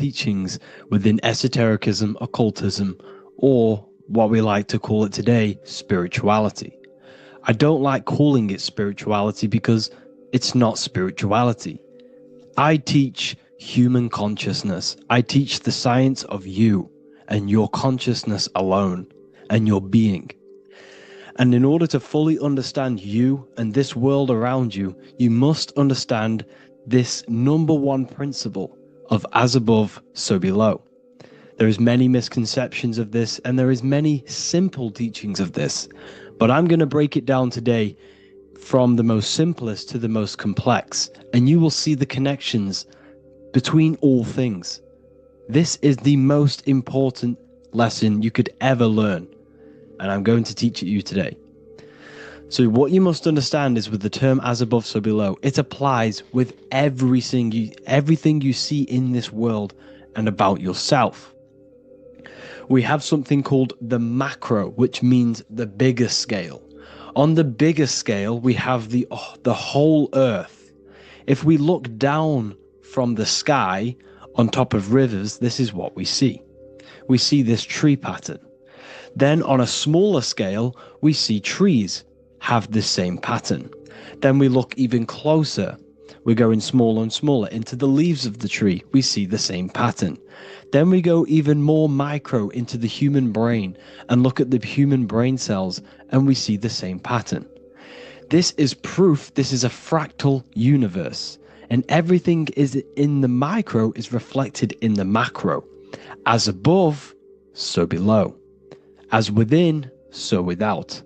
teachings within esotericism, occultism, or what we like to call it today, spirituality. I don't like calling it spirituality because it's not spirituality. I teach human consciousness. I teach the science of you and your consciousness alone and your being. And in order to fully understand you and this world around you, you must understand this number one principle of as above, so below. There is many misconceptions of this, and there is many simple teachings of this, but I'm going to break it down today from the most simplest to the most complex, and you will see the connections between all things. This is the most important lesson you could ever learn, and I'm going to teach it you today. So what you must understand is with the term as above, so below, it applies with everything you see in this world and about yourself. We have something called the macro, which means the bigger scale. On the bigger scale, we have the whole earth. If we look down from the sky on top of rivers, this is what we see. We see this tree pattern. Then on a smaller scale, we see trees have this same pattern. Then we look even closer. We're going smaller and smaller into the leaves of the tree. We see the same pattern. Then we go even more micro into the human brain and look at the human brain cells, and we see the same pattern. This is proof this is a fractal universe, and everything is in the micro is reflected in the macro. As above, so below. As within, so without.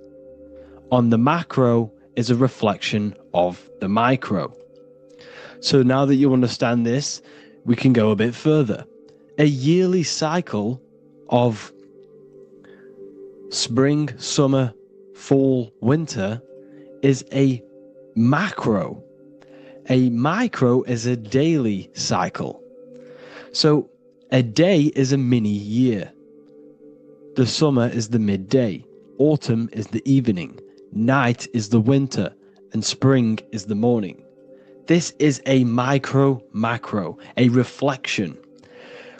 On the macro is a reflection of the micro. So now that you understand this, we can go a bit further. A yearly cycle of spring, summer, fall, winter is a macro. A micro is a daily cycle. So a day is a mini year. The summer is the midday. Autumn is the evening. Night is the winter. And spring is the morning. This is a macro, a reflection.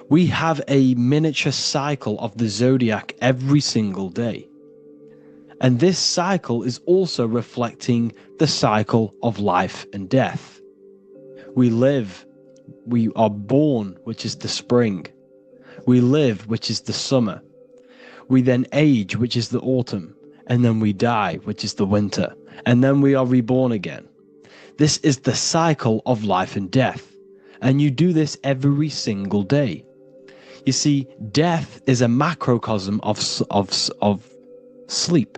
We have a miniature cycle of the zodiac every single day. And this cycle is also reflecting the cycle of life and death. We live, we are born, which is the spring. We live, which is the summer. We then age, which is the autumn. And then we die, which is the winter. And then we are reborn again. This is the cycle of life and death. And you do this every single day. You see, death is a macrocosm of sleep.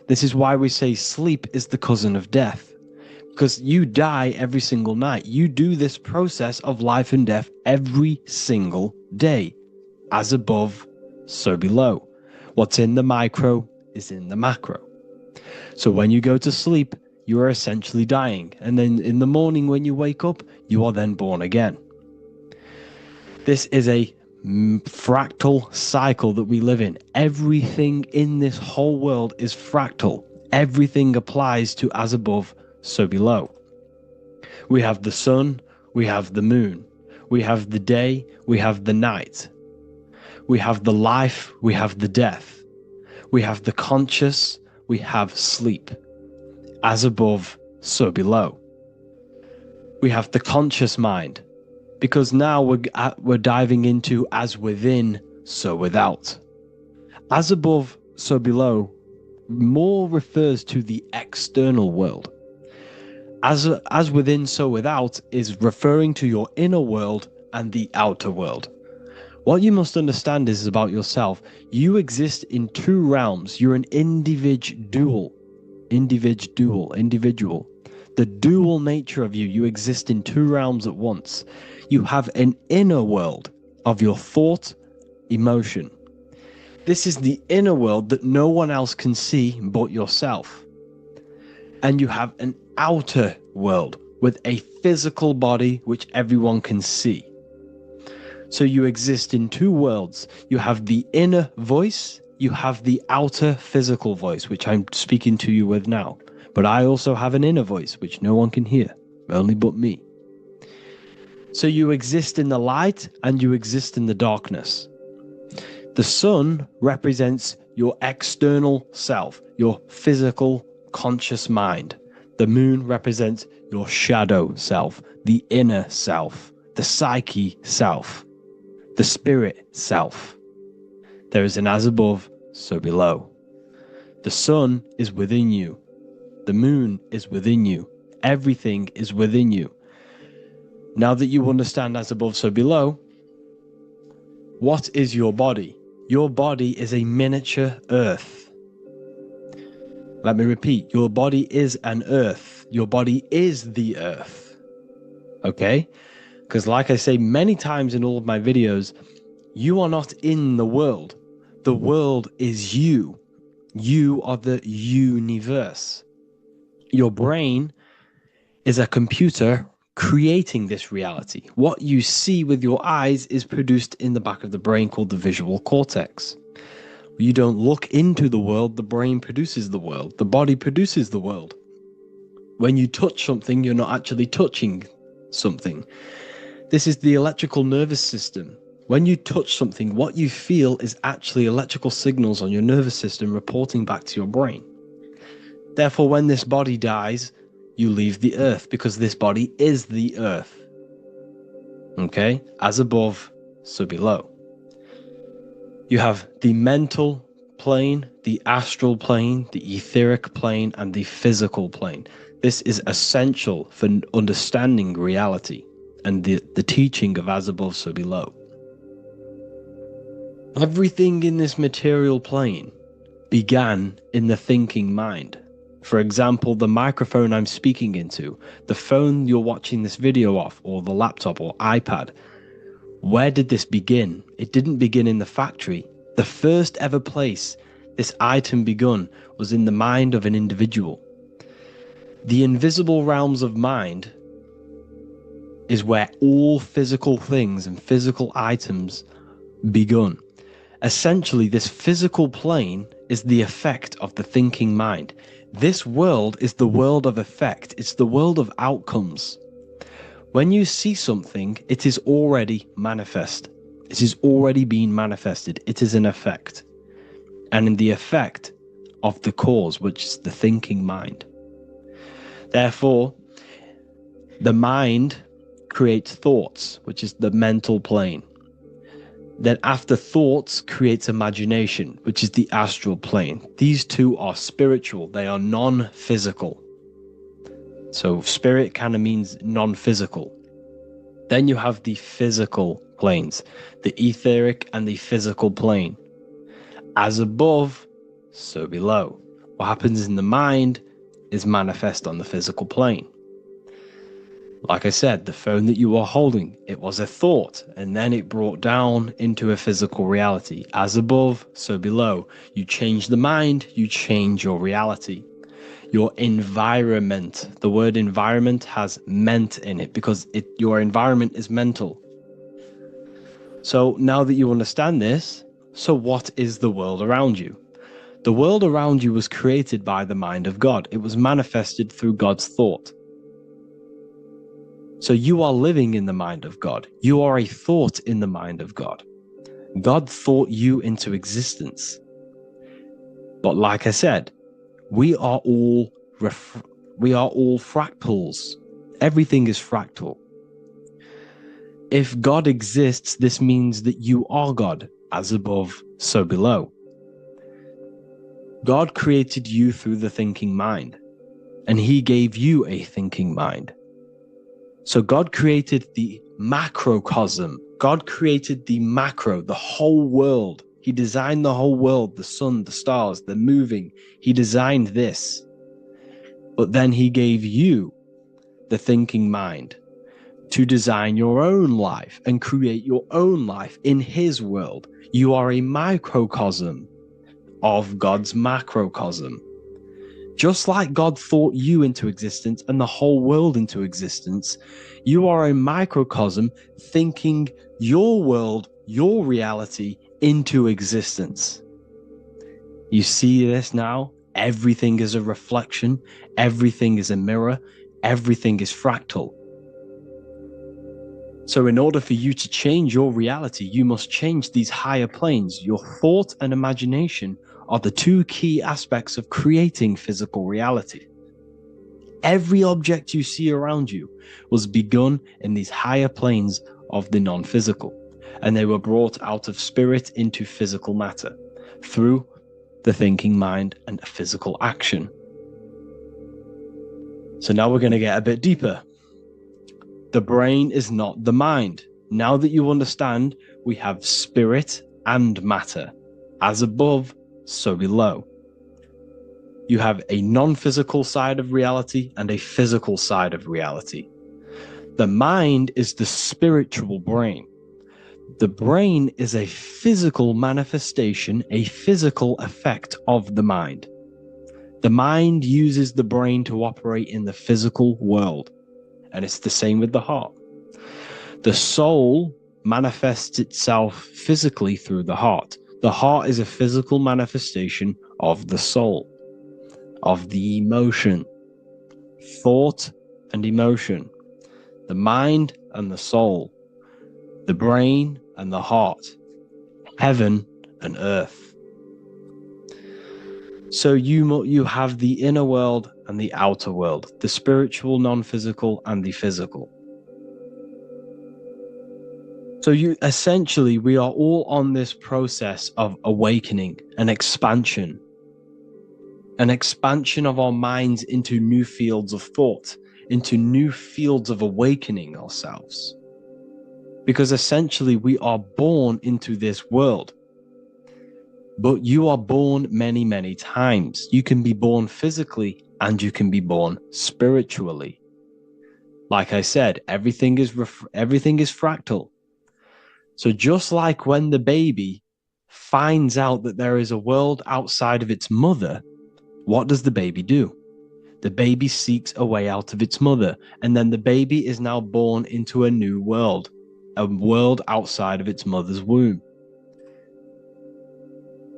This is why we say sleep is the cousin of death. Because you die every single night. You do this process of life and death every single day. As above, so below. What's in the micro is in the macro. So when you go to sleep, you are essentially dying. And then in the morning when you wake up, you are then born again. This is a fractal cycle that we live in. Everything in this whole world is fractal. Everything applies to as above, so below. We have the sun, we have the moon, we have the day, we have the night. We have the life, we have the death. We have the conscious, we have sleep. As above, so below. We have the conscious mind, because now we're diving into as within, so without. As above, so below more refers to the external world. As within, so without is referring to your inner world and the outer world. What you must understand is about yourself. You exist in two realms. You're an individual. The dual nature of you. You exist in two realms at once. You have an inner world of your thought, emotion. This is the inner world that no one else can see but yourself. And you have an outer world with a physical body which everyone can see. So you exist in two worlds. You have the inner voice, you have the outer physical voice, which I'm speaking to you with now. But I also have an inner voice, which no one can hear, only but me. So you exist in the light and you exist in the darkness. The sun represents your external self, your physical, conscious mind. The moon represents your shadow self, the inner self, the psyche self, the spirit self. There is an as above, so below. The sun is within you. The moon is within you. Everything is within you. Now that you understand as above, so below, what is your body? Your body is a miniature earth. Let me repeat, your body is an earth. Your body is the earth. Okay? Because like I say many times in all of my videos, you are not in the world. The world is you. You are the universe. Your brain is a computer creating this reality. What you see with your eyes is produced in the back of the brain called the visual cortex. You don't look into the world, the brain produces the world. The body produces the world. When you touch something, you're not actually touching something. This is the electrical nervous system. When you touch something, what you feel is actually electrical signals on your nervous system reporting back to your brain. Therefore, when this body dies, you leave the earth because this body is the earth. Okay? As above, so below. You have the mental plane, the astral plane, the etheric plane, and the physical plane. This is essential for understanding reality and the teaching of as above, so below. Everything in this material plane began in the thinking mind. For example, the microphone I'm speaking into, the phone you're watching this video off, or the laptop or iPad. Where did this begin? It didn't begin in the factory. The first ever place this item begun was in the mind of an individual. The invisible realms of mind is where all physical things and physical items begun. Essentially, this physical plane is the effect of the thinking mind. This world is the world of effect. It's the world of outcomes. When you see something, it is already manifest. It is already being manifested. It is an effect. And in the effect of the cause, which is the thinking mind. Therefore, the mind creates thoughts, which is the mental plane. Then after thoughts creates imagination, which is the astral plane. These two are spiritual. They are non-physical. So spirit kind of means non-physical. Then you have the physical planes, the etheric and the physical plane. As above, so below. What happens in the mind is manifest on the physical plane. Like I said, the phone that you are holding, it was a thought, and then it brought down into a physical reality. As above, so below. You change the mind, you change your reality. Your environment, the word environment has ment in it because your environment is mental. So now that you understand this, so what is the world around you? The world around you was created by the mind of God. It was manifested through God's thought. So you are living in the mind of God. You are a thought in the mind of God. God thought you into existence. But like I said, we are all fractals. Everything is fractal. If God exists, this means that you are God, as above, so below. God created you through the thinking mind, and he gave you a thinking mind. So God created the macrocosm. God created the macro, the whole world. He designed the whole world, the sun, the stars, the moving. He designed this. But then he gave you the thinking mind to design your own life and create your own life in his world. You are a microcosm of God's macrocosm. Just like God thought you into existence and the whole world into existence, you are a microcosm thinking your world, your reality into existence. You see this now? Everything is a reflection. Everything is a mirror. Everything is fractal. So in order for you to change your reality, you must change these higher planes. Your thought and imagination are the two key aspects of creating physical reality. Every object you see around you was begun in these higher planes of the non-physical, and they were brought out of spirit into physical matter through the thinking mind and physical action. So now we're going to get a bit deeper. The brain is not the mind. Now that you understand, we have spirit and matter. As above, so below. You have a non-physical side of reality and a physical side of reality. The mind is the spiritual brain. The brain is a physical manifestation, a physical effect of the mind. The mind uses the brain to operate in the physical world, and it's the same with the heart. The soul manifests itself physically through the heart. The heart is a physical manifestation of the soul, of the emotion, thought and emotion, the mind and the soul, the brain and the heart, heaven and earth. So you have the inner world and the outer world, the spiritual, non-physical, and the physical. So we are all on this process of awakening, an expansion of our minds into new fields of thought, into new fields of awakening ourselves. Because essentially we are born into this world, but you are born many, many times. You can be born physically and you can be born spiritually. Like I said, everything is fractal. So just like when the baby finds out that there is a world outside of its mother, what does the baby do? The baby seeks a way out of its mother, and then the baby is now born into a new world, a world outside of its mother's womb.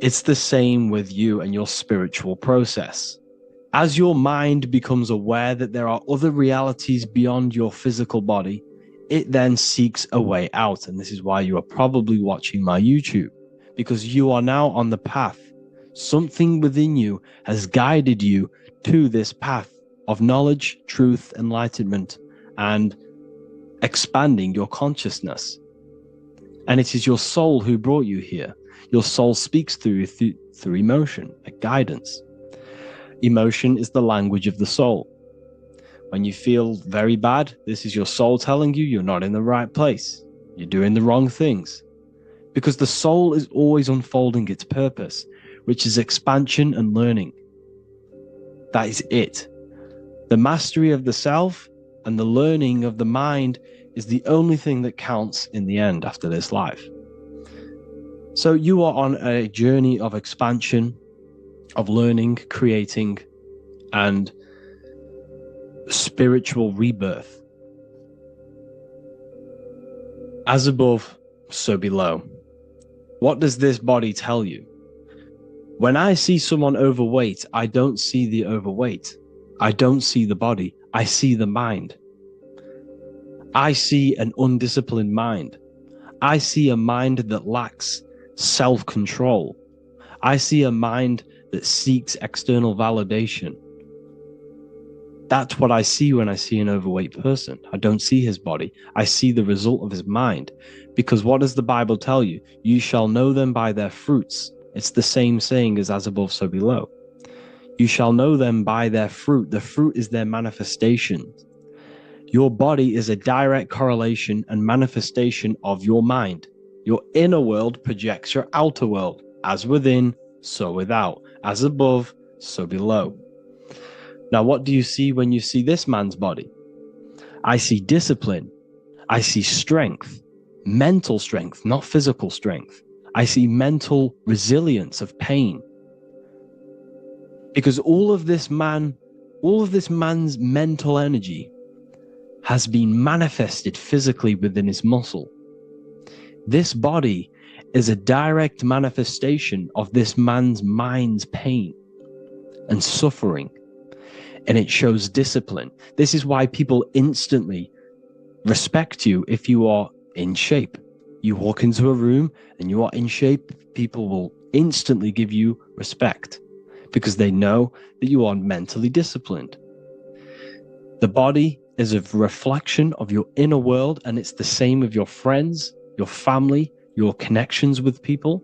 It's the same with you and your spiritual process. As your mind becomes aware that there are other realities beyond your physical body, it then seeks a way out. And this is why you are probably watching my YouTube, because you are now on the path. Something within you has guided you to this path of knowledge, truth, enlightenment, and expanding your consciousness. And it is your soul who brought you here. Your soul speaks through emotion, like guidance. Emotion is the language of the soul. When you feel very bad, this is your soul telling you you're not in the right place. You're doing the wrong things. Because the soul is always unfolding its purpose, which is expansion and learning. That is it. The mastery of the self and the learning of the mind is the only thing that counts in the end after this life. So you are on a journey of expansion, of learning, creating, and spiritual rebirth. As above, so below. What does this body tell you? When I see someone overweight, I don't see the overweight. I don't see the body. I see the mind. I see an undisciplined mind. I see a mind that lacks self-control. I see a mind that seeks external validation. That's what I see when I see an overweight person. I don't see his body. I see the result of his mind. Because what does the Bible tell you? You shall know them by their fruits. It's the same saying as above, so below. You shall know them by their fruit. The fruit is their manifestation. Your body is a direct correlation and manifestation of your mind. Your inner world projects your outer world. As within, so without. As above, so below. Now, what do you see when you see this man's body? I see discipline. I see strength, mental strength, not physical strength. I see mental resilience of pain. Because all of this man's mental energy has been manifested physically within his muscle. This body is a direct manifestation of this man's mind's pain and suffering. And it shows discipline. This is why people instantly respect you if you are in shape. You walk into a room and you are in shape, people will instantly give you respect because they know that you are mentally disciplined. The body is a reflection of your inner world, and it's the same with your friends, your family, your connections with people.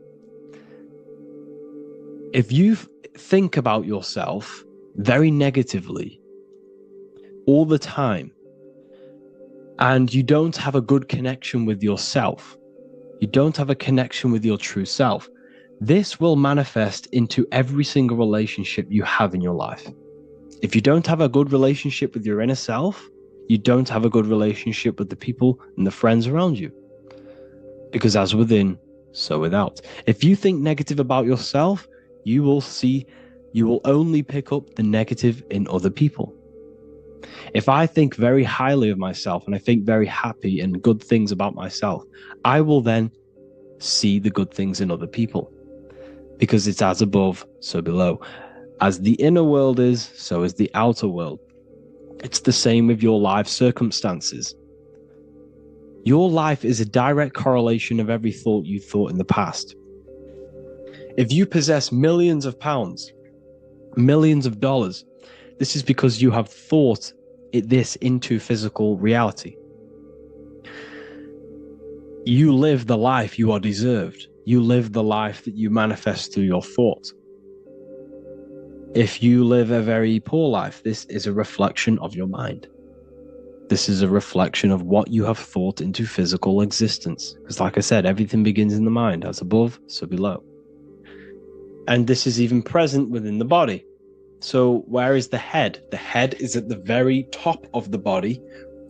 If you think about yourself very negatively all the time, and you don't have a good connection with yourself, you don't have a connection with your true self, this will manifest into every single relationship you have in your life. If you don't have a good relationship with your inner self, you don't have a good relationship with the people and the friends around you. Because as within, so without. If you think negative about yourself, you will only pick up the negative in other people. If I think very highly of myself and I think very happy and good things about myself, I will then see the good things in other people. Because it's as above, so below. As the inner world is, so is the outer world. It's the same with your life circumstances. Your life is a direct correlation of every thought you thought in the past. If you possess millions of pounds, millions of dollars, this is because you have thought this into physical reality. You live the life you are deserved. You live the life that you manifest through your thought. If you live a very poor life, this is a reflection of your mind. This is a reflection of what you have thought into physical existence. Because like I said, everything begins in the mind. As above, so below. And this is even present within the body. So where is the head? The head is at the very top of the body.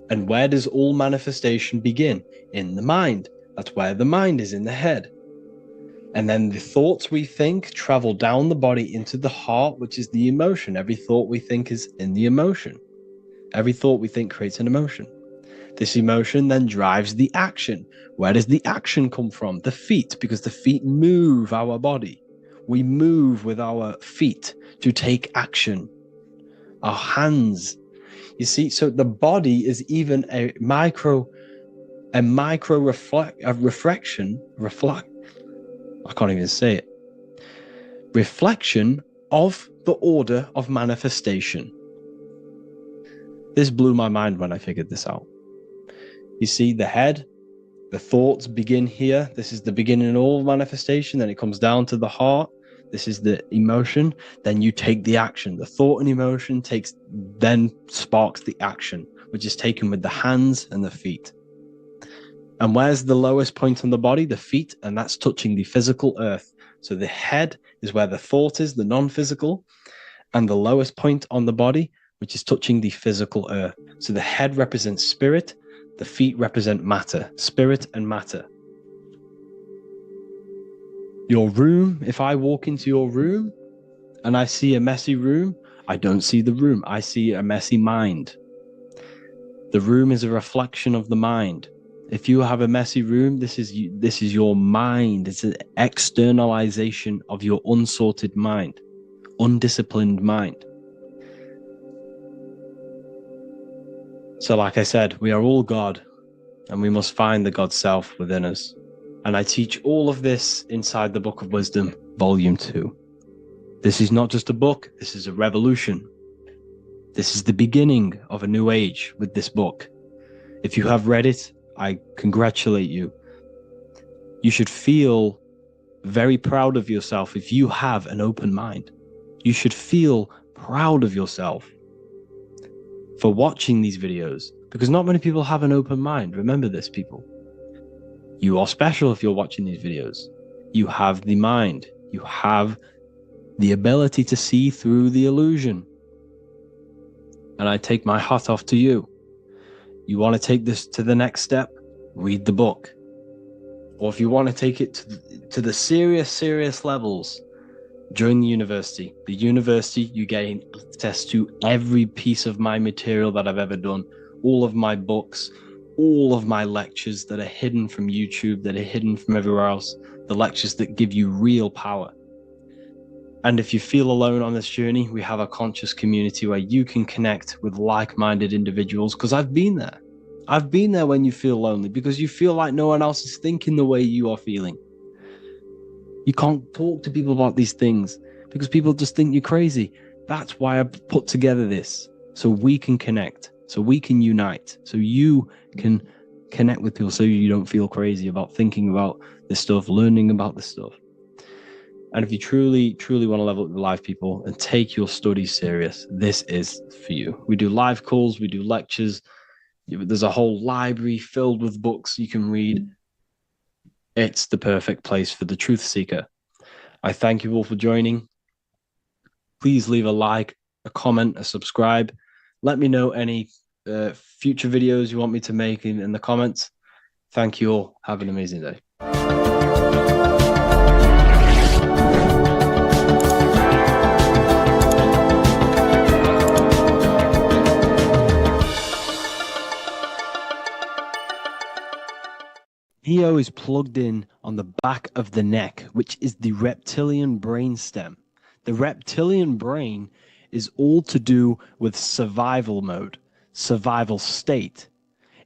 And where does all manifestation begin? In the mind. That's where the mind is, in the head. And then the thoughts we think travel down the body into the heart, which is the emotion. Every thought we think is in the emotion. Every thought we think creates an emotion. This emotion then drives the action. Where does the action come from? The feet, because the feet move our body. We move with our feet to take action. Our hands. You see, so the body is even a reflection. I can't even say it. Reflection of the order of manifestation. This blew my mind when I figured this out. You see, the head, the thoughts begin here. This is the beginning of all manifestation. Then it comes down to the heart. This is the emotion. Then you take the action. The thought and emotion then sparks the action, which is taken with the hands and the feet. And where's the lowest point on the body? The feet, and that's touching the physical earth. So the head is where the thought is, the non-physical, and the lowest point on the body, which is touching the physical earth. So the head represents spirit, the feet represent matter, spirit and matter. Your room, if I walk into your room and I see a messy room, I don't see the room, I see a messy mind. The room is a reflection of the mind. If you have a messy room, this is your mind. It's an externalization of your unsorted mind, undisciplined mind. So like I said, we are all God, and we must find the God self within us. And I teach all of this inside the Book of Wisdom, Volume 2. This is not just a book, this is a revolution. This is the beginning of a new age with this book. If you have read it, I congratulate you. You should feel very proud of yourself if you have an open mind. You should feel proud of yourself for watching these videos, because not many people have an open mind. Remember this, people. You are special if you're watching these videos. You have the mind. You have the ability to see through the illusion. And I take my hat off to you. You want to take this to the next step? Read the book. Or if you want to take it to the serious levels, join the university. The university, you gain access to every piece of my material that I've ever done, all of my books, all of my lectures that are hidden from YouTube, that are hidden from everywhere else, the lectures that give you real power. And if you feel alone on this journey, we have a conscious community where you can connect with like-minded individuals, because I've been there. I've been there when you feel lonely because you feel like no one else is thinking the way you are feeling. You can't talk to people about these things because people just think you're crazy. That's why I put together this, so we can connect, so we can unite, so you can connect with people, so you don't feel crazy about thinking about this stuff, learning about this stuff. And if you truly, truly want to level up your life, people, and take your studies serious, this is for you. We do live calls, we do lectures. There's a whole library filled with books you can read. It's the perfect place for the truth seeker. I thank you all for joining. Please leave a like, a comment, a subscribe. Let me know any future videos you want me to make in the comments. Thank you all. Have an amazing day. Neo is plugged in on the back of the neck, which is the reptilian brainstem. The reptilian brain is all to do with survival mode, survival state.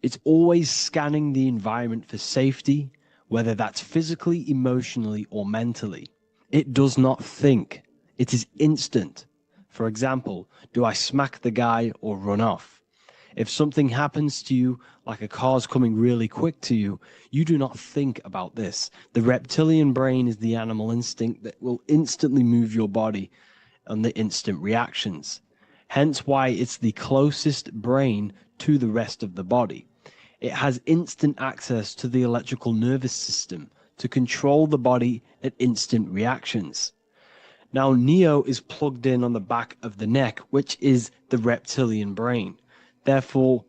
It's always scanning the environment for safety, whether that's physically, emotionally, or mentally. It does not think. It is instant. For example, do I smack the guy or run off? If something happens to you, like a car's coming really quick to you, you do not think about this. The reptilian brain is the animal instinct that will instantly move your body on the instant reactions. Hence why it's the closest brain to the rest of the body. It has instant access to the electrical nervous system to control the body at instant reactions. Now, Neo is plugged in on the back of the neck, which is the reptilian brain. Therefore,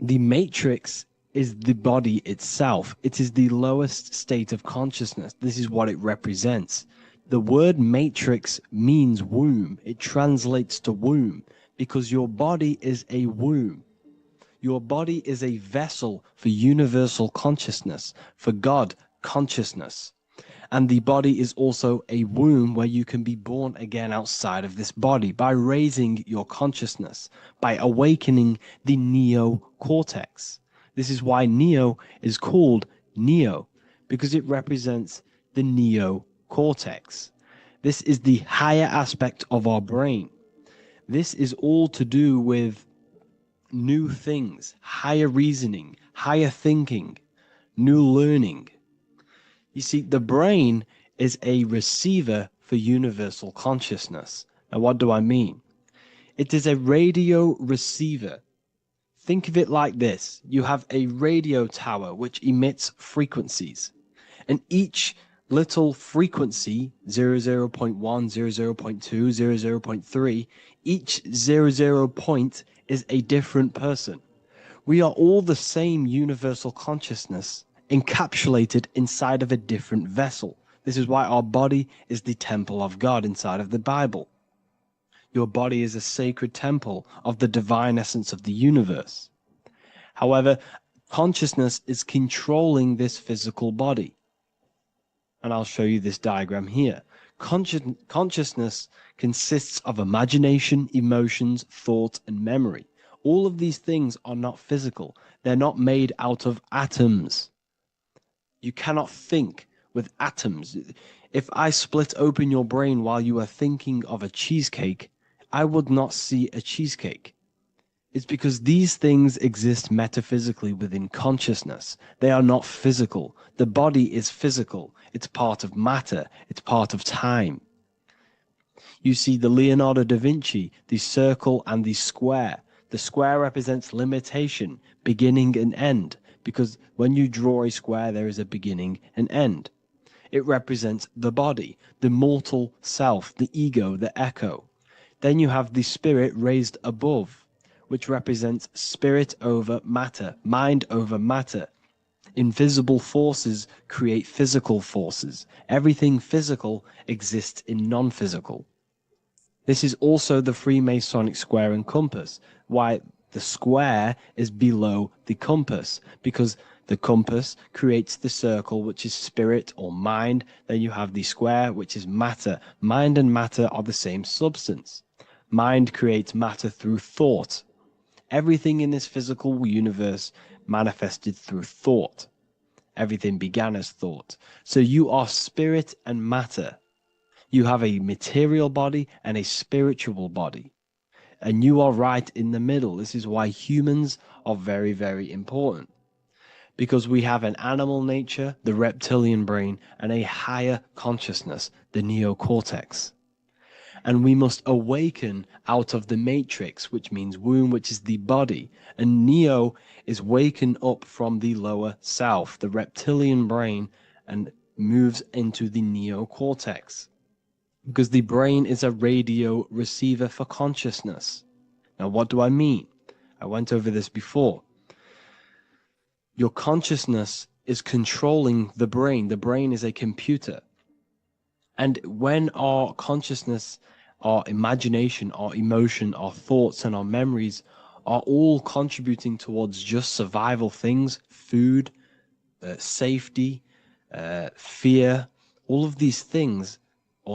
the matrix is the body itself. It is the lowest state of consciousness. This is what it represents. The word matrix means womb. It translates to womb because your body is a womb. Your body is a vessel for universal consciousness, for God consciousness. And the body is also a womb where you can be born again outside of this body by raising your consciousness, by awakening the neocortex. This is why Neo is called Neo, because it represents the neocortex. This is the higher aspect of our brain. This is all to do with new things, higher reasoning, higher thinking, new learning. You see, the brain is a receiver for universal consciousness. Now, what do I mean? It is a radio receiver. Think of it like this. You have a radio tower which emits frequencies. And each little frequency, 00.1, 00.2, 00.3, each 00 point is a different person. We are all the same universal consciousness, encapsulated inside of a different vessel. This is why our body is the temple of God inside of the Bible. Your body is a sacred temple of the divine essence of the universe. However, consciousness is controlling this physical body. And I'll show you this diagram here. Consciousness consists of imagination, emotions, thought, and memory. All of these things are not physical. They're not made out of atoms. You cannot think with atoms. If I split open your brain while you are thinking of a cheesecake, I would not see a cheesecake. It's because these things exist metaphysically within consciousness. They are not physical. The body is physical. It's part of matter. It's part of time. You see the Leonardo da Vinci, the circle and the square. The square represents limitation, beginning and end, because when you draw a square, there is a beginning and end. It represents the body, the mortal self, the ego, the echo. Then you have the spirit raised above, which represents spirit over matter, mind over matter. Invisible forces create physical forces. Everything physical exists in non-physical. This is also the Freemasonic square and compass, why the square is below the compass, because the compass creates the circle, which is spirit or mind. Then you have the square, which is matter. Mind and matter are the same substance. Mind creates matter through thought. Everything in this physical universe manifested through thought. Everything began as thought. So you are spirit and matter. You have a material body and a spiritual body. And you are right in the middle. This is why humans are very, very important. Because we have an animal nature, the reptilian brain, and a higher consciousness, the neocortex. And we must awaken out of the matrix, which means womb, which is the body. And neo is waken up from the lower self, the reptilian brain, and moves into the neocortex. Because the brain is a radio receiver for consciousness. Now, what do I mean? I went over this before. Your consciousness is controlling the brain. The brain is a computer. And when our consciousness, our imagination, our emotion, our thoughts, and our memories are all contributing towards just survival things, food, safety, fear, all of these things,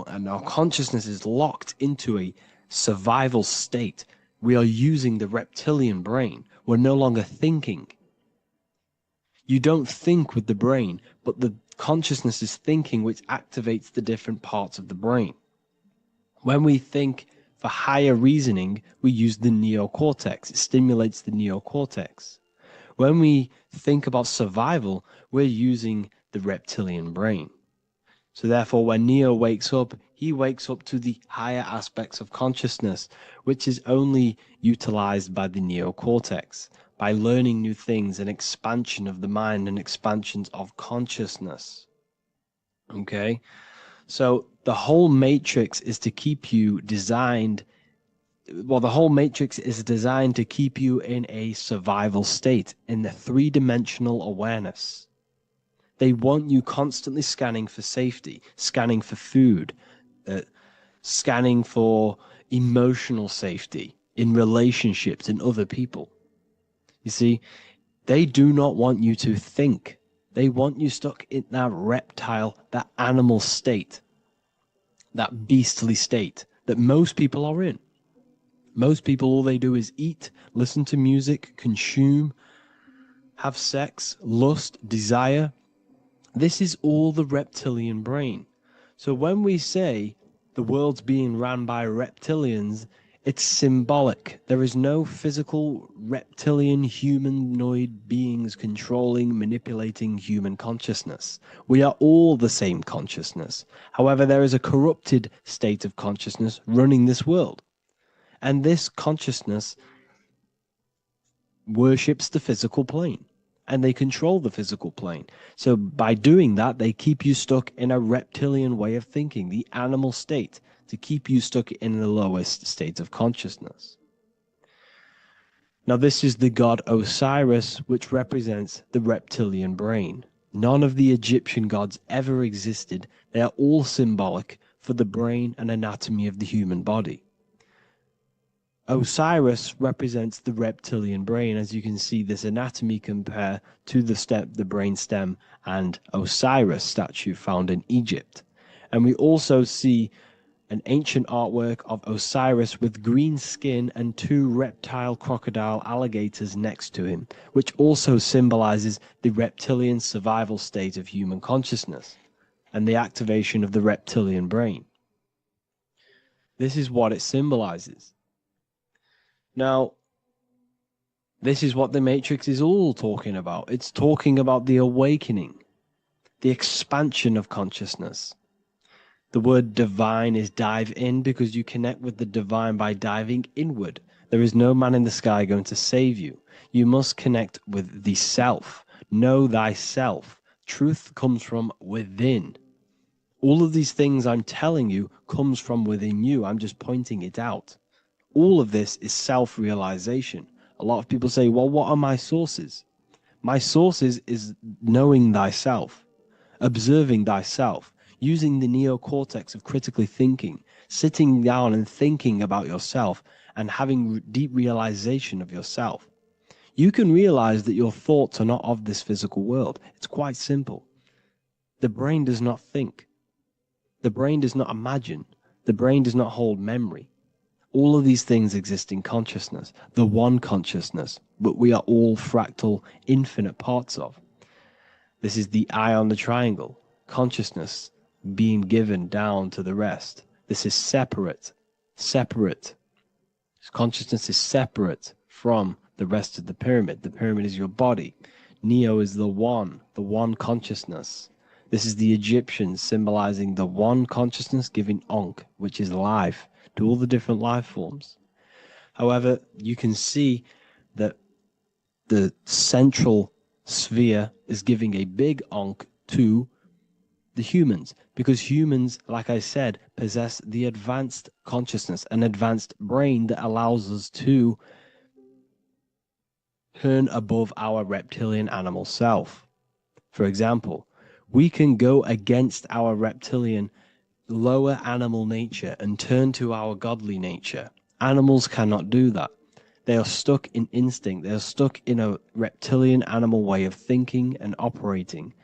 and our consciousness is locked into a survival state, we are using the reptilian brain. We're no longer thinking. You don't think with the brain, but the consciousness is thinking, which activates the different parts of the brain. When we think for higher reasoning, we use the neocortex. It stimulates the neocortex. When we think about survival, we're using the reptilian brain. So therefore, when Neo wakes up, he wakes up to the higher aspects of consciousness, which is only utilized by the neocortex, by learning new things and expansion of the mind and expansions of consciousness. Okay? So the whole matrix is to keep you designed, well, the whole matrix is designed to keep you in a survival state, in the three-dimensional awareness. They want you constantly scanning for safety, scanning for food, scanning for emotional safety in relationships and other people. You see, they do not want you to think. They want you stuck in that reptile, that animal state, that beastly state that most people are in. Most people, all they do is eat, listen to music, consume, have sex, lust, desire. This is all the reptilian brain. So when we say the world's being ran by reptilians, it's symbolic. There is no physical reptilian humanoid beings controlling, manipulating human consciousness. We are all the same consciousness. However, there is a corrupted state of consciousness running this world. And this consciousness worships the physical plane. And they control the physical plane. So by doing that, they keep you stuck in a reptilian way of thinking, the animal state, to keep you stuck in the lowest state of consciousness. Now, this is the god Osiris, which represents the reptilian brain. None of the Egyptian gods ever existed. They are all symbolic for the brain and anatomy of the human body. Osiris represents the reptilian brain, as you can see this anatomy compare to the brain stem and Osiris statue found in Egypt. And we also see an ancient artwork of Osiris with green skin and two reptile crocodile alligators next to him, which also symbolizes the reptilian survival state of human consciousness and the activation of the reptilian brain. This is what it symbolizes. Now, this is what the Matrix is all talking about. It's talking about the awakening, the expansion of consciousness. The word divine is dive in because you connect with the divine by diving inward. There is no man in the sky going to save you. You must connect with the self. Know thyself. Truth comes from within. All of these things I'm telling you comes from within you. I'm just pointing it out. All of this is self-realization. A lot of people say, well, what are my sources? My sources is knowing thyself, observing thyself, using the neocortex of critically thinking, sitting down and thinking about yourself and having deep realization of yourself. You can realize that your thoughts are not of this physical world. It's quite simple. The brain does not think. The brain does not imagine. The brain does not hold memory. All of these things exist in consciousness, the one consciousness, but we are all fractal, infinite parts of. This is the eye on the triangle, consciousness being given down to the rest. This is separate. Consciousness is separate from the rest of the pyramid. The pyramid is your body. Neo is the one consciousness. This is the Egyptians symbolizing the one consciousness giving Ankh, which is life, to all the different life forms. However, you can see that the central sphere is giving a big Ankh to the humans, because humans, like I said, possess the advanced consciousness, an advanced brain that allows us to turn above our reptilian animal self. For example, we can go against our reptilian lower animal nature and turn to our godly nature. Animals cannot do that. They are stuck in instinct. They are stuck in a reptilian animal way of thinking and operating.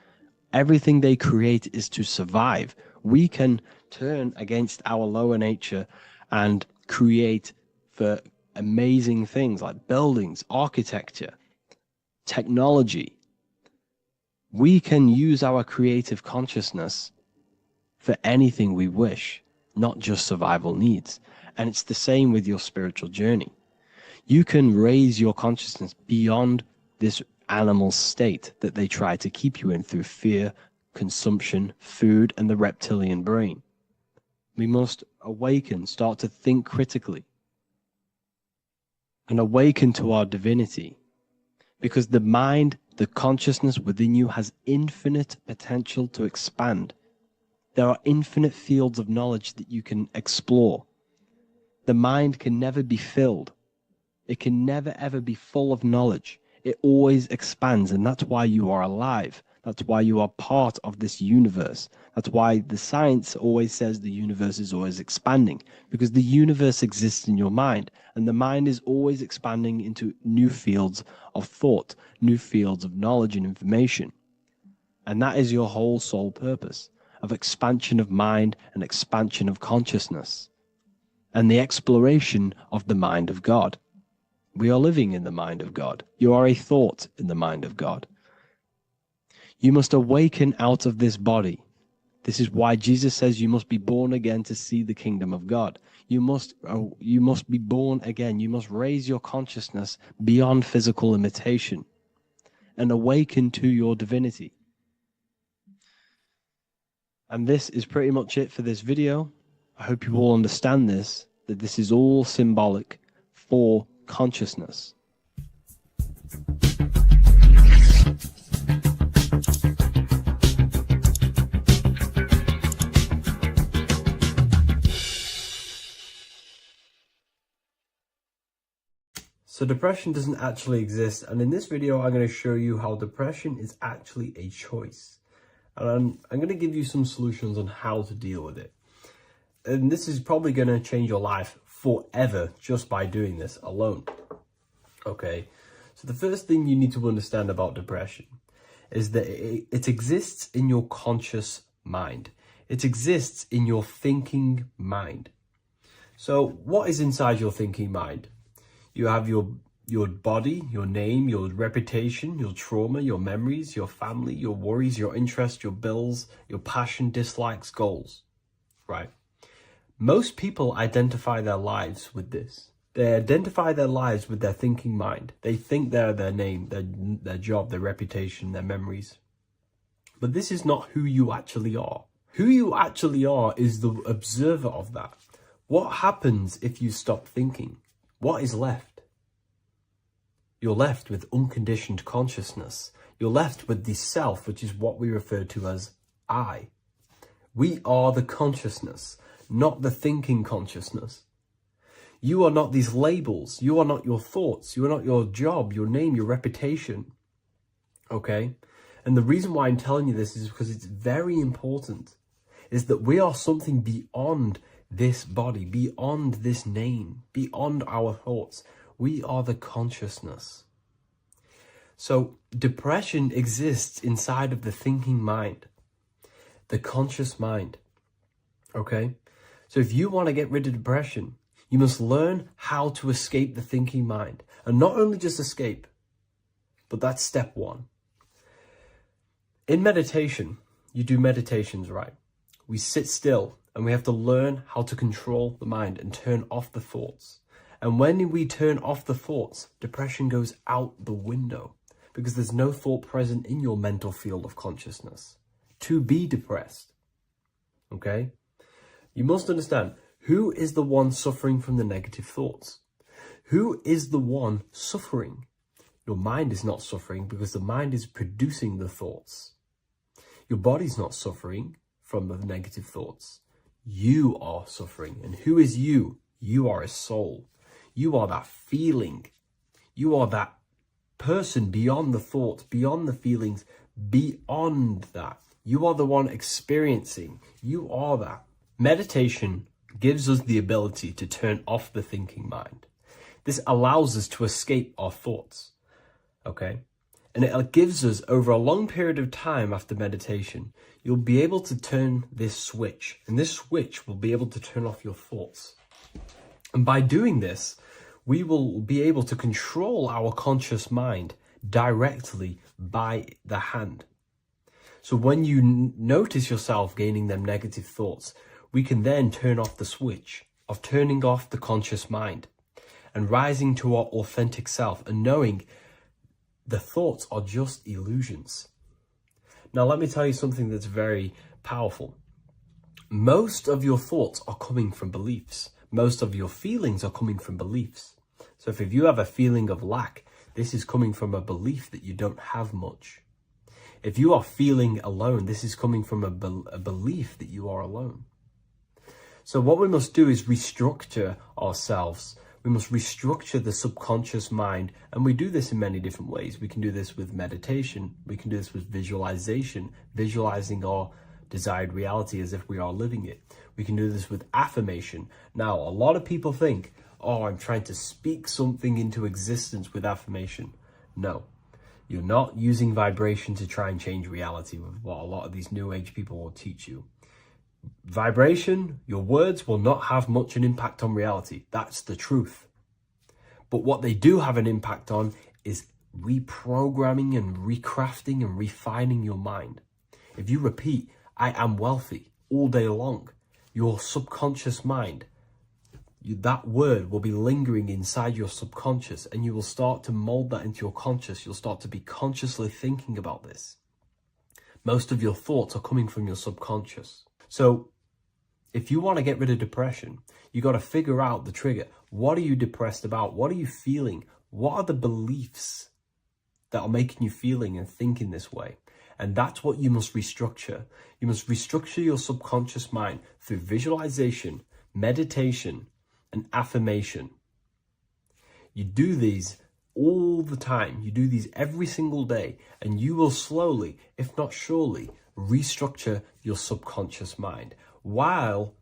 Everything they create is to survive. We can turn against our lower nature and create for amazing things like buildings, architecture, technology. We can use our creative consciousness for anything we wish, not just survival needs. And it's the same with your spiritual journey. You can raise your consciousness beyond this animal state that they try to keep you in through fear, consumption, food, and the reptilian brain. We must awaken, start to think critically, and awaken to our divinity, because the mind, the consciousness within you has infinite potential to expand. There are infinite fields of knowledge that you can explore. The mind can never be filled. It can never ever be full of knowledge. It always expands, and that's why you are alive. That's why you are part of this universe. That's why the science always says the universe is always expanding, because the universe exists in your mind, and the mind is always expanding into new fields of thought, new fields of knowledge and information. And that is your whole sole purpose, of expansion of mind and expansion of consciousness, and the exploration of the mind of God. We are living in the mind of God. You are a thought in the mind of God. You must awaken out of this body. This is why Jesus says you must be born again to see the kingdom of God. You must be born again. You must raise your consciousness beyond physical limitation and awaken to your divinity. And this is pretty much it for this video. I hope you all understand this, that this is all symbolic for consciousness. So depression doesn't actually exist, and in this video I'm going to show you how depression is actually a choice. And I'm going to give you some solutions on how to deal with it. And this is probably going to change your life forever just by doing this alone. Okay, so the first thing you need to understand about depression is that it exists in your conscious mind. It exists in your thinking mind. So what is inside your thinking mind? You have your body, your name, your reputation, your trauma, your memories, your family, your worries, your interests, your bills, your passion, dislikes, goals, right? Most people identify their lives with this. They identify their lives with their thinking mind. They think they're their name, their job, their reputation, their memories. But this is not who you actually are. Who you actually are is the observer of that. What happens if you stop thinking? What is left? You're left with unconditioned consciousness. You're left with the self, which is what we refer to as I. We are the consciousness, not the thinking consciousness. You are not these labels. You are not your thoughts. You are not your job, your name, your reputation. Okay? And the reason why I'm telling you this is because it's very important, is that we are something beyond this body, beyond this name, beyond our thoughts. We are the consciousness. So depression exists inside of the thinking mind, the conscious mind. Okay? So if you want to get rid of depression, You must learn how to escape the thinking mind. And not only just escape, but that's step one. In meditation, you do meditations, right? We sit still and we have to learn how to control the mind and turn off the thoughts. And when we turn off the thoughts, depression goes out the window because there's no thought present in your mental field of consciousness to be depressed. Okay? You must understand, who is the one suffering from the negative thoughts? Who is the one suffering? Your mind is not suffering because the mind is producing the thoughts. Your body's not suffering from the negative thoughts. You are suffering. And who is you? You are a soul. You are that feeling. You are that person beyond the thoughts, beyond the feelings, beyond that. You are the one experiencing. You are that. Meditation gives us the ability to turn off the thinking mind. This allows us to escape our thoughts. Okay? And it gives us, over a long period of time after meditation, you'll be able to turn this switch. And this switch will be able to turn off your thoughts. And by doing this, we will be able to control our conscious mind directly by the hand. So when you notice yourself gaining them negative thoughts, we can then turn off the switch of turning off the conscious mind and rising to our authentic self and knowing the thoughts are just illusions. Now, let me tell you something that's very powerful. Most of your thoughts are coming from beliefs. Most of your feelings are coming from beliefs. So if you have a feeling of lack, this is coming from a belief that you don't have much. If you are feeling alone, this is coming from a belief that you are alone. So what we must do is restructure ourselves. We must restructure the subconscious mind, and we do this in many different ways. We can do this with meditation. We can do this with visualization, visualizing our desired reality as if we are living it. We can do this with affirmation. Now, a lot of people think, oh, I'm trying to speak something into existence with affirmation. No, you're not using vibration to try and change reality with what a lot of these new age people will teach you. Vibration, your words will not have much an impact on reality. That's the truth. But what they do have an impact on is reprogramming and recrafting and refining your mind. If you repeat, I am wealthy all day long, your subconscious mind, that word will be lingering inside your subconscious, and you will start to mold that into your conscious. You'll start to be consciously thinking about this. Most of your thoughts are coming from your subconscious. So if you want to get rid of depression, you got to figure out the trigger. What are you depressed about? What are you feeling? What are the beliefs that are making you feeling and thinking this way? And that's what you must restructure. You must restructure your subconscious mind through visualization, meditation, and affirmation. You do these all the time. You do these every single day, and you will slowly, if not surely, restructure your subconscious mind. While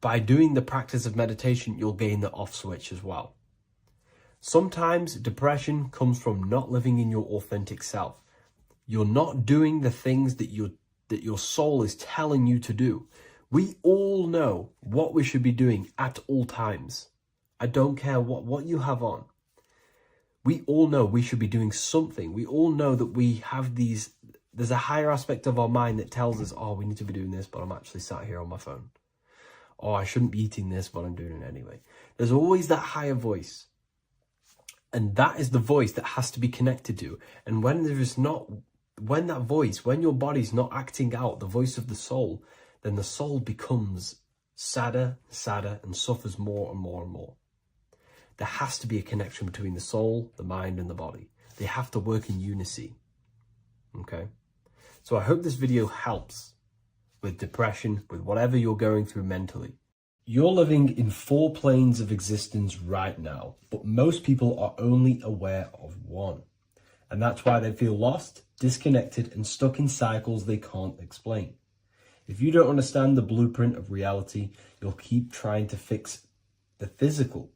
by doing the practice of meditation, you'll gain the off switch as well. Sometimes depression comes from not living in your authentic self. You're not doing the things that your soul is telling you to do. We all know what we should be doing at all times. I don't care what you have on. We all know we should be doing something. We all know that we have there's a higher aspect of our mind that tells us, oh, we need to be doing this, but I'm actually sat here on my phone. Oh, I shouldn't be eating this, but I'm doing it anyway. There's always that higher voice. And that is the voice that has to be connected to. And when your body's not acting out the voice of the soul, then the soul becomes sadder, and suffers more and more and more. There has to be a connection between the soul, the mind, and the body. They have to work in unison. Okay? So I hope this video helps with depression, with whatever you're going through mentally. You're living in 4 planes of existence right now, but most people are only aware of one. And that's why they feel lost, disconnected, and stuck in cycles they can't explain. If you don't understand the blueprint of reality, you'll keep trying to fix the physical,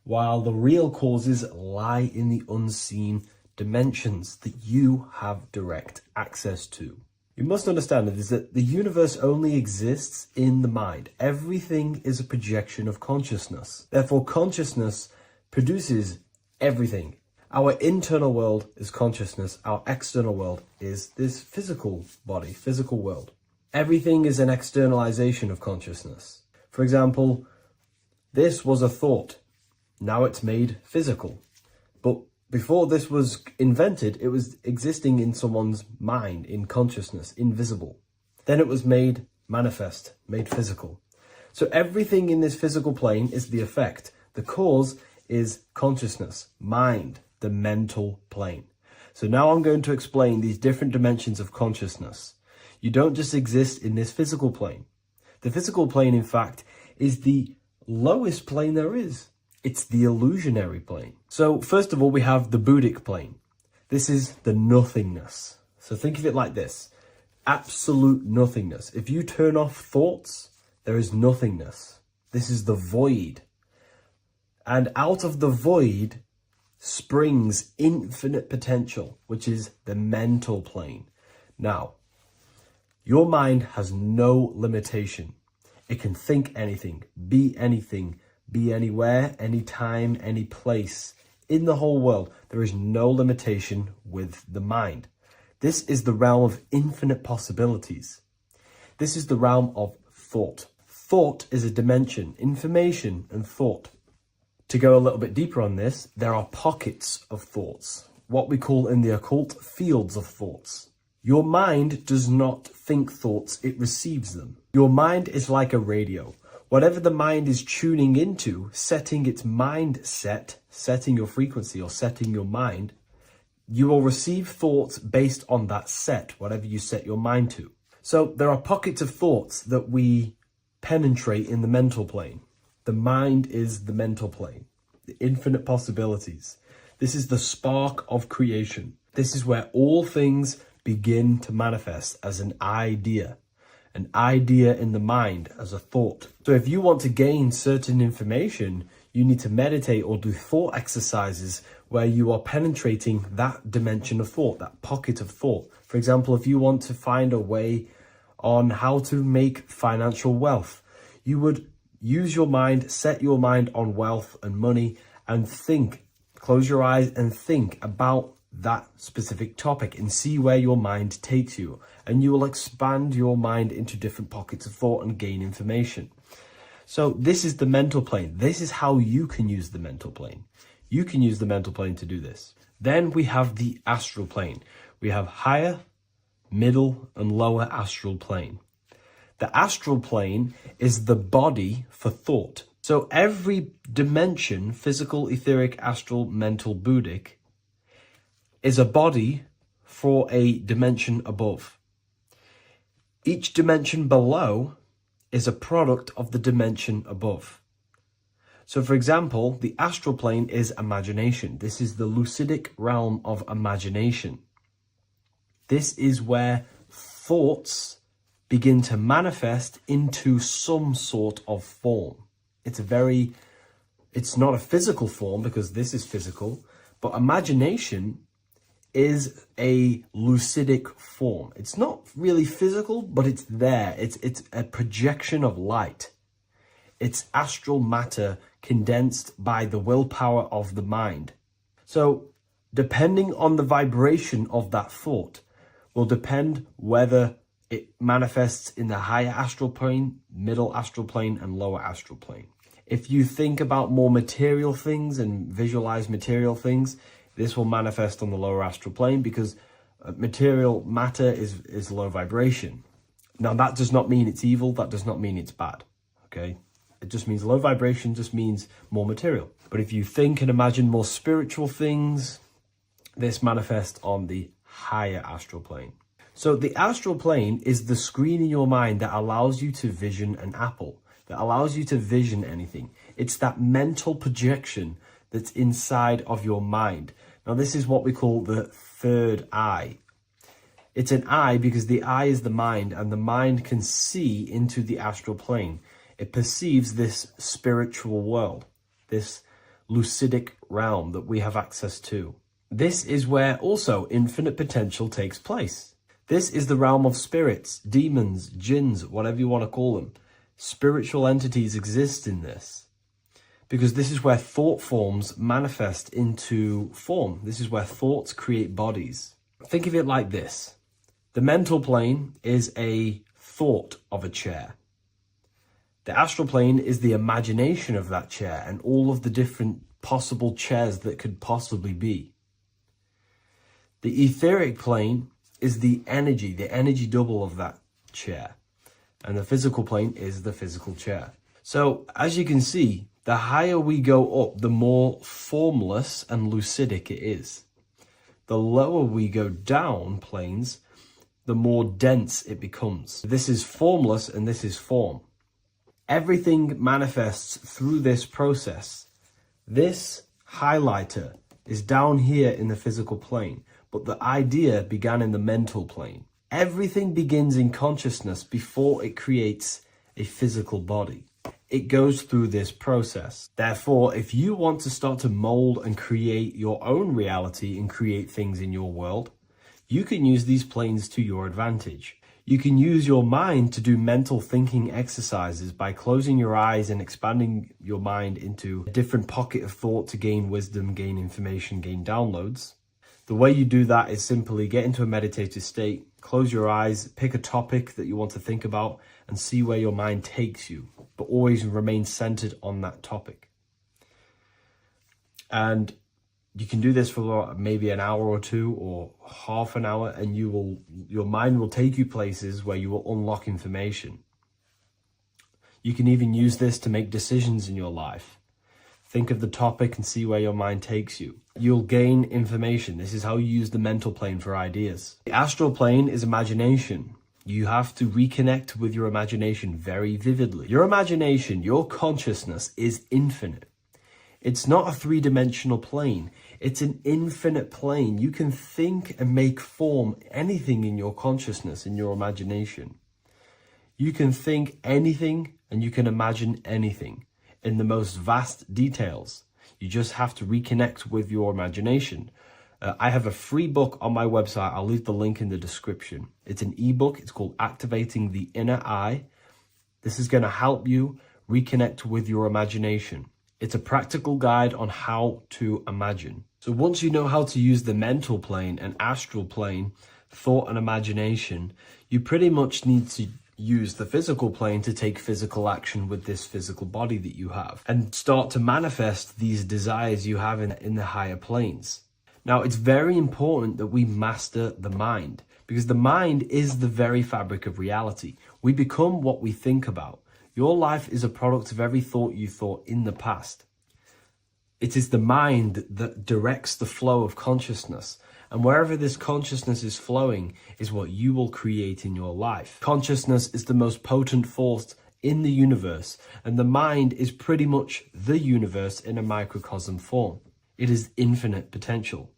while the real causes lie in the unseen dimensions that you have direct access to. You must understand that the universe only exists in the mind. Everything is a projection of consciousness. Therefore, consciousness produces everything. Our internal world is consciousness. Our external world is this physical body, physical world. Everything is an externalization of consciousness. For example, this was a thought. Now it's made physical. But before this was invented, it was existing in someone's mind, in consciousness, invisible. Then it was made manifest, made physical. So everything in this physical plane is the effect. The cause is consciousness, mind, the mental plane. So now I'm going to explain these different dimensions of consciousness. You don't just exist in this physical plane. The physical plane, in fact, is the lowest plane there is. It's the illusionary plane. So first of all, we have the Buddhic plane. This is the nothingness. So think of it like this. Absolute nothingness. If you turn off thoughts, there is nothingness. This is the void. And out of the void springs infinite potential, which is the mental plane. Now, your mind has no limitation. It can think anything, be anywhere, anytime, any place. In the whole world, there is no limitation with the mind. This is the realm of infinite possibilities. This is the realm of thought. Thought is a dimension, information and thought. To go a little bit deeper on this, there are pockets of thoughts, what we call in the occult fields of thoughts. Your mind does not think thoughts, it receives them. Your mind is like a radio. Whatever the mind is tuning into, setting its mindset, setting your frequency or setting your mind, you will receive thoughts based on that set, whatever you set your mind to. So there are pockets of thoughts that we penetrate in the mental plane. The mind is the mental plane, the infinite possibilities. This is the spark of creation. This is where all things begin to manifest as an idea in the mind as a thought. So if you want to gain certain information, you need to meditate or do thought exercises where you are penetrating that dimension of thought, that pocket of thought. For example, if you want to find a way on how to make financial wealth, you would use your mind, set your mind on wealth and money and think, close your eyes and think about that specific topic and see where your mind takes you. And you will expand your mind into different pockets of thought and gain information. So this is the mental plane. This is how you can use the mental plane. You can use the mental plane to do this. Then we have the astral plane. We have higher, middle, and lower astral plane. The astral plane is the body for thought. So every dimension, physical, etheric, astral, mental, Buddhic, is a body for a dimension above. Each dimension below is a product of the dimension above. So for example, the astral plane is imagination. This is the lucidic realm of imagination. This is where thoughts begin to manifest into some sort of form. It's not a physical form because this is physical, but imagination is a lucidic form. It's not really physical, but it's there. It's a projection of light. It's astral matter condensed by the willpower of the mind. So depending on the vibration of that thought will depend whether it manifests in the higher astral plane, middle astral plane, and lower astral plane. If you think about more material things and visualize material things, this will manifest on the lower astral plane because material matter is low vibration. Now, that does not mean it's evil. That does not mean it's bad. Okay? It just means low vibration just means more material. But if you think and imagine more spiritual things, this manifests on the higher astral plane. So the astral plane is the screen in your mind that allows you to vision an apple, that allows you to vision anything. It's that mental projection that's inside of your mind. Now, this is what we call the third eye. It's an eye because the eye is the mind, and the mind can see into the astral plane. It perceives this spiritual world, this lucidic realm that we have access to. This is where also infinite potential takes place. This is the realm of spirits, demons, jinns, whatever you want to call them. Spiritual entities exist in this because this is where thought forms manifest into form. This is where thoughts create bodies. Think of it like this. The mental plane is a thought of a chair. The astral plane is the imagination of that chair and all of the different possible chairs that could possibly be. The etheric plane is the energy double of that chair. And the physical plane is the physical chair. So as you can see, the higher we go up, the more formless and lucidic it is. The lower we go down planes, the more dense it becomes. This is formless and this is form. Everything manifests through this process. This highlighter is down here in the physical plane, but the idea began in the mental plane. Everything begins in consciousness before it creates a physical body. It goes through this process. Therefore, if you want to start to mold and create your own reality and create things in your world, you can use these planes to your advantage. You can use your mind to do mental thinking exercises by closing your eyes and expanding your mind into a different pocket of thought to gain wisdom, gain information, gain downloads. The way you do that is simply get into a meditative state, close your eyes, pick a topic that you want to think about and see where your mind takes you, but always remain centered on that topic. And you can do this for maybe an hour or two or half an hour, and your mind will take you places where you will unlock information. You can even use this to make decisions in your life. Think of the topic and see where your mind takes you. You'll gain information. This is how you use the mental plane for ideas. The astral plane is imagination. You have to reconnect with your imagination very vividly. Your imagination, your consciousness is infinite. It's not a three-dimensional plane. It's an infinite plane. You can think and make form anything in your consciousness, in your imagination. You can think anything and you can imagine anything in the most vast details. You just have to reconnect with your imagination. I have a free book on my website. I'll leave the link in the description. It's an ebook. It's called Activating the Inner Eye. This is going to help you reconnect with your imagination. It's a practical guide on how to imagine. So once you know how to use the mental plane and astral plane, thought and imagination, you pretty much need to use the physical plane to take physical action with this physical body that you have and start to manifest these desires you have in the higher planes. Now, it's very important that we master the mind because the mind is the very fabric of reality. We become what we think about. Your life is a product of every thought you thought in the past. It is the mind that directs the flow of consciousness. And wherever this consciousness is flowing is what you will create in your life. Consciousness is the most potent force in the universe, and the mind is pretty much the universe in a microcosm form. It is infinite potential,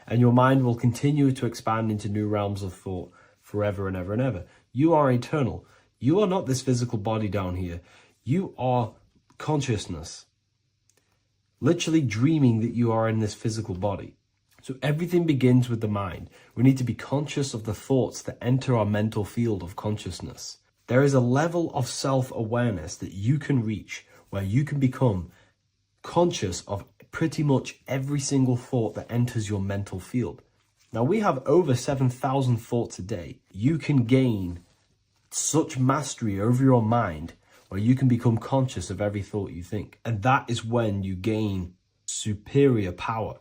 and your mind will continue to expand into new realms of thought forever and ever and ever. You are eternal. You are not this physical body down here. You are consciousness, literally dreaming that you are in this physical body. So everything begins with the mind. We need to be conscious of the thoughts that enter our mental field of consciousness. There is a level of self-awareness that you can reach where you can become conscious of pretty much every single thought that enters your mental field. Now, we have over 7,000 thoughts a day. You can gain such mastery over your mind where you can become conscious of every thought you think. And that is when you gain superior power.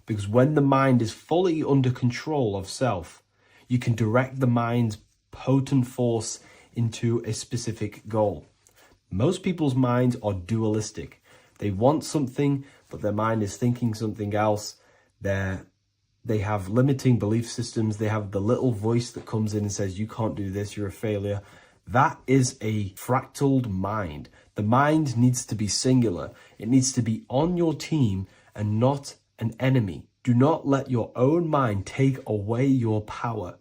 Because when the mind is fully under control of self, you can direct the mind's potent force into a specific goal. Most people's minds are dualistic. They want something, but their mind is thinking something else. They have limiting belief systems. They have the little voice that comes in and says, you can't do this, you're a failure. That is a fractaled mind. The mind needs to be singular. It needs to be on your team and not an enemy. Do not let your own mind take away your power.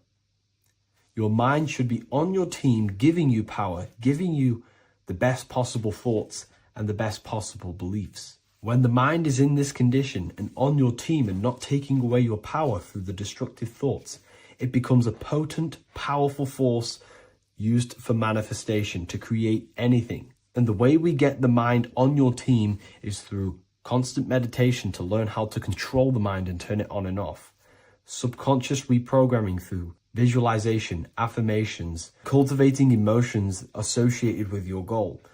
Your mind should be on your team, giving you power, giving you the best possible thoughts and the best possible beliefs. When the mind is in this condition and on your team and not taking away your power through the destructive thoughts, it becomes a potent, powerful force used for manifestation to create anything. And the way we get the mind on your team is through constant meditation to learn how to control the mind and turn it on and off. Subconscious reprogramming through visualization, affirmations, cultivating emotions associated with your goal.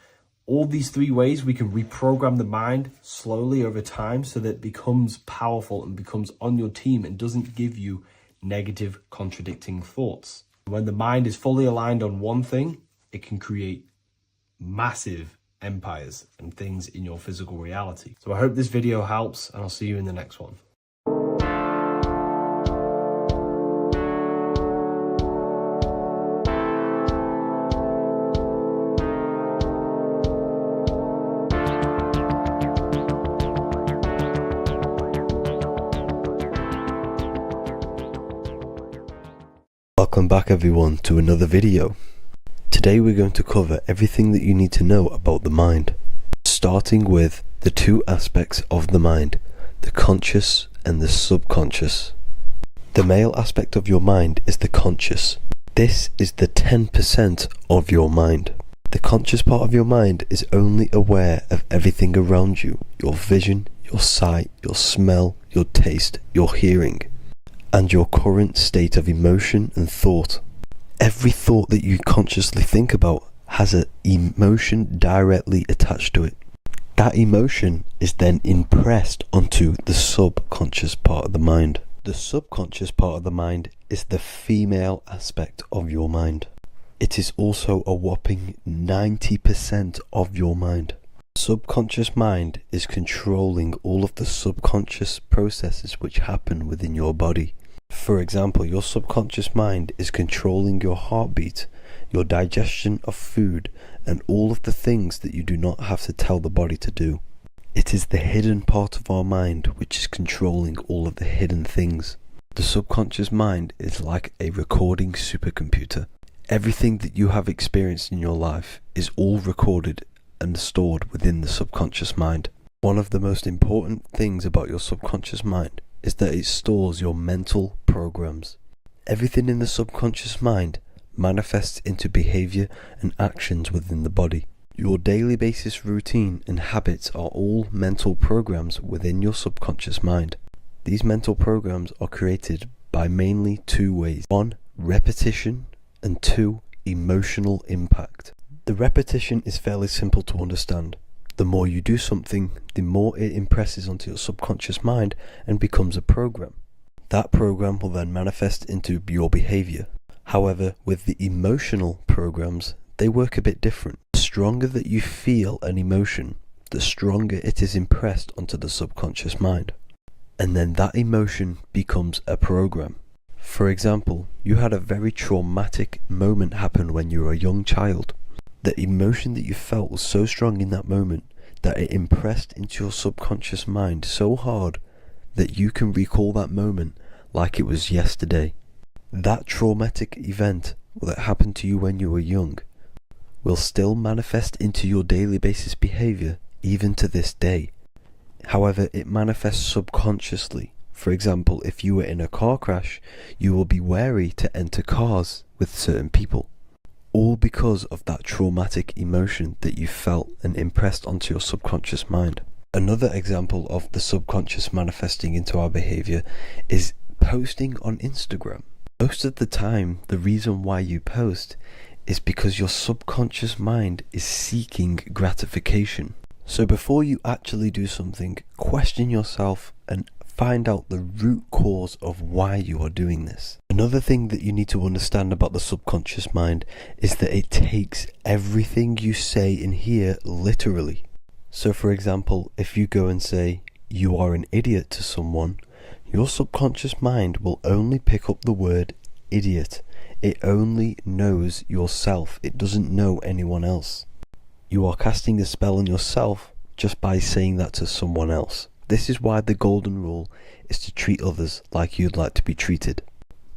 All these 3 ways we can reprogram the mind slowly over time so that it becomes powerful and becomes on your team and doesn't give you negative contradicting thoughts. When the mind is fully aligned on one thing, it can create massive empires and things in your physical reality. So I hope this video helps, and I'll see you in the next one. Welcome back everyone to another video. Today we're going to cover everything that you need to know about the mind, starting with the 2 aspects of the mind, the conscious and the subconscious. The male aspect of your mind is the conscious. This is the 10% of your mind. The conscious part of your mind is only aware of everything around you, your vision, your sight, your smell, your taste, your hearing, and your current state of emotion and thought. Every thought that you consciously think about has an emotion directly attached to it. That emotion is then impressed onto the subconscious part of the mind. The subconscious part of the mind is the female aspect of your mind. It is also a whopping 90% of your mind. Subconscious mind is controlling all of the subconscious processes which happen within your body. For example, your subconscious mind is controlling your heartbeat, your digestion of food, and all of the things that you do not have to tell the body to do. It is the hidden part of our mind which is controlling all of the hidden things. The subconscious mind is like a recording supercomputer. Everything that you have experienced in your life is all recorded and stored within the subconscious mind. One of the most important things about your subconscious mind is that it stores your mental programs. Everything in the subconscious mind manifests into behavior and actions within the body. Your daily basis routine and habits are all mental programs within your subconscious mind. These mental programs are created by mainly 2 ways. 1, repetition, and 2, emotional impact. The repetition is fairly simple to understand. The more you do something, the more it impresses onto your subconscious mind and becomes a program. That program will then manifest into your behavior. However, with the emotional programs, they work a bit different. The stronger that you feel an emotion, the stronger it is impressed onto the subconscious mind. And then that emotion becomes a program. For example, you had a very traumatic moment happen when you were a young child. The emotion that you felt was so strong in that moment that it impressed into your subconscious mind so hard that you can recall that moment like it was yesterday. That traumatic event that happened to you when you were young will still manifest into your daily basis behavior even to this day. However, it manifests subconsciously. For example, if you were in a car crash, you will be wary to enter cars with certain people. All because of that traumatic emotion that you felt and impressed onto your subconscious mind. Another example of the subconscious manifesting into our behavior is posting on Instagram. Most of the time, the reason why you post is because your subconscious mind is seeking gratification. So before you actually do something, question yourself and find out the root cause of why you are doing this. Another thing that you need to understand about the subconscious mind is that it takes everything you say and hear literally. So for example, if you go and say, "You are an idiot" to someone, your subconscious mind will only pick up the word idiot. It only knows yourself. It doesn't know anyone else. You are casting a spell on yourself just by saying that to someone else. This is why the golden rule is to treat others like you'd like to be treated.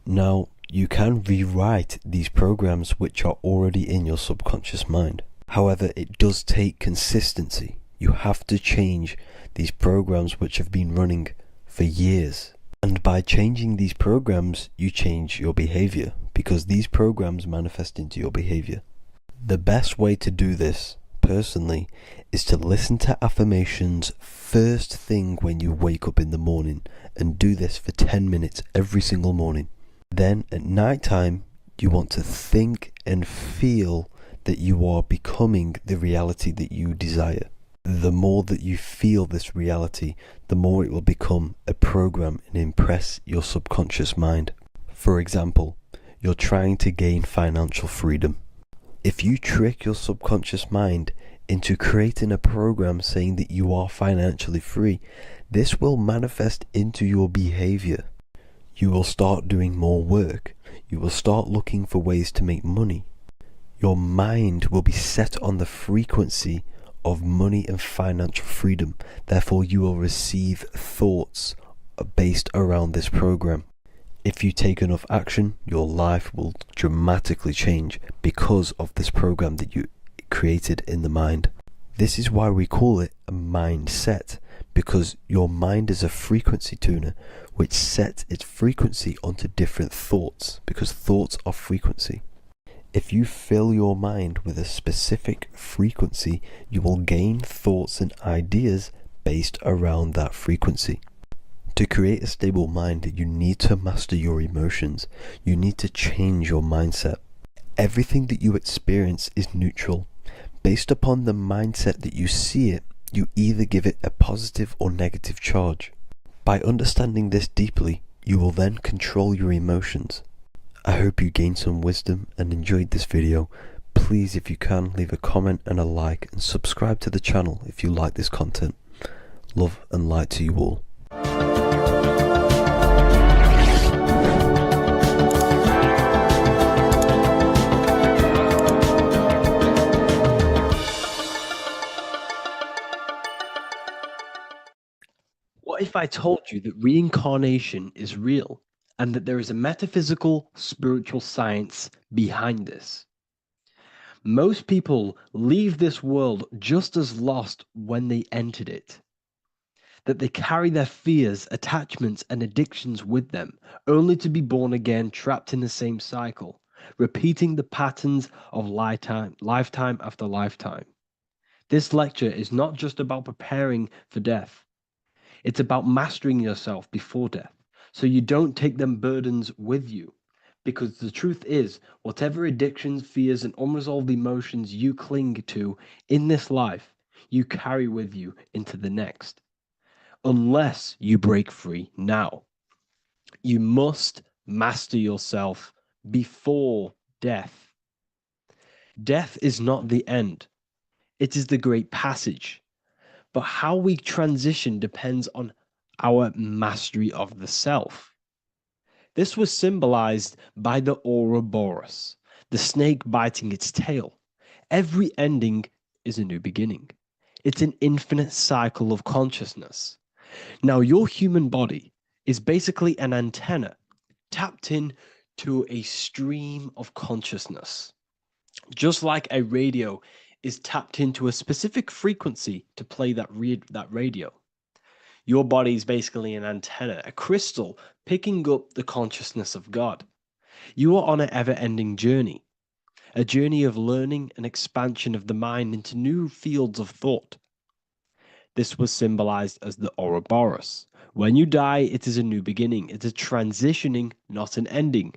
Now, you can rewrite these programs which are already in your subconscious mind. However, it does take consistency. You have to change these programs which have been running for years. And by changing these programs, you change your behavior, because these programs manifest into your behavior. The best way to do this, personally, is to listen to affirmations first thing when you wake up in the morning, and do this for 10 minutes every single morning. Then at night time, you want to think and feel that you are becoming the reality that you desire. The more that you feel this reality, the more it will become a program and impress your subconscious mind. For example, you're trying to gain financial freedom. If you trick your subconscious mind into creating a program saying that you are financially free, this will manifest into your behavior. You will start doing more work. You will start looking for ways to make money. Your mind will be set on the frequency of money and financial freedom. Therefore, you will receive thoughts based around this program. If you take enough action, your life will dramatically change because of this program that you created in the mind. This is why we call it a mindset, because your mind is a frequency tuner which sets its frequency onto different thoughts, because thoughts are frequency. If you fill your mind with a specific frequency, you will gain thoughts and ideas based around that frequency. To create a stable mind, you need to master your emotions. You need to change your mindset. Everything that you experience is neutral. Based upon the mindset that you see it, you either give it a positive or negative charge. By understanding this deeply, you will then control your emotions. I hope you gained some wisdom and enjoyed this video. Please, if you can, leave a comment and a like, and subscribe to the channel if you like this content. Love and light to you all. What if I told you that reincarnation is real and that there is a metaphysical, spiritual science behind this? Most people leave this world just as lost when they entered it. That they carry their fears, attachments, and addictions with them, only to be born again, trapped in the same cycle, repeating the patterns of lifetime after lifetime. This lecture is not just about preparing for death. It's about mastering yourself before death, so you don't take them burdens with you. Because the truth is, whatever addictions, fears, and unresolved emotions you cling to in this life, you carry with you into the next. Unless you break free now. You must master yourself before death. Death is not the end. It is the great passage. But how we transition depends on our mastery of the self. This was symbolized by the Ouroboros, the snake biting its tail. Every ending is a new beginning. It's an infinite cycle of consciousness. Now, your human body is basically an antenna tapped in to a stream of consciousness. Just like a radio is tapped into a specific frequency to play that radio. Your body is basically an antenna, a crystal picking up the consciousness of God. You are on an ever-ending journey, a journey of learning and expansion of the mind into new fields of thought. This was symbolized as the Ouroboros. When you die, it is a new beginning. It's a transitioning, not an ending.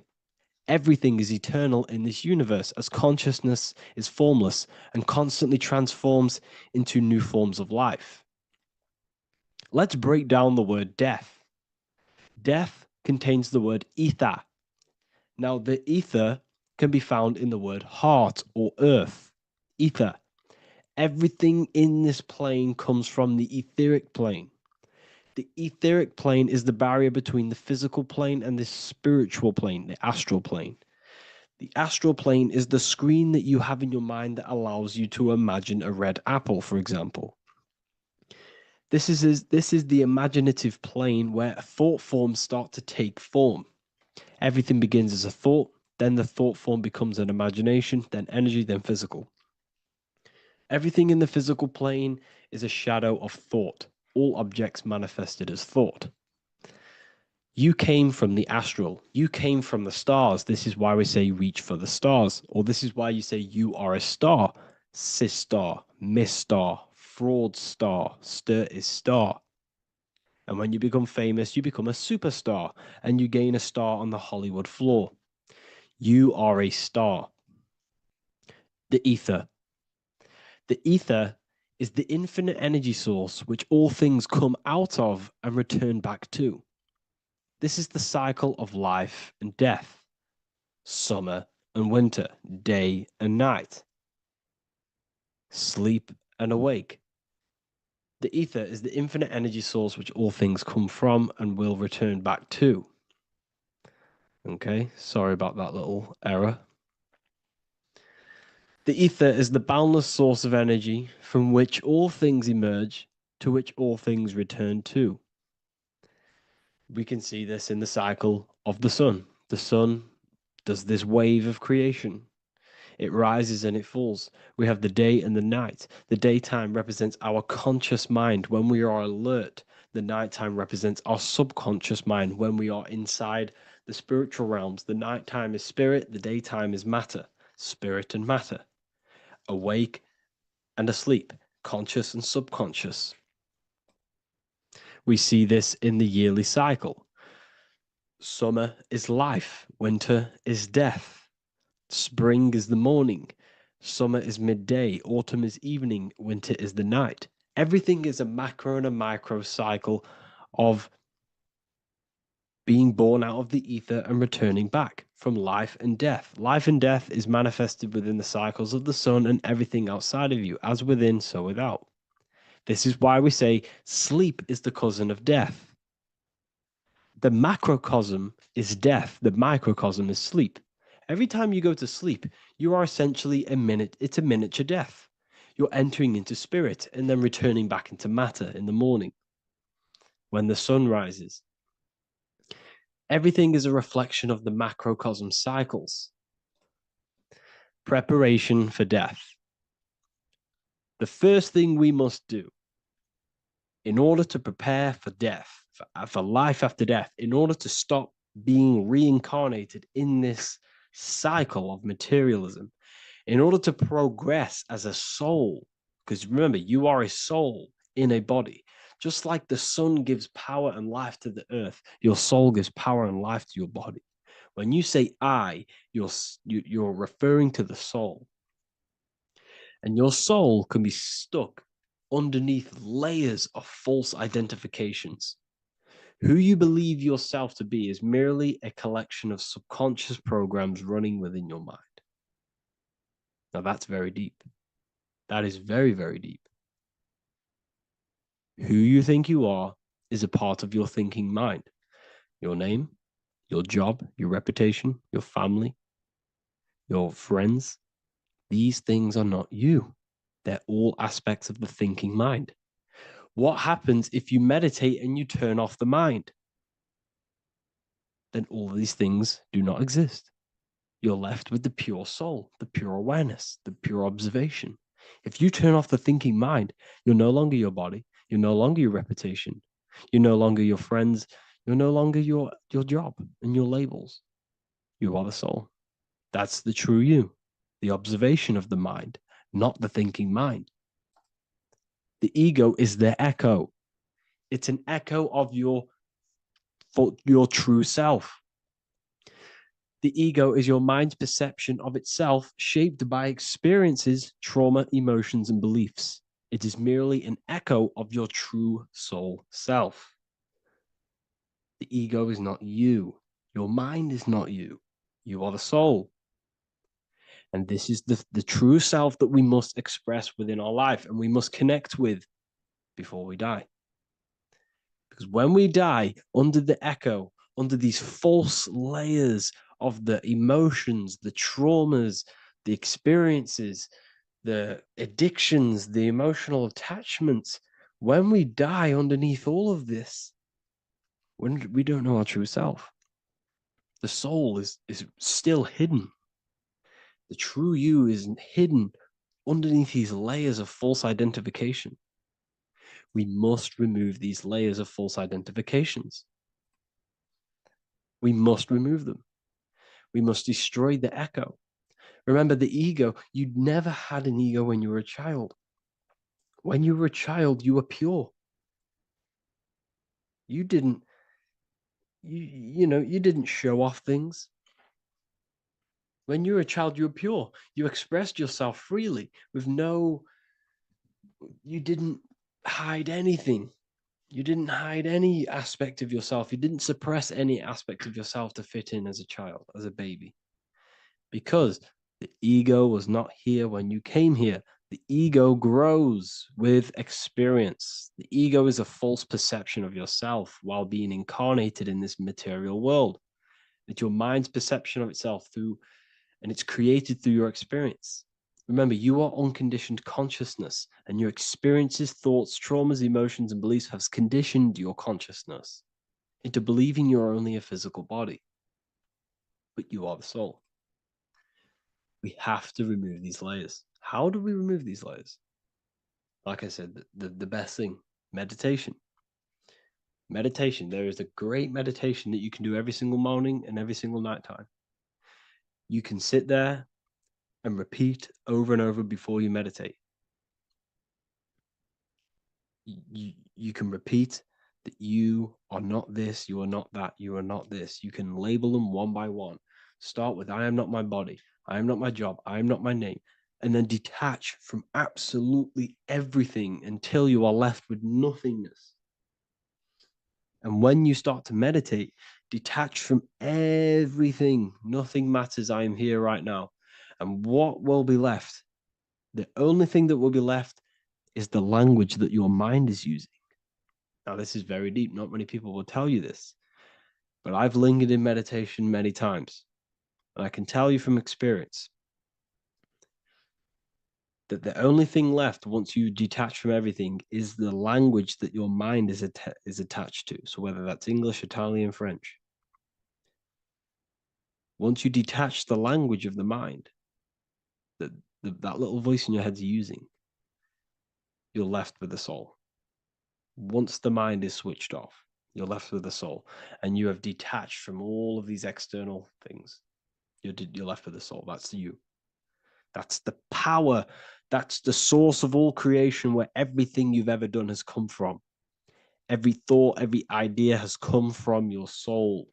Everything is eternal in this universe, as consciousness is formless and constantly transforms into new forms of life. Let's break down the word death. Death contains the word ether. Now, the ether can be found in the word heart or earth. Ether. Everything in this plane comes from the etheric plane. The etheric plane is the barrier between the physical plane and the spiritual plane, the astral plane. The astral plane is the screen that you have in your mind that allows you to imagine a red apple, for example. This is the imaginative plane where thought forms start to take form. Everything begins as a thought, then the thought form becomes an imagination, then energy, then physical. Everything in the physical plane is a shadow of thought. All objects manifested as thought. You came from the astral. You came from the stars. This is why we say reach for the stars. Or this is why you say you are a star. Cis star, miss star, fraud star, stir is star. And when you become famous, you become a superstar and you gain a star on the Hollywood floor. You are a star. The ether. The ether is the infinite energy source which all things come out of and return back to. This is the cycle of life and death, summer and winter, day and night, sleep and awake. The ether is the infinite energy source which all things come from and will return back to. Okay, sorry about that little error. The ether is the boundless source of energy from which all things emerge, to which all things return to. We can see this in the cycle of the sun. The sun does this wave of creation. It rises and it falls. We have the day and the night. The daytime represents our conscious mind when we are alert. The nighttime represents our subconscious mind when we are inside the spiritual realms. The nighttime is spirit, the daytime is matter, spirit and matter, awake and asleep, conscious and subconscious. We see this in the yearly cycle. Summer is life, winter is death. Spring is the morning, summer is midday, autumn is evening, winter is the night. Everything is a macro and a micro cycle of being born out of the ether and returning back from life and death. Life and death is manifested within the cycles of the sun and everything outside of you, as within, so without. This is why we say sleep is the cousin of death. The macrocosm is death, the microcosm is sleep. Every time you go to sleep, you are essentially it's a miniature death. You're entering into spirit and then returning back into matter in the morning when the sun rises. Everything is a reflection of the macrocosm cycles. Preparation for death. The first thing we must do in order to prepare for death, for life after death, in order to stop being reincarnated in this cycle of materialism, in order to progress as a soul, because remember, you are a soul in a body. Just like the sun gives power and life to the earth, your soul gives power and life to your body. When you say I, you're referring to the soul. And your soul can be stuck underneath layers of false identifications. Who you believe yourself to be is merely a collection of subconscious programs running within your mind. Now that's very deep. That is very, very deep. Who you think you are is a part of your thinking mind. Your name, your job, your reputation, your family, your friends. These things are not you. They're all aspects of the thinking mind. What happens if you meditate and you turn off the mind? Then all these things do not exist. You're left with the pure soul, the pure awareness, the pure observation. If you turn off the thinking mind, you're no longer your body, you're no longer your reputation, you're no longer your friends, you're no longer your job and your labels. You are the soul. That's the true you, the observation of the mind, not the thinking mind. The ego is the echo. It's an echo of your true self. The ego is your mind's perception of itself, shaped by experiences, trauma, emotions, and beliefs. It is merely an echo of your true soul self. The ego is not you. Your mind is not you. You are the soul. And this is the true self that we must express within our life and we must connect with before we die. Because when we die under the echo, under these false layers of the emotions, the traumas, the experiences, the addictions, the emotional attachments, when we die underneath all of this, when we don't know our true self, the soul is still hidden. The true you is hidden underneath these layers of false identification. We must remove these layers of false identifications. We must remove them. We must destroy the echo. Remember, the ego, you never had an ego when you were a child. When you were a child, you were pure. You didn't, you didn't show off things. When you were a child, you were pure. You expressed yourself freely with you didn't hide anything. You didn't hide any aspect of yourself. You didn't suppress any aspect of yourself to fit in as a child, as a baby. Because the ego was not here when you came here. The ego grows with experience. The ego is a false perception of yourself while being incarnated in this material world. It's your mind's perception of itself and it's created through your experience. Remember, you are unconditioned consciousness, and your experiences, thoughts, traumas, emotions, and beliefs have conditioned your consciousness into believing you're only a physical body, but you are the soul. We have to remove these layers. How do we remove these layers? Like I said, the best thing, meditation. Meditation. There is a great meditation that you can do every single morning and every single nighttime. You can sit there and repeat over and over before you meditate. You can repeat that you are not this, you are not that, you are not this. You can label them one by one. Start with, I am not my body, I am not my job, I am not my name, and then detach from absolutely everything until you are left with nothingness. And when you start to meditate, detach from everything. Nothing matters. I am here right now. And what will be left? The only thing that will be left is the language that your mind is using. Now, this is very deep. Not many people will tell you this, but I've lingered in meditation many times. And I can tell you from experience that the only thing left once you detach from everything is the language that your mind is attached to. So whether that's English, Italian, French. Once you detach the language of the mind that that little voice in your head's using, you're left with the soul. Once the mind is switched off, you're left with the soul, and you have detached from all of these external things. You're left with the soul. That's you. That's the power. That's the source of all creation, where everything you've ever done has come from. Every thought, every idea has come from your soul.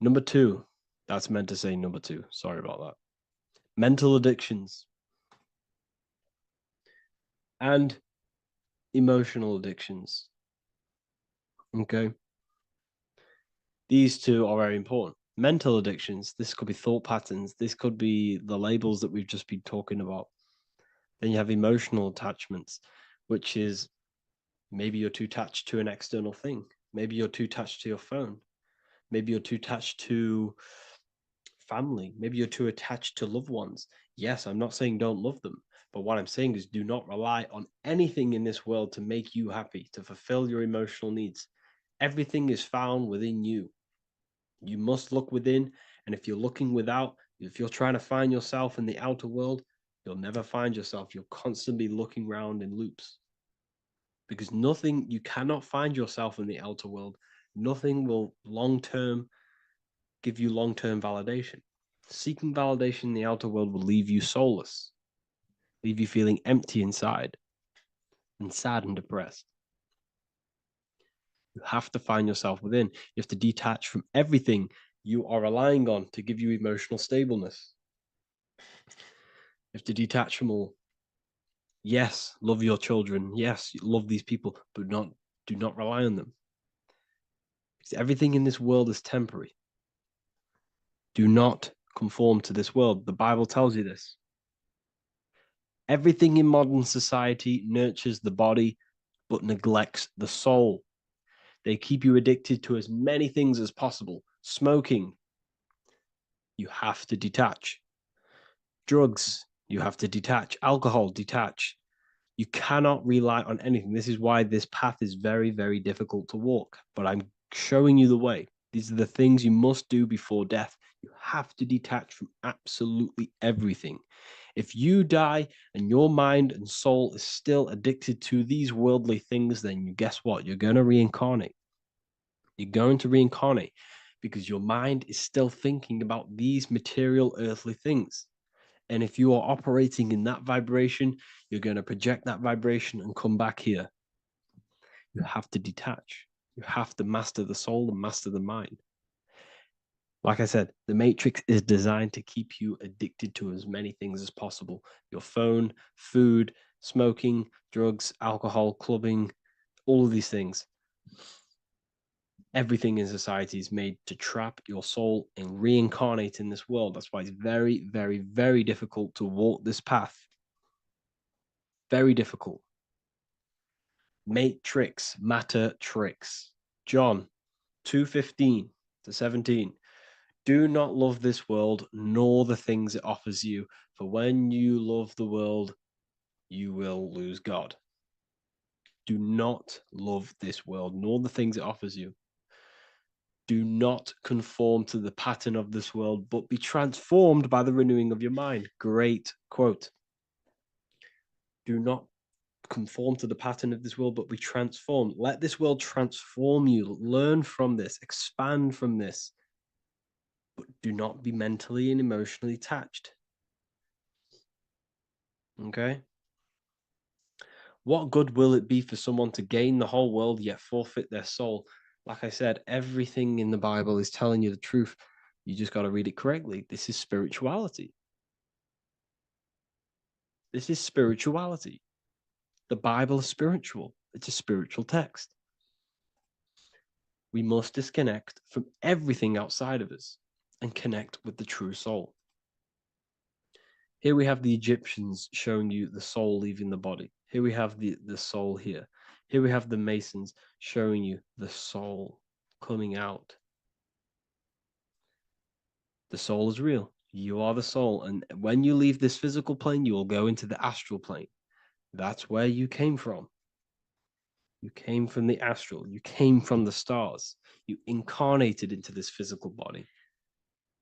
Number two, that's meant to say number two. Sorry about that. Mental addictions and emotional addictions. Okay. These two are very important. Mental addictions, this could be thought patterns, this could be the labels that we've just been talking about. Then you have emotional attachments, which is maybe you're too attached to an external thing. Maybe you're too attached to your phone. Maybe you're too attached to family. Maybe you're too attached to loved ones. Yes, I'm not saying don't love them, but what I'm saying is do not rely on anything in this world to make you happy, to fulfill your emotional needs. Everything is found within you. You must look within, and if you're looking without, if you're trying to find yourself in the outer world, you'll never find yourself. You'll constantly be looking around in loops. Because you cannot find yourself in the outer world. Nothing will give you long-term validation. Seeking validation in the outer world will leave you soulless, leave you feeling empty inside and sad and depressed. You have to find yourself within. You have to detach from everything you are relying on to give you emotional stableness. You have to detach from all. Yes, love your children. Yes, love these people, but do not rely on them. Because everything in this world is temporary. Do not conform to this world. The Bible tells you this. Everything in modern society nurtures the body, but neglects the soul. They keep you addicted to as many things as possible. Smoking, you have to detach. Drugs, you have to detach. Alcohol, detach. You cannot rely on anything. This is why this path is very, very difficult to walk. But I'm showing you the way. These are the things you must do before death. You have to detach from absolutely everything. If you die and your mind and soul is still addicted to these worldly things, then guess what? You're going to reincarnate. You're going to reincarnate because your mind is still thinking about these material earthly things. And if you are operating in that vibration, you're going to project that vibration and come back here. You have to detach. You have to master the soul and master the mind. Like I said, the matrix is designed to keep you addicted to as many things as possible. Your phone, food, smoking, drugs, alcohol, clubbing, all of these things. Everything in society is made to trap your soul and reincarnate in this world. That's why it's very, very, very difficult to walk this path. Very difficult. Matrix, matter tricks. John 2:15 to 17. Do not love this world, nor the things it offers you. For when you love the world, you will lose God. Do not love this world, nor the things it offers you. Do not conform to the pattern of this world, but be transformed by the renewing of your mind. Great quote. Do not conform to the pattern of this world, but be transformed. Let this world transform you. Learn from this, expand from this. But do not be mentally and emotionally attached. Okay? What good will it be for someone to gain the whole world yet forfeit their soul? Like I said, everything in the Bible is telling you the truth. You just got to read it correctly. This is spirituality. This is spirituality. The Bible is spiritual. It's a spiritual text. We must disconnect from everything outside of us and connect with the true soul. Here we have the Egyptians showing you the soul leaving the body. Here we have the soul here. Here we have the Masons showing you the soul coming out. The soul is real. You are the soul. And when you leave this physical plane, you will go into the astral plane. That's where you came from. You came from the astral. You came from the stars. You incarnated into this physical body.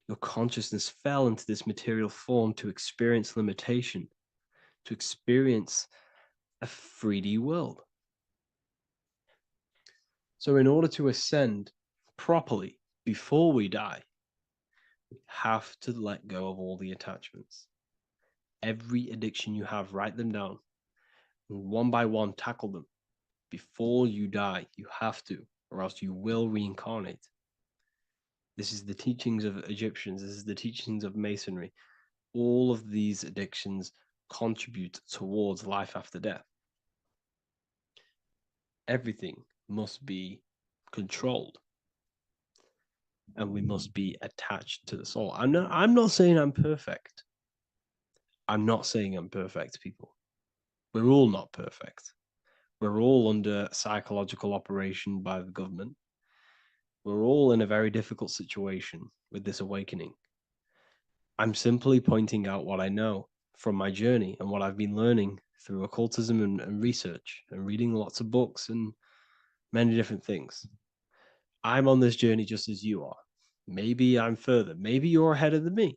Your consciousness fell into this material form to experience limitation, to experience a 3D world. So in order to ascend properly before we die, we have to let go of all the attachments. Every addiction you have, write them down. And one by one, tackle them. Before you die, you have to, or else you will reincarnate. This is the teachings of Egyptians. This is the teachings of Masonry. All of these addictions contribute towards life after death. Everything must be controlled. And we must be attached to the soul. I'm not saying I'm perfect. I'm not saying I'm perfect, people. We're all not perfect. We're all under psychological operation by the government. We're all in a very difficult situation with this awakening. I'm simply pointing out what I know from my journey and what I've been learning through occultism and research and reading lots of books and many different things. I'm on this journey just as you are. Maybe I'm further. Maybe you're ahead of me.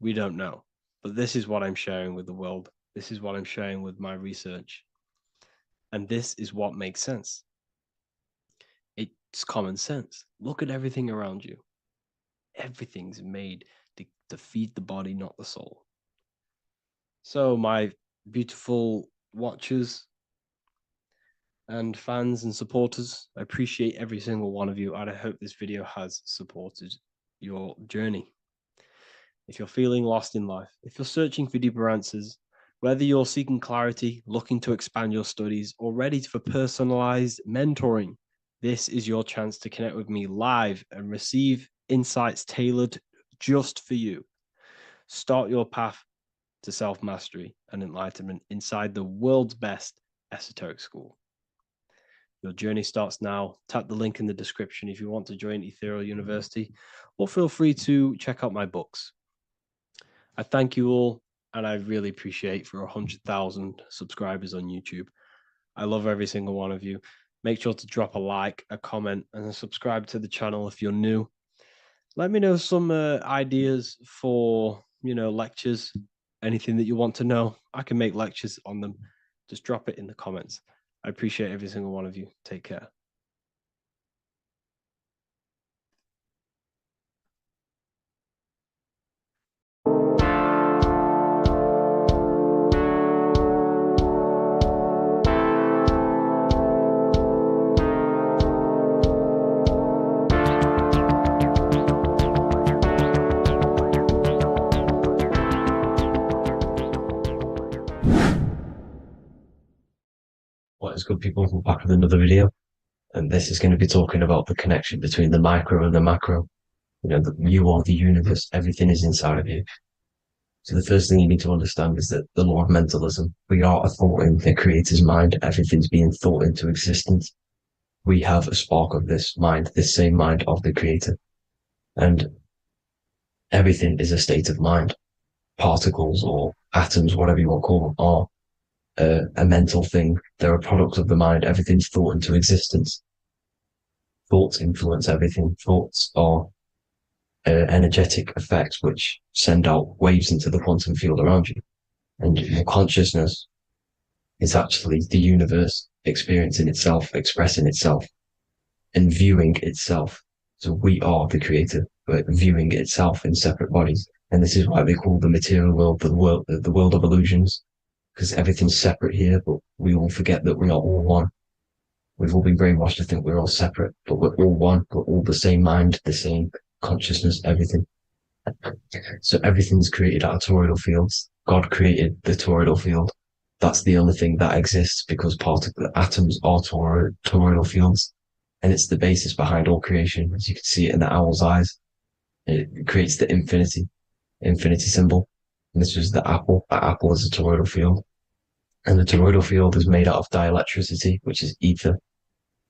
We don't know. But this is what I'm sharing with the world. This is what I'm sharing with my research. And this is what makes sense. It's common sense. Look at everything around you. Everything's made to feed the body, not the soul. So, my beautiful watchers and fans and supporters, I appreciate every single one of you, and I hope this video has supported your journey. If you're feeling lost in life, if you're searching for deeper answers, whether you're seeking clarity, looking to expand your studies, or ready for personalized mentoring, this is your chance to connect with me live and receive insights tailored just for you. Start your path to self-mastery and enlightenment inside the world's best esoteric school. Your journey starts now. Tap the link in the description if you want to join Ethereal University, or feel free to check out my books. I thank you all, and I really appreciate for 100,000 subscribers on YouTube. I love every single one of you. Make sure to drop a like, a comment, and subscribe to the channel if you're new. Let me know some ideas for, lectures, anything that you want to know. I can make lectures on them. Just drop it in the comments. I appreciate every single one of you. Take care. What is good, people? We're back with another video, and this is going to be talking about the connection between the micro and the macro. You know, you are the universe, everything is inside of you. So the first thing you need to understand is that the law of mentalism, we are a thought in the creator's mind, everything's being thought into existence. We have a spark of this mind, this same mind of the creator, and everything is a state of mind. Particles or atoms, whatever you want to call them, are a mental thing. They're a product of the mind. Everything's thought into existence. Thoughts influence everything. Thoughts are energetic effects which send out waves into the quantum field around you. And your consciousness is actually the universe experiencing itself, expressing itself, and viewing itself. So we are the creator, but viewing itself in separate bodies. And this is why they call the material world the world of illusions, because everything's separate here, but we all forget that we are all one. We've all been brainwashed to think we're all separate, but we're all one. We're all the same mind, the same consciousness, everything. So everything's created out of toroidal fields. God created the toroidal field. That's the only thing that exists because the atoms are toroidal fields. And it's the basis behind all creation. As you can see it in the owl's eyes, it creates the infinity symbol. And this was the apple. That apple is a toroidal field. And the toroidal field is made out of dielectricity, which is ether.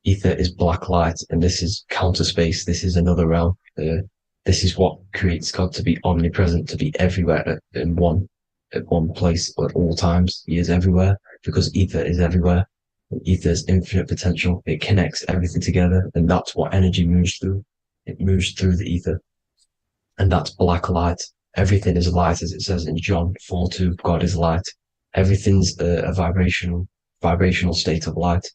Ether is black light, and this is counter space. This is another realm. This is what creates God to be omnipresent, to be everywhere at one place at all times. He is everywhere because ether is everywhere. And ether is infinite potential. It connects everything together, and that's what energy moves through. It moves through the ether, and that's black light. Everything is light, as it says in John 4:2. God is light. Everything's a vibrational state of light.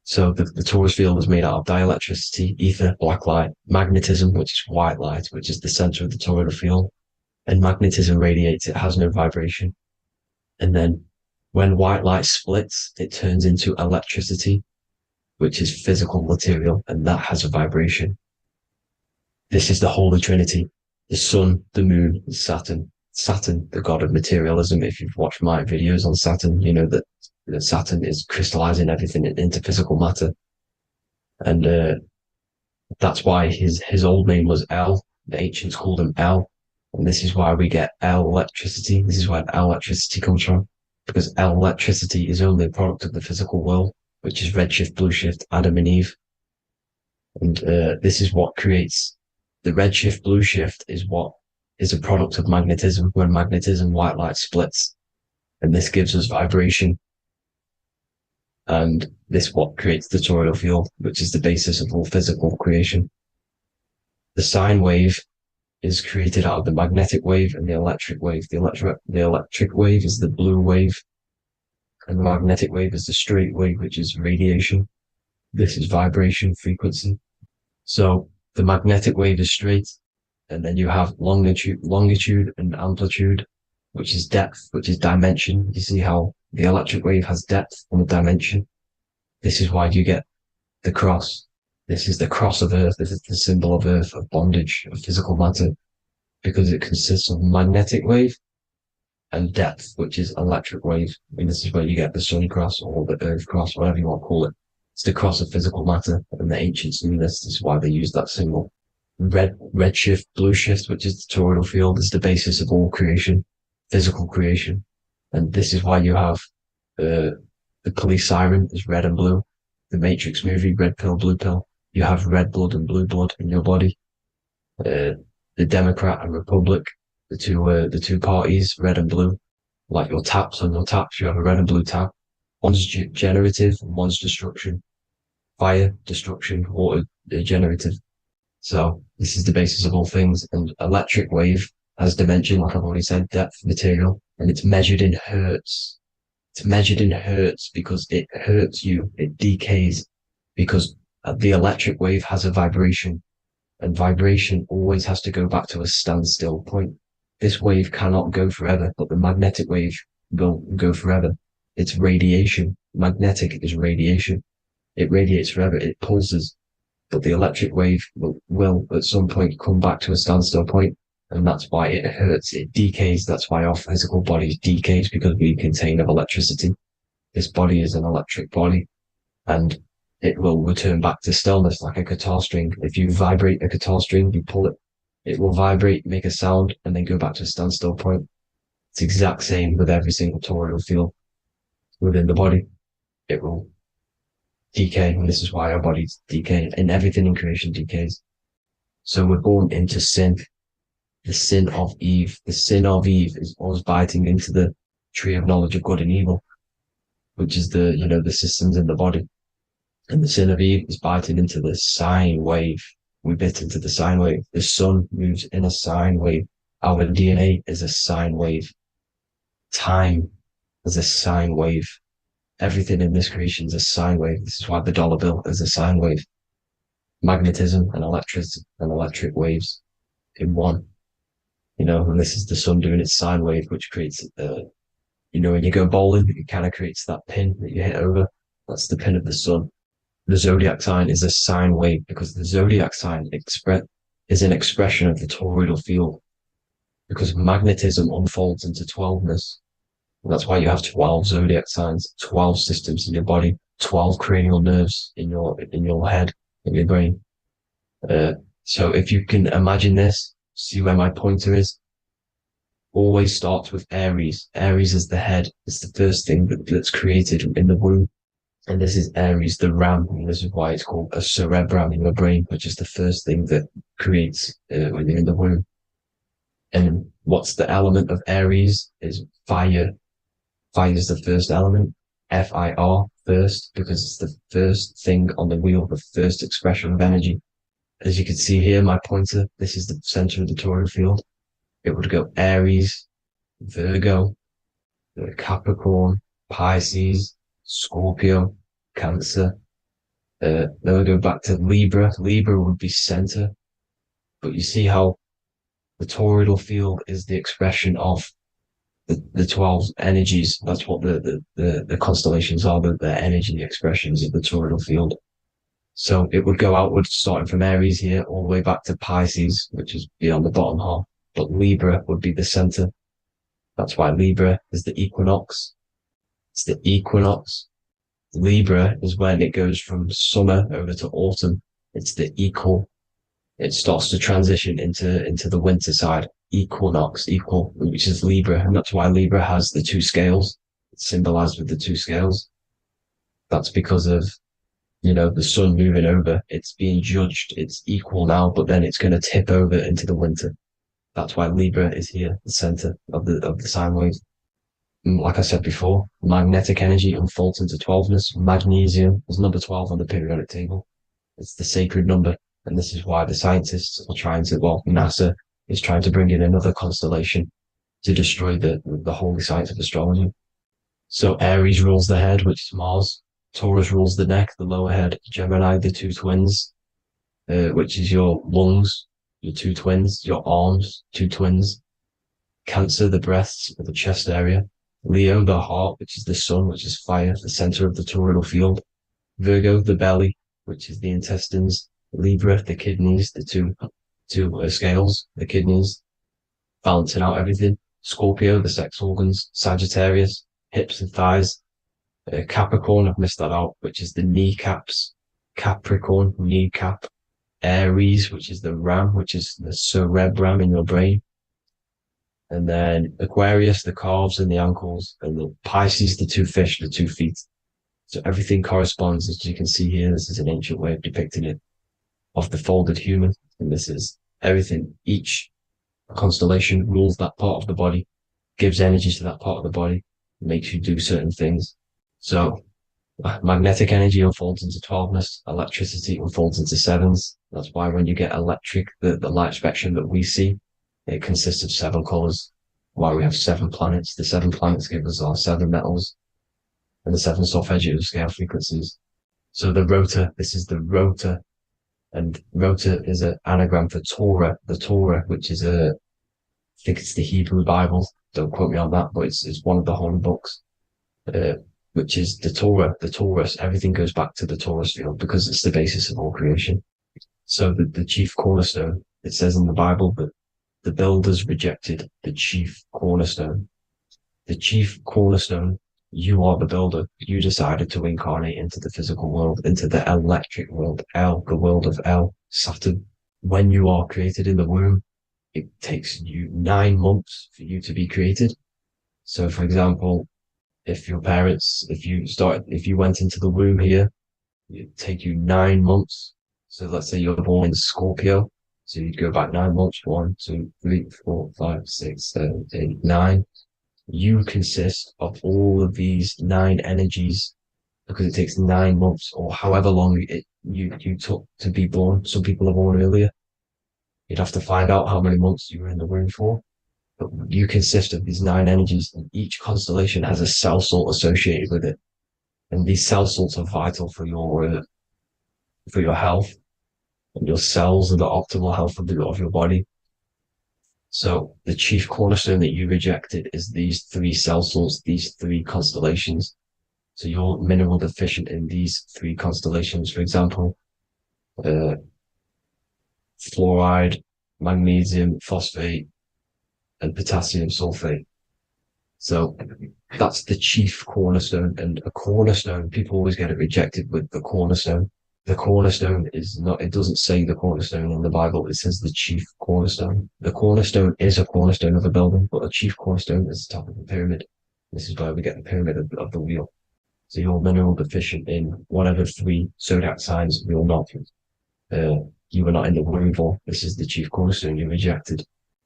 So the torus field is made out of dielectricity, ether, black light, magnetism, which is white light, which is the center of the toroidal field. And magnetism radiates, it has no vibration. And then when white light splits, it turns into electricity, which is physical material, and that has a vibration. This is the Holy Trinity. The sun, the moon, Saturn. Saturn, the god of materialism. If you've watched my videos on Saturn, you know that Saturn is crystallizing everything into physical matter. And that's why his old name was El. The ancients called him El. And this is why we get L electricity. This is where L electricity comes from. Because L electricity is only a product of the physical world, which is redshift, blueshift, Adam and Eve. And this is what creates the redshift, blueshift is what is a product of magnetism. When magnetism, white light splits, and this gives us vibration. And this what creates the toroidal field, which is the basis of all physical creation. The sine wave is created out of the magnetic wave and the electric wave. The electric wave is the blue wave, and the magnetic wave is the straight wave, which is radiation. This is vibration frequency. So the magnetic wave is straight, and then you have longitude and amplitude, which is depth, which is dimension. You see how the electric wave has depth and dimension. This is why you get the cross. This is the cross of Earth. This is the symbol of Earth, of bondage, of physical matter, because it consists of magnetic wave and depth, which is electric wave. And this is where you get the sun cross or the earth cross, whatever you want to call it. It's the cross of physical matter, and the ancients knew this. This is why they used that symbol. Redshift, blueshift, which is the toroidal field, is the basis of all creation, physical creation. And this is why you have the police siren is red and blue. The Matrix movie, red pill, blue pill. You have red blood and blue blood in your body. The Democrat and Republic, the two parties, red and blue. Like your taps on your taps, you have a red and blue tap. One's generative, one's destruction. Fire, destruction, water, generative. So this is the basis of all things. And electric wave has dimension, like I've already said, depth, material, and it's measured in hertz. It's measured in hertz because it hurts you. It decays because the electric wave has a vibration, and vibration always has to go back to a standstill point. This wave cannot go forever, but the magnetic wave will go forever. It's radiation. Magnetic is radiation. It radiates forever. It pulses. But the electric wave will at some point come back to a standstill point, and that's why it hurts. It decays. That's why our physical body decays, because we contain of electricity. this body is an electric body, and it will return back to stillness like a guitar string. If you vibrate a guitar string, you pull it, it will vibrate, make a sound, and then go back to a standstill point. It's the exact same with every single toroidal field within the body. It will decay, and this is why our bodies decay, and everything in creation decays. So we're born into sin, the sin of Eve. The sin of Eve is always biting into the tree of knowledge of good and evil, which is the, the systems in the body. And the sin of Eve is biting into the sine wave. We bit into the sine wave. The sun moves in a sine wave. Our DNA is a sine wave. Time is a sine wave. Everything in this creation is a sine wave. This is why the dollar bill is a sine wave. Magnetism and electricity and electric waves in one. And this is the sun doing its sine wave, which creates, when you go bowling, it kind of creates that pin that you hit over. That's the pin of the sun. The zodiac sign is a sine wave because the zodiac sign is an expression of the toroidal field, because magnetism unfolds into 12ness. And that's why you have 12 zodiac signs, 12 systems in your body, 12 cranial nerves in your head, in your brain. So if you can imagine this, see where my pointer is, always starts with Aries. Aries is the head. It's the first thing that's created in the womb. And this is Aries, the ram. And this is why it's called a cerebrum in your brain, which is the first thing that creates when you're in the womb. And what's the element of Aries is fire. Fire is the first element. F-I-R, first, because it's the first thing on the wheel, the first expression of energy. As you can see here, my pointer, this is the center of the toroidal field. It would go Aries, Virgo, Capricorn, Pisces, Scorpio, Cancer. Then we go back to Libra. Libra would be center. But you see how the toroidal field is the expression of the 12 energies. That's what the constellations are, the energy expressions of the toroidal field. So it would go outward, starting from Aries here, all the way back to Pisces, which is beyond the bottom half. But Libra would be the center. That's why Libra is the equinox. It's the equinox. Libra is when it goes from summer over to autumn. It's the equal. It starts to transition into the winter side. Equinox, equal, which is Libra. And that's why Libra has the two scales. It's symbolized with the two scales. That's because of, the sun moving over. It's being judged. It's equal now, but then it's going to tip over into the winter. That's why Libra is here, the center of the sine wave. Like I said before, magnetic energy unfolds into 12ness. Magnesium is number 12 on the periodic table. It's the sacred number. And this is why the scientists are NASA is trying to bring in another constellation to destroy the holy science of astrology. So Aries rules the head, which is Mars. Taurus rules the neck, the lower head. Gemini, the two twins, which is your lungs, your two twins, your arms, two twins. Cancer, the breasts, the chest area. Leo, the heart, which is the sun, which is fire, the center of the toroidal field. Virgo, the belly, which is the intestines. Libra, the kidneys, the two scales, the kidneys, balancing out everything. Scorpio, the sex organs. Sagittarius, hips and thighs. Capricorn, I've missed that out, which is the kneecaps. Capricorn, kneecap. Aries, which is the ram, which is the cerebrum in your brain. And then Aquarius, the calves and the ankles. And the Pisces, the two fish, the 2 feet. So everything corresponds, as you can see here. This is an ancient way of depicting it, of the folded human. And this is everything. Each constellation rules that part of the body, gives energy to that part of the body, makes you do certain things. So magnetic energy unfolds into 12ness, electricity unfolds into 7s. That's why when you get electric, the light spectrum that we see, it consists of 7 colors. Why we have 7 planets. The 7 planets give us our 7 metals and the 7 solfeggio scale frequencies. So the rotor, this is the rotor. And rotor is an anagram for Torah. The Torah, which is I think it's the Hebrew Bible. Don't quote me on that, but it's one of the holy books. Which is the Torah, the Taurus. Everything goes back to the Taurus field because it's the basis of all creation. So the chief cornerstone, it says in the Bible that the builders rejected the chief cornerstone. The chief cornerstone You are the builder. You decided to incarnate into the physical world, into the electric world, El, the world of El, Saturn. When you are created in the womb, it takes you 9 months for you to be created. So, for example, if your parents, if you went into the womb here, it'd take you 9 months. So let's say you're born in Scorpio. So you'd go back 9 months, 1, 2, 3, 4, 5, 6, 7, 8, 9. You consist of all of these 9 energies because it takes 9 months or however long you took to be born. Some people are born earlier. You'd have to find out how many months you were in the womb for. But you consist of these 9 energies, and each constellation has a cell salt associated with it. And these cell salts are vital for your health, and your cells are the optimal health of your body. So the chief cornerstone that you rejected is these 3 cell salts, these 3 constellations. So you're mineral deficient in these 3 constellations. For example, fluoride, magnesium, phosphate, and potassium sulfate. So that's the chief cornerstone. And a cornerstone, people always get it rejected with the cornerstone. The cornerstone is not, it doesn't say the cornerstone in the Bible. It says the chief cornerstone. The cornerstone is a cornerstone of a building, but a chief cornerstone is the top of the pyramid. This is where we get the pyramid of the wheel. So you're mineral deficient in whatever 3 zodiac signs you're not. You were not in the womb for. This is the chief cornerstone you rejected.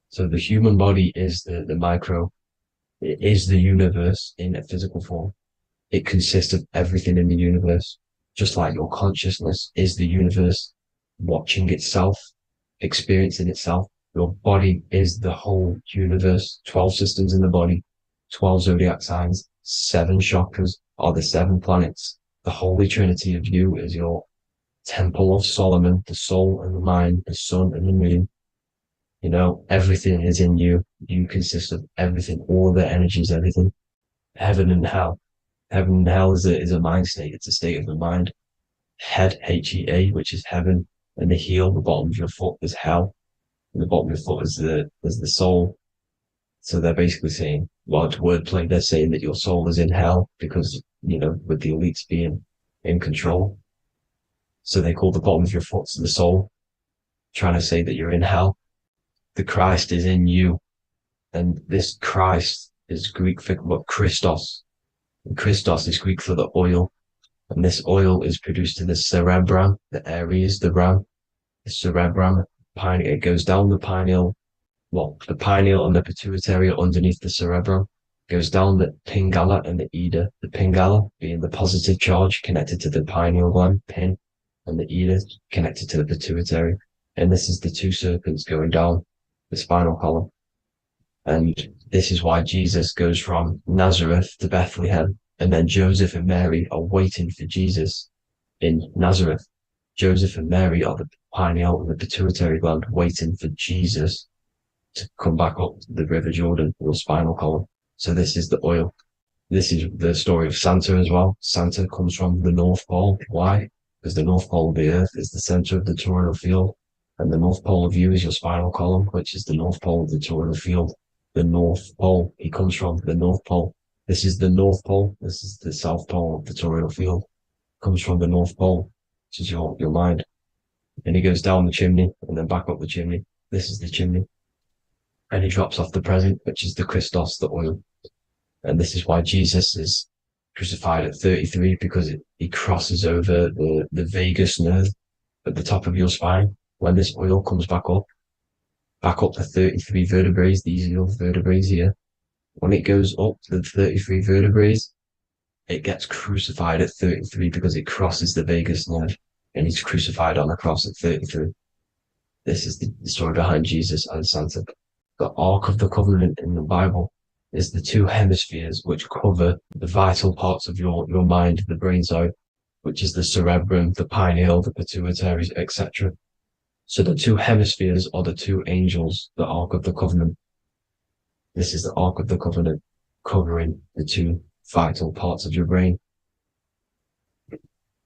So the human body is the micro. It is the universe in a physical form. It consists of everything in the universe. Just like your consciousness is the universe watching itself, experiencing itself. Your body is the whole universe. 12 systems in the body, 12 zodiac signs, 7 chakras are the 7 planets. The Holy Trinity of you is your Temple of Solomon, the soul and the mind, the sun and the moon. You know, everything is in you. You consist of everything, all the energies, everything. Heaven and hell. Heaven and hell is a mind state. It's a state of the mind. Head, H-E-A, which is heaven, and the heel, the bottom of your foot, is hell. And the bottom of your foot is the soul. So they're basically saying, well, it's wordplay. They're saying that your soul is in hell because, you know, with the elites being in control. So they call the bottom of your foot the soul, trying to say that you're in hell. The Christ is in you. And this Christ is Greek for what Christos. And Christos is Greek for the oil. And this oil is produced in the cerebrum, the Aries, the ram, the cerebrum. It goes down the pineal. Well, the pineal and the pituitary are underneath the cerebrum. Goes down the pingala and the ida. The pingala being the positive charge connected to the pineal gland, pin, and the ida connected to the pituitary. And this is the 2 serpents going down the spinal column. And this is why Jesus goes from Nazareth to Bethlehem, and then Joseph and Mary are waiting for Jesus in Nazareth. Joseph and Mary are the pineal and the pituitary gland waiting for Jesus to come back up the River Jordan, your spinal column. So this is the oil. This is the story of Santa as well. Santa comes from the North Pole. Why? Because the North Pole of the Earth is the center of the toroidal field, and the North Pole of you is your spinal column, which is the North Pole of the toroidal field. The North Pole, he comes from the North Pole. This is the North Pole. This is the South Pole of the toroidal field. Comes from the North Pole, which is your mind. And he goes down the chimney and then back up the chimney. This is the chimney. And he drops off the present, which is the Christos, the oil. And this is why Jesus is crucified at 33, because he crosses over the vagus nerve at the top of your spine. When this oil comes back up the 33 vertebrae, these are your vertebrae here. When it goes up the 33 vertebrae, it gets crucified at 33 because it crosses the vagus nerve, and he's crucified on the cross at 33. This is the story behind Jesus and Santa. The Ark of the Covenant in the Bible is the 2 hemispheres which cover the vital parts of your mind, the brain side, which is the cerebrum, the pineal, the pituitary, etc. So the 2 hemispheres are the 2 angels, the Ark of the Covenant. This is the Ark of the Covenant covering the 2 vital parts of your brain.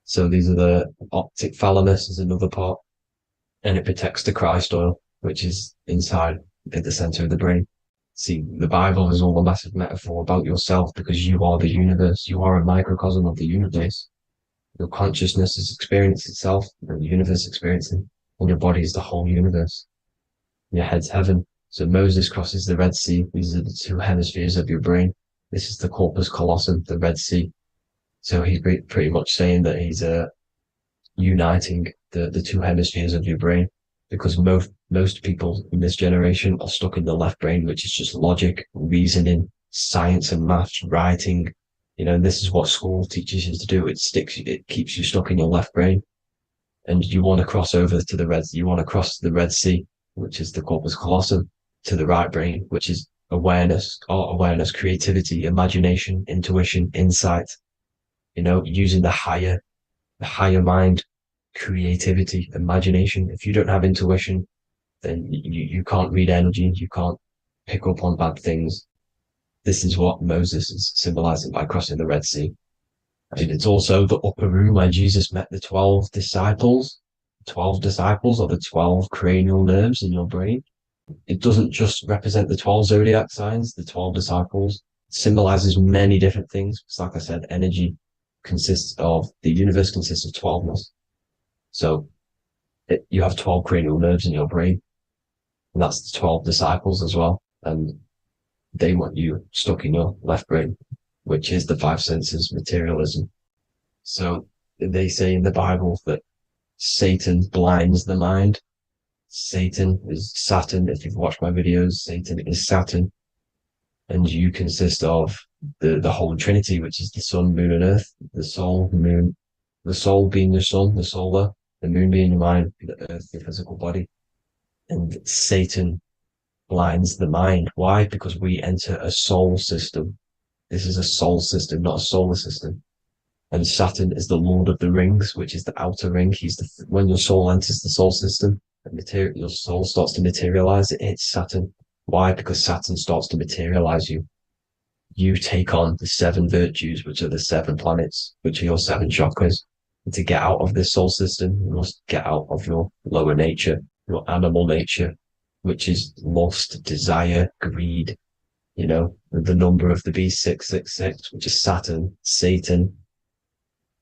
So these are the optic thalamus is another part, and it protects the Christ oil, which is inside at the center of the brain. See, the Bible is all a massive metaphor about yourself because you are the universe. You are a microcosm of the universe. Your consciousness has experienced itself, and the universe experiencing, and your body is the whole universe. Your head's heaven. So Moses crosses the Red Sea. These are the two hemispheres of your brain. This is the corpus callosum, the Red Sea. So he's pretty much saying that he's uniting the two hemispheres of your brain, because most people in this generation are stuck in the left brain, which is just logic, reasoning, science and maths, writing. And this is what school teaches you to do. It keeps you stuck in your left brain. And you want to cross over to you want to cross the Red Sea, which is the corpus callosum, to the right brain, which is awareness, art awareness, creativity, imagination, intuition, insight, using the higher mind, creativity, imagination. If you don't have intuition, then you can't read energy, you can't pick up on bad things. This is what Moses is symbolizing by crossing the Red Sea. And it's also the upper room where Jesus met the 12 disciples. 12 disciples are the 12 cranial nerves in your brain. It doesn't just represent the 12 zodiac signs. The 12 disciples symbolizes many different things. It's like I said, energy the universe consists of 12ness. So you have 12 cranial nerves in your brain, and that's the 12 disciples as well. And they want you stuck in your left brain, which is the five senses, materialism. So they say in the Bible that Satan blinds the mind. Satan is Saturn. If you've watched my videos, Satan is Saturn. And you consist of the whole Trinity, which is the sun, moon, and earth. The soul, the moon, the soul being your sun, the solar, the moon being your mind, the earth, your physical body. And Satan blinds the mind. Why? Because we enter a soul system. This is a soul system, not a solar system. And Saturn is the Lord of the Rings, which is the outer ring. When your soul enters the soul system, your soul starts to materialize. It hits Saturn. Why? Because Saturn starts to materialize you. You take on the 7 virtues, which are the 7 planets, which are your 7 chakras. And to get out of this soul system, you must get out of your lower nature, your animal nature, which is lust, desire, greed. The number of the beast, 666, which is Saturn, Satan.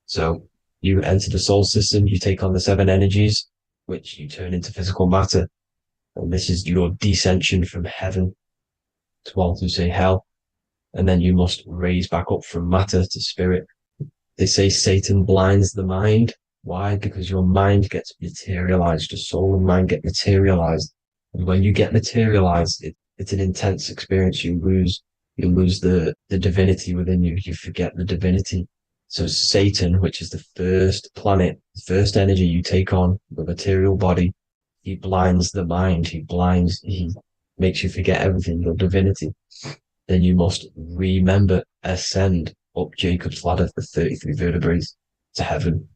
So you enter the soul system, you take on the 7 energies, which you turn into physical matter. And this is your descension from heaven to what you say hell. And then you must raise back up from matter to spirit. They say Satan blinds the mind. Why? Because your mind gets materialized. Your soul and mind get materialized. And when you get materialized, it's an intense experience. You lose the divinity within you. You forget the divinity. So Satan, which is the first planet, the first energy you take on, the material body, he blinds the mind. He makes you forget everything, your divinity. Then you must remember, ascend up Jacob's ladder, the 33 vertebrae, to heaven.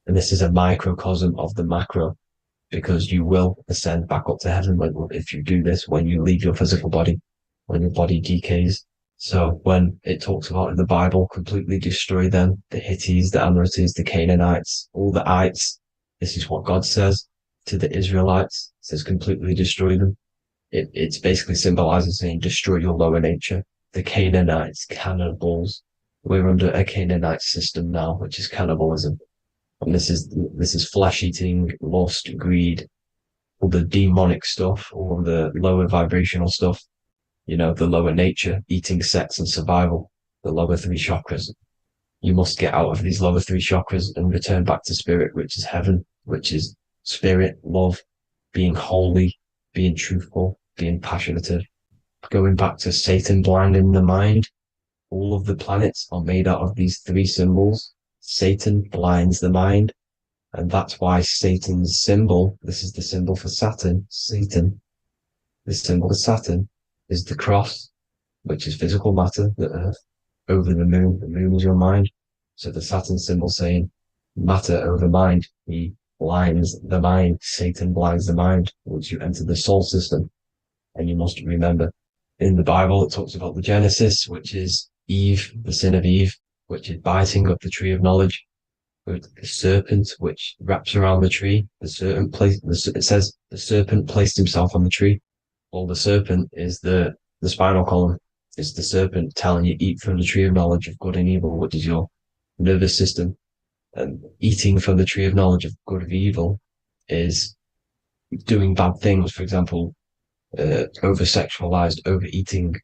And this is a microcosm of the macro, because you will ascend back up to heaven if you do this, when you leave your physical body, when your body decays. So when it talks about in the Bible, completely destroy them, the Hittites, the Amorites, the Canaanites, all the ites, this is what God says to the Israelites. It says completely destroy them. It's basically symbolizing saying destroy your lower nature. The Canaanites, cannibals. We're under a Canaanite system now, which is cannibalism. And this is flesh eating, lust, greed, all the demonic stuff, all the lower vibrational stuff. The lower nature, eating, sex, and survival, the lower 3 chakras. You must get out of these lower 3 chakras and return back to spirit, which is heaven, which is spirit, love, being holy, being truthful, being passionate. Going back to Satan blinding the mind, all of the planets are made out of these 3 symbols. Satan blinds the mind, and that's why Satan's symbol, this is the symbol for Saturn, Satan, this symbol of Saturn is the cross, which is physical matter, the earth, over the moon. The moon is your mind. So the Saturn symbol saying matter over mind. He blinds the mind. Satan blinds the mind once you enter the soul system. And you must remember, in the Bible, it talks about the Genesis, which is Eve, the sin of Eve, which is biting of the tree of knowledge. With the serpent, which wraps around the tree. It says the serpent placed himself on the tree. Well, the serpent is the spinal column. It's the serpent telling you eat from the tree of knowledge of good and evil, which is your nervous system. And eating from the tree of knowledge of good and evil is doing bad things. For example, over sexualized, overeating,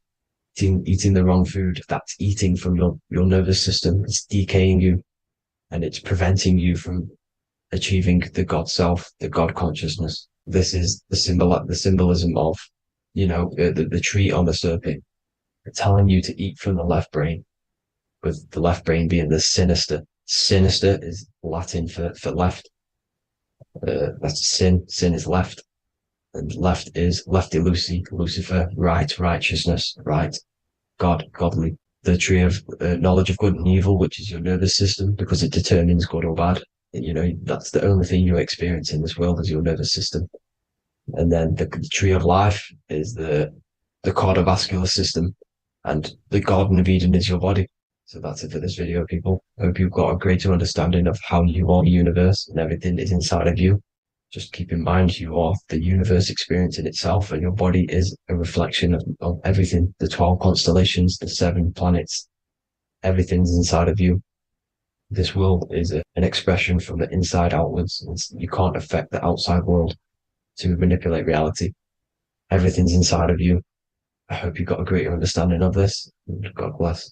eating the wrong food. That's eating from your nervous system. It's decaying you, and it's preventing you from achieving the God self, the God consciousness. This is the symbolism of, the tree on the serpent, telling you to eat from the left brain, with the left brain being the sinister. Sinister is Latin for left. That's sin. Sin is left. And left is lefty Lucy, Lucifer, right, righteousness, right, God, godly. The tree of knowledge of good and evil, which is your nervous system, because it determines good or bad. That's the only thing you experience in this world is your nervous system. And then the tree of life is the cardiovascular system, and the Garden of Eden is your body. So that's it for this video, people. I hope you've got a greater understanding of how you are the universe and everything is inside of you. Just keep in mind you are the universe experience in itself, and your body is a reflection of everything. The 12 constellations, the 7 planets, everything's inside of you. This world is an expression from the inside outwards. You can't affect the outside world to manipulate reality. Everything's inside of you. I hope you got a greater understanding of this. God bless.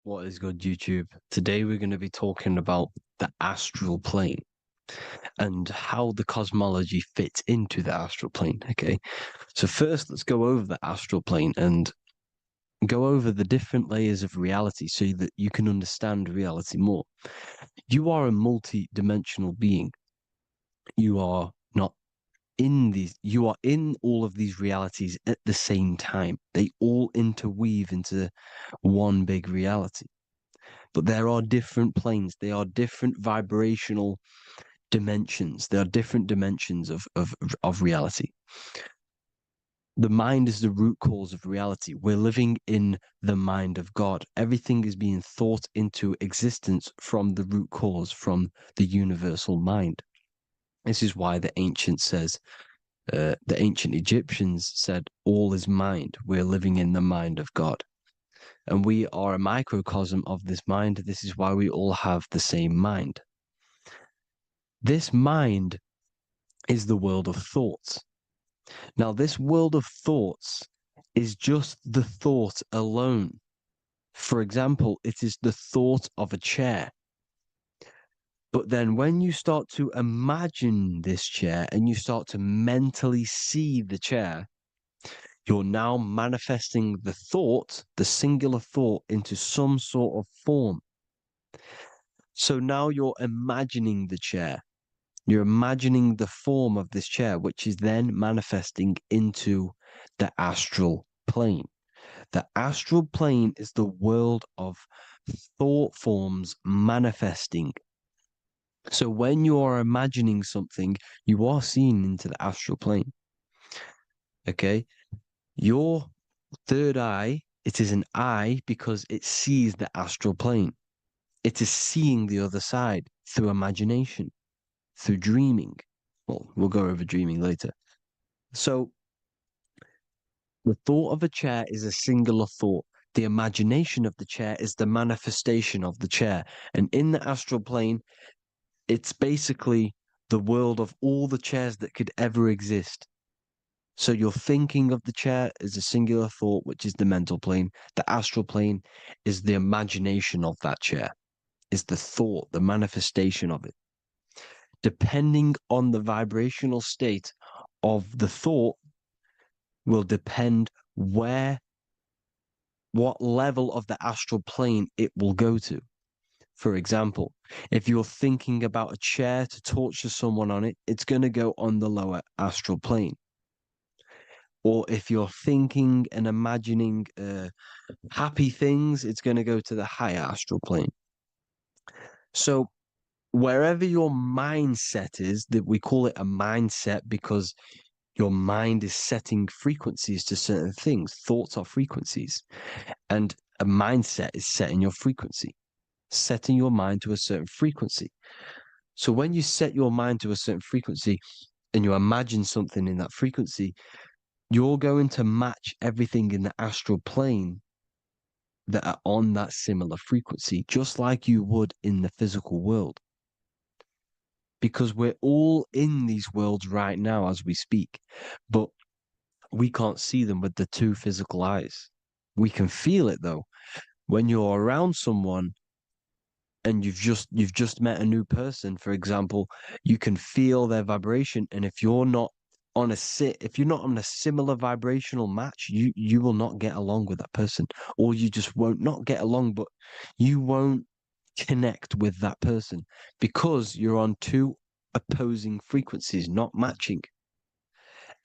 What is good, YouTube? Today we're going to be talking about the astral plane and how the cosmology fits into the astral plane. Okay, so first let's go over the astral plane and go over the different layers of reality so that you can understand reality more. You are a multi-dimensional being. You are not you are in all of these realities at the same time. They all interweave into one big reality. But there are different planes. They are different vibrational dimensions. There are different dimensions of reality. The mind is the root cause of reality. We're living in the mind of God. Everything is being thought into existence from the root cause, from the universal mind. This is why the ancient Egyptians said, all is mind. We're living in the mind of God. And we are a microcosm of this mind. This is why we all have the same mind. This mind is the world of thoughts. Now, this world of thoughts is just the thought alone. For example, it is the thought of a chair. But then when you start to imagine this chair and you start to mentally see the chair, you're now manifesting the thought, the singular thought, into some sort of form. So now you're imagining the chair. You're imagining the form of this chair, which is then manifesting into the astral plane. The astral plane is the world of thought forms manifesting. So when you are imagining something, you are seeing into the astral plane. Okay? Your third eye, it is an eye because it sees the astral plane. It is seeing the other side through imagination, through dreaming. Well, we'll go over dreaming later. So the thought of a chair is a singular thought. The imagination of the chair is the manifestation of the chair. And in the astral plane, it's basically the world of all the chairs that could ever exist. So you're thinking of the chair as a singular thought, which is the mental plane. The astral plane is the imagination of that chair, is the thought, the manifestation of it. Depending on the vibrational state of the thought will depend what level of the astral plane it will go to. For example, if you're thinking about a chair to torture someone on it, it's going to go on the lower astral plane. Or if you're thinking and imagining happy things, it's going to go to the higher astral plane. So wherever your mindset is, that we call it a mindset because your mind is setting frequencies to certain things. Thoughts are frequencies, and a mindset is setting your frequency, setting your mind to a certain frequency. So when you set your mind to a certain frequency and you imagine something in that frequency, you're going to match everything in the astral plane that are on that similar frequency, just like you would in the physical world. Because we're all in these worlds right now as we speak, but we can't see them with the two physical eyes. We can feel it though. When you're around someone and you've just met a new person, for example, you can feel their vibration. And if you're not on a similar vibrational match, you will not get along with that person. Or you just won't not get along, but you won't connect with that person because you're on two opposing frequencies, not matching.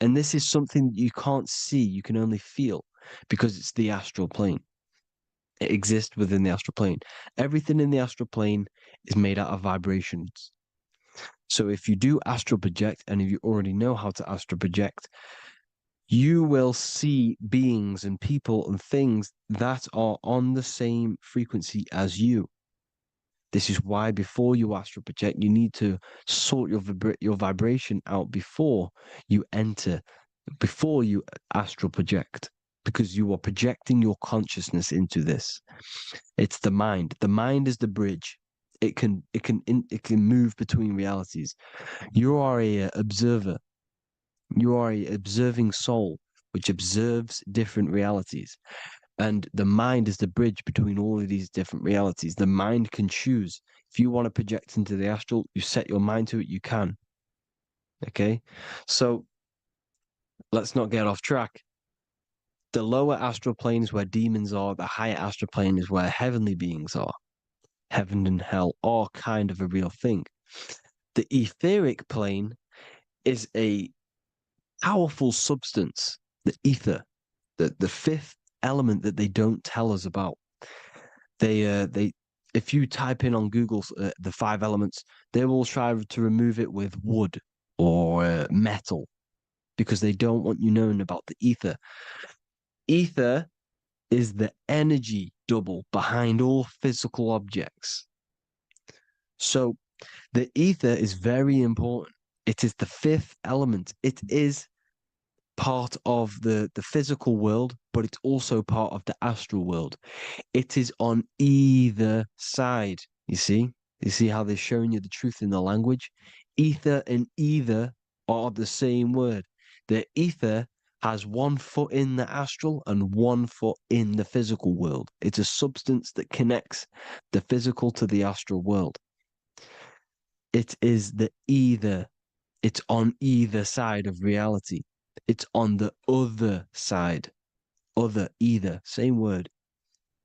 And this is something you can't see, you can only feel because it's the astral plane. It exists within the astral plane. Everything in the astral plane is made out of vibrations. So if you do astral project, and if you already know how to astral project, you will see beings and people and things that are on the same frequency as you. This is why before you astral project, you need to sort your vibration out before you astral project, because you are projecting your consciousness into this. It's the mind. The mind is the bridge. It can move between realities. You are a observer. You are a observing soul which observes different realities. And the mind is the bridge between all of these different realities. The mind can choose. If you want to project into the astral, you set your mind to it, you can. Okay? So let's not get off track. The lower astral plane is where demons are. The higher astral plane is where heavenly beings are. Heaven and hell are kind of a real thing. The etheric plane is a powerful substance, the ether, the fifth element that they don't tell us about. If you type in on Google the 5 elements, they will try to remove it with wood or metal because they don't want you knowing about the ether. Ether is the energy double behind all physical objects. So the ether is very important. It is the 5th element. It is part of the physical world, but it's also part of the astral world. It is on either side. You see how they're showing you the truth in the language? Ether and either are the same word. The ether has 1 foot in the astral and 1 foot in the physical world. It's a substance that connects the physical to the astral world. It is the either. It's on either side of reality. It's on the other side. Other, either, same word.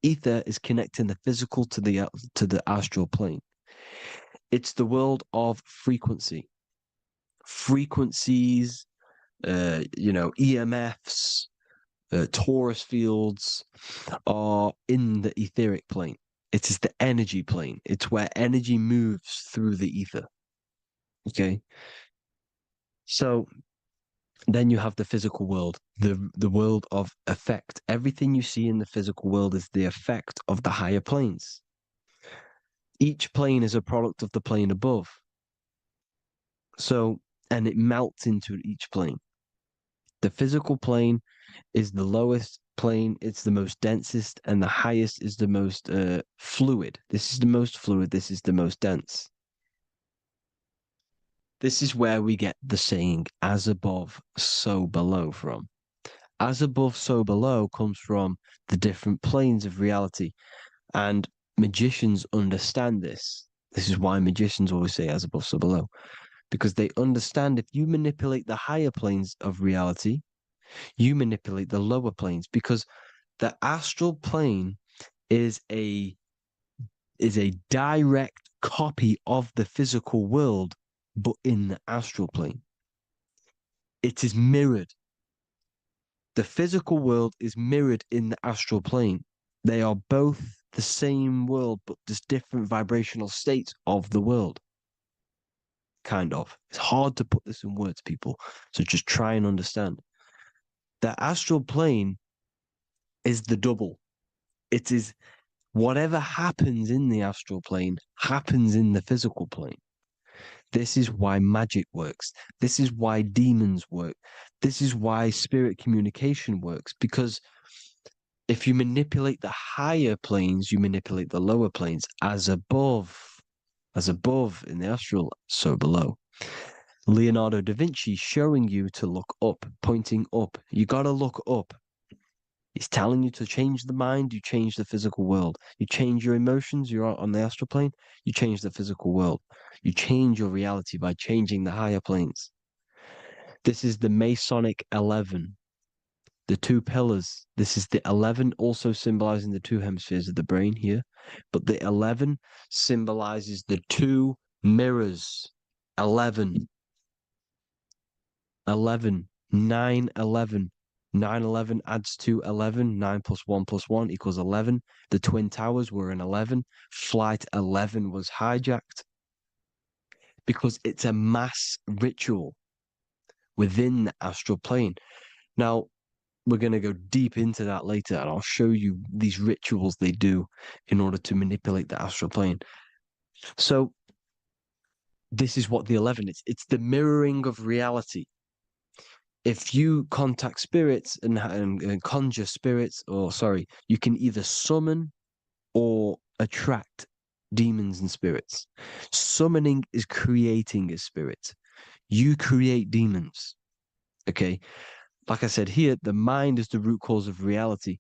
Ether is connecting the physical to the astral plane. It's the world of frequency. Frequencies, EMFs, torus fields are in the etheric plane. It is the energy plane. It's where energy moves through the ether. Okay. So then you have the physical world, the world of effect. Everything you see in the physical world is the effect of the higher planes. Each plane is a product of the plane above. So, and it melts into each plane. The physical plane is the lowest plane, it's the most densest, and the highest is the most fluid. This is the most fluid, this is the most dense. This is where we get the saying, as above, so below from. As above, so below comes from the different planes of reality. And magicians understand this. This is why magicians always say as above, so below. Because they understand if you manipulate the higher planes of reality, you manipulate the lower planes. Because the astral plane is is a direct copy of the physical world, but in the astral plane. It is mirrored. The physical world is mirrored in the astral plane. They are both the same world, but just different vibrational states of the world. Kind of. It's hard to put this in words, people. So just try and understand. The astral plane is the double. It is whatever happens in the astral plane happens in the physical plane. This is why magic works. This is why demons work. This is why spirit communication works. Because if you manipulate the higher planes, you manipulate the lower planes. As above in the astral, so below. Leonardo da Vinci showing you to look up, pointing up. You got to look up. He's telling you to change the mind, you change the physical world. You change your emotions, you're on the astral plane, you change the physical world. You change your reality by changing the higher planes. This is the Masonic 11, the two pillars. This is the 11, also symbolizing the two hemispheres of the brain here. But the 11 symbolizes the two mirrors. 11, 11, 9, 11. 9, 11 adds to 11. 9 plus 1 plus 1 equals 11. The Twin Towers were in 11. Flight 11 was hijacked because it's a mass ritual within the astral plane. Now, we're going to go deep into that later, and I'll show you these rituals they do in order to manipulate the astral plane. So, this is what the 11 is. It's the mirroring of reality. If you contact spirits and conjure spirits, you can either summon or attract demons and spirits. Summoning is creating a spirit. You create demons. Okay. Like I said here, the mind is the root cause of reality.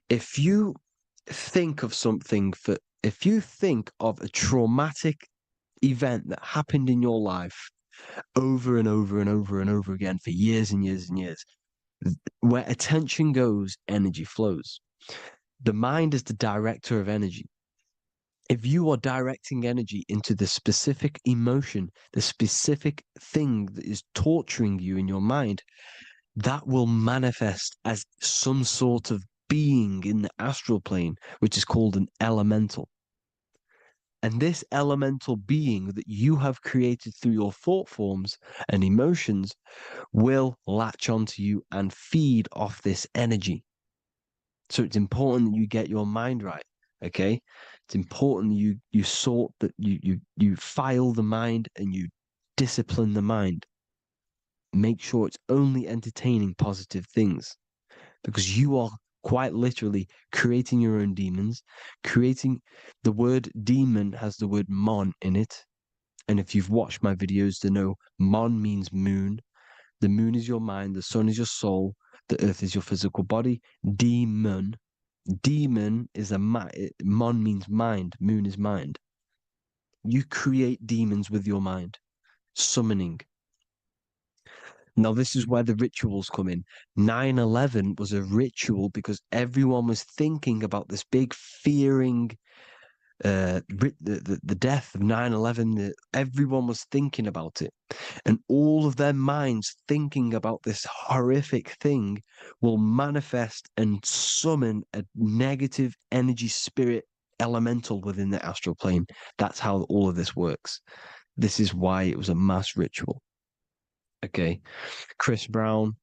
If you think of if you think of a traumatic event that happened in your life over and over and over and over again for years and years and years, where attention goes, energy flows. The mind is the director of energy. If you are directing energy into the specific emotion, the specific thing that is torturing you in your mind, that will manifest as some sort of being in the astral plane, which is called an elemental. And this elemental being that you have created through your thought forms and emotions will latch onto you and feed off this energy. So it's important that you get your mind right. Okay. It's important that you sort that you file the mind and you discipline the mind. Make sure it's only entertaining positive things, because you are quite literally creating your own demons. Creating the word demon has the word mon in it. And if you've watched my videos to know, mon means moon. The moon is your mind. The sun is your soul. The earth is your physical body. Demon is mon means mind. Moon is mind. You create demons with your mind. Summoning. Now, this is where the rituals come in. 9/11 was a ritual because everyone was thinking about this big fearing, the death of 9/11. Everyone was thinking about it. And all of their minds thinking about this horrific thing will manifest and summon a negative energy spirit elemental within the astral plane. That's how all of this works. This is why it was a mass ritual. Okay, Chris Brown,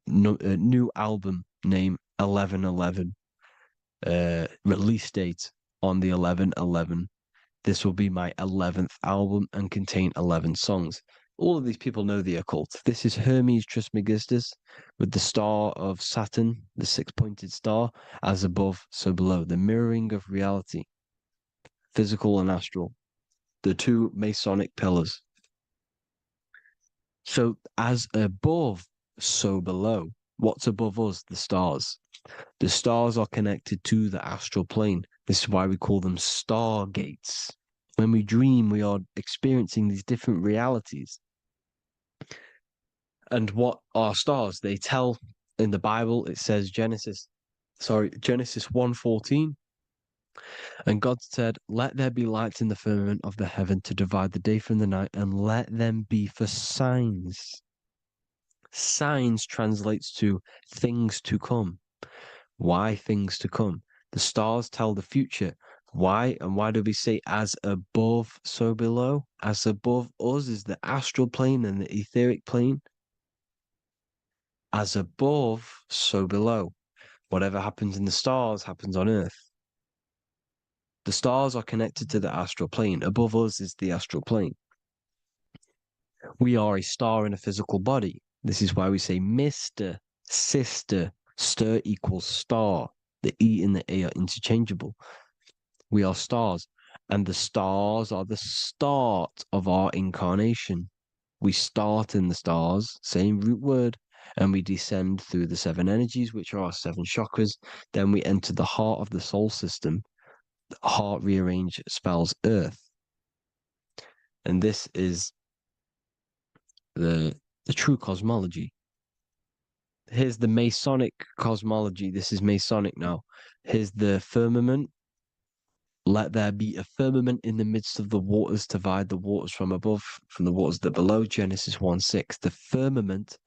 new album name 11/11, release date on the 11/11. This will be my 11th album and contain 11 songs. All of these people know the occult. This is Hermes Trismegistus with the star of Saturn, the six-pointed star, as above, so below. The mirroring of reality, physical and astral, the two Masonic pillars. So as above, so below. What's above us? The stars. The stars are connected to the astral plane. This is why we call them stargates. When we dream, we are experiencing these different realities. And what are stars? They tell in the Bible, it says Genesis 1:14, And God said, "Let there be lights in the firmament of the heaven to divide the day from the night, and let them be for signs." Signs translates to things to come. Why things to come? The stars tell the future. Why? And why do we say as above, so below? As above us is the astral plane and the etheric plane. As above, so below. Whatever happens in the stars happens on Earth. The stars are connected to the astral plane. Above us is the astral plane. We are a star in a physical body. This is why we say Mr., sister, stir equals star. The E and the A are interchangeable. We are stars, and the stars are the start of our incarnation. We start in the stars, same root word, and we descend through the seven energies, which are our seven chakras. Then we enter the heart of the soul system. The heart rearranged spells earth. And this is the true cosmology. Here's the Masonic cosmology. This is Masonic now. Here's the firmament. Let there be a firmament in the midst of the waters to divide the waters from above, from the waters that below. Genesis 1:6. The firmament,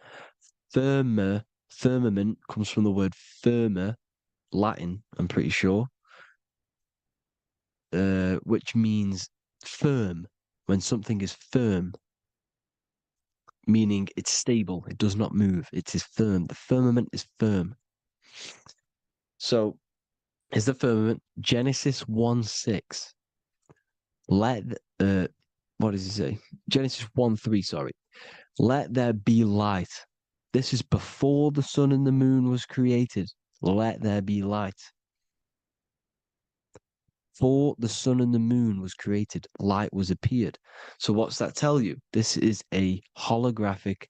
firmament comes from the word firma, Latin, I'm pretty sure, which means firm. When something is firm, meaning it's stable, it does not move, it is firm. The firmament is firm. So, is the firmament Genesis 1:6. What does he say? Genesis 1:3, sorry. Let there be light. This is before the sun and the moon was created. Let there be light. Before the sun and the moon was created, light was appeared. So what's that tell you? This is a holographic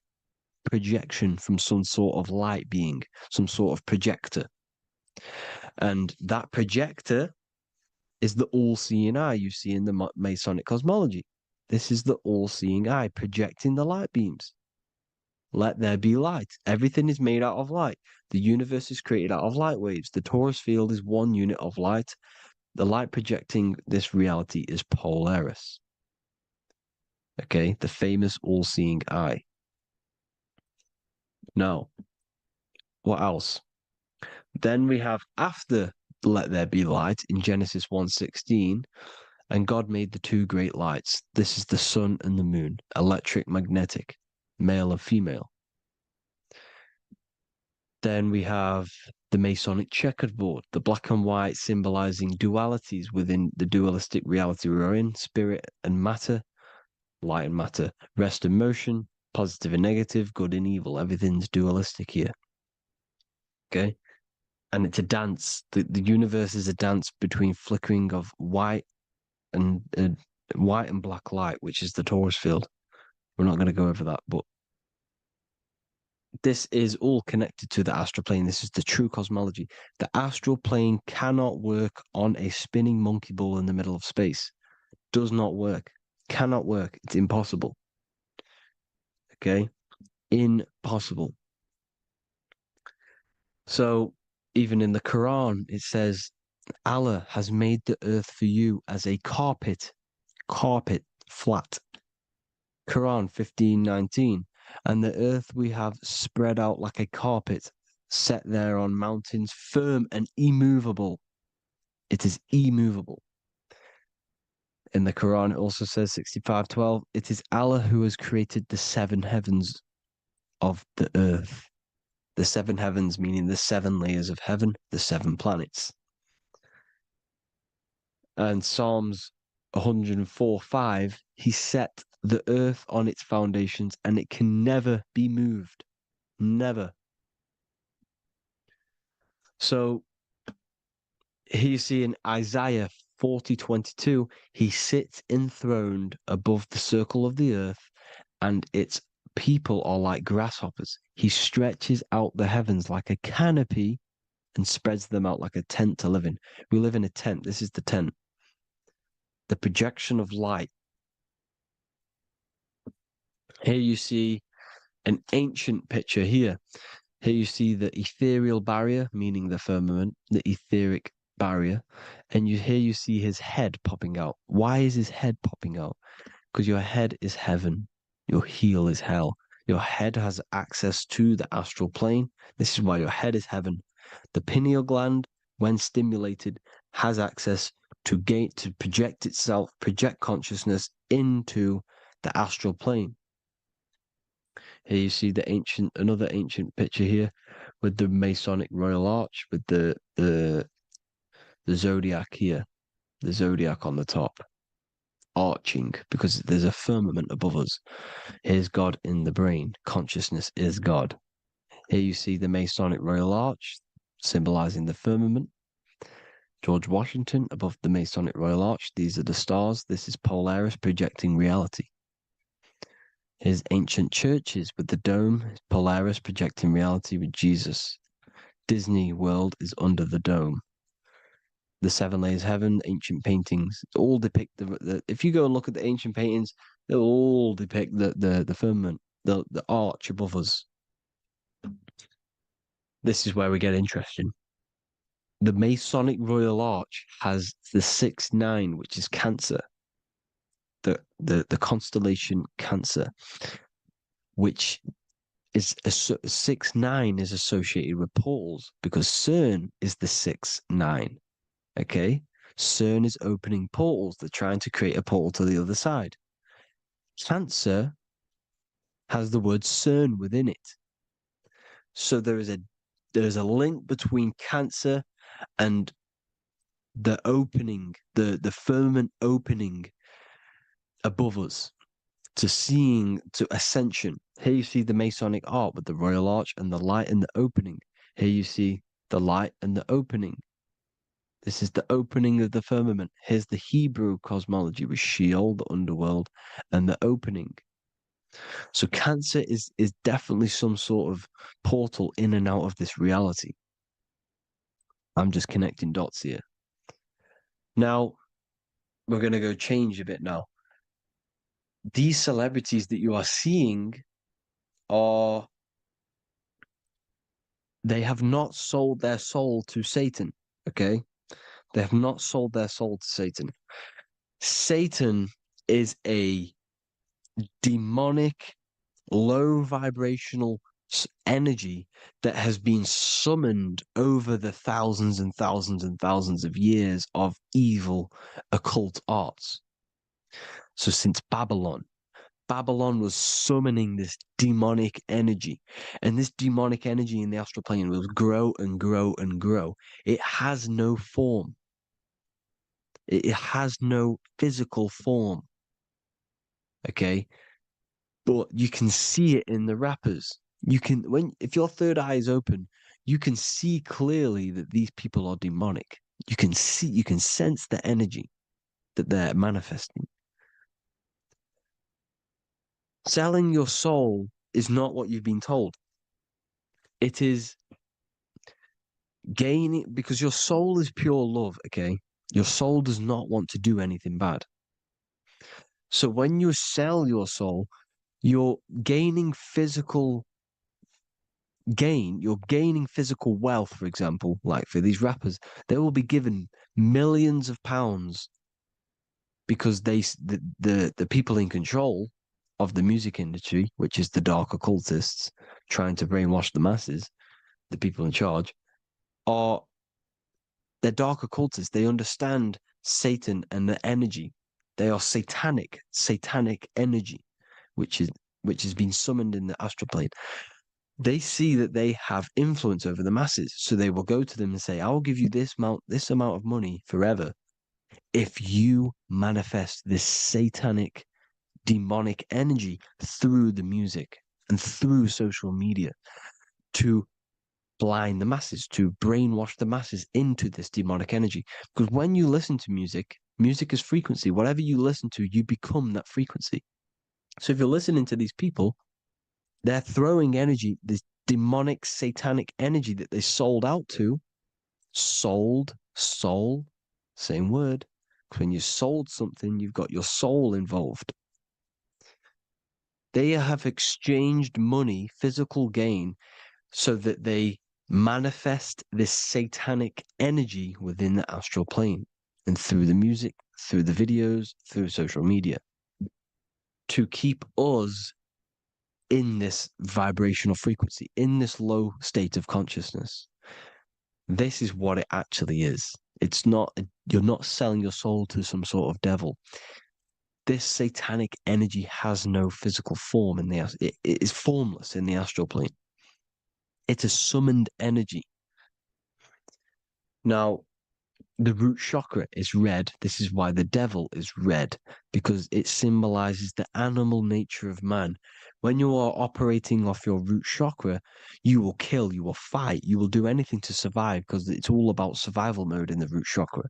projection from some sort of light being, some sort of projector. And that projector is the all-seeing eye you see in the Masonic cosmology. This is the all-seeing eye projecting the light beams. Let there be light. Everything is made out of light. The universe is created out of light waves. The torus field is one unit of light. The light projecting this reality is Polaris. Okay, the famous all-seeing eye. Now, what else? Then we have after let there be light in Genesis 1:16, and God made the two great lights. This is the sun and the moon, electric, magnetic, male and female. Then we have the Masonic checkerboard, the black and white symbolizing dualities within the dualistic reality we're in, spirit and matter, light and matter, rest and motion, positive and negative, good and evil. Everything's dualistic here. Okay? And it's a dance. The universe is a dance between flickering of white and black light, which is the torus field. We're not going to go over that, but this is all connected to the astral plane. This is the true cosmology. The astral plane cannot work on a spinning monkey ball in the middle of space. Does not work. Cannot work. It's impossible. Okay? Impossible. So, even in the Quran, it says, Allah has made the earth for you as a carpet, flat. Quran 15:19. And the earth we have spread out like a carpet, set there on mountains, firm and immovable. It is immovable. In the Quran, it also says 65:12, it is Allah who has created the seven heavens of the earth. The seven heavens meaning the seven layers of heaven, the seven planets. And Psalms 104:5, he set the earth on its foundations and it can never be moved. Never. So here you see in Isaiah 40:22, he sits enthroned above the circle of the earth and its people are like grasshoppers. He stretches out the heavens like a canopy and spreads them out like a tent to live in. We live in a tent. This is the tent. The projection of light. Here you see an ancient picture here. Here you see the ethereal barrier, meaning the firmament, the etheric barrier, and you see his head popping out. Why is his head popping out? Because your head is heaven, your heel is hell. Your head has access to the astral plane. This is why your head is heaven. The pineal gland, when stimulated, has access to project itself, project consciousness into the astral plane. Here you see another ancient picture here with the Masonic Royal Arch, with the zodiac here, the zodiac on the top, arching, because there's a firmament above us. Here's God in the brain. Consciousness is God. Here you see the Masonic Royal Arch, symbolizing the firmament. George Washington above the Masonic Royal Arch. These are the stars. This is Polaris projecting reality. Here's ancient churches with the dome. Polaris projecting reality with Jesus. Disney World is under the dome. The seven layers of heaven, ancient paintings, all depict if you go and look at the ancient paintings, they'll all depict the firmament, the arch above us. This is where we get interesting. The Masonic Royal Arch has the 6-9, which is Cancer. The constellation Cancer, which is 6-9 is associated with portals, because CERN is the 6-9. Okay, CERN is opening portals. They're trying to create a portal to the other side. Cancer has the word CERN within it. So there is a link between Cancer and the opening, the firmament opening above us to ascension. Here you see the Masonic art with the Royal Arch and the light and the opening. Here you see the light and the opening. This is the opening of the firmament. Here's the Hebrew cosmology with Sheol, the underworld, and the opening. So Cancer is definitely some sort of portal in and out of this reality. I'm just connecting dots here. Now, we're going to go change a bit now. These celebrities that you are seeing they have not sold their soul to Satan, okay? They have not sold their soul to Satan. Satan is a demonic, low vibrational energy that has been summoned over the thousands and thousands and thousands of years of evil occult arts. So since Babylon was summoning this demonic energy, and this demonic energy in the astral plane will grow and grow and grow. It has no form. It has no physical form. Okay? But you can see it in the rappers. If your third eye is open, you can see clearly that these people are demonic. You can sense the energy that they're manifesting. Selling your soul is not what you've been told. It is gaining, because your soul is pure love, okay? Your soul does not want to do anything bad. So when you sell your soul, you're gaining physical gain. You're gaining physical wealth, for example, like for these rappers, they will be given millions of pounds because the people in control of the music industry, which is the dark occultists trying to brainwash the masses, the people in charge, they're dark occultists. They understand Satan and the energy. They are satanic energy, which has been summoned in the astral plane. They see that they have influence over the masses, so they will go to them and say, "I will give you this amount of money forever if you manifest this satanic, demonic energy through the music and through social media to blind the masses, to brainwash the masses into this demonic energy." Because when you listen to music, music is frequency. Whatever you listen to, you become that frequency. So if you're listening to these people, they're throwing energy, this demonic, satanic energy that they sold out to. Soul, same word. When you sold something, you've got your soul involved. They have exchanged money, physical gain, so that they manifest this satanic energy within the astral plane and through the music, through the videos, through social media to keep us in this vibrational frequency, in this low state of consciousness. This is what it actually is. It's not, you're not selling your soul to some sort of devil. This satanic energy has no physical form it is formless in the astral plane. It's a summoned energy. Now, the root chakra is red. This is why the devil is red, because it symbolizes the animal nature of man. When you are operating off your root chakra, you will kill, you will fight, you will do anything to survive, because it's all about survival mode in the root chakra.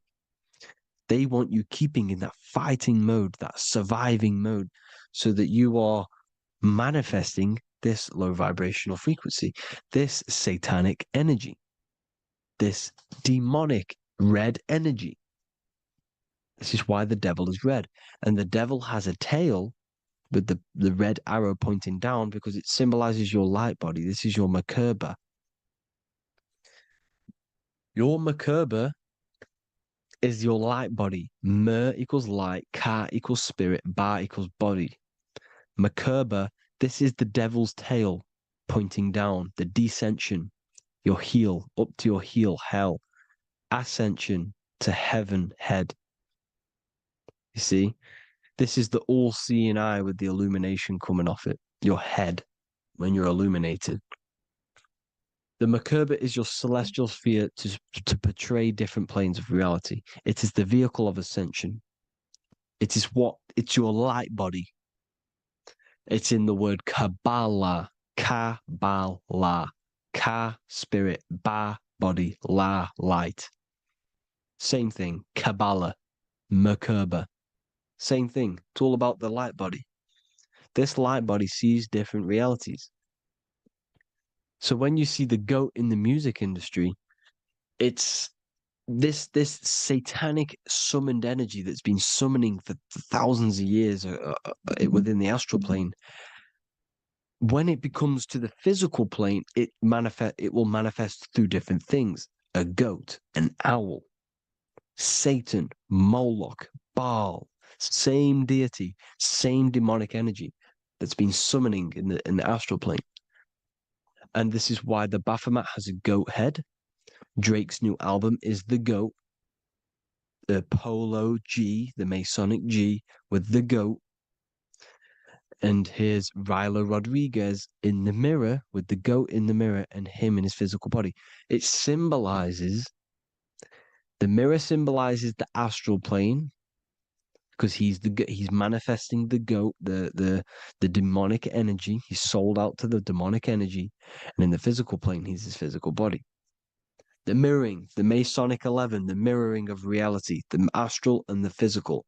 They want you keeping in that fighting mode, that surviving mode, so that you are manifesting this low vibrational frequency, this satanic energy, this demonic red energy. This is why the devil is red. And the devil has a tail with the red arrow pointing down because it symbolizes your light body. This is your Merkaba. Your Merkaba is your light body. Mer equals light, Ka equals spirit, Ba equals body. Merkaba, this is the devil's tail pointing down, the descension, your heel, up to your heel, hell. Ascension to heaven, head. You see, this is the all-seeing eye with the illumination coming off it, your head, when you're illuminated. The Merkaba is your celestial sphere to portray different planes of reality. It is the vehicle of ascension. It's your light body. It's in the word Kabbalah, Kabbalah, Ka, spirit, Ba, body, La, light. Same thing, Kabbalah, Merkaba. Same thing. It's all about the light body. This light body sees different realities. So when you see the goat in the music industry, it's this satanic summoned energy that's been summoning for thousands of years within the astral plane. When it becomes to the physical plane, it will manifest through different things. A goat, an owl, Satan, Moloch, Baal, same deity, same demonic energy that's been summoning in the astral plane. And this is why the Baphomet has a goat head. Drake's new album is the goat. The Polo G, the Masonic G, with the goat. And here's Rylo Rodriguez in the mirror with the goat in the mirror and him in his physical body. It symbolizes, the mirror symbolizes the astral plane because he's manifesting the goat, the demonic energy. He's sold out to the demonic energy. And in the physical plane, he's his physical body. The mirroring, the Masonic 11, the mirroring of reality, the astral and the physical.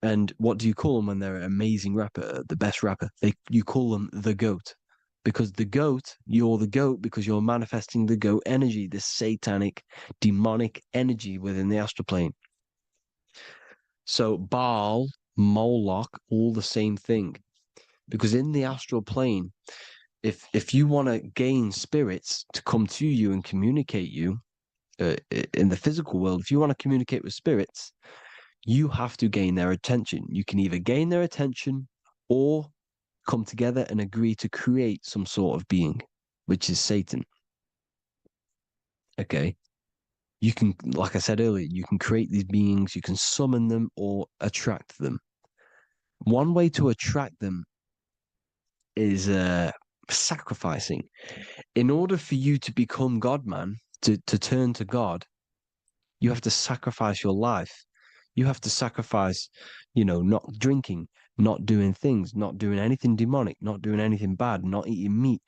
And what do you call them when they're an amazing rapper, the best rapper? You call them the GOAT. Because the GOAT, you're the GOAT because you're manifesting the GOAT energy, this satanic, demonic energy within the astral plane. So Baal, Moloch, all the same thing. Because in the astral plane, if you want to gain spirits to come to you and communicate you in the physical world, if you want to communicate with spirits, you have to gain their attention. You can either gain their attention or come together and agree to create some sort of being, which is Satan. Okay. You can, like I said earlier, you can create these beings, you can summon them or attract them. One way to attract them is sacrificing. In order for you to become God, man, to turn to God, you have to sacrifice your life. You have to sacrifice, not drinking, not doing things, not doing anything demonic, not doing anything bad, not eating meat.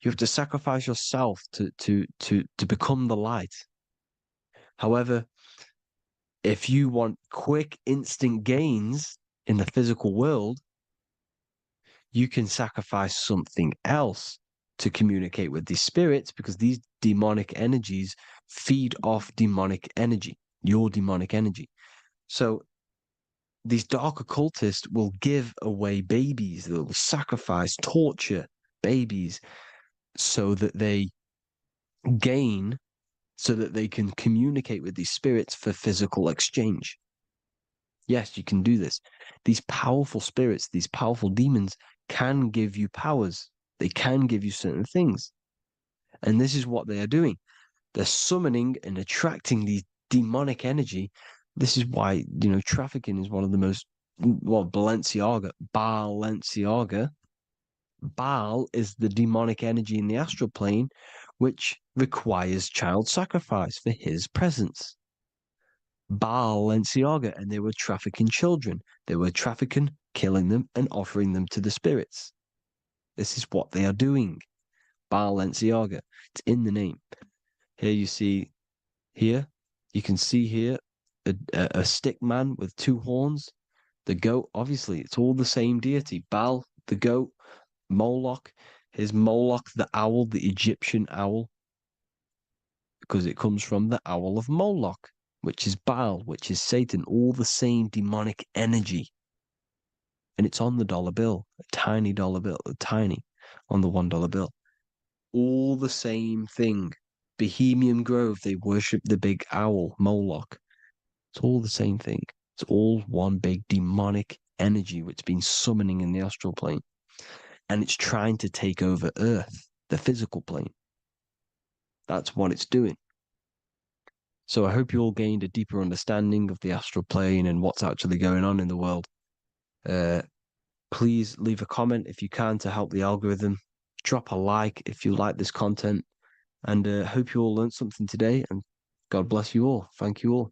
You have to sacrifice yourself to become the light. However, if you want quick, instant gains in the physical world, you can sacrifice something else to communicate with these spirits because these demonic energies feed off demonic energy, your demonic energy. So these dark occultists will give away babies. They'll sacrifice, torture babies so that they gain, so that they can communicate with these spirits for physical exchange. Yes, you can do this. These powerful spirits, these powerful demons can give you powers. They can give you certain things. And this is what they are doing. They're summoning and attracting these demonic energy. This is why, trafficking is one of the most, Balenciaga. Baal is the demonic energy in the astral plane, which requires child sacrifice for his presence. Balenciaga, and they were trafficking children. They were trafficking, killing them, and offering them to the spirits. This is what they are doing. Balenciaga. It's in the name. Here you can see here a stick man with two horns. The goat, obviously, it's all the same deity. Baal, the goat, Moloch, Moloch, the owl, the Egyptian owl, because it comes from the owl of Moloch, which is Baal, which is Satan, all the same demonic energy. And it's on the dollar bill, a tiny dollar bill, on the $1 bill. All the same thing. Bohemian Grove, they worship the big owl, Moloch. It's all the same thing. It's all one big demonic energy which has been summoning in the astral plane. And it's trying to take over Earth, the physical plane. That's what it's doing. So I hope you all gained a deeper understanding of the astral plane and what's actually going on in the world. Please leave a comment if you can to help the algorithm. Drop a like if you like this content. And hope you all learned something today. And God bless you all. Thank you all.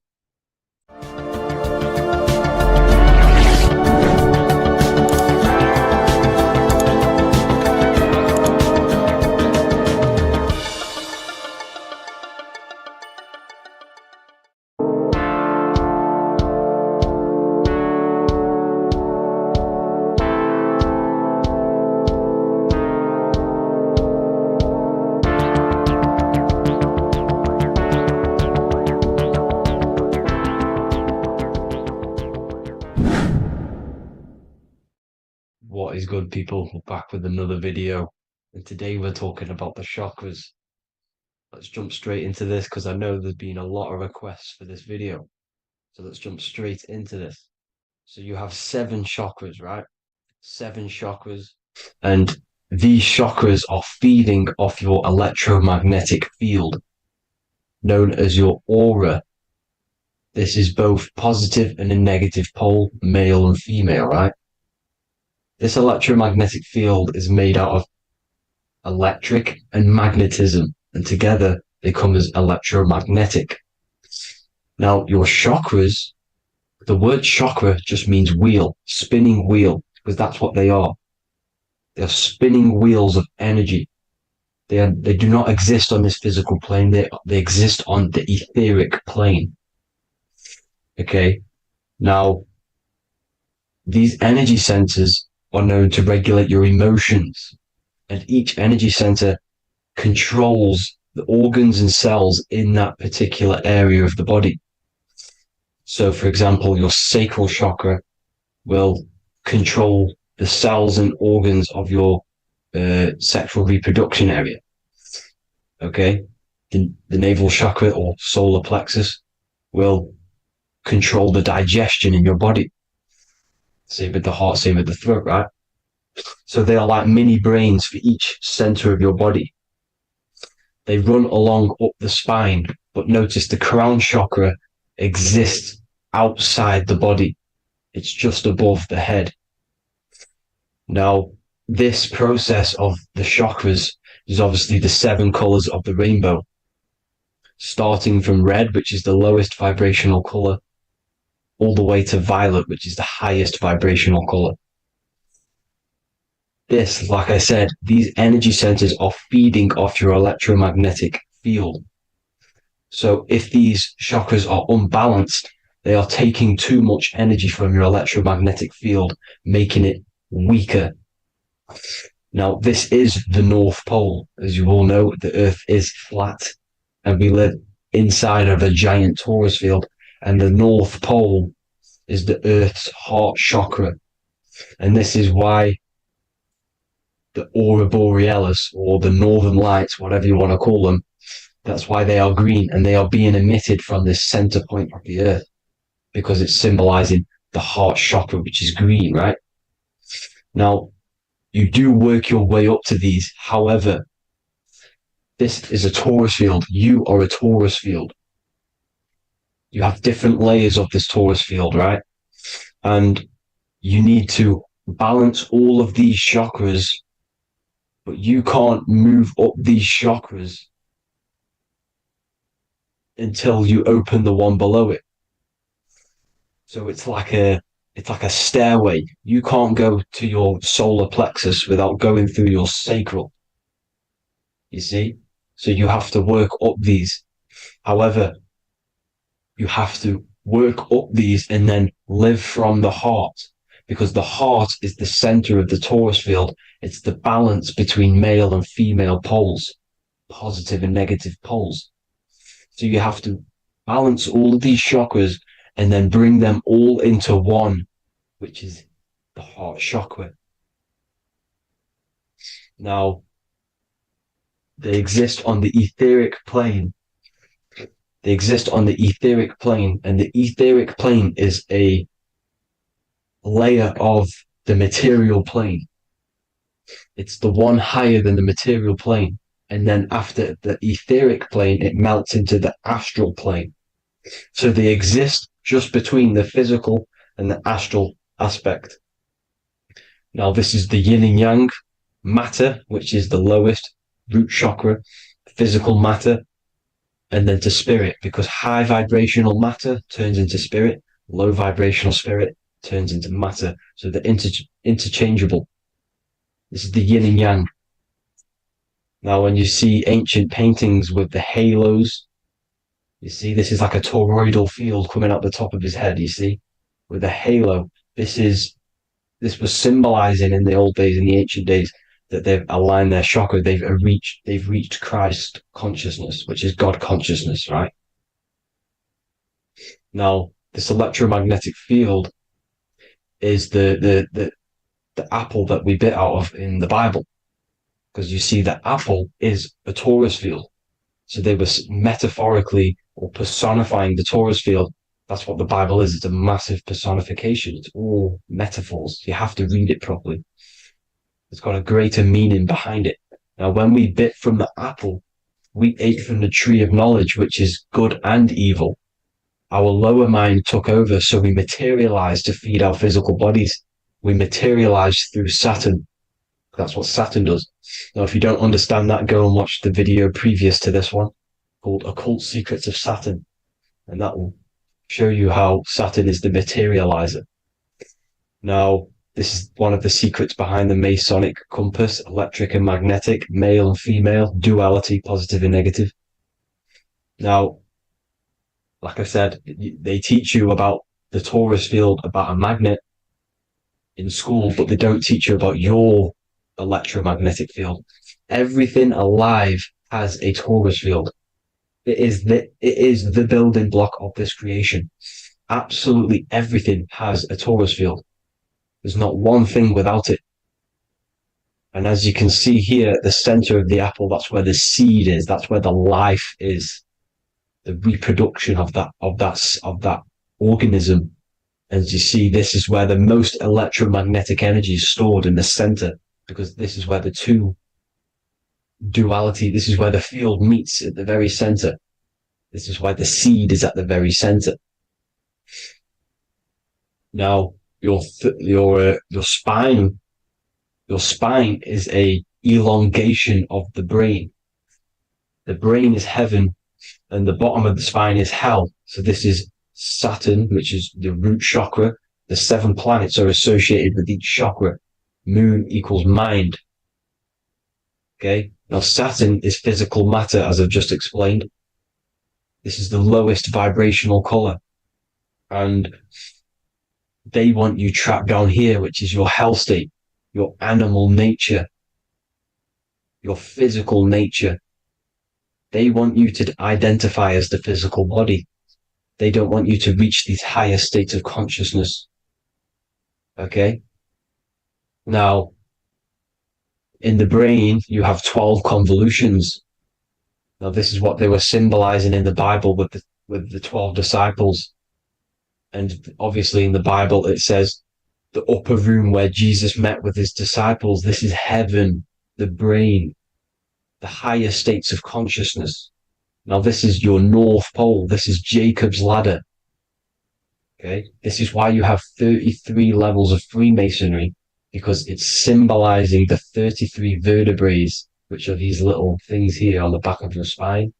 What is good, people? We're back with another video, and today we're talking about the chakras. Let's jump straight into this because I know there's been a lot of requests for this video. So let's jump straight into this. So you have 7 chakras, right? 7 chakras, and these chakras are feeding off your electromagnetic field, known as your aura. This is both positive and a negative pole, male and female, right? This electromagnetic field is made out of electric and magnetism, and together they come as electromagnetic. Now, your chakras, the word chakra just means wheel, spinning wheel, because that's what they are. They are spinning wheels of energy. They do not exist on this physical plane. They exist on the etheric plane. Okay. Now, these energy centers are known to regulate your emotions, and each energy center controls the organs and cells in that particular area of the body. So, for example, your sacral chakra will control the cells and organs of your sexual reproduction area. Okay, the navel chakra or solar plexus will control the digestion in your body. Same with the heart, same with the throat, right? So they are like mini brains for each center of your body. They run along up the spine, but notice the crown chakra exists outside the body. It's just above the head. Now, this process of the chakras is obviously the 7 colors of the rainbow, starting from red, which is the lowest vibrational color, all the way to violet, which is the highest vibrational color. This, like I said, these energy centers are feeding off your electromagnetic field. So if these chakras are unbalanced, they are taking too much energy from your electromagnetic field, making it weaker. Now, this is the North Pole. As you all know, the Earth is flat, and we live inside of a giant torus field, and the North Pole is the Earth's heart chakra. And this is why the aurora borealis or the northern lights, whatever you want to call them. That's why they are green, and they are being emitted from this center point of the earth because it's symbolizing the heart chakra, which is green, right? Now, you do work your way up to these. However, this is a torus field. You are a torus field. You have different layers of this torus field, right? And you need to balance all of these chakras, but you can't move up these chakras until you open the one below it. So it's like a stairway. You can't go to your solar plexus without going through your sacral. You see? So you have to work up these. However, you have to work up these and then live from the heart, because the heart is the center of the torus field. It's the balance between male and female poles, positive and negative poles. So you have to balance all of these chakras and then bring them all into one, which is the heart chakra. Now, they exist on the etheric plane. They exist on the etheric plane, and the etheric plane is a layer of the material plane. It's the one higher than the material plane. And then after the etheric plane, it melts into the astral plane. So they exist just between the physical and the astral aspect. Now, this is the yin and yang matter, which is the lowest root chakra, physical matter, and then to spirit, because high vibrational matter turns into spirit, low vibrational spirit turns into matter. So they're interchangeable. This is the yin and yang. Now, when you see ancient paintings with the halos, you see this is like a toroidal field coming out the top of his head, you see, with a halo. This was symbolizing in the old days, in the ancient days, that they've aligned their chakra, they've reached Christ consciousness, which is God consciousness, right? Now, this electromagnetic field is the apple that we bit out of in the Bible, because you see the apple is a torus field. So they were metaphorically or personifying the torus field. That's what the Bible is. It's a massive personification. It's all metaphors. You have to read it properly. It's got a greater meaning behind it. Now, when we bit from the apple, we ate from the tree of knowledge, which is good and evil. Our lower mind took over, so we materialized to feed our physical bodies. We materialized through Saturn. That's what Saturn does. Now, if you don't understand that, go and watch the video previous to this one called Occult Secrets of Saturn. And that will show you how Saturn is the materializer. Now, this is one of the secrets behind the Masonic compass, electric and magnetic, male and female, duality, positive and negative. Now, like I said, they teach you about the torus field, about a magnet in school, but they don't teach you about your electromagnetic field. Everything alive has a torus field. It is the building block of this creation. Absolutely everything has a torus field. There's not one thing without it. And as you can see here at the center of the apple, that's where the seed is. That's where the life is. The reproduction of that organism. As you see, this is where the most electromagnetic energy is stored, in the center, because this is where the two duality, this is where the field meets at the very center. This is why the seed is at the very center. Now, your spine is a elongation of the brain. The brain is heaven, and the bottom of the spine is hell. So this is Saturn, which is the root chakra. The 7 planets are associated with each chakra. Moon equals mind. Okay. Now, Saturn is physical matter, as I've just explained. This is the lowest vibrational color. And they want you trapped down here, which is your hell state, your animal nature, your physical nature. They want you to identify as the physical body. They don't want you to reach these higher states of consciousness. Okay? Now, in the brain, you have 12 convolutions. Now, this is what they were symbolizing in the Bible with the 12 disciples. And obviously in the Bible, it says the upper room where Jesus met with his disciples. This is heaven, the brain, the higher states of consciousness. Now, this is your North Pole. This is Jacob's ladder. Okay. This is why you have 33 levels of Freemasonry, because it's symbolizing the 33 vertebrae, which are these little things here on the back of your spine.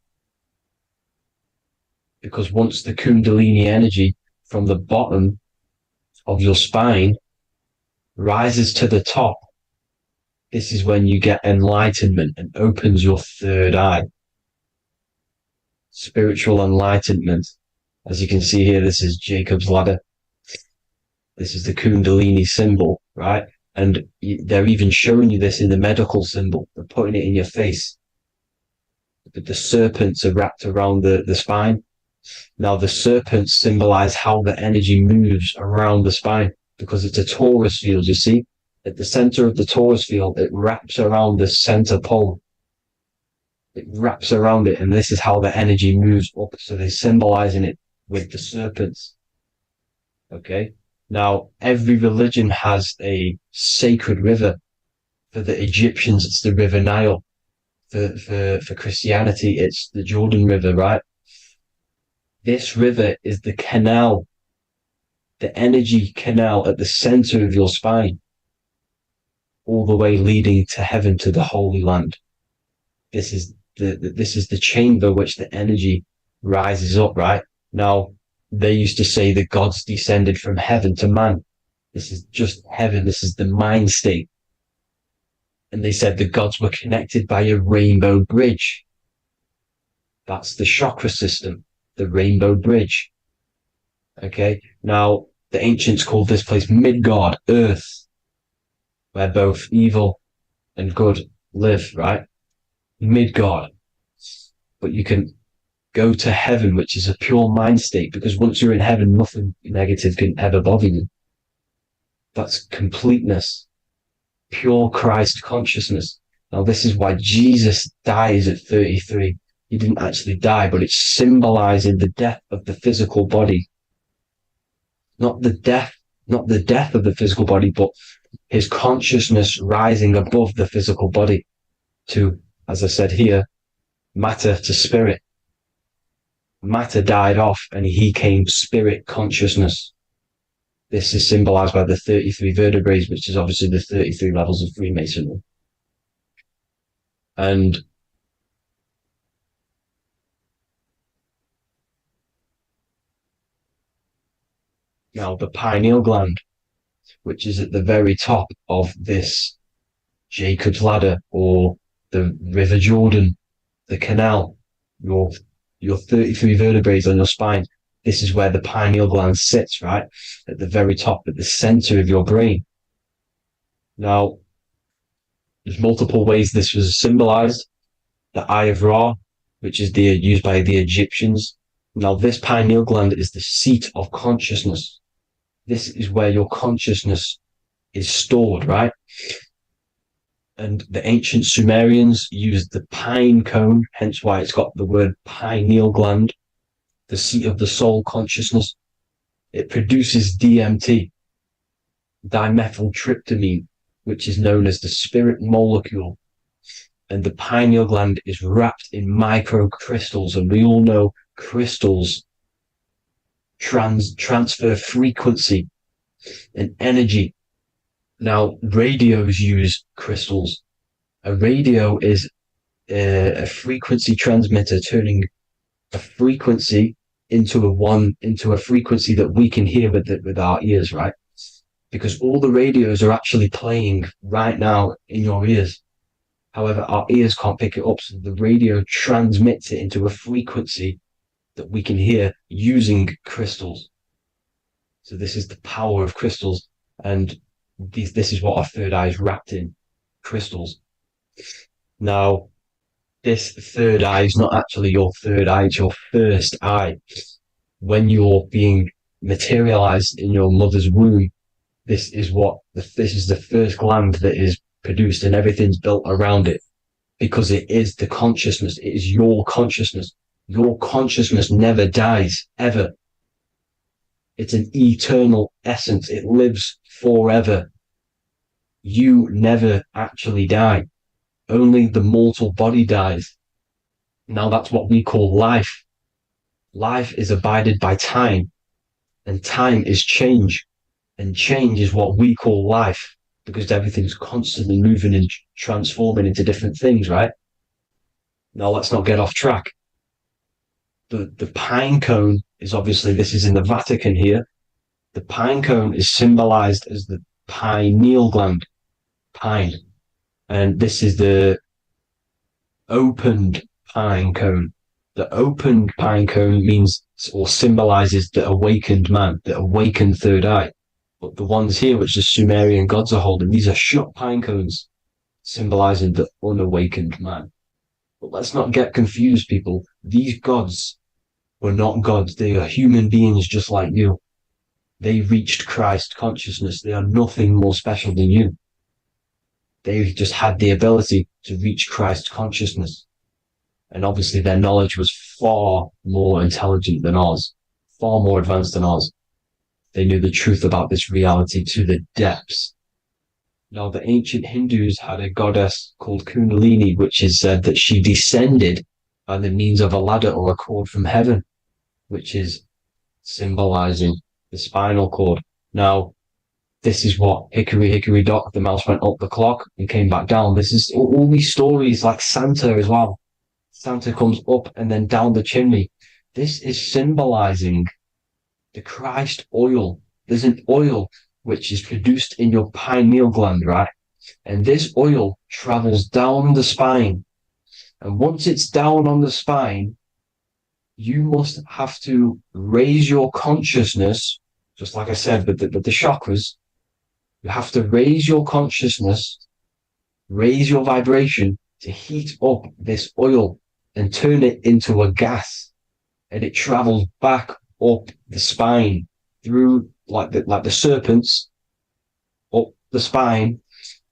Because once the Kundalini energy from the bottom of your spine rises to the top, this is when you get enlightenment and opens your third eye. Spiritual enlightenment. As you can see here, this is Jacob's ladder. This is the Kundalini symbol, right? And they're even showing you this in the medical symbol. They're putting it in your face. The serpents are wrapped around the spine. Now, the serpents symbolize how the energy moves around the spine, because it's a torus field, you see? At the center of the torus field, it wraps around the center pole. It wraps around it, and this is how the energy moves up. So they're symbolizing it with the serpents. Okay? Now, every religion has a sacred river. For the Egyptians, it's the River Nile. For Christianity, it's the Jordan River, right? This river is the canal, the energy canal at the center of your spine, all the way leading to heaven, to the Holy Land. This is the chamber which the energy rises up, right? Now, they used to say the gods descended from heaven to man. This is just heaven. This is the mind state. And they said the gods were connected by a rainbow bridge. That's the chakra system, the rainbow bridge. Okay. Now, the ancients called this place Midgard, Earth, where both evil and good live, right? Midgard. But you can go to heaven, which is a pure mind state, because once you're in heaven, nothing negative can ever bother you. That's completeness, pure Christ consciousness. Now, this is why Jesus dies at 33. He didn't actually die, but it's symbolizing the death of the physical body. Not the death of the physical body, but his consciousness rising above the physical body to, as I said here, matter to spirit. Matter died off and he came spirit consciousness. This is symbolized by the 33 vertebrae, which is obviously the 33 levels of Freemasonry. And now the pineal gland, which is at the very top of this Jacob's ladder, or the River Jordan, the canal, your 33 vertebrae on your spine. This is where the pineal gland sits, right? At the very top, at the center of your brain. Now, there's multiple ways this was symbolized. The Eye of Ra, which is used by the Egyptians. Now, this pineal gland is the seat of consciousness. This is where your consciousness is stored, right? And the ancient Sumerians used the pine cone, hence why it's got the word pineal gland, the seat of the soul consciousness. It produces DMT, dimethyltryptamine, which is known as the spirit molecule. And the pineal gland is wrapped in microcrystals, and we all know crystals transfer frequency and energy. Now, radios use crystals. A radio is a frequency transmitter, turning a frequency into a frequency that we can hear with our ears, right? Because all the radios are actually playing right now in your ears. However, our ears can't pick it up, so the radio transmits it into a frequency that we can hear using crystals. So this is the power of crystals, and this is what our third eye is wrapped in, crystals. Now, this third eye is not actually your third eye, it's your first eye. When you're being materialized in your mother's womb, this is the first gland that is produced and everything's built around it, because it is the consciousness. It is your consciousness. Your consciousness never dies, ever. It's an eternal essence. It lives forever. You never actually die. Only the mortal body dies. Now that's what we call life. Life is abided by time, and time is change. And change is what we call life, because everything's constantly moving and transforming into different things, right? Now let's not get off track. The pine cone is obviously, this is in the Vatican here. The pine cone is symbolized as the pineal gland, pine. And this is the opened pine cone. The opened pine cone means, or symbolizes, the awakened man, the awakened third eye. But the ones here, which the Sumerian gods are holding, these are shut pine cones, symbolizing the unawakened man. But let's not get confused, people. These gods were not gods. They are human beings just like you. They reached Christ consciousness. They are nothing more special than you. They just had the ability to reach Christ consciousness. And obviously their knowledge was far more intelligent than ours, far more advanced than ours. They knew the truth about this reality to the depths. Now, the ancient Hindus had a goddess called Kundalini, which is said that she descended by the means of a ladder or a cord from heaven, which is symbolizing the spinal cord. Now, this is what hickory hickory dock, the mouse went up the clock and came back down. This is all these stories, like Santa as well. Santa comes up and then down the chimney. This is symbolizing the Christ oil. There's an oil which is produced in your pineal gland, right? And this oil travels down the spine. And once it's down on the spine, you must have to raise your consciousness, just like I said, but the chakras, you have to raise your consciousness, raise your vibration to heat up this oil and turn it into a gas. And it travels back up the spine through like the serpents up the spine,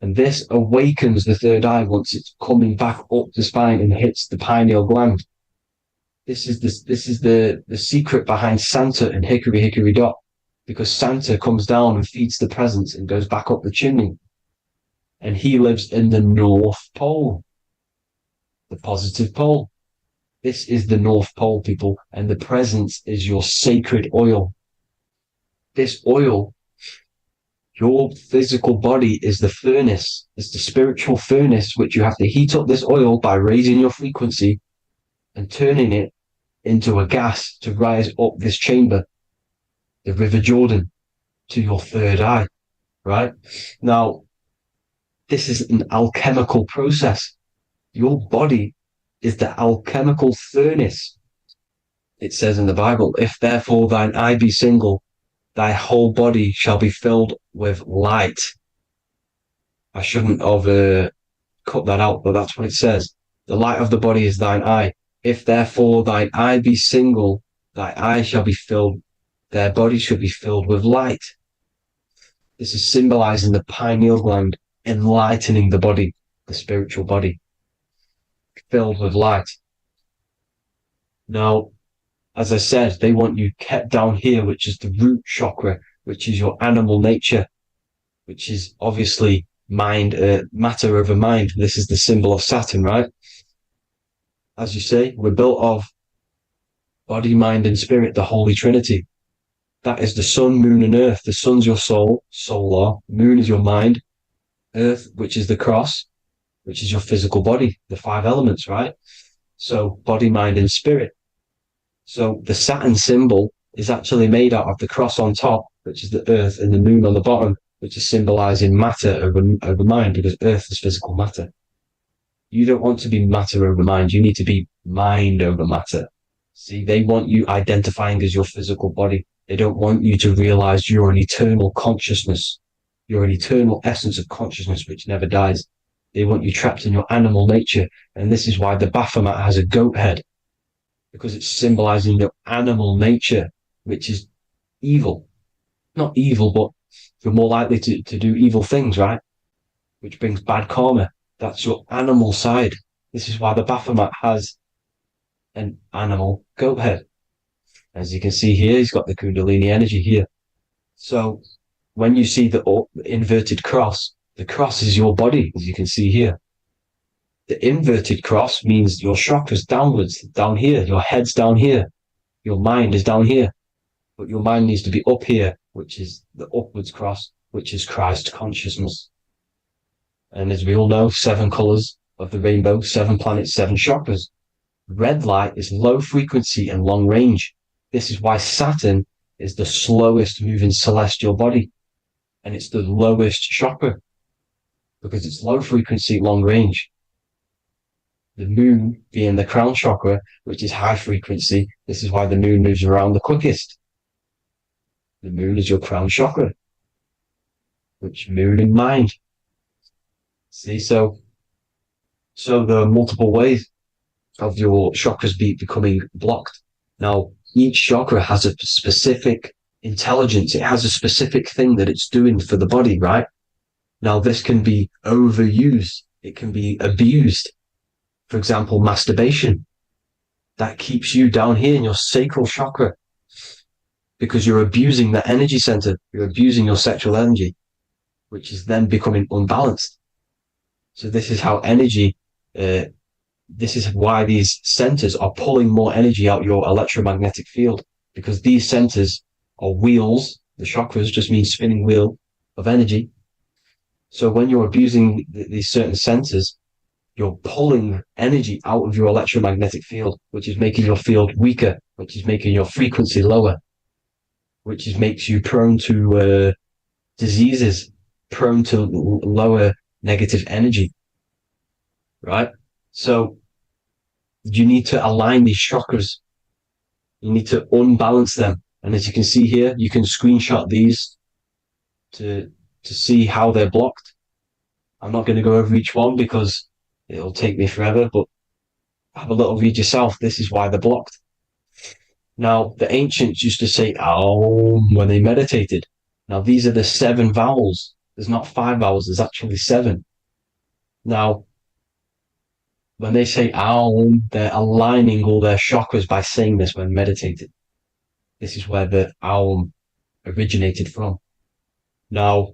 and this awakens the third eye once it's coming back up the spine and hits the pineal gland. This is the secret behind Santa and hickory hickory dock, because Santa comes down and feeds the presents and goes back up the chimney, and he lives in the North Pole, the positive pole. This is the North Pole, people, and the presence is your sacred oil. This oil, your physical body is the furnace. It's the spiritual furnace, which you have to heat up this oil by raising your frequency and turning it into a gas to rise up this chamber, the River Jordan, to your third eye, right? Now, this is an alchemical process. Your body is the alchemical furnace. It says in the Bible, if therefore thine eye be single, thy whole body shall be filled with light. I shouldn't have cut that out, but that's what it says. The light of the body is thine eye. If therefore thine eye be single, thy eye shall be filled, their body shall be filled with light. This is symbolizing the pineal gland, enlightening the body, the spiritual body, filled with light. Now, as I said, they want you kept down here, which is the root chakra, which is your animal nature, which is obviously mind, matter over mind. This is the symbol of Saturn, right? As you say, we're built of body, mind, and spirit, the Holy Trinity. That is the sun, moon, and earth. The sun's your soul, solar. Moon is your mind. Earth, which is the cross, which is your physical body, the 5 elements, right? So body, mind, and spirit. So the Saturn symbol is actually made out of the cross on top, which is the earth, and the moon on the bottom, which is symbolizing matter over mind, because earth is physical matter. You don't want to be matter over mind. You need to be mind over matter. See, they want you identifying as your physical body. They don't want you to realize you're an eternal consciousness. You're an eternal essence of consciousness which never dies. They want you trapped in your animal nature. And this is why the Baphomet has a goat head, because it's symbolizing your animal nature, which is evil. Not evil, but you're more likely to do evil things, right? which brings bad karma. That's your animal side. This is why the Baphomet has an animal goat head. As you can see here, he's got the Kundalini energy here. So when you see the inverted cross, the cross is your body, as you can see here. The inverted cross means your chakra's downwards, down here. Your head's down here. Your mind is down here. But your mind needs to be up here, which is the upwards cross, which is Christ consciousness. And as we all know, 7 colors of the rainbow, 7 planets, 7 chakras. Red light is low frequency and long range. This is why Saturn is the slowest moving celestial body. And it's the lowest chakra, because it's low frequency, long range. The moon being the crown chakra, which is high frequency. This is why the moon moves around the quickest. The moon is your crown chakra, which moon in mind. See, so there are multiple ways of your chakras becoming blocked. Now, each chakra has a specific intelligence. It has a specific thing that it's doing for the body, right? Now, this can be overused. It can be abused. For example, masturbation. That keeps you down here in your sacral chakra because you're abusing the energy center. You're abusing your sexual energy, which is then becoming unbalanced. So this is how energy, this is why these centers are pulling more energy out your electromagnetic field, because these centers are wheels. The chakras just mean spinning wheel of energy. So when you're abusing these certain centers, you're pulling energy out of your electromagnetic field, which is making your field weaker, which is making your frequency lower, which makes you prone to diseases, prone to lower negative energy, right? So you need to align these chakras. You need to unbalance them. And as you can see here, you can screenshot these to see how they're blocked. I'm not going to go over each one because it'll take me forever, but have a little read yourself. This is why they're blocked. Now, the ancients used to say Aum when they meditated. Now, these are the 7 vowels. There's not 5 vowels, there's actually 7. Now, when they say Aum, they're aligning all their chakras by saying this when meditated. This is where the Aum originated from. Now,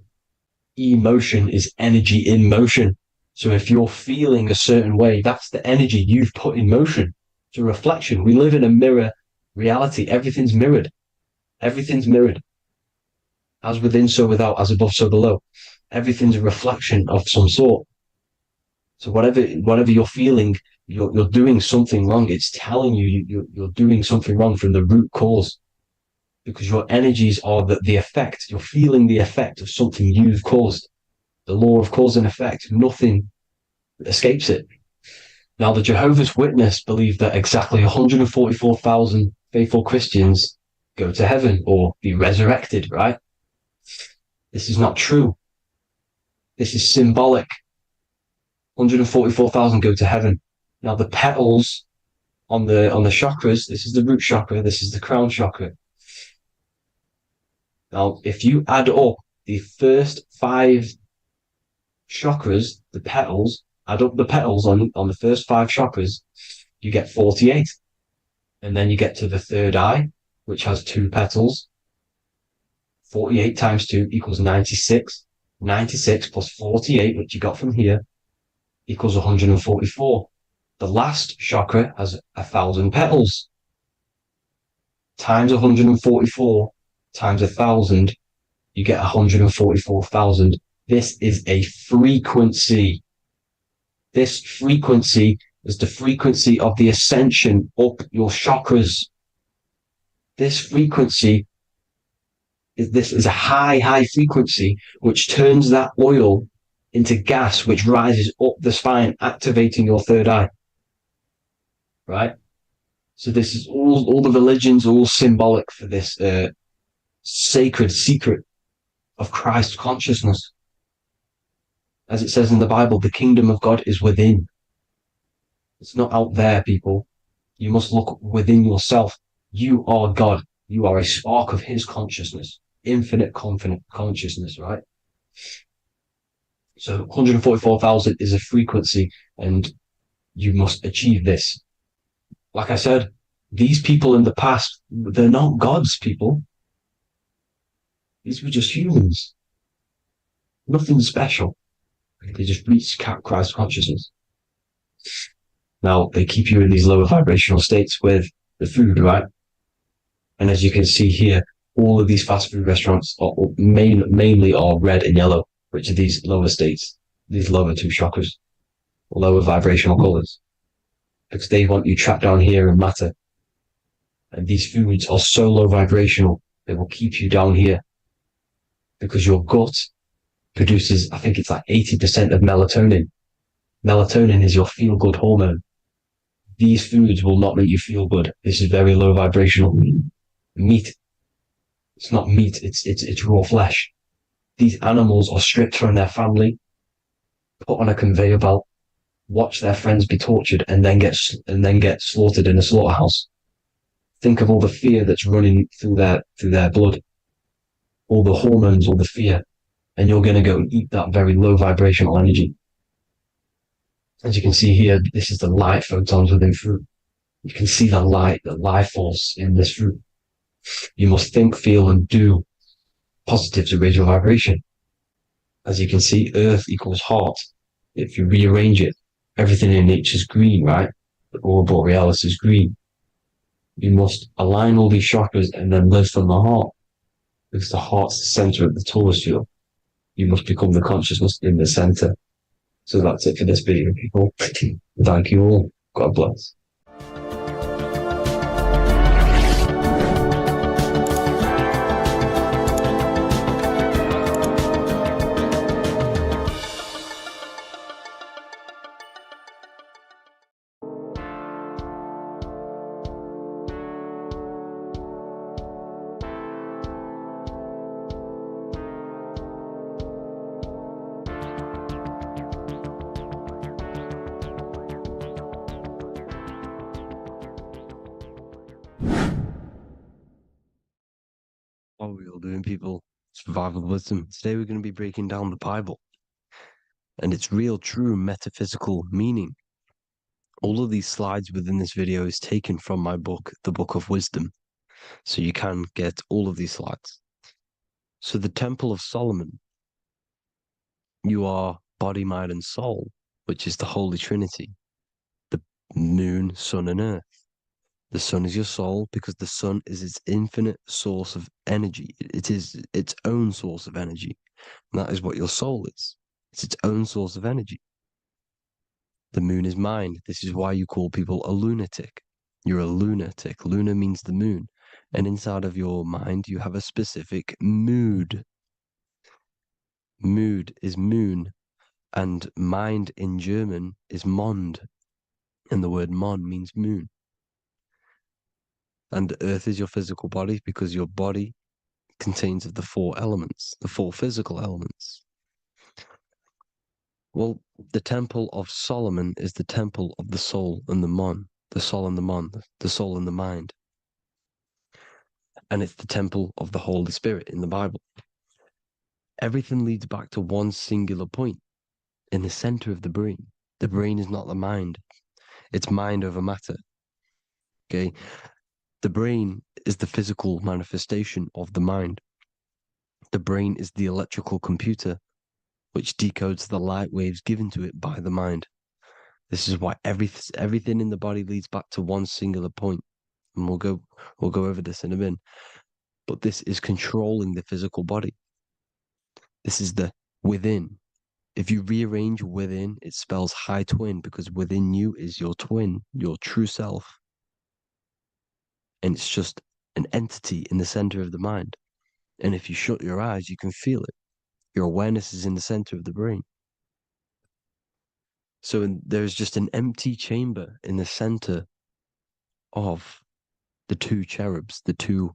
emotion is energy in motion. So if you're feeling a certain way, that's the energy you've put in motion. It's a reflection. We live in a mirror reality. Everything's mirrored. Everything's mirrored. As within, so without, as above, so below. Everything's a reflection of some sort. So whatever you're feeling, you're doing something wrong. It's telling you you're doing something wrong from the root cause. Because your energies are the effect. You're feeling the effect of something you've caused. The law of cause and effect. Nothing escapes it. Now, the Jehovah's Witness believe that exactly 144,000 faithful Christians go to heaven or be resurrected, right? This is not true. This is symbolic. 144,000 go to heaven. Now, the petals on the chakras, this is the root chakra, this is the crown chakra. Now, if you add up the first 5 chakras, the petals, add up the petals on the first 5 chakras, you get 48. And then you get to the third eye, which has 2 petals. 48 times 2 equals 96. 96 plus 48, which you got from here, equals 144. The last chakra has 1,000 petals. Times 144 times 1,000, you get 144,000. This is a frequency. This frequency is the frequency of the ascension up your chakras. This frequency is a high frequency, which turns that oil into gas, which rises up the spine, activating your third eye. Right? So this is all the religions are all symbolic for this sacred secret of Christ consciousness. As it says in the Bible, the kingdom of God is within. It's not out there, people. You must look within yourself. You are God. You are a spark of his consciousness, infinite consciousness, right? So 144,000 is a frequency, and you must achieve this. Like I said, these people in the past, they're not gods, people. These were just humans. Nothing special. They just reached Christ consciousness. Now, they keep you in these lower vibrational states with the food, right? And as you can see here, all of these fast food restaurants are mainly are red and yellow, which are these lower states, these lower two chakras, lower vibrational colors, because they want you trapped down here in matter. And these foods are so low vibrational, they will keep you down here because your gut produces, I think it's like 80% of melatonin. Melatonin is your feel good hormone. These foods will not make you feel good. This is very low vibrational. Meat. It's not meat. It's raw flesh. These animals are stripped from their family, put on a conveyor belt, watch their friends be tortured, and then get slaughtered in a slaughterhouse. Think of all the fear that's running through their blood, all the hormones, all the fear, and you're going to go and eat that very low vibrational energy. As you can see here, this is the light photons within fruit. You can see the life force in this fruit. You must think, feel, and do positive to raise your vibration. As you can see, earth equals heart. If you rearrange it, everything in nature is green, right? The aurora borealis is green. You must align all these chakras and then live from the heart, because the heart's the center of the Taurus field. You must become the consciousness in the center. So that's it for this video, people. Thank you all. God bless. What are we all doing, people? Survival wisdom. Today we're going to be breaking down the Bible and its real, true metaphysical meaning. All of these slides within this video is taken from my book, The Book of Wisdom, so you can get all of these slides. So the Temple of Solomon, you are body, mind, and soul, which is the Holy Trinity, the moon, sun, and earth. The sun is your soul because the sun is its infinite source of energy. It is its own source of energy. And that is what your soul is. It's its own source of energy. The moon is mind. This is why you call people a lunatic. You're a lunatic. Luna means the moon. And inside of your mind, you have a specific mood. Mood is moon. And mind in German is Mond. And the word Mon means moon. And earth is your physical body because your body contains of the four elements, the four physical elements. Well, the Temple of Solomon is the temple of the soul and the mon, the soul and the mon, the soul and the mind. And it's the temple of the Holy Spirit in the Bible. Everything leads back to one singular point in the center of the brain. The brain is not the mind. It's mind over matter. Okay? The brain is the physical manifestation of the mind. The brain is the electrical computer which decodes the light waves given to it by the mind. This is why everything in the body leads back to one singular point. And we'll go over this in a minute. But this is controlling the physical body. This is the within. If you rearrange within, it spells high twin because within you is your twin, your true self. And it's just an entity in the center of the mind. And if you shut your eyes, you can feel it. Your awareness is in the center of the brain. So there's just an empty chamber in the center of the two cherubs, the two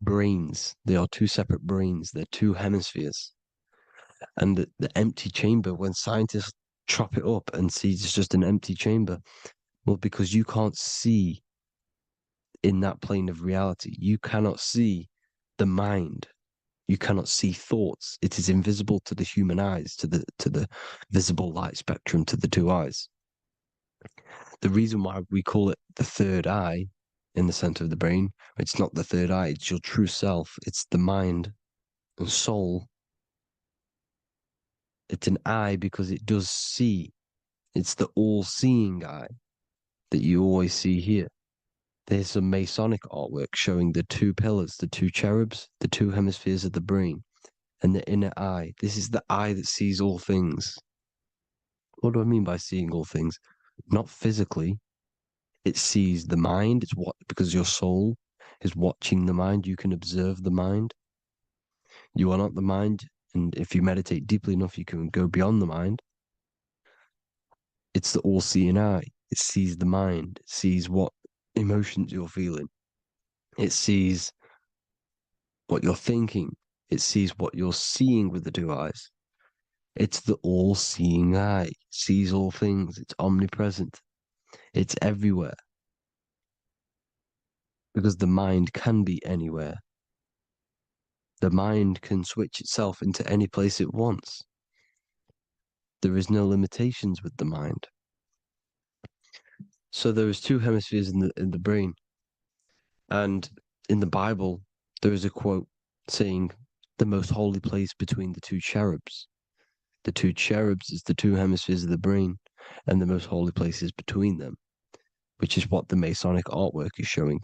brains. They are two separate brains. They're two hemispheres. And the empty chamber, when scientists chop it up and see it's just an empty chamber, well, because you can't see in that plane of reality, you cannot see the mind. You cannot see thoughts. It is invisible to the human eyes, to the visible light spectrum, to the two eyes. The reason why we call it the third eye in the center of the brain, it's not the third eye, it's your true self, it's the mind and soul. It's an eye because it does see. It's the all-seeing eye that you always see here. There's some Masonic artwork showing the two pillars, the two cherubs, the two hemispheres of the brain, and the inner eye. This is the eye that sees all things. What do I mean by seeing all things? Not physically. It sees the mind. It's what, because your soul is watching the mind. You can observe the mind. You are not the mind. And if you meditate deeply enough, you can go beyond the mind. It's the all-seeing eye. It sees the mind. It sees what emotions you're feeling. It sees what you're thinking. It sees what you're seeing with the two eyes. It's the all-seeing eye. It sees all things. It's omnipresent. It's everywhere. Because the mind can be anywhere. The mind can switch itself into any place it wants. There is no limitations with the mind. So there is two hemispheres in the brain. And in the Bible, there is a quote saying, the most holy place between the two cherubs. The two cherubs is the two hemispheres of the brain, and the most holy place is between them, which is what the Masonic artwork is showing.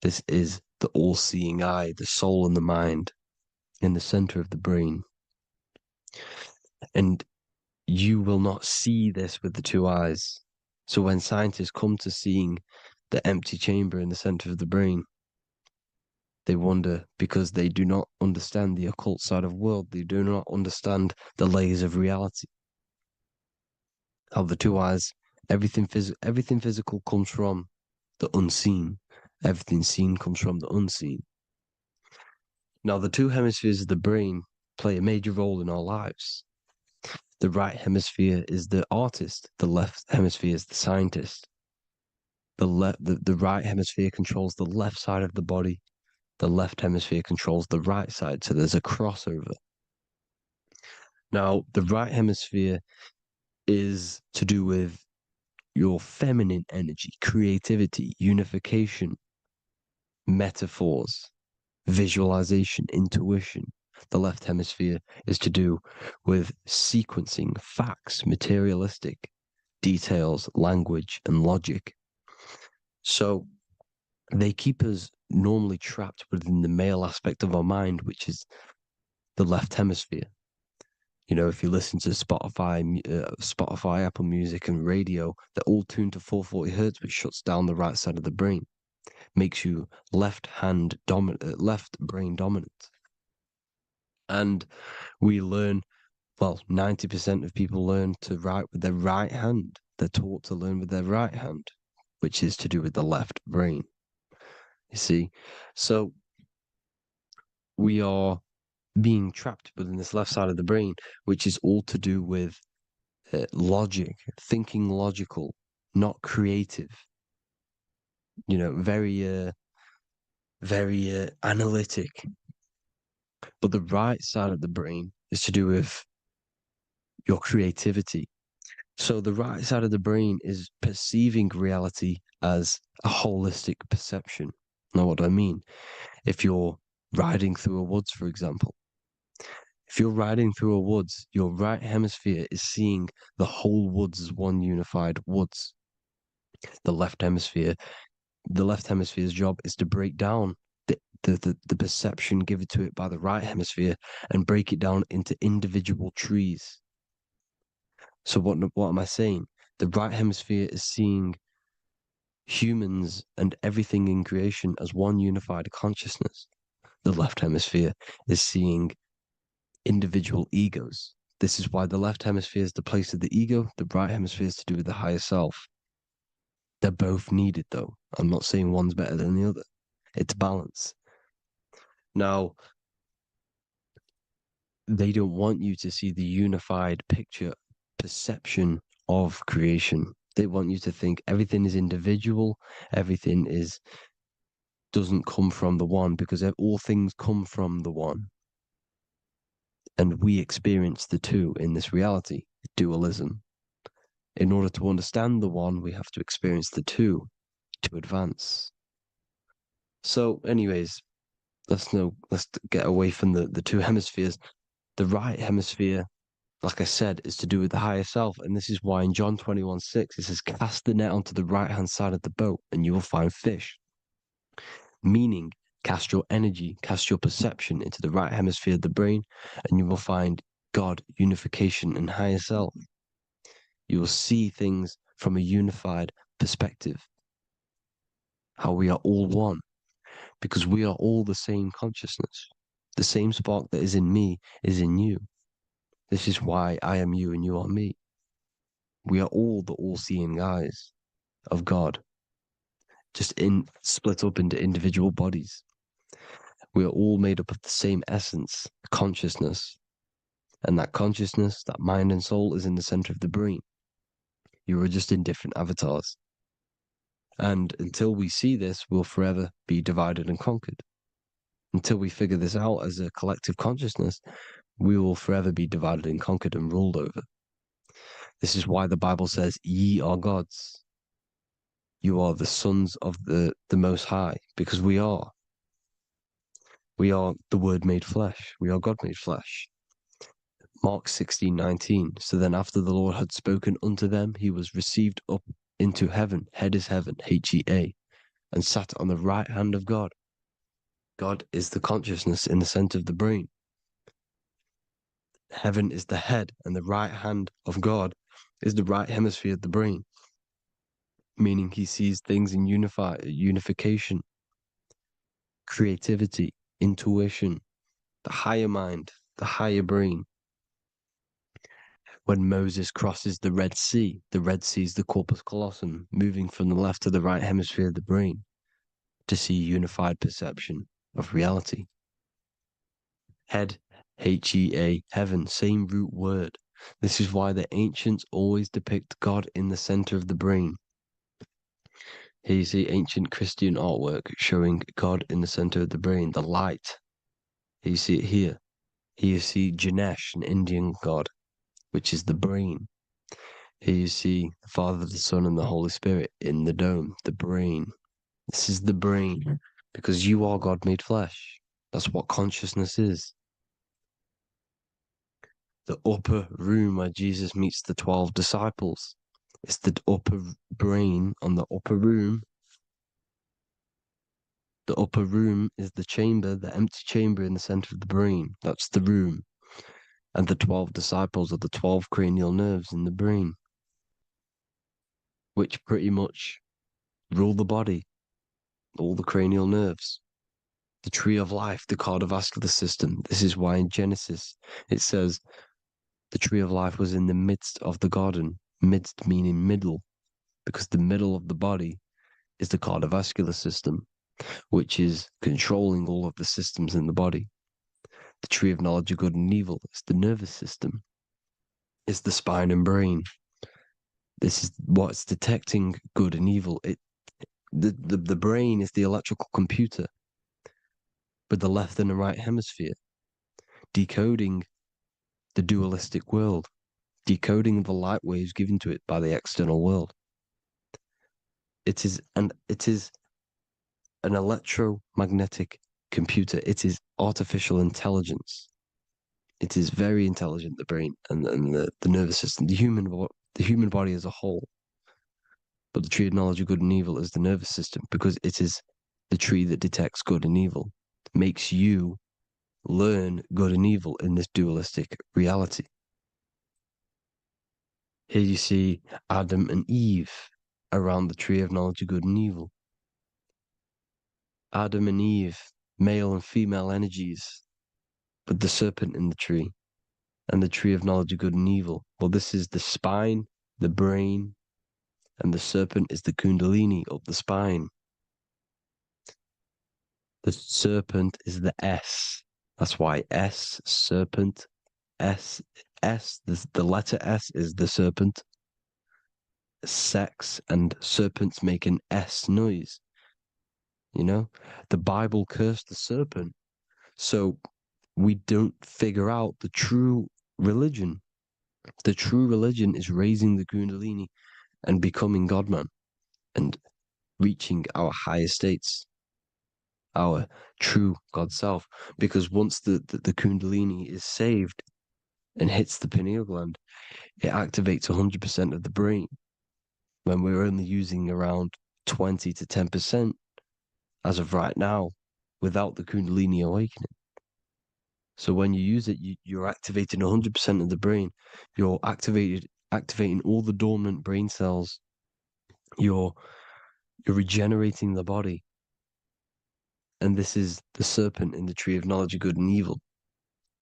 This is the all-seeing eye, the soul and the mind in the center of the brain. And you will not see this with the two eyes. So when scientists come to seeing the empty chamber in the center of the brain, they wonder because they do not understand the occult side of the world. They do not understand the layers of reality. How the two eyes, everything physical comes from the unseen. Everything seen comes from the unseen. Now, the two hemispheres of the brain play a major role in our lives. The right hemisphere is the artist. The left hemisphere is the scientist. The right hemisphere controls the left side of the body. The left hemisphere controls the right side, so there's a crossover. Now, the right hemisphere is to do with your feminine energy, creativity, unification, metaphors, visualization, intuition. The left hemisphere is to do with sequencing, facts, materialistic details, language, and logic. So they keep us normally trapped within the male aspect of our mind, which is the left hemisphere. You know, if you listen to Spotify, Apple Music, and radio, they're all tuned to 440 hertz, which shuts down the right side of the brain, makes you left brain dominant. And we learn, well, 90% of people learn to write with their right hand. They're taught to learn with their right hand, which is to do with the left brain. You see, so we are being trapped within this left side of the brain, which is all to do with logic, thinking logical, not creative. You know, very analytic. But the right side of the brain is to do with your creativity. So the right side of the brain is perceiving reality as a holistic perception. Now, what do I mean? If you're riding through a woods, for example, if you're riding through a woods, your right hemisphere is seeing the whole woods as one unified woods. The left hemisphere's job is to break down the perception given to it by the right hemisphere and break it down into individual trees. So what am I saying? The right hemisphere is seeing humans and everything in creation as one unified consciousness. The left hemisphere is seeing individual egos. This is why the left hemisphere is the place of the ego, the right hemisphere is to do with the higher self. They're both needed, though. I'm not saying one's better than the other. It's balance. Now, they don't want you to see the unified picture, perception of creation. They want you to think everything is individual, doesn't come from the one, because all things come from the one. And we experience the two in this reality, dualism. In order to understand the one, we have to experience the two to advance. So, anyways, let's get away from the two hemispheres. The right hemisphere, like I said, is to do with the higher self. And this is why in John 21:6, it says, cast the net onto the right-hand side of the boat and you will find fish. Meaning, cast your energy, cast your perception into the right hemisphere of the brain, and you will find God, unification, and higher self. You will see things from a unified perspective. How we are all one, because we are all the same consciousness. The same spark that is in me is in you. This is why I am you and you are me. We are all the all-seeing eyes of God, just split up into individual bodies. We are all made up of the same essence, consciousness. And that consciousness, that mind and soul, is in the center of the brain. You are just in different avatars. And until we see this, we'll forever be divided and conquered. Until we figure this out as a collective consciousness, we will forever be divided and conquered and ruled over. This is why the Bible says, ye are gods. You are the sons of the Most High, because we are. We are the Word made flesh. We are God made flesh. Mark 16:19. So then after the Lord had spoken unto them, he was received up into heaven, head is heaven, H-E-A, and sat on the right hand of God. God is the consciousness in the center of the brain. Heaven is the head, and the right hand of God is the right hemisphere of the brain, meaning he sees things in unification, creativity, intuition, the higher mind, the higher brain. When Moses crosses the Red Sea is the corpus callosum, moving from the left to the right hemisphere of the brain to see unified perception of reality. Head, H-E-A, heaven, same root word. This is why the ancients always depict God in the center of the brain. Here you see ancient Christian artwork showing God in the center of the brain, the light. Here you see it here. Here you see Ganesh, an Indian god, which is the brain. Here you see the Father, the Son, and the Holy Spirit in the dome, the brain. This is the brain, because you are God made flesh. That's what consciousness is. The upper room where Jesus meets the 12 disciples. It's the upper brain on the upper room. The upper room is the chamber, the empty chamber in the center of the brain. That's the room. And the 12 disciples are the 12 cranial nerves in the brain, which pretty much rule the body, all the cranial nerves. The tree of life, the cardiovascular system. This is why in Genesis it says the tree of life was in the midst of the garden. Midst meaning middle, because the middle of the body is the cardiovascular system, which is controlling all of the systems in the body. The tree of knowledge of good and evil is the nervous system. It's the spine and brain. This is what's detecting good and evil. The brain is the electrical computer with the left and the right hemisphere, decoding the dualistic world, decoding the light waves given to it by the external world. It is an electromagnetic computer. It is artificial intelligence. It is very intelligent, the brain and the nervous system, the human body as a whole. But the tree of knowledge of good and evil is the nervous system, because it is the tree that detects good and evil, makes you learn good and evil in this dualistic reality. Here you see Adam and Eve around the tree of knowledge of good and evil. Adam and Eve, male and female energies, but the serpent in the tree, and the tree of knowledge of good and evil. Well, this is the spine, the brain, and the serpent is the kundalini up the spine. The serpent is the S. That's why S, serpent, the letter S is the serpent. Sex and serpents make an S noise. You know, the Bible cursed the serpent. So we don't figure out the true religion. The true religion is raising the Kundalini and becoming God-man and reaching our higher states, our true God self. Because once the Kundalini is saved and hits the pineal gland, it activates 100% of the brain when we're only using around 20 to 10% as of right now without the Kundalini awakening. So when you use it, you're activating 100% of the brain. You're activating all the dormant brain cells. You're regenerating the body. And this is the serpent in the tree of knowledge of good and evil.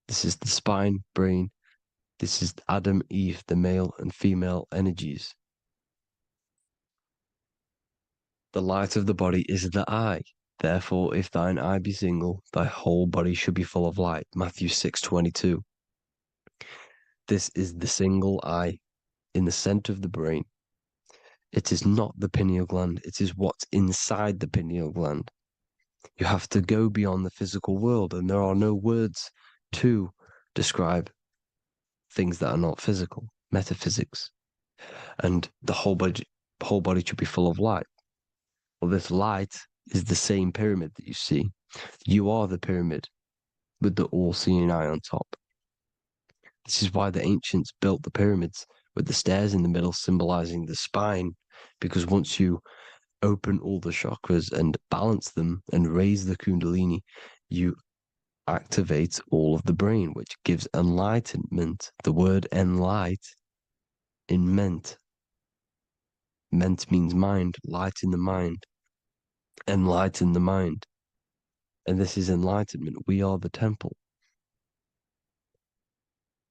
This is the spine, brain. This is Adam, Eve, the male and female energies. The light of the body is the eye. Therefore, if thine eye be single, thy whole body should be full of light. Matthew 6:22. This is the single eye in the center of the brain. It is not the pineal gland. It is what's inside the pineal gland. You have to go beyond the physical world, and there are no words to describe things that are not physical, metaphysics. And the whole body should be full of light. Well, this light is the same pyramid that you see. You are the pyramid with the all-seeing eye on top. This is why the ancients built the pyramids with the stairs in the middle symbolizing the spine, because once you open all the chakras and balance them and raise the Kundalini, you activate all of the brain, which gives enlightenment. The word enlight in ment. Ment means mind, light in the mind. Enlighten the mind. And this is enlightenment. We are the temple.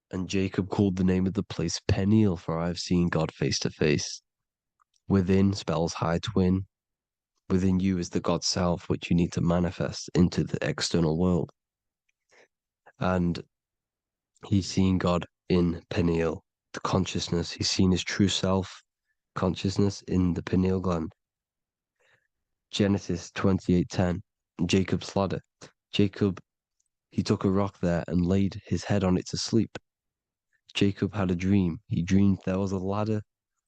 And Jacob called the name of the place Peniel, for I have seen God face to face. Within spells high twin. Within you is the God self, which you need to manifest into the external world. And he's seen God in Peniel, the consciousness. He's seen his true self, consciousness in the pineal gland. Genesis 28:10, Jacob's ladder. Jacob, he took a rock there and laid his head on it to sleep. Jacob had a dream. He dreamed there was a ladder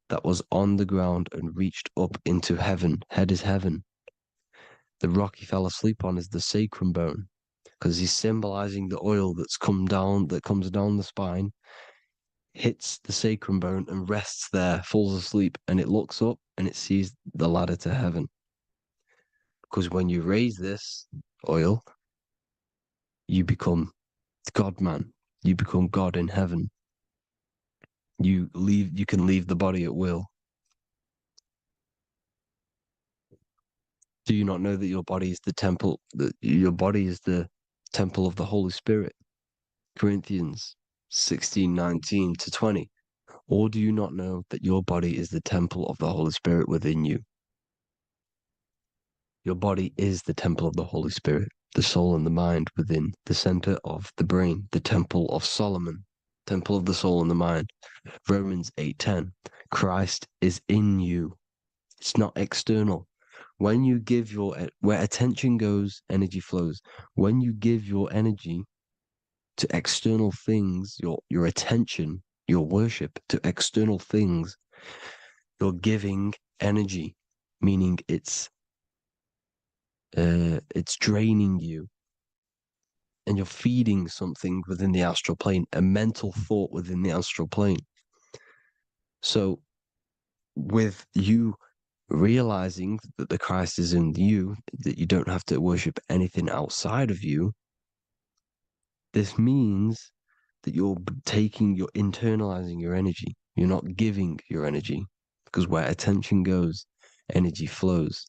that was on the ground and reached up into heaven. Head is heaven. The rock he fell asleep on is the sacrum bone, because he's symbolizing the oil that comes down the spine, hits the sacrum bone and rests there, falls asleep, and it looks up and it sees the ladder to heaven. Because when you raise this oil, you become God-man. You become God in heaven. You can leave the body at will. Do you not know that your body is the temple, that your body is the temple of the Holy Spirit? Corinthians 16:19-20. Or do you not know that your body is the temple of the Holy Spirit within you? Your body is the temple of the Holy Spirit, the soul and the mind within the center of the brain, the temple of Solomon, temple of the soul and the mind. Romans 8:10. Christ is in you. It's not external. When you give where attention goes, energy flows. When you give your energy to external things, your attention, your worship to external things, you're giving energy, meaning it's draining you, and you're feeding something within the astral plane, a mental thought within the astral plane. So with you realizing that the Christ is in you, that you don't have to worship anything outside of you, this means that you're internalizing your energy. You're not giving your energy, because where attention goes, energy flows,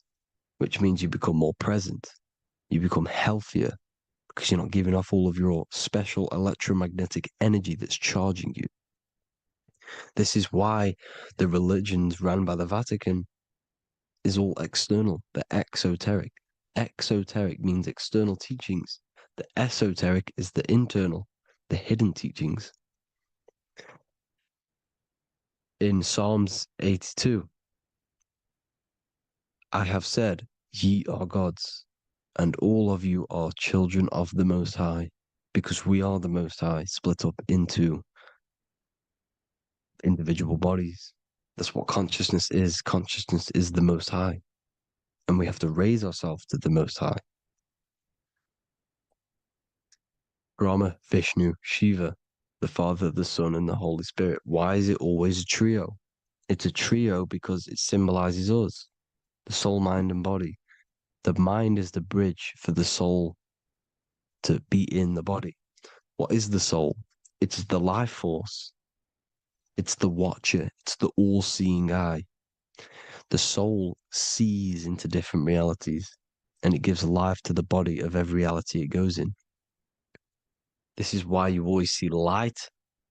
which means you become more present. You become healthier because you're not giving off all of your special electromagnetic energy that's charging you. This is why the religions run by the Vatican is all external. They're exoteric. Exoteric means external teachings. The esoteric is the internal, the hidden teachings. In Psalms 82, I have said, ye are gods, and all of you are children of the Most High. because we are the Most High, split up into individual bodies. That's what consciousness is. Consciousness is the Most High. And we have to raise ourselves to the Most High. Brahma, Vishnu, Shiva, the Father, the Son, and the Holy Spirit. Why is it always a trio? It's a trio because it symbolizes us, the soul, mind, and body. The mind is the bridge for the soul to be in the body. What is the soul? It's the life force. It's the watcher. It's the all-seeing eye. The soul sees into different realities, and it gives life to the body of every reality it goes in. This is why you always see light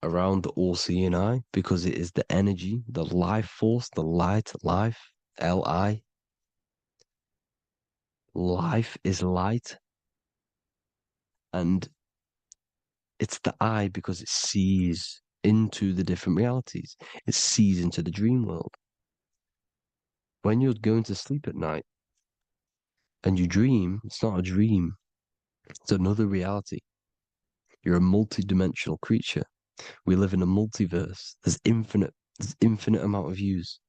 around the all-seeing eye, because it is the energy, the life force, the light, life, L-I. Life is light. And it's the eye because it sees into the different realities. It sees into the dream world. When you're going to sleep at night and you dream, it's not a dream. It's another reality. You're a multi-dimensional creature. We live in a multiverse. There's infinite amount of yous.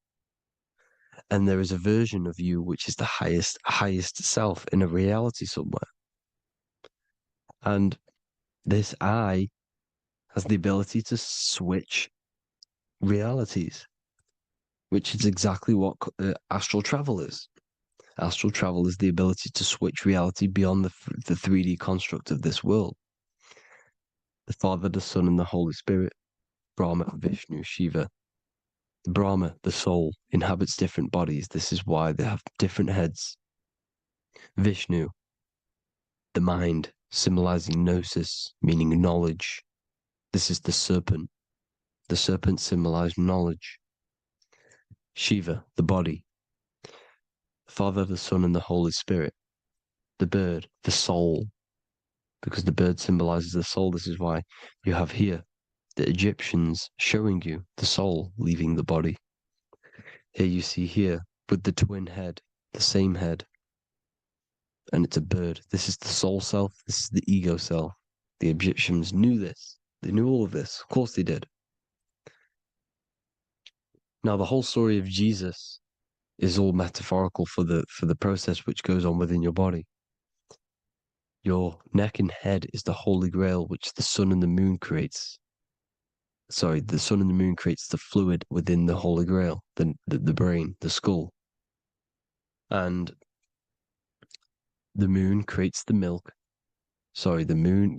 And there is a version of you which is the highest self in a reality somewhere. And this I has the ability to switch realities, which is exactly what astral travel is. Astral travel is the ability to switch reality beyond the 3D construct of this world. The Father, the Son, and the Holy Spirit, Brahma, Vishnu, Shiva. Brahma, the soul, inhabits different bodies. This is why they have different heads. Vishnu, the mind, symbolizing gnosis, meaning knowledge. This is the serpent. The serpent symbolized knowledge. Shiva, the body. Father, the Son, and the Holy Spirit. The bird, the soul, because the bird symbolizes the soul. This is why you have here the Egyptians showing you the soul leaving the body. Here you see here with the twin head, the same head, and it's a bird. This is the soul self. This is the ego self. The Egyptians knew this. They knew all of this. Of course they did. Now, the whole story of Jesus is all metaphorical for the process which goes on within your body. Your neck and head is the Holy Grail, which the sun and the moon creates. Sorry, the sun and the moon creates the fluid within the Holy Grail, the brain, the skull. And the moon creates the milk. Sorry, the moon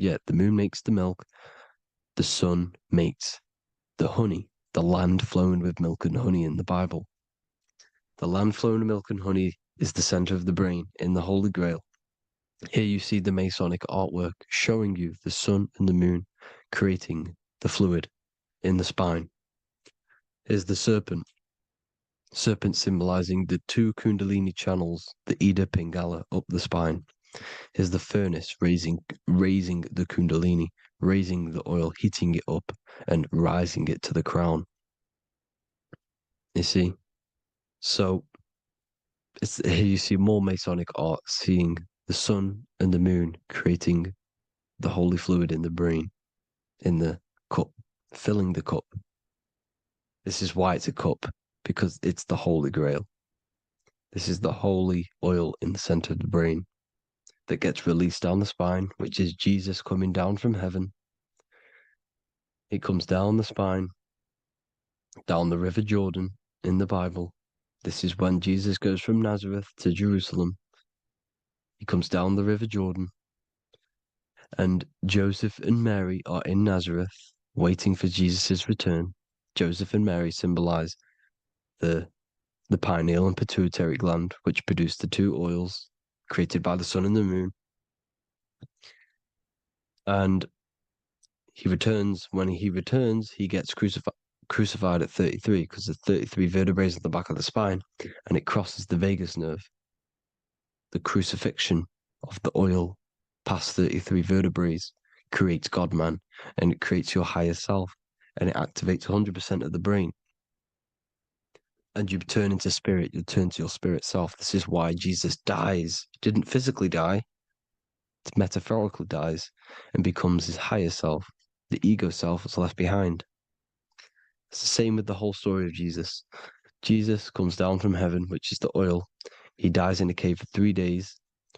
makes the milk. The sun makes the honey, the land flowing with milk and honey in the Bible. The land flowing with milk and honey is the center of the brain in the Holy Grail. Here you see the Masonic artwork showing you the sun and the moon creating the fluid in the spine. Here's the serpent. Serpent symbolizing the two Kundalini channels, the Ida Pingala up the spine. Here's the furnace raising the Kundalini, raising the oil, heating it up and rising it to the crown. You see? So here you see more Masonic art, seeing the sun and the moon creating the holy fluid in the brain, in the cup, filling the cup. This is why it's a cup, because it's the Holy Grail. This is the holy oil in the center of the brain that gets released down the spine, which is Jesus coming down from heaven. It comes down the spine, down the River Jordan in the Bible. This is when Jesus goes from Nazareth to Jerusalem. He comes down the River Jordan, and Joseph and Mary are in Nazareth waiting for Jesus' return. Joseph and Mary symbolize the pineal and pituitary gland, which produce the two oils created by the sun and the moon. And he returns. When he returns, he gets crucified at 33, because there's 33 vertebrae at the back of the spine, and it crosses the vagus nerve. The crucifixion of the oil past 33 vertebrae creates God-man, and it creates your higher self, and it activates 100% of the brain. And you turn into spirit, you turn to your spirit self. This is why Jesus dies. He didn't physically die. metaphorically dies and becomes his higher self, the ego self is left behind. It's the same with the whole story of Jesus. Jesus comes down from heaven, which is the oil. He dies in a cave for 3 days,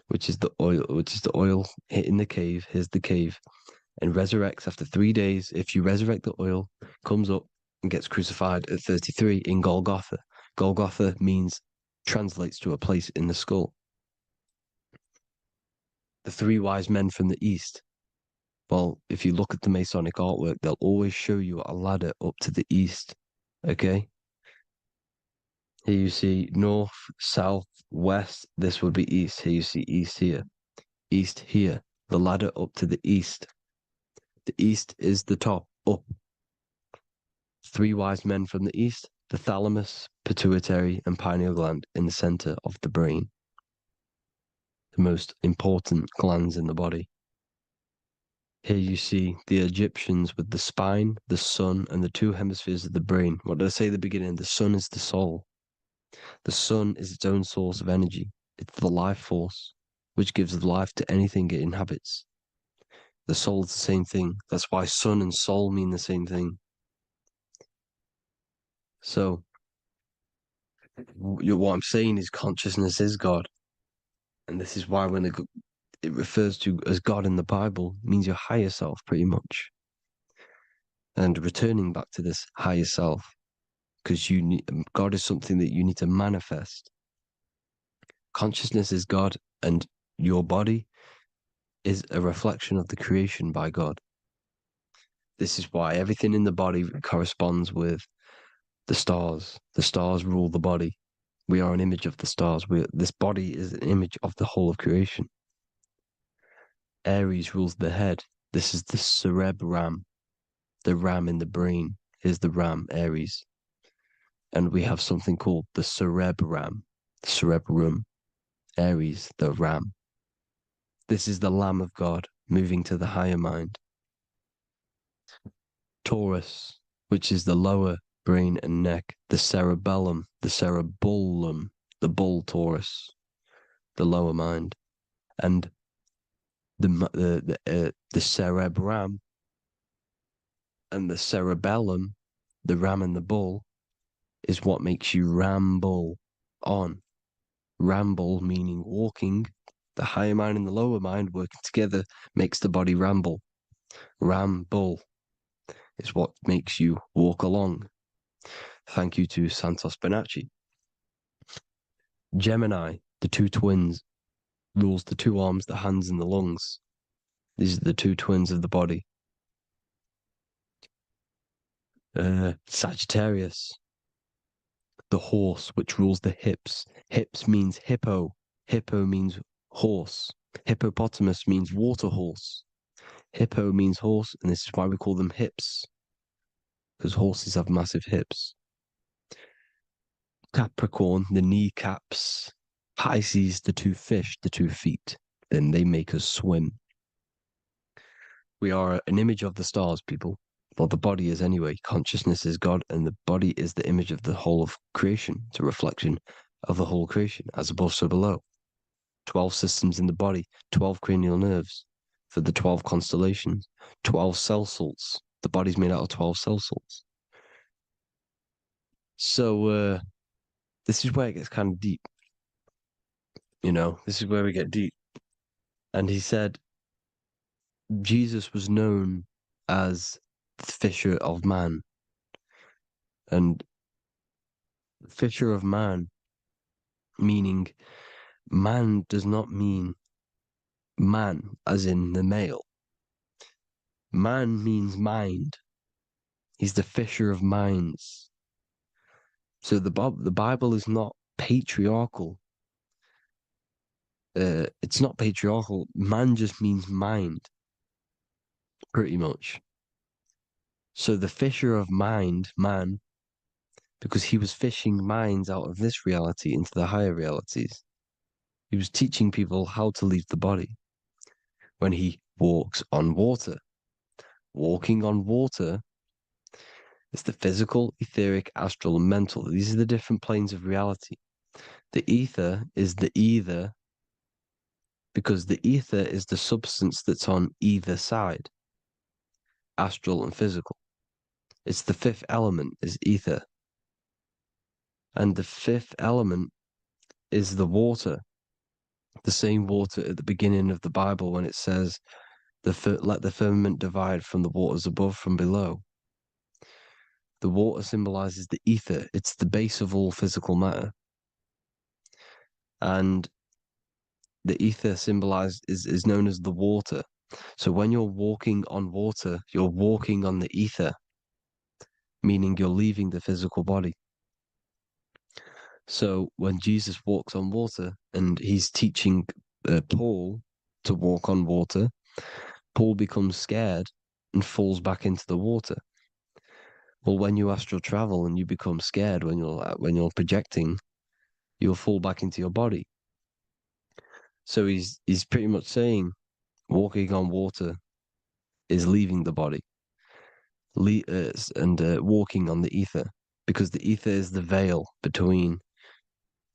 which is the oil hitting the cave. Here's the cave, and resurrects after 3 days. If you resurrect the oil, comes up and gets crucified at 33 in Golgotha. Golgotha translates to a place in the skull. The 3 wise men from the east. Well, if you look at the Masonic artwork, they'll always show you a ladder up to the east. Okay? Here you see north, south, west. This would be east. Here you see east here. East here. The ladder up to the east. The east is the top, up. 3 wise men from the east. The thalamus, pituitary, and pineal gland in the center of the brain. The most important glands in the body. Here you see the Egyptians with the spine, the sun, and the 2 hemispheres of the brain. What did I say at the beginning? The sun is the soul. The sun is its own source of energy. It's the life force, which gives life to anything it inhabits. The soul is the same thing. That's why sun and soul mean the same thing. So, what I'm saying is consciousness is God. And this is why when it refers to as God in the Bible, it means your higher self, pretty much. And returning back to this higher self, because God is something that you need to manifest. Consciousness is God, and your body is a reflection of the creation by God. This is why everything in the body corresponds with the stars. The stars rule the body. We are an image of the stars. This body is an image of the whole of creation. Aries rules the head. This is the cerebrum, the ram in the brain. Here's the ram, Aries. And we have something called the cerebrum, Aries, the ram. This is the Lamb of God moving to the higher mind. Taurus, which is the lower brain and neck, the cerebellum, the bull Taurus, the lower mind, and the cerebrum and the cerebellum, the ram and the bull, is what makes you ramble on. Ramble meaning walking. The higher mind and the lower mind working together makes the body ramble. Ramble is what makes you walk along. Thank you to Santos Bonacci. Gemini, the 2 twins, rules the 2 arms, the hands, and the lungs. These are the 2 twins of the body. Sagittarius, the horse, which rules the hips. Hips means hippo. Hippo means horse. Hippopotamus means water horse. Hippo means horse, and this is why we call them hips, because horses have massive hips. Capricorn, the kneecaps. Pisces, the 2 fish, the 2 feet. Then they make us swim. We are an image of the stars, people. Well, the body is anyway. Consciousness is God, and the body is the image of the whole of creation. It's a reflection of the whole creation, as above, so below. 12 systems in the body, 12 cranial nerves for the 12 constellations, 12 cell salts. The body's made out of 12 cell salts. So, this is where it gets kind of deep. This is where we get deep. And he said, Jesus was known as the fisher of man. And fisher of man, meaning man does not mean man as in the male. Man means mind. He's the fisher of minds. So the Bible is not patriarchal. It's not patriarchal. Man just means mind, pretty much. So the fisher of mind, man, because he was fishing minds out of this reality into the higher realities. He was teaching people how to leave the body when he walks on water. Walking on water is the physical, etheric, astral, and mental. These are the different planes of reality. The ether is the either because the ether is the substance that's on either side, astral and physical. It's the fifth element is ether. And the fifth element is the water, the same water at the beginning of the Bible when it says, let the firmament divide from the waters above from below. The water symbolizes the ether. It's the base of all physical matter. And the ether symbolized is known as the water. So when you're walking on water, you're walking on the ether, meaning you're leaving the physical body. So when Jesus walks on water and he's teaching Paul to walk on water, Paul becomes scared and falls back into the water. Well, when you astral travel and you become scared when you're projecting, you'll fall back into your body. So he's pretty much saying walking on water is leaving the body, and walking on the ether, because the ether is the veil between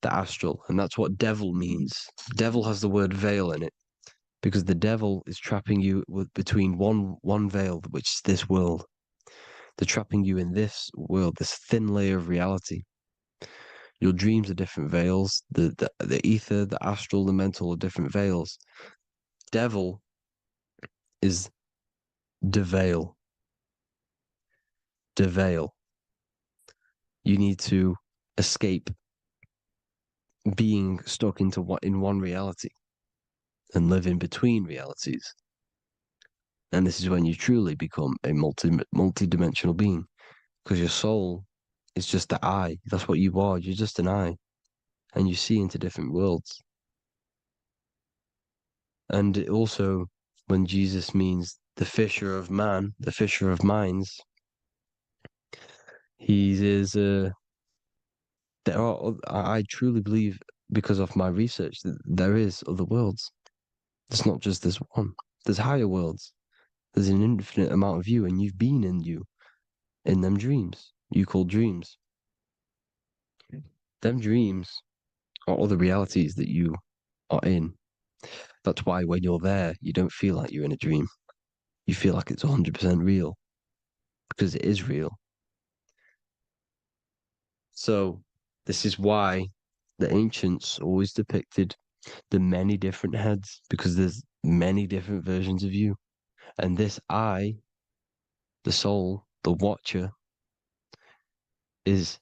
the astral, and that's what devil means. Devil has the word veil in it, because the devil is trapping you between one veil, which is this world. They're trapping you in this world, this thin layer of reality. Your dreams are different veils. The ether, the astral, the mental are different veils. Devil is deveil. Deveil. You need to escape being stuck in one reality and live in between realities. And this is when you truly become a multi-dimensional being, because your soul is just the eye. That's what you are. You're just an eye, and you see into different worlds. And it also, when Jesus means the fisher of man, the fisher of minds, he is I truly believe, because of my research, that there is other worlds. It's not just this one. There's higher worlds. There's an infinite amount of you, and you've been in them dreams you call dreams. Them dreams are other realities that you are in. That's why when you're there, you don't feel like you're in a dream. You feel like it's 100% real, because it is real. So this is why the ancients always depicted the many different heads, because there's many different versions of you. And this I, the soul, the watcher, is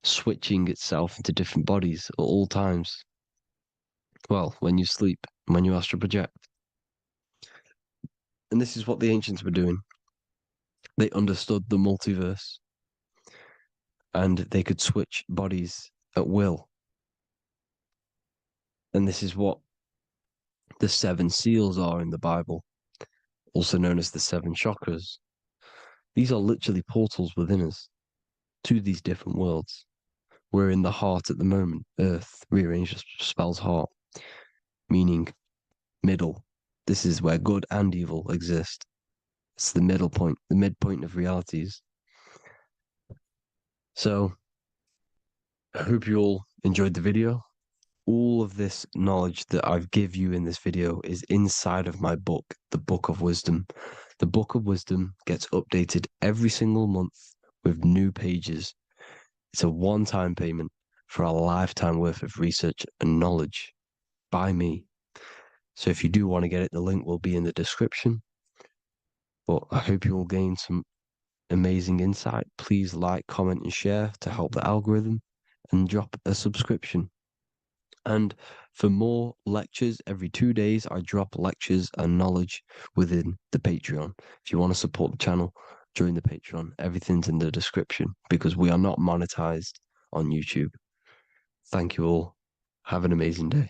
switching itself into different bodies at all times. Well, when you sleep, when you astral project. And this is what the ancients were doing. They understood the multiverse, and they could switch bodies at will. And this is what the 7 seals are in the Bible, also known as the 7 chakras. These are literally portals within us to these different worlds. We're in the heart at the moment. Earth, rearranged, spells heart, meaning middle. This is where good and evil exist. It's the middle point, the midpoint of realities. So I hope you all enjoyed the video. All of this knowledge that I've give you in this video is inside of my book, the Book of Wisdom. The Book of Wisdom gets updated every single month with new pages. It's a one-time payment for a lifetime worth of research and knowledge by me. So if you do want to get it, the link will be in the description. But I hope you all gain some amazing insight. Please like, comment, and share to help the algorithm, and drop a subscription. And for more lectures, every 2 days, I drop lectures and knowledge within the Patreon. If you want to support the channel, join the Patreon. Everything's in the description, because we are not monetized on YouTube. Thank you all. Have an amazing day.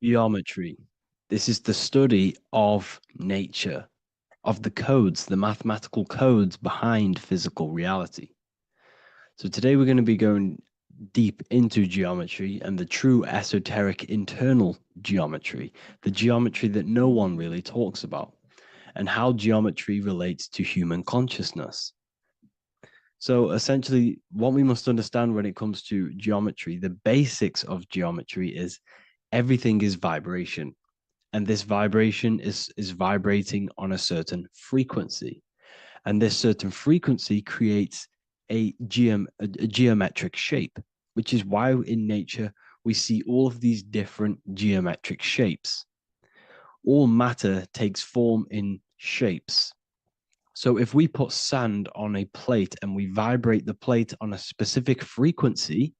Geometry. This is the study of nature, of the codes, the mathematical codes behind physical reality. So today we're going to be going deep into geometry and the true esoteric internal geometry, the geometry that no one really talks about, and how geometry relates to human consciousness. So essentially, what we must understand when it comes to geometry, the basics of geometry is everything is vibration. And this vibration is vibrating on a certain frequency. And this certain frequency creates a geometric shape, which is why in nature we see all of these different geometric shapes. All matter takes form in shapes. So if we put sand on a plate and we vibrate the plate on a specific frequency,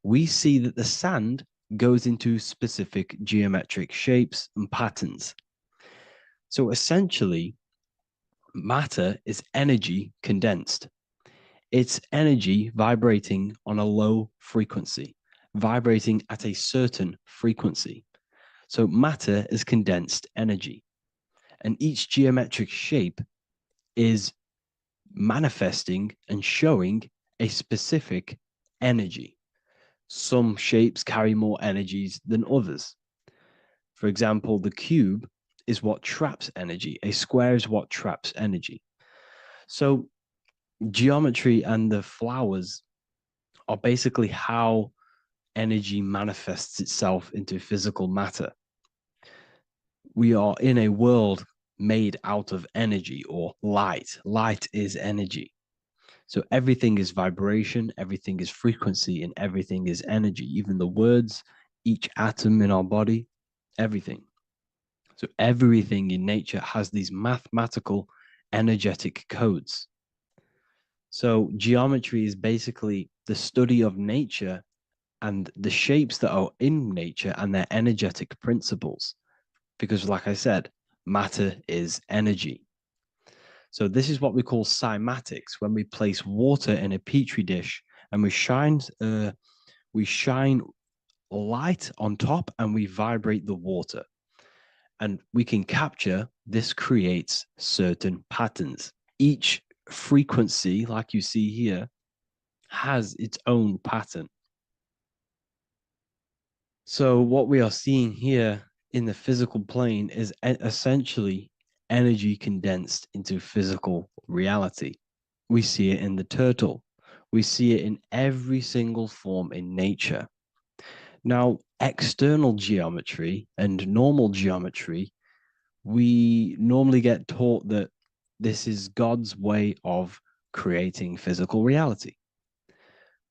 we see that the sand goes into specific geometric shapes and patterns. So essentially, matter is energy condensed. It's energy vibrating on a low frequency, vibrating at a certain frequency. So matter is condensed energy. And each geometric shape is manifesting and showing a specific energy. Some shapes carry more energies than others. For example, the cube is what traps energy. A square is what traps energy. So geometry and the flowers are basically how energy manifests itself into physical matter. We are in a world made out of energy or light. Light is energy. So everything is vibration, everything is frequency, and everything is energy. Even the words, each atom in our body, everything. So everything in nature has these mathematical energetic codes. So geometry is basically the study of nature and the shapes that are in nature and their energetic principles. Because, like I said, matter is energy. So this is what we call cymatics. When we place water in a petri dish and we shine light on top and we vibrate the water, and we can capture. This creates certain patterns. Each frequency, like you see here, has its own pattern. So what we are seeing here in the physical plane is essentially energy condensed into physical reality. We see it in the turtle. We see it in every single form in nature. Now, external geometry and normal geometry, we normally get taught that this is God's way of creating physical reality,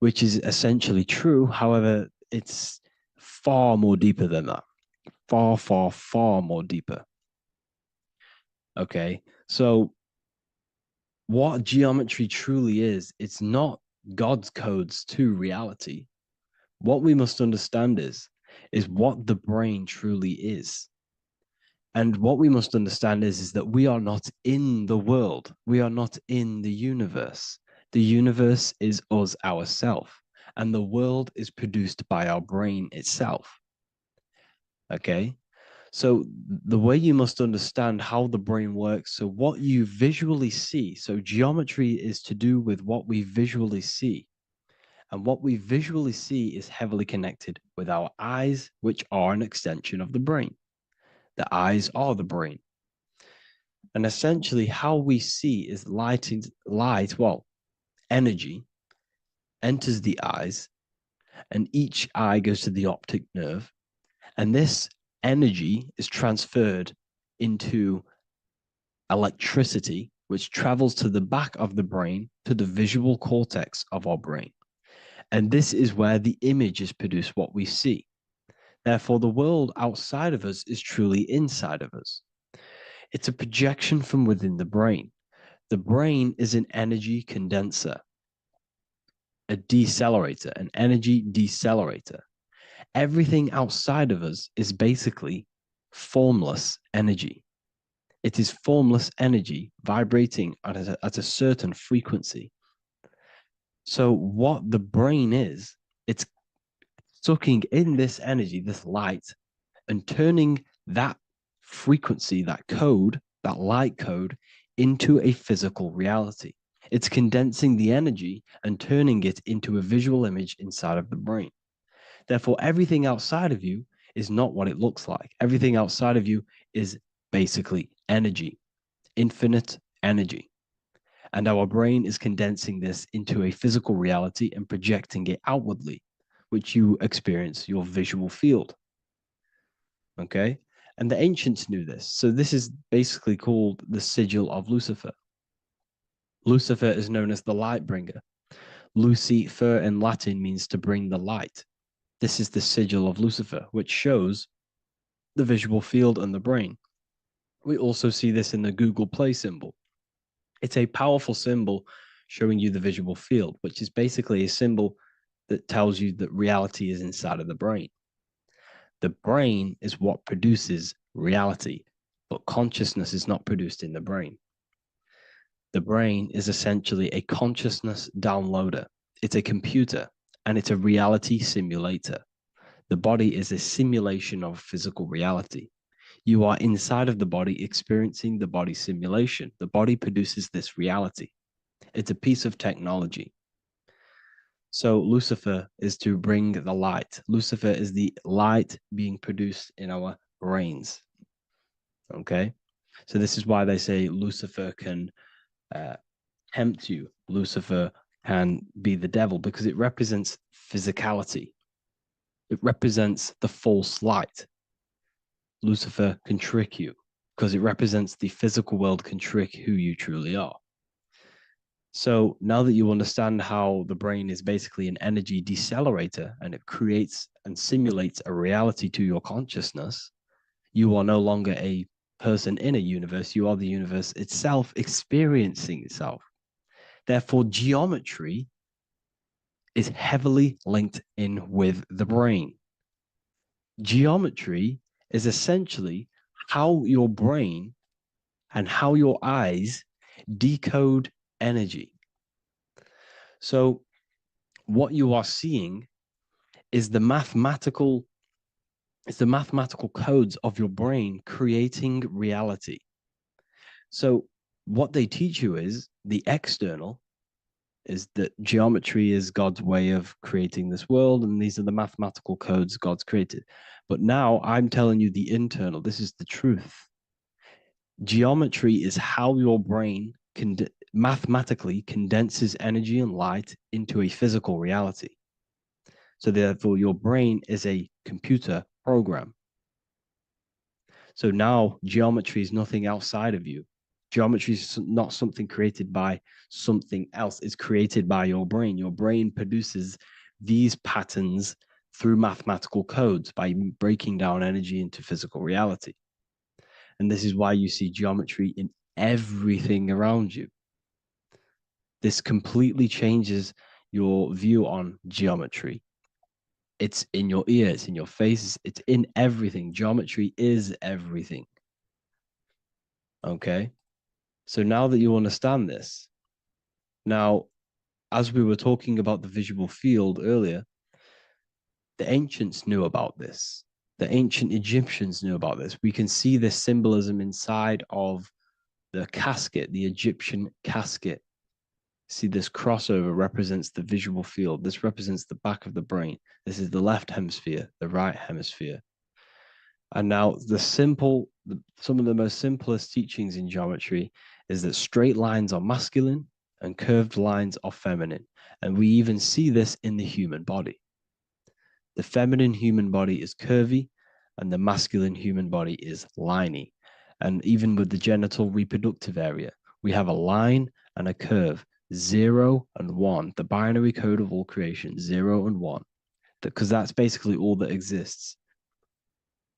which is essentially true. However, it's far more deeper than that. Far, far, far more deeper. Okay, so what geometry truly is, it's not God's codes to reality. What we must understand is what the brain truly is. And what we must understand is that we are not in the world. We are not in the universe. The universe is us ourselves. And the world is produced by our brain itself. Okay? So the way you must understand how the brain works, so what you visually see, so geometry is to do with what we visually see. And what we visually see is heavily connected with our eyes, which are an extension of the brain. The eyes are the brain. And essentially how we see is energy enters the eyes, and each eye goes to the optic nerve. And this energy is transferred into electricity, which travels to the back of the brain, to the visual cortex of our brain. And this is where the image is produced, what we see. Therefore, the world outside of us is truly inside of us. It's a projection from within the brain. The brain is an energy condenser, a decelerator, an energy decelerator. Everything outside of us is basically formless energy. It is formless energy vibrating at a certain frequency. So what the brain is, it's sucking in this energy, this light, and turning that frequency, that code, that light code, into a physical reality. It's condensing the energy and turning it into a visual image inside of the brain. Therefore, everything outside of you is not what it looks like. Everything outside of you is basically energy, infinite energy. And our brain is condensing this into a physical reality and projecting it outwardly, which you experience your visual field. Okay? And the ancients knew this. So this is basically called the sigil of Lucifer. Lucifer is known as the light bringer. Lucifer in Latin means to bring the light. This is the sigil of Lucifer, which shows the visual field and the brain. We also see this in the Google Play symbol. It's a powerful symbol showing you the visual field, which is basically a symbol that tells you that reality is inside of the brain. The brain is what produces reality, but consciousness is not produced in the brain. The brain is essentially a consciousness downloader. It's a computer and it's a reality simulator. The body is a simulation of physical reality. You are inside of the body experiencing the body simulation. The body produces this reality. It's a piece of technology. So Lucifer is to bring the light. Lucifer is the light being produced in our brains. Okay? So this is why they say Lucifer can tempt you. Lucifer can be the devil because it represents physicality. It represents the false light. Lucifer can trick you because it represents the physical world can trick who you truly are. So now that you understand how the brain is basically an energy decelerator and it creates and simulates a reality to your consciousness, you are no longer a person in a universe. You are the universe itself experiencing itself. Therefore, geometry is heavily linked in with the brain. Geometry is essentially how your brain and how your eyes decode energy. So what you are seeing is the mathematical codes of your brain creating reality. So what they teach you is the external is that geometry is God's way of creating this world, and these are the mathematical codes God's created. But now I'm telling you the internal. This is the truth. Geometry is how your brain mathematically condenses energy and light into a physical reality. So therefore, your brain is a computer program. So now geometry is nothing outside of you. Geometry is not something created by something else. It's created by your brain. Your brain produces these patterns through mathematical codes by breaking down energy into physical reality. And this is why you see geometry in everything around you. This completely changes your view on geometry. It's in your ear, it's in your face, it's in everything. Geometry is everything. Okay? So now that you understand this, now, as we were talking about the visual field earlier, the ancients knew about this. The ancient Egyptians knew about this. We can see this symbolism inside of the casket, the Egyptian casket. See, this crossover represents the visual field. This represents the back of the brain. This is the left hemisphere, the right hemisphere. And now some of the most simplest teachings in geometry is that straight lines are masculine and curved lines are feminine. And we even see this in the human body. The feminine human body is curvy and the masculine human body is liney. And even with the genital reproductive area, we have a line and a curve, 0 and 1, the binary code of all creation, 0 and 1, because that's basically all that exists.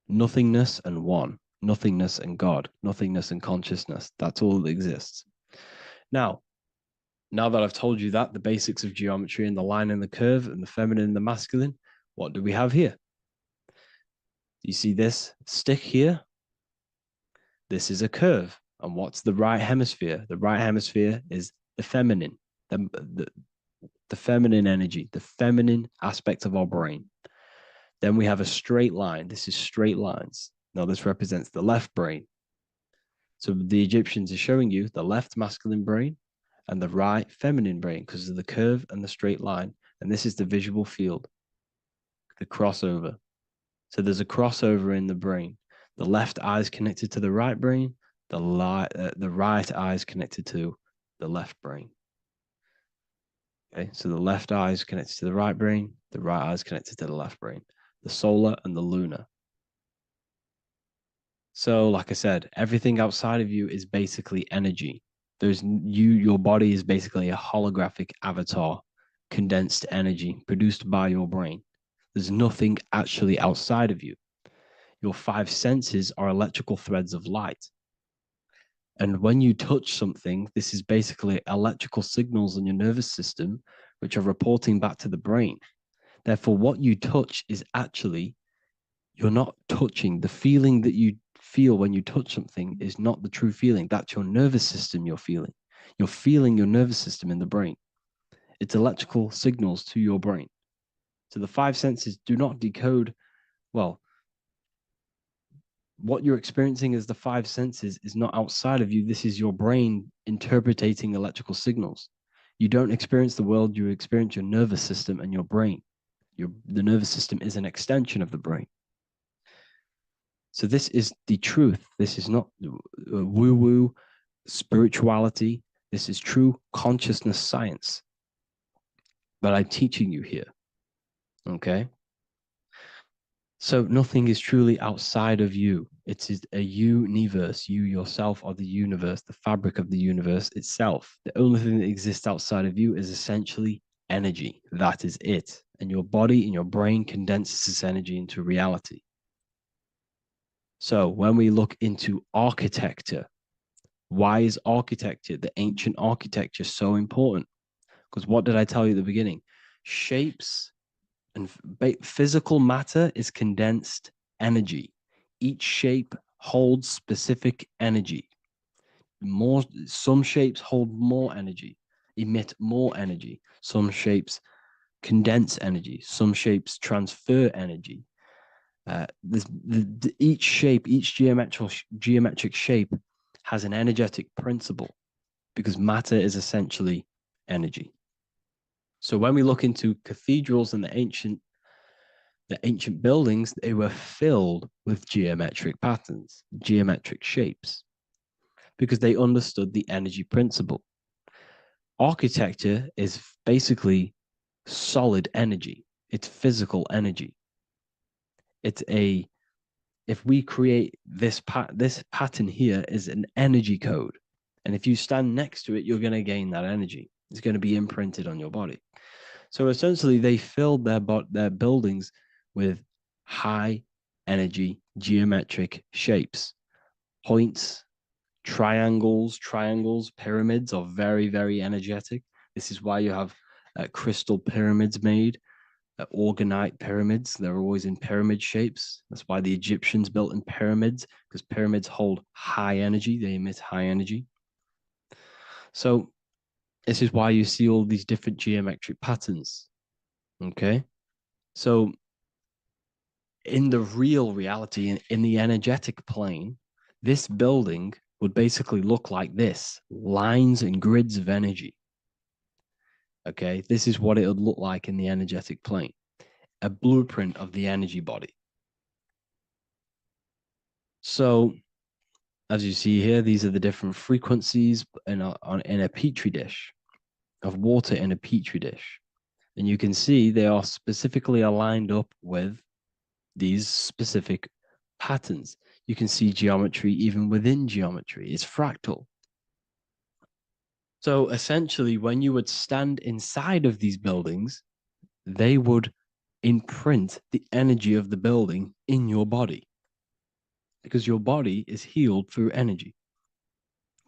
Nothingness and one, nothingness and God, nothingness and consciousness. That's all that exists. Now that I've told you that, the basics of geometry and the line and the curve and the feminine and the masculine, what do we have here? You see this stick here? This is a curve. And what's the right hemisphere? The right hemisphere is the feminine, the feminine energy, the feminine aspect of our brain. Then we have a straight line. This is straight lines. Now this represents the left brain. So the Egyptians are showing you the left masculine brain and the right feminine brain because of the curve and the straight line. And this is the visual field, the crossover. So there's a crossover in the brain. The left eye is connected to the right brain. The right eye is connected to the left brain. Okay, so the left eye is connected to the right brain. The right eye is connected to the left brain. The solar and the lunar. So, like I said, everything outside of you is basically energy. Your body is basically a holographic avatar, condensed energy produced by your brain. There's nothing actually outside of you. Your five senses are electrical threads of light. And when you touch something, this is basically electrical signals in your nervous system, which are reporting back to the brain. Therefore, what you touch is actually, you're not touching. The feeling that you feel when you touch something is not the true feeling. That's your nervous system you're feeling. You're feeling your nervous system in the brain. It's electrical signals to your brain. So the five senses do not decode, well, what you're experiencing as the five senses is not outside of you. This is your brain interpreting electrical signals. You don't experience the world, you experience your nervous system and your brain. The nervous system is an extension of the brain. So this is the truth. This is not woo-woo spirituality. This is true consciousness science that I'm teaching you here. Okay? So nothing is truly outside of you. It is a universe. You yourself are the universe, the fabric of the universe itself. The only thing that exists outside of you is essentially energy. That is it. And your body and your brain condenses this energy into reality. So when we look into architecture, why is architecture, the ancient architecture, so important? Because what did I tell you at the beginning? Shapes and physical matter is condensed energy. Each shape holds specific energy. Some shapes hold more energy, emit more energy. Some shapes condense energy. Some shapes transfer energy. Each shape, each geometric shape has an energetic principle because matter is essentially energy. So when we look into cathedrals and the ancient buildings, they were filled with geometric patterns, geometric shapes, because they understood the energy principle. Architecture is basically solid energy. It's physical energy. If we create this pattern here is an energy code. And if you stand next to it, you're going to gain that energy. It's going to be imprinted on your body. So essentially, they filled their buildings with high energy geometric shapes, points, triangles, pyramids are very, very energetic. This is why you have crystal pyramids made, organite pyramids. They're always in pyramid shapes. That's why the Egyptians built in pyramids, because pyramids hold high energy. They emit high energy. So this is why you see all these different geometric patterns. Okay. So in the real reality, in the energetic plane, this building would basically look like this: lines and grids of energy. Okay, this is what it would look like in the energetic plane, a blueprint of the energy body. So, as you see here, these are the different frequencies in a petri dish, of water in a petri dish. And you can see they are specifically aligned up with these specific patterns. You can see geometry even within geometry. It's fractal. So essentially, when you would stand inside of these buildings, they would imprint the energy of the building in your body, because your body is healed through energy.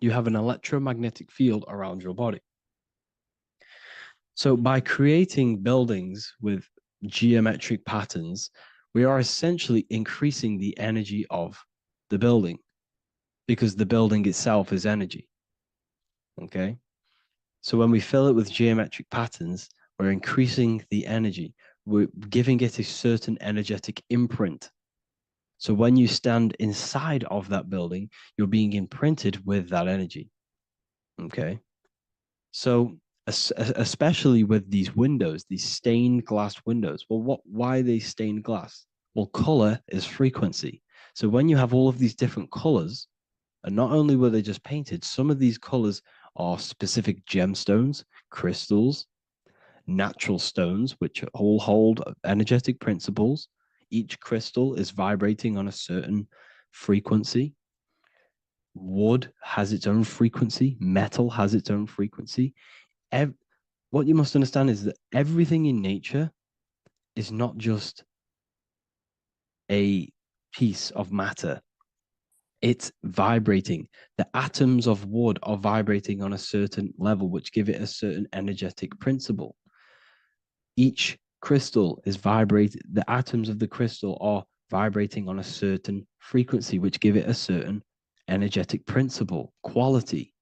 You have an electromagnetic field around your body. So by creating buildings with geometric patterns, we are essentially increasing the energy of the building, because the building itself is energy. Okay. So when we fill it with geometric patterns, we're increasing the energy. We're giving it a certain energetic imprint. So when you stand inside of that building, you're being imprinted with that energy. Okay. So especially with these windows, these stained glass windows. Well, why are they stained glass? Well, color is frequency. So when you have all of these different colors, and not only were they just painted, some of these colors are specific gemstones, crystals, natural stones, which all hold energetic principles. Each crystal is vibrating on a certain frequency. Wood has its own frequency, metal has its own frequency. What you must understand is that everything in nature is not just a piece of matter, it's vibrating. The atoms of wood are vibrating on a certain level, which give it a certain energetic principle. Each crystal is vibrating, the atoms of the crystal are vibrating on a certain frequency, which give it a certain energetic principle, quality.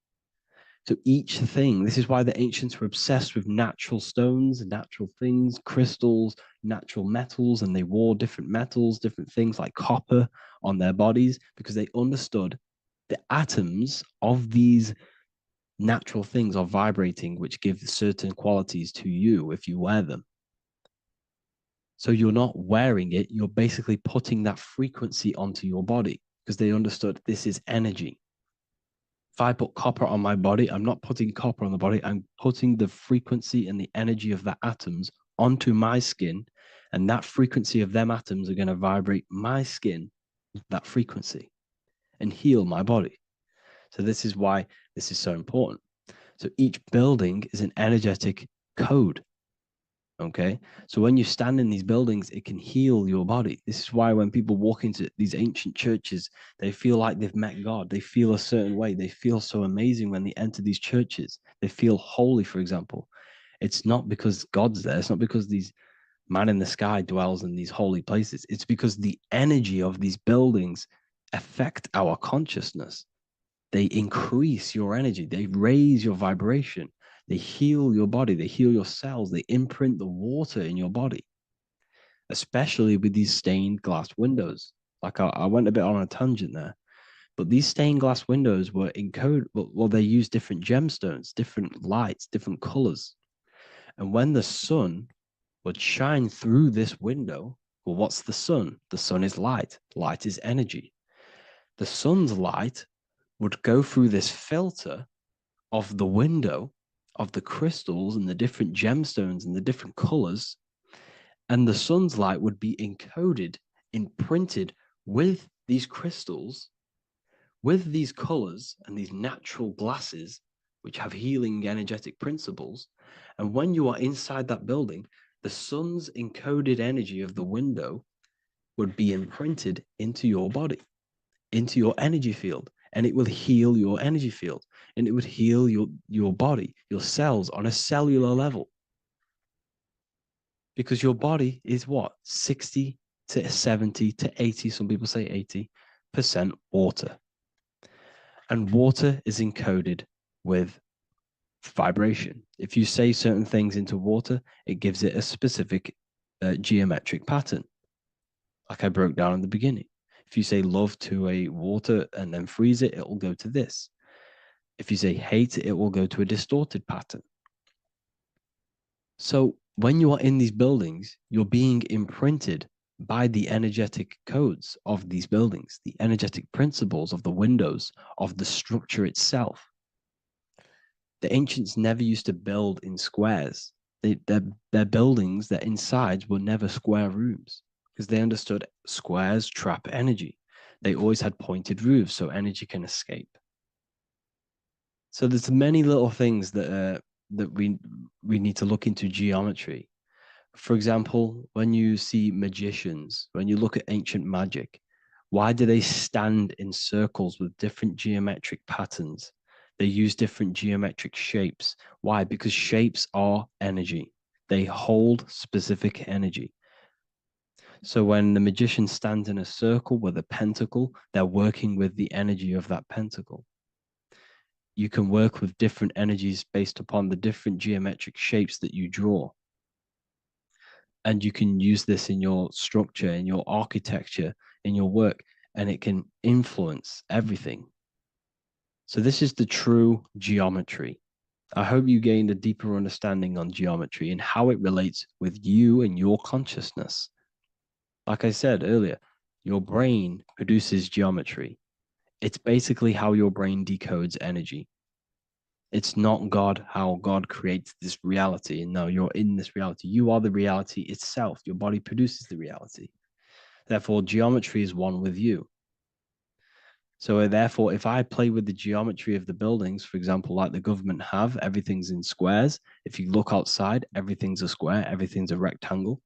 So each thing, this is why the ancients were obsessed with natural stones, natural things, crystals, natural metals, and they wore different metals, different things like copper on their bodies because they understood the atoms of these natural things are vibrating, which give certain qualities to you if you wear them. So you're not wearing it, you're basically putting that frequency onto your body because they understood this is energy. If I put copper on my body, I'm not putting copper on the body, I'm putting the frequency and the energy of the atoms onto my skin. And that frequency of them atoms are going to vibrate my skin, that frequency, and heal my body. So this is why this is so important. So each building is an energetic code. Okay. So when you stand in these buildings, it can heal your body. This is why when people walk into these ancient churches, they feel like they've met God. They feel a certain way. They feel so amazing when they enter these churches. They feel holy, for example. It's not because God's there. It's not because these man in the sky dwells in these holy places. It's because the energy of these buildings affect our consciousness. They increase your energy. They raise your vibration. They heal your body. They heal your cells. They imprint the water in your body, especially with these stained glass windows. Like I went a bit on a tangent there, but these stained glass windows were encoded. Well, they use different gemstones, different lights, different colors. And when the sun would shine through this window, well, what's the sun? The sun is light. Light is energy. The sun's light would go through this filter of the window of the crystals and the different gemstones and the different colors, and the sun's light would be encoded, imprinted with these crystals, with these colors and these natural glasses, which have healing energetic principles. And when you are inside that building, the sun's encoded energy of the window would be imprinted into your body, into your energy field, and it will heal your energy field, and it would heal your body, your cells on a cellular level. Because your body is what? 60 to 70 to 80, some people say 80% water. And water is encoded with vibration. If you say certain things into water, it gives it a specific geometric pattern, like I broke down in the beginning. If you say love to a water and then freeze it, it will go to this. If you say hate, it will go to a distorted pattern. So when you are in these buildings, you're being imprinted by the energetic codes of these buildings, the energetic principles of the windows, of the structure itself. The ancients never used to build in squares. Their buildings, their insides were never square rooms because they understood squares trap energy. They always had pointed roofs so energy can escape. So there's many little things that we need to look into geometry. For example, when you see magicians, when you look at ancient magic, why do they stand in circles with different geometric patterns? They use different geometric shapes. Why? Because shapes are energy. They hold specific energy. So when the magician stands in a circle with a pentacle, they're working with the energy of that pentacle. You can work with different energies based upon the different geometric shapes that you draw. And you can use this in your structure, in your architecture, in your work, and it can influence everything. So this is the true geometry. I hope you gained a deeper understanding on geometry and how it relates with you and your consciousness. Like I said earlier, your brain produces geometry. It's basically how your brain decodes energy. It's not God, how God creates this reality. And no, you're in this reality. You are the reality itself. Your body produces the reality. Therefore, geometry is one with you. So therefore, if I play with the geometry of the buildings, for example, like the government have, everything's in squares. If you look outside, everything's a square, everything's a rectangle.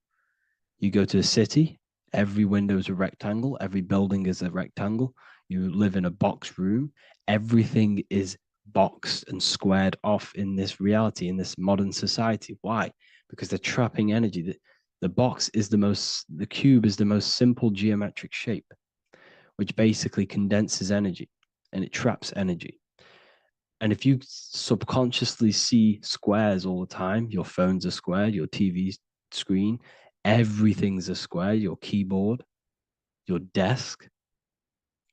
You go to a city, every window is a rectangle, every building is a rectangle. You live in a box room, everything is boxed and squared off in this reality, in this modern society. Why? Because they're trapping energy. The cube is the most simple geometric shape, which basically condenses energy and it traps energy. And if you subconsciously see squares all the time, your phone's a square, your TV screen, everything's a square, your keyboard, your desk.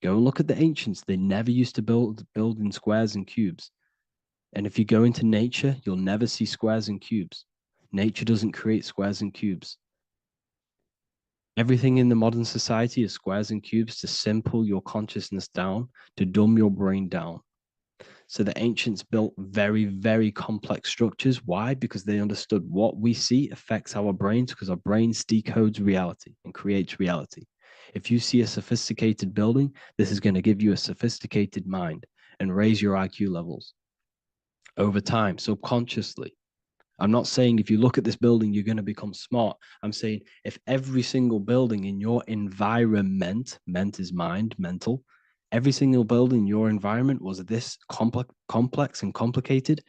Go and look at the ancients. They never used to build in squares and cubes. And if you go into nature, you'll never see squares and cubes. Nature doesn't create squares and cubes. Everything in the modern society is squares and cubes to simple your consciousness down, to dumb your brain down. So the ancients built very, very complex structures. Why? Because they understood what we see affects our brains, because our brains decodes reality and creates reality. If you see a sophisticated building, this is going to give you a sophisticated mind and raise your IQ levels over time, subconsciously. I'm not saying if you look at this building, you're going to become smart. I'm saying if every single building in your environment, ment is mind, mental, every single building in your environment was this complex and complicated,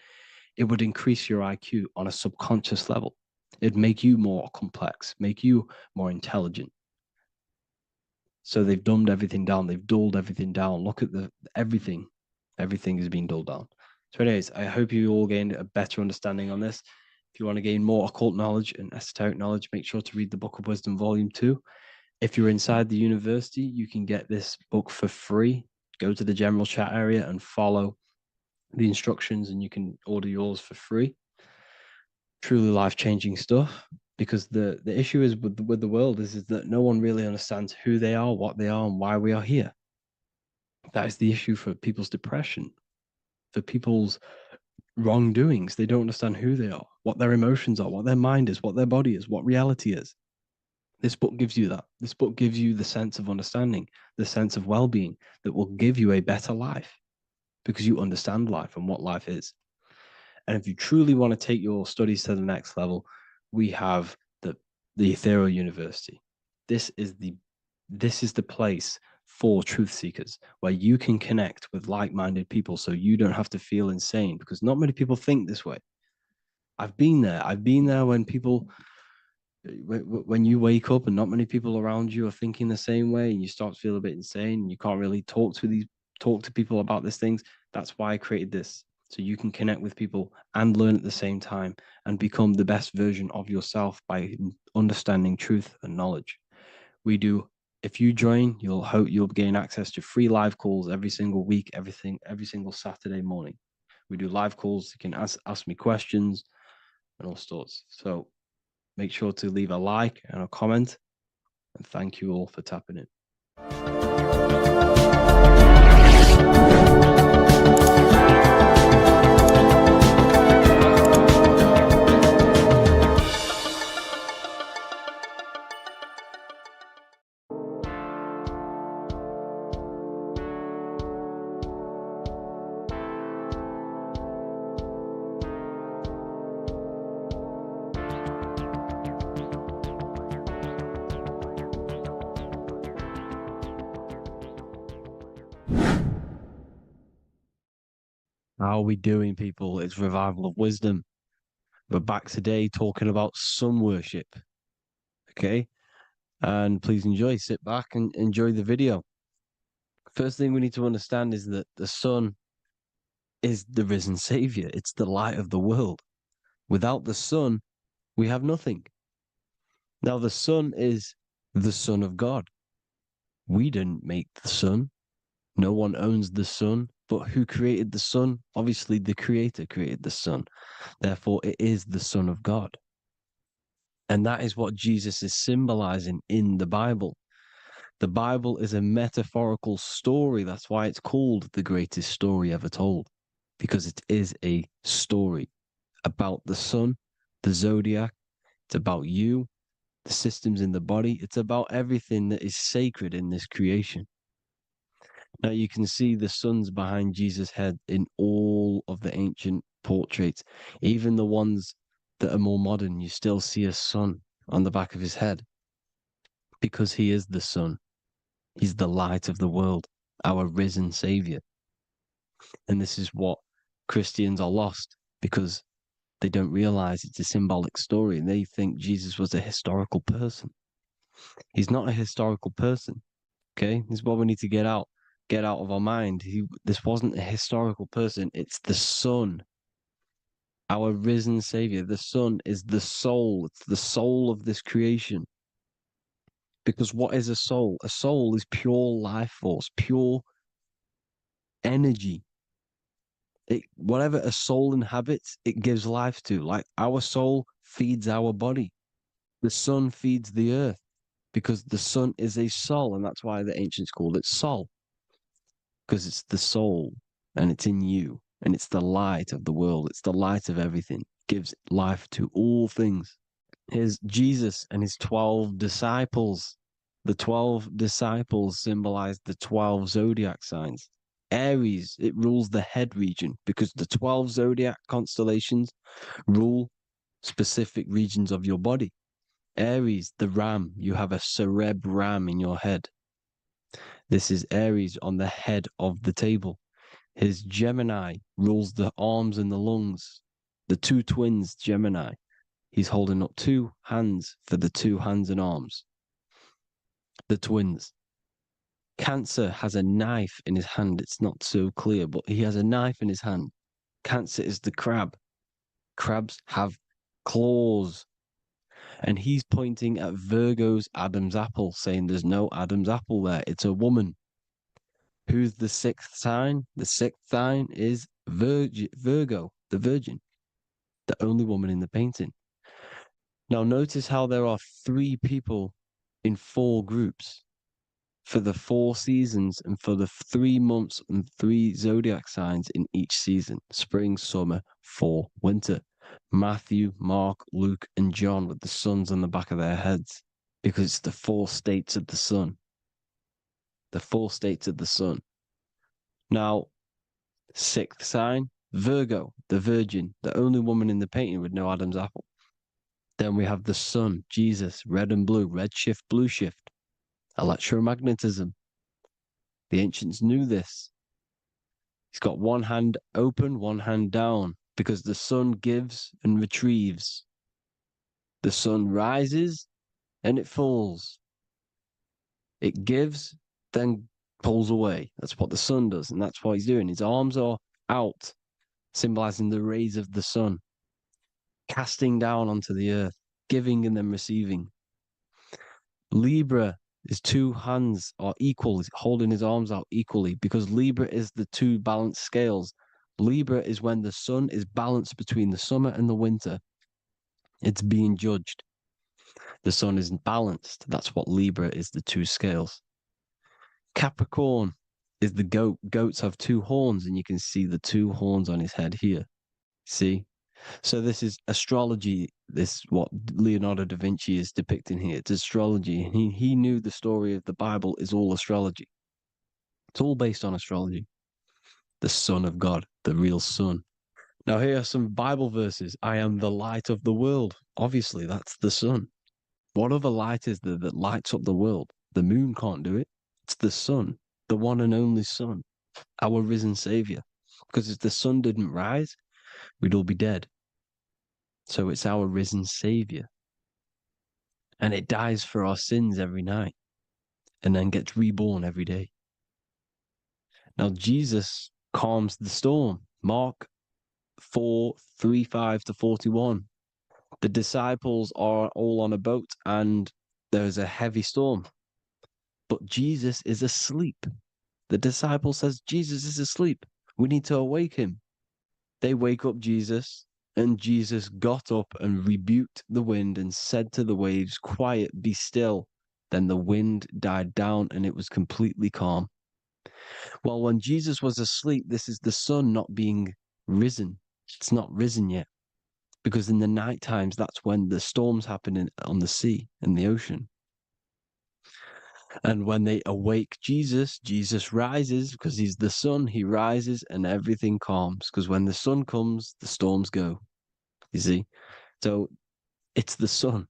it would increase your IQ on a subconscious level. It'd make you more complex, make you more intelligent. So they've dumbed everything down. They've dulled everything down. Look at everything. Everything is being dulled down. So anyways, I hope you all gained a better understanding on this. If you want to gain more occult knowledge and esoteric knowledge, make sure to read the Book of Wisdom, Volume 2. If you're inside the university, you can get this book for free. Go to the general chat area and follow the instructions, and you can order yours for free. Truly life-changing stuff. Because the issue is with the world is that no one really understands who they are, what they are, and why we are here. That is the issue for people's depression, for people's wrongdoings. They don't understand who they are, what their emotions are, what their mind is, what their body is, what reality is. This book gives you that. This book gives you the sense of understanding, the sense of well-being that will give you a better life because you understand life and what life is. And if you truly want to take your studies to the next level, we have the Ethereal University. This is the place for truth seekers where you can connect with like-minded people so you don't have to feel insane, because not many people think this way. I've been there when you wake up and not many people around you are thinking the same way, and you start to feel a bit insane and you can't really talk to people about these things. That's why I created this, so you can connect with people and learn at the same time and become the best version of yourself by understanding truth and knowledge. If you join, you'll gain access to free live calls every single week, every single Saturday morning. We do live calls. You can ask me questions and all sorts. So make sure to leave a like and a comment. And thank you all for tapping in. How are we doing, people? It's Revival of Wisdom. We're back today talking about sun worship. Okay? And please enjoy. Sit back and enjoy the video. First thing we need to understand is that the sun is the risen savior. It's the light of the world. Without the sun, we have nothing. Now, the sun is the Son of God. We didn't make the sun. No one owns the sun. But who created the sun? Obviously, the Creator created the sun. Therefore, it is the Son of God. And that is what Jesus is symbolizing in the Bible. The Bible is a metaphorical story. That's why it's called the greatest story ever told, because it is a story about the sun, the zodiac. It's about you, the systems in the body. It's about everything that is sacred in this creation. Now you can see the suns behind Jesus' head in all of the ancient portraits, even the ones that are more modern. You still see a sun on the back of his head because he is the sun. He's the light of the world, our risen savior. And this is what Christians are lost because they don't realize it's a symbolic story and they think Jesus was a historical person. He's not a historical person. Okay, this is what we need to get out of our mind. This wasn't a historical person. It's the Son, our risen Savior. The Son is the soul. It's the soul of this creation. Because what is a soul? A soul is pure life force, pure energy. Whatever a soul inhabits, it gives life to. Like our soul feeds our body. The sun feeds the earth because the sun is a soul, and that's why the ancients called it Sol. Because it's the soul and it's in you and it's the light of the world. It's the light of everything. It gives life to all things. Here's Jesus and his 12 disciples. The 12 disciples symbolize the 12 zodiac signs. Aries, it rules the head region because the 12 zodiac constellations rule specific regions of your body. Aries, the ram, you have a cerebrum in your head. This is Aries on the head of the table. His Gemini rules the arms and the lungs. The two twins, Gemini. He's holding up two hands for the two hands and arms. The twins. Cancer has a knife in his hand. It's not so clear, but he has a knife in his hand. Cancer is the crab. Crabs have claws. And he's pointing at Virgo's Adam's apple, saying there's no Adam's apple there. It's a woman. Who's the sixth sign? The sixth sign is Virgo, the Virgin, the only woman in the painting. Now notice how there are 3 people in 4 groups for the 4 seasons and for the 3 months and 3 zodiac signs in each season: spring, summer, fall, winter. Matthew, Mark, Luke, and John with the suns on the back of their heads, because it's the 4 states of the sun. The 4 states of the sun. Now, 6th sign, Virgo, the Virgin, the only woman in the painting with no Adam's apple. Then we have the sun, Jesus, red and blue, red shift, blue shift. Electromagnetism. The ancients knew this. He's got one hand open, one hand down, because the sun gives and retrieves. The sun rises and it falls. It gives, then pulls away. That's what the sun does, and that's what he's doing. His arms are out, symbolizing the rays of the sun, casting down onto the earth, giving and then receiving. Libra, his 2 hands are equal, he's holding his arms out equally, because Libra is the 2 balanced scales. Libra is when the sun is balanced between the summer and the winter. It's being judged. The sun isn't balanced. That's what Libra is, the 2 scales. Capricorn is the goat. Goats have 2 horns, and you can see the 2 horns on his head here. See? So this is astrology. This what Leonardo da Vinci is depicting here. It's astrology. And he knew the story of the Bible is all astrology. It's all based on astrology. The Son of God, the real Son. Now here are some Bible verses. I am the light of the world. Obviously, that's the sun. What other light is there that lights up the world? The moon can't do it. It's the sun, the one and only Son, our risen Savior. Because if the sun didn't rise, we'd all be dead. So it's our risen Savior. And it dies for our sins every night and then gets reborn every day. Now, Jesus calms the storm. Mark 4:35-41. The disciples are all on a boat and there's a heavy storm. But Jesus is asleep. The disciple says, Jesus is asleep. We need to awake him. They wake up Jesus, and Jesus got up and rebuked the wind and said to the waves, "Quiet, be still." Then the wind died down and it was completely calm. Well, when Jesus was asleep, this is the sun not being risen. It's not risen yet. Because in the night times, that's when the storms happen on the sea, in the ocean. And when they awake Jesus, Jesus rises because he's the sun. He rises and everything calms. Because when the sun comes, the storms go. You see? So it's the sun.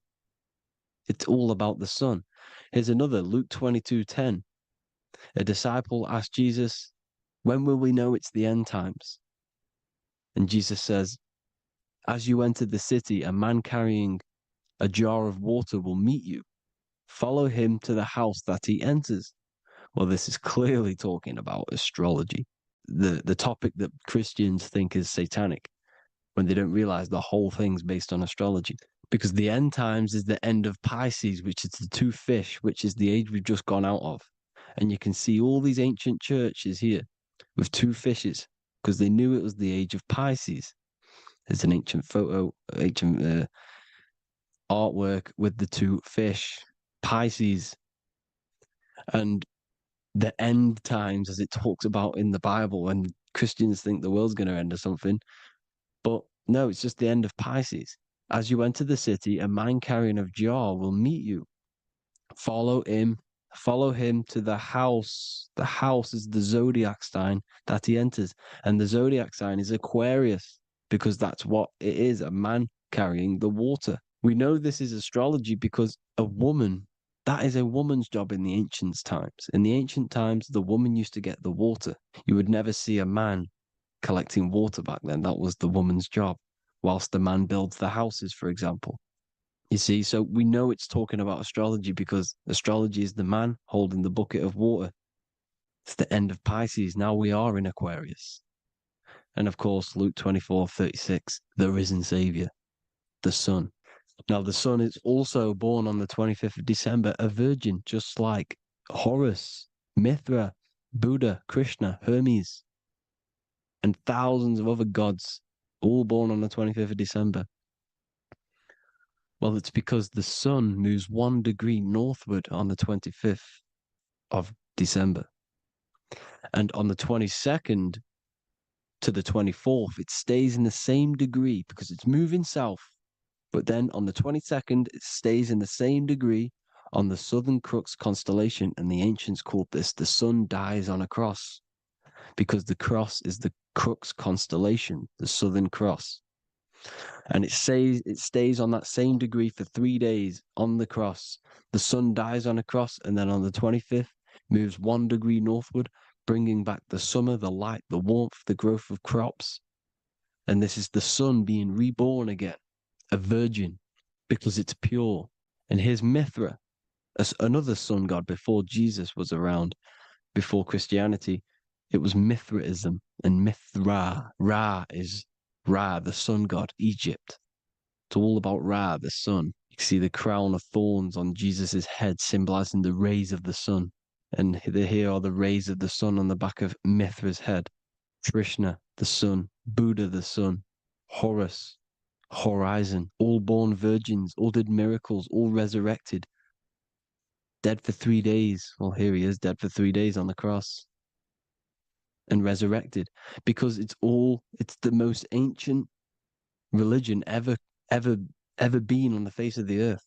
It's all about the sun. Here's another, Luke 22:10. A disciple asked Jesus, "When will we know it's the end times?" And Jesus says, "As you enter the city, a man carrying a jar of water will meet you. Follow him to the house that he enters." Well, this is clearly talking about astrology, the topic that Christians think is satanic, when they don't realize the whole thing's based on astrology. Because the end times is the end of Pisces, which is the two fish, which is the age we've just gone out of. And you can see all these ancient churches here with two fishes, because they knew it was the age of Pisces. There's an ancient photo, ancient artwork with the two fish, Pisces. And the end times, as it talks about in the Bible, and Christians think the world's going to end or something. But no, it's just the end of Pisces. As you enter the city, a man carrying a jar will meet you. Follow him to the house. The house is the zodiac sign that he enters. And the zodiac sign is Aquarius, because that's what it is, a man carrying the water. We know this is astrology because a woman, that is a woman's job in the ancient times. In the ancient times, the woman used to get the water. You would never see a man collecting water back then. That was the woman's job, whilst the man builds the houses, for example. You see, so we know it's talking about astrology because astrology is the man holding the bucket of water. It's the end of Pisces. Now we are in Aquarius. And of course, Luke 24:36, the risen Savior, the Son. Now, the Son is also born on the 25th of December, a virgin, just like Horus, Mithra, Buddha, Krishna, Hermes, and thousands of other gods, all born on the 25th of December. Well, it's because the sun moves 1 degree northward on the 25th of December. And on the 22nd to the 24th, it stays in the same degree because it's moving south. But then on the 22nd, it stays in the same degree on the Southern Crux constellation. And the ancients called this the sun dies on a cross, because the cross is the Crux constellation, the Southern Cross. And it stays on that same degree for 3 days on the cross. The sun dies on a cross, and then on the 25th, moves 1 degree northward, bringing back the summer, the light, the warmth, the growth of crops. And this is the sun being reborn again, a virgin, because it's pure. And here's Mithra, another sun god before Jesus was around, before Christianity. It was Mithraism, and Mithra, Ra is Ra, the sun god, Egypt. It's all about Ra, the sun. You can see the crown of thorns on Jesus' head, symbolizing the rays of the sun. And here are the rays of the sun on the back of Mithra's head. Krishna, the sun. Buddha, the sun. Horus, horizon. All born virgins, all did miracles, all resurrected. Dead for 3 days. Well, here he is, dead for 3 days on the cross. And resurrected, because it's the most ancient religion ever been on the face of the earth,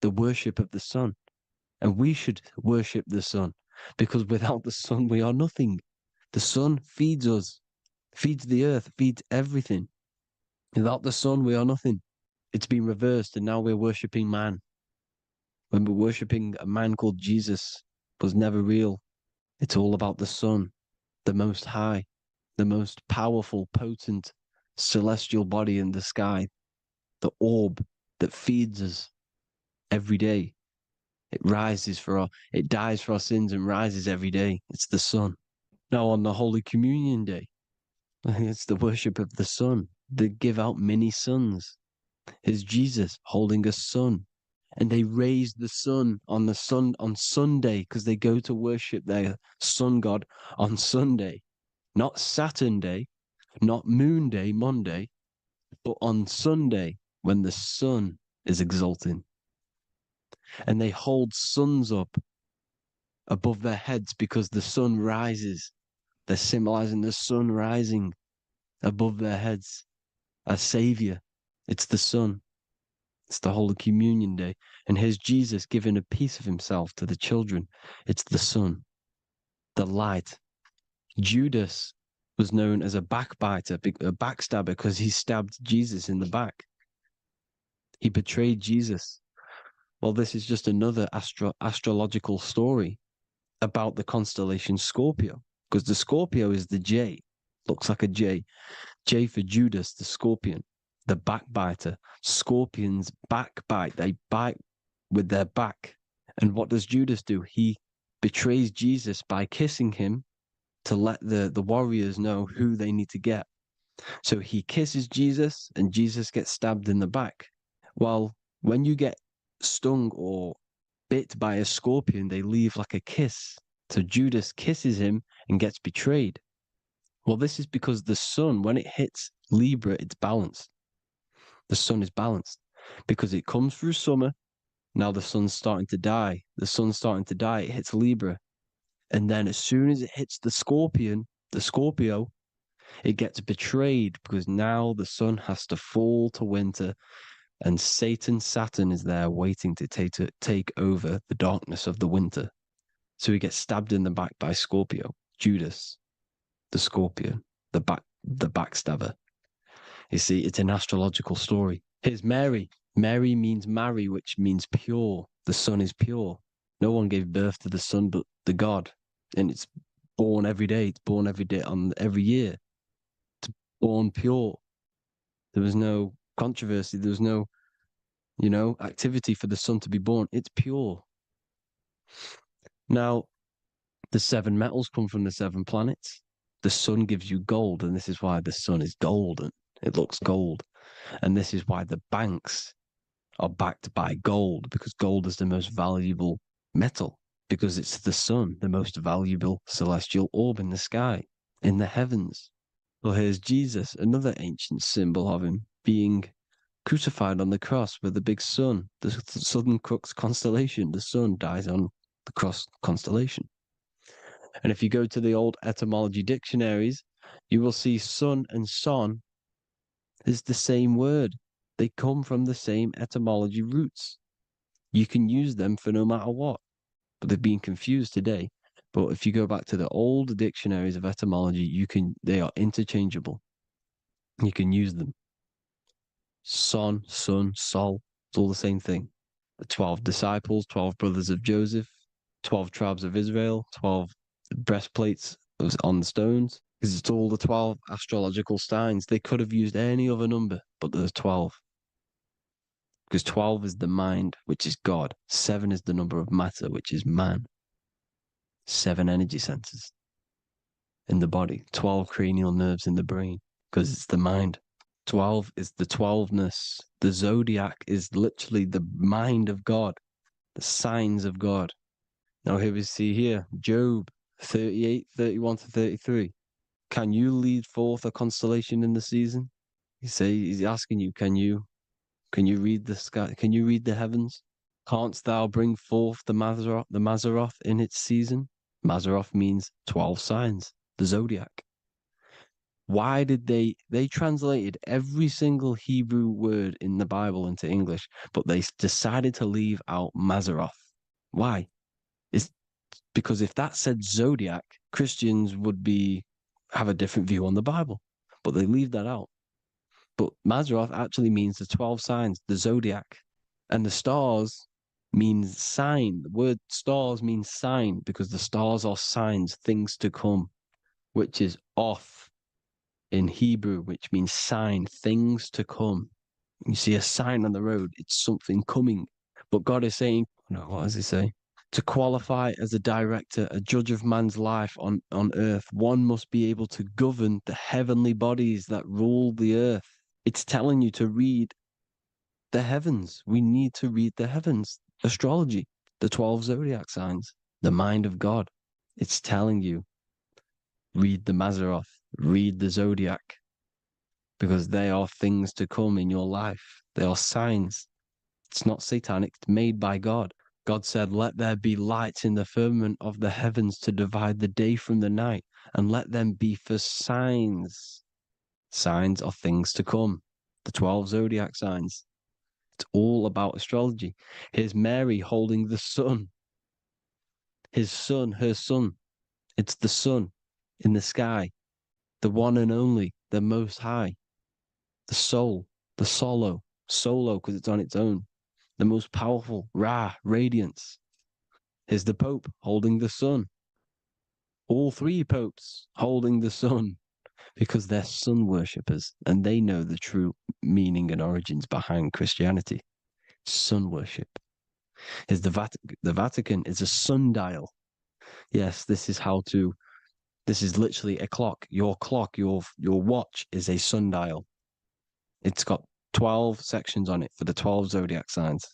the worship of the sun. And we should worship the sun, because without the sun we are nothing. The sun feeds us, feeds the earth, feeds everything. Without the sun we are nothing. It's been reversed, and now we're worshipping man. When we're worshipping a man called Jesus, was never real. It's all about the sun, the most high, the most powerful, potent, celestial body in the sky, the orb that feeds us every day. It dies for our sins and rises every day. It's the sun. Now on the Holy Communion Day, it's the worship of the sun. They give out mini suns. Here's Jesus holding a sun. And they raise the sun on Sunday, because they go to worship their sun god on Sunday. not Saturn day, not moon day, Monday, but on Sunday when the sun is exalting. And they hold suns up above their heads because the sun rises. They're symbolizing the sun rising above their heads as savior. It's the sun. It's the Holy Communion Day. And here's Jesus giving a piece of himself to the children. It's the sun, the light. Judas was known as a backbiter, a backstabber, because he stabbed Jesus in the back. He betrayed Jesus. Well, this is just another astrological story about the constellation Scorpio, because the Scorpio is the J, looks like a J. J for Judas, the scorpion, the backbiter. Scorpions backbite, they bite with their back. And what does Judas do? He betrays Jesus by kissing him to let the warriors know who they need to get. So he kisses Jesus and Jesus gets stabbed in the back. Well, when you get stung or bit by a scorpion, they leave like a kiss. So Judas kisses him and gets betrayed. Well, this is because the sun, when it hits Libra, it's balanced. The sun is balanced because it comes through summer. Now the sun's starting to die. The sun's starting to die. It hits Libra. And then as soon as it hits the scorpion, the Scorpio, it gets betrayed because now the sun has to fall to winter and Saturn is there waiting to take over the darkness of the winter. So he gets stabbed in the back by Scorpio, Judas, the scorpion, the backstabber. You see, it's an astrological story. Here's Mary. Mary means marry, which means pure. The sun is pure. No one gave birth to the sun but the God. And it's born every day. It's born every day on every year. It's born pure. There was no controversy. There was no, activity for the sun to be born. It's pure. Now, the 7 metals come from the 7 planets. The sun gives you gold, and this is why the sun is golden. It looks gold. And this is why the banks are backed by gold, because gold is the most valuable metal, because it's the sun, the most valuable celestial orb in the sky, in the heavens. Well, here's Jesus, another ancient symbol of him being crucified on the cross with the big sun, the Southern Crux constellation. The sun dies on the cross constellation. And if you go to the old etymology dictionaries, you will see sun and son is the same word. They come from the same etymology roots. You can use them for no matter what, but they've been confused today. But if you go back to the old dictionaries of etymology, they are interchangeable. You can use them. Son, sun, sol, it's all the same thing. The 12 disciples, 12 brothers of Joseph, 12 tribes of Israel, 12 breastplates on the stones, because it's all the 12 astrological signs. They could have used any other number, but there's 12. Because 12 is the mind, which is God. 7 is the number of matter, which is man. 7 energy centers in the body. 12 cranial nerves in the brain, because it's the mind. 12 is the 12ness. The zodiac is literally the mind of God, the signs of God. Now here we see here, Job 38, 31 to 33. Can you lead forth a constellation in the season? He's asking you, can you read the sky? Can you read the heavens? Canst thou bring forth the Mazzaroth in its season? Mazzaroth means 12 signs, the zodiac. Why did they translated every single Hebrew word in the Bible into English, but they decided to leave out Mazzaroth? Why? It's because if that said zodiac, Christians would have a different view on the Bible, but they leave that out. But Mazzaroth actually means the 12 signs, the zodiac, and the stars means sign. The word stars means sign because the stars are signs, things to come, which is off in Hebrew, which means sign, things to come. You see a sign on the road, it's something coming. But God is saying, no, what does he say? To qualify as a director, a judge of man's life on earth, one must be able to govern the heavenly bodies that rule the earth. It's telling you to read the heavens. We need to read the heavens. Astrology, the 12 zodiac signs, the mind of God. It's telling you read the Mazzaroth, read the Zodiac, because they are things to come in your life. They are signs. It's not satanic, it's made by God. God said, let there be lights in the firmament of the heavens to divide the day from the night, and let them be for signs. Signs are things to come. The 12 zodiac signs. It's all about astrology. Here's Mary holding the sun. His son, her son. It's the sun in the sky, the one and only, the most high, the soul, the solo because it's on its own, the most powerful, Ra, radiance. Here's the Pope holding the sun. All three popes holding the sun because they're sun worshippers and they know the true meaning and origins behind Christianity. Sun worship. Here's the Vatican is a sundial. Yes, this is literally a clock. Your clock, your watch is a sundial. It's got 12 sections on it for the 12 zodiac signs.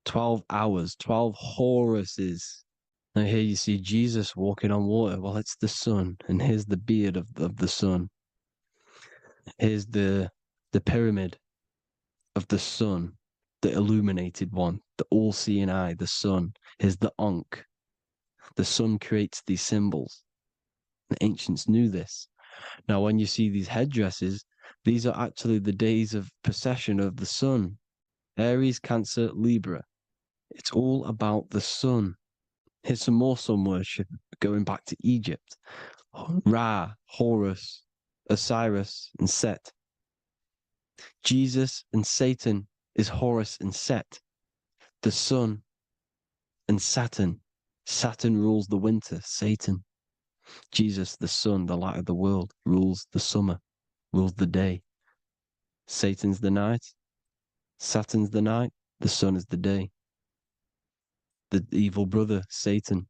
12 hours, 12 Horuses. Now here you see Jesus walking on water. Well, it's the sun. And here's the beard of the sun. Here's the pyramid of the sun, the illuminated one, the all-seeing eye, the sun. Here's the Ankh. The sun creates these symbols. The ancients knew this. Now, when you see these headdresses, these are actually the days of precession of the sun. Aries, Cancer, Libra. It's all about the sun. Here's some more sun worship going back to Egypt. Ra, Horus, Osiris, and Set. Jesus and Satan is Horus and Set. The sun and Saturn. Saturn rules the winter, Satan. Jesus, the sun, the light of the world, rules the summer, rules the day. Satan's the night, Saturn's the night, the sun is the day. The evil brother, Satan.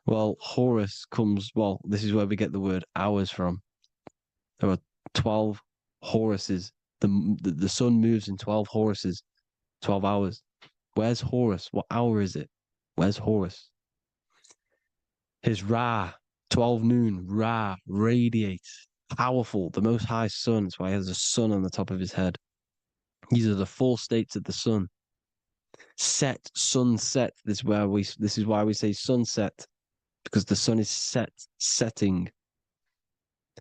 Well, Horus comes, well, this is where we get the word hours from. There are 12 Horuses. The sun moves in 12 Horuses, 12 hours. Where's Horus? What hour is it? Where's Horus? His Ra, 12 noon, Ra, radiates, powerful, the most high sun. That's why he has a sun on the top of his head. These are the four states of the sun. Set, sunset. This is why we say sunset, because the sun is setting.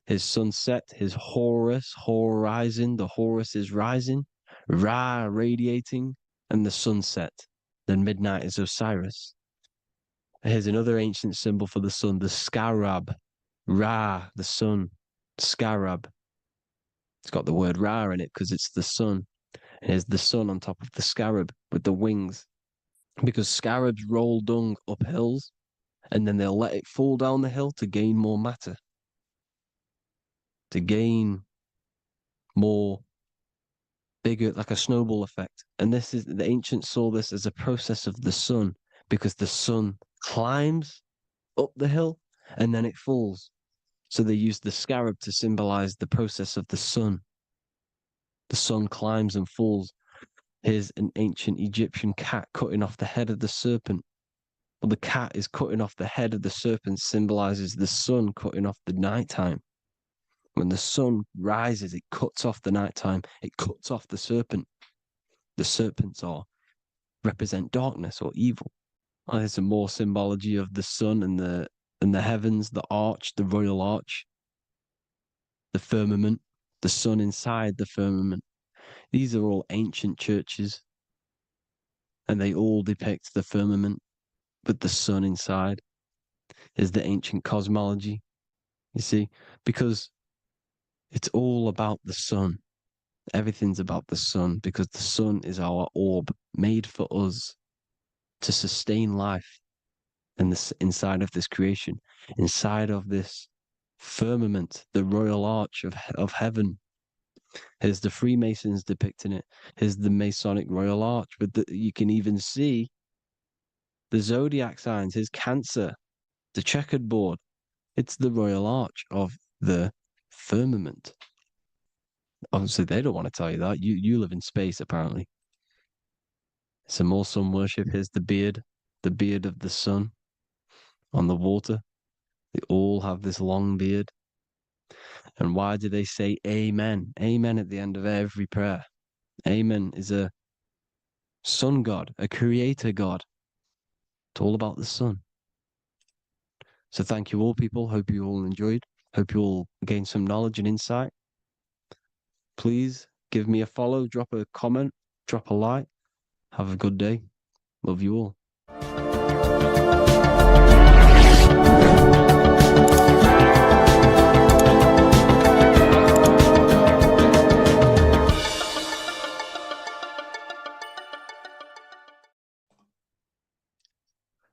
His sunset, his Horus, horizon, the Horus is rising, Ra radiating, and the sunset. Then midnight is Osiris. Here's another ancient symbol for the sun, the scarab. Ra, the sun, scarab. It's got the word Ra in it because it's the sun. And here's the sun on top of the scarab with the wings. Because scarabs roll dung up hills and then they'll let it fall down the hill to gain more matter. To gain more bigger, like a snowball effect. And the ancients saw this as a process of the sun because the sun climbs up the hill and then it falls. So they used the scarab to symbolize the process of the sun. The sun climbs and falls. Here's an ancient Egyptian cat cutting off the head of the serpent. Well, the cat is cutting off the head of the serpent, symbolizes the sun cutting off the nighttime. When the sun rises, it cuts off the nighttime. It cuts off the serpent. The serpents represent darkness or evil. Oh, there's some more symbology of the sun and the heavens, the arch, the royal arch, the firmament, the sun inside the firmament. These are all ancient churches, and they all depict the firmament with the sun inside. Is the ancient cosmology, you see, because it's all about the sun. Everything's about the sun because the sun is our orb made for us to sustain life in this, inside of this creation, inside of this firmament, the royal arch of heaven. Here's the Freemasons depicting it. Here's the Masonic royal arch, but you can even see the zodiac signs. Here's Cancer, the checkered board. It's the royal arch of the firmament. Obviously, they don't want to tell you that. You live in space, apparently. Some more sun worship. Here's the beard of the sun on the water. They all have this long beard. And why do they say amen? Amen at the end of every prayer. Amen is a sun god, a creator god. It's all about the sun. So thank you all, people. Hope you all enjoyed. Hope you all gained some knowledge and insight. Please give me a follow, drop a comment, drop a like. Have a good day. Love you all.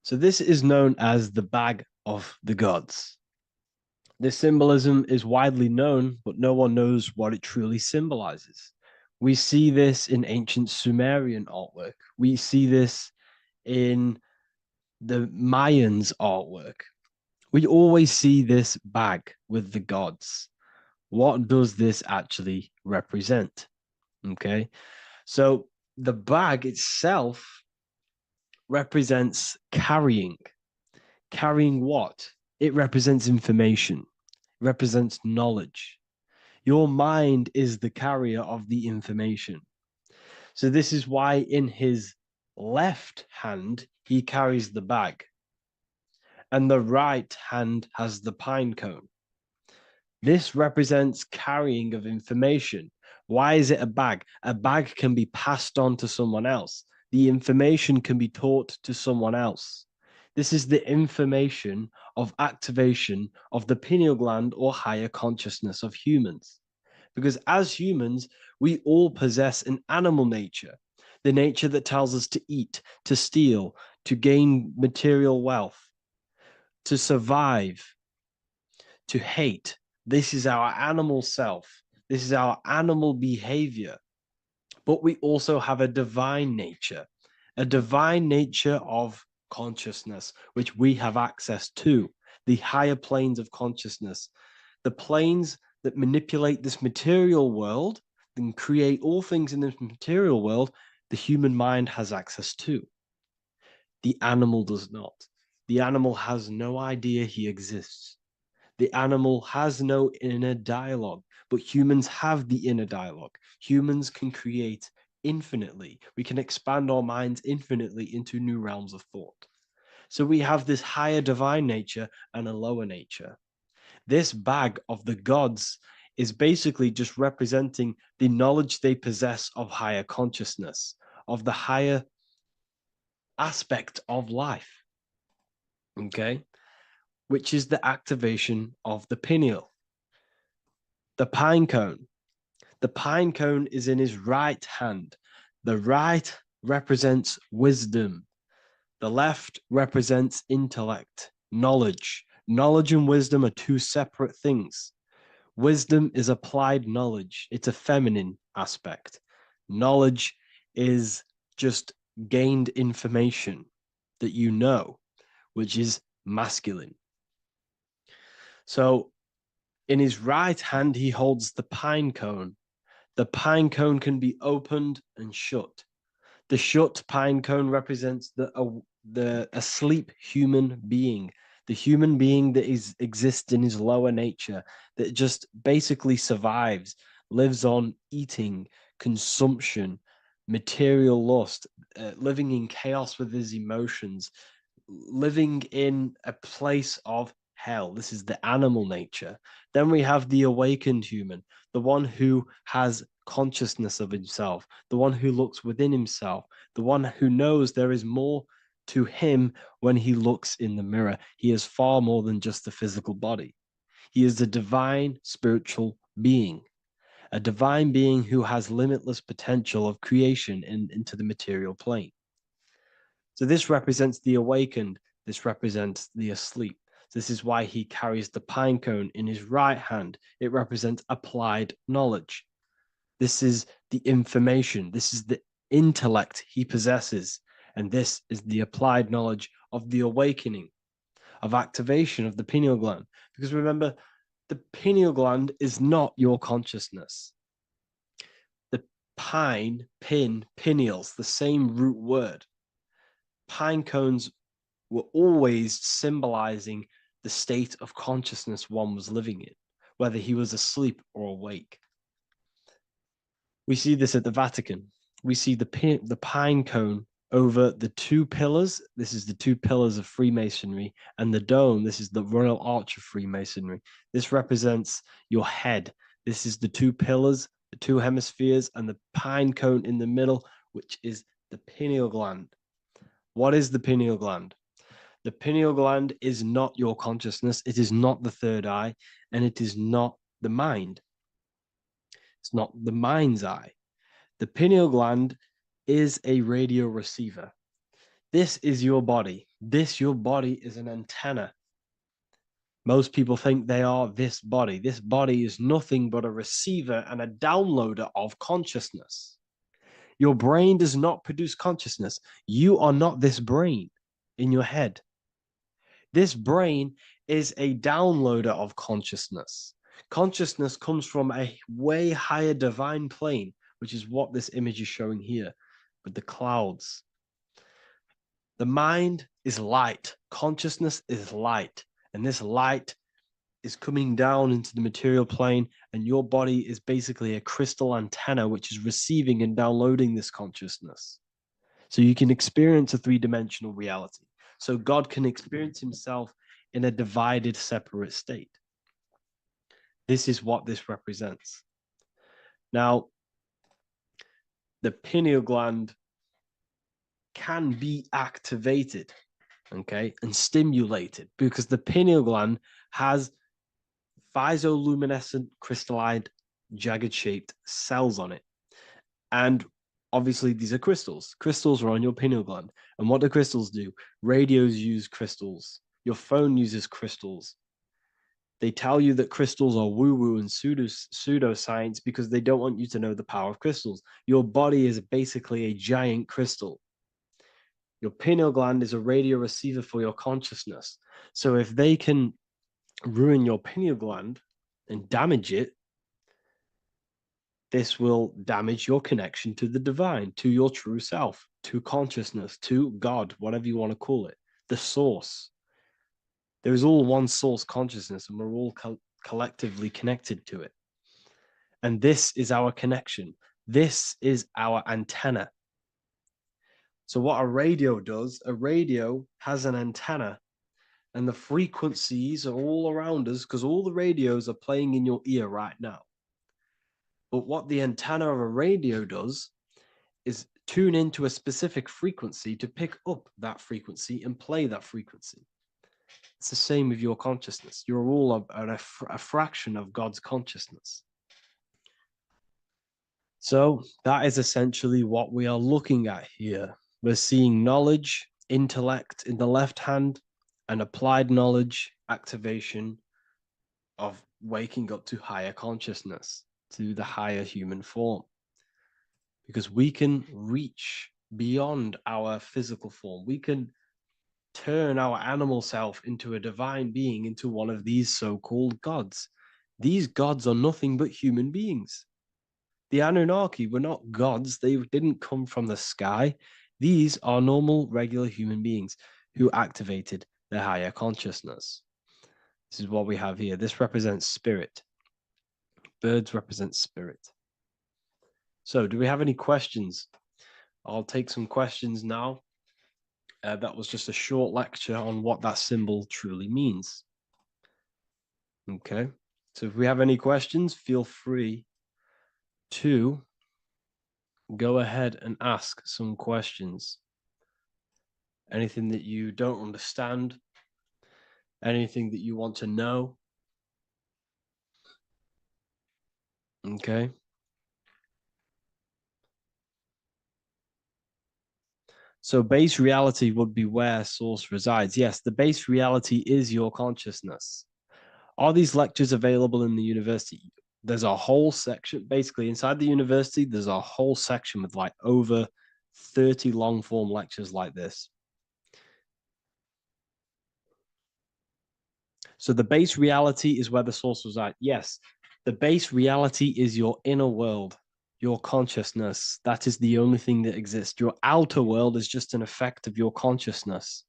So this is known as the bag of the gods. This symbolism is widely known, but no one knows what it truly symbolizes. We see this in ancient Sumerian artwork. We see this in the Mayans' artwork. We always see this bag with the gods. What does this actually represent? Okay, so the bag itself represents carrying. Carrying what? It represents information, it represents knowledge. Your mind is the carrier of the information. So this is why in his left hand, he carries the bag, and the right hand has the pine cone. This represents carrying of information. Why is it a bag? A bag can be passed on to someone else. The information can be taught to someone else. This is the information of activation of the pineal gland or higher consciousness of humans. Because as humans, we all possess an animal nature, the nature that tells us to eat, to steal, to gain material wealth, to survive, to hate. This is our animal self. This is our animal behavior. But we also have a divine nature of consciousness, which we have access to, the higher planes of consciousness, the planes that manipulate this material world and create all things in this material world. The human mind has access to. The animal does not. The animal has no idea he exists. The animal has no inner dialogue, but humans have the inner dialogue. Humans can create infinitely. We can expand our minds infinitely into new realms of thought. So we have this higher divine nature and a lower nature. This bag of the gods is basically just representing the knowledge they possess of higher consciousness, of the higher aspect of life. Okay? Which is the activation of the pineal. The pine cone. The pine cone is in his right hand. The right represents wisdom. The left represents intellect, knowledge. Knowledge and wisdom are two separate things. Wisdom is applied knowledge. It's a feminine aspect. Knowledge is just gained information that you know, which is masculine. So in his right hand, he holds the pine cone. The pine cone can be opened and shut. The shut pine cone represents the asleep human being, the human being that exists in his lower nature, that just basically survives, lives on eating, consumption, material lust, living in chaos with his emotions, living in a place of hell. This is the animal nature. Then we have the awakened human, the one who has consciousness of himself, the one who looks within himself, the one who knows there is more to him when he looks in the mirror. He is far more than just the physical body. He is a divine spiritual being, a divine being who has limitless potential of creation into the material plane. So this represents the awakened. This represents the asleep. This is why he carries the pine cone in his right hand. It represents applied knowledge. This is the information. This is the intellect he possesses. And this is the applied knowledge of the awakening, of activation of the pineal gland. Because remember, the pineal gland is not your consciousness. The pine, pin, pineals, the same root word. Pine cones were always symbolizing the state of consciousness one was living in, whether he was asleep or awake. We see this at the Vatican. We see the pine cone over the two pillars. This is the two pillars of Freemasonry, and the dome. This is the Royal Arch of Freemasonry. This represents your head. This is the two pillars, the two hemispheres, and the pine cone in the middle, which is the pineal gland. What is the pineal gland? The pineal gland is not your consciousness. It is not the third eye, and it is not the mind. It's not the mind's eye. The pineal gland is a radio receiver. This is your body. Your body is an antenna. Most people think they are this body. This body is nothing but a receiver and a downloader of consciousness. Your brain does not produce consciousness. You are not this brain in your head. This brain is a downloader of consciousness. Consciousness comes from a way higher divine plane, which is what this image is showing here with the clouds. The mind is light. Consciousness is light. And this light is coming down into the material plane, and your body is basically a crystal antenna which is receiving and downloading this consciousness. So you can experience a three-dimensional reality. So God can experience himself in a divided, separate state. This is what this represents. Now, the pineal gland can be activated, okay, and stimulated, because the pineal gland has physioluminescent crystallized jagged-shaped cells on it. And obviously, these are crystals. Crystals are on your pineal gland. And what do crystals do? Radios use crystals. Your phone uses crystals. They tell you that crystals are woo-woo and pseudoscience because they don't want you to know the power of crystals. Your body is basically a giant crystal. Your pineal gland is a radio receiver for your consciousness. So if they can ruin your pineal gland and damage it, this will damage your connection to the divine, to your true self, to consciousness, to God, whatever you want to call it, the source. There is all one source consciousness, and we're all collectively connected to it. And this is our connection. This is our antenna. So what a radio does, a radio has an antenna, and the frequencies are all around us because all the radios are playing in your ear right now. But what the antenna of a radio does is tune into a specific frequency to pick up that frequency and play that frequency. It's the same with your consciousness. You're all a fraction of God's consciousness. So that is essentially what we are looking at here. We're seeing knowledge, intellect in the left hand, and applied knowledge, activation of waking up to higher consciousness, to the higher human form. Because we can reach beyond our physical form. We can turn our animal self into a divine being, into one of these so-called gods. These gods are nothing but human beings. The Anunnaki were not gods. They didn't come from the sky. These are normal, regular human beings who activated their higher consciousness. This is what we have here. This represents spirit. Birds represent spirit. So do we have any questions? I'll take some questions now. That was just a short lecture on what that symbol truly means. Okay, so if we have any questions, feel free to go ahead and ask some questions. Anything that you don't understand, anything that you want to know. Okay. So base reality would be where source resides. Yes, the base reality is your consciousness. Are these lectures available in the university? There's a whole section, basically inside the university, there's a whole section with like over 30 long form lectures like this. So the base reality is where the source resides. Yes, the base reality is your inner world, your consciousness. That is the only thing that exists. Your outer world is just an effect of your consciousness.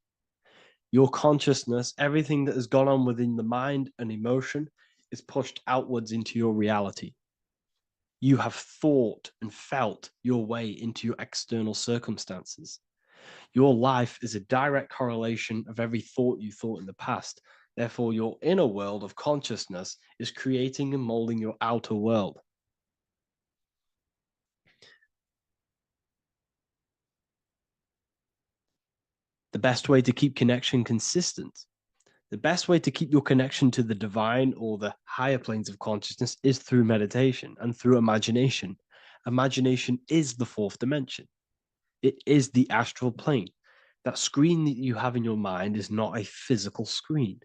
Your consciousness, everything that has gone on within the mind and emotion, is pushed outwards into your reality. You have thought and felt your way into your external circumstances. Your life is a direct correlation of every thought you thought in the past. Therefore, your inner world of consciousness is creating and molding your outer world. The best way to keep connection consistent, the best way to keep your connection to the divine or the higher planes of consciousness is through meditation and through imagination. Imagination is the fourth dimension. It is the astral plane. That screen that you have in your mind is not a physical screen.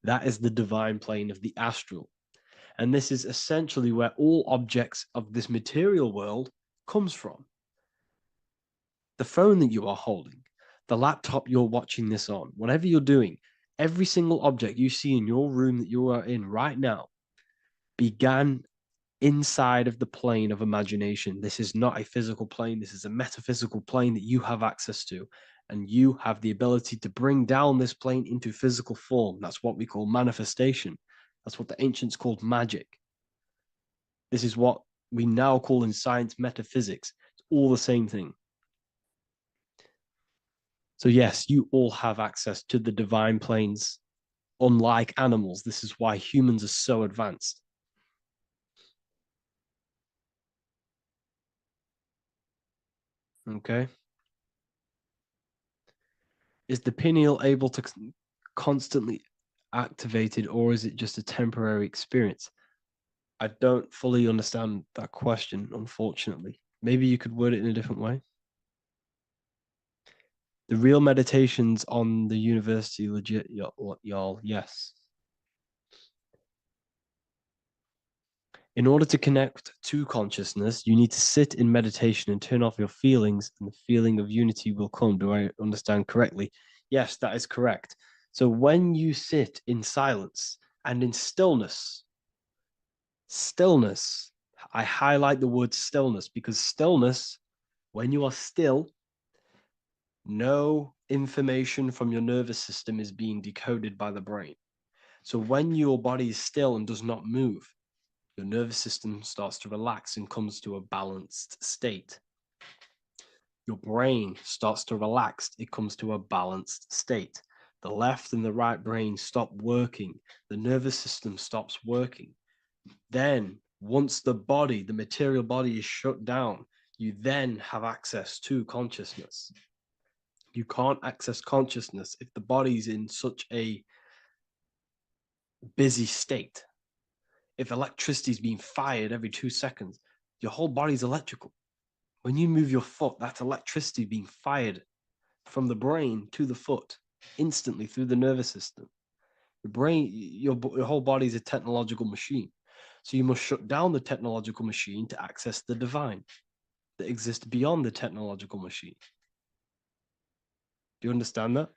That is the divine plane of the astral. And this is essentially where all objects of this material world comes from. The phone that you are holding, the laptop you're watching this on, whatever you're doing, every single object you see in your room that you are in right now began inside of the plane of imagination. This is not a physical plane. This is a metaphysical plane that you have access to. And you have the ability to bring down this plane into physical form. That's what we call manifestation. That's what the ancients called magic. This is what we now call in science metaphysics. It's all the same thing. So yes, you all have access to the divine planes. Unlike animals, this is why humans are so advanced. Okay. Is the pineal able to constantly activated, or is it just a temporary experience? I don't fully understand that question, unfortunately. Maybe you could word it in a different way. The real meditations on the university, legit, y'all, yes. In order to connect to consciousness, you need to sit in meditation and turn off your feelings, and the feeling of unity will come. Do I understand correctly? Yes, that is correct. So when you sit in silence and in stillness, I highlight the word stillness because stillness, when you are still, no information from your nervous system is being decoded by the brain. So when your body is still and does not move, your nervous system starts to relax and comes to a balanced state. Your brain starts to relax, it comes to a balanced state. The left and the right brain stop working, the nervous system stops working. Then, once the body, the material body is shut down, you then have access to consciousness. You can't access consciousness if the body's in such a busy state. If electricity is being fired every 2 seconds, your whole body's electrical. When you move your foot, that's electricity being fired from the brain to the foot instantly through the nervous system. Your brain, your whole body is a technological machine. So you must shut down the technological machine to access the divine that exists beyond the technological machine. Do you understand that?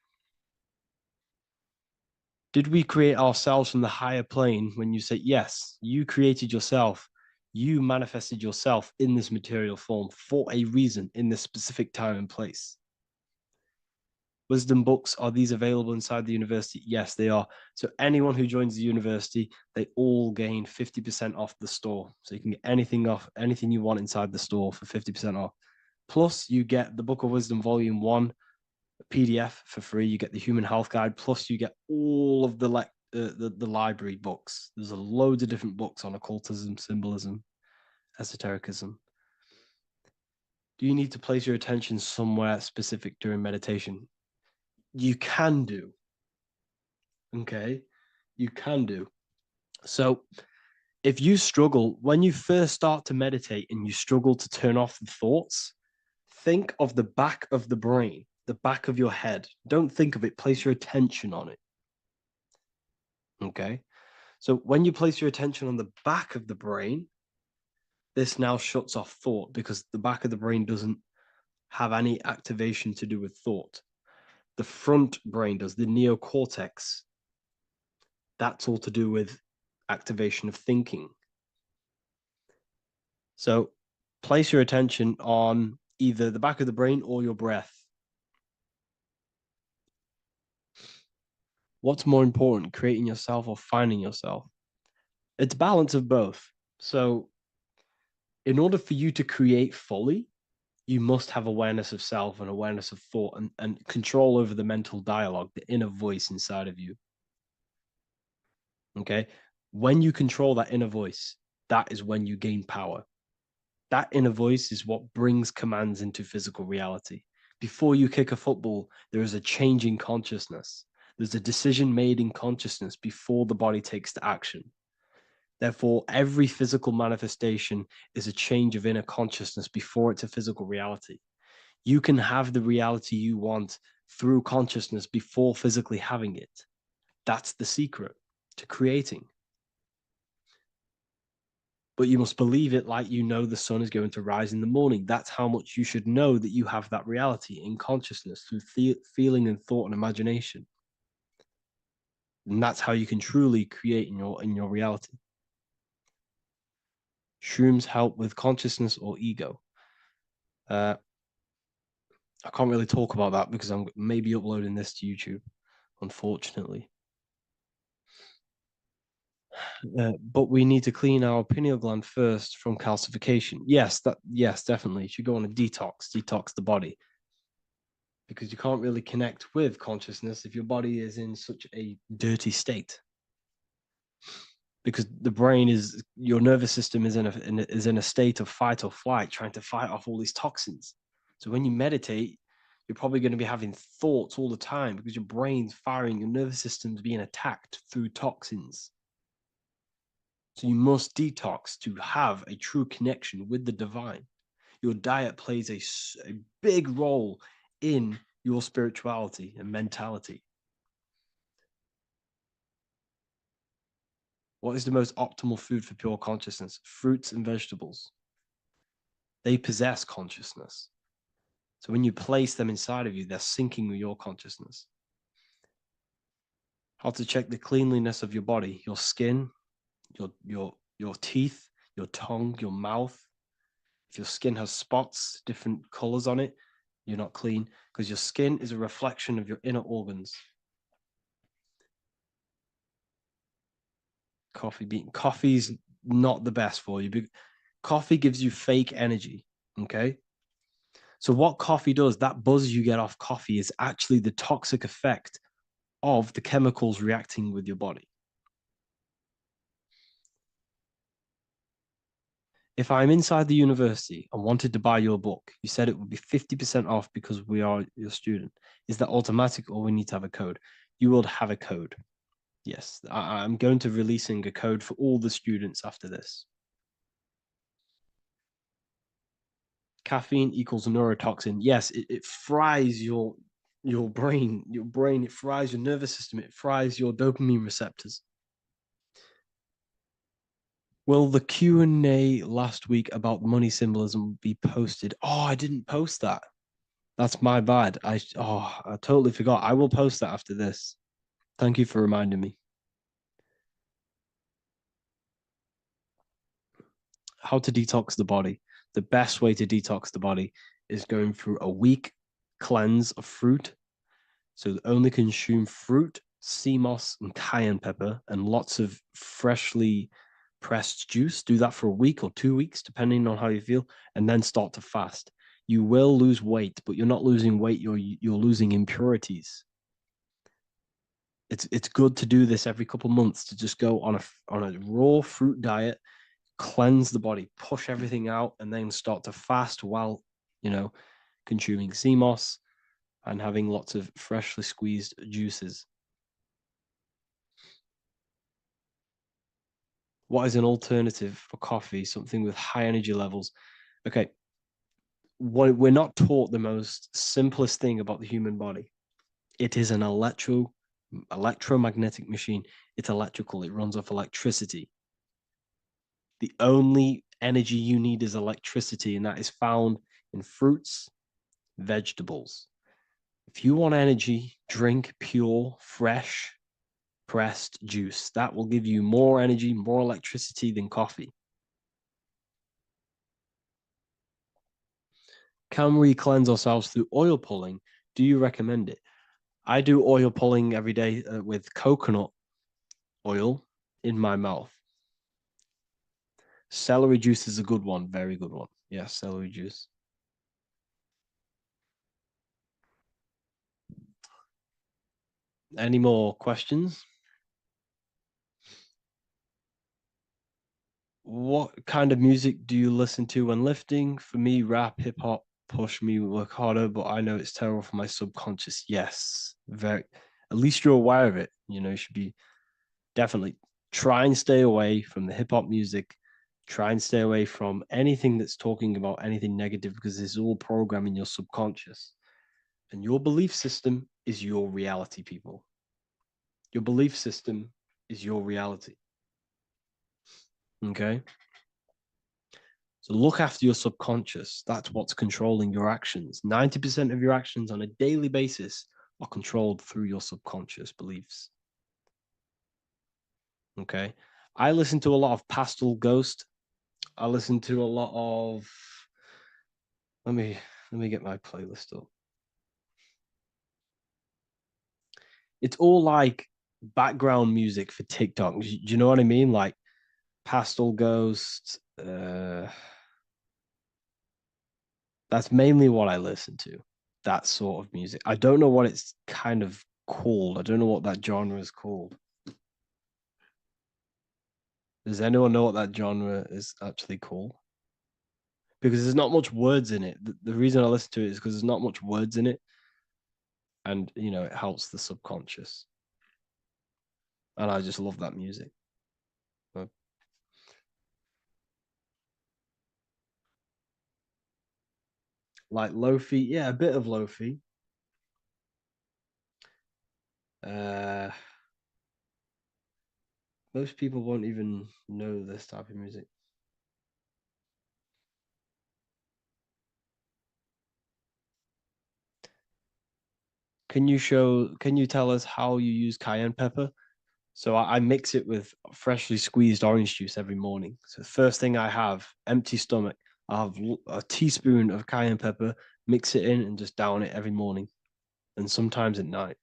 Did we create ourselves from the higher plane? When you say yes, you created yourself, you manifested yourself in this material form for a reason in this specific time and place. Wisdom books, are these available inside the university? Yes, they are. So anyone who joins the university, they all gain 50% off the store. So you can get anything off, anything you want inside the store for 50% off. Plus, you get the Book of Wisdom Volume 1 PDF for free. You get the Human Health Guide. Plus, you get all of the library books. There's a loads of different books on occultism, symbolism, esotericism. Do you need to place your attention somewhere specific during meditation? You can do. Okay, you can do. So if you struggle, when you first start to meditate and you struggle to turn off the thoughts, think of the back of the brain, the back of your head. Don't think of it, place your attention on it. Okay, so when you place your attention on the back of the brain, this now shuts off thought because the back of the brain doesn't have any activation to do with thought. The front brain does, the neocortex. That's all to do with activation of thinking. So place your attention on either the back of the brain or your breath. What's more important, creating yourself or finding yourself? It's balance of both. So, in order for you to create fully, you must have awareness of self and awareness of thought and control over the mental dialogue, the inner voice inside of you. Okay. When you control that inner voice, that is when you gain power. That inner voice is what brings commands into physical reality. Before you kick a football, there is a change in consciousness. There's a decision made in consciousness before the body takes the action. Therefore, every physical manifestation is a change of inner consciousness before it's a physical reality. You can have the reality you want through consciousness before physically having it. That's the secret to creating. But you must believe it like you know the sun is going to rise in the morning. That's how much you should know that you have that reality in consciousness through feeling and thought and imagination. And that's how you can truly create in your reality. Shrooms help with consciousness or ego. I can't really talk about that because I'm maybe uploading this to YouTube, unfortunately. But we need to clean our pineal gland first from calcification. Yes, definitely. You should go on a detox the body. Because you can't really connect with consciousness if your body is in such a dirty state. Because the brain is your nervous system is in a state of fight or flight, trying to fight off all these toxins. So when you meditate, you're probably going to be having thoughts all the time because your brain's firing, your nervous system's being attacked through toxins. So you must detox to have a true connection with the divine. Your diet plays a big role in your spirituality and mentality. What is the most optimal food for pure consciousness? Fruits and vegetables. They possess consciousness. So when you place them inside of you, they're syncing with your consciousness. How to check the cleanliness of your body, your skin, your teeth, your tongue, your mouth. If your skin has spots, different colors on it, you're not clean because your skin is a reflection of your inner organs. Coffee's not the best for you. Coffee gives you fake energy. Okay. So what coffee does, that buzz you get off coffee is actually the toxic effect of the chemicals reacting with your body. If I'm inside the university and wanted to buy your book, you said it would be 50% off because we are your student. Is that automatic or we need to have a code? You will have a code. Yes, I'm going to releasing a code for all the students after this. Caffeine equals neurotoxin. Yes, it fries your brain, it fries your nervous system, it fries your dopamine receptors. Will the Q&A last week about money symbolism be posted? Oh, I didn't post that. That's my bad. I totally forgot. I will post that after this. Thank you for reminding me. How to detox the body. The best way to detox the body is going through a week cleanse of fruit. So only consume fruit, sea moss, and cayenne pepper, and lots of freshly pressed juice. Do that for a week or 2 weeks, depending on how you feel, and then start to fast. You will lose weight, but you're not losing weight. You're losing impurities. It's good to do this every couple months to just go on a raw fruit diet, cleanse the body, push everything out, and then start to fast while consuming sea moss and having lots of freshly squeezed juices. What is an alternative for coffee? Something with high energy levels. Okay. We're not taught the most simplest thing about the human body. It is an electromagnetic machine. It's electrical. It runs off electricity. The only energy you need is electricity, and that is found in fruits, vegetables. If you want energy, drink pure, fresh, pressed juice. That will give you more energy, more electricity than coffee. Can we cleanse ourselves through oil pulling? Do you recommend it? I do oil pulling every day with coconut oil in my mouth. Celery juice is a good one, very good one. Yeah, celery juice. Any more questions? What kind of music do you listen to when lifting? For me, rap, hip hop push me work harder, but I know it's terrible for my subconscious. Yes, very. At least you're aware of it. You should be definitely try and stay away from the hip hop music. Try and stay away from anything that's talking about anything negative because it's all programming your subconscious. And your belief system is your reality, people. Your belief system is your reality. Okay. So look after your subconscious. That's what's controlling your actions. 90% of your actions on a daily basis are controlled through your subconscious beliefs. Okay. I listen to a lot of Pastel Ghost. I listen to a lot of let me get my playlist up. It's all like background music for TikTok. Do you know what I mean? Like Pastel Ghost. That's mainly what I listen to. That sort of music. I don't know what it's kind of called. I don't know what that genre is called. Does anyone know what that genre is actually called? Because there's not much words in it. The reason I listen to it is because there's not much words in it, and it helps the subconscious. And I just love that music. Like lofi, yeah, a bit of lofi. Uh, most people won't even know this type of music. Can you tell us how you use cayenne pepper? So I mix it with freshly squeezed orange juice every morning. So first thing I have, empty stomach, I have a teaspoon of cayenne pepper, mix it in and just down it every morning. And sometimes at night.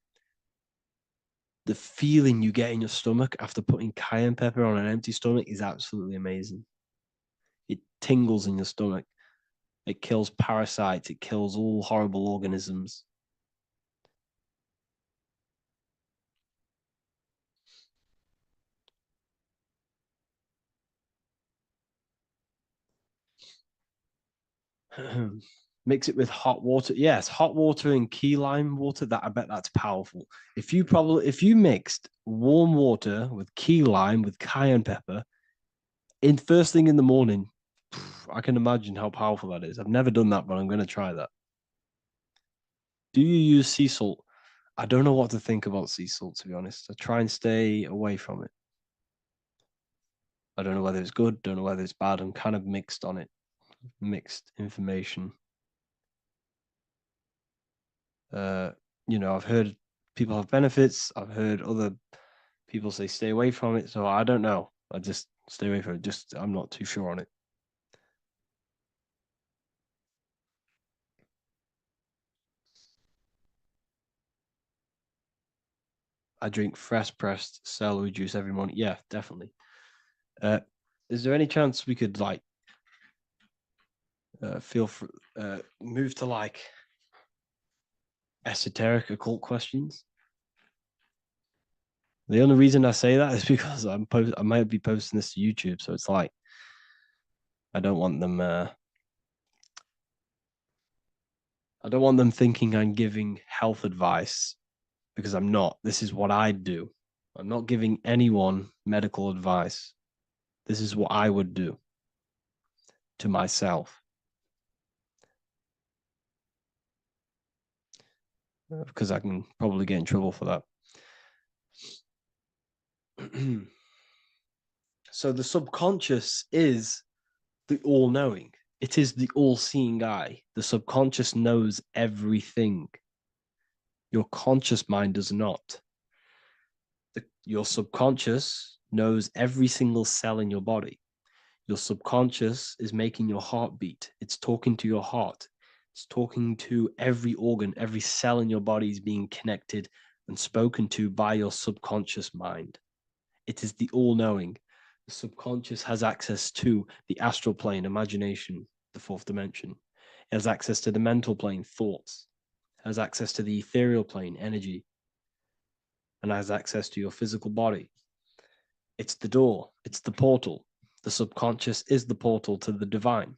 The feeling you get in your stomach after putting cayenne pepper on an empty stomach is absolutely amazing. It tingles in your stomach. It kills parasites. It kills all horrible organisms. Mix it with hot water. Yes, hot water and key lime water. That I bet that's powerful. If you mixed warm water with key lime with cayenne pepper in first thing in the morning, I can imagine how powerful that is. I've never done that, but I'm going to try that. Do you use sea salt? I don't know what to think about sea salt, to be honest. I try and stay away from it. I don't know whether it's good, don't know whether it's bad. I'm kind of mixed on it, mixed information. Uh, I've heard people have benefits. I've heard other people say stay away from it. So I don't know. I just stay away from it. Just I'm not too sure on it. I drink fresh pressed celery juice every morning. Yeah, definitely. Uh, is there any chance we could feel for move to like esoteric occult questions? The only reason I say that is because I might be posting this to YouTube, so it's like I don't want them. I don't want them thinking I'm giving health advice because I'm not. This is what I do. I'm not giving anyone medical advice. This is what I would do to myself because I can probably get in trouble for that. So the subconscious is the all knowing, it is the all seeing eye. The subconscious knows everything. Your conscious mind does not. Your subconscious knows every single cell in your body. Your subconscious is making your heart beat. It's talking to your heart. It's talking to every organ, every cell in your body is being connected and spoken to by your subconscious mind. It is the all-knowing. The subconscious has access to the astral plane, imagination, the fourth dimension. It has access to the mental plane, thoughts. It has access to the ethereal plane, energy. And has access to your physical body. It's the door. It's the portal. The subconscious is the portal to the divine.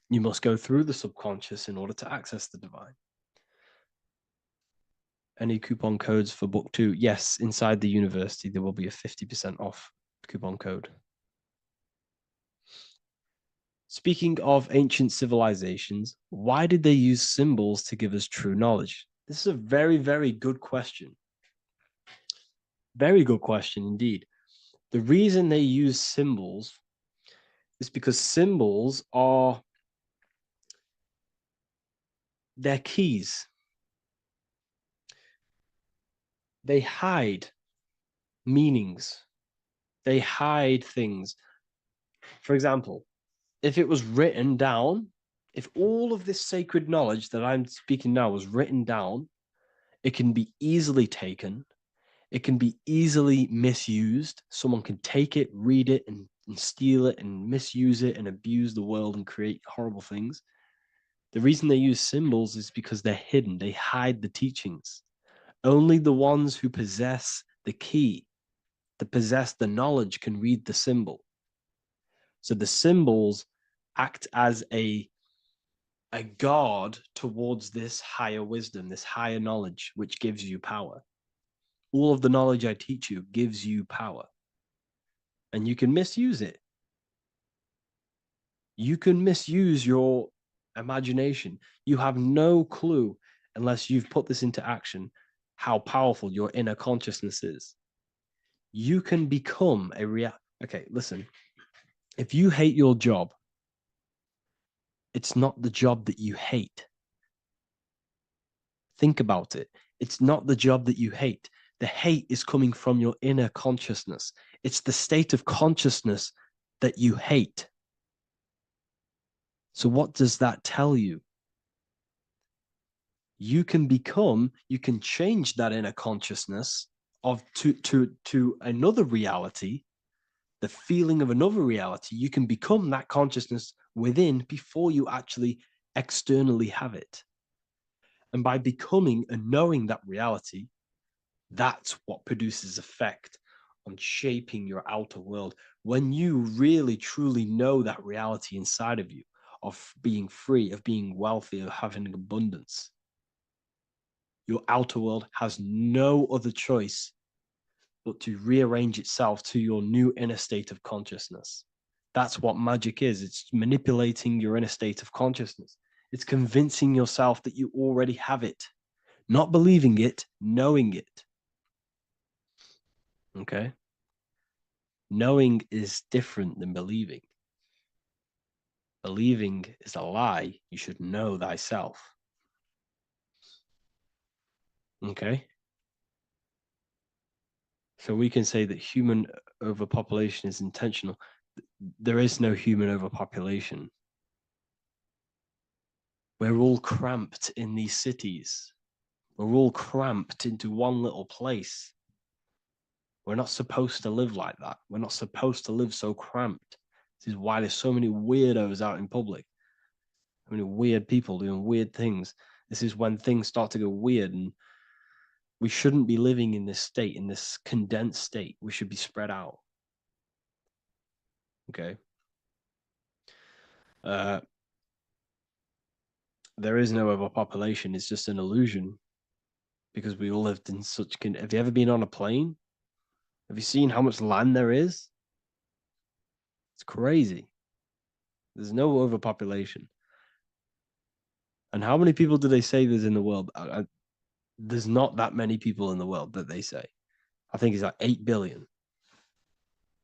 You must go through the subconscious in order to access the divine. Any coupon codes for book 2? Yes, inside the university, there will be a 50% off coupon code. Speaking of ancient civilizations, why did they use symbols to give us true knowledge? This is a very, very good question. Very good question indeed. The reason they use symbols is because symbols are their keys. They hide meanings. They hide things. For example, if it was written down, if all of this sacred knowledge that I'm speaking now was written down, it can be easily taken. It can be easily misused. Someone can take it, read it, and steal it and misuse it and abuse the world and create horrible things. The reason they use symbols is because they're hidden. They hide the teachings. Only the ones who possess the key, that possess the knowledge, can read the symbol. So the symbols act as a guard towards this higher wisdom, this higher knowledge, which gives you power. All of the knowledge I teach you gives you power. And you can misuse it. You can misuse your imagination. You have no clue, unless you've put this into action, how powerful your inner consciousness is. You can become a Okay, listen. If you hate your job, it's not the job that you hate. Think about it. It's not the job that you hate. The hate is coming from your inner consciousness. It's the state of consciousness that you hate. So what does that tell you? You can change that inner consciousness to another reality, the feeling of another reality. You can become that consciousness within before you actually externally have it. And by becoming and knowing that reality, that's what produces effect on shaping your outer world. When you really, truly know that reality inside of you, of being free, of being wealthy, of having abundance, your outer world has no other choice but to rearrange itself to your new inner state of consciousness. That's what magic is. It's manipulating your inner state of consciousness. It's convincing yourself that you already have it, not believing it, knowing it. Okay? Knowing is different than believing. Believing is a lie. You should know thyself. Okay? So we can say that human overpopulation is intentional. There is no human overpopulation. We're all cramped in these cities. We're all cramped into one little place. We're not supposed to live like that. We're not supposed to live so cramped. This is why there's so many weirdos out in public. So many weird people doing weird things. This is when things start to go weird, and we shouldn't be living in this state, in this condensed state. We should be spread out. Okay. There is no overpopulation. It's just an illusion, because we all lived in such. Have you ever been on a plane? Have you seen how much land there is? It's crazy. There's no overpopulation. And how many people do they say there's in the world? There's not that many people in the world that they say. I think it's like 8 billion.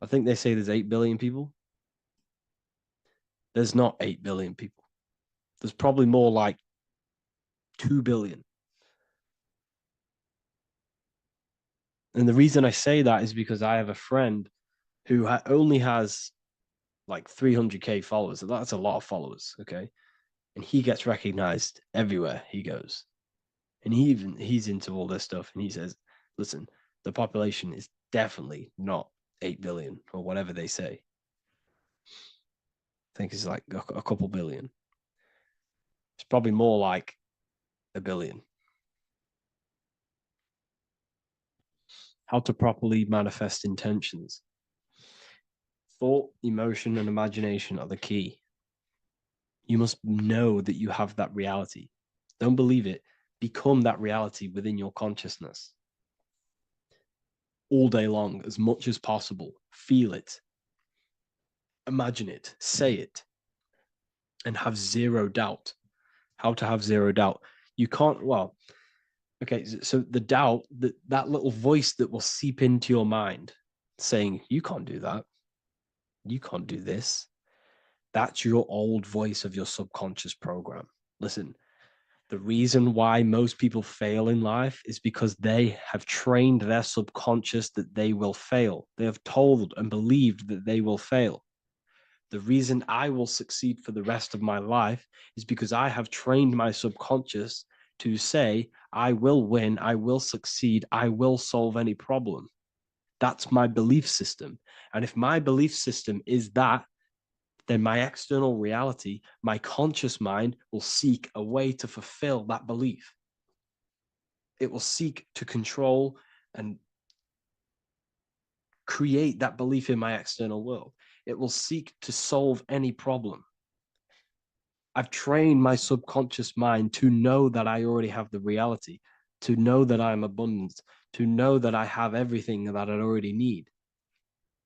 I think they say there's 8 billion people. There's not 8 billion people. There's probably more like 2 billion. And the reason I say that is because I have a friend who only has like 300K followers. That's a lot of followers, okay? and he gets recognized everywhere he goes. And he's into all this stuff, and he says, listen, the population is definitely not 8 billion or whatever they say. I think it's like a couple billion. It's probably more like a billion. How to properly manifest intentions. Thought, emotion, and imagination are the key. You must know that you have that reality. Don't believe it. Become that reality within your consciousness. All day long, as much as possible. Feel it. Imagine it. Say it. And have zero doubt. How to have zero doubt. You can't, well, okay, so the doubt, that little voice that will seep into your mind saying, you can't do that. You can't do this. That's your old voice of your subconscious program. Listen, the reason why most people fail in life is because they have trained their subconscious that they will fail. They have told and believed that they will fail. The reason I will succeed for the rest of my life is because I have trained my subconscious to say, I will win, I will succeed, I will solve any problem. That's my belief system. And if my belief system is that, then my external reality, my conscious mind will seek a way to fulfill that belief. It will seek to control and create that belief in my external world. It will seek to solve any problem. I've trained my subconscious mind to know that I already have the reality, to know that I'm abundant, to know that I have everything that I already need.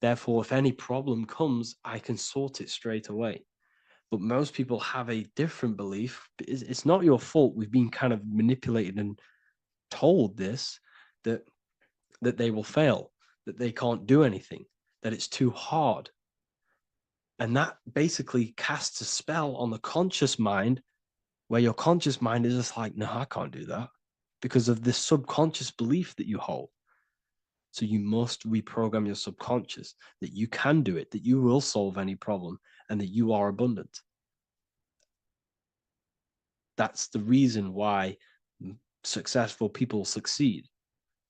Therefore, if any problem comes, I can sort it straight away. But most people have a different belief. It's not your fault. We've been kind of manipulated and told this, that they will fail, that they can't do anything, that it's too hard. And that basically casts a spell on the conscious mind, where your conscious mind is just like, no, I can't do that, because of this subconscious belief that you hold. So you must reprogram your subconscious that you can do it, that you will solve any problem, and that you are abundant. That's the reason why successful people succeed.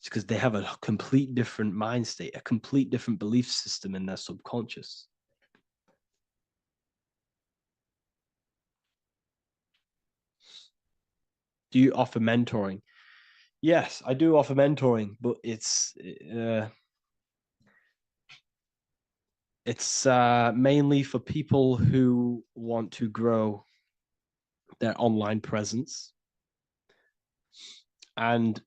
It's because they have a complete different mind state, a complete different belief system in their subconscious. Do you offer mentoring? Yes, I do offer mentoring, but it's mainly for people who want to grow their online presence, and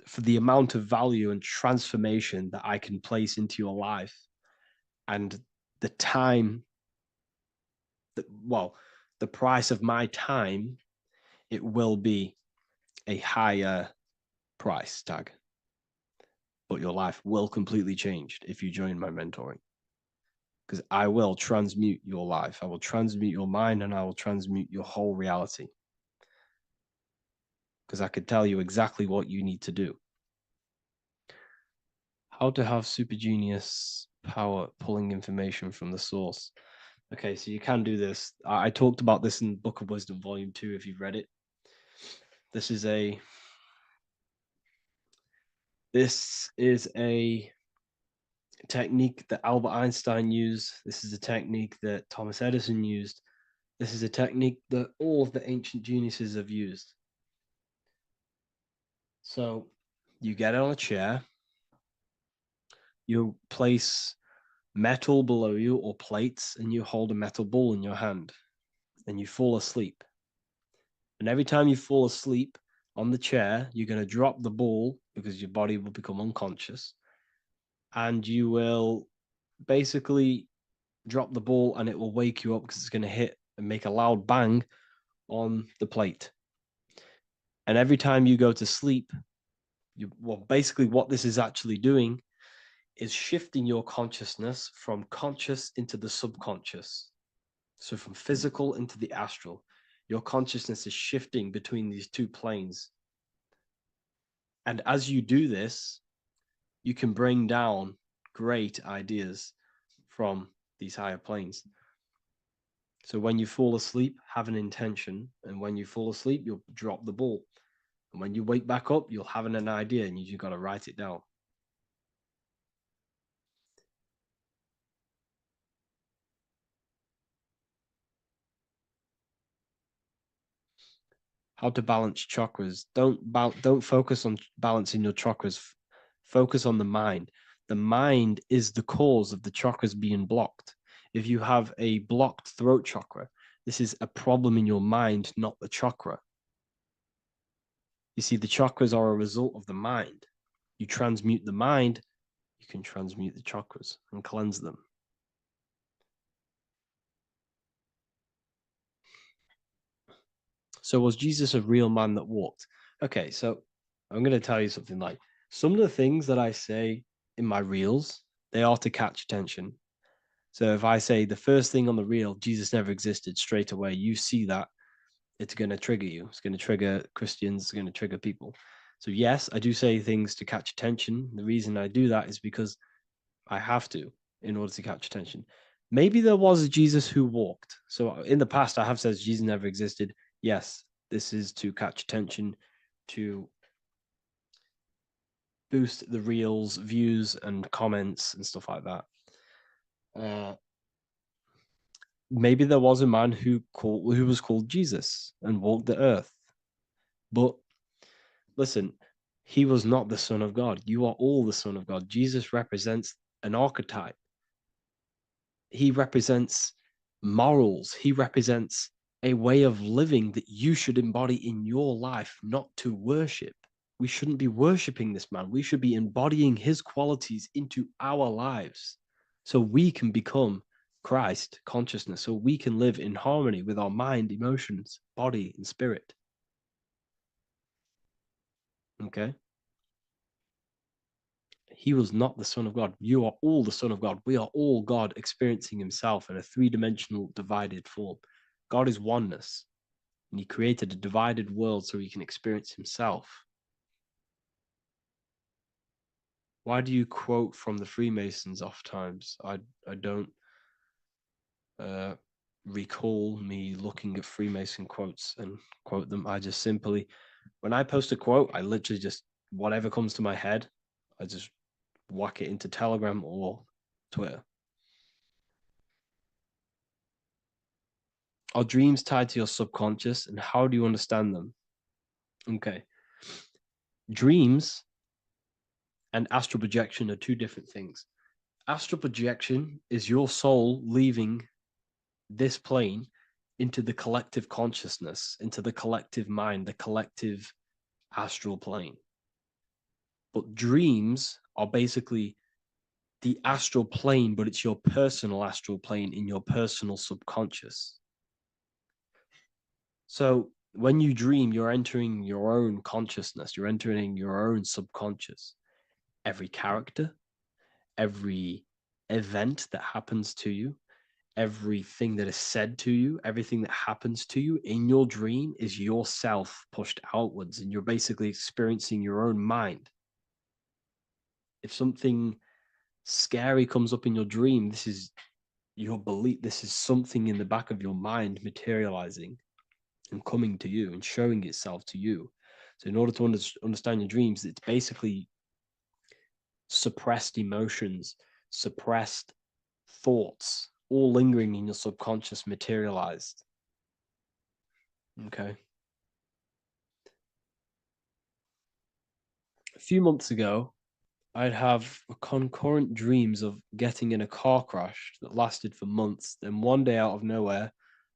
for the amount of value and transformation that I can place into your life, and the time that, well, the price of my time, it will be a higher price tag, but your life will completely change if you join my mentoring, because I will transmute your life. I will transmute your mind, and I will transmute your whole reality, because I could tell you exactly what you need to do. How to have super genius power pulling information from the source. Okay, so you can do this. I talked about this in Book of Wisdom, Volume 2, if you've read it. This is a technique that Albert Einstein used. This is a technique that Thomas Edison used. This is a technique that all of the ancient geniuses have used. So you get on a chair, you place metal below you or plates, and you hold a metal ball in your hand, and you fall asleep. And every time you fall asleep on the chair, you're going to drop the ball because your body will become unconscious, and you will basically drop the ball, and it will wake you up because it's going to hit and make a loud bang on the plate. And every time you go to sleep, basically what this is actually doing is shifting your consciousness from conscious into the subconscious. So from physical into the astral. Your consciousness is shifting between these two planes. And as you do this, you can bring down great ideas from these higher planes. So when you fall asleep, have an intention. And when you fall asleep, you'll drop the ball. And when you wake back up, you'll have an idea and you just got to write it down. How to balance chakras. Don't focus on balancing your chakras. Focus on the mind. The mind is the cause of the chakras being blocked. If you have a blocked throat chakra, this is a problem in your mind, not the chakra. You see, the chakras are a result of the mind. You transmute the mind, you can transmute the chakras and cleanse them. So was Jesus a real man that walked? Okay, so I'm going to tell you something. Like, some of the things that I say in my reels, they are to catch attention. So if I say the first thing on the reel, Jesus never existed, straight away, you see that, it's going to trigger you. It's going to trigger Christians. It's going to trigger people. So yes, I do say things to catch attention. The reason I do that is because I have to in order to catch attention. Maybe there was a Jesus who walked. So in the past, I have said Jesus never existed. Yes, this is to catch attention, to boost the reels, views, and comments and stuff like that. Maybe there was a man who was called Jesus and walked the earth. But listen, he was not the Son of God. You are all the Son of God. Jesus represents an archetype. He represents morals. He represents a way of living that you should embody in your life, not to worship. We shouldn't be worshiping this man. We should be embodying his qualities into our lives so we can become Christ consciousness, so we can live in harmony with our mind, emotions, body, and spirit. Okay? He was not the Son of God. You are all the Son of God. We are all God experiencing himself in a three-dimensional divided form. God is oneness, and he created a divided world so he can experience himself. Why do you quote from the Freemasons oft times? I don't recall me looking at Freemason quotes and quote them. I just simply, when I post a quote, I literally just, whatever comes to my head, I just whack it into Telegram or Twitter. Are dreams tied to your subconscious, and how do you understand them? Okay. Dreams and astral projection are two different things. Astral projection is your soul leaving this plane into the collective consciousness, into the collective mind, the collective astral plane. But dreams are basically the astral plane, but it's your personal astral plane in your personal subconscious. So when you dream, you're entering your own consciousness, you're entering your own subconscious. Every character, every event that happens to you, everything that is said to you, everything that happens to you in your dream is yourself pushed outwards, and you're basically experiencing your own mind. If something scary comes up in your dream, this is your belief, this is something in the back of your mind materializing and coming to you and showing itself to you. So in order to understand your dreams, it's basically suppressed emotions, suppressed thoughts, all lingering in your subconscious materialized. Okay. A few months ago, I'd have concurrent dreams of getting in a car crash that lasted for months. Then one day out of nowhere,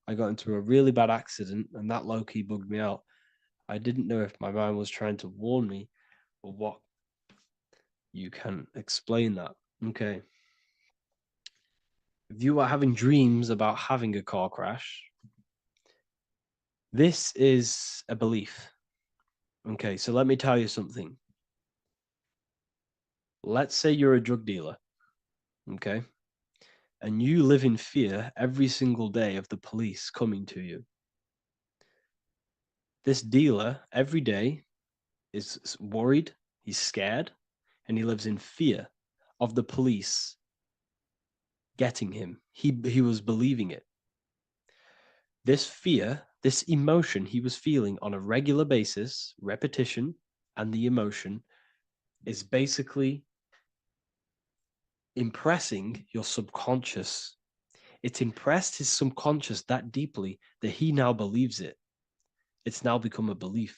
I got into a really bad accident, and that low-key bugged me out. I didn't know if my mind was trying to warn me or what. You can explain that. Okay. If you are having dreams about having a car crash, this is a belief. Okay, so let me tell you something. Let's say you're a drug dealer, okay? And you live in fear every single day of the police coming to you. This dealer every day is worried, he's scared, and he lives in fear of the police getting him. He was believing it. This fear, this emotion he was feeling on a regular basis, repetition, and the emotion is basically impressing your subconscious. It's impressed his subconscious that deeply that he now believes it. It's now become a belief.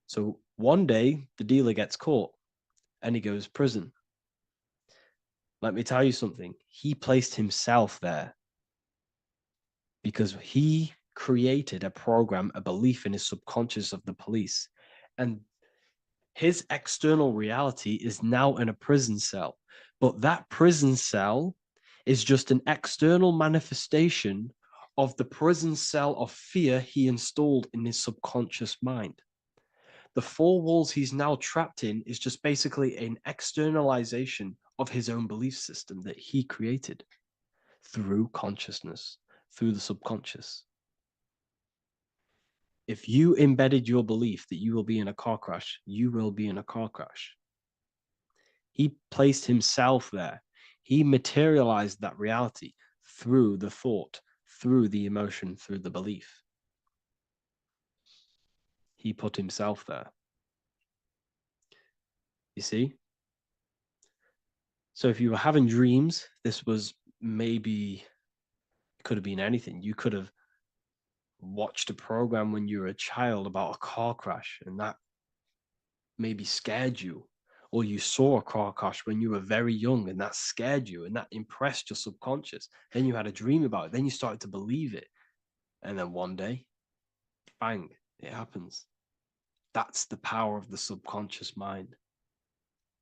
So one day the dealer gets caught and he goes to prison. Let me tell you something. He placed himself there because he created a program, a belief in his subconscious of the police. And his external reality is now in a prison cell. But that prison cell is just an external manifestation of the prison cell of fear he installed in his subconscious mind. The four walls he's now trapped in is just basically an externalization of his own belief system that he created through consciousness, through the subconscious. If you embedded your belief that you will be in a car crash, you will be in a car crash. He placed himself there. He materialized that reality through the thought, through the emotion, through the belief. He put himself there. You see? So if you were having dreams, this was maybe, it could have been anything. You could have watched a program when you were a child about a car crash and that maybe scared you. Or you saw a car crash when you were very young and that scared you and that impressed your subconscious. Then you had a dream about it. Then you started to believe it. And then one day, bang, it happens. That's the power of the subconscious mind.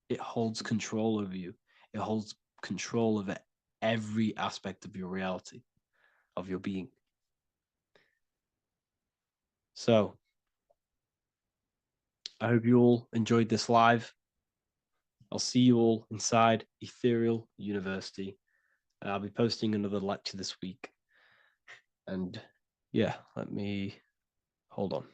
It holds control over you. It holds control over every aspect of your reality, of your being. So I hope you all enjoyed this live. I'll see you all inside Ethereal University. I'll be posting another lecture this week. And yeah, let me hold on.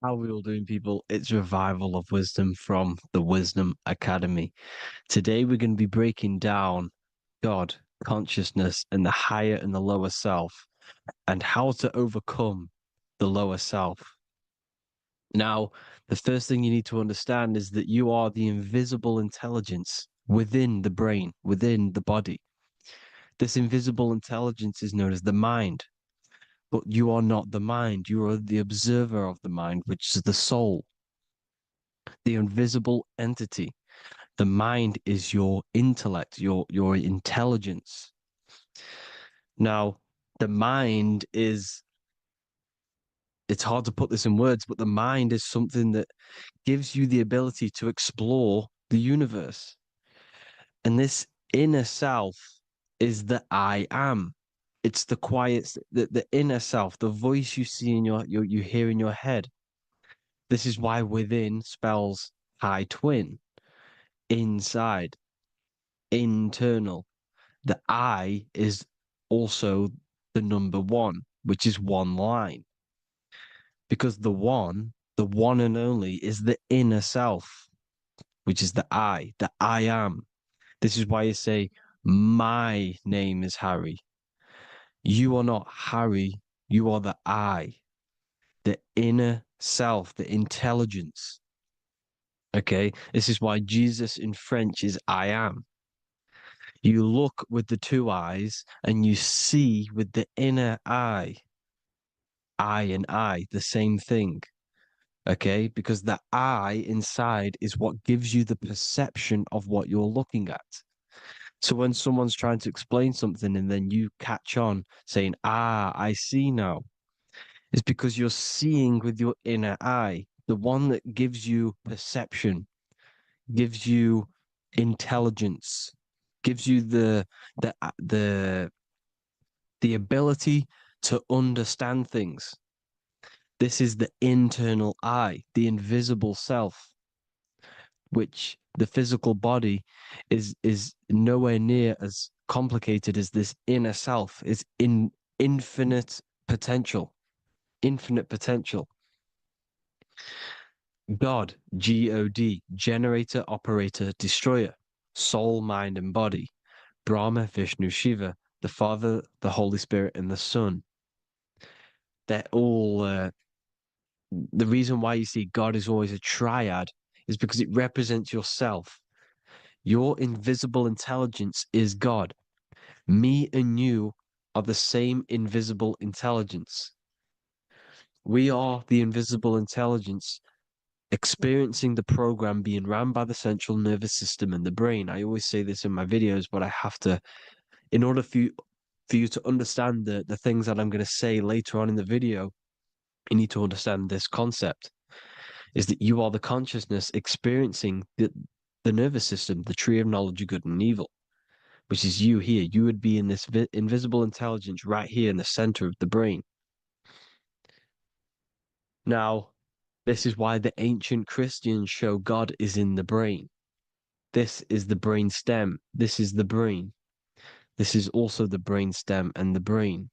How are we all doing, people? It's Revival of Wisdom from the Wisdom Academy. Today, we're going to be breaking down God, consciousness, and the higher and the lower self, and how to overcome the lower self. Now, the first thing you need to understand is that you are the invisible intelligence within the brain, within the body. This invisible intelligence is known as the mind. But you are not the mind. You are the observer of the mind, which is the soul, the invisible entity. The mind is your intellect, your intelligence. Now, the mind is, it's hard to put this in words, but the mind is something that gives you the ability to explore the universe. And this inner self is the I am. It's the quiet, the inner self, the voice you see in you hear in your head. This is why within spells high twin, inside, internal. The I is also the number one, which is one line. Because the one and only, is the inner self, which is the I am. This is why you say, my name is Harry. You are not Harry, you are the I, the inner self, the intelligence. Okay, this is why Jesus in French is I am. You look with the two eyes and you see with the inner eye, I and I, the same thing. Okay, because the I inside is what gives you the perception of what you're looking at. So when someone's trying to explain something and then you catch on saying, I see now, it's because you're seeing with your inner eye, the one that gives you perception, gives you intelligence, gives you the the ability to understand things. This is the internal eye, the invisible self. which the physical body is nowhere near as complicated as this inner self. Is in infinite potential, infinite potential. God, God, generator, operator, destroyer, soul, mind, and body. Brahma, Vishnu, Shiva, the Father, the Holy Spirit, and the Son. They're all. The reason why you see God is always a triad is because it represents yourself. Your invisible intelligence is God. Me and you are the same invisible intelligence. We are the invisible intelligence experiencing the program being ran by the central nervous system and the brain. I always say this in my videos, but I have to, in order for you to understand the things that I'm going to say later on in the video, you need to understand this concept, is that you are the consciousness experiencing the nervous system, the tree of knowledge of good and evil, which is you here. You would be in this invisible intelligence right here in the center of the brain. Now, this is why the ancient Christians show God is in the brain. This is the brain stem. This is the brain. This is also the brain stem and the brain.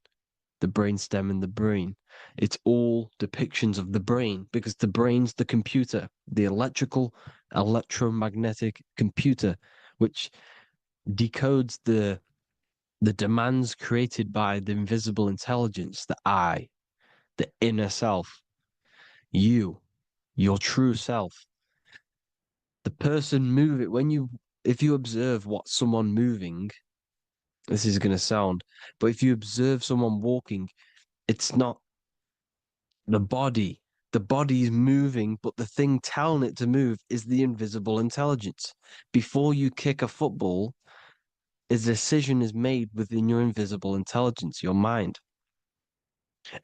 The brain stem and the brain. It's all depictions of the brain because the brain's the computer, the electrical, electromagnetic computer, which decodes the demands created by the invisible intelligence, the I, the inner self, you, your true self. The person moving, if you observe what someone moving, this is going to sound, but if you observe someone walking, it's not the body. The body is moving, but the thing telling it to move is the invisible intelligence. Before you kick a football, a decision is made within your invisible intelligence, your mind.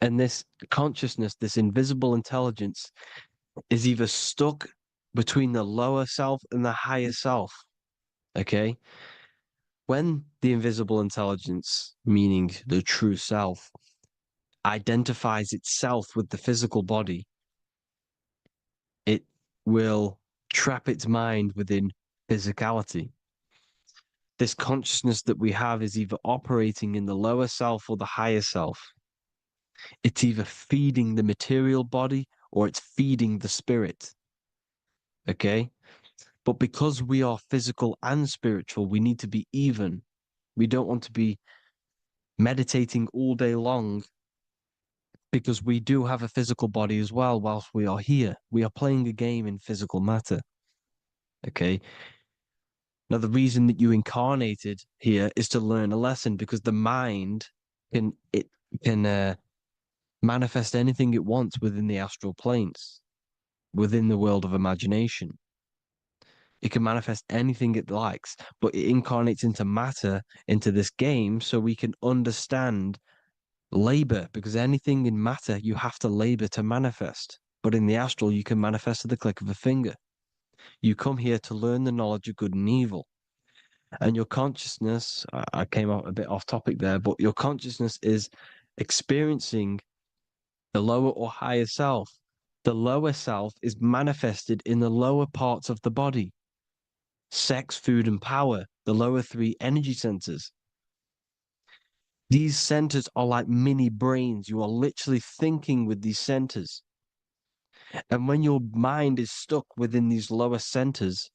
And this consciousness, this invisible intelligence, is either stuck between the lower self and the higher self. Okay? When the invisible intelligence, meaning the true self, identifies itself with the physical body, it will trap its mind within physicality. This consciousness that we have is either operating in the lower self or the higher self. It's either feeding the material body or it's feeding the spirit. Okay? But because we are physical and spiritual, we need to be even. We don't want to be meditating all day long because we do have a physical body as well whilst we are here. We are playing a game in physical matter. Okay? Now, the reason that you incarnated here is to learn a lesson because the mind can manifest anything it wants within the astral planes, within the world of imagination. It can manifest anything it likes, but it incarnates into matter, into this game, so we can understand labor, because anything in matter, you have to labor to manifest. But in the astral, you can manifest at the click of a finger. You come here to learn the knowledge of good and evil. And your consciousness, I came out a bit off topic there, but your consciousness is experiencing the lower or higher self. The lower self is manifested in the lower parts of the body. Sex, food, and power, the lower three energy centers. These centers are like mini brains. You are literally thinking with these centers. And when your mind is stuck within these lower centers,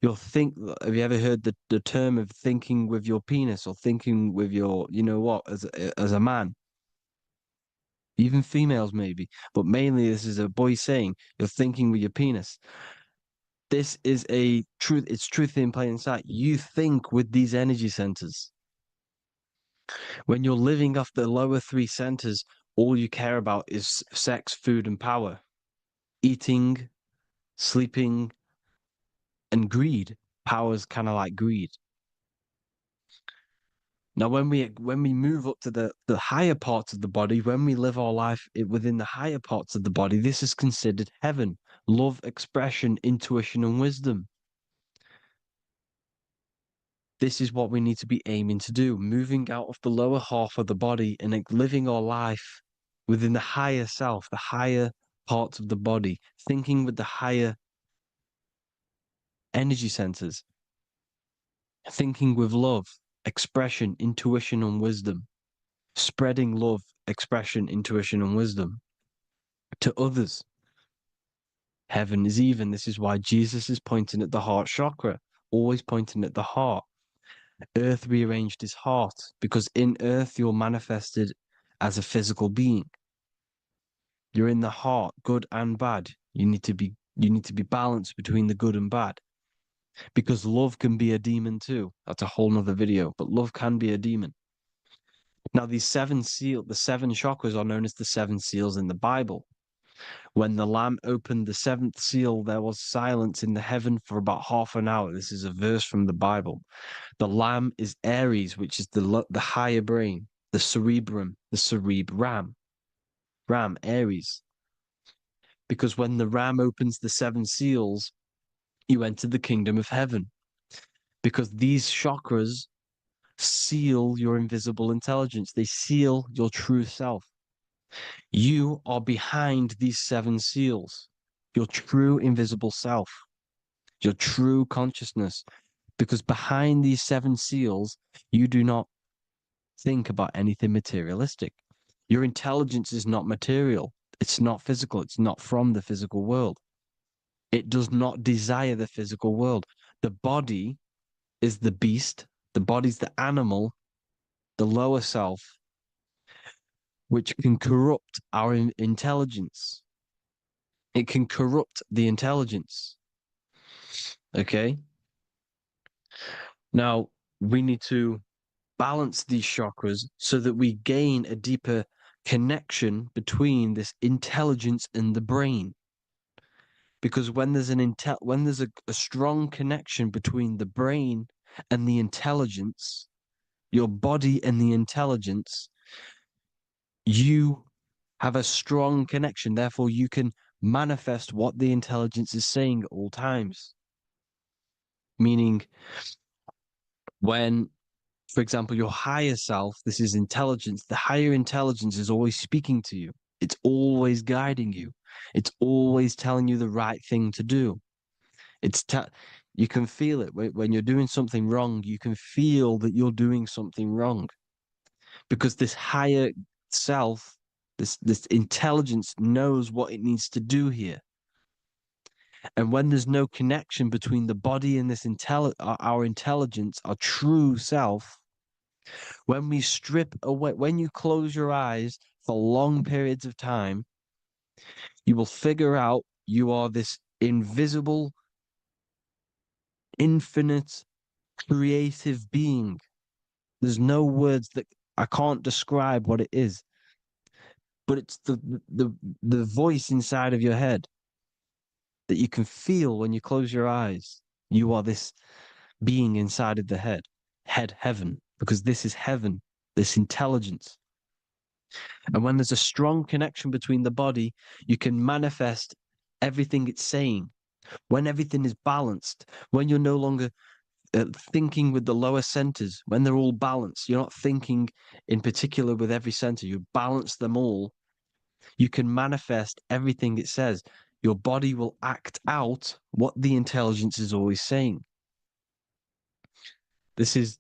you'll think, have you ever heard the term of thinking with your penis or thinking with your, you know what, as a man? Even females maybe, but mainly this is a boy saying, you're thinking with your penis. This is a truth, it's truth in plain sight. You think with these energy centers. When you're living off the lower three centers, all you care about is sex, food, and power. Eating, sleeping, and greed. Power's kind of like greed. Now, when we move up to the higher parts of the body, when we live our life within the higher parts of the body, this is considered heaven, love, expression, intuition, and wisdom. This is what we need to be aiming to do, moving out of the lower half of the body and living our life within the higher self, the higher parts of the body, thinking with the higher energy centers. Thinking with love, expression, intuition, and wisdom. Spreading love, expression, intuition, and wisdom to others. Heaven is even. This is why Jesus is pointing at the heart chakra, always pointing at the heart. Earth rearranged his heart because in earth you're manifested as a physical being. You're in the heart, good and bad. You need to be balanced between the good and bad. Because love can be a demon too. That's a whole nother video, but love can be a demon. Now, the seven chakras are known as the seven seals in the Bible. When the Lamb opened the seventh seal, there was silence in the heaven for about half an hour. This is a verse from the Bible. The Lamb is Aries, which is the higher brain, the cerebrum, Ram, Aries. Because when the Ram opens the seven seals, you enter the kingdom of heaven. Because these chakras seal your invisible intelligence. They seal your true self. You are behind these seven seals, your true invisible self, your true consciousness. Because behind these seven seals, you do not think about anything materialistic. Your intelligence is not material. It's not physical. It's not from the physical world. It does not desire the physical world. The body is the beast. The body's the animal, the lower self, which can corrupt our intelligence. It can corrupt the intelligence. Okay? Now, we need to balance these chakras so that we gain a deeper connection between this intelligence and the brain. Because when there's a strong connection between the brain and the intelligence, your body and the intelligence, you have a strong connection. Therefore, you can manifest what the intelligence is saying at all times. Meaning, when, for example, your higher self, this is intelligence, the higher intelligence is always speaking to you. It's always guiding you. It's always telling you the right thing to do. You can feel it when you're doing something wrong. You can feel that you're doing something wrong because this higher self, this intelligence knows what it needs to do here. And when there's no connection between the body and this our intelligence, our true self, when we strip away, when you close your eyes for long periods of time, you will figure out you are this invisible, infinite, creative being. There's no words that I can't describe what it is, but it's the voice inside of your head that you can feel when you close your eyes. You are this being inside of the heaven, because this is heaven, this intelligence. And when there's a strong connection between the body, you can manifest everything it's saying. When everything is balanced, when you're no longer thinking with the lower centers, when they're all balanced, you're not thinking in particular with every center, you balance them all, you can manifest everything it says. Your body will act out what the intelligence is always saying. This is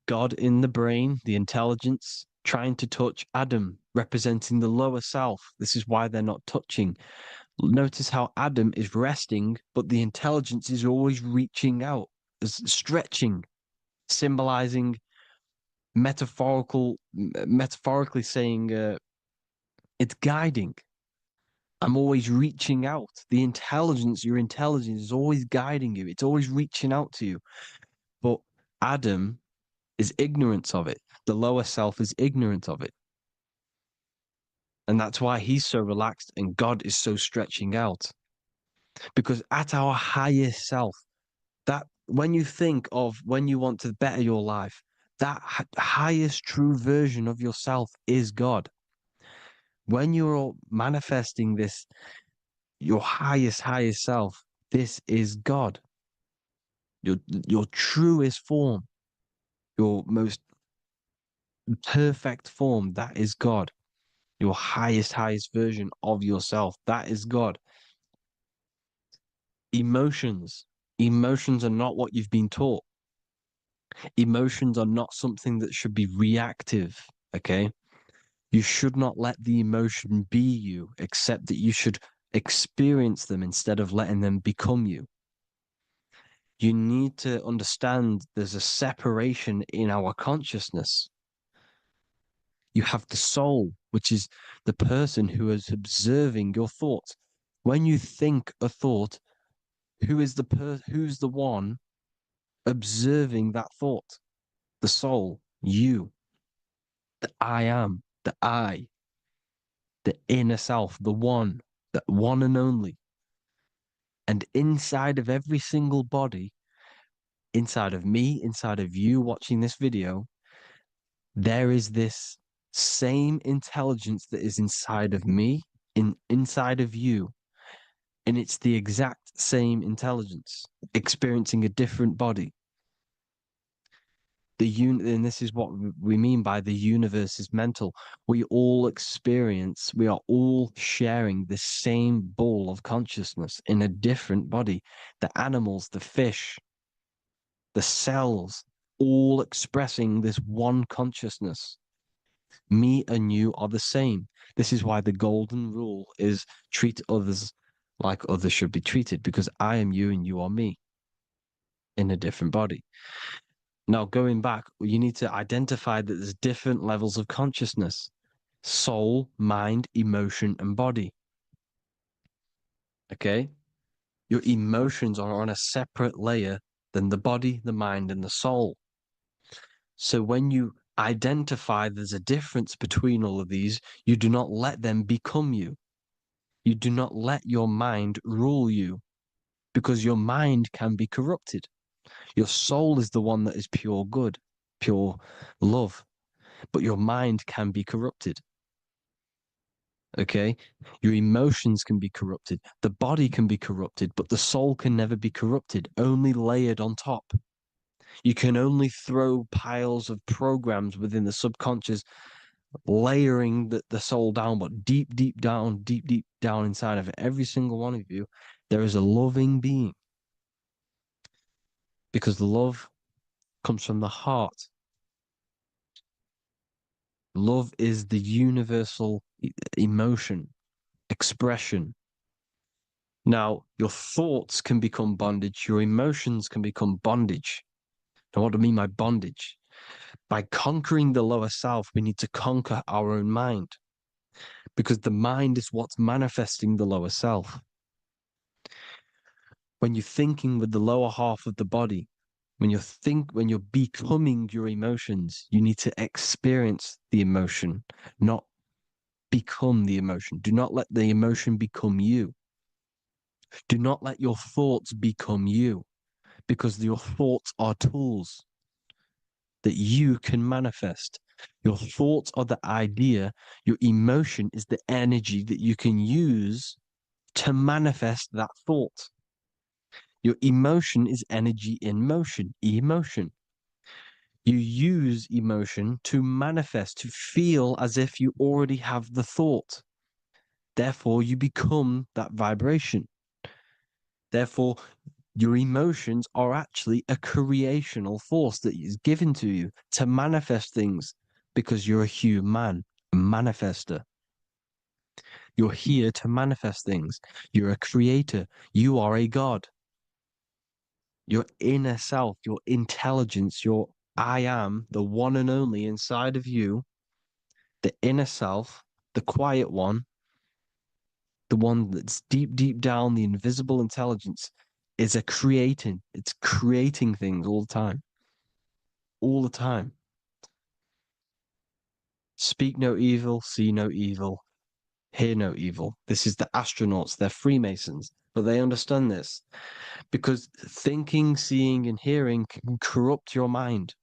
God in the brain, the intelligence, trying to touch Adam, representing the lower self. This is why they're not touching. Notice how Adam is resting, but the intelligence is always reaching out, stretching, symbolizing metaphorically saying it's guiding. I'm always reaching out. The intelligence, your intelligence is always guiding you. It's always reaching out to you. But Adam is ignorant of it. The lower self is ignorant of it. And that's why he's so relaxed and God is so stretching out. Because at our highest self, that when you think of when you want to better your life, that highest true version of yourself is God. When you're manifesting this, your highest self, this is God. Your truest form, your most perfect form, that is God. Your highest version of yourself, that is God. Emotions, Emotions are not what you've been taught. Emotions are not something that should be reactive, okay? You should not let the emotion be you, except that you should experience them instead of letting them become you. You need to understand there's a separation in our consciousness. You have the soul, which is the person who is observing your thoughts. When you think a thought, who's the one observing that thought? The soul, you, the I am, the I, the inner self, the one and only. And inside of every single body, inside of me, inside of you watching this video, there is this same intelligence that is inside of me, inside of you. And it's the exact same intelligence, experiencing a different body. And this is what we mean by the universe is mental. We all are all sharing the same ball of consciousness in a different body. The animals, the fish, the cells, all expressing this one consciousness. Me and you are the same. This is why the golden rule is treat others like others should be treated, because I am you and you are me in a different body. Now, going back, you need to identify that there's different levels of consciousness: soul, mind, emotion, and body. Okay? Your emotions are on a separate layer than the body, the mind, and the soul. So when you identify there's a difference between all of these, you do not let them become you. You do not let your mind rule you, because your mind can be corrupted. Your soul is the one that is pure good, pure love, but your mind can be corrupted. Okay? Your emotions can be corrupted. The body can be corrupted, but the soul can never be corrupted, only layered on top. You can only throw piles of programs within the subconscious, layering the soul down, but deep, deep down inside of every single one of you, there is a loving being. Because love comes from the heart. Love is the universal emotion, expression. Now, your thoughts can become bondage, your emotions can become bondage. Now, what do I mean by bondage? By conquering the lower self, we need to conquer our own mind, because the mind is what's manifesting the lower self. When you're thinking with the lower half of the body, when you're becoming your emotions, you need to experience the emotion, not become the emotion. Do not let the emotion become you. Do not let your thoughts become you, because your thoughts are tools that you can manifest. Your thoughts are the idea. Your emotion is the energy that you can use to manifest that thought. Your emotion is energy in motion, emotion. You use emotion to manifest, to feel as if you already have the thought. Therefore, you become that vibration. Therefore, your emotions are actually a creational force that is given to you to manifest things, because you're a human, a manifester. You're here to manifest things. You're a creator. You are a god. Your inner self, your intelligence, your I am, the one and only inside of you, the inner self, the quiet one, the one that's deep down, the invisible intelligence, is it's creating things all the time. All the time. Speak no evil, see no evil, hear no evil. This is the astronauts, they're Freemasons, but they understand this, because thinking, seeing, and hearing can corrupt your mind.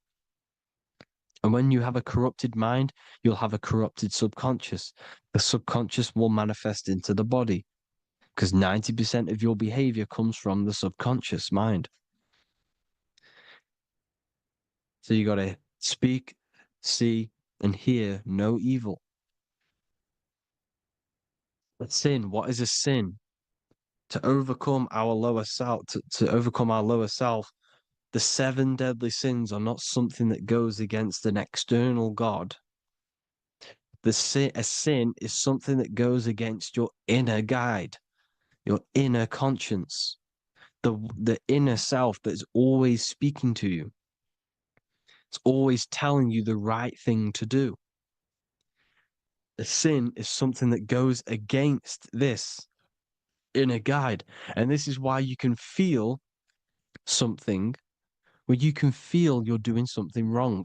And when you have a corrupted mind, you'll have a corrupted subconscious. The subconscious will manifest into the body, because 90% of your behavior comes from the subconscious mind. So you got to speak, see, and hear no evil. But sin, what is a sin? To overcome our lower self, to overcome our lower self, the 7 deadly sins are not something that goes against an external God. A sin is something that goes against your inner guide, your inner conscience, the inner self that's always speaking to you. It's always telling you the right thing to do. A sin is something that goes against this inner guide. And this is why you can feel something where you can feel you're doing something wrong.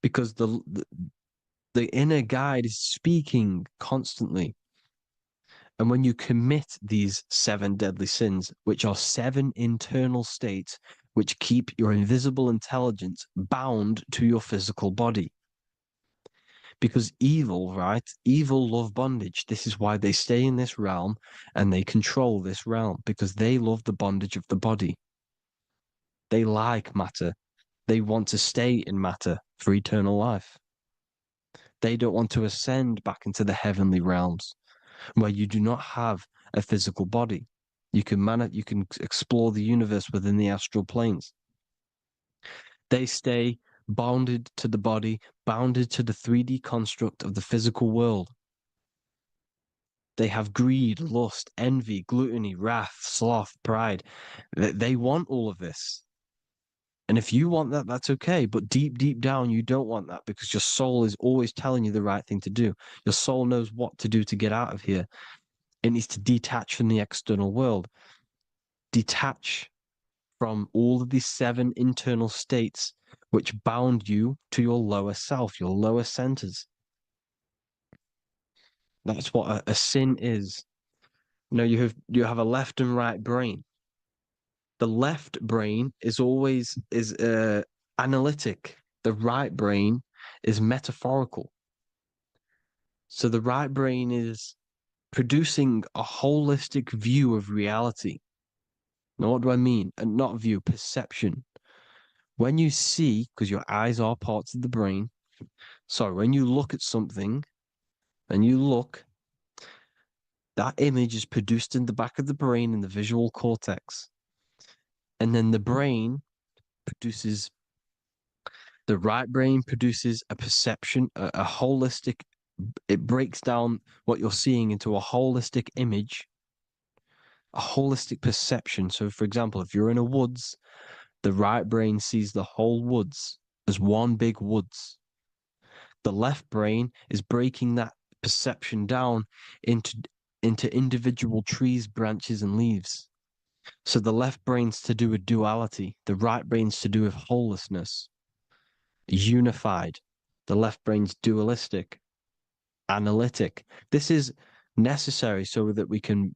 Because the inner guide is speaking constantly. And when you commit these 7 deadly sins, which are 7 internal states which keep your invisible intelligence bound to your physical body. Because evil, right? Evil love bondage. This is why they stay in this realm and they control this realm, because they love the bondage of the body. They like matter. They want to stay in matter for eternal life. They don't want to ascend back into the heavenly realms where you do not have a physical body. You can explore the universe within the astral planes. They stay bounded to the body, bounded to the 3D construct of the physical world. They have greed, lust, envy, gluttony, wrath, sloth, pride. They want all of this. And if you want that, that's okay. But deep, deep down, you don't want that because your soul is always telling you the right thing to do. Your soul knows what to do to get out of here. It needs to detach from the external world, detach from all of these 7 internal states which bound you to your lower self, your lower centers. That's what a sin is. You know, you have a left and right brain. The left brain is always analytic. The right brain is metaphorical. So the right brain is producing a holistic view of reality. Now, what do I mean? And not view, perception. When you see, because your eyes are parts of the brain, so when you look at something and you look, that image is produced in the back of the brain in the visual cortex. And then the right brain produces a perception, a holistic, it breaks down what you're seeing into a holistic image, a holistic perception. So, for example, if you're in a woods, the right brain sees the whole woods as one big woods. The left brain is breaking that perception down into individual trees, branches, and leaves. So the left brain's to do with duality, the right brain's to do with wholeness, unified. The left brain's dualistic, analytic. This is necessary so that we can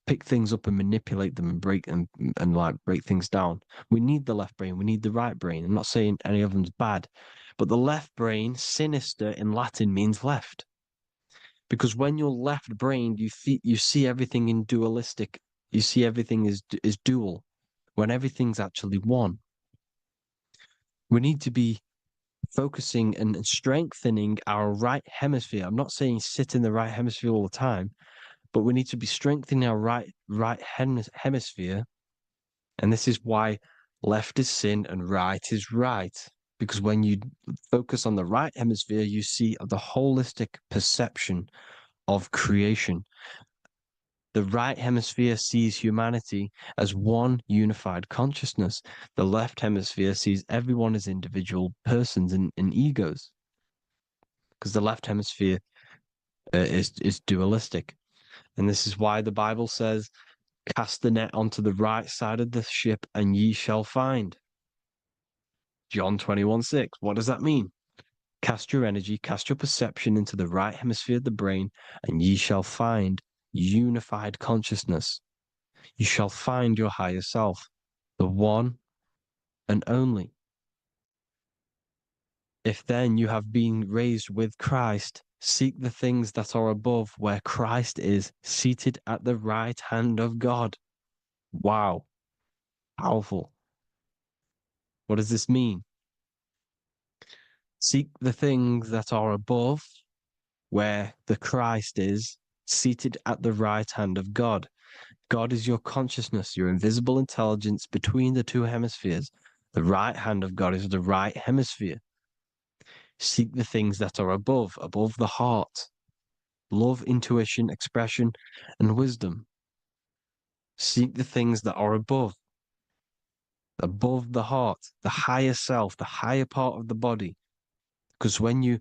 pick things up and manipulate them and break things down. We need the left brain, we need the right brain. I'm not saying any of them's bad, but the left brain, sinister in Latin, means left. Because when you're left brained, you see everything in dualistic. You see everything is dual, when everything's actually one. We need to be focusing and strengthening our right hemisphere. I'm not saying sit in the right hemisphere all the time, but we need to be strengthening our right hemisphere. And this is why left is sin and right is right. Because when you focus on the right hemisphere, you see the holistic perception of creation. The right hemisphere sees humanity as one unified consciousness. The left hemisphere sees everyone as individual persons and egos. Because the left hemisphere is dualistic. And this is why the Bible says, cast the net onto the right side of the ship and ye shall find. John 21:6. What does that mean? Cast your energy, cast your perception into the right hemisphere of the brain, and ye shall find unified consciousness. You shall find your higher self, the one and only. If then you have been raised with Christ, seek the things that are above, where Christ is seated at the right hand of God. Wow. Powerful. What does this mean? Seek the things that are above, where the Christ is seated at the right hand of God. God is your consciousness, your invisible intelligence between the two hemispheres. The right hand of God is the right hemisphere. Seek the things that are above the heart. Love, intuition, expression, and wisdom. Seek the things that are above the heart, the higher self, the higher part of the body. Because when you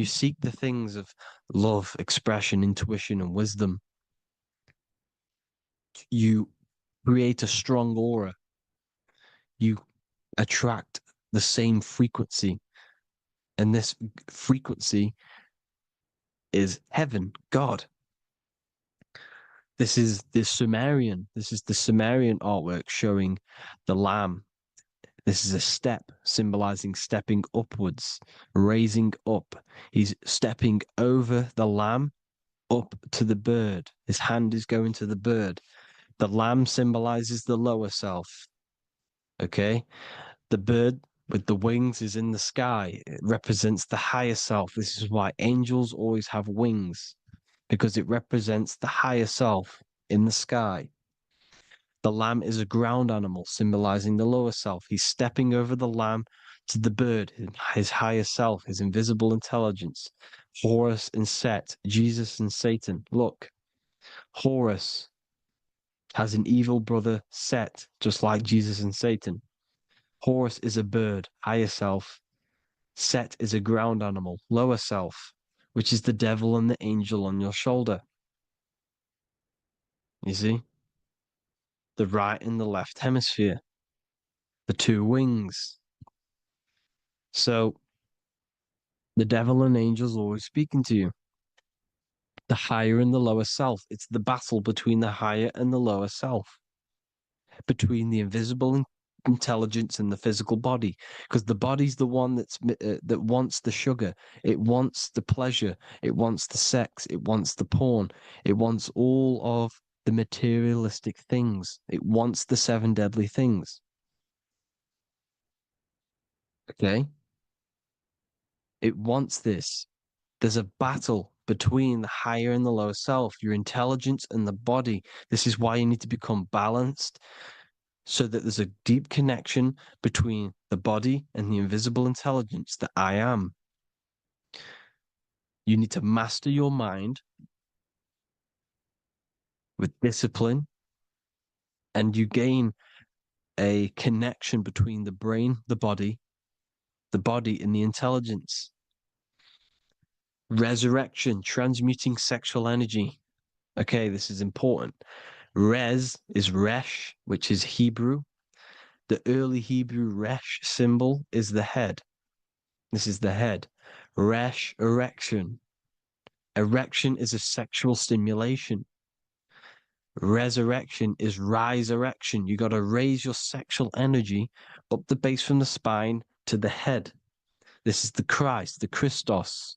seek the things of love, expression, intuition, and wisdom, you create a strong aura. You attract the same frequency. And this frequency is heaven, God. This is the Sumerian artwork showing the lamb. This is a step symbolizing stepping upwards, raising up. He's stepping over the lamb up to the bird. His hand is going to the bird. The lamb symbolizes the lower self. Okay? The bird with the wings is in the sky. It represents the higher self. This is why angels always have wings, because it represents the higher self in the sky. The lamb is a ground animal, symbolizing the lower self. He's stepping over the lamb to the bird, his higher self, his invisible intelligence. Horus and Set, Jesus and Satan. Look, Horus has an evil brother, Set, just like Jesus and Satan. Horus is a bird, higher self. Set is a ground animal, lower self, which is the devil and the angel on your shoulder. You see? The right and the left hemisphere, the two wings. So the devil and angels always speaking to you. The higher and the lower self. It's the battle between the higher and the lower self, between the invisible intelligence and the physical body, because the body's the one that wants the sugar, it wants the pleasure, it wants the sex, it wants the porn, it wants all of the materialistic things, it wants the 7 deadly things. Okay, it wants this. There's a battle between the higher and the lower self, your intelligence and the body. This is why you need to become balanced, so that there's a deep connection between the body and the invisible intelligence, that I am. You need to master your mind with discipline, and you gain a connection between the brain, the body and the intelligence. Resurrection, transmuting sexual energy. Okay, this is important. Res is Resh, which is Hebrew. The early Hebrew Resh symbol is the head. This is the head. Resh, erection. Erection is a sexual stimulation. Resurrection is rise erection. You got to raise your sexual energy up the base from the spine to the head. This is the Christ, the Christos.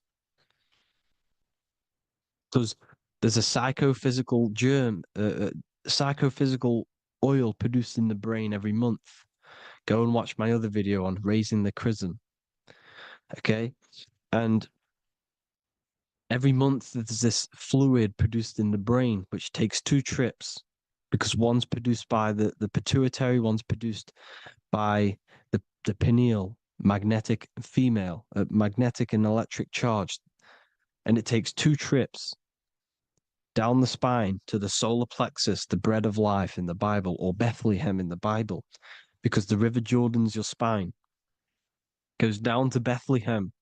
Because there's a psychophysical germ, psychophysical oil produced in the brain every month. Go and watch my other video on raising the chrism. Okay? And every month there's this fluid produced in the brain, which takes 2 trips, because one's produced by the pituitary, one's produced by the pineal, magnetic female, magnetic and electric charge. And it takes 2 trips down the spine to the solar plexus, the bread of life in the Bible, or Bethlehem in the Bible, because the River Jordan's your spine. Goes down to Bethlehem.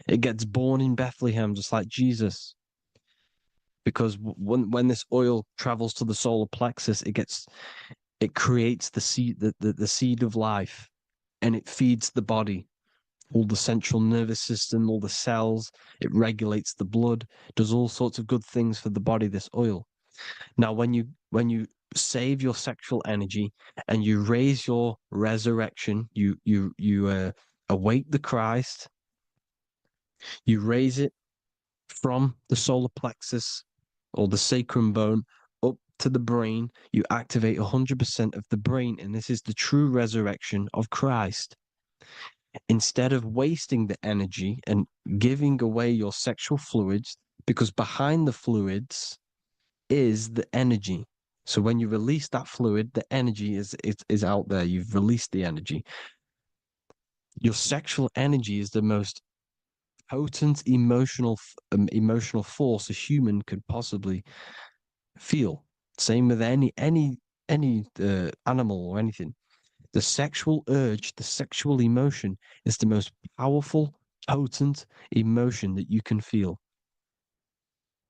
It gets born in Bethlehem, just like Jesus. Because when this oil travels to the solar plexus, it creates the seed, the seed of life, and it feeds the body, all the central nervous system, all the cells. It regulates the blood, does all sorts of good things for the body, this oil. Now, when you save your sexual energy and you raise your resurrection, you awake the Christ, you raise it from the solar plexus or the sacrum bone up to the brain, you activate 100% of the brain, and this is the true resurrection of Christ. Instead of wasting the energy and giving away your sexual fluids, because behind the fluids is the energy. So when you release that fluid, the energy is out there. You've released the energy. Your sexual energy is the most potent emotional force a human could possibly feel. Same with any animal or anything. The sexual urge, the sexual emotion is the most powerful, potent emotion that you can feel.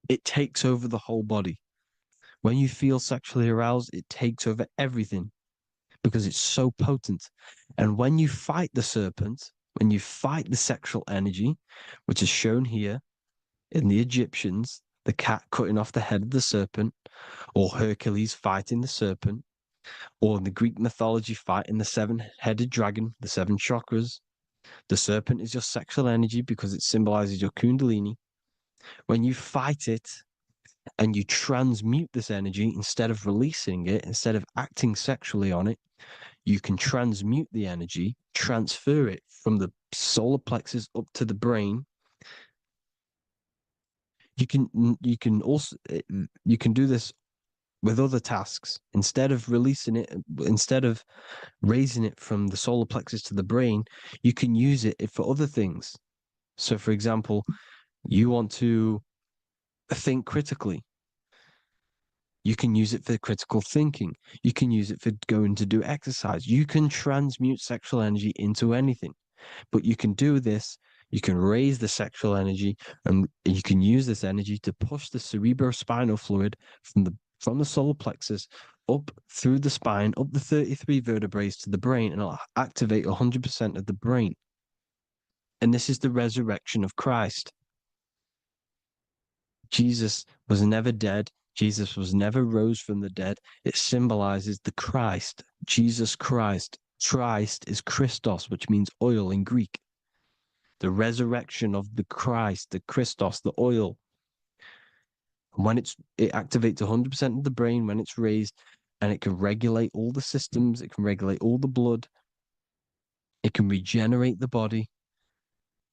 It takes over the whole body. When you feel sexually aroused, it takes over everything because it's so potent. And when you fight the serpent, when you fight the sexual energy, which is shown here in the Egyptians, the cat cutting off the head of the serpent, or Hercules fighting the serpent, or in the Greek mythology fighting the seven-headed dragon, the seven chakras. The serpent is your sexual energy because it symbolizes your kundalini. When you fight it and you transmute this energy instead of releasing it, instead of acting sexually on it, you can transmute the energy, transfer it from the solar plexus up to the brain. You can do this with other tasks. Instead of releasing it, instead of raising it from the solar plexus to the brain, you can use it for other things. So, for example, you want to think critically. You can use it for critical thinking. You can use it for going to do exercise. You can transmute sexual energy into anything, but you can do this. You can raise the sexual energy, and you can use this energy to push the cerebrospinal fluid from the solar plexus up through the spine, up the 33 vertebrae to the brain, and it'll activate 100% of the brain. And this is the resurrection of Christ. Jesus was never dead. Jesus was never rose from the dead. It symbolizes the Christ, Jesus Christ. Christ is Christos, which means oil in Greek. The resurrection of the Christ, the Christos, the oil. When it activates 100% of the brain when it's raised, and it can regulate all the systems, it can regulate all the blood, it can regenerate the body.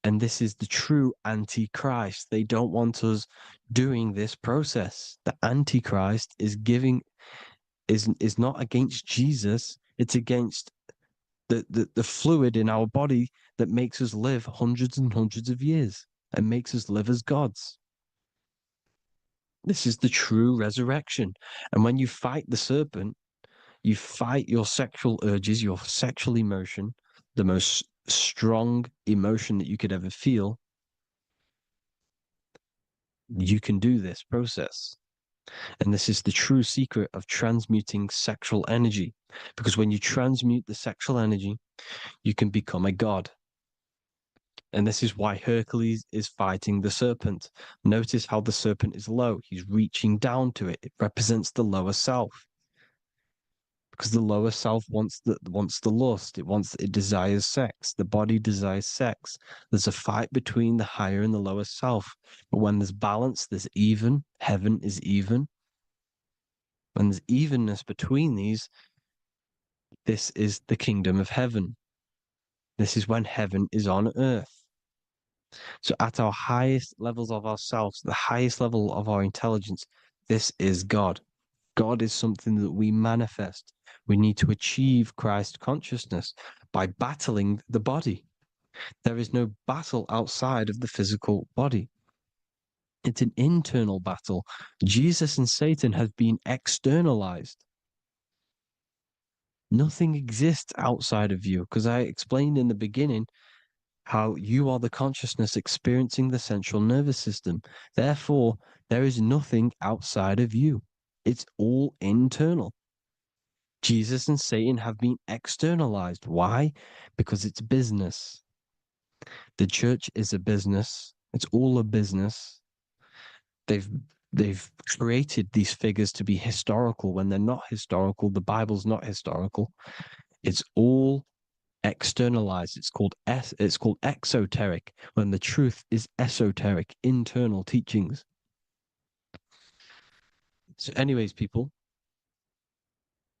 And this is the true antichrist. They don't want us doing this process. The antichrist is not against Jesus, it's against the fluid in our body that makes us live hundreds and hundreds of years and makes us live as gods. This is the true resurrection. And when you fight the serpent, you fight your sexual urges, your sexual emotion, the most strong emotion that you could ever feel. You can do this process. And this is the true secret of transmuting sexual energy. Because when you transmute the sexual energy, you can become a god. And this is why Hercules is fighting the serpent. Notice how the serpent is low. He's reaching down to it. It represents the lower self. Because the lower self wants the lust. It desires sex. The body desires sex. There's a fight between the higher and the lower self. But when there's balance, there's even. Heaven is even. When there's evenness between these, this is the kingdom of heaven. This is when heaven is on earth. So at our highest levels of ourselves, the highest level of our intelligence, this is God. God is something that we manifest. We need to achieve Christ consciousness by battling the body. There is no battle outside of the physical body. It's an internal battle. Jesus and Satan have been externalized. Nothing exists outside of you, because I explained in the beginning how you are the consciousness experiencing the central nervous system. Therefore, there is nothing outside of you. It's all internal. Jesus and Satan have been externalized. Why? Because it's business. The church is a business. It's all a business. They've created these figures to be historical when they're not historical. The Bible's not historical. It's all externalized. It's called exoteric when the truth is esoteric, internal teachings. So anyways, people,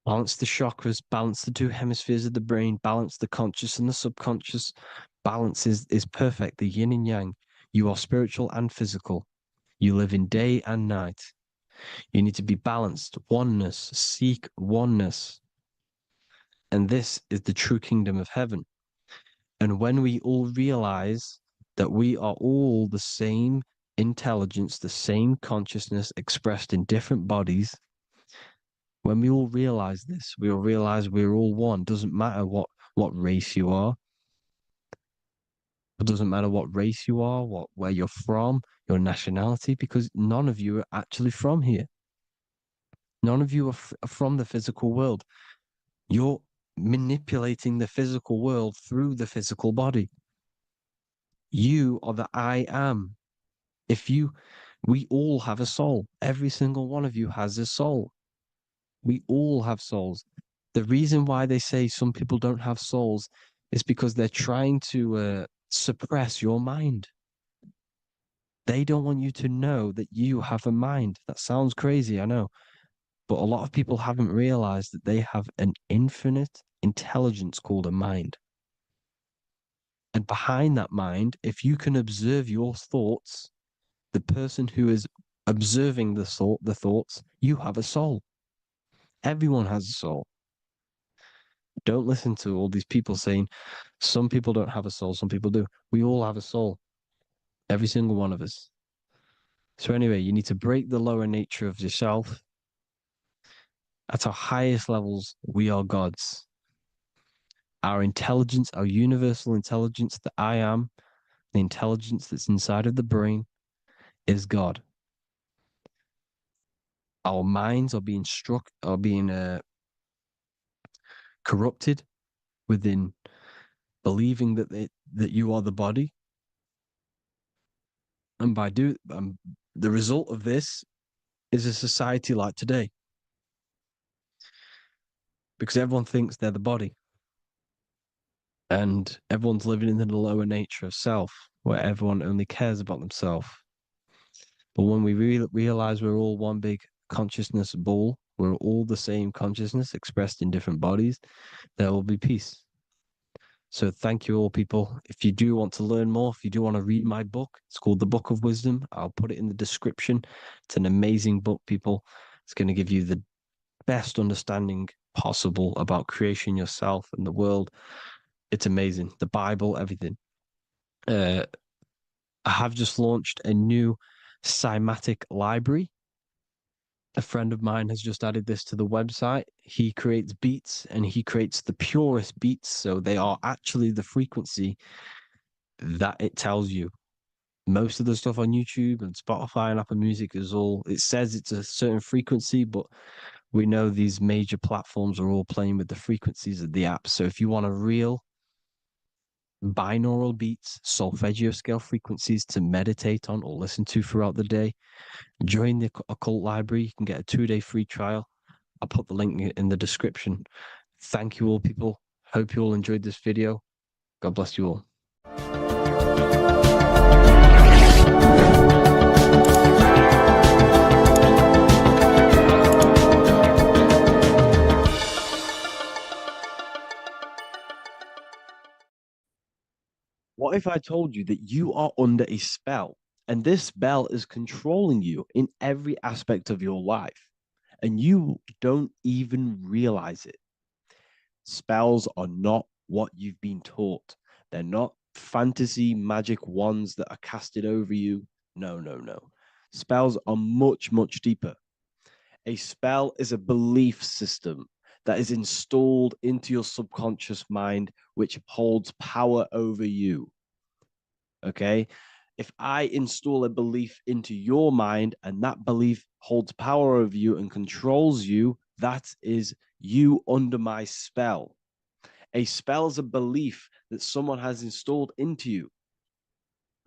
balance the chakras, balance the two hemispheres of the brain, balance the conscious and the subconscious. Balance is perfect, the yin and yang. You are spiritual and physical. You live in day and night. You need to be balanced, oneness, seek oneness. And this is the true kingdom of heaven. And when we all realize that we are all the same intelligence, the same consciousness expressed in different bodies, when we all realize this, we will realize we're all one. Doesn't matter what race you are. It doesn't matter what race you are, where you're from, your nationality, because none of you are actually from here. None of you are from the physical world. You're manipulating the physical world through the physical body. You are the I am. We all have a soul. Every single one of you has a soul. We all have souls. The reason why they say some people don't have souls is because they're trying to suppress your mind. They don't want you to know that you have a mind. That sounds crazy, I know. But a lot of people haven't realized that they have an infinite intelligence called a mind. And behind that mind, if you can observe your thoughts, the person who is observing the thoughts, you have a soul. Everyone has a soul. Don't listen to all these people saying some people don't have a soul, some people do. We all have a soul. Every single one of us. So anyway, you need to break the lower nature of yourself. At our highest levels, we are gods. Our intelligence, our universal intelligence, the I am, the intelligence that's inside of the brain, is God. Our minds are being corrupted within believing that you are the body, and the result of this is a society like today, because everyone thinks they're the body, and everyone's living in the lower nature of self, where everyone only cares about themselves. But when we realize we're all one big consciousness ball, we're all the same consciousness expressed in different bodies, there will be peace. So thank you all, people. If you do want to learn more, if you do want to read my book, it's called The Book of Wisdom. I'll put it in the description. It's an amazing book, people. It's going to give you the best understanding possible about creation, yourself, and the world. It's amazing. The Bible, everything. I have just launched a new cymatic library. A friend of mine has just added this to the website. He creates beats, and he creates the purest beats. So they are actually the frequency that it tells you. Most of the stuff on YouTube and Spotify and Apple Music it says it's a certain frequency, but we know these major platforms are all playing with the frequencies of the app. So if you want a real binaural beats, solfeggio scale frequencies to meditate on or listen to throughout the day, join the Occult Library. You can get a 2-day free trial. I'll put the link in the description. Thank you all, people. Hope you all enjoyed this video. God bless you all. What if I told you that you are under a spell, and this spell is controlling you in every aspect of your life, and you don't even realize it? Spells are not what you've been taught. They're not fantasy magic wands that are casted over you. No, no, no. Spells are much, much deeper. A spell is a belief system that is installed into your subconscious mind, which holds power over you. Okay? If I install a belief into your mind and that belief holds power over you and controls you, that is you under my spell. A spell is a belief that someone has installed into you.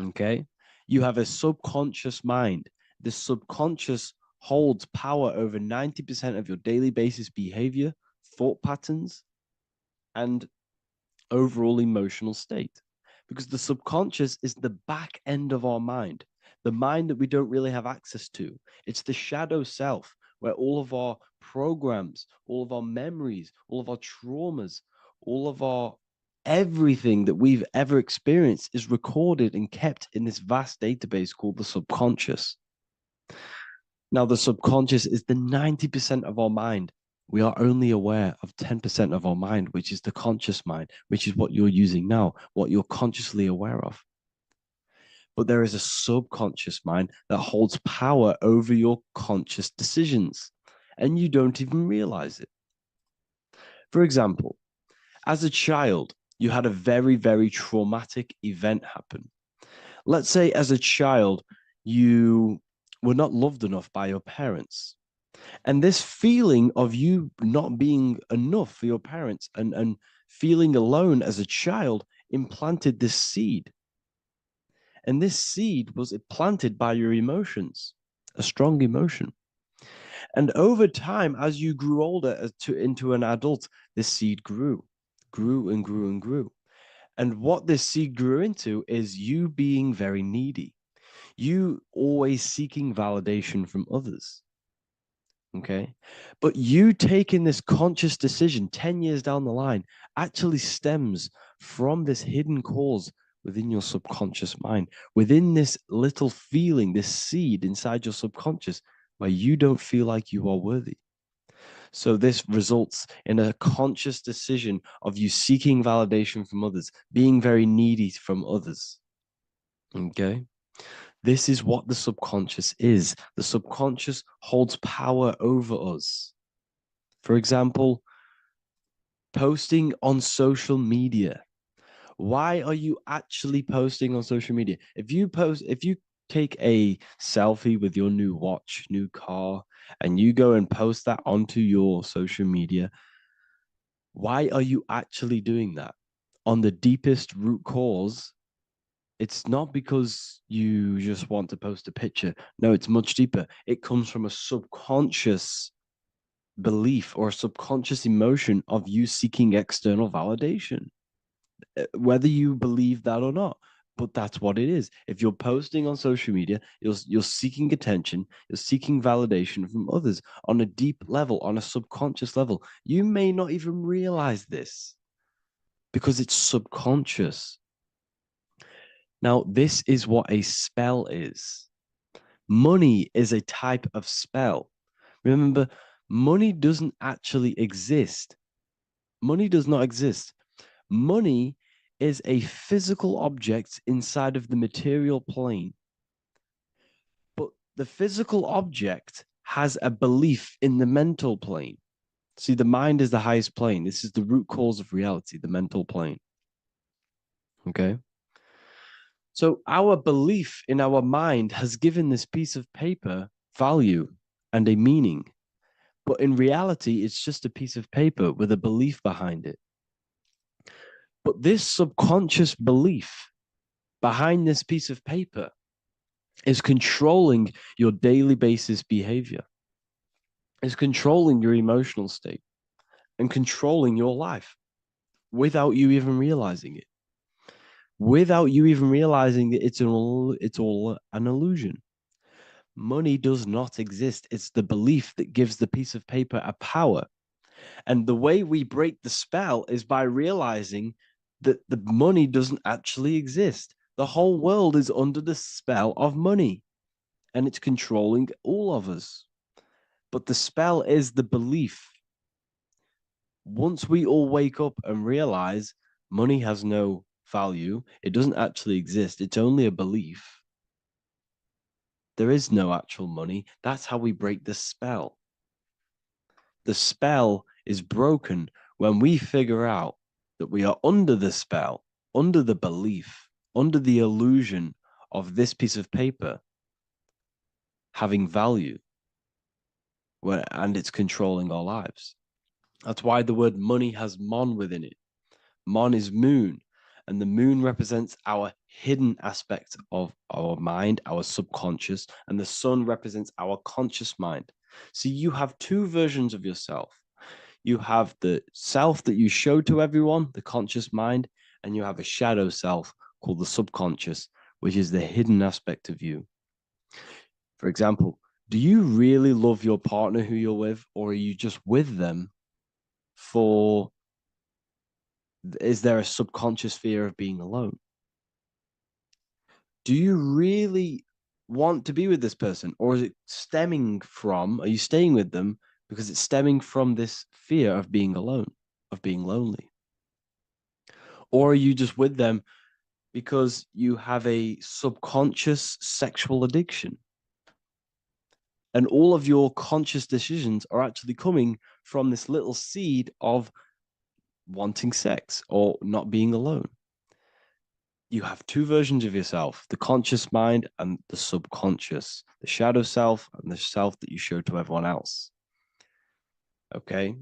Okay? You have a subconscious mind. The subconscious holds power over 90% of your daily basis behavior, thought patterns, and overall emotional state. Because the subconscious is the back end of our mind, the mind that we don't really have access to. It's the shadow self, where all of our programs, all of our memories, all of our traumas, all of our everything that we've ever experienced is recorded and kept in this vast database called the subconscious. Now, the subconscious is the 90% of our mind. We are only aware of 10% of our mind, which is the conscious mind, which is what you're using now, what you're consciously aware of. But there is a subconscious mind that holds power over your conscious decisions, and you don't even realize it. For example, as a child, you had a very, very traumatic event happen. Let's say as a child, you were not loved enough by your parents. And this feeling of you not being enough for your parents and feeling alone as a child implanted this seed. And this seed was planted by your emotions, a strong emotion. And over time, as you grew older into an adult, this seed grew and grew and grew. And what this seed grew into is you being very needy, you always seeking validation from others. Okay. But you taking this conscious decision 10 years down the line actually stems from this hidden cause within your subconscious mind, within this little feeling, this seed inside your subconscious where you don't feel like you are worthy. So this results in a conscious decision of you seeking validation from others, being very needy from others. Okay. This is what the subconscious is. The subconscious holds power over us. For example, posting on social media. Why are you actually posting on social media? If you take a selfie with your new watch, new car, and you go and post that onto your social media, why are you actually doing that? On the deepest root cause, it's not because you just want to post a picture. No, it's much deeper. It comes from a subconscious belief or a subconscious emotion of you seeking external validation, whether you believe that or not. But that's what it is. If you're posting on social media, you're seeking attention, you're seeking validation from others on a deep level, on a subconscious level. You may not even realize this because it's subconscious. Now, this is what a spell is. Money is a type of spell. Remember, money doesn't actually exist. Money does not exist. Money is a physical object inside of the material plane. But the physical object has a belief in the mental plane. See, the mind is the highest plane. This is the root cause of reality, the mental plane. Okay. So our belief in our mind has given this piece of paper value and a meaning. But in reality, it's just a piece of paper with a belief behind it. But this subconscious belief behind this piece of paper is controlling your daily basis behavior, is controlling your emotional state and controlling your life without you even realizing it. Without you even realizing that it's all an illusion. Money does not exist. It's the belief that gives the piece of paper a power. And the way we break the spell is by realizing that the money doesn't actually exist. The whole world is under the spell of money and it's controlling all of us. But the spell is the belief. Once we all wake up and realize money has no value, it doesn't actually exist, it's only a belief. There is no actual money. That's how we break the spell. The spell is broken when we figure out that we are under the spell, under the belief, under the illusion of this piece of paper having value, and it's controlling our lives. That's why the word money has mon within it. Mon is moon, and the moon represents our hidden aspect of our mind, our subconscious, and the sun represents our conscious mind. So you have two versions of yourself. You have the self that you show to everyone, the conscious mind, and you have a shadow self called the subconscious, which is the hidden aspect of you. For example, do you really love your partner who you're with, or are you just with them for, is there a subconscious fear of being alone? Do you really want to be with this person? Or is it stemming from, are you staying with them because it's stemming from this fear of being alone, of being lonely? Or are you just with them because you have a subconscious sexual addiction? And all of your conscious decisions are actually coming from this little seed of wanting sex or not being alone. You have two versions of yourself, the conscious mind and the subconscious, the shadow self and the self that you show to everyone else. Okay.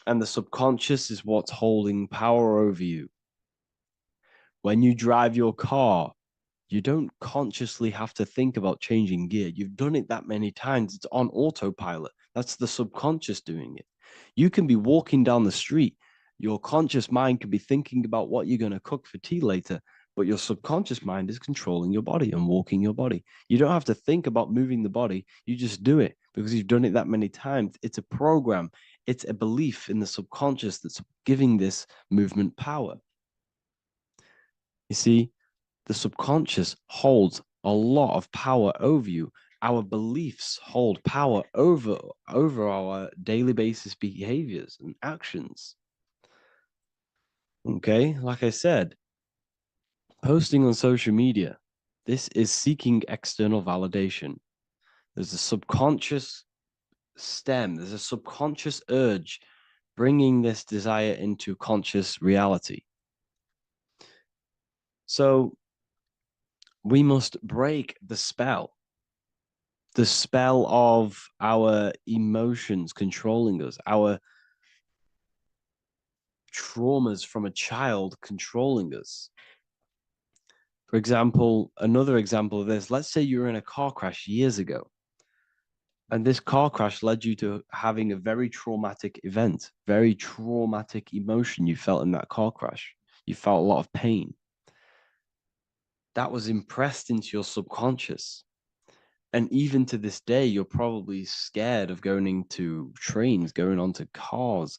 And the subconscious is what's holding power over you. When you drive your car, you don't consciously have to think about changing gear. You've done it that many times. It's on autopilot. That's the subconscious doing it. You can be walking down the street. Your conscious mind can be thinking about what you're going to cook for tea later, but your subconscious mind is controlling your body and walking your body. You don't have to think about moving the body. You just do it because you've done it that many times. It's a program. It's a belief in the subconscious that's giving this movement power. You see, the subconscious holds a lot of power over you. Our beliefs hold power over our daily basis behaviors and actions. Okay, like I said, posting on social media, this is seeking external validation. There's a subconscious stem, there's a subconscious urge bringing this desire into conscious reality. So we must break the spell of our emotions controlling us, our traumas from a child controlling us. For example, another example of this, let's say you were in a car crash years ago, and this car crash led you to having a very traumatic event, very traumatic emotion you felt in that car crash. You felt a lot of pain. That was impressed into your subconscious. And even to this day, you're probably scared of going into trains, going onto cars,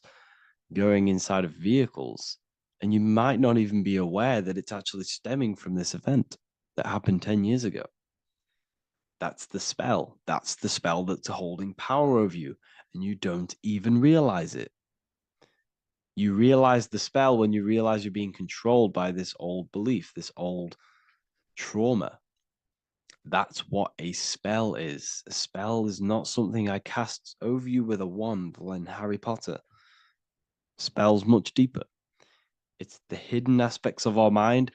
going inside of vehicles. And you might not even be aware that it's actually stemming from this event that happened 10 years ago. That's the spell. That's the spell that's holding power over you. And you don't even realize it. You realize the spell when you realize you're being controlled by this old belief, this old trauma. That's what a spell is. A spell is not something I cast over you with a wand like Harry Potter. Spell's much deeper. It's the hidden aspects of our mind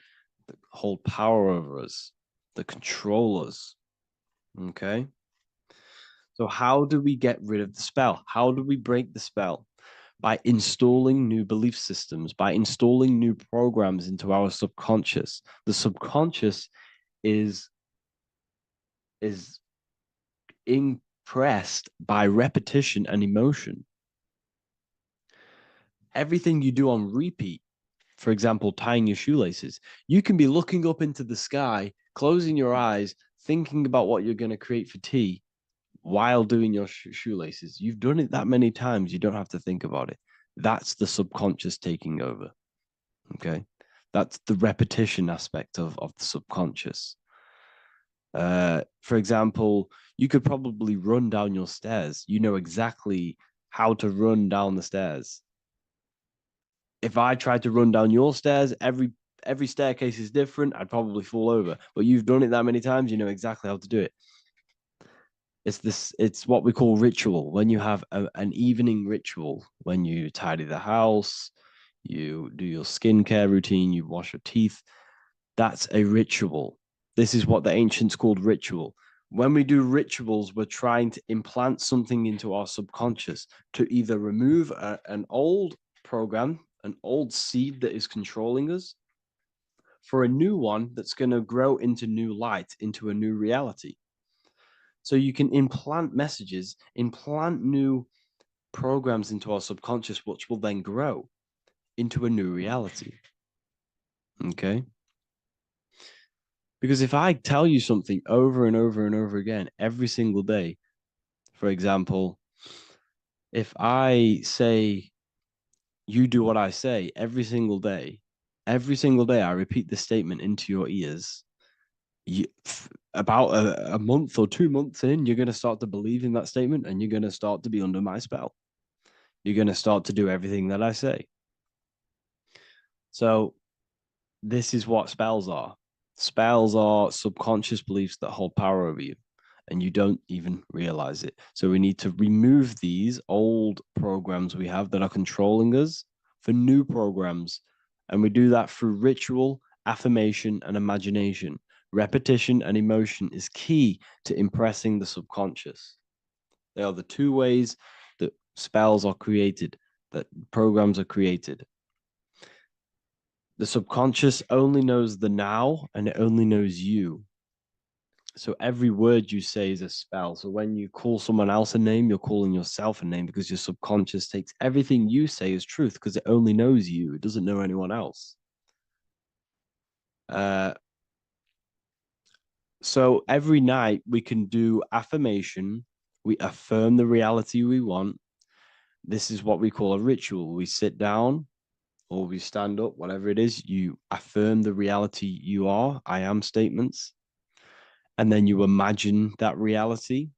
that hold power over us, that control us. Okay? So how do we get rid of the spell? How do we break the spell? By installing new belief systems, by installing new programs into our subconscious. The subconscious is impressed by repetition and emotion. Everything you do on repeat, for example, tying your shoelaces, you can be looking up into the sky, closing your eyes, thinking about what you're going to create for tea while doing your shoelaces. You've done it that many times, you don't have to think about it. That's the subconscious taking over. Okay. That's the repetition aspect of the subconscious. For example, you could probably run down your stairs. You know exactly how to run down the stairs. If I tried to run down your stairs, every staircase is different. I'd probably fall over. But you've done it that many times, you know exactly how to do it. It's what we call ritual. When you have an evening ritual, when you tidy the house, you do your skincare routine, you wash your teeth, that's a ritual. This is what the ancients called ritual. When we do rituals, we're trying to implant something into our subconscious to either remove an old program, an old seed that is controlling us, for a new one that's going to grow into new light, into a new reality. So you can implant messages, implant new programs into our subconscious, which will then grow into a new reality. Okay? Because if I tell you something over and over and over again every single day, for example, if I say, you do what I say every single day I repeat this statement into your ears, About a month or 2 months in, you're going to start to believe in that statement, and you're going to start to be under my spell. You're going to start to do everything that I say. So this is what spells are. Spells are subconscious beliefs that hold power over you, and you don't even realize it. So we need to remove these old programs we have that are controlling us for new programs. And we do that through ritual, affirmation, and imagination. Repetition and emotion is key to impressing the subconscious. They are the two ways that spells are created, that programs are created. The subconscious only knows the now, and it only knows you. So every word you say is a spell. So when you call someone else a name, you're calling yourself a name, because your subconscious takes everything you say as truth, because it only knows you. It doesn't know anyone else. So every night we can do affirmation. We affirm the reality we want. This is what we call a ritual. We sit down or we stand up, whatever it is. You affirm the reality you are, I am statements. And then you imagine that reality.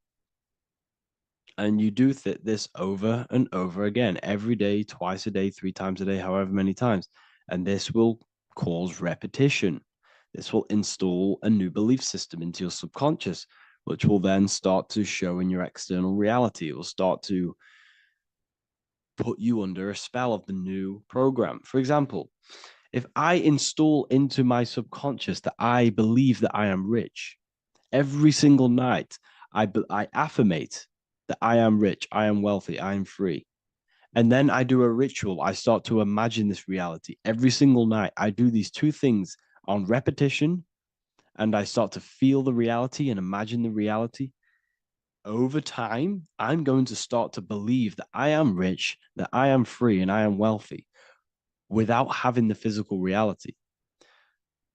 And you do this over and over again, every day, twice a day, 3 times a day, however many times. And this will cause repetition. This will install a new belief system into your subconscious, which will then start to show in your external reality. It will start to put you under a spell of the new program. For example, if I install into my subconscious that I believe that I am rich, every single night I affirmate that I am rich, I am wealthy, I am free. And then I do a ritual. I start to imagine this reality every single night. I do these two things on repetition, and I start to feel the reality and imagine the reality. Over time, I'm going to start to believe that I am rich, that I am free, and I am wealthy without having the physical reality.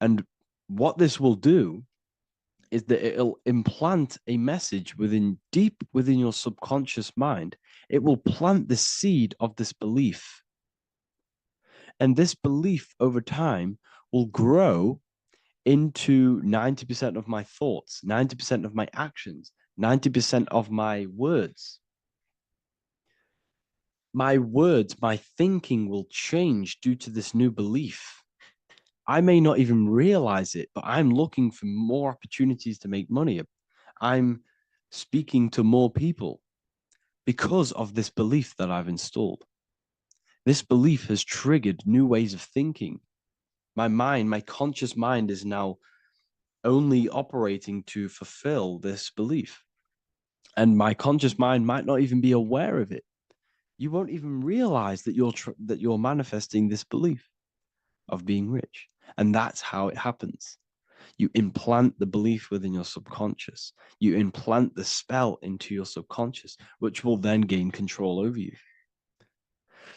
And what this will do is that it'll implant a message deep within your subconscious mind. It will plant the seed of this belief. And this belief over time will grow into 90% of my thoughts, 90% of my actions, 90% of my words. My words, my thinking will change due to this new belief. I may not even realize it, but I'm looking for more opportunities to make money. I'm speaking to more people because of this belief that I've installed. This belief has triggered new ways of thinking. My mind, my conscious mind, is now only operating to fulfill this belief. And my conscious mind might not even be aware of it. You won't even realize that you're manifesting this belief of being rich. And that's how it happens. You implant the belief within your subconscious. You implant the spell into your subconscious, which will then gain control over you.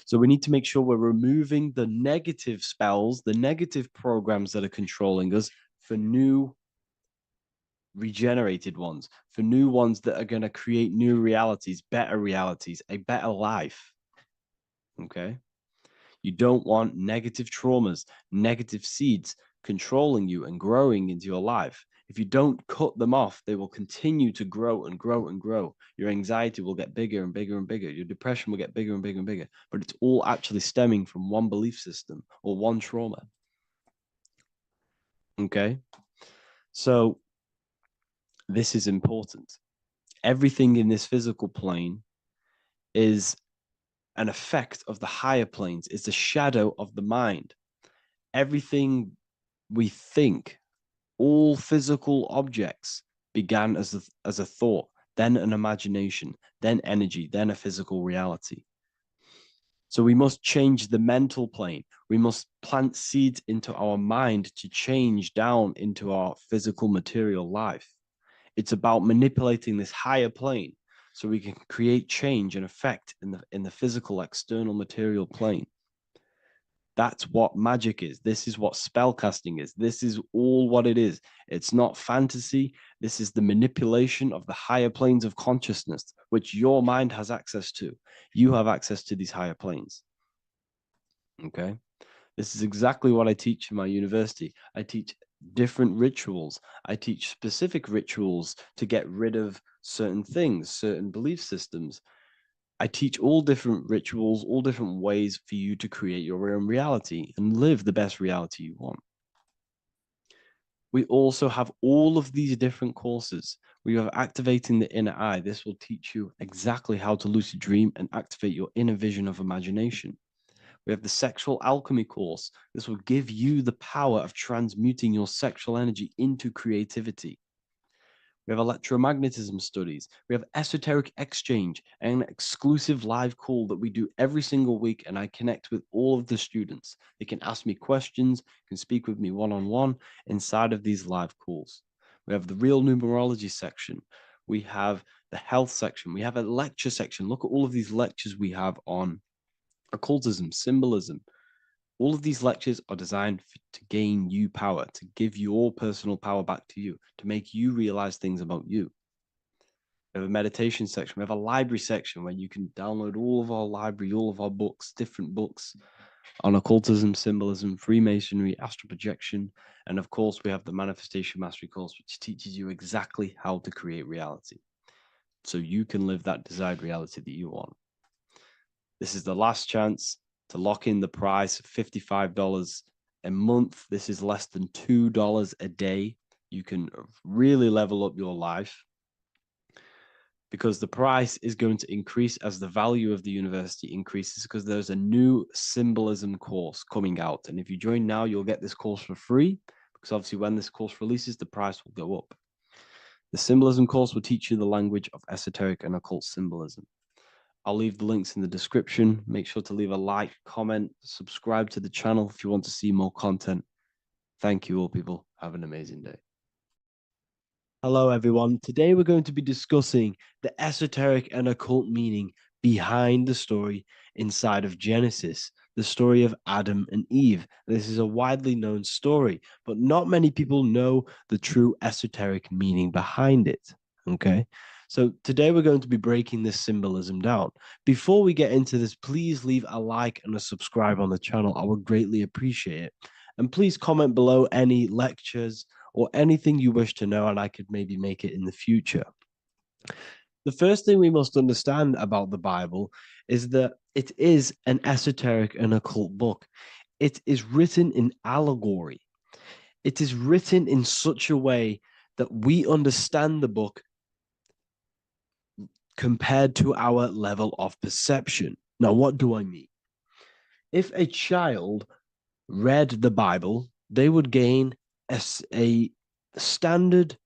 So we need to make sure we're removing the negative spells, the negative programs that are controlling us, for new regenerated ones, for new ones that are going to create new realities, a better life. Okay? You don't want negative traumas, negative seeds controlling you and growing into your life. If you don't cut them off, they will continue to grow and grow and grow. Your anxiety will get bigger and bigger and bigger. Your depression will get bigger and bigger and bigger. But it's all actually stemming from one belief system or one trauma. Okay? So this is important. Everything in this physical plane is an effect of the higher planes. It's a shadow of the mind. Everything we think, all physical objects, began as a thought, then an imagination, then energy, then a physical reality. So we must change the mental plane. We must plant seeds into our mind to change down into our physical material life. It's about manipulating this higher plane so we can create change and effect in the physical external material plane. That's what magic is. This is what spellcasting is. This is all what it is. It's not fantasy. This is the manipulation of the higher planes of consciousness, which your mind has access to. You have access to these higher planes. Okay? This is exactly what I teach in my university. I teach different rituals. I teach specific rituals to get rid of certain things, certain belief systems. I teach all different rituals, all different ways for you to create your own reality and live the best reality you want. We also have all of these different courses. We have activating the inner eye. This will teach you exactly how to lucid dream and activate your inner vision of imagination. We have the sexual alchemy course. This will give you the power of transmuting your sexual energy into creativity. We have electromagnetism studies. We have esoteric exchange, and an exclusive live call that we do every single week. And I connect with all of the students. They can ask me questions, can speak with me one-on-one inside of these live calls. We have the real numerology section. We have the health section. We have a lecture section. Look at all of these lectures we have on occultism, symbolism. All of these lectures are designed to gain you power, to give your personal power back to you, to make you realize things about you. We have a meditation section. We have a library section where you can download all of our library, all of our books, different books on occultism, symbolism, Freemasonry, astral projection. And of course, we have the Manifestation Mastery course, which teaches you exactly how to create reality so you can live that desired reality that you want. This is the last chance to lock in the price of $55 a month. This is less than $2 a day. You can really level up your life because the price is going to increase as the value of the university increases, because there's a new symbolism course coming out. And if you join now, you'll get this course for free, because obviously when this course releases, the price will go up. The symbolism course will teach you the language of esoteric and occult symbolism. I'll leave the links in the description. Make sure to leave a like, comment, subscribe to the channel if you want to see more content. Thank you all, people. Have an amazing day. Hello, everyone. Today we're going to be discussing the esoteric and occult meaning behind the story inside of Genesis, the story of Adam and Eve. This is a widely known story, but not many people know the true esoteric meaning behind it. Okay. So today we're going to be breaking this symbolism down. Before we get into this, please leave a like and a subscribe on the channel. I would greatly appreciate it. And please comment below any lectures or anything you wish to know, and I could maybe make it in the future. The first thing we must understand about the Bible is that it is an esoteric and occult book. It is written in allegory. It is written in such a way that we understand the book compared to our level of perception. Now, what do I mean? If a child read the Bible, they would gain a standard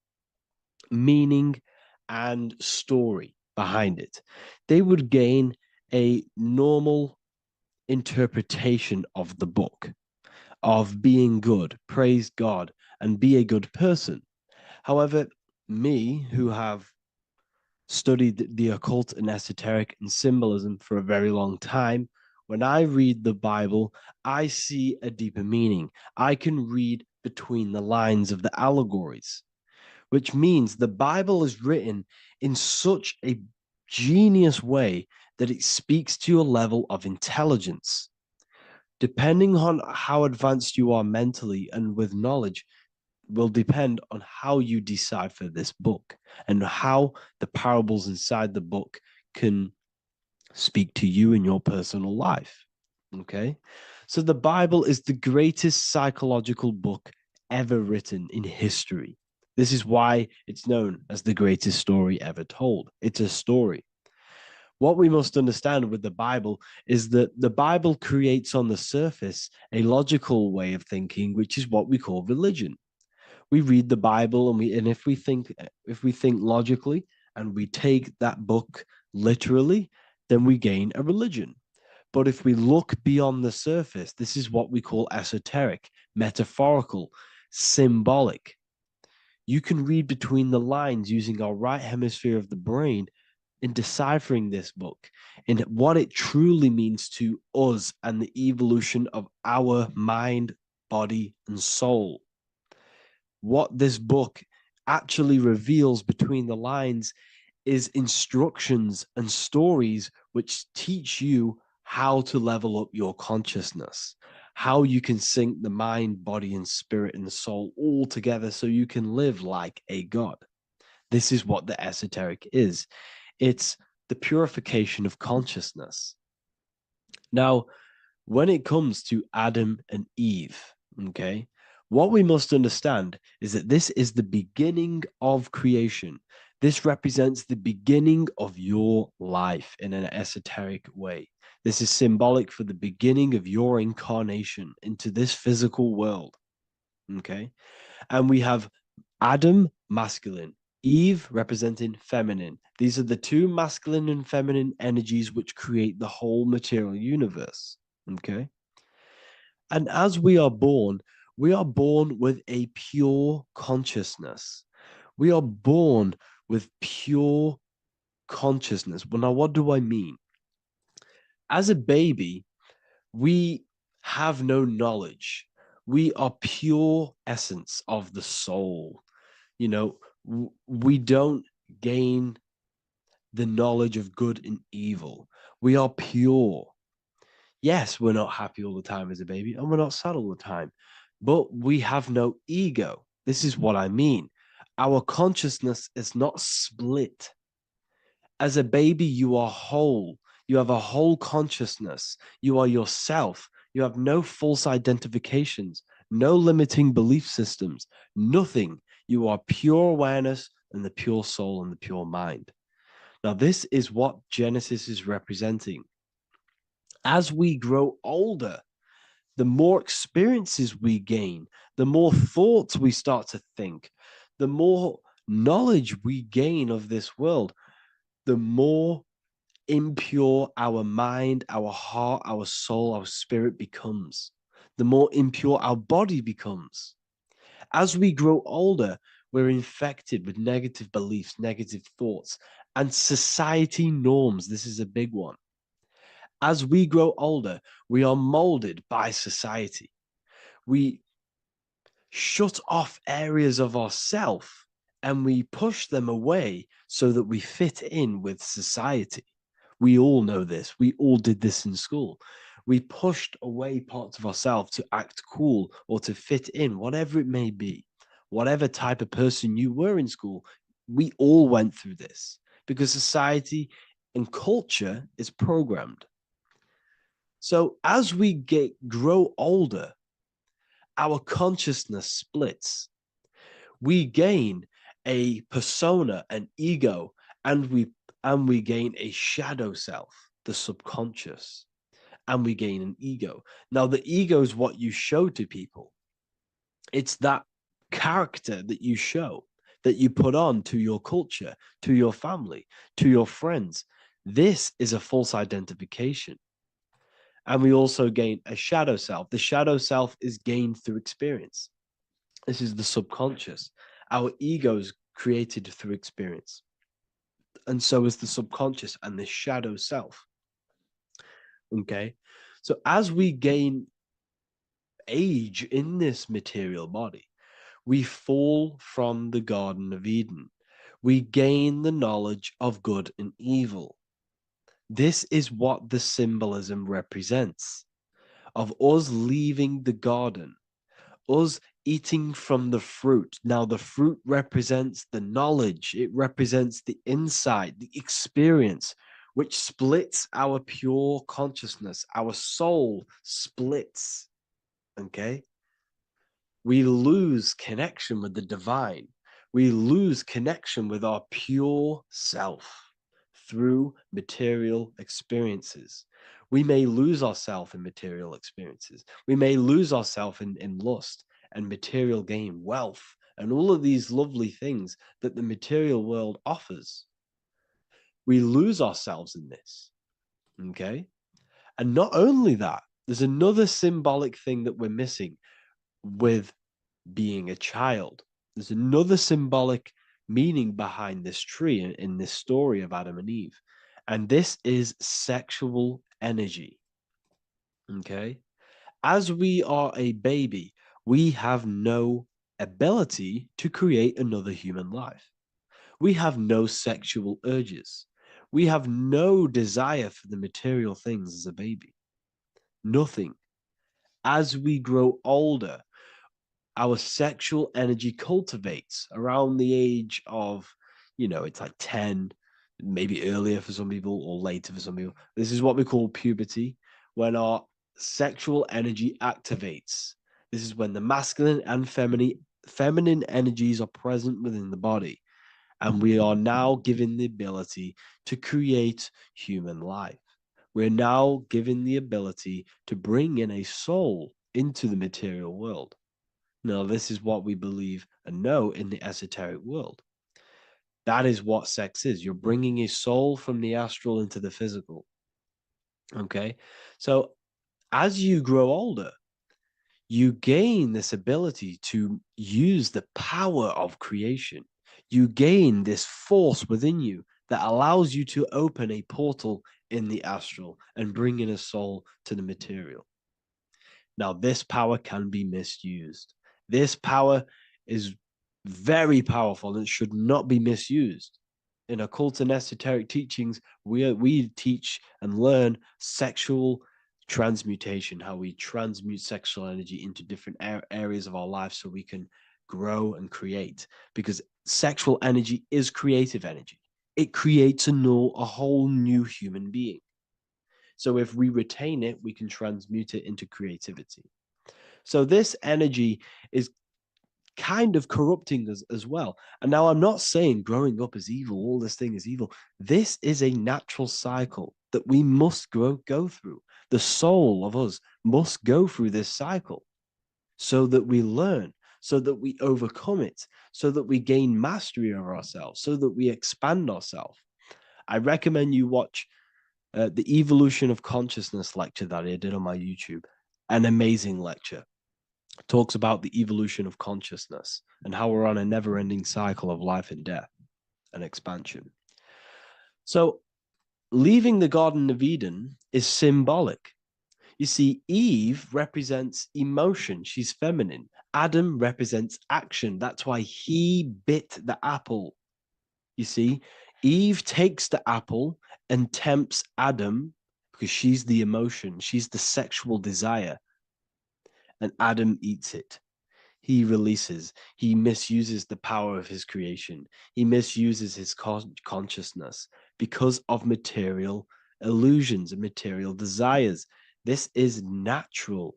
meaning and story behind it. They would gain a normal interpretation of the book, of being good, praise God, and be a good person. However, me, who have studied the occult and esoteric and symbolism for a very long time, when I read the Bible, I see a deeper meaning. I can read between the lines of the allegories, which means the Bible is written in such a genius way that it speaks to your level of intelligence. Depending on how advanced you are mentally and with knowledge, will depend on how you decipher this book and how the parables inside the book can speak to you in your personal life. Okay, so the Bible is the greatest psychological book ever written in history. This is why it's known as the greatest story ever told. It's a story. What we must understand with the Bible is that the Bible creates on the surface a logical way of thinking, which is what we call religion. We read the Bible and if we think logically and we take that book literally, then we gain a religion. But if we look beyond the surface, this is what we call esoteric, metaphorical, symbolic. You can read between the lines using our right hemisphere of the brain in deciphering this book and what it truly means to us and the evolution of our mind, body, and soul. What this book actually reveals between the lines is instructions and stories which teach you how to level up your consciousness, how you can sync the mind, body, and spirit and the soul all together so you can live like a god. This is what the esoteric is. It's the purification of consciousness. Now, when it comes to Adam and Eve, okay, what we must understand is that this is the beginning of creation. This represents the beginning of your life in an esoteric way. This is symbolic for the beginning of your incarnation into this physical world, okay? And we have Adam, masculine, Eve representing feminine. These are the two masculine and feminine energies which create the whole material universe, okay? And as we are born with a pure consciousness. We are born with pure consciousness. Well, now, what do I mean? As a baby, we have no knowledge. We are pure essence of the soul. You know, we don't gain the knowledge of good and evil. We are pure. Yes, we're not happy all the time as a baby, and we're not sad all the time, but we have no ego. This is what I mean. Our consciousness is not split. As a baby, you are whole. You have a whole consciousness. You are yourself. You have no false identifications, no limiting belief systems, nothing. You are pure awareness and the pure soul and the pure mind. Now, this is what Genesis is representing. As we grow older, the more experiences we gain, the more thoughts we start to think, the more knowledge we gain of this world, the more impure our mind, our heart, our soul, our spirit becomes, the more impure our body becomes. As we grow older, we're infected with negative beliefs, negative thoughts, and society norms. This is a big one. As we grow older, we are molded by society. We shut off areas of ourself and we push them away so that we fit in with society. We all know this. We all did this in school. We pushed away parts of ourselves to act cool or to fit in, whatever it may be. Whatever type of person you were in school, we all went through this because society and culture is programmed. So as we grow older, our consciousness splits. We gain a persona, an ego, and we gain a shadow self, the subconscious, and we gain an ego. Now, the ego is what you show to people. It's that character that you show, that you put on to your culture, to your family, to your friends. This is a false identification. And we also gain a shadow self. The shadow self is gained through experience. This is the subconscious. Our ego is created through experience. And so is the subconscious and the shadow self. Okay. So as we gain age in this material body, we fall from the Garden of Eden. We gain the knowledge of good and evil. This is what the symbolism represents of us leaving the garden, us eating from the fruit. Now, the fruit represents the knowledge, it represents the insight, the experience, which splits our pure consciousness. Our soul splits. Okay? We lose connection with the divine. We lose connection with our pure self through material experiences. We may lose ourselves in material experiences. We may lose ourselves in lust and material gain, wealth, and all of these lovely things that the material world offers. We lose ourselves in this. Okay? And not only that, there's another symbolic thing that we're missing with being a child. There's another symbolic meaning behind this tree in this story of Adam and Eve. And this is sexual energy. Okay? As we are a baby, we have no ability to create another human life. We have no sexual urges. We have no desire for the material things as a baby. Nothing. as we grow older, our sexual energy cultivates around the age of, it's like 10, maybe earlier for some people or later for some people. This is what we call puberty, when our sexual energy activates. This is when the masculine and feminine energies are present within the body. And we are now given the ability to create human life. We're now given the ability to bring in a soul into the material world. Now, this is what we believe and know in the esoteric world. That is what sex is. You're bringing a soul from the astral into the physical. Okay. So as you grow older, you gain this ability to use the power of creation. You gain this force within you that allows you to open a portal in the astral and bring in a soul to the material. Now, this power can be misused. This power is very powerful and should not be misused. In occult and esoteric teachings, we teach and learn sexual transmutation, how we transmute sexual energy into different areas of our life so we can grow and create. Because sexual energy is creative energy. It creates a whole new human being. So if we retain it, we can transmute it into creativity. So this energy is kind of corrupting us as well. And now I'm not saying growing up is evil, all this thing is evil. This is a natural cycle that we must go through. The soul of us must go through this cycle so that we learn, so that we overcome it, so that we gain mastery over ourselves, so that we expand ourselves. I recommend you watch the Evolution of Consciousness lecture that I did on my YouTube. An amazing lecture. Talks about the evolution of consciousness and how we're on a never-ending cycle of life and death and expansion. So leaving the Garden of Eden is symbolic. You see, Eve represents emotion. She's feminine. Adam represents action. That's why he bit the apple. You see, Eve takes the apple and tempts Adam because she's the emotion. She's the sexual desire. And Adam eats it. He releases, he misuses the power of his creation. He misuses his consciousness because of material illusions and material desires. This is natural,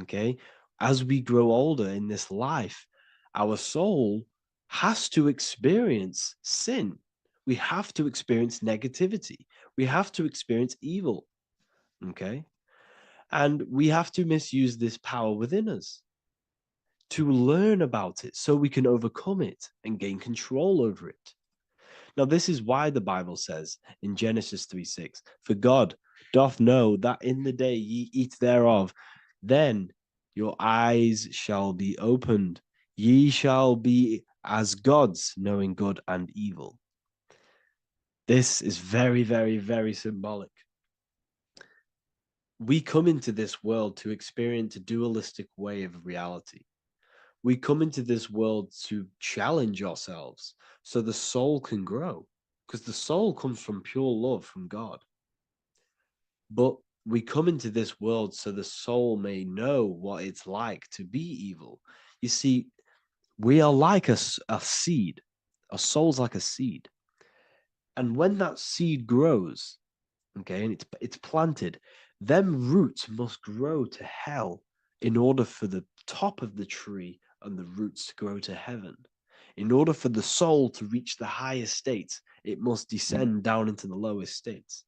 okay? As we grow older in this life, our soul has to experience sin. We have to experience negativity. We have to experience evil, okay? And we have to misuse this power within us to learn about it so we can overcome it and gain control over it. Now, this is why the Bible says in Genesis 3:6, "For God doth know that in the day ye eat thereof, then your eyes shall be opened. Ye shall be as gods, knowing good and evil." This is very, very, very symbolic. We come into this world to experience a dualistic way of reality. We come into this world to challenge ourselves so the soul can grow, because the soul comes from pure love from God. But we come into this world so the soul may know what it's like to be evil. You see, we are like a seed. Our soul's like a seed. And when that seed grows, okay, and it's planted, them roots must grow to hell in order for the top of the tree and the roots to grow to heaven. In order for the soul to reach the highest states, it must descend down into the lowest states.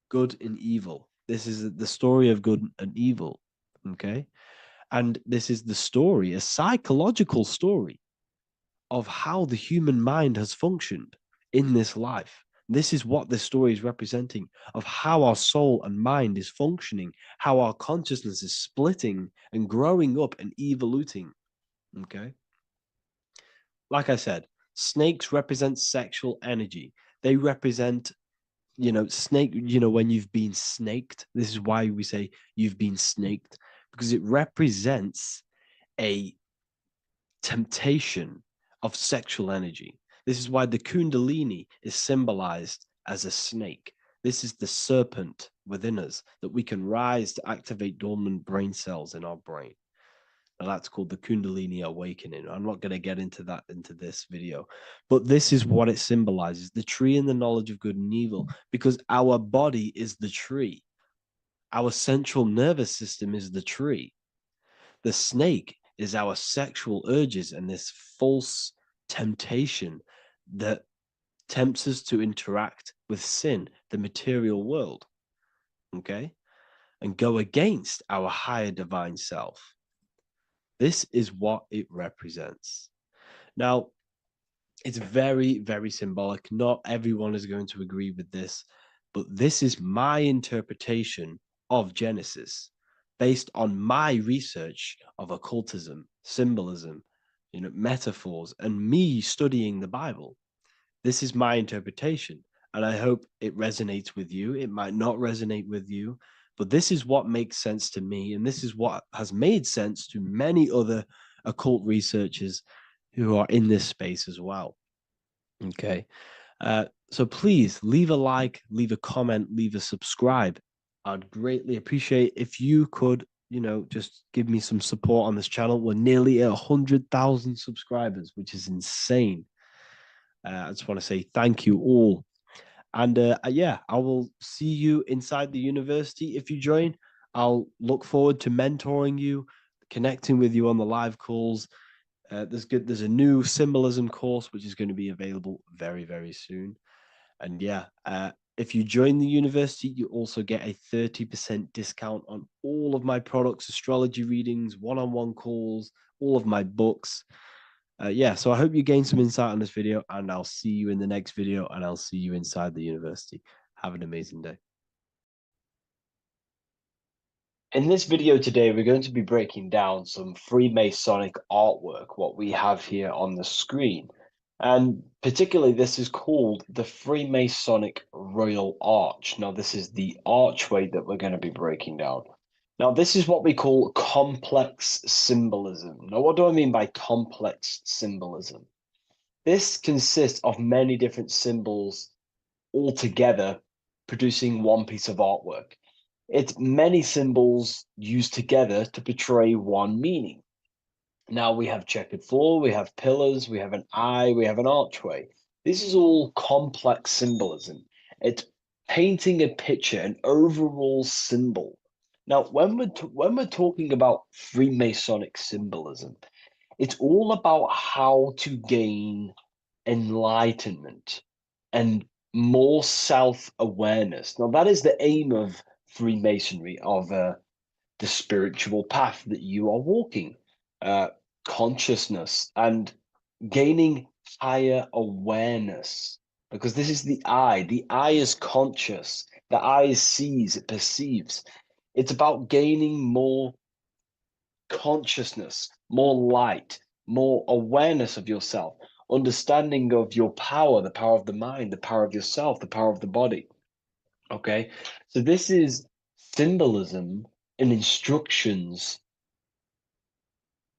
Good and evil. This is the story of good and evil, okay? And this is the story, a psychological story of how the human mind has functioned in this life. This is what this story is representing of how our soul and mind is functioning, how our consciousness is splitting and growing up and evoluting. Okay. Like I said, snakes represent sexual energy. They represent, snake, when you've been snaked. This is why we say you've been snaked, because it represents a temptation of sexual energy. This is why the Kundalini is symbolized as a snake. This is the serpent within us that we can rise to activate dormant brain cells in our brain. Now that's called the Kundalini awakening. I'm not going to get into that into this video, but this is what it symbolizes: the tree and the knowledge of good and evil, because our body is the tree. Our central nervous system is the tree. The snake is our sexual urges and this false temptation that tempts us to interact with sin, the material world, okay, and go against our higher divine self. This is what it represents. Now, it's very, very symbolic. Not everyone is going to agree with this, but this is my interpretation of Genesis based on my research of occultism, symbolism, metaphors, and me studying the Bible. This is my interpretation, and I hope it resonates with you. It might not resonate with you, but this is what makes sense to me, and this is what has made sense to many other occult researchers who are in this space as well. Okay. So please leave a like, leave a comment, leave a subscribe. I'd greatly appreciate if you could, just give me some support on this channel. We're nearly at 100,000 subscribers, which is insane. I just want to say thank you all. And yeah, I will see you inside the university. If you join, I'll look forward to mentoring you, connecting with you on the live calls. There's a new symbolism course which is going to be available very, very soon. And yeah, if you join the university, you also get a 30% discount on all of my products, astrology readings, one-on-one calls, all of my books. Yeah, so I hope you gain some insight on this video, and I'll see you in the next video, and I'll see you inside the university. Have an amazing day. In this video today, we're going to be breaking down some Freemasonic artwork, what we have here on the screen. And particularly, this is called the Freemasonic Royal Arch. Now, this is the archway that we're going to be breaking down. Now, this is what we call complex symbolism. Now, what do I mean by complex symbolism? This consists of many different symbols all together producing one piece of artwork. It's many symbols used together to portray one meaning. Now we have checkered floor, we have pillars, we have an eye, we have an archway. This is all complex symbolism. It's painting a picture, an overall symbol. Now, when we're talking about Freemasonic symbolism, it's all about how to gain enlightenment and more self-awareness. Now, that is the aim of Freemasonry, of the spiritual path that you are walking, consciousness and gaining higher awareness. Because this is the eye. The eye is conscious. The eye sees, it perceives. It's about gaining more consciousness, more light, more awareness of yourself, understanding of your power, the power of the mind, the power of yourself, the power of the body. Okay, so this is symbolism and instructions.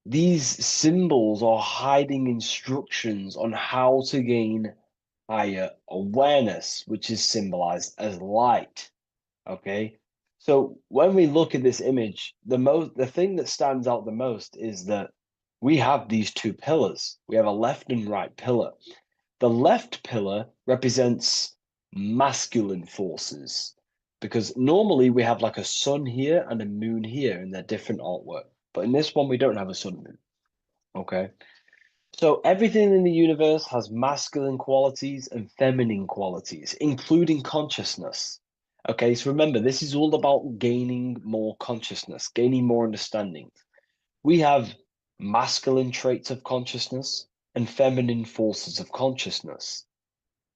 These symbols are hiding instructions on how to gain higher awareness, which is symbolized as light. Okay, so when we look at this image, the thing that stands out the most is that we have these two pillars. We have a left and right pillar. The left pillar represents masculine forces, because normally we have like a sun here and a moon here in their different artwork. But in this one, we don't have a sun and moon. Okay. So everything in the universe has masculine qualities and feminine qualities, including consciousness. Okay, so remember, this is all about gaining more consciousness, gaining more understanding. We have masculine traits of consciousness and feminine forces of consciousness.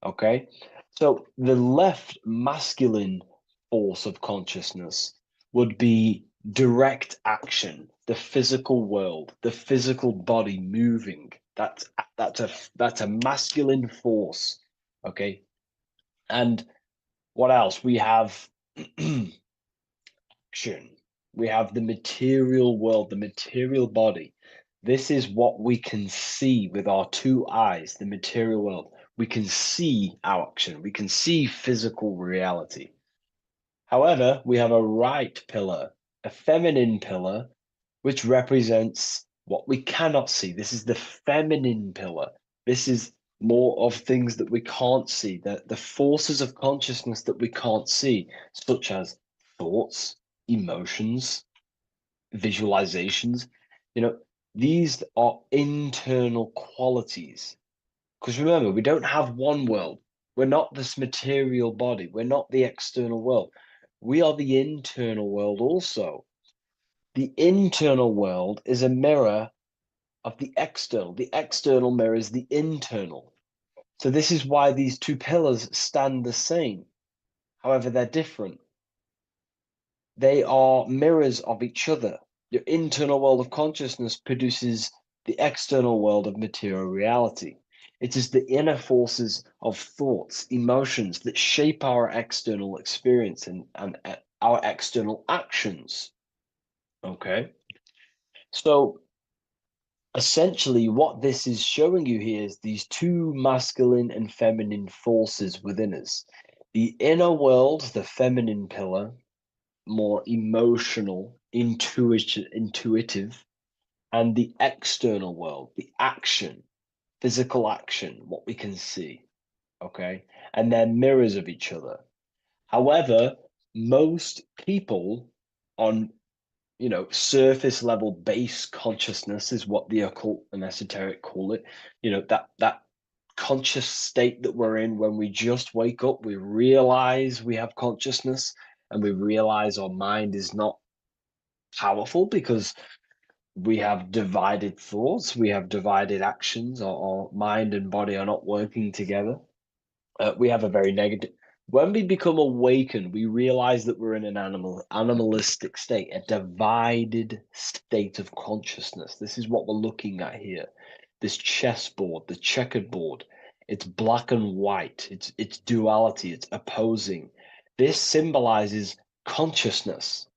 Okay, so the left masculine force of consciousness would be direct action, the physical world, the physical body moving. That's a masculine force. Okay, and what else? We have action. We have the material world, the material body. This is what we can see with our two eyes, the material world. We can see action. We can see physical reality. However, we have a right pillar, a feminine pillar, which represents what we cannot see. This is the feminine pillar. This is more of things that we can't see, the forces of consciousness that we can't see, such as thoughts, emotions, visualizations. You know, these are internal qualities. Because remember, we don't have one world. We're not this material body. We're not the external world. We are the internal world also. The internal world is a mirror of the external. The external mirrors the internal. So this is why these two pillars stand the same. However, they're different. They are mirrors of each other. Your internal world of consciousness produces the external world of material reality. It is the inner forces of thoughts, emotions that shape our external experience and our external actions. Okay? So essentially, what this is showing you here is these two masculine and feminine forces within us. The inner world, the feminine pillar, more emotional, intuitive, and the external world, the action, physical action, what we can see. Okay. And they're mirrors of each other. However, most people on surface level base consciousness is what the occult and esoteric call it. That conscious state that we're in when we just wake up, we realize we have consciousness and we realize our mind is not powerful because we have divided thoughts, we have divided actions, our mind and body are not working together. We have a very negative. When we become awakened, we realize that we're in an animalistic state, a divided state of consciousness. This is what we're looking at here. This chessboard, the checkered board. It's black and white. It's duality. It's opposing. This symbolizes consciousness.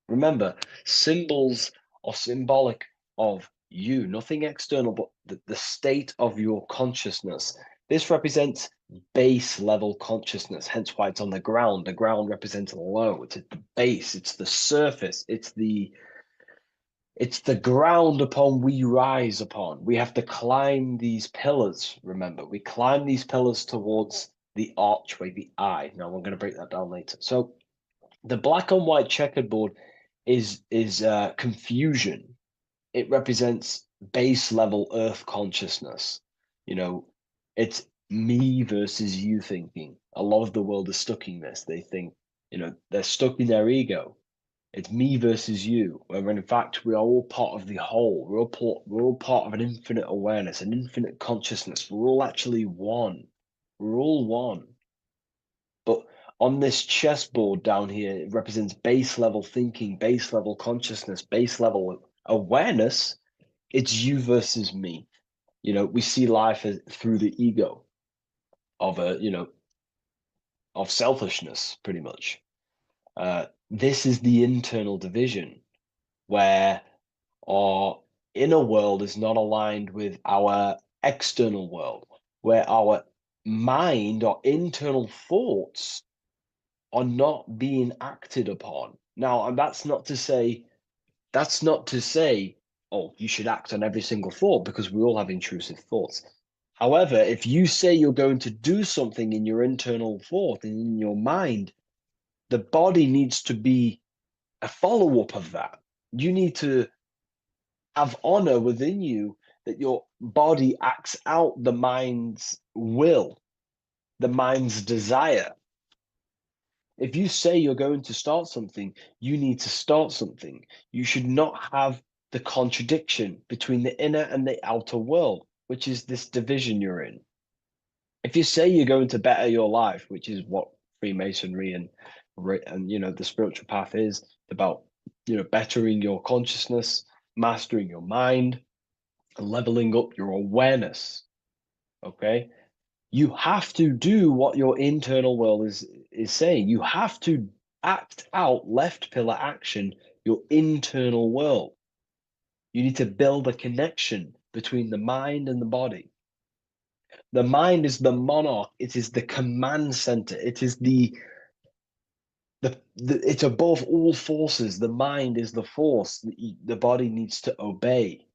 Remember, symbols are symbolic of you, nothing external, but the state of your consciousness. This represents base level consciousness, hence why it's on the ground. The ground represents low. It's at the base, it's the surface, it's the ground upon we rise upon. We have to climb these pillars, remember. We climb these pillars towards the archway, the eye. Now I'm going to break that down later. So the black and white checkered board is confusion. It represents base level earth consciousness. It's me versus you thinking. A lot of the world is stuck in this. They think, they're stuck in their ego. It's me versus you, when in fact we are all part of the whole. We're all part of an infinite awareness, an infinite consciousness. We're all actually one. We're all one. But on this chessboard down here, it represents base level thinking, base level consciousness, base level awareness. It's you versus me. We see life through the ego of of selfishness, pretty much. This is the internal division where our inner world is not aligned with our external world, where our mind, our internal thoughts are not being acted upon. Now, and that's not to say, oh, you should act on every single thought, because we all have intrusive thoughts. However, if you say you're going to do something in your internal thought and in your mind, the body needs to be a follow-up of that. You need to have honor within you that your body acts out the mind's will, the mind's desire. If you say you're going to start something, you need to start something. You should not have the contradiction between the inner and the outer world, which is this division you're in. If you say you're going to better your life, which is what Freemasonry and the spiritual path is about, bettering your consciousness, mastering your mind, and leveling up your awareness. Okay, you have to do what your internal world is saying. You have to act out left pillar action, your internal world. You need to build a connection between the mind and the body. The mind is the monarch. It is the command center. It is it's above all forces. The mind is the force that the body needs to obey.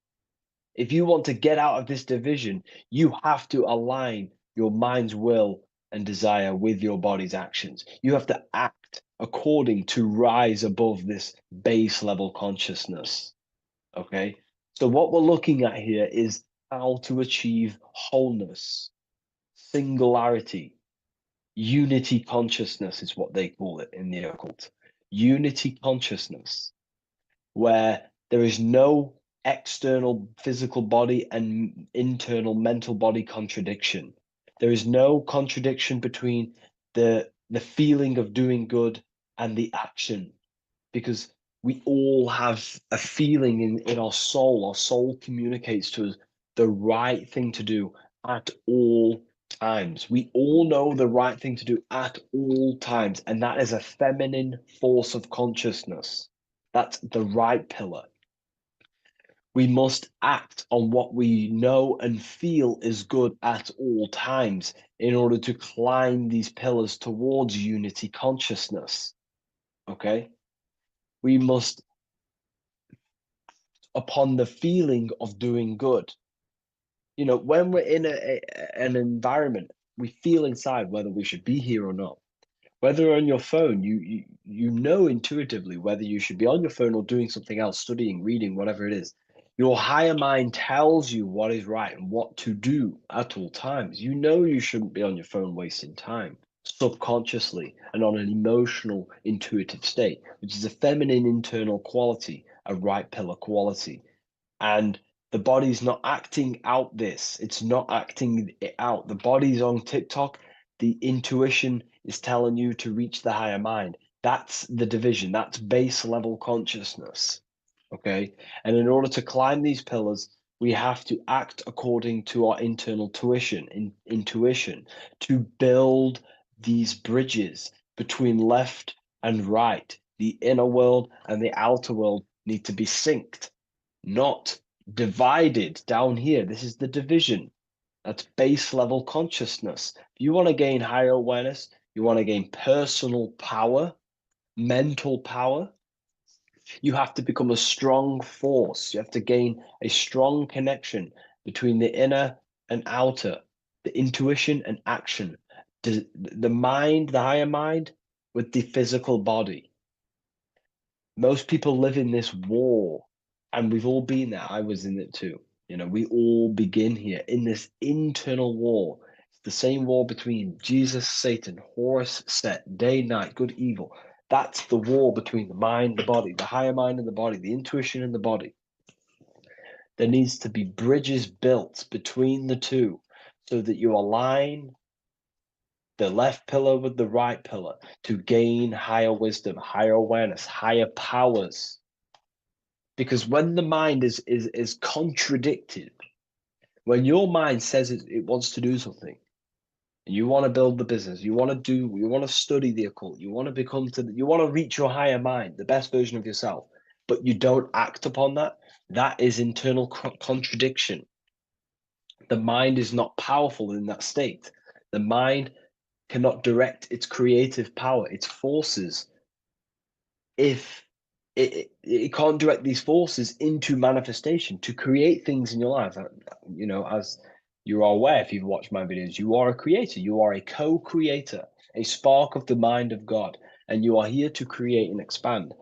If you want to get out of this division, you have to align your mind's will and desire with your body's actions. You have to act according to rise above this base level consciousness. Okay? So, what we're looking at here is how to achieve wholeness, singularity, unity consciousness is what they call it in the occult. Unity consciousness, where there is no external physical body and internal mental body contradiction. There is no contradiction between the feeling of doing good and the action, because we all have a feeling in our soul. Our soul communicates to us the right thing to do at all times. We all know the right thing to do at all times, and that is a feminine force of consciousness. That's the right pillar. We must act on what we know and feel is good at all times in order to climb these pillars towards unity consciousness. Okay? We must, upon the feeling of doing good. You know, when we're in an environment, we feel inside whether we should be here or not. Whether on your phone, you know intuitively whether you should be on your phone or doing something else, studying, reading, whatever it is. Your higher mind tells you what is right and what to do at all times. You know you shouldn't be on your phone wasting time subconsciously and on an emotional, intuitive state, which is a feminine internal quality, a right pillar quality. And the body's not acting out this. It's not acting it out. The body's on TikTok. The intuition is telling you to reach the higher mind. That's the division. That's base level consciousness. Okay. And in order to climb these pillars, we have to act according to our internal intuition to build these bridges between left and right. The inner world and the outer world need to be synced, not divided down here. This is the division. That's base level consciousness. If you want to gain higher awareness, you want to gain personal power, mental power, you have to become a strong force. You have to gain a strong connection between the inner and outer, the intuition and action, the mind, the higher mind, with the physical body. Most people live in this war, and we've all been there. I was in it too. You know, we all begin here in this internal war. It's the same war between Jesus, Satan, Horus, Set, day, night, good, evil. That's the war between the mind, the body, the higher mind and the body, the intuition and the body. There needs to be bridges built between the two so that you align the left pillar with the right pillar to gain higher wisdom, higher awareness, higher powers. Because when the mind is contradicted, when your mind says it wants to do something, and you want to build the business, you want to study the occult, you want to reach your higher mind, the best version of yourself, but you don't act upon that, that is internal contradiction. The mind is not powerful in that state. The mind cannot direct its creative power, its forces, if it can't direct these forces into manifestation to create things in your life. You know, as you are aware, if you've watched my videos, you are a creator, you are a co-creator, a spark of the mind of God, and you are here to create and expand.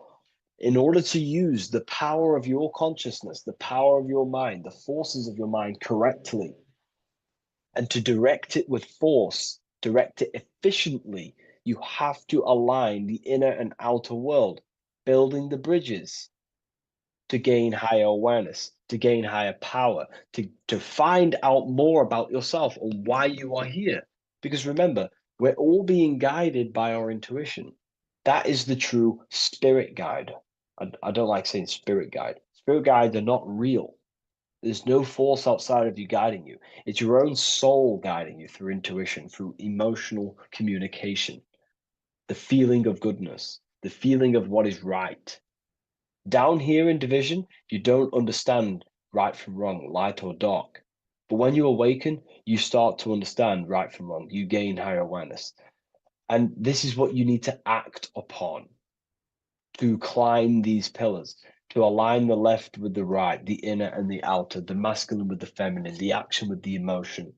In order to use the power of your consciousness, the power of your mind, the forces of your mind correctly, and to direct it with force, direct it efficiently, you have to align the inner and outer world, building the bridges to gain higher awareness, to gain higher power, to find out more about yourself and why you are here. Because remember, we're all being guided by our intuition. That is the true spirit guide. I don't like saying spirit guide. Spirit guides are not real. There's no force outside of you guiding you. It's your own soul guiding you through intuition, through emotional communication, the feeling of goodness, the feeling of what is right. Down here in division, you don't understand right from wrong, light or dark. But when you awaken, you start to understand right from wrong. You gain higher awareness. And this is what you need to act upon to climb these pillars, to align the left with the right, the inner and the outer, the masculine with the feminine, the action with the emotion.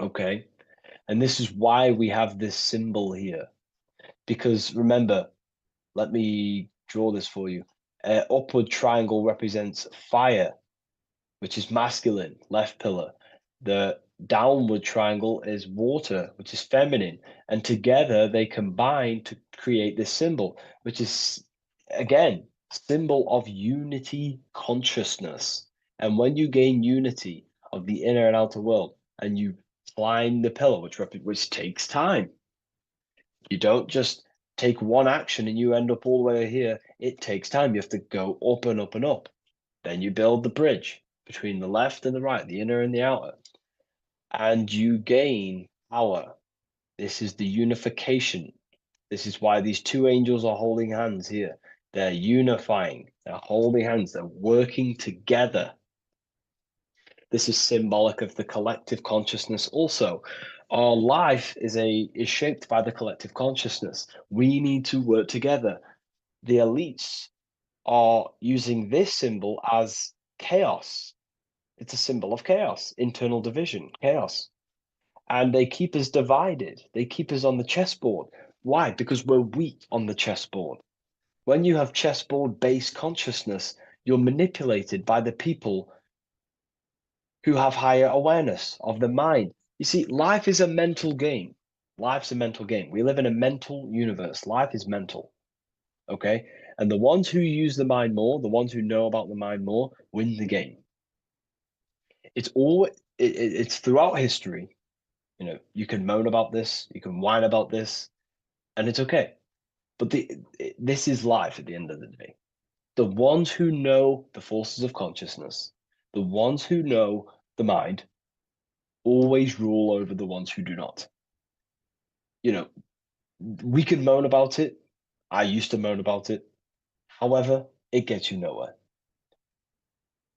Okay? And this is why we have this symbol here. Because remember, let me draw this for you. Upward triangle represents fire, which is masculine, left pillar. The downward triangle is water, which is feminine. And together they combine to create this symbol, which is, again, symbol of unity consciousness. And when you gain unity of the inner and outer world, and you climb the pillar, which takes time, you don't just take one action and you end up all the way here. It takes time. You have to go up and up and up. Then you build the bridge between the left and the right, the inner and the outer, and you gain power. This is the unification. This is why these two angels are holding hands here. They're unifying, they're holding hands, they're working together. This is symbolic of the collective consciousness also. Our life is shaped by the collective consciousness. We need to work together. The elites are using this symbol as chaos. It's a symbol of chaos, internal division, chaos. And they keep us divided. They keep us on the chessboard. Why? Because we're weak on the chessboard. When you have chessboard-based consciousness, you're manipulated by the people who have higher awareness of the mind. You see, life is a mental game. Life's a mental game. We live in a mental universe. Life is mental. Okay? And the ones who use the mind more, the ones who know about the mind more, win the game. It's throughout history. You know, you can moan about this, you can whine about this, and it's okay. But this is life at the end of the day. The ones who know the forces of consciousness, the ones who know the mind, always rule over the ones who do not. You know, we can moan about it. I used to moan about it. However, it gets you nowhere.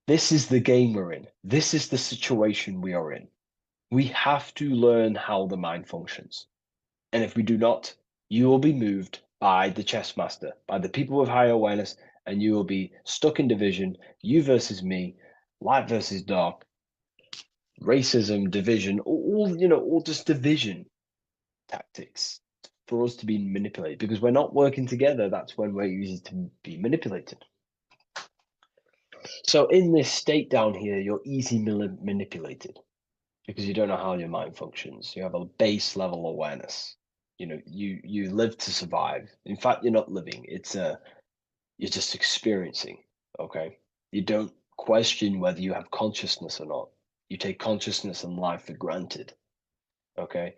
This is the game we're in. This is the situation we are in. We have to learn how the mind functions. And if we do not, you will be moved by the chess master, by the people with higher awareness, and you will be stuck in division, you versus me, light versus dark, racism, division, all just division tactics for us to be manipulated. Because we're not working together, that's when we're easy to be manipulated. So in this state down here, you're easily manipulated because you don't know how your mind functions. You have a base level awareness. You know, you live to survive. In fact, you're not living. You're just experiencing. Okay. You don't question whether you have consciousness or not. You take consciousness and life for granted. Okay.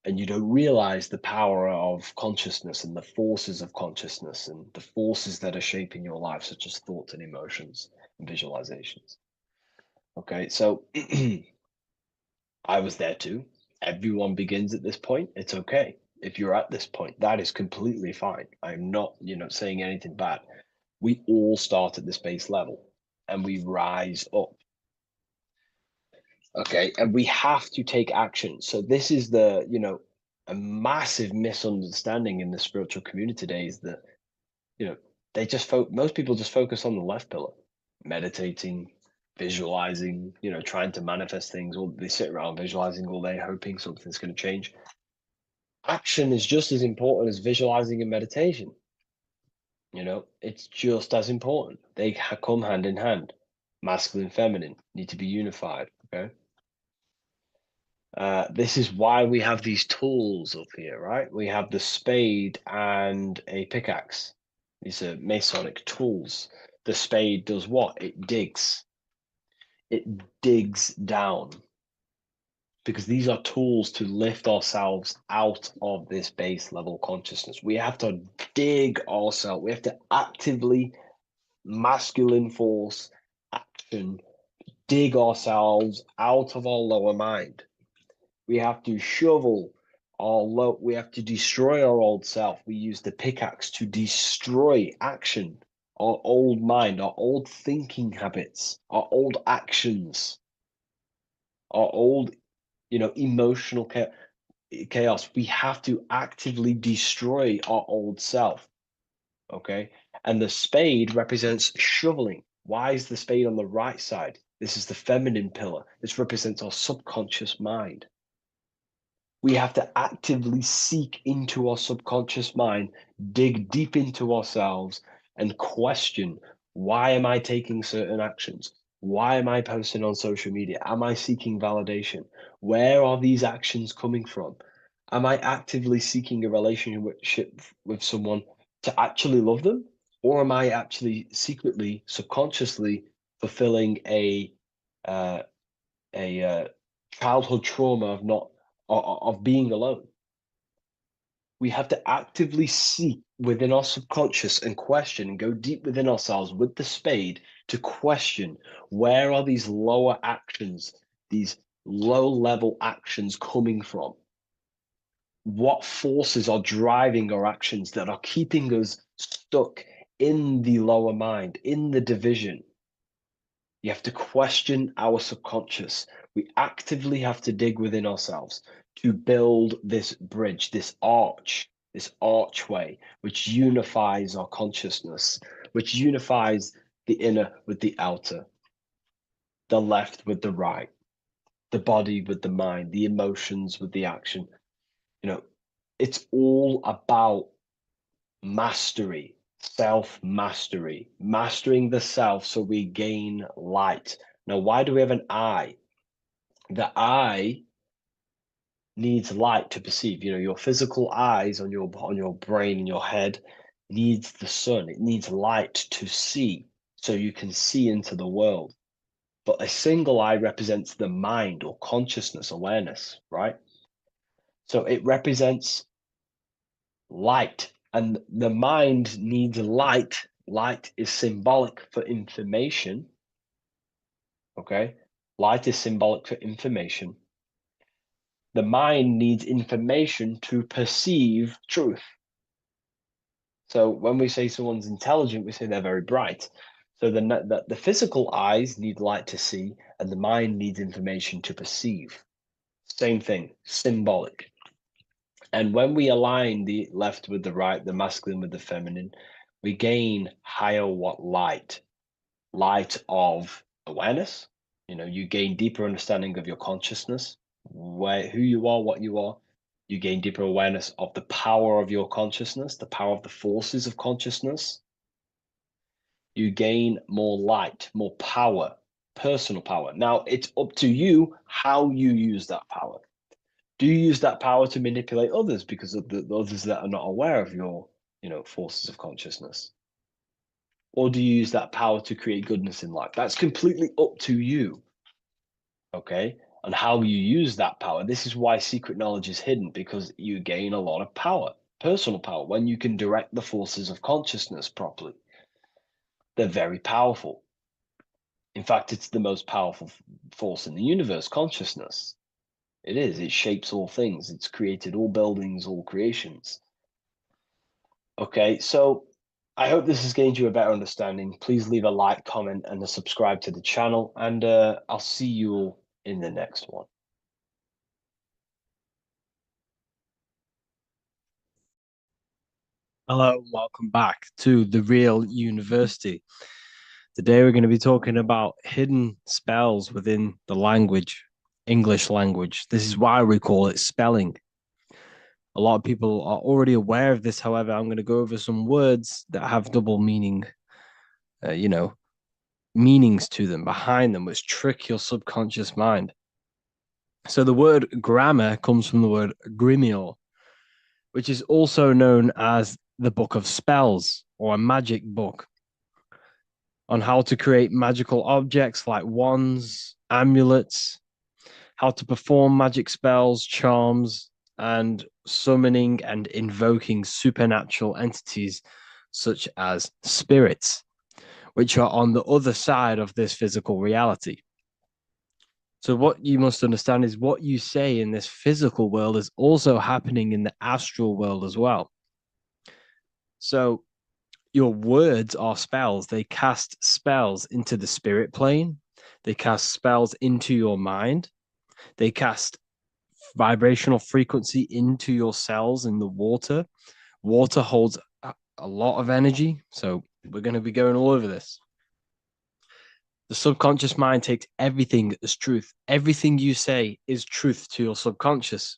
And you don't realize the power of consciousness and the forces of consciousness and the forces that are shaping your life, such as thoughts and emotions and visualizations. Okay. So I was there too. Everyone begins at this point. It's okay. If you're at this point, that is completely fine. I'm not, saying anything bad. We all start at this base level and we rise up. Okay. And we have to take action. So this is a massive misunderstanding in the spiritual community today is that, most people just focus on the left pillar, meditating, visualizing, trying to manifest things, or they sit around visualizing all day, hoping something's going to change. Action is just as important as visualizing and meditation. It's just as important. They come hand in hand. Masculine, feminine need to be unified. Okay. This is why we have these tools up here, right? We have the spade and a pickaxe. These are Masonic tools. The spade does what? It digs. It digs down. Because these are tools to lift ourselves out of this base level consciousness. We have to dig ourselves. We have to actively, masculine force, action, dig ourselves out of our lower mind. We have to shovel we have to destroy our old self. We use the pickaxe to destroy action, our old mind, our old thinking habits, our old actions. our old, emotional chaos. We have to actively destroy our old self. Okay. And the spade represents shoveling. Why is the spade on the right side? This is the feminine pillar. This represents our subconscious mind. We have to actively seek into our subconscious mind, dig deep into ourselves, and question, why am I taking certain actions? Why am I posting on social media? Am I seeking validation? Where are these actions coming from? Am I actively seeking a relationship with someone to actually love them? Or am I actually secretly, subconsciously fulfilling uh, a childhood trauma of not of being alone? We have to actively seek within our subconscious and question and go deep within ourselves with the spade to question, where are these lower actions, these low level actions coming from? What forces are driving our actions that are keeping us stuck in the lower mind, in the division? You have to question our subconscious. We actively have to dig within ourselves to build this bridge, this archway, which unifies our consciousness, which unifies the inner with the outer, the left with the right, the body with the mind, the emotions with the action. It's all about mastery, self mastery, mastering the self so we gain light. Now, why do we have an eye? The eye needs light to perceive. Your physical eyes on your brain and your head needs the sun. It needs light to see, so you can see into the world. But a single eye represents the mind or consciousness, awareness, right? So it represents light, and the mind needs light. Light is symbolic for information. Okay, light is symbolic for information. The mind needs information to perceive truth. So when we say someone's intelligent, we say they're very bright. So the physical eyes need light to see, and the mind needs information to perceive. Same thing, symbolic. And when we align the left with the right, the masculine with the feminine, we gain higher light of awareness. You gain deeper understanding of your consciousness, who you are, what you are. You gain deeper awareness of the power of your consciousness, the power of the forces of consciousness. You gain more light, more power, personal power. Now, it's up to you how you use that power. Do you use that power to manipulate others because of the others that are not aware of your, forces of consciousness? Or do you use that power to create goodness in life? That's completely up to you. Okay. And how you use that power. This is why secret knowledge is hidden, because you gain a lot of power, personal power, when you can direct the forces of consciousness properly. They're very powerful. In fact, it's the most powerful force in the universe, consciousness. It is. It shapes all things. It's created all buildings, all creations. Okay, so I hope this has gained you a better understanding. Please leave a like, comment, and a subscribe to the channel, and I'll see you all in the next one. Hello, and welcome back to The Real University. Today we're going to be talking about hidden spells within the language, English language. This is why we call it spelling. A lot of people are already aware of this. However, I'm going to go over some words that have double meaning, meanings to them, behind them, which trick your subconscious mind. So the word grammar comes from the word grimoire, which is also known as the book of spells or a magic book on how to create magical objects like wands, amulets, how to perform magic spells, charms, and summoning and invoking supernatural entities such as spirits, which are on the other side of this physical reality. So, what you must understand is what you say in this physical world is also happening in the astral world as well. So, your words are spells. They cast spells into the spirit plane, they cast spells into your mind, They cast vibrational frequency into your cells in the water. Water holds a lot of energy, so we're going to be going all over this. The subconscious mind takes everything as truth. Everything you say is truth to your subconscious.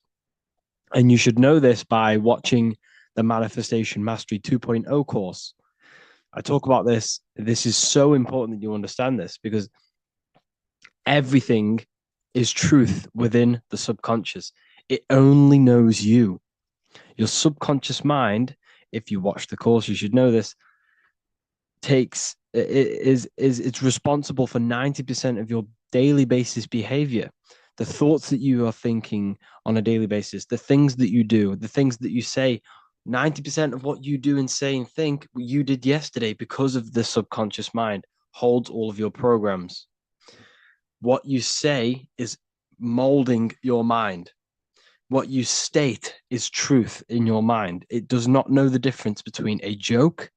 And you should know this by watching the Manifestation Mastery 2.0 course. I talk about this. This is so important that you understand this, because everything is truth within the subconscious. It only knows you. Your subconscious mind, if you watch the course, you should know this, it's responsible for 90% of your daily basis behavior. The thoughts that you are thinking on a daily basis, the things that you do, the things that you say, 90% of what you do and say and think you did yesterday, because of the subconscious mind holds all of your programs. What you say is molding your mind. What you state is truth in your mind. It does not know the difference between a joke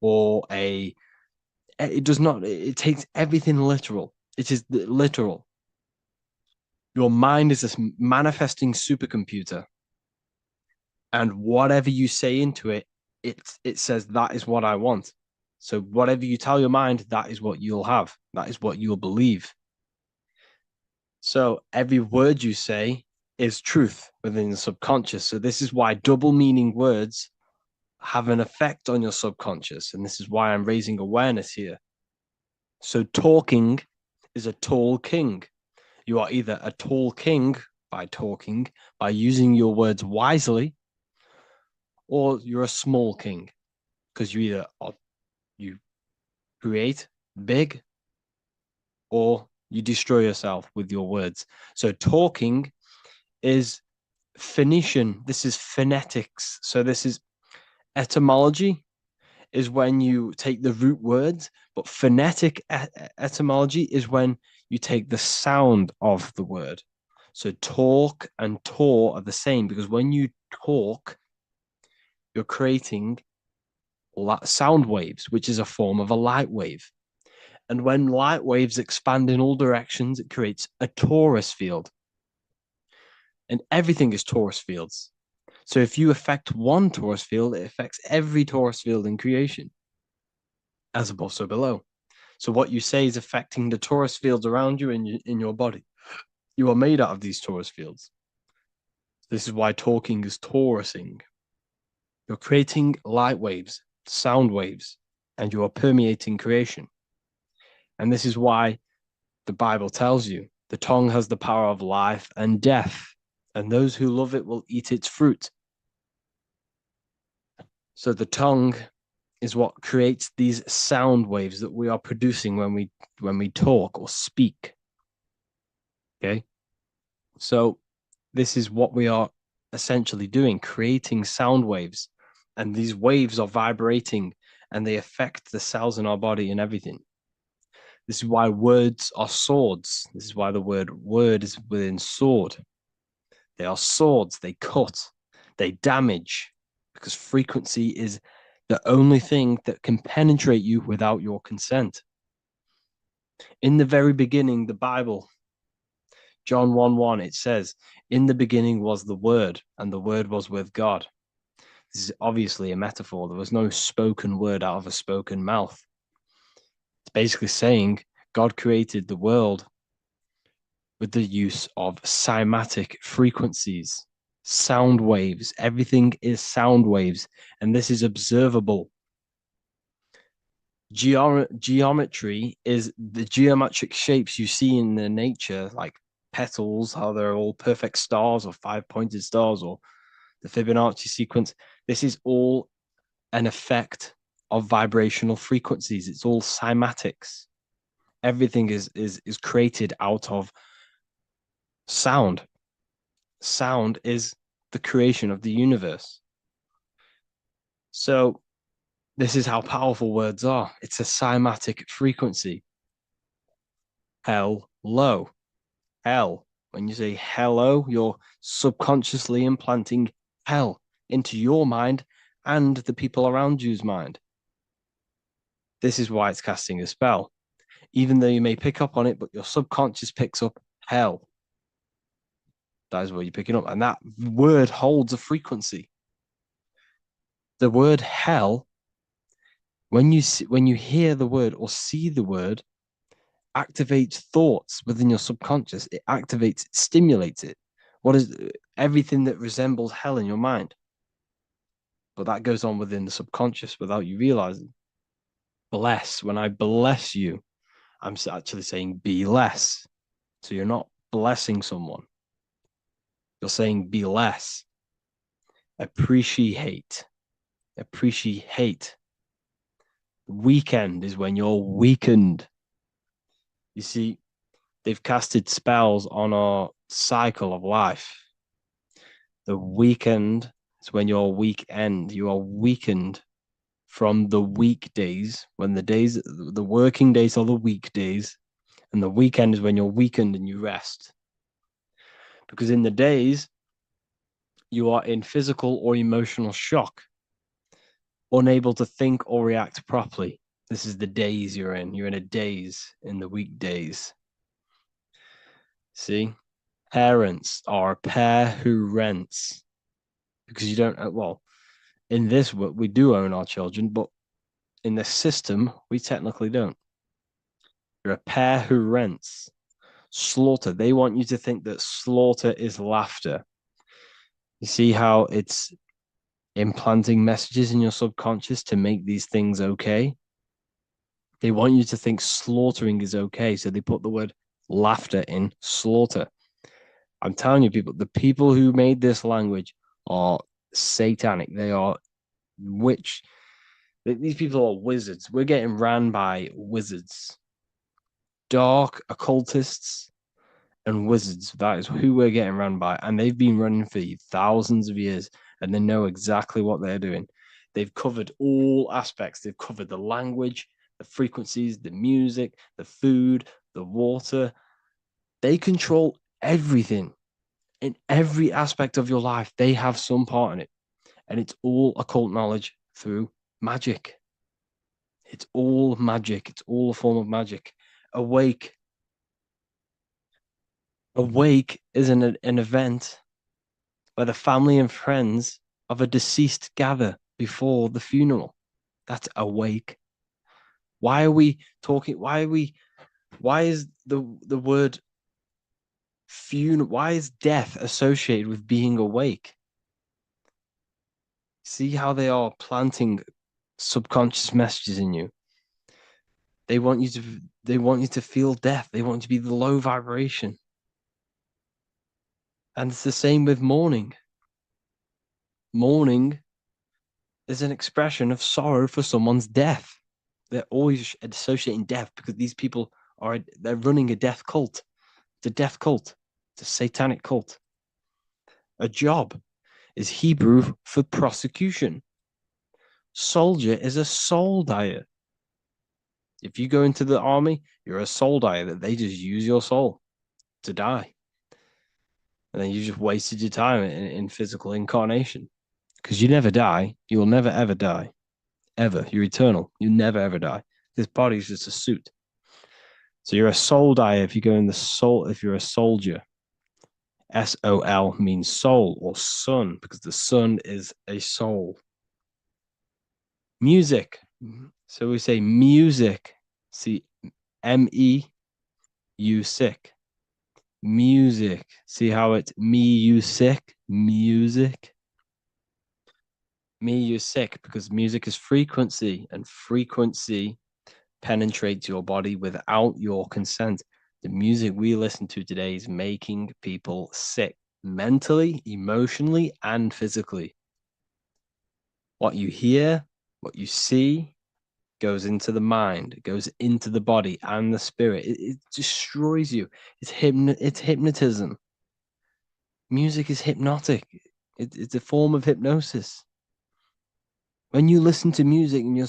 or it does not, it takes everything literal. It is literal. Your mind is a manifesting supercomputer, and whatever you say into it, it says that is what I want. So whatever you tell your mind, that is what you'll have. That is what you'll believe. So every word you say is truth within the subconscious. So this is why double meaning words have an effect on your subconscious. And this is why I'm raising awareness here. So talking is a tall king. You are either a tall king by talking, by using your words wisely, or you're a small king, because you create big, or you destroy yourself with your words. So talking is Phoenician. This is phonetics. So this is etymology, is when you take the root words, but phonetic etymology is when you take the sound of the word. So talk and tour are the same, because when you talk, you're creating sound waves, which is a form of a light wave. And when light waves expand in all directions, it creates a torus field. And everything is torus fields. So if you affect one torus field, it affects every torus field in creation, as above, so below. So what you say is affecting the torus fields around you in your body. You are made out of these torus fields. This is why talking is torusing. You're creating light waves, sound waves, and you are permeating creation. And this is why the Bible tells you the tongue has the power of life and death, and those who love it will eat its fruit. So the tongue is what creates these sound waves that we are producing when we talk or speak. Okay? So this is what we are essentially doing, creating sound waves. And these waves are vibrating and they affect the cells in our body and everything. This is why words are swords. This is why the word is within sword. They are swords. They cut, they damage, because frequency is the only thing that can penetrate you without your consent. In the very beginning, the Bible, John 1:1, it says, in the beginning was the Word, and the Word was with God. This is obviously a metaphor. There was no spoken word out of a spoken mouth. It's basically saying God created the world with the use of cymatic frequencies, sound waves. Everything is sound waves, and this is observable. Geometry is the geometric shapes you see in the nature, like petals, how they're all perfect stars or five-pointed stars, or the Fibonacci sequence. This is all an effect of vibrational frequencies. It's all cymatics. Everything is created out of sound. Sound is the creation of the universe. So this is how powerful words are. It's a cymatic frequency. Hello. Hell. When you say hello, you're subconsciously implanting hell into your mind and the people around you's mind. This is why it's casting a spell. Even though you may pick up on it, but your subconscious picks up hell. That is what you're picking up. And that word holds a frequency. The word hell, when you hear the word or see the word, activates thoughts within your subconscious. It activates, it stimulates it. What is everything that resembles hell in your mind? But that goes on within the subconscious without you realizing. Bless. When I bless you, I'm actually saying be less. So you're not blessing someone. You're saying be less. Appreciate. Appreciate. Weekend is when you're weakened. You see, they've casted spells on our cycle of life. The weekend is when you're weekend. You are weakened from the weekdays, when the working days are the weekdays, and the weekend is when you're weakened and you rest. Because in the days, you are in physical or emotional shock, unable to think or react properly. This is the days you're in. You're in a daze in the weekdays. See? Parents are a pair who rents. Because you don't, well, in this, we do own our children, but in the system, we technically don't. You're a pair who rents. Slaughter. They want you to think that slaughter is laughter. You see how it's implanting messages in your subconscious to make these things okay? They want you to think slaughtering is okay, so they put the word laughter in slaughter. I'm telling you, people, the people who made this language are satanic. They are witch. These people are wizards. We're getting ran by wizards, dark occultists, and wizards. That is who we're getting run by. And they've been running for thousands of years, and they know exactly what they're doing. They've covered all aspects. They've covered the language, the frequencies, the music, the food, the water. They control everything. In every aspect of your life, they have some part in it. And it's all occult knowledge through magic. It's all magic. It's all a form of magic. Awake. Awake is an event where the family and friends of a deceased gather before the funeral. That's awake. Why are we talking? Why is the word funeral? Why is death associated with being awake? See how they are planting subconscious messages in you. They want you to feel death. They want you to be the low vibration. And it's the same with mourning. Mourning is an expression of sorrow for someone's death. They're always associating death because these people they're running a death cult. It's a death cult. It's a satanic cult. A job is Hebrew for prosecution. Soldier is a soul dyer. If you go into the army, you're a soul dyer, that they just use your soul to die. And then you just wasted your time in physical incarnation. Because you never die. You will never, ever die. Ever. You're eternal. You never, ever die. This body is just a suit. So you're a soul dyer if you go in the soul, if you're a soldier. SOL means soul or sun, because the sun is a soul. Music. So we say music. See, MEU sick. Music. See how it's me, you sick? Music. Me, you sick, because music is frequency, and frequency penetrates your body without your consent. The music we listen to today is making people sick, mentally, emotionally, and physically. What you hear, what you see, goes into the mind, it goes into the body and the spirit. It destroys you. It's hypnotism. Music is hypnotic. It's a form of hypnosis. When you listen to music and you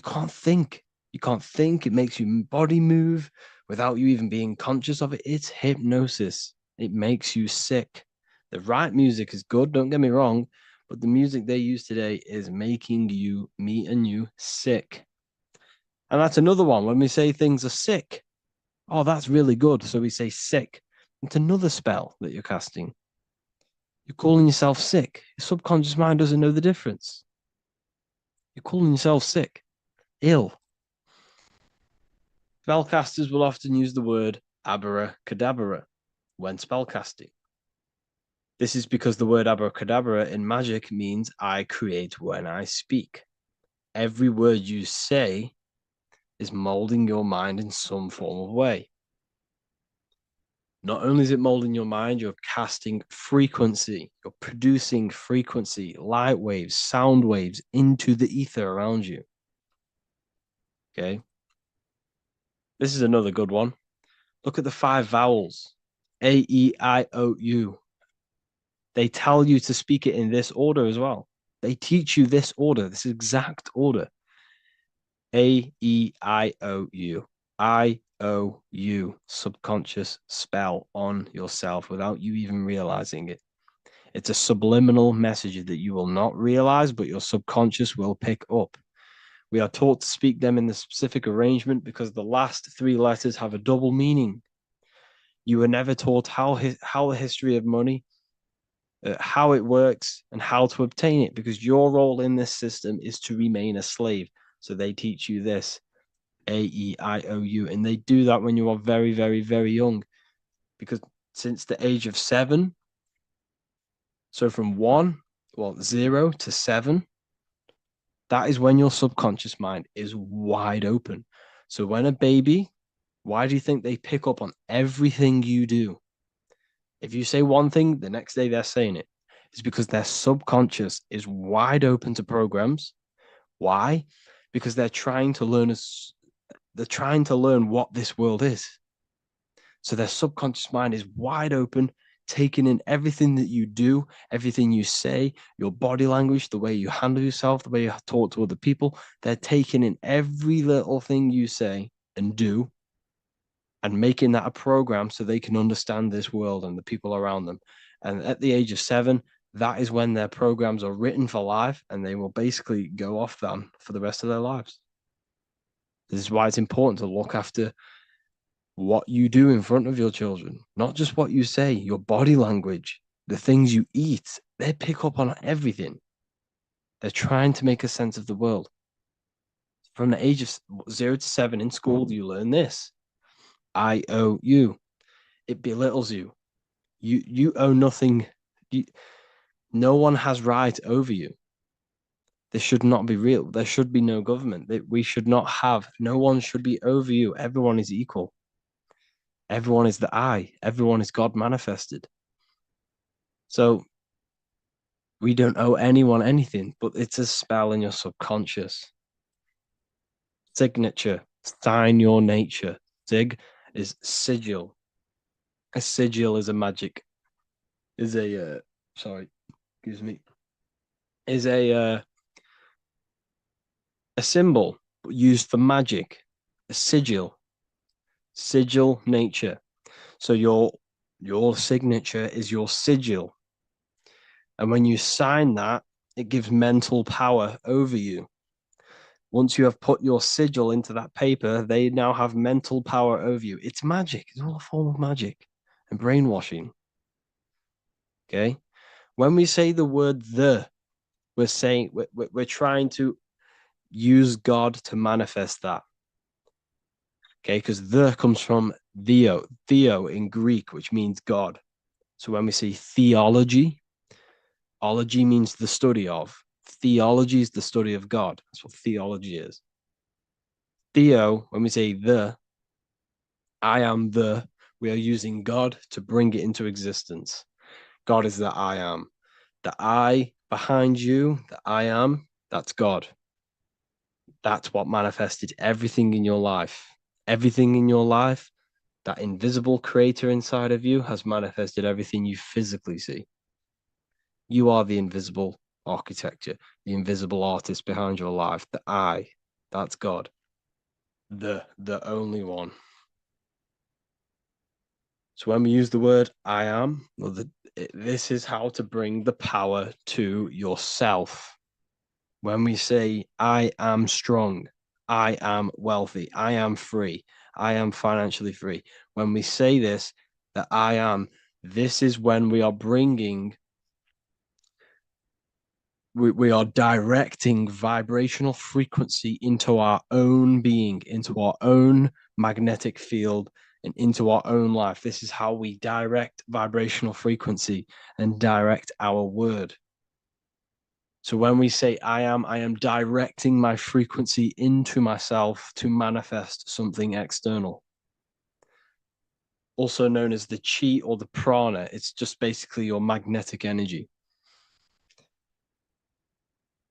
can't think. You can't think. It makes your body move without you even being conscious of it. It's hypnosis. It makes you sick. The right music is good, don't get me wrong, but the music they use today is making you, me and you, sick. And that's another one. When we say things are sick, oh, that's really good. So we say sick. It's another spell that you're casting. You're calling yourself sick. Your subconscious mind doesn't know the difference. You're calling yourself sick, ill. Spellcasters will often use the word abracadabra when spellcasting. This is because the word abracadabra in magic means I create when I speak. Every word you say is molding your mind in some form of way. Not only is it molding your mind, you're casting frequency, you're producing frequency, light waves, sound waves into the ether around you. Okay. This is another good one. Look at the 5 vowels. A, E, I, O, U. They tell you to speak it in this order as well. They teach you this order, this exact order. A, E, I, O, U. I, O, U. Subconscious spell on yourself without you even realizing it. It's a subliminal message that you will not realize, but your subconscious will pick up. We are taught to speak them in the specific arrangement because the last 3 letters have a double meaning. You were never taught how the history of money, how it works, and how to obtain it, because your role in this system is to remain a slave. So they teach you this, A, E, I, O, U, and they do that when you are very, very, very young, because since the age of 7, so from 0 to 7, that is when your subconscious mind is wide open. So when a baby, why do you think they pick up on everything you do? If you say one thing, the next day they're saying it. It's because their subconscious is wide open to programs. Why? Because they're trying to learn what this world is. So their subconscious mind is wide open, taking in everything that you do, everything you say, your body language, the way you handle yourself, the way you talk to other people. They're taking in every little thing you say and do and making that a program so they can understand this world and the people around them. And at the age of 7, that is when their programs are written for life and they will basically go off them for the rest of their lives. This is why it's important to look after what you do in front of your children, not just what you say, your body language, the things you eat. They pick up on everything. They're trying to make a sense of the world. From the age of 0 to 7 in school, you learn this. I owe you. It belittles you. You owe nothing. No one has right over you. This should not be real. There should be no government. We should not have. No one should be over you. Everyone is equal. Everyone is the I. Everyone is God manifested. So we don't owe anyone anything, but it's a spell in your subconscious. Signature. Sign your nature. Sig is sigil. A sigil is a magic. Is a sorry, excuse me. Is a symbol used for magic. A sigil. Sigil nature. So your signature is your sigil. And when you sign that, it gives mental power over you. Once you have put your sigil into that paper, they now have mental power over you. It's magic. It's all a form of magic and brainwashing. Okay. When we say the word we're saying we're trying to use God to manifest that. Okay, because the comes from theo in Greek, which means God. So when we say theology, ology means the study of. Theology is the study of God. That's what theology is. Theo, when we say I am we are using God to bring it into existence. God is the I am. The I behind you, the I am, that's God. That's what manifested everything in your life. Everything in your life, that invisible creator inside of you has manifested everything you physically see. You are the invisible architecture, the invisible artist behind your life. The I, that's God. The only one. So when we use the word I am, this is how to bring the power to yourself. When we say I am strong, I am wealthy, I am free, I am financially free. When we say this, the I am, this is when we are we are directing vibrational frequency into our own being, into our own magnetic field, and into our own life. This is how we direct vibrational frequency and direct our word. So when we say I am directing my frequency into myself to manifest something external. Also known as the chi or the prana. It's just basically your magnetic energy.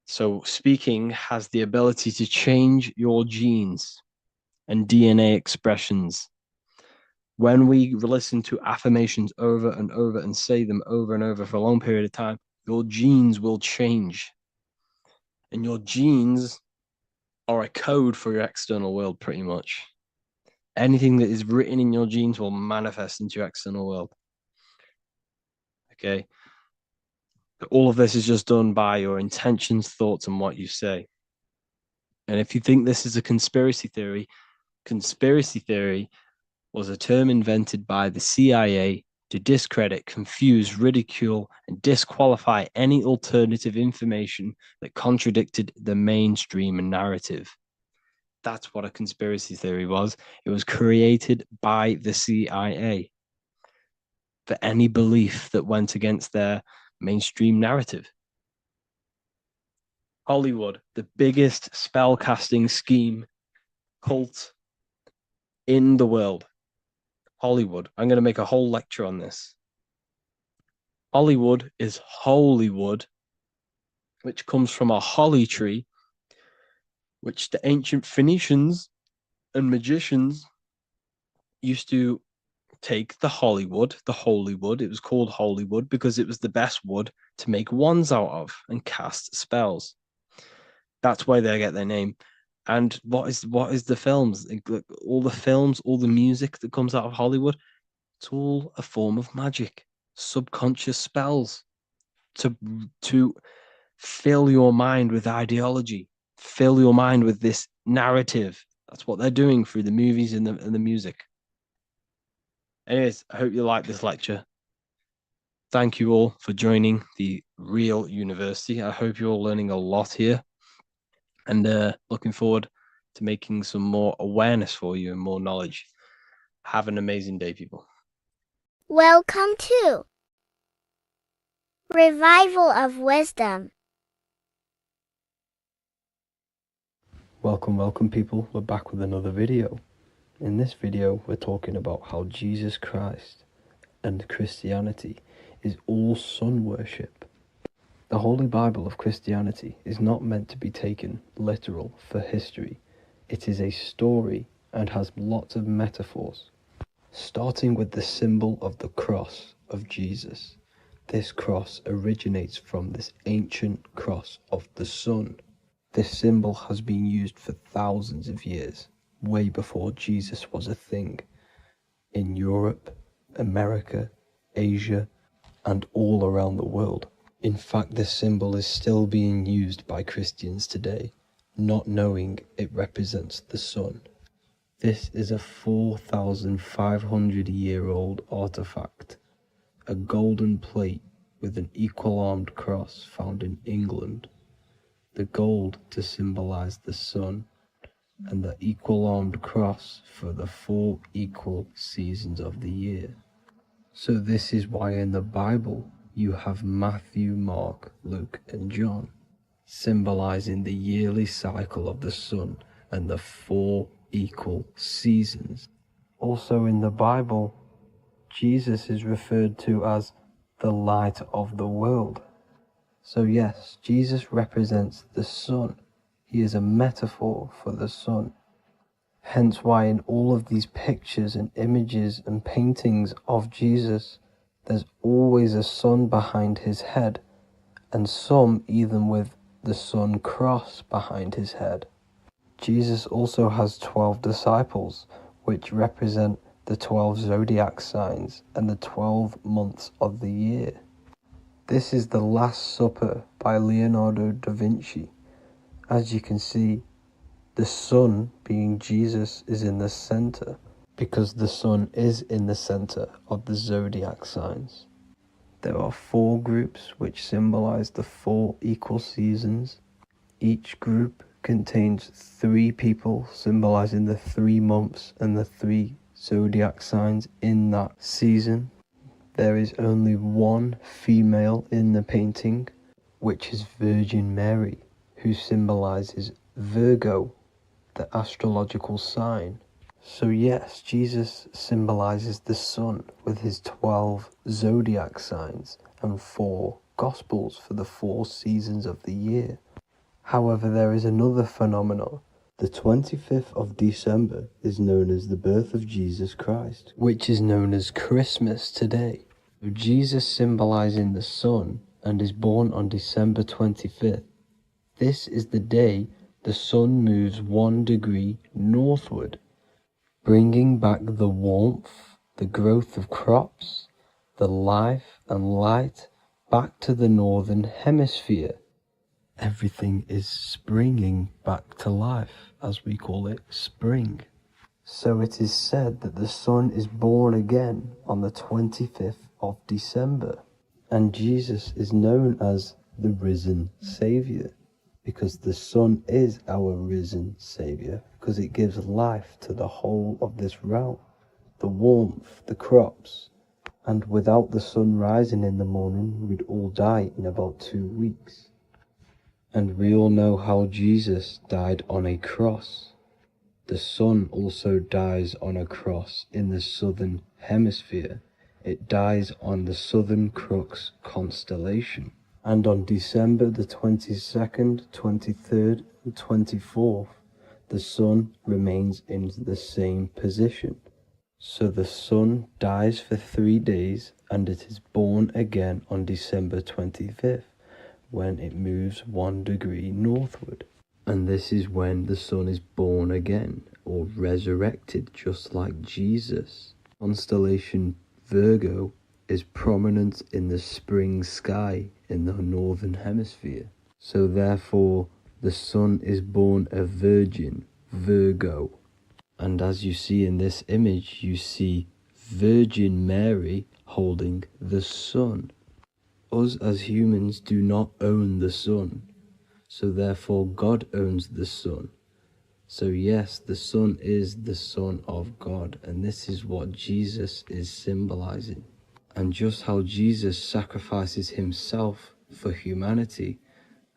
So speaking has the ability to change your genes and DNA expressions. When we listen to affirmations over and over and say them over and over for a long period of time, your genes will change. And your genes are a code for your external world, pretty much. Anything that is written in your genes will manifest into your external world. Okay. All of this is just done by your intentions, thoughts, and what you say. And if you think this is a conspiracy theory was a term invented by the CIA to discredit, confuse, ridicule, and disqualify any alternative information that contradicted the mainstream narrative. That's what a conspiracy theory was. It was created by the CIA for any belief that went against their mainstream narrative. Hollywood, the biggest spellcasting scheme cult in the world. Hollywood. I'm going to make a whole lecture on this. Hollywood is Holywood, which comes from a holly tree, which the ancient Phoenicians and magicians used to take the Hollywood, the holy wood. It was called Holywood because it was the best wood to make wands out of and cast spells. That's why they get their name. And what is the films? All the films, all the music that comes out of Hollywood, it's all a form of magic, subconscious spells to fill your mind with ideology, fill your mind with this narrative. That's what they're doing through the movies and the music. Anyways, I hope you like this lecture. Thank you all for joining the Real University. I hope you're all learning a lot here, and looking forward to making some more awareness for you and more knowledge. Have an amazing day, people. Welcome to Revival of Wisdom. Welcome people, we're back with another video. In this video we're talking about how Jesus Christ and Christianity is all sun worship. The Holy Bible of Christianity is not meant to be taken literal for history. It is a story and has lots of metaphors. Starting with the symbol of the cross of Jesus. This cross originates from this ancient cross of the sun. This symbol has been used for thousands of years, way before Jesus was a thing, in Europe, America, Asia, and all around the world. In fact, this symbol is still being used by Christians today, not knowing it represents the sun. This is a 4,500-year-old artifact, a golden plate with an equal-armed cross found in England. The gold to symbolize the sun, and the equal-armed cross for the 4 equal seasons of the year. So this is why in the Bible you have Matthew, Mark, Luke, and John, symbolizing the yearly cycle of the sun and the 4 equal seasons. Also in the Bible, Jesus is referred to as the light of the world. So yes, Jesus represents the sun. He is a metaphor for the sun. Hence why in all of these pictures and images and paintings of Jesus, there's always a sun behind his head, and some even with the sun cross behind his head. Jesus also has 12 disciples, which represent the 12 zodiac signs and the 12 months of the year. This is the Last Supper by Leonardo da Vinci. As you can see, the sun, being Jesus, is in the center. because the sun is in the center of the zodiac signs. There are 4 groups which symbolize the 4 equal seasons. Each group contains 3 people symbolizing the 3 months and the 3 zodiac signs in that season. There is only 1 female in the painting, which is Virgin Mary, who symbolizes Virgo, the astrological sign. So yes, Jesus symbolizes the sun with his 12 zodiac signs and 4 gospels for the 4 seasons of the year. However, there is another phenomenon. The 25th of December is known as the birth of Jesus Christ, which is known as Christmas today. Jesus symbolizing the sun and is born on December 25th. This is the day the sun moves 1 degree northward, bringing back the warmth, the growth of crops, the life and light back to the northern hemisphere. Everything is springing back to life, as we call it, spring. So it is said that the sun is born again on the 25th of December, and Jesus is known as the risen Saviour, because the sun is our risen Saviour, because it gives life to the whole of this realm, the warmth, the crops, and without the sun rising in the morning, we'd all die in about 2 weeks. And we all know how Jesus died on a cross. The sun also dies on a cross in the southern hemisphere. It dies on the Southern Crux constellation. And on December the 22nd, 23rd, and 24th, the sun remains in the same position. So the sun dies for 3 days and it is born again on December 25th. When it moves 1 degree northward. And this is when the sun is born again, or resurrected, just like Jesus. Constellation Virgo is prominent in the spring sky in the northern hemisphere. So therefore, the sun is born a virgin, Virgo. And as you see in this image, you see Virgin Mary holding the sun. Us as humans do not own the sun, so therefore God owns the sun. So yes, the sun is the Son of God, and this is what Jesus is symbolizing. And just how Jesus sacrifices himself for humanity,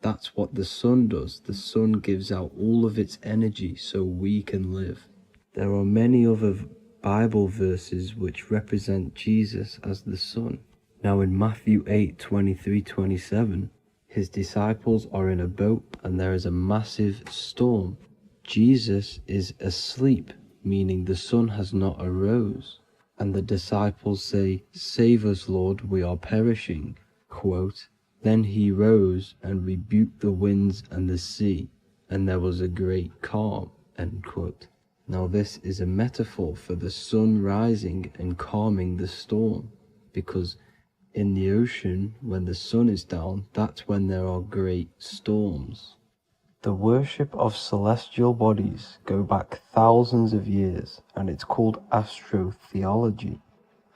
that's what the sun does. The sun gives out all of its energy so we can live. There are many other Bible verses which represent Jesus as the sun. Now in Matthew 8:23-27, his disciples are in a boat and there is a massive storm. Jesus is asleep, meaning the sun has not arose. And the disciples say, "Save us, Lord, we are perishing." Quote, "Then he rose and rebuked the winds and the sea, and there was a great calm." End quote. Now this is a metaphor for the sun rising and calming the storm, because in the ocean, when the sun is down, that's when there are great storms. The worship of celestial bodies go back thousands of years, and it's called astrotheology,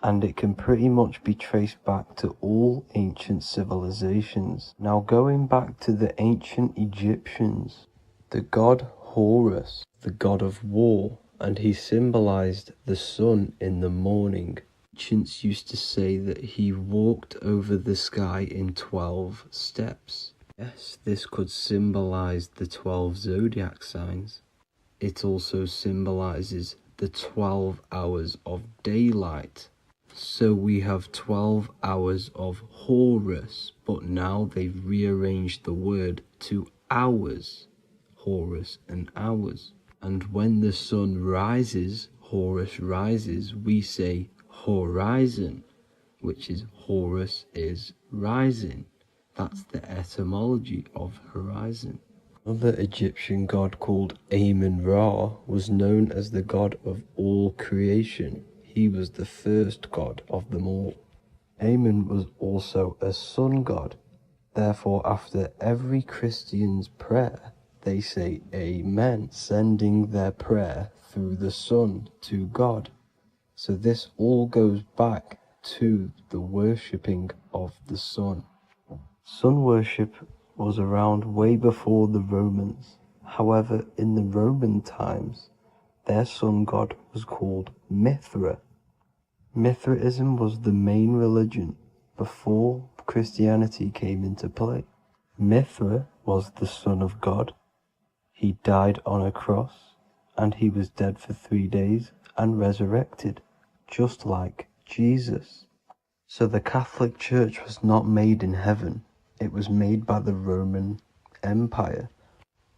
and it can pretty much be traced back to all ancient civilizations. Now going back to the ancient Egyptians, the god Horus, the god of war, and he symbolized the sun in the morning. Ancients used to say that he walked over the sky in 12 steps. Yes, this could symbolize the 12 zodiac signs. It also symbolizes the 12 hours of daylight. So we have 12 hours of Horus, but now they've rearranged the word to hours. Horus and hours. And when the sun rises, Horus rises, we say horizon, which is Horus is rising. That's the etymology of horizon. Another Egyptian god called Amun-Ra was known as the god of all creation. He was the first god of them all. Amun was also a sun god. Therefore, after every Christian's prayer, they say Amen, sending their prayer through the sun to God. So this all goes back to the worshipping of the sun. Sun worship was around way before the Romans. However, in the Roman times, their sun god was called Mithra. Mithraism was the main religion before Christianity came into play. Mithra was the son of God. He died on a cross, and he was dead for 3 days and resurrected, just like Jesus. So the Catholic Church was not made in heaven. It was made by the Roman Empire.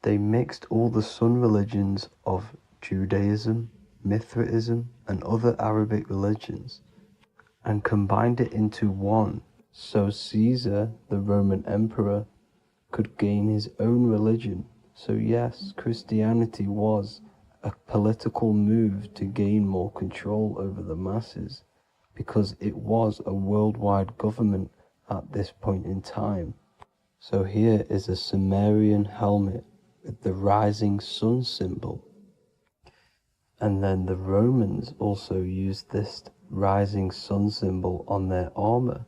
They mixed all the sun religions of Judaism, Mithraism, and other Arabic religions and combined it into one, so Caesar, the Roman emperor, could gain his own religion. So yes, Christianity was a political move to gain more control over the masses, because it was a worldwide government at this point in time. So here is a Sumerian helmet with the rising sun symbol. And then the Romans also used this rising sun symbol on their armor.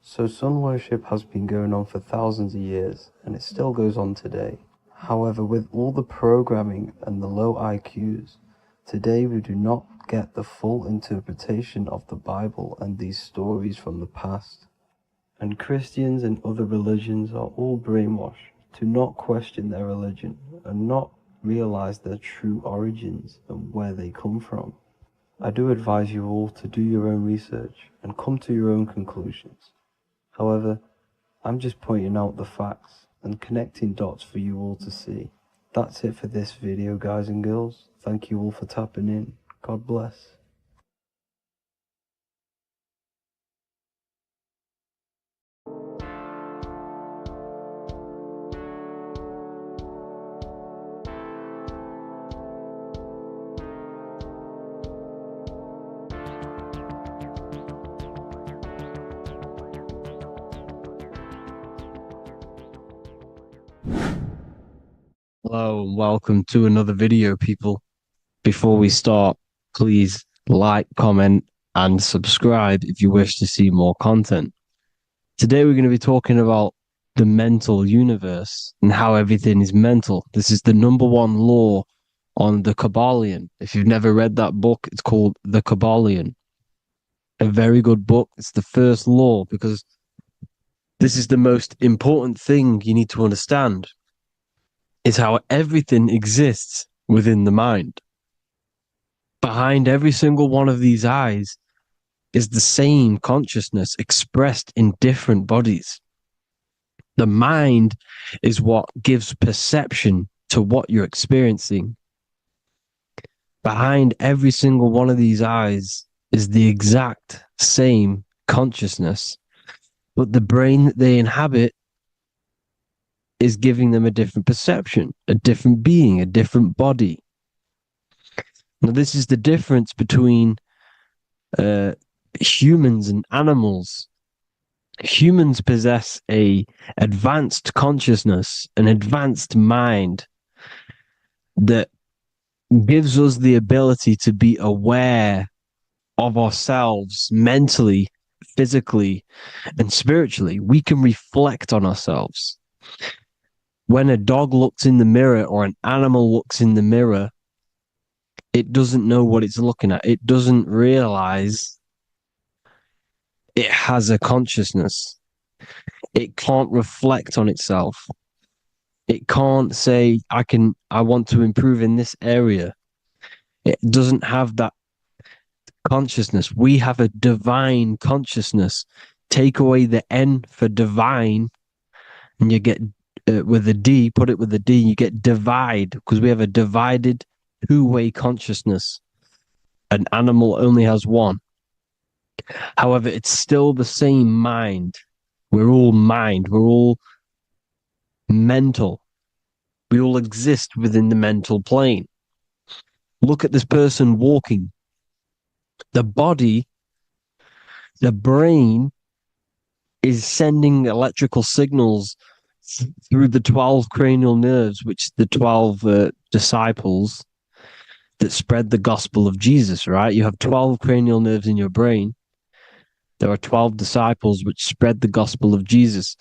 So sun worship has been going on for thousands of years, and it still goes on today. However, with all the programming and the low IQs, today we do not get the full interpretation of the Bible and these stories from the past. And Christians and other religions are all brainwashed to not question their religion and not realize their true origins and where they come from. I do advise you all to do your own research and come to your own conclusions. However, I'm just pointing out the facts and connecting dots for you all to see. That's it for this video, guys and girls. Thank you all for tapping in. God bless. Hello and welcome to another video, people. Before we start, please like, comment, and subscribe if you wish to see more content. Today we're going to be talking about the mental universe and how everything is mental. This is the #1 law on the Kabbalion. If you've never read that book, it's called The Kabbalion. A very good book. It's the first law because this is the most important thing you need to understand. Is how everything exists within the mind. Behind every single one of these eyes is the same consciousness expressed in different bodies. The mind is what gives perception to what you're experiencing. Behind every single one of these eyes is the exact same consciousness, but the brain that they inhabit is giving them a different perception, a different being, a different body. Now, this is the difference between humans and animals. Humans possess a advanced consciousness, an advanced mind that gives us the ability to be aware of ourselves mentally, physically, and spiritually. We can reflect on ourselves. When a dog looks in the mirror or an animal looks in the mirror, it doesn't know what it's looking at. It doesn't realize it has a consciousness. It can't reflect on itself. It can't say, I want to improve in this area. It doesn't have that consciousness. We have a divine consciousness. Take away the N for divine, and you get with a D, put it with a D, you get divide, because we have a divided two-way consciousness. An animal only has one. However, it's still the same mind. We're all mind. We're all mental. We all exist within the mental plane. Look at this person walking. The body, the brain is sending electrical signals through the 12 cranial nerves, which the 12 disciples that spread the gospel of Jesus, right? You have 12 cranial nerves in your brain. There are 12 disciples which spread the gospel of Jesus.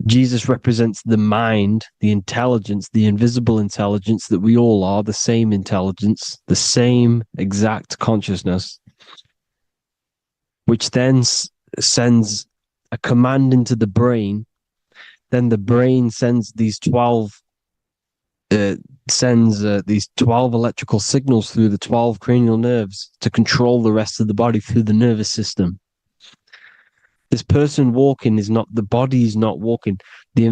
Jesus represents the mind, the intelligence, the invisible intelligence that we all are, the same intelligence, the same exact consciousness, which then sends a command into the brain. Then the brain sends these 12 these 12 electrical signals through the 12 cranial nerves to control the rest of the body through the nervous system. This person walking is not, the body is not walking. The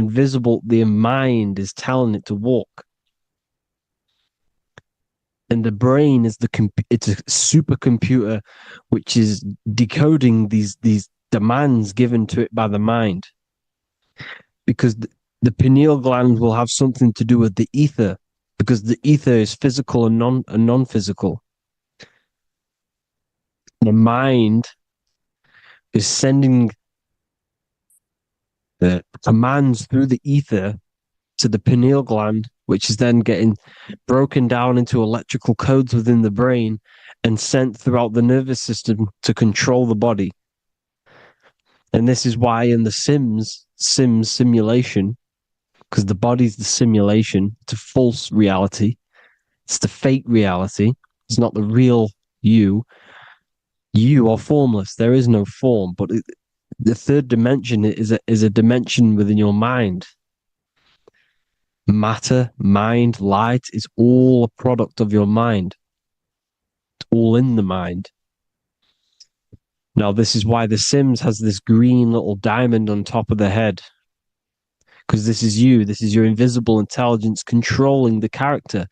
mind is telling it to walk. And the brain is it's a supercomputer which is decoding these demands given to it by the mind. Because the pineal gland will have something to do with the ether, because the ether is physical and non-physical. The mind is sending the commands through the ether to the pineal gland, which is then getting broken down into electrical codes within the brain and sent throughout the nervous system to control the body. And this is why in the Sims simulation, because the body's the simulation, it's a false reality. It's the fake reality. It's not the real you. You are formless. There is no form. But the third dimension is a dimension within your mind. Matter, mind, light is all a product of your mind. It's all in the mind. Now, this is why The Sims has this green little diamond on top of the head. Because this is you. This is your invisible intelligence controlling the character.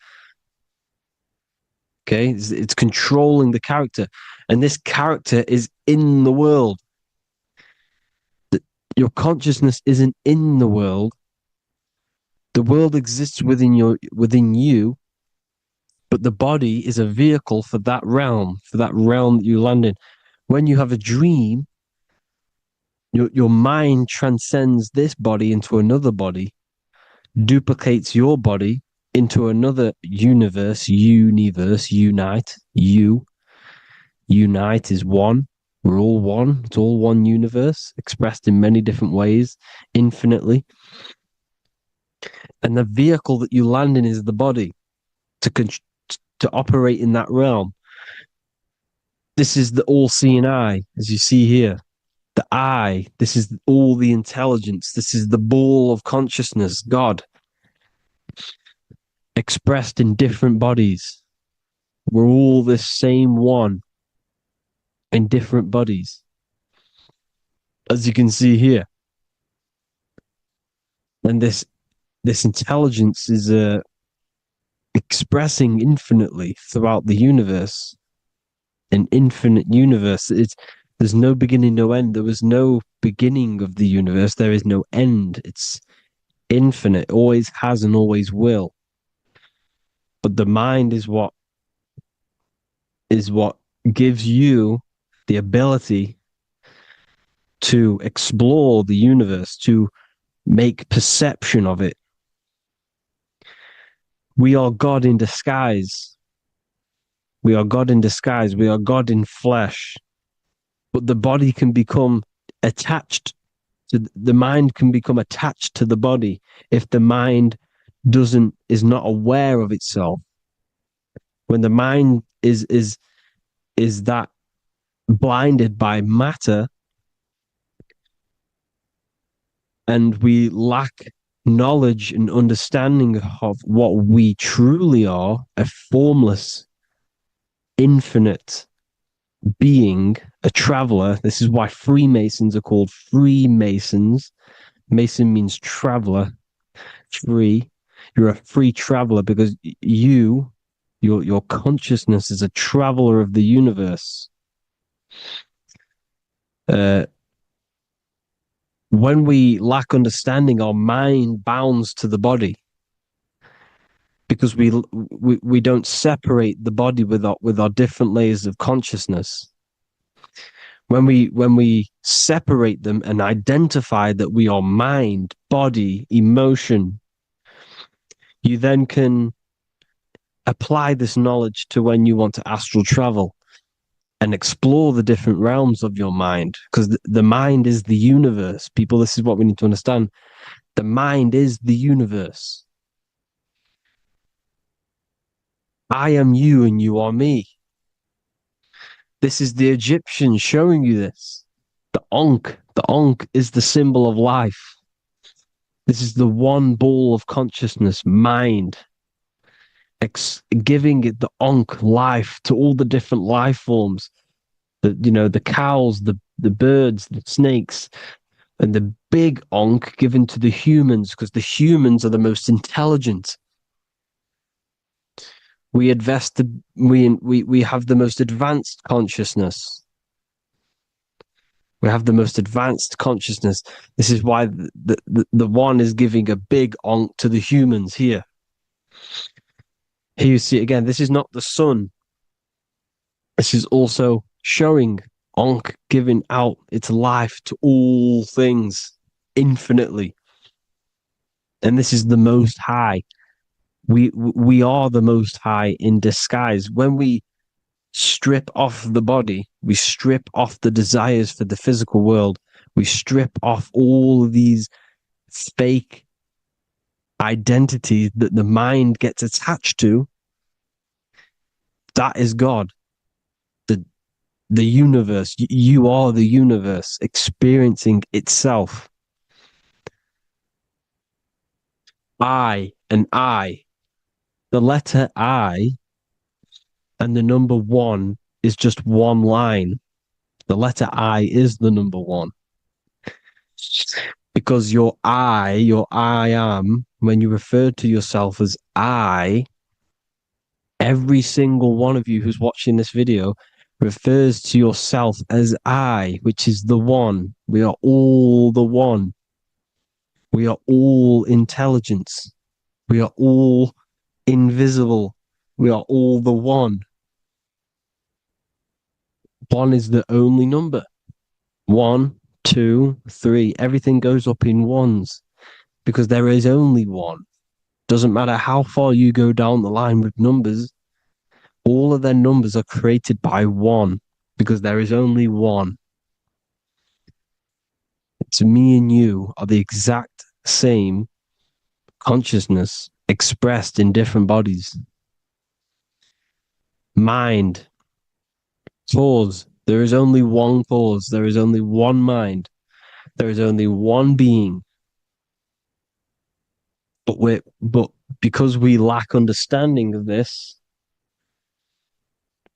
Okay? It's controlling the character. And this character is in the world. Your consciousness isn't in the world. The world exists within you, but the body is a vehicle for that realm that you land in. When you have a dream, your mind transcends this body into another body, duplicates your body into another universe, unite. Unite is one. We're all one. It's all one universe, expressed in many different ways, infinitely. And the vehicle that you land in is the body to operate in that realm. This is the all-seeing eye, as you see here. The I, this is all the intelligence. This is the ball of consciousness, God, expressed in different bodies. We're all this same one in different bodies, as you can see here. And this intelligence is expressing infinitely throughout the universe, an infinite universe. There's no beginning, no end. There was no beginning of the universe. There is no end. It's infinite, always has and always will. But the mind is what gives you the ability to explore the universe, to make perception of it. We are God in disguise. We are God in disguise. We are God in flesh. But the body can become attached to the mind, can become attached to the body if the mind is not aware of itself. When the mind is that blinded by matter, and we lack knowledge and understanding of what we truly are, a formless, infinite being, a traveler. This is why Freemasons are called Freemasons. Mason means traveler. Free. You're a free traveler because your consciousness is a traveler of the universe. When we lack understanding, our mind bounds to the body because we don't separate the body with our different layers of consciousness. When we separate them and identify that we are mind, body, emotion, you then can apply this knowledge to when you want to astral travel and explore the different realms of your mind, because the mind is the universe. People, this is what we need to understand. The mind is the universe. I am you and you are me. This is the Egyptians showing you this. The Ankh is the symbol of life. This is the one ball of consciousness, mind, giving it the Ankh life to all the different life forms. The cows, the birds, the snakes, and the big Ankh given to the humans, because the humans are the most intelligent. We have the most advanced consciousness. We have the most advanced consciousness. This is why the one is giving a big Ankh to the humans here. Here you see again, this is not the sun. This is also showing Ankh giving out its life to all things infinitely. And this is the Most High. We are the Most High in disguise. When we strip off the body, we strip off the desires for the physical world, we strip off all these fake identities that the mind gets attached to. That is God. The universe. You are the universe experiencing itself. I and I. The letter I and the number one is just one line. The letter I is the number one. Because your I am, when you refer to yourself as I, every single one of you who's watching this video refers to yourself as I, which is the one. We are all the one. We are all intelligence. We are all invisible. We are all the one. One is the only number. 1, 2, 3. Everything goes up in ones because there is only one. Doesn't matter how far you go down the line with numbers, all of their numbers are created by one because there is only one. It's me and you are the exact same consciousness expressed in different bodies. Mind. Cause. There is only one cause. There is only one mind. There is only one being. But because we lack understanding of this,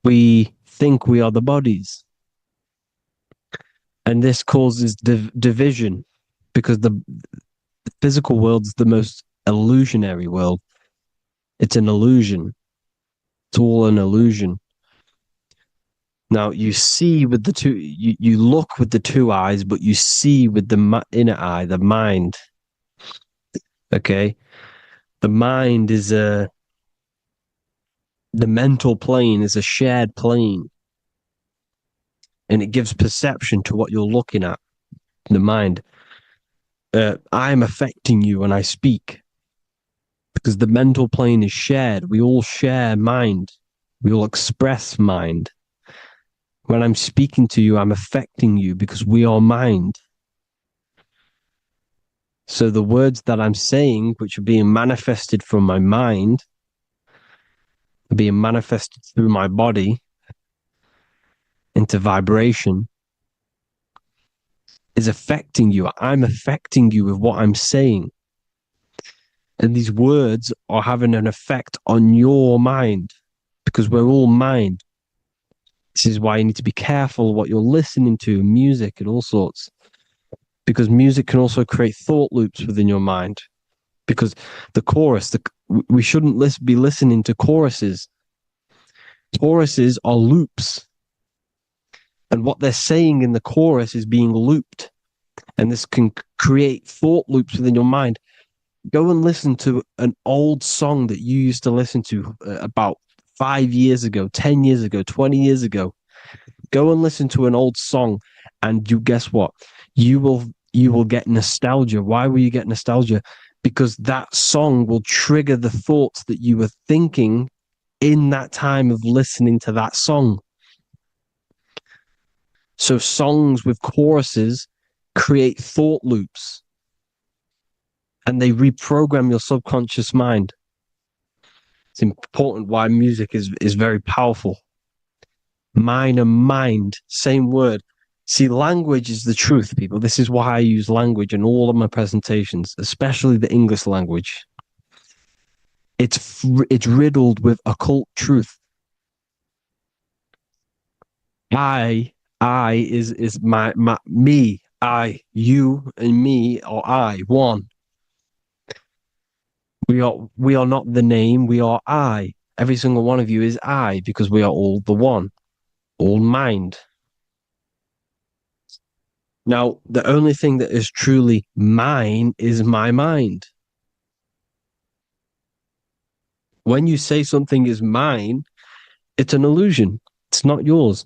we think we are the bodies. And this causes division because the physical world is the most illusionary world. It's an illusion. It's all an illusion. Now you see with the two, you look with the two eyes, but you see with the inner eye, the mind. Okay, the mind is the mental plane is a shared plane, and it gives perception to what you're looking at. The mind. I'm affecting you when I speak because the mental plane is shared. We all share mind. We all express mind. When I'm speaking to you, I'm affecting you because we are mind. So the words that I'm saying, which are being manifested from my mind, are being manifested through my body into vibration, is affecting you. I'm affecting you with what I'm saying. And these words are having an effect on your mind because we're all mind. This is why you need to be careful what you're listening to, music and all sorts. Because music can also create thought loops within your mind. Because the chorus, we shouldn't be listening to choruses. Choruses are loops. And what they're saying in the chorus is being looped. And this can create thought loops within your mind. Go and listen to an old song that you used to listen to about 5 years ago, 10 years ago, 20 years ago. Go and listen to an old song and you guess what? You will you will get nostalgia. Why will you get nostalgia? Because that song will trigger the thoughts that you were thinking in that time of listening to that song. So songs with choruses create thought loops, and they reprogram your subconscious mind. It's important why music is very powerful. Mind and mind, same word. See, language is the truth, people. This is why I use language in all of my presentations, especially the English language. It's riddled with occult truth. I is my me, I, you, and me, or I, one. We are not the name, we are I. Every single one of you is I, because we are all the one, all mind. Now, the only thing that is truly mine is my mind. When you say something is mine, it's an illusion. It's not yours.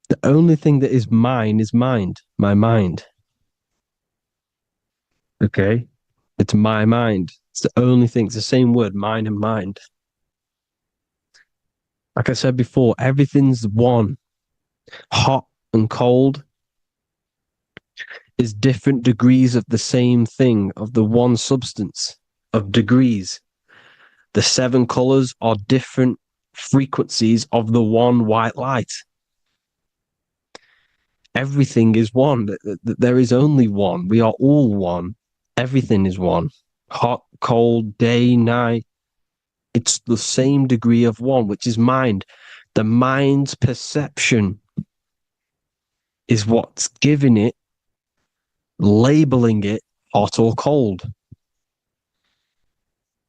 The only thing that is mine is mind, my mind. Okay? It's my mind. It's the only thing. It's the same word, mind and mind. Like I said before, everything's one. Hot and cold is different degrees of the same thing, of the one substance, of degrees. The 7 colors are different frequencies of the one white light. Everything is one. There is only one. We are all one. Everything is one. Hot, cold, day, night. It's the same degree of one, which is mind. The mind's perception is what's giving it, labeling it hot or cold.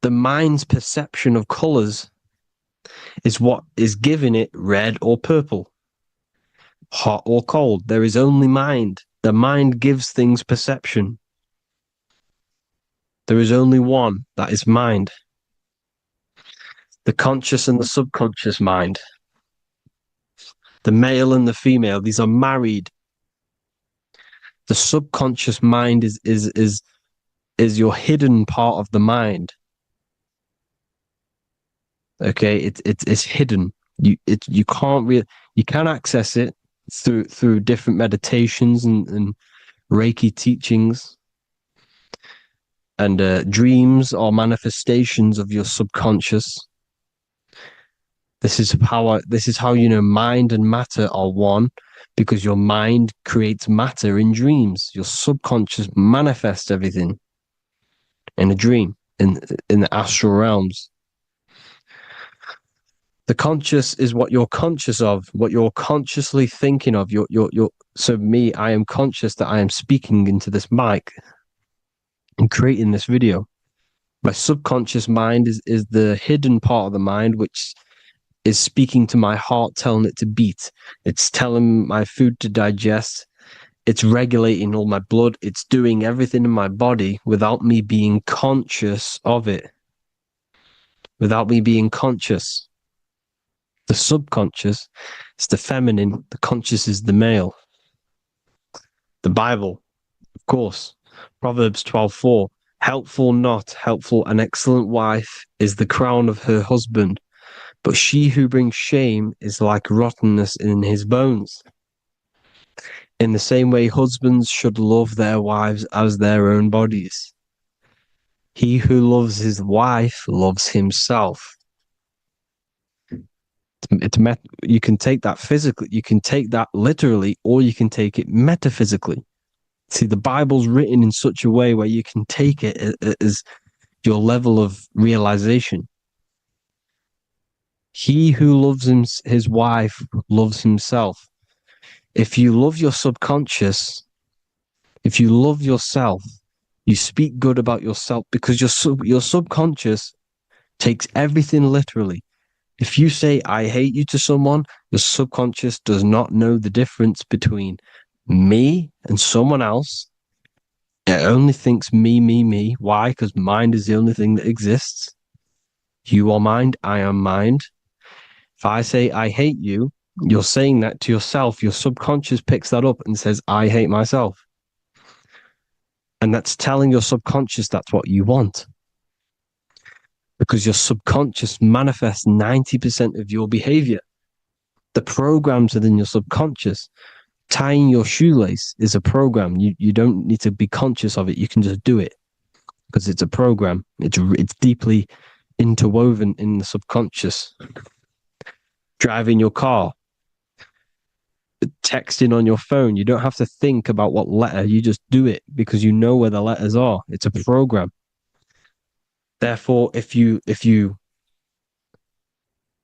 The mind's perception of colors is what is giving it red or purple, hot or cold. There is only mind. The mind gives things perception. There is only one, that is mind. The conscious and the subconscious mind. The male and the female, these are married. The subconscious mind is your hidden part of the mind. Okay, it's hidden. You can't really, you can access it through different meditations and Reiki teachings, and dreams or manifestations of your subconscious. This is how you know mind and matter are one, because your mind creates matter in dreams. Your subconscious manifests everything in a dream, in the astral realms. The conscious is what you're conscious of, what you're consciously thinking of. So me, I am conscious that I am speaking into this mic and creating this video. My subconscious mind is the hidden part of the mind, which is speaking to my heart, telling it to beat. It's telling my food to digest. It's regulating all my blood. It's doing everything in my body without me being conscious of it. Without me being conscious. The subconscious is the feminine. The conscious is the male. The Bible, of course. Proverbs 12:4. Helpful, not helpful, an excellent wife is the crown of her husband, but she who brings shame is like rottenness in his bones. In the same way, husbands should love their wives as their own bodies. He who loves his wife loves himself. You can take that physically, you can take that literally, or you can take it metaphysically. See, the Bible's written in such a way where you can take it as your level of realization. He who loves his wife loves himself. If you love your subconscious, if you love yourself, you speak good about yourself, because your subconscious takes everything literally. If you say, I hate you to someone, your subconscious does not know the difference between me and someone else. It only thinks me, me, me. Why? Because mind is the only thing that exists. You are mind, I am mind. If I say, I hate you, you're saying that to yourself. Your subconscious picks that up and says, I hate myself. And that's telling your subconscious that's what you want. Because your subconscious manifests 90% of your behavior. The programs within your subconscious. Tying your shoelace is a program. You don't need to be conscious of it. You can just do it because it's a program. It's deeply interwoven in the subconscious. Driving your car, texting on your phone. You don't have to think about what letter. You just do it because you know where the letters are. It's a program. Therefore, if you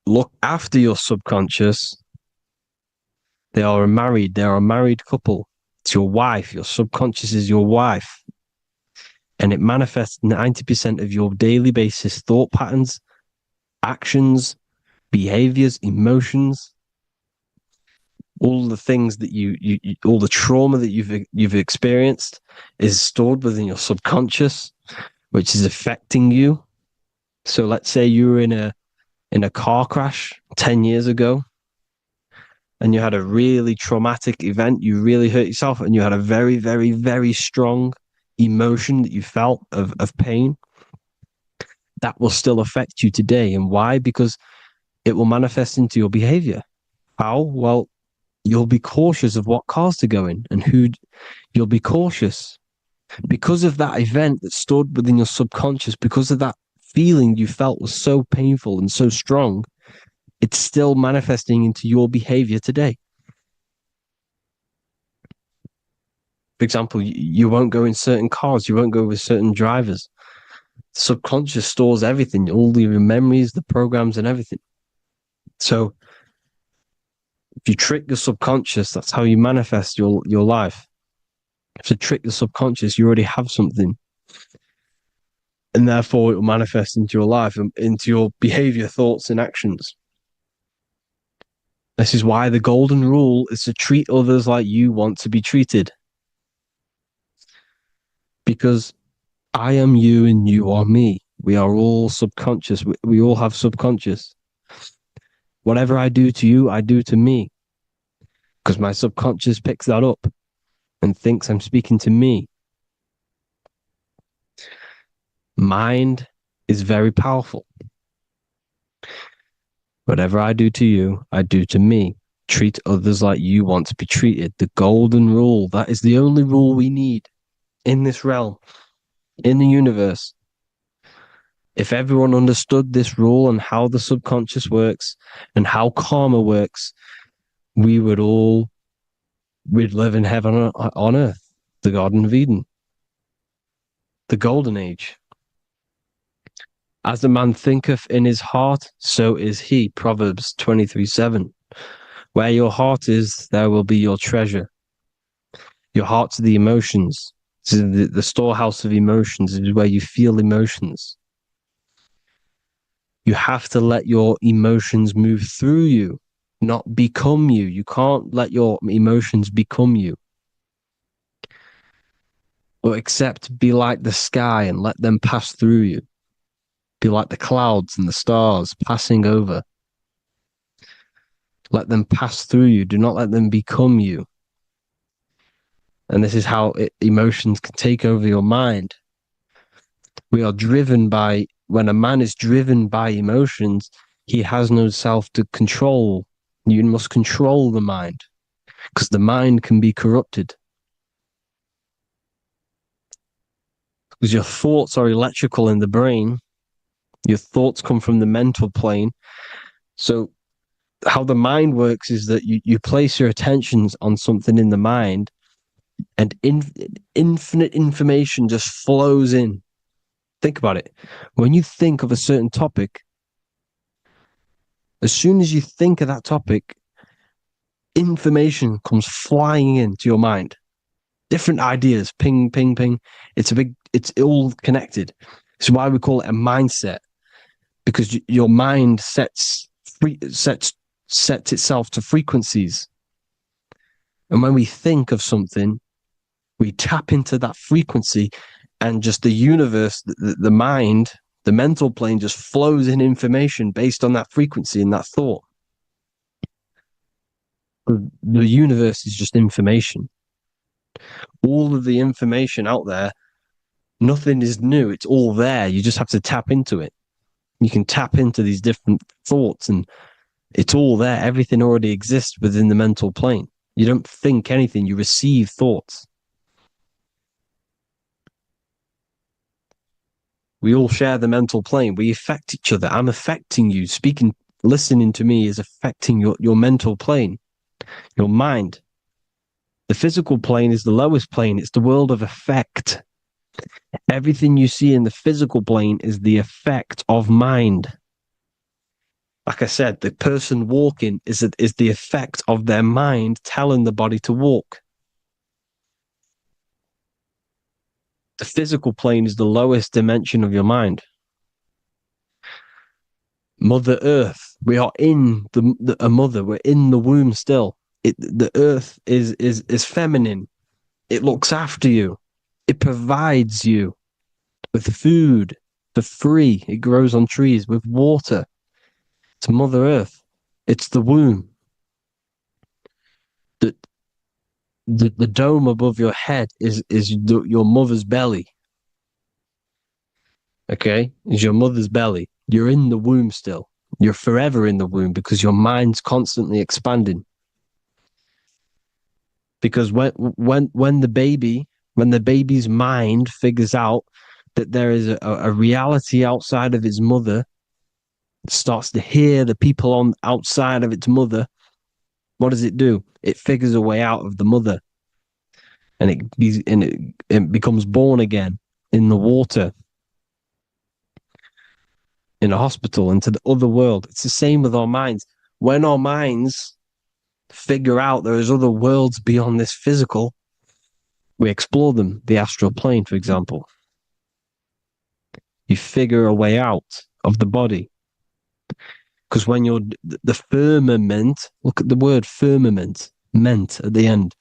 look after your subconscious, they are a married couple. It's your wife. Your subconscious is your wife. And it manifests 90% of your daily basis thought patterns, actions, behaviors, emotions, all the things that you all the trauma that you've experienced is stored within your subconscious, which is affecting you. So let's say you were in a car crash 10 years ago and you had a really traumatic event, you really hurt yourself, and you had a very, very, very strong emotion that you felt of pain. That will still affect you today. And why? Because it will manifest into your behavior. How? Well, you'll be cautious of what cars to go in and who. You'll be cautious because of that event that stored within your subconscious, because of that feeling you felt was so painful and so strong. It's still manifesting into your behavior today. For example, you won't go in certain cars, you won't go with certain drivers. The subconscious stores everything, all your memories, the programs, and everything. So if you trick your subconscious, that's how you manifest your life. If you trick the subconscious, you already have something. And therefore, it will manifest into your life, into your behavior, thoughts, and actions. This is why the golden rule is to treat others like you want to be treated. Because I am you and you are me. We are all subconscious. We all have subconscious. Whatever I do to you, I do to me. Because my subconscious picks that up and thinks I'm speaking to me. Mind is very powerful. Whatever I do to you, I do to me. Treat others like you want to be treated. The golden rule. That is the only rule we need in this realm, in the universe. If everyone understood this rule and how the subconscious works and how karma works, we'd live in heaven on earth, the Garden of Eden, the golden age. As a man thinketh in his heart, so is he. Proverbs 23:7. Where your heart is, there will be your treasure. Your heart's the emotions. The storehouse of emotions is where you feel emotions. You have to let your emotions move through you, not become you. You can't let your emotions become you. Or except be like the sky and let them pass through you. Be like the clouds and the stars passing over. Let them pass through you. Do not let them become you. And this is how emotions can take over your mind. We are driven by, when a man is driven by emotions, he has no self to control. You must control the mind because the mind can be corrupted. Because your thoughts are electrical in the brain. Your thoughts come from the mental plane. So how the mind works is that you place your attentions on something in the mind and infinite information just flows in. Think about it. When you think of a certain topic, as soon as you think of that topic, information comes flying into your mind. Different ideas, ping, ping, ping. It's all connected. It's why we call it a mindset. Because your mind sets itself to frequencies. And when we think of something, we tap into that frequency and just the universe, the mind, the mental plane just flows in information based on that frequency and that thought. The universe is just information. All of the information out there Nothing is new. It's all there. You just have to tap into it. You can tap into these different thoughts and it's all there. Everything already exists within the mental plane. You don't think anything. You receive thoughts. We all share the mental plane. We affect each other. I'm affecting you. Speaking, listening to me is affecting your mental plane, your mind. The physical plane is the lowest plane. It's the world of effect. Everything you see in the physical plane is the effect of mind. Like I said, the person walking is the effect of their mind telling the body to walk. The physical plane is the lowest dimension of your mind. Mother Earth, we are in a mother. We're in the womb still. The Earth is feminine. It looks after you. It provides you with food for free. It grows on trees with water. It's Mother Earth. It's the womb. The dome above your head is your mother's belly. Okay? Is your mother's belly. You're in the womb still. You're forever in the womb because your mind's constantly expanding. Because when the baby's mind figures out that there is a reality outside of its mother, starts to hear the people on outside of its mother, what does it do? It figures a way out of the mother, and it becomes born again in the water, in a hospital, into the other world. It's the same with our minds. When our minds figure out there is other worlds beyond this physical, we explore them. The astral plane, for example. You figure a way out of the body. Because when you're the firmament, look at the word firmament, meant at the end.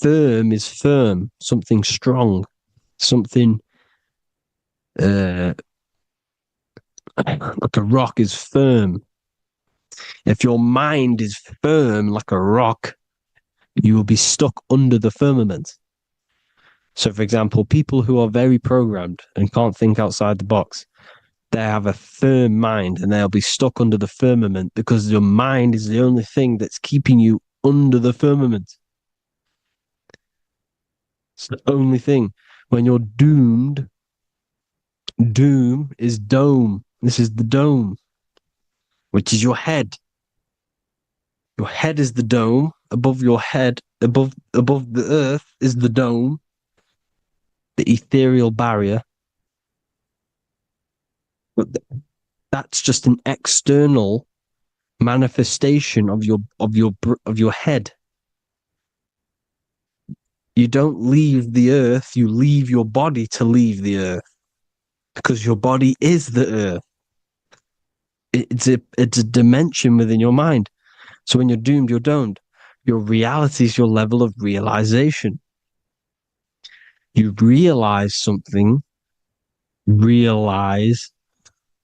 Firm is firm, something strong, something like a rock is firm. If your mind is firm like a rock, you will be stuck under the firmament. So, for example, people who are very programmed and can't think outside the box, they have a firm mind and they'll be stuck under the firmament because your mind is the only thing that's keeping you under the firmament. It's the only thing. When you're doomed, doom is dome. This is the dome, which is your head. Your head is the dome. Above your head, above the earth is the dome, the ethereal barrier. But that's just an external manifestation of your head. You don't leave the earth, you leave your body to leave the earth. Because your body is the earth. It's a dimension within your mind. So when you're doomed, you're domed. Your reality is your level of realization. You realize something,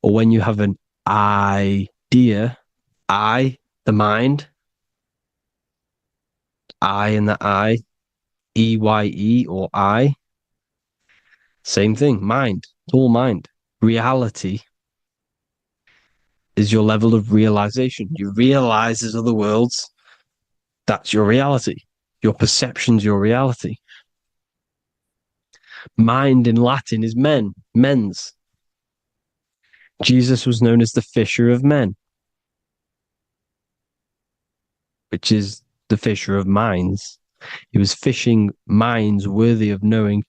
or when you have an idea, the mind, in the eye, EYE or I, same thing, mind, it's all mind. Reality is your level of realization. You realize there's other worlds. That's your reality. Your perception's your reality. Mind in Latin is mens. Jesus was known as the fisher of men, which is the fisher of minds. He was fishing minds worthy of knowing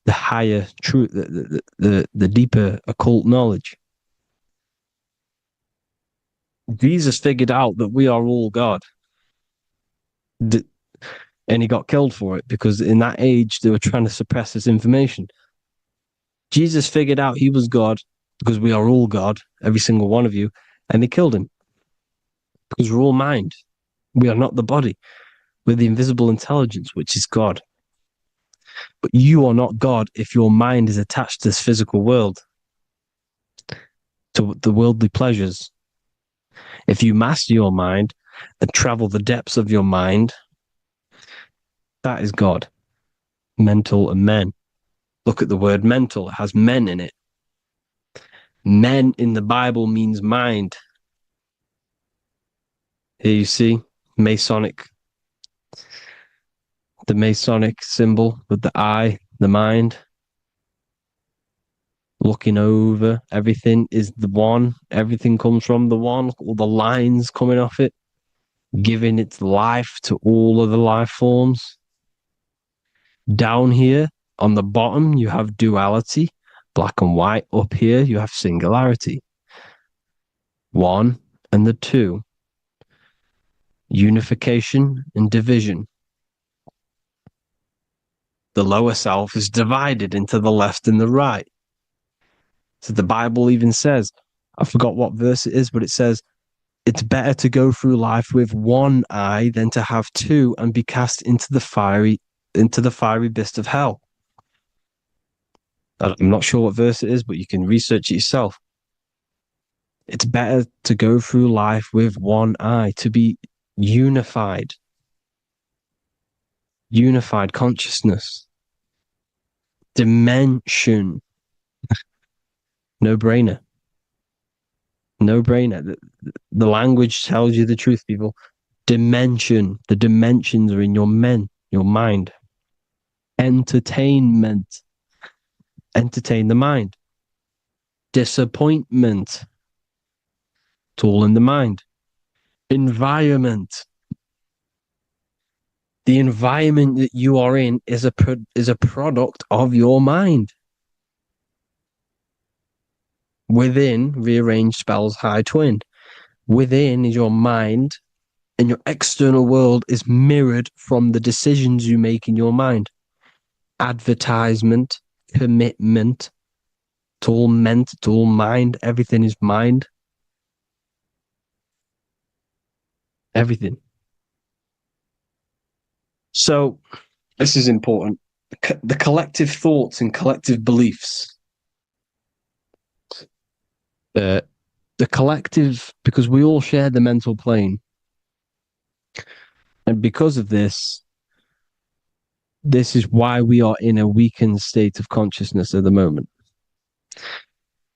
the higher truth, the deeper occult knowledge. Jesus figured out that we are all God. And he got killed for it because in that age they were trying to suppress this information. Jesus figured out he was God because we are all God, every single one of you, and they killed him because we're all mind. We are not the body. We're the invisible intelligence, which is God. But you are not God if your mind is attached to this physical world, to the worldly pleasures. If you master your mind and travel the depths of your mind, that is God, mental and men. Look at the word mental. It has men in it. Men in the Bible means mind. Here you see Masonic, the Masonic symbol with the eye, the mind. Looking over everything is the one. Everything comes from the one. All the lines coming off it, giving its life to all of the life forms. Down here on the bottom, you have duality, black and white. Up here, you have singularity. One and the two. Unification and division. The lower self is divided into the left and the right. So the Bible even says, I forgot what verse it is, but it says, it's better to go through life with one eye than to have two and be cast into the fiery abyss of hell. I'm not sure what verse it is, but you can research it yourself. It's better to go through life with one eye, to be unified. Unified consciousness. Dimension. No brainer. No brainer. The language tells you the truth, people. Dimension. The dimensions are in your mind. Entertainment. Entertain the mind. Disappointment. It's all in the mind. Environment. The environment that you are in is a product of your mind. Within, rearranged spells high twin. Within is your mind, and your external world is mirrored from the decisions you make in your mind. Advertisement, commitment, it's all meant, it's all mind. Everything is mind. Everything. So, this is important. The collective thoughts and collective beliefs. The collective, because we all share the mental plane. And because of this is why we are in a weakened state of consciousness at the moment.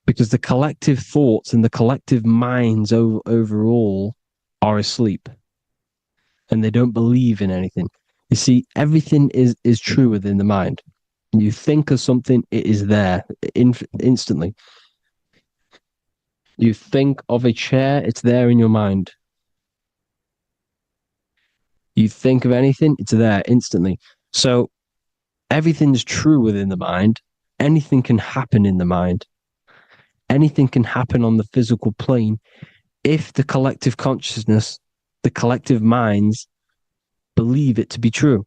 Because the collective thoughts and the collective minds overall are asleep. And they don't believe in anything. You see, everything is true within the mind. You think of something, it is there instantly. You think of a chair, it's there in your mind. You think of anything, it's there instantly. So everything's true within the mind. Anything can happen in the mind. Anything can happen on the physical plane if the collective consciousness, the collective minds, believe it to be true.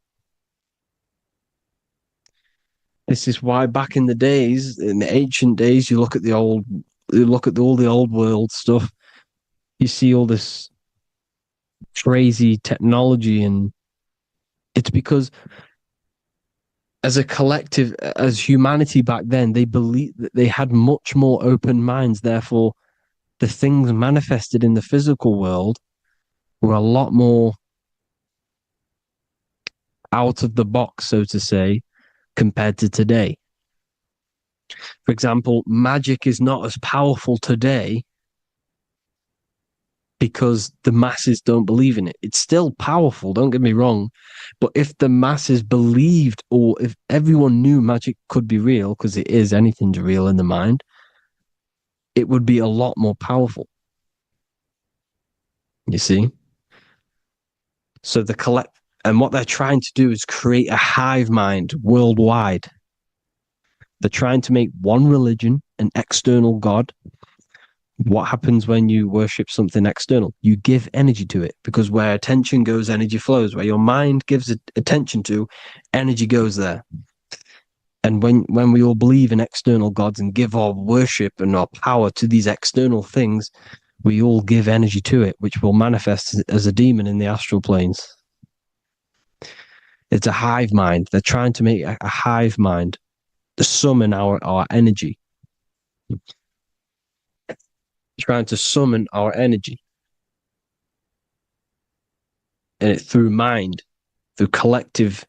This is why back in the days, in the ancient days, you look at all the old world stuff, you see all this crazy technology, and it's because as a collective, as humanity back then, they believed that they had much more open minds. Therefore, the things manifested in the physical world were a lot more out of the box, so to say, compared to today. For example, magic is not as powerful today because the masses don't believe in it. It's still powerful, don't get me wrong, but if the masses believed, or if everyone knew magic could be real, because it is, anything's real in the mind, it would be a lot more powerful. You see? So and what they're trying to do is create a hive mind worldwide. They're trying to make one religion, an external God. What happens when you worship something external? You give energy to it, because where attention goes, energy flows. Where your mind gives attention to, energy goes there. And when we all believe in external gods and give our worship and our power to these external things, we all give energy to it, which will manifest as a demon in the astral planes. It's a hive mind. They're trying to make a hive mind to summon our energy. Trying to summon our energy. And it through mind, through collective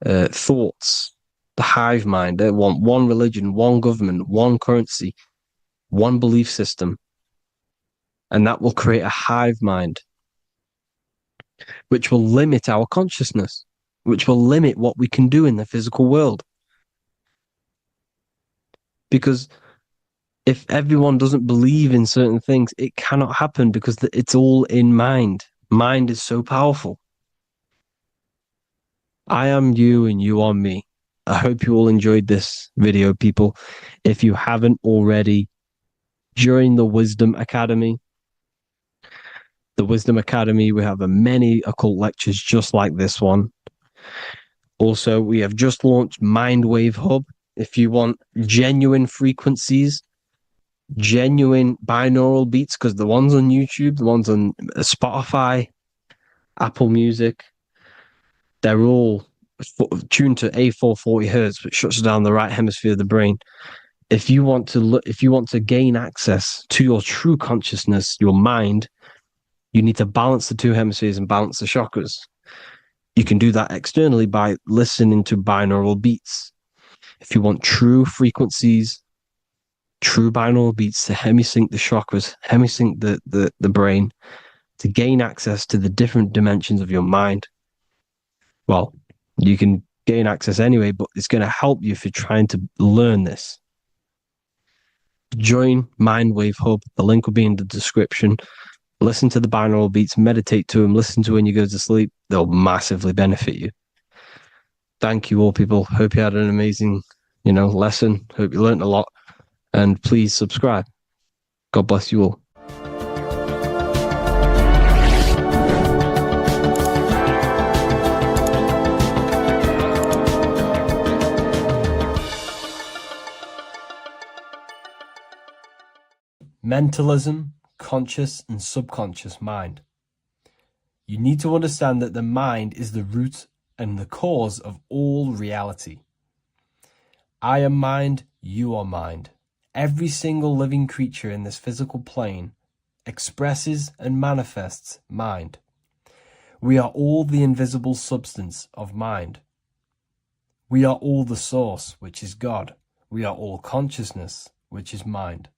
thoughts, the hive mind. They want one religion, one government, one currency, one belief system. And that will create a hive mind, which will limit our consciousness, which will limit what we can do in the physical world. Because if everyone doesn't believe in certain things, it cannot happen because it's all in mind. Mind is so powerful. I am you and you are me. I hope you all enjoyed this video, people. If you haven't already, join the Wisdom Academy. The Wisdom Academy, we have many occult lectures just like this one. Also, we have just launched Mindwave Hub. If you want genuine frequencies, genuine binaural beats, because the ones on YouTube, the ones on Spotify, Apple Music, they're all tuned to A440 hertz, which shuts down the right hemisphere of the brain. If you want to gain access to your true consciousness, your mind, you need to balance the two hemispheres and balance the chakras. You can do that externally by listening to binaural beats. If you want true frequencies, true binaural beats to hemisync the chakras, hemisync the brain, to gain access to the different dimensions of your mind, well, you can gain access anyway, but it's going to help you if you're trying to learn this. Join Mindwave Hub. The link will be in the description. Listen to the binaural beats, meditate to them, listen to when you go to sleep. They'll massively benefit you. Thank you all, people. Hope you had an amazing, lesson. Hope you learned a lot. And please subscribe. God bless you all. Mentalism, conscious and subconscious mind. You need to understand that the mind is the root and the cause of all reality. I am mind, you are mind. Every single living creature in this physical plane expresses and manifests mind. We are all the invisible substance of mind. We are all the source, which is God. We are all consciousness, which is mind.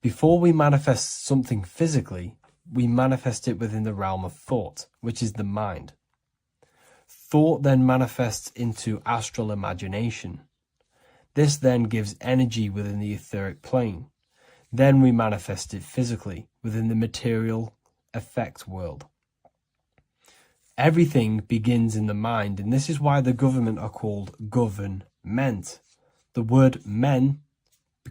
Before we manifest something physically, we manifest it within the realm of thought, which is the mind. Thought then manifests into astral imagination. This then gives energy within the etheric plane. Then we manifest it physically within the material effect world. Everything begins in the mind, and this is why the government are called government. The word men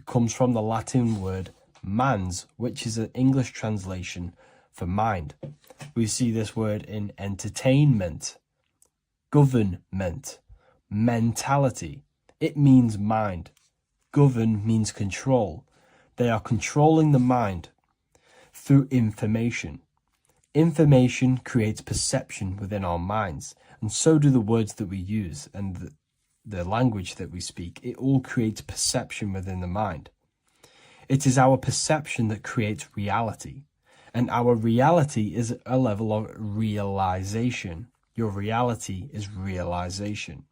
comes from the Latin word mans, which is an English translation for mind. We see this word in entertainment, government, mentality. It means mind. Govern means control. They are controlling the mind through information. Information creates perception within our minds, and so do the words that we use and the language that we speak. It all creates perception within the mind. It is our perception that creates reality, and our reality is a level of realization. Your reality is realization.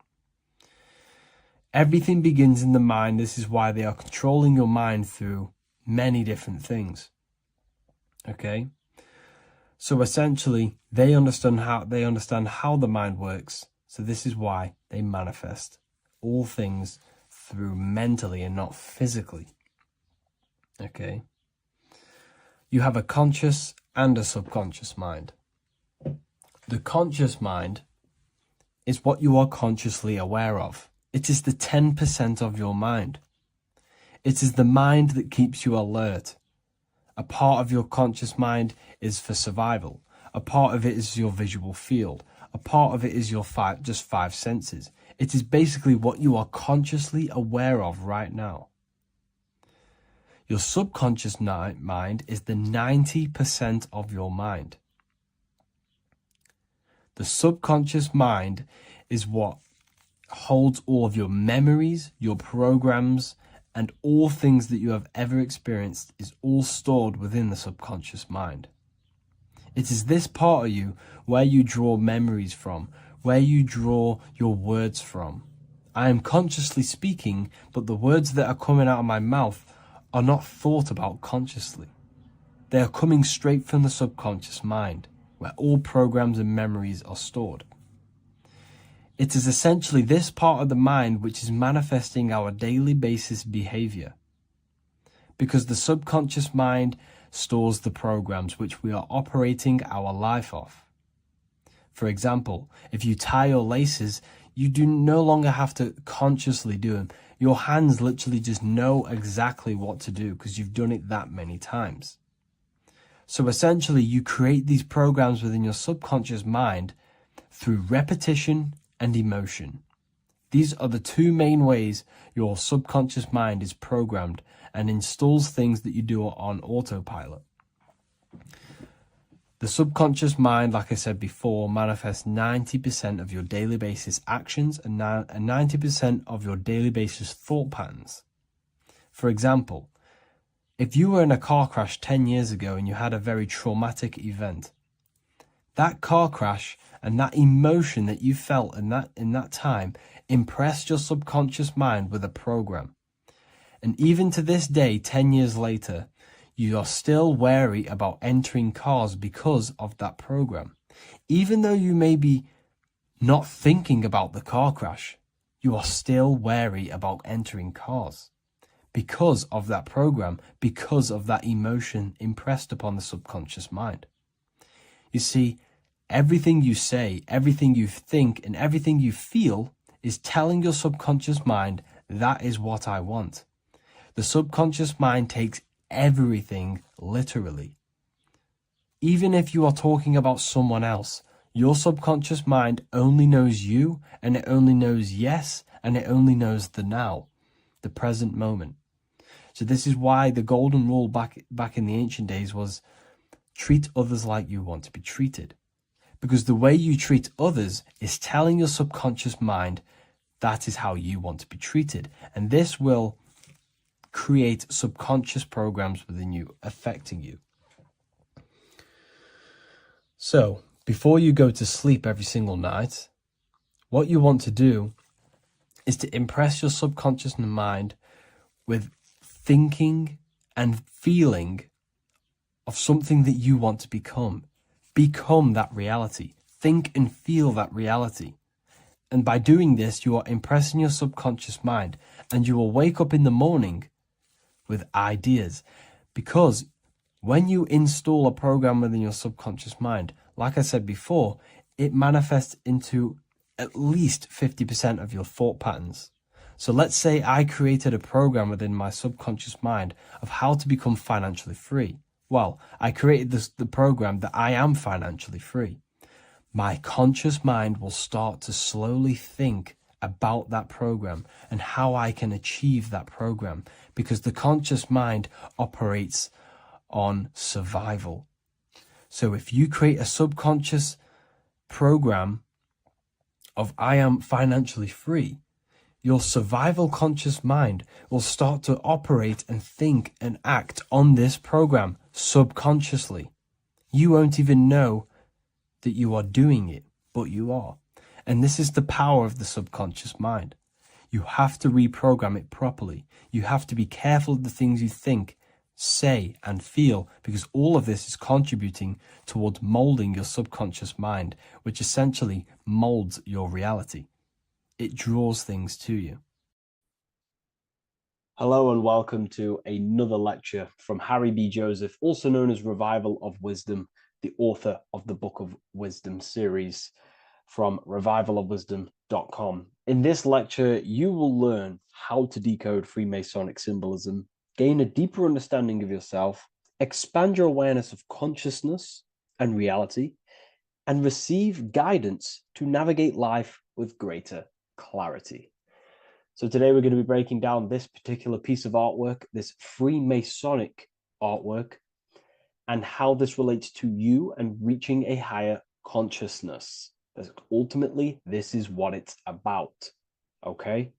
Everything begins in the mind. This is why they are controlling your mind through many different things. Okay? So essentially, they understand how the mind works. So this is why they manifest all things through mentally and not physically. Okay? You have a conscious and a subconscious mind. The conscious mind is what you are consciously aware of. It is the 10% of your mind. It is the mind that keeps you alert. A part of your conscious mind is for survival. A part of it is your visual field. A part of it is your five senses. It is basically what you are consciously aware of right now. Your subconscious mind is the 90% of your mind. The subconscious mind is what holds all of your memories, your programs, and all things that you have ever experienced is all stored within the subconscious mind. It is this part of you where you draw memories from, where you draw your words from. I am consciously speaking, but the words that are coming out of my mouth are not thought about consciously. They are coming straight from the subconscious mind, where all programs and memories are stored. It is essentially this part of the mind which is manifesting our daily basis behavior, because the subconscious mind stores the programs which we are operating our life off. For example, if you tie your laces, you do no longer have to consciously do them. Your hands literally just know exactly what to do because you've done it that many times. So essentially, you create these programs within your subconscious mind through repetition and emotion. These are the two main ways your subconscious mind is programmed and installs things that you do on autopilot. The subconscious mind, like I said before, manifests 90% of your daily basis actions and 90% of your daily basis thought patterns. For example, if you were in a car crash 10 years ago and you had a very traumatic event, that car crash and that emotion that you felt in that time impressed your subconscious mind with a program. And even to this day, 10 years later, you are still wary about entering cars because of that program. Even though you may be not thinking about the car crash, you are still wary about entering cars because of that program, because of that emotion impressed upon the subconscious mind. You see, everything you say, everything you think, and everything you feel is telling your subconscious mind, that is what I want. The subconscious mind takes everything literally. Even if you are talking about someone else, your subconscious mind only knows you, and it only knows yes, and it only knows the now, the present moment. So this is why the golden rule back in the ancient days was treat others like you want to be treated. Because the way you treat others is telling your subconscious mind that is how you want to be treated. And this will create subconscious programs within you, affecting you. So, before you go to sleep every single night, what you want to do is to impress your subconscious mind with thinking and feeling of something that you want to become. Become that reality. Think and feel that reality. And by doing this, you are impressing your subconscious mind, and you will wake up in the morning with ideas. Because when you install a program within your subconscious mind, like I said before, it manifests into at least 50% of your thought patterns. So let's say I created a program within my subconscious mind of how to become financially free. Well, I created the program that I am financially free. My conscious mind will start to slowly think about that program and how I can achieve that program, because the conscious mind operates on survival. So if you create a subconscious program of I am financially free, your survival conscious mind will start to operate and think and act on this program subconsciously. You won't even know that you are doing it, but you are. And this is the power of the subconscious mind. You have to reprogram it properly. You have to be careful of the things you think, say, and feel, because all of this is contributing towards molding your subconscious mind, which essentially molds your reality. It draws things to you. Hello and welcome to another lecture from Harry B. Joseph, also known as Revival of Wisdom, the author of the Book of Wisdom series from revivalofwisdom.com. In this lecture, you will learn how to decode Freemasonic symbolism, gain a deeper understanding of yourself, expand your awareness of consciousness and reality, and receive guidance to navigate life with greater clarity. So today we're going to be breaking down this particular piece of artwork, this Freemasonic artwork, and how this relates to you and reaching a higher consciousness. Because ultimately, this is what it's about, okay?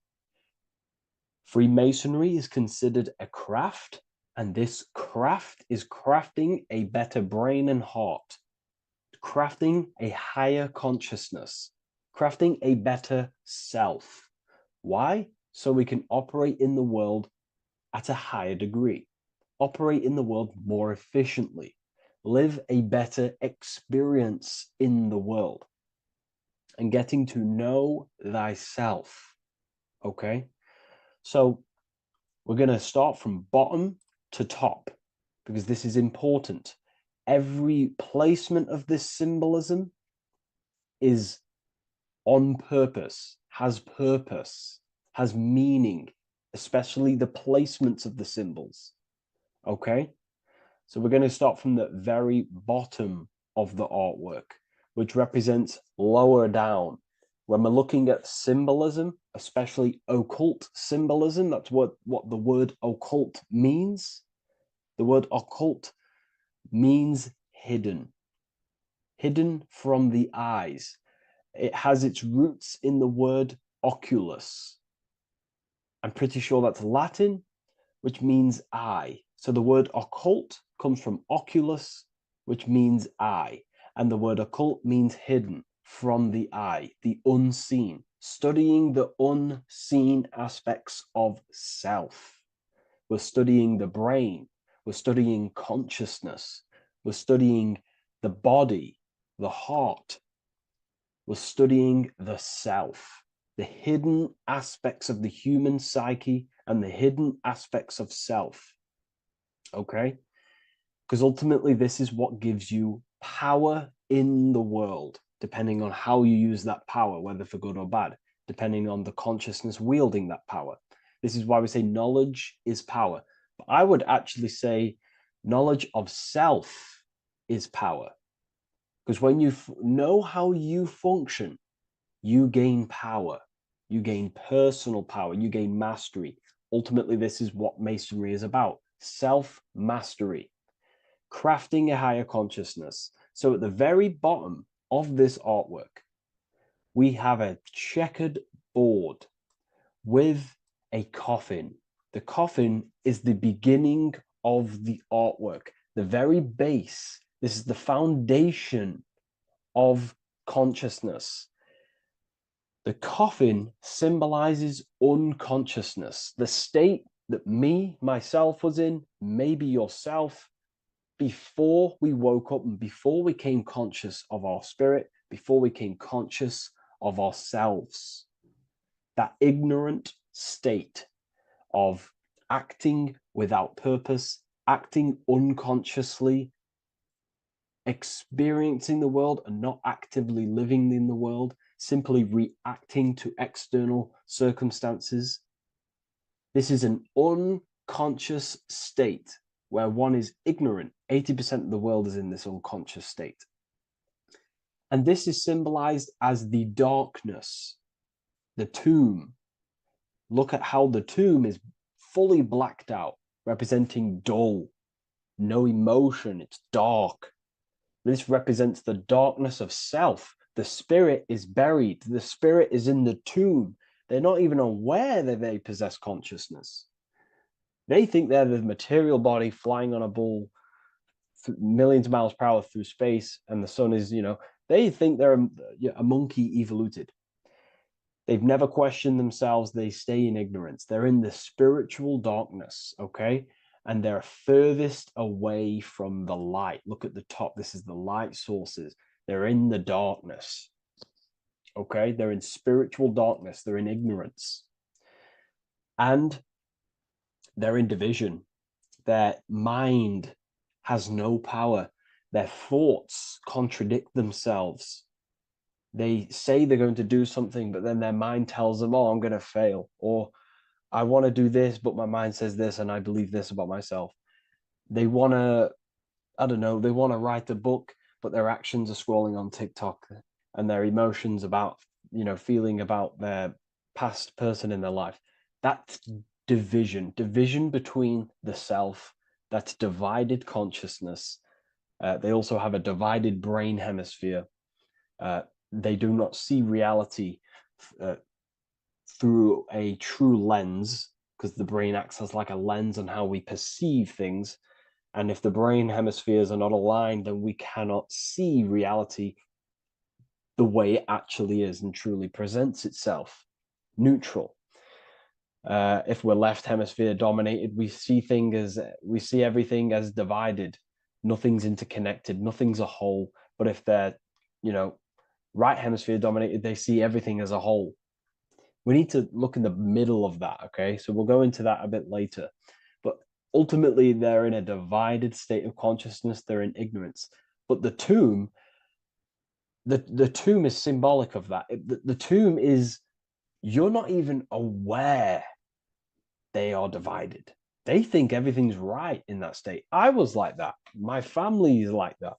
Freemasonry is considered a craft, and this craft is crafting a better brain and heart, crafting a higher consciousness, crafting a better self. Why? So we can operate in the world at a higher degree, operate in the world more efficiently, live a better experience in the world, and getting to know thyself. Okay? So we're going to start from bottom to top because this is important. Every placement of this symbolism is on purpose, has meaning, especially the placements of the symbols. Okay? So we're going to start from the very bottom of the artwork, which represents lower down. When we're looking at symbolism, especially occult symbolism, that's what the word occult means. The word occult means hidden, hidden from the eyes. It has its roots in the word oculus. I'm pretty sure that's Latin, which means eye. So the word occult comes from oculus, which means eye. And the word occult means hidden, from the eye, the unseen, studying the unseen aspects of self. We're studying the brain, we're studying consciousness, we're studying the body, the heart, we're studying the self, the hidden aspects of the human psyche and the hidden aspects of self. Okay? Because ultimately, this is what gives you power in the world, depending on how you use that power, whether for good or bad, depending on the consciousness wielding that power. This is why we say knowledge is power. But I would actually say knowledge of self is power. Because when you know how you function, you gain power. You gain personal power. You gain mastery. Ultimately, this is what Masonry is about. Self-mastery. Crafting a higher consciousness. So at the very bottom of this artwork, we have a checkered board with a coffin. The coffin is the beginning of the artwork, the very base. This is the foundation of consciousness. The coffin symbolizes unconsciousness, the state that myself was in, maybe yourself, before we woke up and before we came conscious of our spirit, before we came conscious of ourselves. That ignorant state of acting without purpose, acting unconsciously, experiencing the world and not actively living in the world, simply reacting to external circumstances. This is an unconscious state where one is ignorant. 80% of the world is in this unconscious state. And this is symbolized as the darkness, the tomb. Look at how the tomb is fully blacked out, representing dull, no emotion, it's dark. This represents the darkness of self. The spirit is buried. The spirit is in the tomb. They're not even aware that they possess consciousness. They think they're the material body flying on a ball millions of miles per hour through space, and the sun is, they think they're a monkey evoluted. They've never questioned themselves. They stay in ignorance. They're in the spiritual darkness, okay? And they're furthest away from the light. Look at the top. This is the light sources. They're in the darkness, okay? They're in spiritual darkness. They're in ignorance. And they're in division. Their mind has no power. Their thoughts contradict themselves. They say they're going to do something, but then their mind tells them, oh, I'm going to fail. Or I want to do this, but my mind says this, and I believe this about myself. They want to, they want to write a book, but their actions are scrolling on TikTok, and their emotions about, feeling about their past person in their life. That's division between the self. That's divided consciousness. They also have a divided brain hemisphere. They do not see reality through a true lens, because the brain acts as like a lens on how we perceive things. And if the brain hemispheres are not aligned, then we cannot see reality the way it actually is and truly presents itself, neutral. If we're left hemisphere dominated, we see everything as divided. Nothing's interconnected, nothing's a whole. But if they're, right hemisphere dominated, they see everything as a whole. We need to look in the middle of that, okay? So we'll go into that a bit later. But ultimately, they're in a divided state of consciousness. They're in ignorance. But the tomb is symbolic of that. The tomb is, you're not even aware they are divided. They think everything's right in that state. I was like that. My family is like that.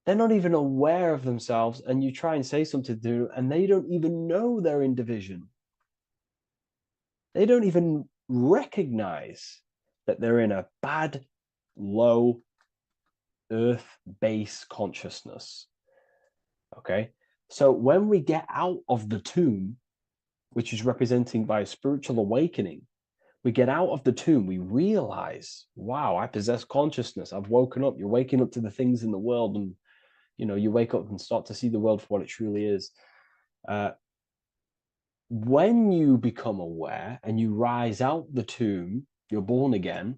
They're not even aware of themselves, and you try and say something to them, and they don't even know they're in division. They don't even recognize that they're in a bad, low earth base consciousness. Okay? So when we get out of the tomb, which is representing by a spiritual awakening, we get out of the tomb, we realize, wow, I possess consciousness. I've woken up. You're waking up to the things in the world, and you wake up and start to see the world for what it truly is. When you become aware and you rise out the tomb, you're born again.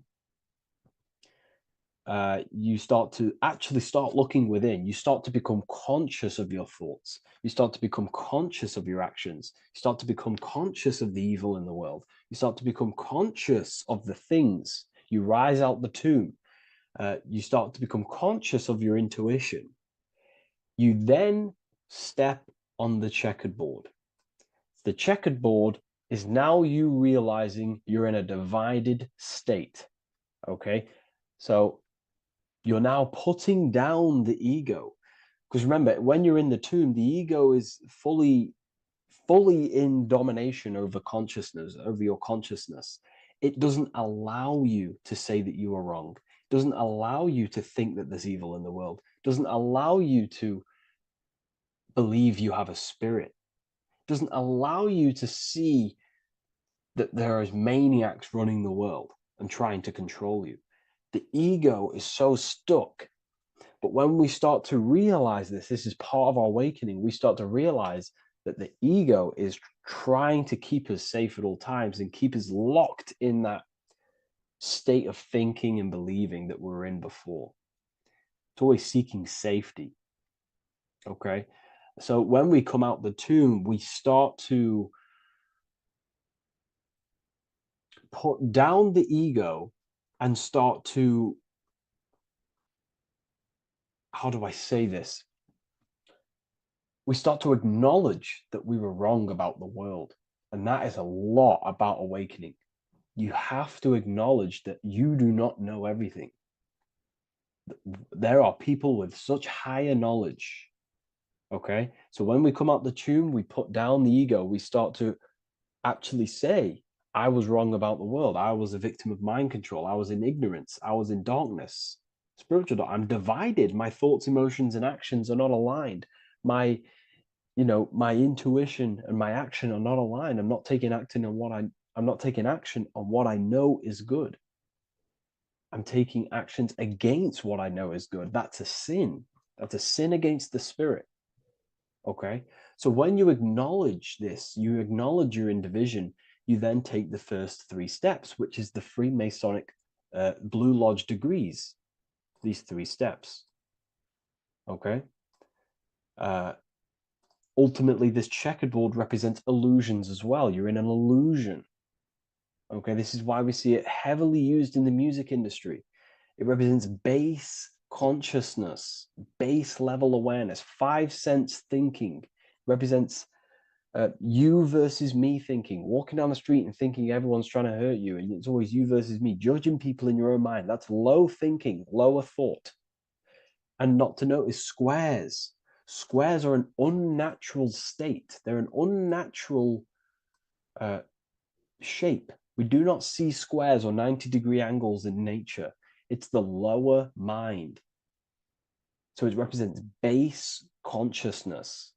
You start looking within. You start to become conscious of your thoughts. You start to become conscious of your actions. You start to become conscious of the evil in the world. You start to become conscious of the things. You rise out the tomb. You start to become conscious of your intuition. You then step on the checkered board. The checkered board is now you realizing you're in a divided state. Okay, so you're now putting down the ego, because remember, when you're in the tomb, the ego is fully in domination over consciousness, over your consciousness. It doesn't allow you to say that you are wrong. It doesn't allow you to think that there's evil in the world. It doesn't allow you to believe you have a spirit. It doesn't allow you to see that there is maniacs running the world and trying to control you. The ego is so stuck. But when we start to realize this is part of our awakening, we start to realize that the ego is trying to keep us safe at all times and keep us locked in that state of thinking and believing that we were in before. It's always seeking safety. Okay? So when we come out the tomb, we start to put down the ego and start to, how do I say this? We start to acknowledge that we were wrong about the world. And that is a lot about awakening. You have to acknowledge that you do not know everything. There are people with such higher knowledge. Okay? So when we come out the tomb, we put down the ego. We start to actually say, I was wrong about the world. I was a victim of mind control. I was in ignorance. I was in darkness. Spiritual, I'm divided. My thoughts, emotions, and actions are not aligned. My intuition and my action are not aligned. I'm not taking action on what I know is good. I'm taking actions against what I know is good. That's a sin. That's a sin against the spirit. Okay? So when you acknowledge this, you acknowledge you're in division, you then take the first 3 steps, which is the Freemasonic Blue Lodge degrees. These 3 steps. Okay? Ultimately, this checkerboard represents illusions as well. You're in an illusion. Okay, this is why we see it heavily used in the music industry. It represents base consciousness, base level awareness, 5 sense thinking. It represents you versus me thinking, walking down the street and thinking everyone's trying to hurt you, and it's always you versus me, judging people in your own mind. That's low thinking, lower thought. And not to notice squares. Squares are an unnatural state. They're an unnatural shape. We do not see squares or 90-degree angles in nature. It's the lower mind. So it represents base consciousness,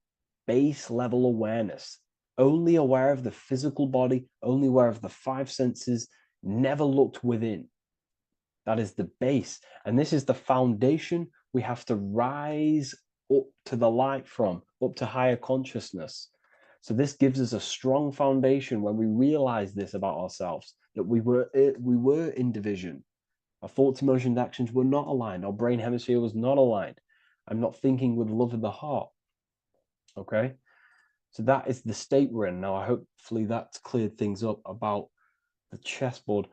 base level awareness, only aware of the physical body, only aware of the 5 senses, never looked within. That is the base. And this is the foundation we have to rise up to the light from, up to higher consciousness. So this gives us a strong foundation when we realize this about ourselves, that we were in division. Our thoughts, emotions, actions were not aligned. Our brain hemisphere was not aligned. I'm not thinking with love of the heart. Okay? So that is the state we're in. Now, hopefully that's cleared things up about the chessboard.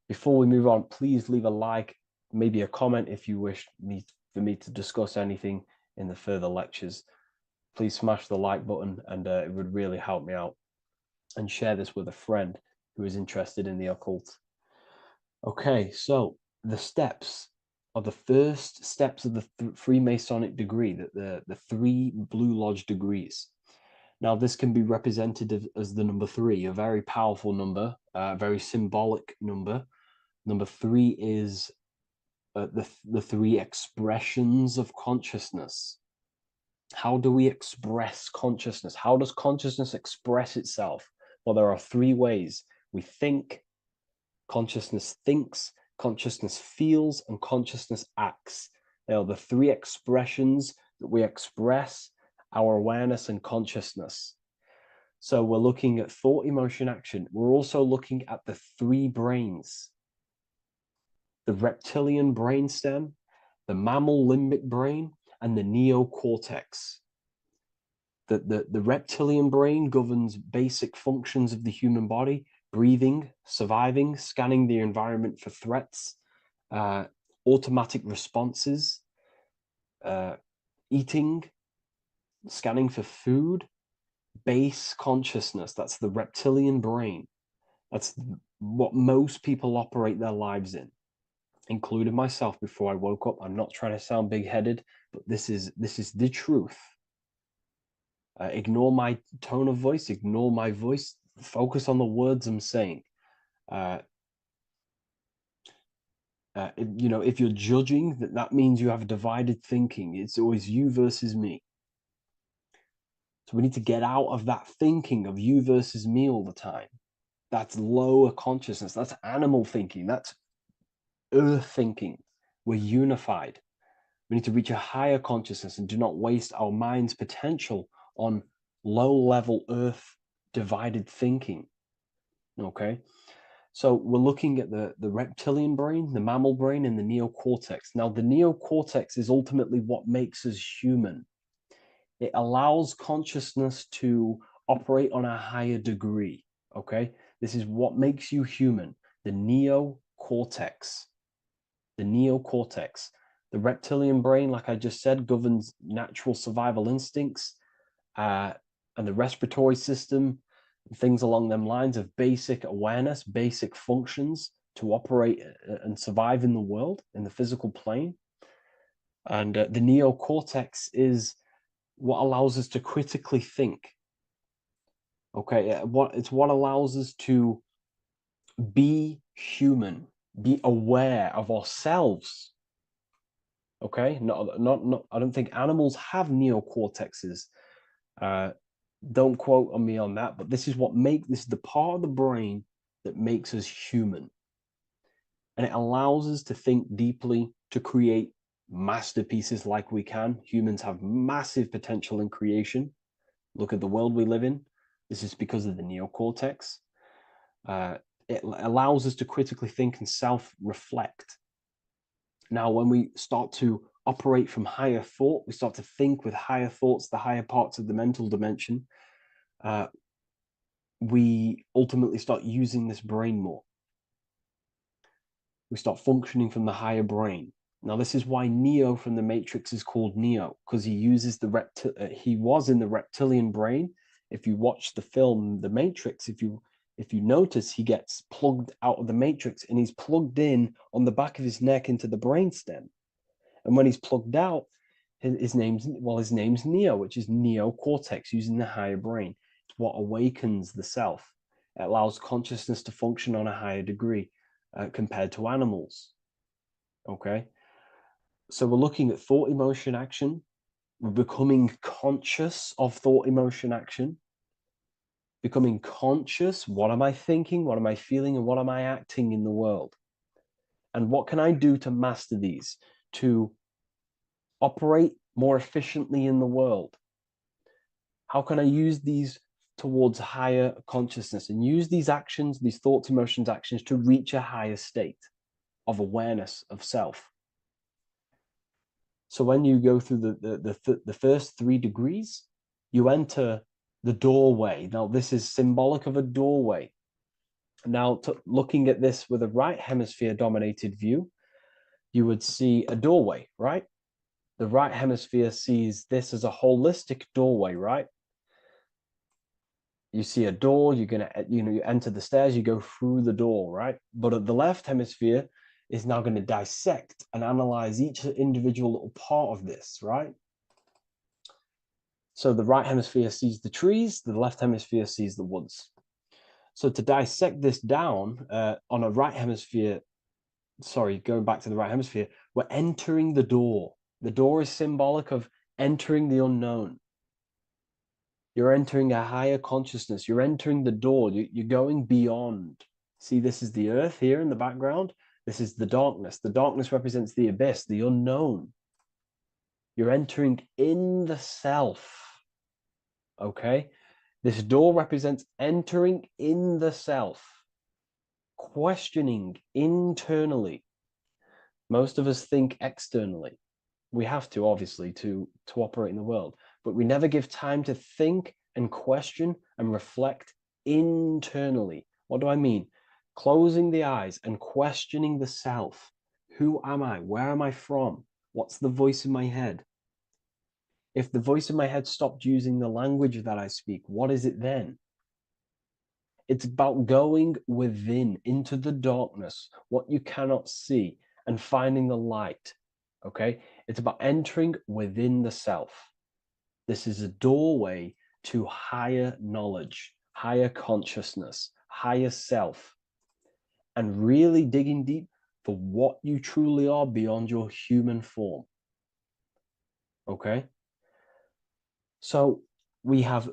Before we move on, please leave a like, maybe a comment if you wish for me to discuss anything in the further lectures. Please smash the like button, and it would really help me out. And share this with a friend who is interested in the occult. Okay, so the steps are the first steps of the Freemasonic degree, the 3 Blue Lodge degrees. Now, this can be represented as the number 3, a very powerful number, a very symbolic number. Number 3 is the 3 expressions of consciousness. How do we express consciousness? How does consciousness express itself? Well, there are 3 ways. We think, consciousness thinks, consciousness feels, and consciousness acts. They are the 3 expressions that we express our awareness and consciousness. So we're looking at thought, emotion, action. We're also looking at the 3 brains: the reptilian brainstem, the mammal limbic brain, and the neocortex. The reptilian brain governs basic functions of the human body: breathing, surviving, scanning the environment for threats, automatic responses, eating, scanning for food, base consciousness. That's the reptilian brain. That's what most people operate their lives in, including myself before I woke up. I'm not trying to sound big-headed, but this is the truth. Ignore my tone of voice, ignore my voice, focus on the words I'm saying. If you're judging, that means you have divided thinking. It's always you versus me. So we need to get out of that thinking of you versus me all the time. That's lower consciousness. That's animal thinking. That's earth thinking. We're unified. We need to reach a higher consciousness and do not waste our mind's potential on low-level earth divided thinking. Okay? So we're looking at the reptilian brain, the mammal brain, and the neocortex. Now, the neocortex is ultimately what makes us human. It allows consciousness to operate on a higher degree. Okay? This is what makes you human, the neocortex. The neocortex. The reptilian brain, like I just said, governs natural survival instincts and the respiratory system, things along them lines of basic awareness, basic functions to operate and survive in the world, in the physical plane. And the neocortex is what allows us to critically think. Okay, it's what allows us to be human, be aware of ourselves. Okay, not. I don't think animals have neocortexes. Don't quote on me on that, but this is the part of the brain that makes us human, and it allows us to think deeply, to create masterpieces like we can. Humans have massive potential in creation. Look at the world we live in. This is because of the neocortex. It allows us to critically think and self-reflect. Now, when we start to operate from higher thought, we start to think with higher thoughts, the higher parts of the mental dimension, we ultimately start using this brain more. We start functioning from the higher brain. Now, this is why Neo from the Matrix is called Neo, because he uses he was in the reptilian brain. If you watch the film The Matrix, if you notice, he gets plugged out of the Matrix and he's plugged in on the back of his neck into the brainstem. And when he's plugged out, his name's Neo, which is neocortex, using the higher brain. It's what awakens the self. It allows consciousness to function on a higher degree compared to animals. Okay? So we're looking at thought, emotion, action. We're becoming conscious of thought, emotion, action. Becoming conscious, what am I thinking, what am I feeling, and what am I acting in the world? And what can I do to master these? To operate more efficiently in the world? How can I use these towards higher consciousness and use these actions, these thoughts, emotions, actions to reach a higher state of awareness of self? So when you go through the first 3 degrees, you enter the doorway. Now, this is symbolic of a doorway. Now, looking at this with a right hemisphere dominated view, you would see a doorway, right? The right hemisphere sees this as a holistic doorway, right? You see a door, you're gonna, you enter the stairs, you go through the door, right? But at the left hemisphere is now going to dissect and analyze each individual little part of this, right? So the right hemisphere sees the trees, the left hemisphere sees the woods. So to dissect this down on a right hemisphere, sorry, going back to the right hemisphere, we're entering the door. The door is symbolic of entering the unknown. You're entering a higher consciousness. You're entering the door. You're going beyond. See, this is the earth here in the background. This is the darkness. The darkness represents the abyss, the unknown. You're entering in the self. Okay? This door represents entering in the self, questioning internally. Most of us think externally. We have to, obviously, to operate in the world, but we never give time to think and question and reflect internally. What do I mean? Closing the eyes and questioning the self. Who am I? Where am I from? What's the voice in my head? If the voice in my head stopped using the language that I speak, what is it then? It's about going within, into the darkness, what you cannot see, and finding the light. Okay? It's about entering within the self. This is a doorway to higher knowledge, higher consciousness, higher self, and really digging deep for what you truly are beyond your human form. Okay? So we have,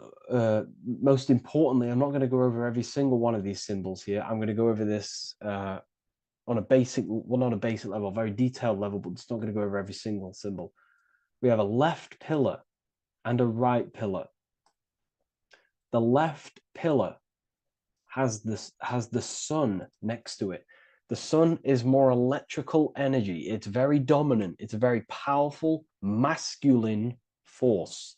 most importantly, I'm not going to go over every single one of these symbols here. I'm going to go over this on a basic, well, not a basic level, a very detailed level, but it's not going to go over every single symbol. We have a left pillar and a right pillar. The left pillar has the sun next to it. The sun is more electrical energy. It's very dominant. It's a very powerful, masculine force.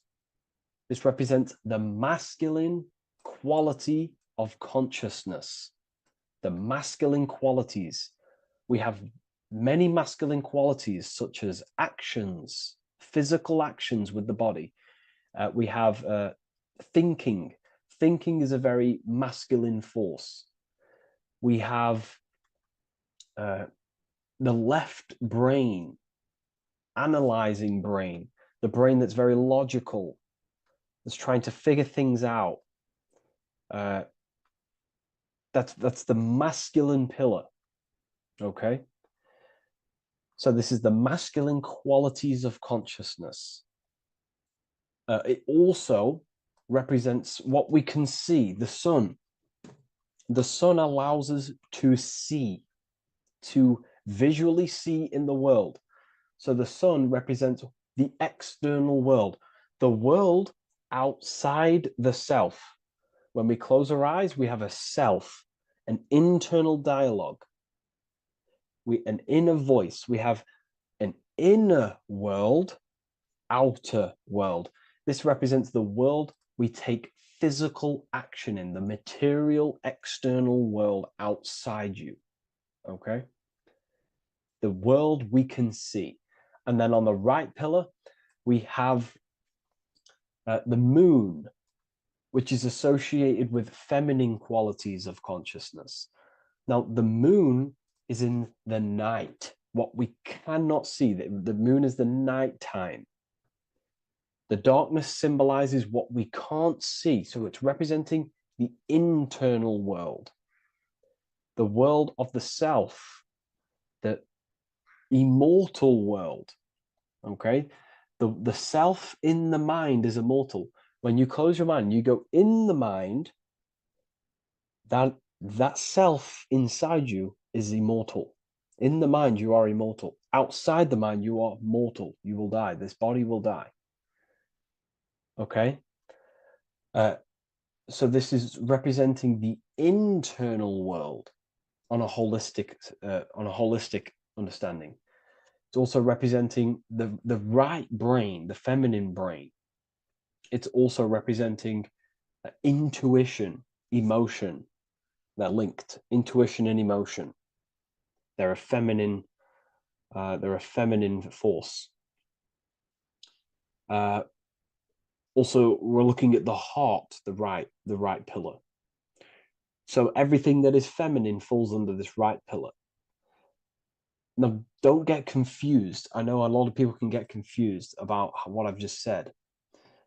This represents the masculine quality of consciousness. The masculine qualities. We have many masculine qualities, such as actions, physical actions with the body. We have thinking. Thinking is a very masculine force. We have the left brain, analyzing brain, the brain that's very logical, that's trying to figure things out. That's the masculine pillar. Okay. So this is the masculine qualities of consciousness. It also represents what we can see, the sun. The sun allows us to see, to visually see in the world. So the sun represents the external world, the world outside the self. When we close our eyes, we have a self, an internal dialogue, an inner voice. We have an inner world, outer world. This represents the world we take physical action in, the material external world outside you. Okay? The world we can see. And then on the right pillar, we have the moon, which is associated with feminine qualities of consciousness. Now, the moon is in the night, what we cannot see. The moon is the nighttime. The darkness symbolizes what we can't see. So it's representing the internal world, the world of the self, the immortal world. Okay? The self in the mind is immortal. When you close your mind, you go in the mind, that self inside you is immortal. In the mind, you are immortal. Outside the mind, you are mortal. You will die. This body will die. Okay? So this is representing the internal world on a holistic understanding. It's also representing the right brain, the feminine brain. It's also representing intuition, emotion. They're linked. Intuition and emotion. They're a feminine force. Also, we're looking at the heart, the right pillar. So everything that is feminine falls under this right pillar. Now, don't get confused. I know a lot of people can get confused about what I've just said.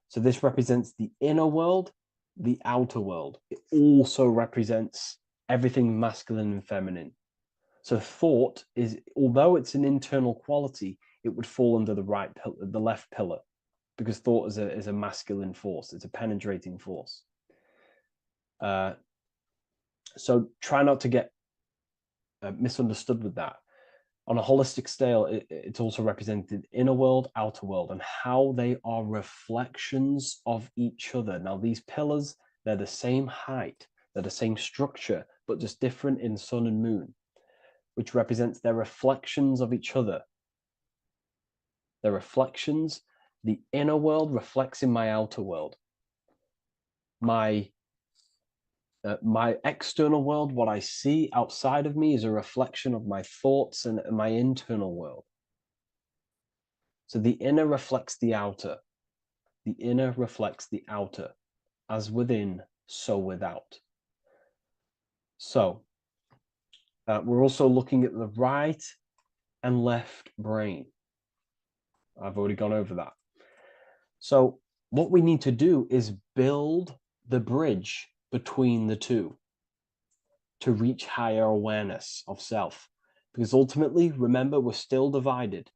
So this represents the inner world, the outer world. It also represents everything masculine and feminine. So thought is, although it's an internal quality, it would fall under the left pillar, because thought is a masculine force. It's a penetrating force. So try not to get misunderstood with that. On a holistic scale, it's also represented inner world, outer world, and how they are reflections of each other. Now, these pillars, they're the same height, they're the same structure, but just different in sun and moon, which represents their reflections of each other. Their reflections, the inner world reflects in my outer world. My external world, what I see outside of me, is a reflection of my thoughts and my internal world. So the inner reflects the outer. The inner reflects the outer. As within, so without. So we're also looking at the right and left brain. I've already gone over that. So what we need to do is build the bridge between the two to reach higher awareness of self. Because ultimately, remember, we're still divided.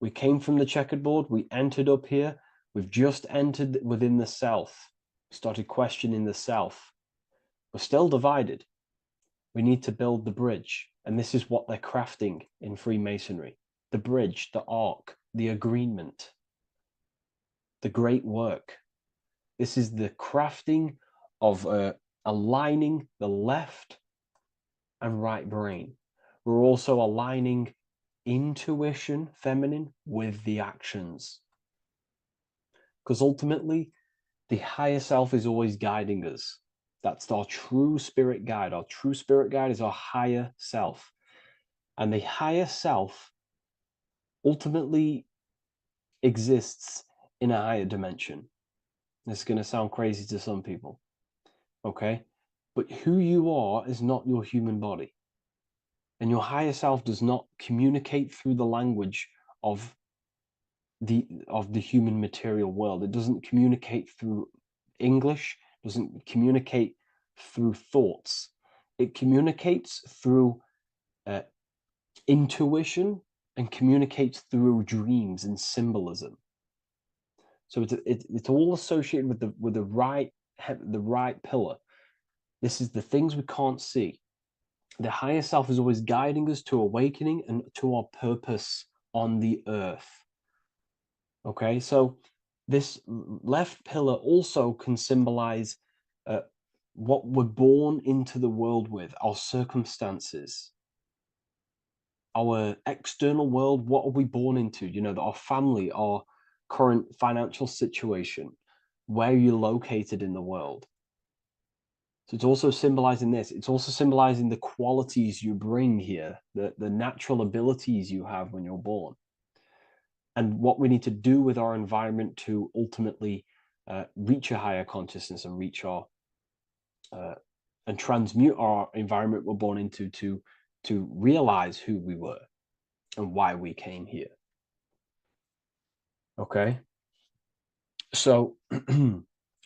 We came from the checkerboard, we entered up here, we've just entered within the self, started questioning the self. We're still divided. We need to build the bridge. And this is what they're crafting in Freemasonry. The bridge, the arc, the agreement, the great work. This is the crafting of aligning the left and right brain. We're also aligning intuition, feminine, with the actions. Because ultimately, the higher self is always guiding us. That's our true spirit guide. Our true spirit guide is our higher self. And the higher self ultimately exists in a higher dimension. This is going to sound crazy to some people, okay? But who you are is not your human body. And your higher self does not communicate through the language of the human material world. It doesn't communicate through English, doesn't communicate through thoughts. It communicates through intuition and communicates through dreams and symbolism. So it's all associated with the right pillar. This is the things we can't see. The higher self is always guiding us to awakening and to our purpose on the earth. Okay, so this left pillar also can symbolize what we're born into the world with, our circumstances, our external world. What are we born into? You know, our family, our current financial situation, where you're located in the world. So it's also symbolizing this. It's also symbolizing the qualities you bring here, the natural abilities you have when you're born, and what we need to do with our environment to ultimately reach a higher consciousness and reach our and transmute our environment we're born into to realize who we were and why we came here. Okay, so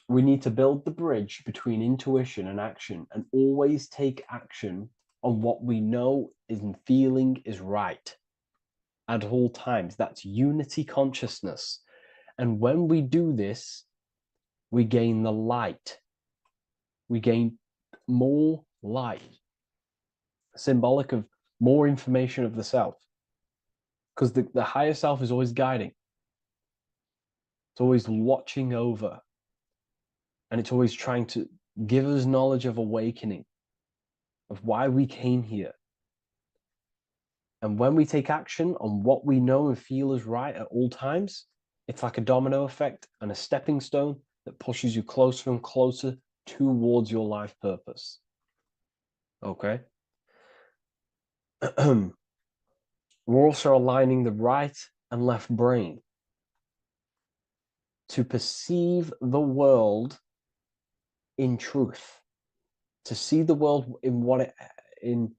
we need to build the bridge between intuition and action, and always take action on what we know and feeling is right at all times. That's unity consciousness. And when we do this, we gain the light. We gain more light, symbolic of more information of the self. Because the higher self is always guiding. It's always watching over. And it's always trying to give us knowledge of awakening, of why we came here. And when we take action on what we know and feel is right at all times, it's like a domino effect and a stepping stone that pushes you closer and closer towards your life purpose. Okay? We're also aligning the right and left brain to perceive the world in truth, to see the world in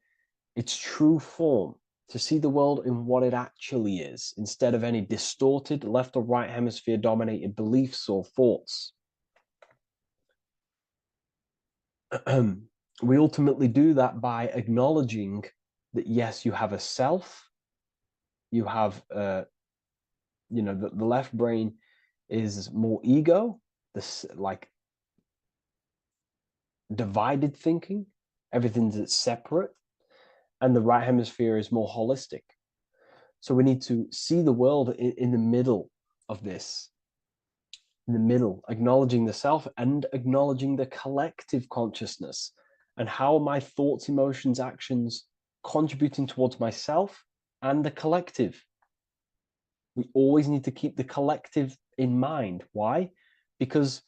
its true form, to see the world in what it actually is, instead of any distorted left or right hemisphere dominated beliefs or thoughts. We ultimately do that by acknowledging that, yes, you have a self, you have, the left brain is more ego, this like divided thinking, everything's separate, and the right hemisphere is more holistic. So we need to see the world in the middle of this, in the middle, acknowledging the self and acknowledging the collective consciousness and how my thoughts, emotions, actions contributing towards myself and the collective. We always need to keep the collective in mind. Why? Because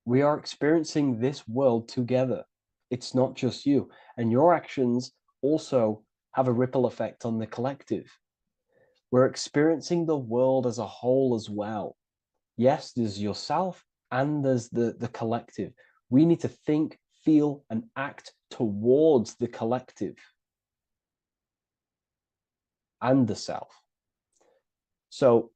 we are experiencing this world together. It's not just you. And your actions also have a ripple effect on the collective. We're experiencing the world as a whole as well. Yes, there's yourself and there's the collective. We need to think, feel, and act towards the collective and the self. So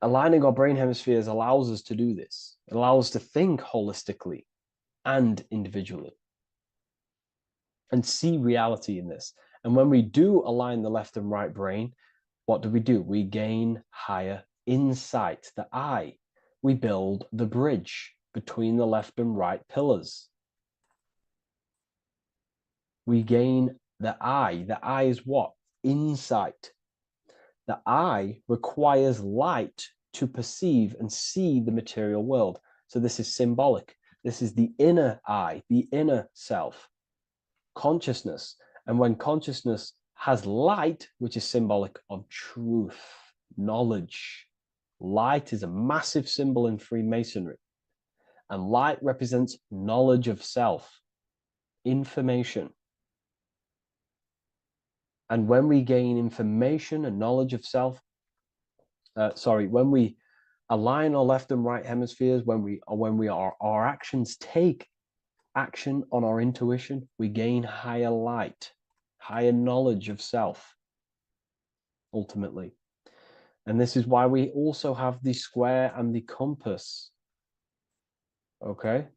aligning our brain hemispheres allows us to do this. It allows us to think holistically and individually and see reality in this. And when we do align the left and right brain, what do? We gain higher insight, the eye. We build the bridge between the left and right pillars. We gain the eye. The eye is what? Insight. The eye requires light to perceive and see the material world. So this is symbolic. This is the inner eye, the inner self, consciousness. And when consciousness has light, which is symbolic of truth, knowledge. Light is a massive symbol in Freemasonry. And light represents knowledge of self, information. And when we gain information and knowledge of self, when we align our left and right hemispheres, our actions take action on our intuition, we gain higher light, higher knowledge of self, ultimately. And this is why we also have the square and the compass. Okay?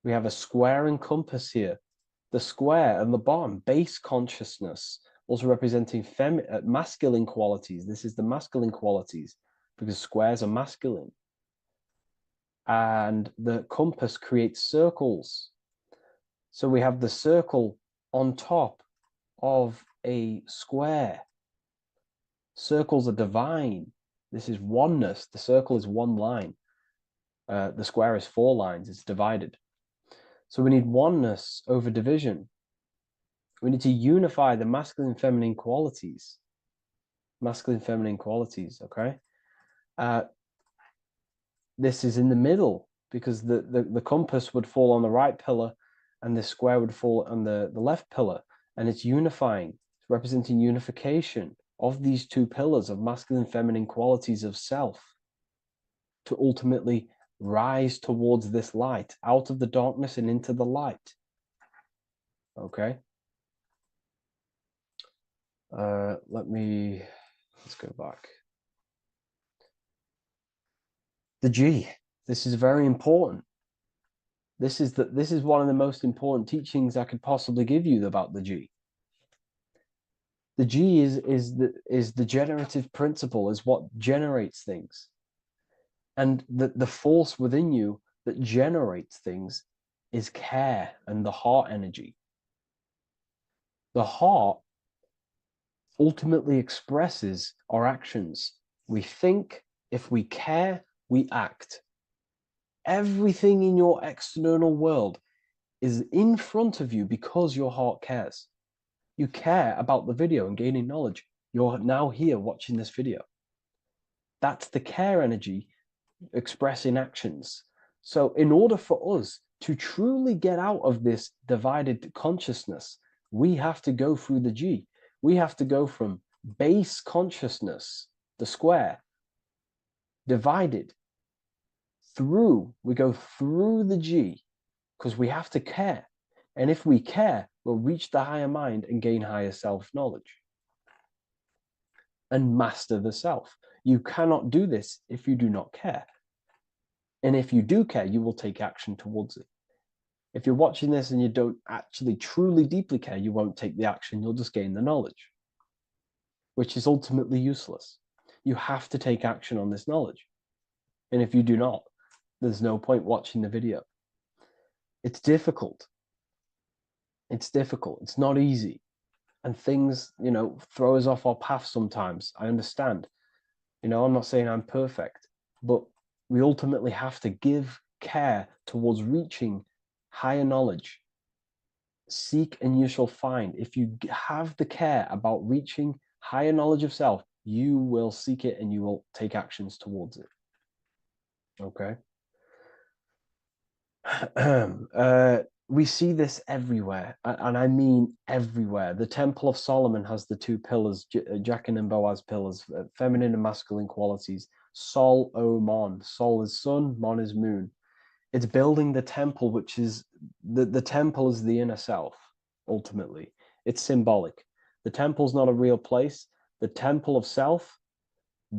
We have a square and compass here. The square and the bottom, base consciousness, also representing masculine qualities. This is the masculine qualities because squares are masculine. And the compass creates circles. So we have the circle on top of a square. Circles are divine. This is oneness. The circle is one line. The square is 4 lines. It's divided. So we need oneness over division. We need to unify the masculine and feminine qualities. Masculine, feminine qualities, okay? This is in the middle because the compass would fall on the right pillar and the square would fall on the left pillar. And it's unifying. It's representing unification of these 2 pillars of masculine and feminine qualities of self to ultimately rise towards this light, out of the darkness and into the light. Okay? Let's go back. The G. This is very important. This is one of the most important teachings I could possibly give you about the G. The G is the generative principle, is what generates things. And the force within you that generates things is care and the heart energy. The heart ultimately expresses our actions. We think, if we care, we act. Everything in your external world is in front of you because your heart cares. You care about the video and gaining knowledge. You're now here watching this video. That's the care energy expressing actions. So in order for us to truly get out of this divided consciousness, we have to go through the G. We have to go from base consciousness, the square, divided, through, we go through the G, because we have to care. And if we care, we'll reach the higher mind and gain higher self-knowledge and master the self. You cannot do this if you do not care. And if you do care, you will take action towards it. If you're watching this and you don't actually truly deeply care, you won't take the action, you'll just gain the knowledge, which is ultimately useless. You have to take action on this knowledge. And if you do not, there's no point watching the video. It's difficult. It's difficult. It's not easy. And things, throw us off our path sometimes. I understand. I'm not saying I'm perfect, but we ultimately have to give care towards reaching higher knowledge. Seek and you shall find. If you have the care about reaching higher knowledge of self, you will seek it and you will take actions towards it. Okay. We see this everywhere, and I mean everywhere. The Temple of Solomon has the two pillars, Jachin and Boaz pillars, feminine and masculine qualities. Sol, O, Mon. Sol is sun, Mon is moon. It's building the temple, which is, the temple is the inner self, ultimately. It's symbolic. The temple's not a real place. The temple of self,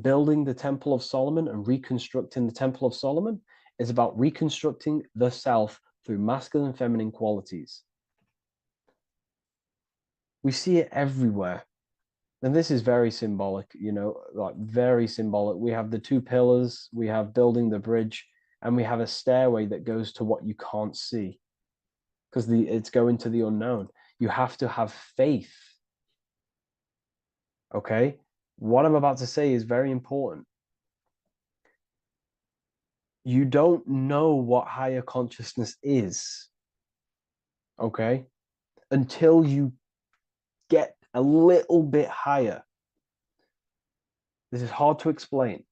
building the Temple of Solomon and reconstructing the Temple of Solomon, is about reconstructing the self through masculine and feminine qualities. We see it everywhere. And this is very symbolic, like very symbolic. We have the two pillars, we have building the bridge, and we have a stairway that goes to what you can't see, because it's going to the unknown. You have to have faith. Okay? What I'm about to say is very important. You don't know what higher consciousness is, okay, until you get a little bit higher. This is hard to explain,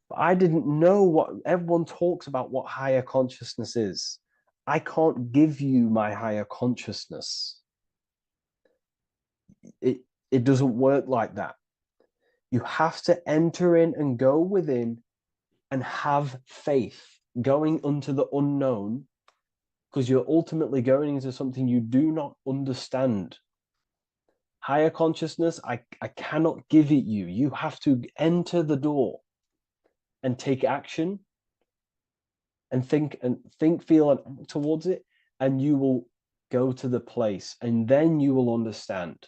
but I didn't know what everyone talks about, what higher consciousness is. I can't give you my higher consciousness. It doesn't work like that. You have to enter in and go within and have faith, going into the unknown, because you're ultimately going into something you do not understand. Higher consciousness, I cannot give it you. You have to enter the door and take action and think, feel, and act towards it, and you will go to the place, and then you will understand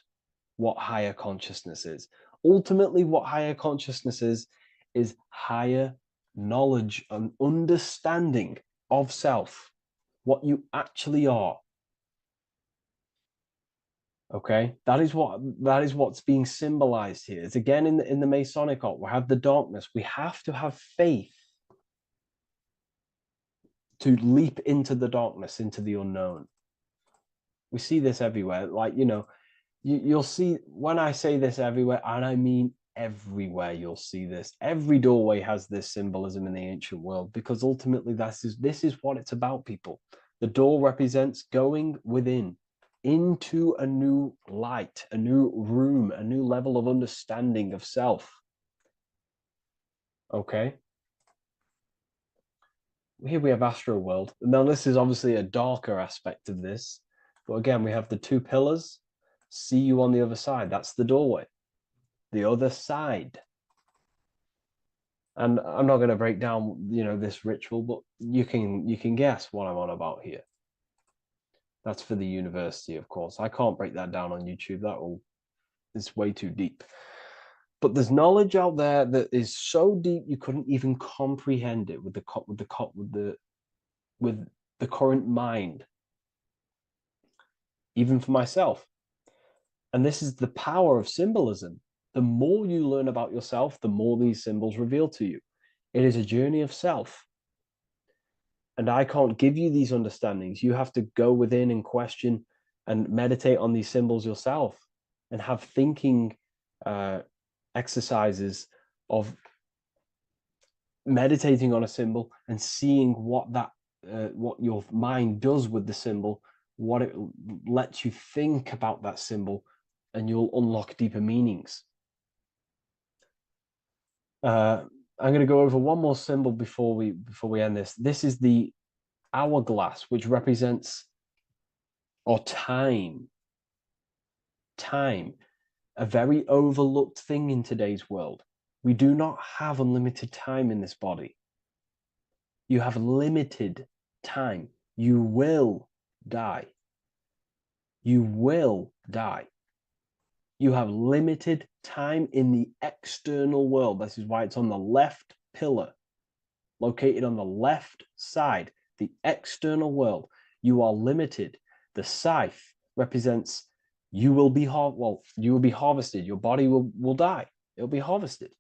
what higher consciousness is. Ultimately, what higher consciousness is higher knowledge and understanding of self, what you actually are. Okay, that is what's being symbolized here. It's again in the Masonic art. We have the darkness. We have to have faith to leap into the darkness, into the unknown. We see this everywhere. Like, you'll see, when I say this everywhere, and I mean everywhere, you'll see this. Every doorway has this symbolism in the ancient world, because ultimately this is what it's about, people. The door represents going within, into a new light, a new room, a new level of understanding of self. Okay. Here we have Astro World. Now, this is obviously a darker aspect of this. But again, we have the two pillars. See you on the other side. That's the doorway. The other side. And I'm not going to break down, this ritual, but you can guess what I'm on about here. That's for the university, of course. I can't break that down on YouTube. It's way too deep. But there's knowledge out there that is so deep you couldn't even comprehend it with the current mind. Even for myself, And this is the power of symbolism. The more you learn about yourself, the more these symbols reveal to you. It is a journey of self. And I can't give you these understandings. You have to go within and question and meditate on these symbols yourself and have thinking exercises of meditating on a symbol and seeing what your mind does with the symbol, what it lets you think about that symbol, and you'll unlock deeper meanings. I'm going to go over one more symbol before we end this. This is the hourglass, which represents time, a very overlooked thing in today's world. We do not have unlimited time in this body. You have limited time. You will die. You will die. You have limited time in the external world. This is why it's on the left pillar, located on the left side, the external world. You are limited. The scythe represents you will be harvested. Your body will die. It'll be harvested.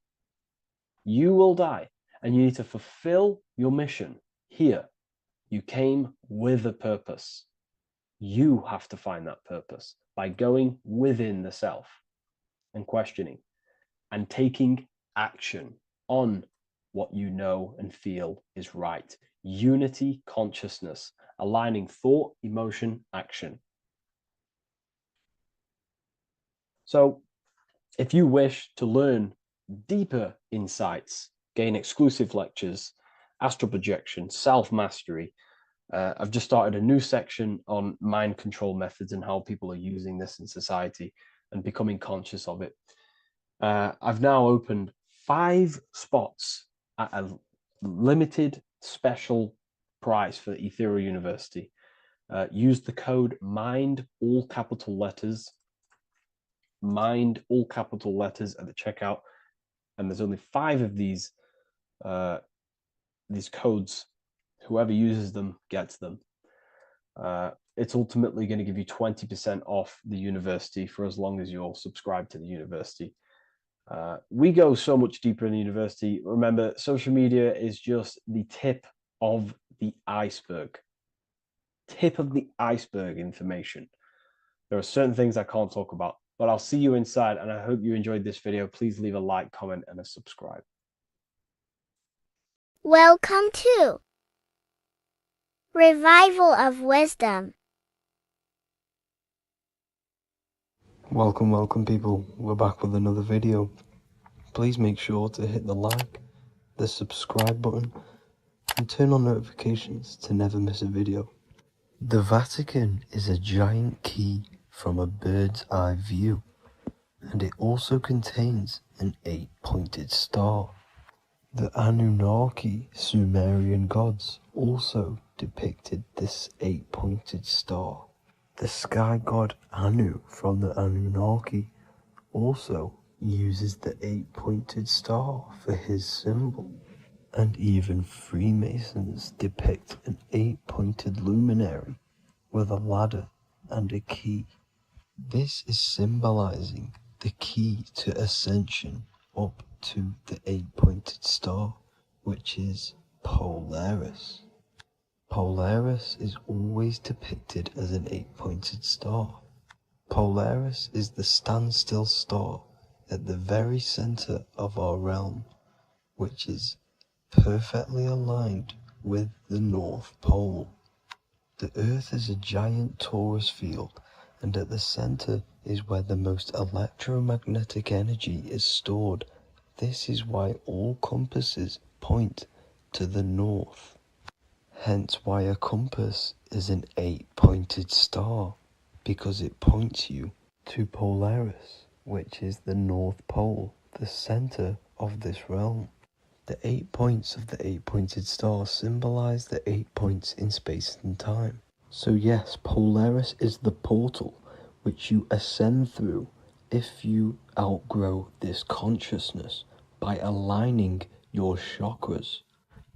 You will die, and you need to fulfill your mission here. You came with a purpose. You have to find that purpose by going within the self and questioning and taking action on what you know and feel is right. Unity consciousness, aligning thought, emotion, action. So if you wish to learn deeper insights, gain exclusive lectures, astral projection, self-mastery, I've just started a new section on mind control methods and how people are using this in society and becoming conscious of it. I've now opened 5 spots at a limited special price for Ethereal University. Use the code MIND, all capital letters, MIND, all capital letters at the checkout. And there's only 5 of these codes. Whoever uses them gets them. It's ultimately going to give you 20% off the university for as long as you're subscribed to the university. We go so much deeper in the university. Remember, social media is just the tip of the iceberg. Tip of the iceberg information. There are certain things I can't talk about, but I'll see you inside, and I hope you enjoyed this video. Please leave a like, comment, and a subscribe. Welcome to Revival of Wisdom. Welcome people, we're back with another video. Please make sure to hit the like, the subscribe button, and turn on notifications to never miss a video. The Vatican is a giant key from a bird's eye view, and it also contains an 8-pointed star. The Anunnaki Sumerian gods also depicted this 8-pointed star. The sky god Anu from the Anunnaki also uses the 8-pointed star for his symbol. And even Freemasons depict an 8-pointed luminary with a ladder and a key. This is symbolizing the key to ascension up to the 8-pointed star, which is Polaris. Polaris is always depicted as an 8-pointed star. Polaris is the standstill star at the very center of our realm, which is perfectly aligned with the North Pole. The Earth is a giant torus field, and at the center is where the most electromagnetic energy is stored. This is why all compasses point to the north. Hence why a compass is an 8-pointed star, because it points you to Polaris, which is the North Pole, the center of this realm. The 8 points of the 8-pointed star symbolize the 8 points in space and time. So yes, Polaris is the portal which you ascend through if you outgrow this consciousness by aligning your chakras.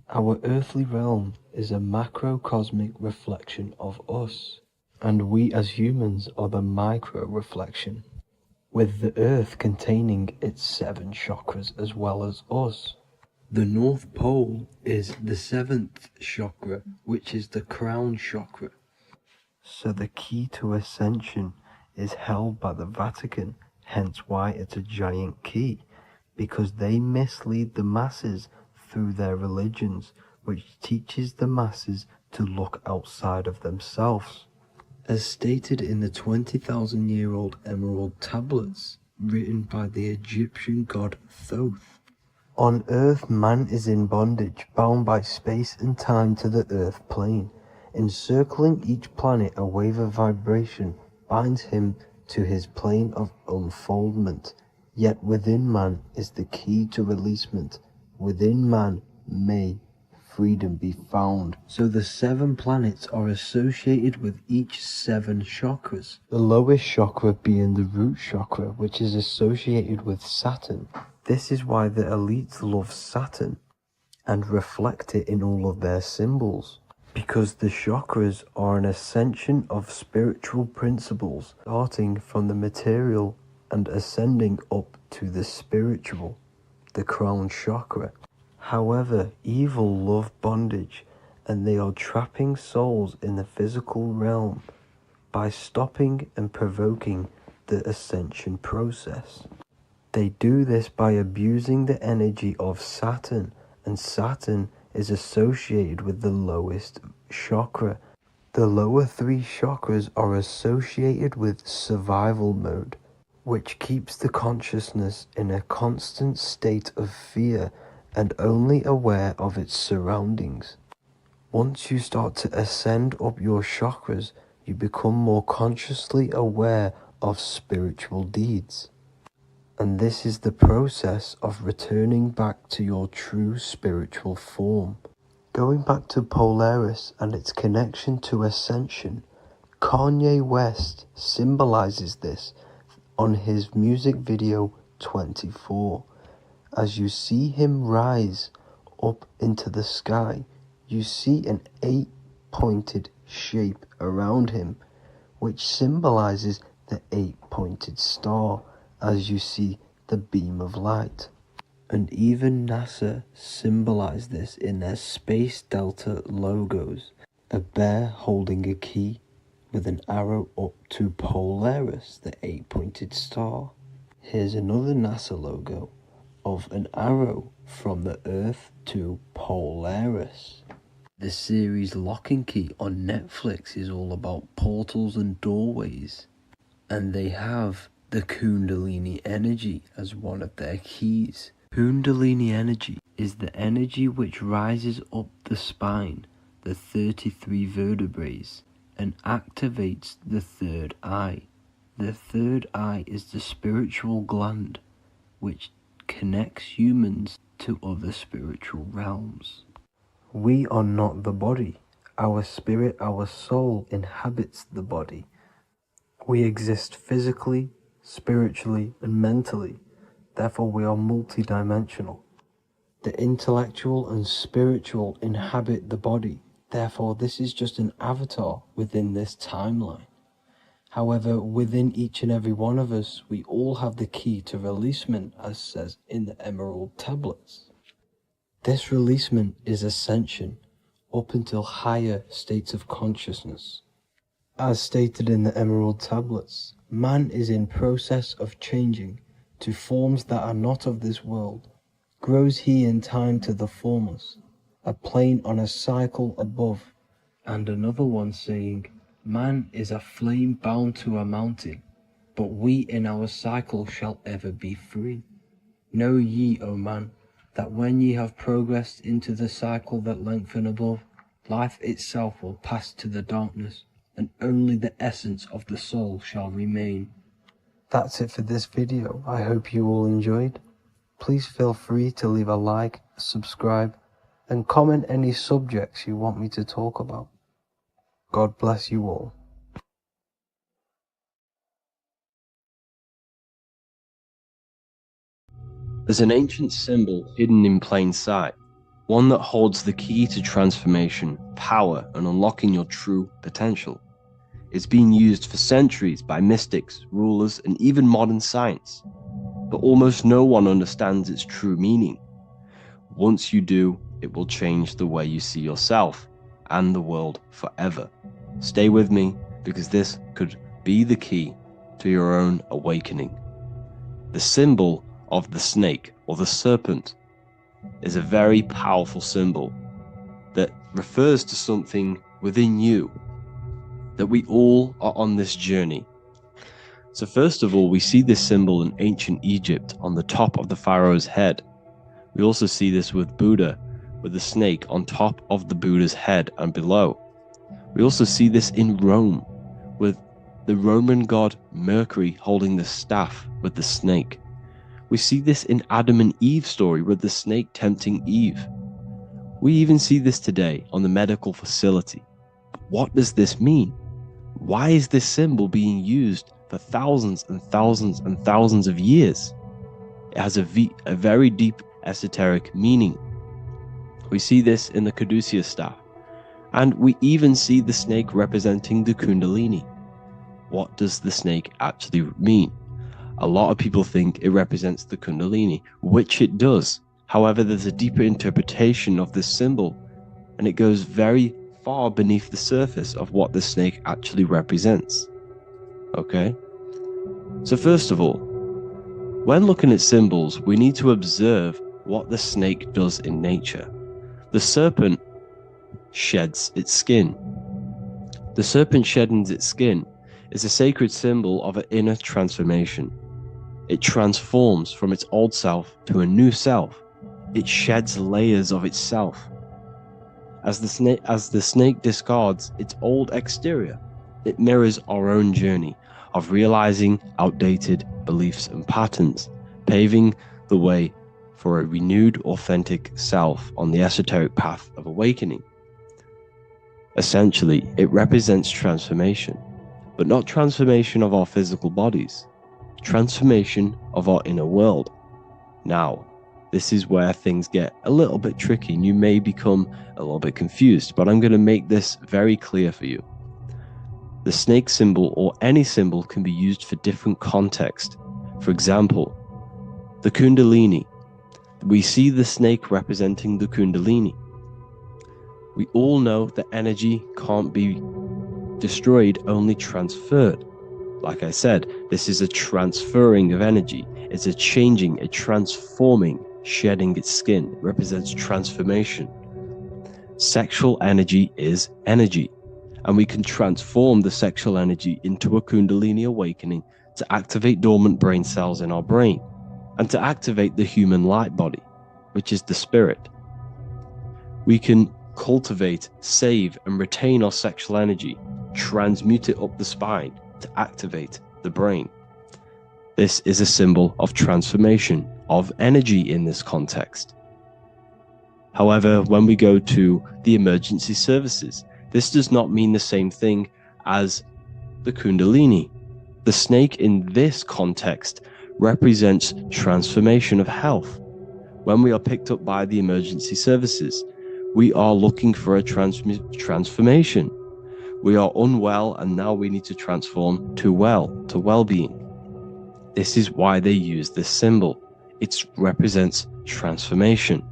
Our earthly realm is a macrocosmic reflection of us, and we as humans are the micro reflection. with the earth containing its 7 chakras as well as us. The North Pole is the 7th chakra, which is the crown chakra. So the key to ascension is held by the Vatican, hence why it's a giant key, because they mislead the masses through their religions, which teaches the masses to look outside of themselves. As stated in the 20,000-year-old emerald tablets, written by the Egyptian god Thoth. On earth, man is in bondage, bound by space and time to the earth plane. Encircling each planet, a wave of vibration binds him to his plane of unfoldment. Yet within man is the key to releasement. Within man may freedom be found. So the 7 planets are associated with each 7 chakras. The lowest chakra being the root chakra, which is associated with Saturn. This is why the elites love Saturn and reflect it in all of their symbols. Because the chakras are an ascension of spiritual principles, starting from the material and ascending up to the spiritual, the crown chakra. However, evil love bondage, and they are trapping souls in the physical realm by stopping and provoking the ascension process. They do this by abusing the energy of Saturn, and Saturn is associated with the lowest chakra. The lower 3 chakras are associated with survival mode, which keeps the consciousness in a constant state of fear and only aware of its surroundings. Once you start to ascend up your chakras, you become more consciously aware of spiritual deeds. And this is the process of returning back to your true spiritual form. Going back to Polaris and its connection to ascension, Kanye West symbolizes this on his music video 24. As you see him rise up into the sky, you see an 8-pointed shape around him, which symbolizes the 8-pointed star, as you see the beam of light. And even NASA symbolized this in their Space Delta logos, a bear holding a key with an arrow up to Polaris, the 8-pointed star. Here's another NASA logo of an arrow from the Earth to Polaris. The series Lock and Key on Netflix is all about portals and doorways, and they have the Kundalini energy as one of their keys. Kundalini energy is the energy which rises up the spine, the 33 vertebrae, and activates the third eye. The third eye is the spiritual gland, which connects humans to other spiritual realms. We are not the body. Our spirit, our soul inhabits the body. We exist physically, spiritually, and mentally. Therefore, we are multidimensional. The intellectual and spiritual inhabit the body. Therefore, this is just an avatar within this timeline. However, within each and every one of us, we all have the key to releasement, as says in the Emerald Tablets. This releasement is ascension, up until higher states of consciousness. As stated in the Emerald Tablets, man is in process of changing to forms that are not of this world. Grows he in time to the formless, a plane on a cycle above. And another one saying, man is a flame bound to a mountain, but we in our cycle shall ever be free. Know ye, O man, that when ye have progressed into the cycle that lengthen above, life itself will pass to the darkness, and only the essence of the soul shall remain. That's it for this video. I hope you all enjoyed. Please feel free to leave a like, subscribe, and comment any subjects you want me to talk about. God bless you all. There's an ancient symbol hidden in plain sight, one that holds the key to transformation, power, and unlocking your true potential. It's been used for centuries by mystics, rulers, and even modern science, but almost no one understands its true meaning. Once you do, it will change the way you see yourself and the world forever. Stay with me, because this could be the key to your own awakening. The symbol of the snake, or the serpent, is a very powerful symbol that refers to something within you, that we all are on this journey. So first of all, we see this symbol in ancient Egypt on the top of the pharaoh's head. We also see this with Buddha, with the snake on top of the Buddha's head and below. We also see this in Rome, with the Roman god Mercury holding the staff with the snake. We see this in Adam and Eve's story, with the snake tempting Eve. We even see this today on the medical facility. But what does this mean? Why is this symbol being used for thousands and thousands and thousands of years? It has a very deep esoteric meaning. We see this in the caduceus staff, and we even see the snake representing the Kundalini. What does the snake actually mean? A lot of people think it represents the Kundalini, which it does. However, there's a deeper interpretation of this symbol, and it goes very far beneath the surface of what the snake actually represents. Okay? So first of all, when looking at symbols, we need to observe what the snake does in nature. The serpent sheds its skin. The serpent shedding its skin is a sacred symbol of an inner transformation. It transforms from its old self to a new self. It sheds layers of itself. As the snake discards its old exterior, it mirrors our own journey of realizing outdated beliefs and patterns, paving the way for a renewed, authentic self on the esoteric path of awakening. Essentially, it represents transformation, but not transformation of our physical bodies, transformation of our inner world. Now, this is where things get a little bit tricky and you may become a little bit confused, but I'm going to make this very clear for you. The snake symbol, or any symbol, can be used for different contexts. For example, the Kundalini. We see the snake representing the Kundalini. We all know that energy can't be destroyed, only transferred. Like I said, this is a transferring of energy. It's a changing, a transforming, shedding its skin. It represents transformation. Sexual energy is energy, and we can transform the sexual energy into a Kundalini awakening to activate dormant brain cells in our brain and to activate the human light body, which is the spirit. We can cultivate, save, and retain our sexual energy, transmute it up the spine to activate the brain. This is a symbol of transformation, of energy in this context. However, when we go to the emergency services, this does not mean the same thing as the Kundalini. The snake in this context represents transformation of health. When we are picked up by the emergency services, we are looking for a transformation. We are unwell and now we need to transform to well-being. This is why they use this symbol. It represents transformation,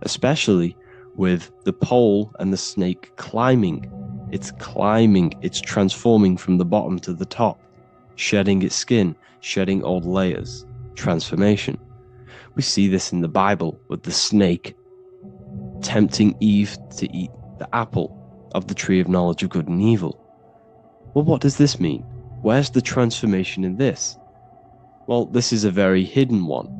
especially with the pole and the snake climbing. It's climbing, it's transforming from the bottom to the top, shedding its skin, shedding old layers, transformation. We see this in the Bible with the snake tempting Eve to eat the apple of the tree of knowledge of good and evil. Well, what does this mean? Where's the transformation in this? Well, this is a very hidden one.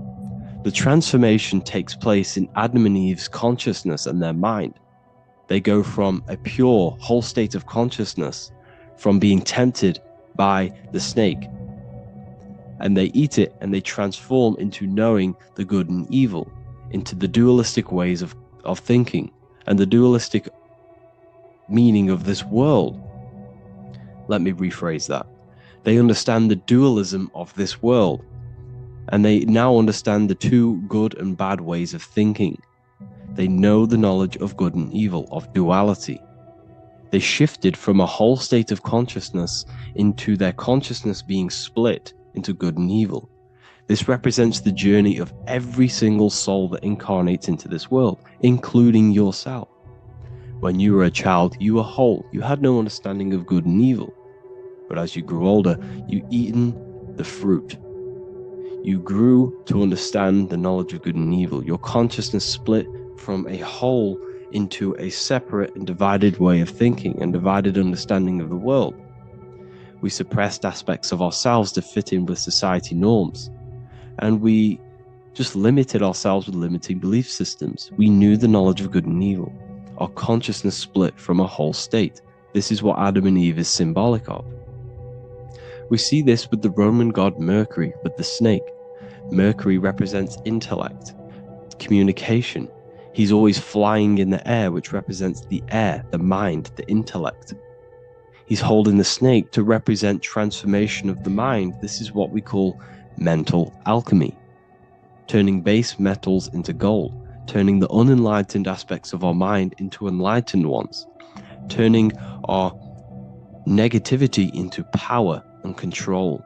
The transformation takes place in Adam and Eve's consciousness and their mind. They go from a pure, whole state of consciousness, from being tempted by the snake, and they eat it and they transform into knowing the good and evil, into the dualistic ways of thinking and the dualistic meaning of this world. Let me rephrase that. They understand the dualism of this world, and they now understand the two good and bad ways of thinking. They know the knowledge of good and evil, of duality. They shifted from a whole state of consciousness into their consciousness being split into good and evil. This represents the journey of every single soul that incarnates into this world, including yourself. When you were a child, you were whole. You had no understanding of good and evil. But as you grew older, you eaten the fruit. You grew to understand the knowledge of good and evil. Your consciousness split from a whole into a separate and divided way of thinking and divided understanding of the world. We suppressed aspects of ourselves to fit in with society norms. And we just limited ourselves with limiting belief systems. We knew the knowledge of good and evil. Our consciousness split from a whole state. This is what Adam and Eve is symbolic of. We see this with the Roman god Mercury, with the snake. Mercury represents intellect, communication. He's always flying in the air, which represents the air, the mind, the intellect. He's holding the snake to represent transformation of the mind. This is what we call mental alchemy. Turning base metals into gold, turning the unenlightened aspects of our mind into enlightened ones, turning our negativity into power and control.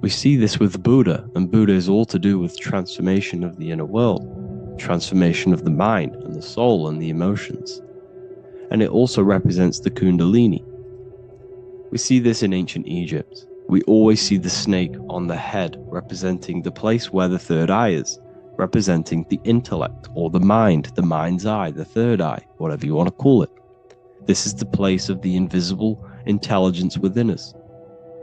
We see this with Buddha, and Buddha is all to do with transformation of the inner world, transformation of the mind and the soul and the emotions. And it also represents the Kundalini. We see this in ancient Egypt. We always see the snake on the head, representing the place where the third eye is, representing the intellect or the mind's eye, the third eye, whatever you want to call it. This is the place of the invisible intelligence within us.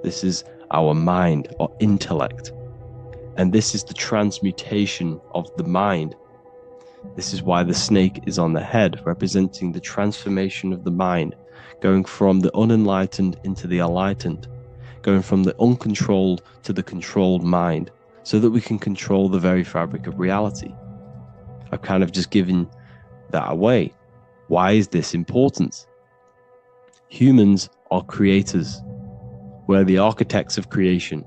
This is our mind or intellect. And this is the transmutation of the mind. This is why the snake is on the head, representing the transformation of the mind, going from the unenlightened into the enlightened, going from the uncontrolled to the controlled mind, so that we can control the very fabric of reality. I've kind of just given that away. Why is this important? Humans are creators. We're the architects of creation,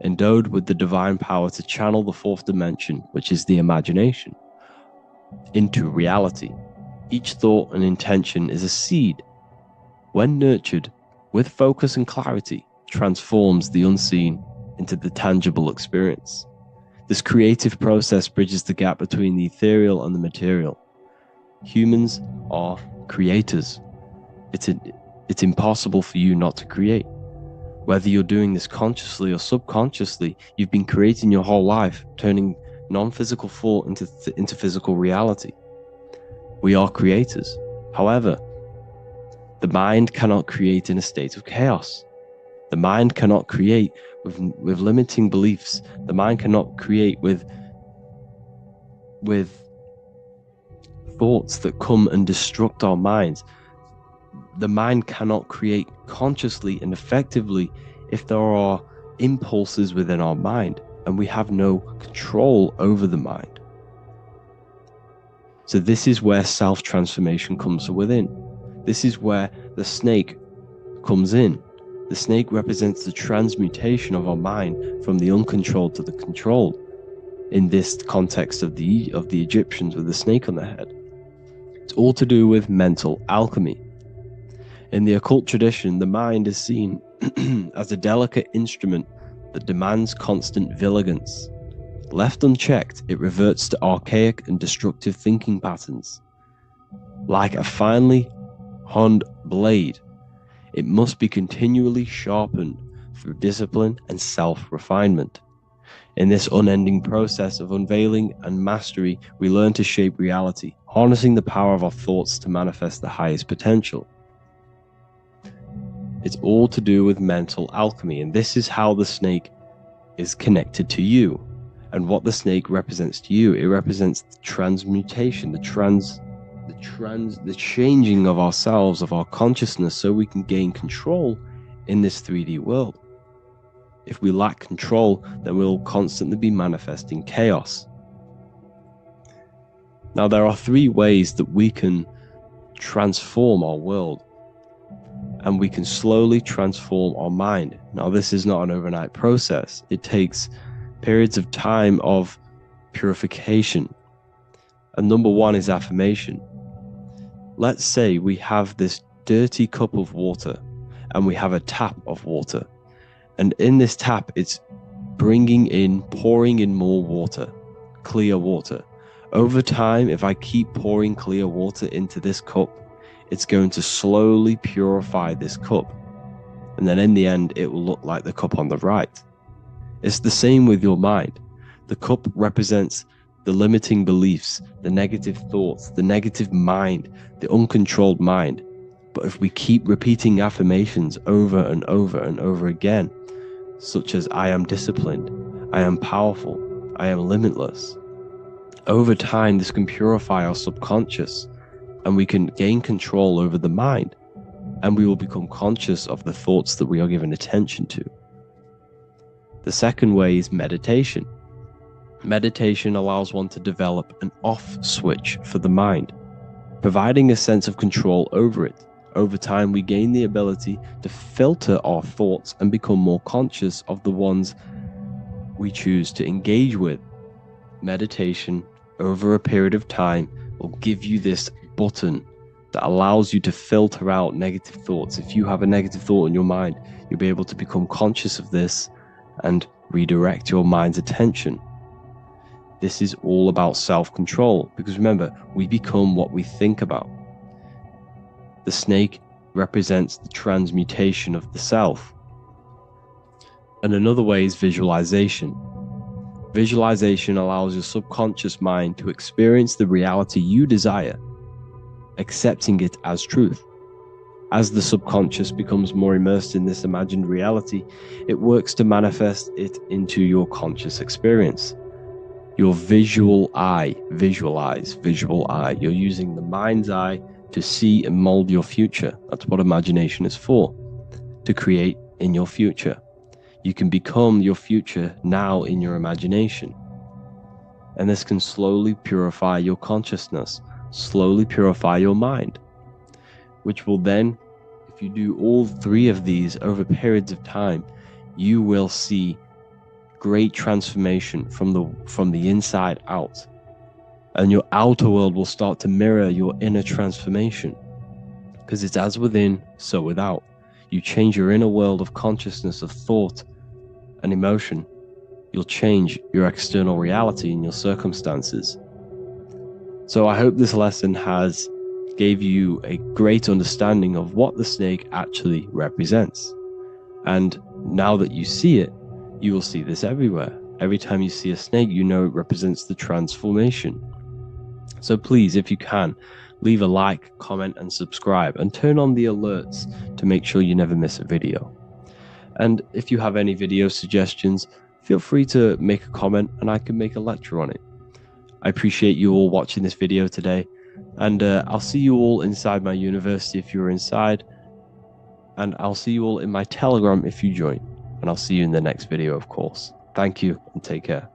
endowed with the divine power to channel the fourth dimension, which is the imagination, into reality. Each thought and intention is a seed. When nurtured with focus and clarity, transforms the unseen into the tangible experience. This creative process bridges the gap between the ethereal and the material. Humans are creators. It's impossible for you not to create. Whether you're doing this consciously or subconsciously, you've been creating your whole life, turning non-physical thought into physical reality. We are creators. However, the mind cannot create in a state of chaos. The mind cannot create with limiting beliefs. The mind cannot create with thoughts that come and destruct our minds. The mind cannot create consciously and effectively if there are impulses within our mind and we have no control over the mind. So this is where self-transformation comes from within. This is where the snake comes in. The snake represents the transmutation of our mind from the uncontrolled to the controlled. In this context of the Egyptians with the snake on their head, it's all to do with mental alchemy. In the occult tradition, the mind is seen as a delicate instrument that demands constant vigilance. Left unchecked, it reverts to archaic and destructive thinking patterns. Like a finely honed blade, it must be continually sharpened through discipline and self-refinement. In this unending process of unveiling and mastery, we learn to shape reality, harnessing the power of our thoughts to manifest the highest potential. It's all to do with mental alchemy, and this is how the snake is connected to you. And what the snake represents to you, it represents the transmutation, the changing of ourselves, of our consciousness, so we can gain control in this 3D world. If we lack control, then we'll constantly be manifesting chaos. Now, there are 3 ways that we can transform our world, and we can slowly transform our mind. Now, this is not an overnight process. It takes periods of time of purification. And number 1 is affirmation. Let's say we have this dirty cup of water and we have a tap of water. And in this tap, it's pouring in more water, clear water. Over time, if I keep pouring clear water into this cup, it's going to slowly purify this cup. And then in the end, it will look like the cup on the right. It's the same with your mind. The cup represents the limiting beliefs, the negative thoughts, the negative mind, the uncontrolled mind. But if we keep repeating affirmations over and over and over again, such as I am disciplined, I am powerful, I am limitless, over time this can purify our subconscious and we can gain control over the mind, and we will become conscious of the thoughts that we are giving attention to. The second way is meditation. Meditation allows one to develop an off switch for the mind, providing a sense of control over it. Over time, we gain the ability to filter our thoughts and become more conscious of the ones we choose to engage with. Meditation, over a period of time, will give you this button that allows you to filter out negative thoughts. If you have a negative thought in your mind, you'll be able to become conscious of this and redirect your mind's attention. This is all about self-control, because remember, we become what we think about. The snake represents the transmutation of the self. And another way is visualization. Visualization allows your subconscious mind to experience the reality you desire, accepting it as truth. As the subconscious becomes more immersed in this imagined reality, it works to manifest it into your conscious experience. Your visual eye, visual eye. You're using the mind's eye to see and mold your future. That's what imagination is for, to create in your future. You can become your future now in your imagination. And this can slowly purify your consciousness, slowly purify your mind, which will then, if you do all three of these over periods of time, you will see great transformation from the inside out. And your outer world will start to mirror your inner transformation, because it's as within, so without. You change your inner world of consciousness, of thought and emotion, you'll change your external reality and your circumstances. So I hope this lesson has gave you a great understanding of what the snake actually represents. And now that you see it, you will see this everywhere. Every time you see a snake, you know it represents the transformation. So please, if you can, leave a like, comment, and subscribe, and turn on the alerts to make sure you never miss a video. And if you have any video suggestions, feel free to make a comment and I can make a lecture on it. I appreciate you all watching this video today, and I'll see you all inside my university if you're inside, and I'll see you all in my Telegram if you join, and I'll see you in the next video, of course. Thank you and take care.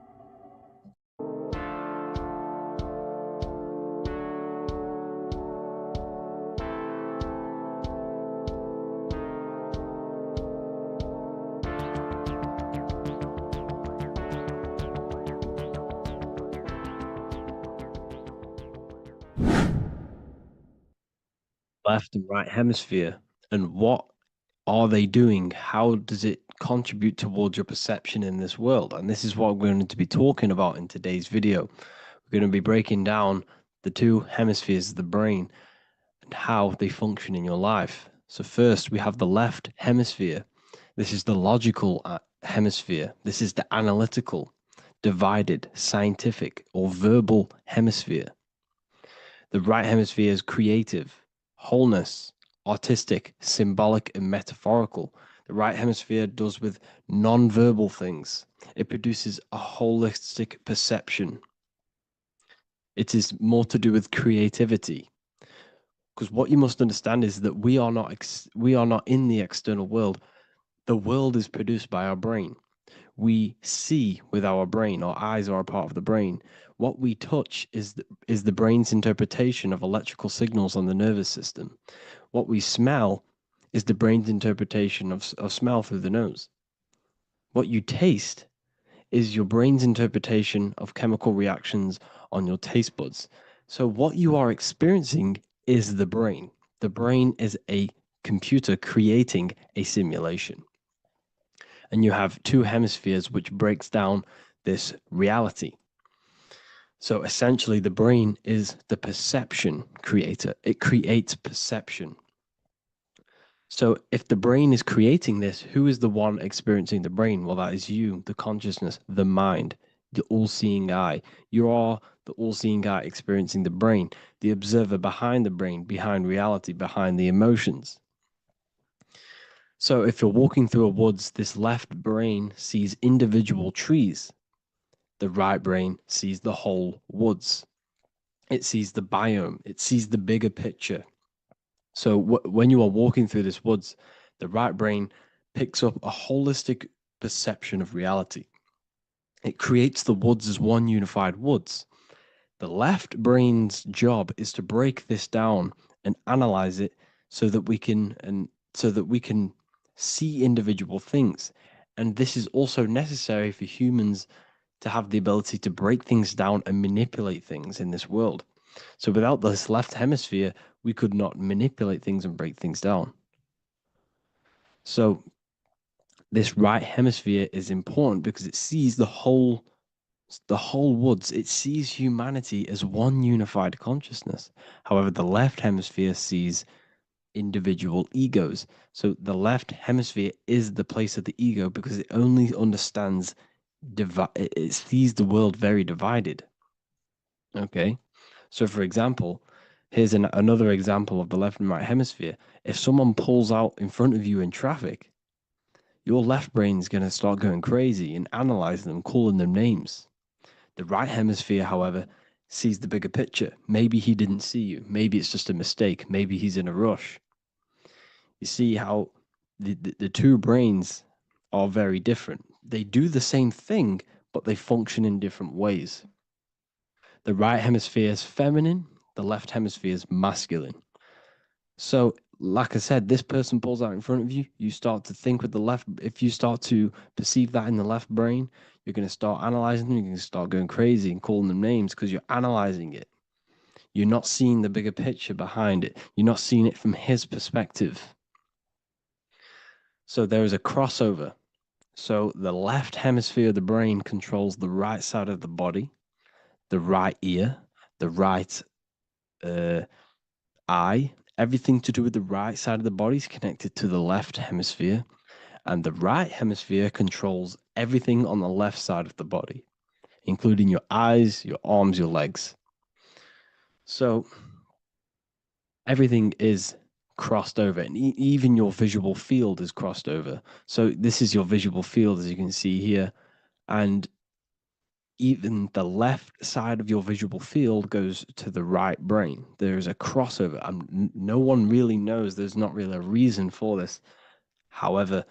Left and right hemisphere, and what are they doing? How does it contribute towards your perception in this world? And this is what we're going to be talking about in today's video. We're going to be breaking down the two hemispheres of the brain and how they function in your life. So first, we have the left hemisphere. This is the logical hemisphere. This is the analytical, divided, scientific, or verbal hemisphere. The right hemisphere is creative, wholeness, artistic, symbolic, and metaphorical. The right hemisphere does with non-verbal things. It produces a holistic perception. It is more to do with creativity. Because what you must understand is that we are not in the external world. The world is produced by our brain. We see with our brain. Our eyes are a part of the brain. What we touch is the brain's interpretation of electrical signals on the nervous system. What we smell is the brain's interpretation of smell through the nose. What you taste is your brain's interpretation of chemical reactions on your taste buds. So what you are experiencing is the brain. The brain is a computer creating a simulation. And you have two hemispheres which breaks down this reality. So essentially, the brain is the perception creator. It creates perception. So if the brain is creating this, who is the one experiencing the brain? Well, that is you, the consciousness, the mind, the all-seeing eye. You are the all-seeing eye experiencing the brain, the observer behind the brain, behind reality, behind the emotions. So if you're walking through a woods, this left brain sees individual trees. The right brain sees the whole woods. It sees the biome. It sees the bigger picture. So when you are walking through this woods, the right brain picks up a holistic perception of reality. It creates the woods as one unified woods. The left brain's job is to break this down and analyze it so that we can see individual things. And this is also necessary for humans to have the ability to break things down and manipulate things in this world. So without this left hemisphere, we could not manipulate things and break things down. So this right hemisphere is important because it sees the whole woods. It sees humanity as one unified consciousness. However, the left hemisphere sees individual egos. So the left hemisphere is the place of the ego because it only understands it sees the world very divided. Okay. So for example, here's another example of the left and right hemisphere. If someone pulls out in front of you in traffic, your left brain's going to start going crazy and analyzing them, calling them names. The right hemisphere, however, sees the bigger picture. Maybe he didn't see you. Maybe it's just a mistake. Maybe he's in a rush. You see how the two brains are very different. They do the same thing, but they function in different ways. The right hemisphere is feminine, the left hemisphere is masculine. So, like I said, this person pulls out in front of you, you start to think with the left. If you start to perceive that in the left brain, you're going to start analyzing them, you're going to start going crazy and calling them names because you're analyzing it. You're not seeing the bigger picture behind it. You're not seeing it from his perspective. So there is a crossover. So the left hemisphere of the brain controls the right side of the body, the right ear, the right eye. Everything to do with the right side of the body is connected to the left hemisphere, and the right hemisphere controls everything on the left side of the body, including your eyes, your arms, your legs. So everything is crossed over, and even your visual field is crossed over. So this is your visual field, as you can see here, and even the left side of your visual field goes to the right brain. There's a crossover. No one really knows. There's not really a reason for this. However,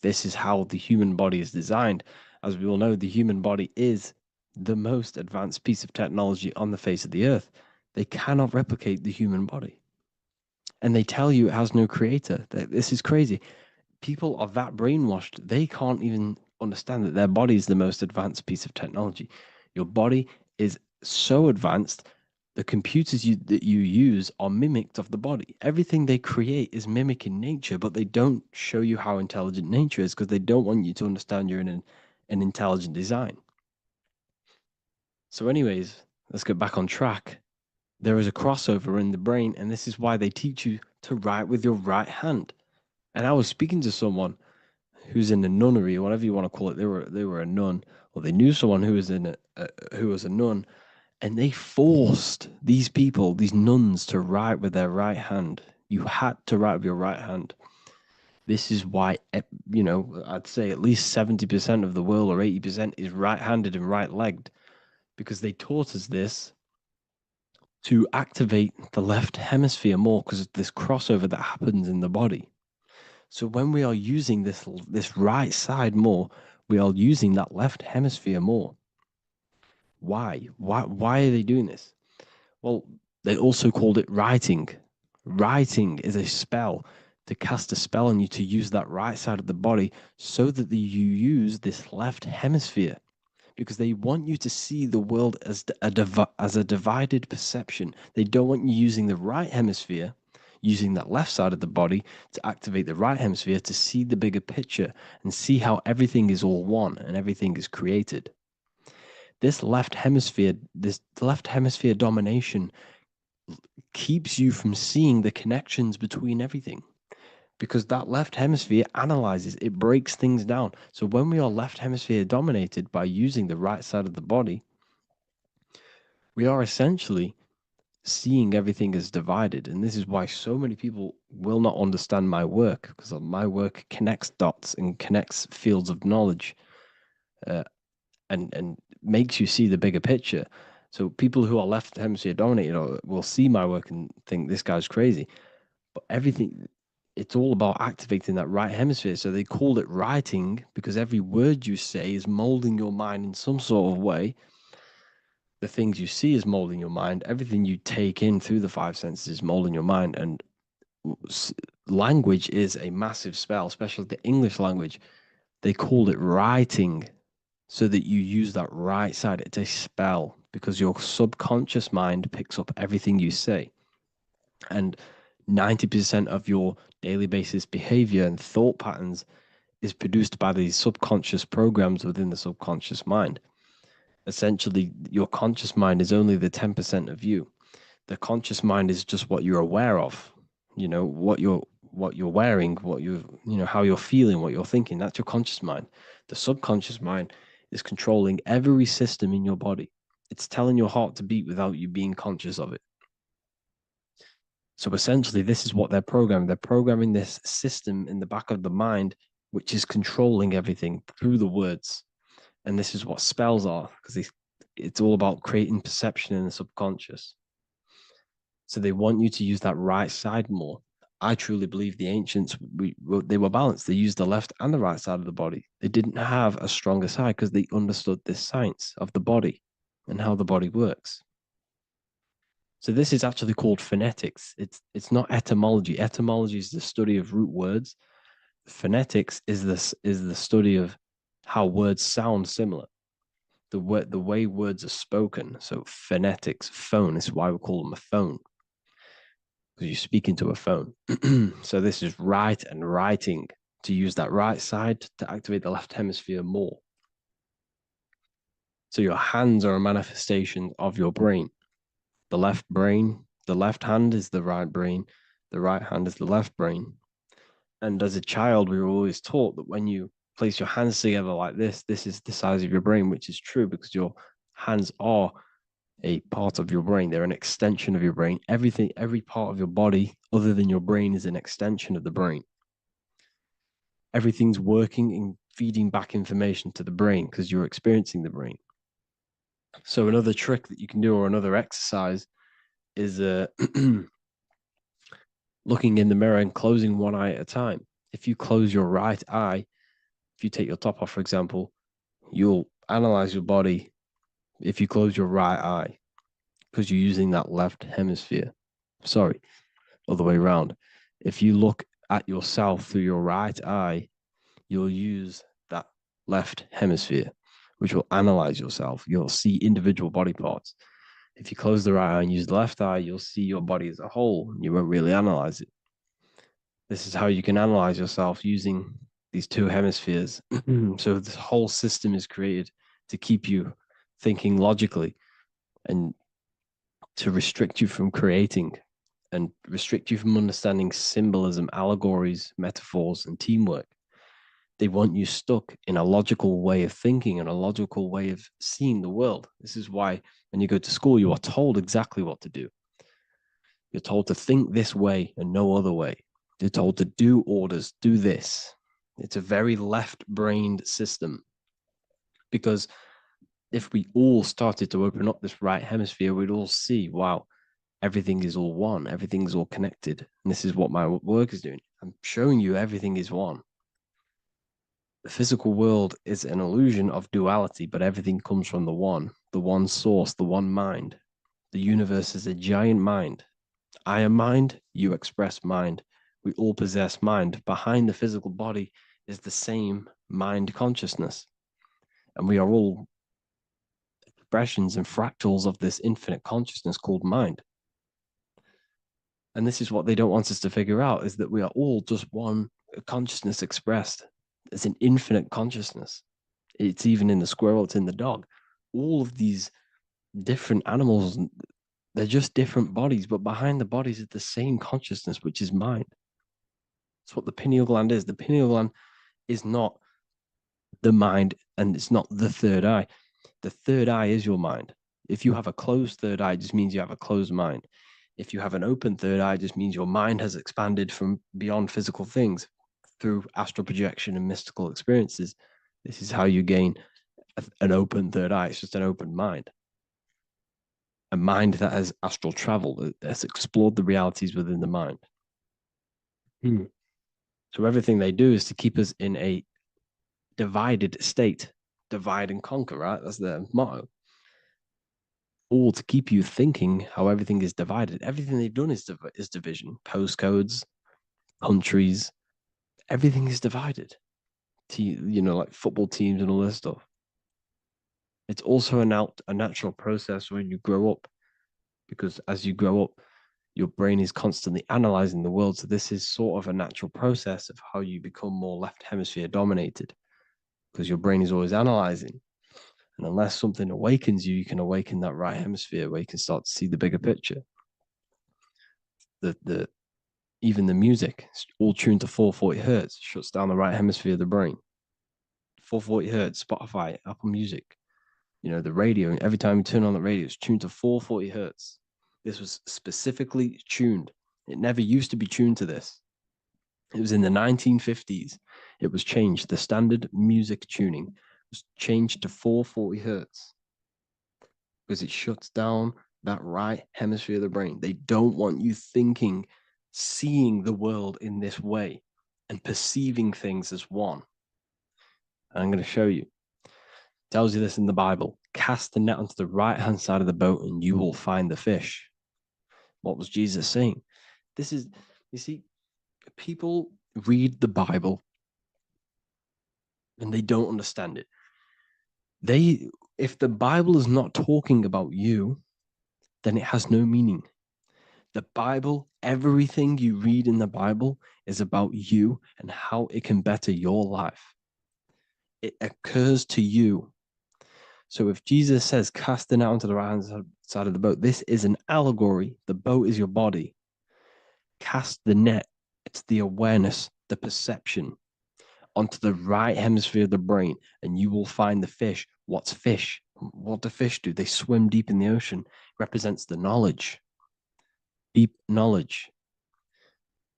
this is how the human body is designed. As we all know, the human body is the most advanced piece of technology on the face of the earth. They cannot replicate the human body. And they tell you it has no creator. This is crazy. People are that brainwashed, they can't even understand that their body is the most advanced piece of technology. Your body is so advanced, the computers that you use are mimicked of the body. Everything they create is mimicking nature, but they don't show you how intelligent nature is because they don't want you to understand you're in an intelligent design. So anyways, let's get back on track. There is a crossover in the brain, and this is why they teach you to write with your right hand. And I was speaking to someone who's in a nunnery or whatever you want to call it. They were a nun, or they knew someone who was who was a nun, and they forced these people, these nuns, to write with their right hand. You had to write with your right hand. This is why, I'd say at least 70% of the world or 80% is right-handed and right-legged, because they taught us this to activate the left hemisphere more because of this crossover that happens in the body. So when we are using this right side more, we are using that left hemisphere more. Why? Why are they doing this? Well, they also called it writing. Writing is a spell, to cast a spell on you to use that right side of the body so that you use this left hemisphere. because they want you to see the world as a divided perception. They don't want you using the right hemisphere, using that left side of the body to activate the right hemisphere to see the bigger picture and see how everything is all one and everything is created. This left hemisphere domination keeps you from seeing the connections between everything, because that left hemisphere analyzes, it breaks things down. So when we are left hemisphere dominated by using the right side of the body, we are essentially seeing everything as divided. And this is why so many people will not understand my work, because my work connects dots and connects fields of knowledge, and makes you see the bigger picture. So people who are left hemisphere dominated will see my work and think this guy's crazy. But everything, it's all about activating that right hemisphere. So they call it writing because every word you say is molding your mind in some sort of way. The things you see is molding your mind. Everything you take in through the five senses is molding your mind. And language is a massive spell, especially the English language. They call it writing so that you use that right side. It's a spell because your subconscious mind picks up everything you say. And 90% of your daily basis behavior and thought patterns is produced by these subconscious programs within the subconscious mind. Essentially, your conscious mind is only the 10% of you. The conscious mind is just what you're aware of, what you're wearing, how you're feeling, what you're thinking. That's your conscious mind. The subconscious mind is controlling every system in your body. It's telling your heart to beat without you being conscious of it. So essentially, this is what they're programming. They're programming this system in the back of the mind, which is controlling everything through the words. And this is what spells are, because it's all about creating perception in the subconscious. So they want you to use that right side more. I truly believe the ancients, they were balanced. They used the left and the right side of the body. They didn't have a stronger side because they understood this science of the body and how the body works. So this is actually called phonetics. It's not etymology. Etymology is the study of root words. Phonetics is the study of how words sound similar. The way words are spoken. So phonetics, phone is why we call them a phone, because you speak into a phone. So this is write and writing, to use that right side to activate the left hemisphere more. So your hands are a manifestation of your brain. The left hand is the right brain, the right hand is the left brain. And as a child, we were always taught that when you place your hands together like this is the size of your brain, which is true because your hands are a part of your brain. They're an extension of your brain. Every part of your body other than your brain is an extension of the brain. Everything's working and feeding back information to the brain because you're experiencing the brain. So another trick that you can do, or another exercise, is looking in the mirror and closing one eye at a time. If you close your right eye, if you take your top off, for example, you'll analyze your body if you close your right eye, because you're using that left hemisphere. Sorry, other way around. If you look at yourself through your right eye, you'll use that left hemisphere, which will analyze yourself. You'll see individual body parts. If you close the right eye and use the left eye, you'll see your body as a whole. You won't really analyze it. This is how you can analyze yourself using these two hemispheres. So this whole system is created to keep you thinking logically and to restrict you from creating and restrict you from understanding symbolism, allegories, metaphors, and teamwork. They want you stuck in a logical way of thinking and a logical way of seeing the world. This is why when you go to school, you are told exactly what to do. You're told to think this way and no other way. You're told to do orders, do this. It's a very left-brained system, because if we all started to open up this right hemisphere, we'd all see, wow, everything is all one, everything's all connected. And this is what my work is doing. I'm showing you everything is one. The physical world is an illusion of duality, but everything comes from the one source, the one mind. The universe is a giant mind. I am mind, you express mind. We all possess mind. Behind the physical body is the same mind consciousness. And we are all expressions and fractals of this infinite consciousness called mind. And this is what they don't want us to figure out, is that we are all just one consciousness expressed. It's an infinite consciousness. It's even in the squirrel, it's in the dog. All of these different animals, they're just different bodies, but behind the bodies is the same consciousness, which is mind. That's what the pineal gland is. The pineal gland is not the mind, and it's not the third eye. The third eye is your mind. If you have a closed third eye, it just means you have a closed mind. If you have an open third eye, it just means your mind has expanded from beyond physical things through astral projection and mystical experiences. This is how you gain an open third eye. It's just an open mind. A mind that has astral travel, that has explored the realities within the mind. So everything they do is to keep us in a divided state. Divide and conquer, right? That's their motto. All to keep you thinking how everything is divided. Everything they've done is division. Postcodes, countries, everything is divided. Like football teams and all this stuff. It's also a natural process when you grow up, because as you grow up, your brain is constantly analyzing the world. So this is sort of a natural process of how you become more left hemisphere dominated, because your brain is always analyzing. And unless something awakens you, you can awaken that right hemisphere where you can start to see the bigger picture. Even the music, all tuned to 440 hertz, shuts down the right hemisphere of the brain. 440 hertz, Spotify, Apple Music, the radio. Every time you turn on the radio, it's tuned to 440 hertz. This was specifically tuned. It never used to be tuned to this. It was in the 1950s. It was changed. The standard music tuning was changed to 440 hertz because it shuts down that right hemisphere of the brain. They don't want you thinking, seeing the world in this way and perceiving things as one. And I'm going to show you. It tells you this in the Bible. Cast the net onto the right-hand side of the boat and you will find the fish. What was Jesus saying? This is, you see, people read the Bible and they don't understand it. If the Bible is not talking about you, then it has no meaning. The Bible, everything you read in the Bible is about you and how it can better your life. It occurs to you. So if Jesus says, cast the net onto the right-hand side of the boat, this is an allegory. The boat is your body. Cast the net. It's the awareness, the perception onto the right hemisphere of the brain, and you will find the fish. What's fish? What do fish do? They swim deep in the ocean. It represents the knowledge. Deep knowledge.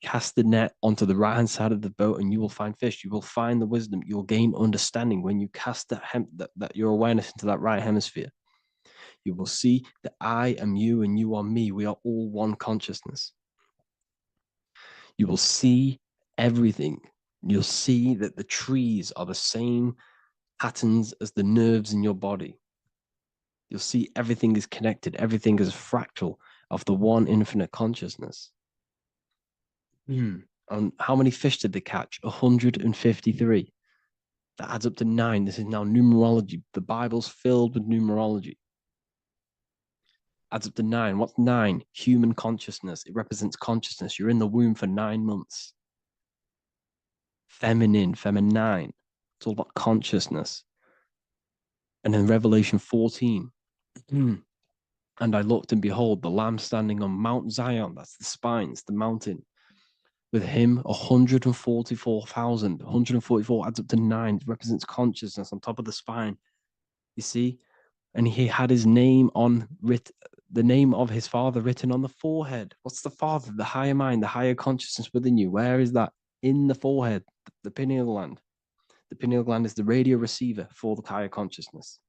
Cast the net onto the right-hand side of the boat and you will find fish. You will find the wisdom. You'll gain understanding when you cast that your awareness into that right hemisphere. You will see that I am you and you are me. We are all one consciousness. You will see everything. You'll see that the trees are the same patterns as the nerves in your body. You'll see everything is connected. Everything is a fractal of the one infinite consciousness. And how many fish did they catch? 153. That adds up to 9. This is now numerology. The Bible's filled with numerology. Adds up to 9. What's 9? Human consciousness. It represents consciousness. You're in the womb for 9 months. Feminine. It's all about consciousness. And in Revelation 14, and I looked and behold, the Lamb standing on Mount Zion. That's the spines, the mountain. With him, 144,000. 144 adds up to 9. It represents consciousness on top of the spine. You see? And he had his name the name of his Father written on the forehead. What's the Father? The higher mind, the higher consciousness within you. Where is that? In the forehead, the pineal gland. The pineal gland is the radio receiver for the higher consciousness.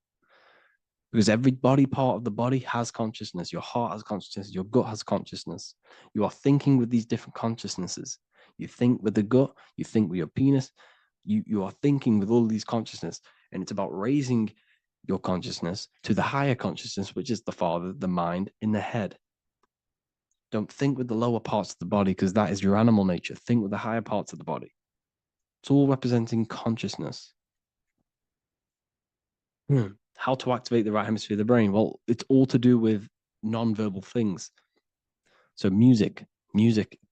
Because every body part of the body has consciousness. Your heart has consciousness. Your gut has consciousness. You are thinking with these different consciousnesses. You think with the gut. You think with your penis. You are thinking with all these consciousness. And it's about raising your consciousness to the higher consciousness, which is the Father, the mind in the head. Don't think with the lower parts of the body because that is your animal nature. Think with the higher parts of the body. It's all representing consciousness. How to activate the right hemisphere of the brain? Well, it's all to do with non-verbal things. So music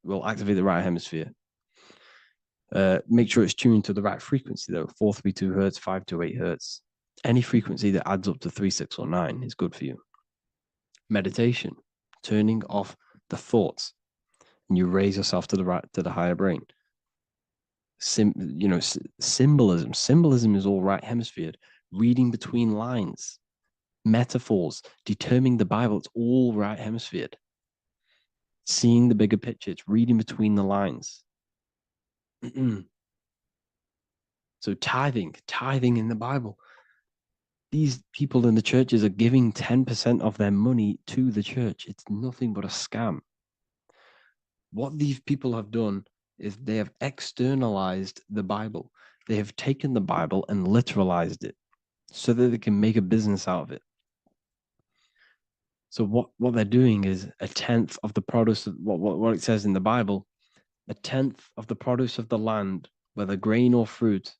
will activate the right hemisphere. Make sure it's tuned to the right frequency though, 432 hertz, 528 hertz. Any frequency that adds up to 3, 6, or 9 is good for you. Meditation, turning off the thoughts, and you raise yourself to the higher brain. Symbolism. Symbolism is all right hemisphere. Reading between lines, metaphors, determining the Bible, it's all right hemisphere. Seeing the bigger picture, it's reading between the lines. So tithing in the Bible. These people in the churches are giving 10% of their money to the church. It's nothing but a scam. What these people have done is they have externalized the Bible. They have taken the Bible and literalized it so that they can make a business out of it. So what they're doing is a tenth of the produce of what it says in the Bible, a tenth of the produce of the land, whether grain or fruit,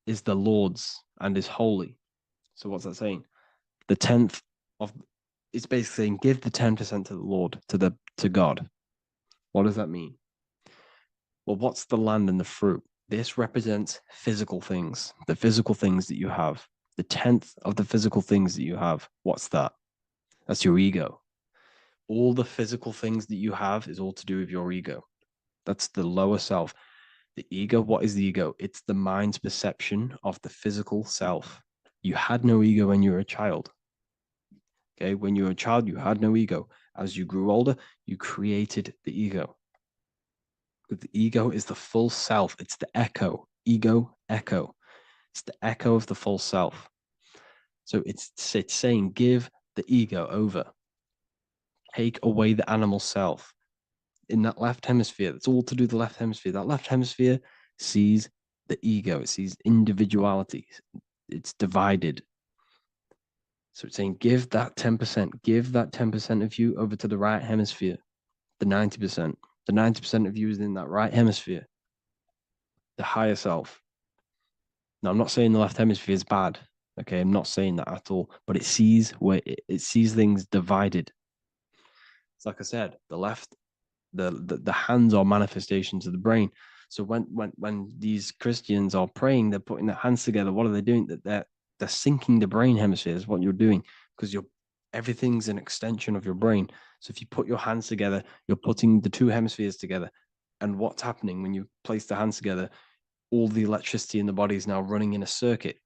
is the Lord's and is holy. So what's that saying? The tenth of it's basically saying give the 10% to the Lord, to God. What does that mean? Well, what's the land and the fruit? This represents physical things, the physical things that you have. The tenth of the physical things that you have. What's that? That's your ego. All the physical things that you have is all to do with your ego. That's the lower self. The ego, what is the ego? It's the mind's perception of the physical self. You had no ego when you were a child. Okay, when you were a child, you had no ego. As you grew older, you created the ego. But the ego is the full self. It's the echo. Ego, echo. It's the echo of the full self. So it's saying give the ego over. Take away the animal self. In that left hemisphere, that's all to do with the left hemisphere. That left hemisphere sees the ego. It sees individuality. It's divided. So it's saying give that 10%. Give that 10% of you over to the right hemisphere. The 90%. The 90% of you is in that right hemisphere. The higher self. Now, I'm not saying the left hemisphere is bad. Okay, I'm not saying that at all. But it sees it sees things divided. It's like I said, the left, the hands are manifestations of the brain. So when these Christians are praying, they're putting their hands together. What are they doing? They're syncing the brain hemispheres. What you're doing, because everything's an extension of your brain. So if you put your hands together, you're putting the two hemispheres together. And what's happening when you place the hands together? All the electricity in the body is now running in a circuit.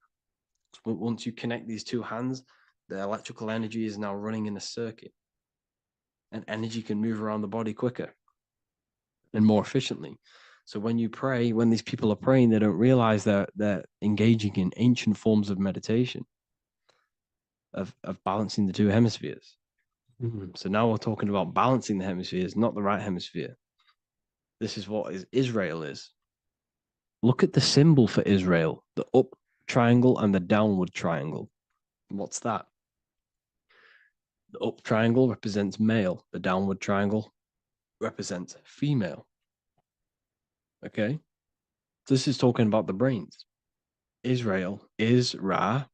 So once you connect these two hands, the electrical energy is now running in a circuit. And energy can move around the body quicker and more efficiently. So when you pray, when these people are praying, they don't realize that they're engaging in ancient forms of meditation, of balancing the two hemispheres. So now we're talking about balancing the hemispheres, not the right hemisphere. This is what Israel is. Look at the symbol for Israel, the up triangle and the downward triangle. What's that? The up triangle represents male. The downward triangle represents female. Okay? This is talking about the brains. Israel is Ra.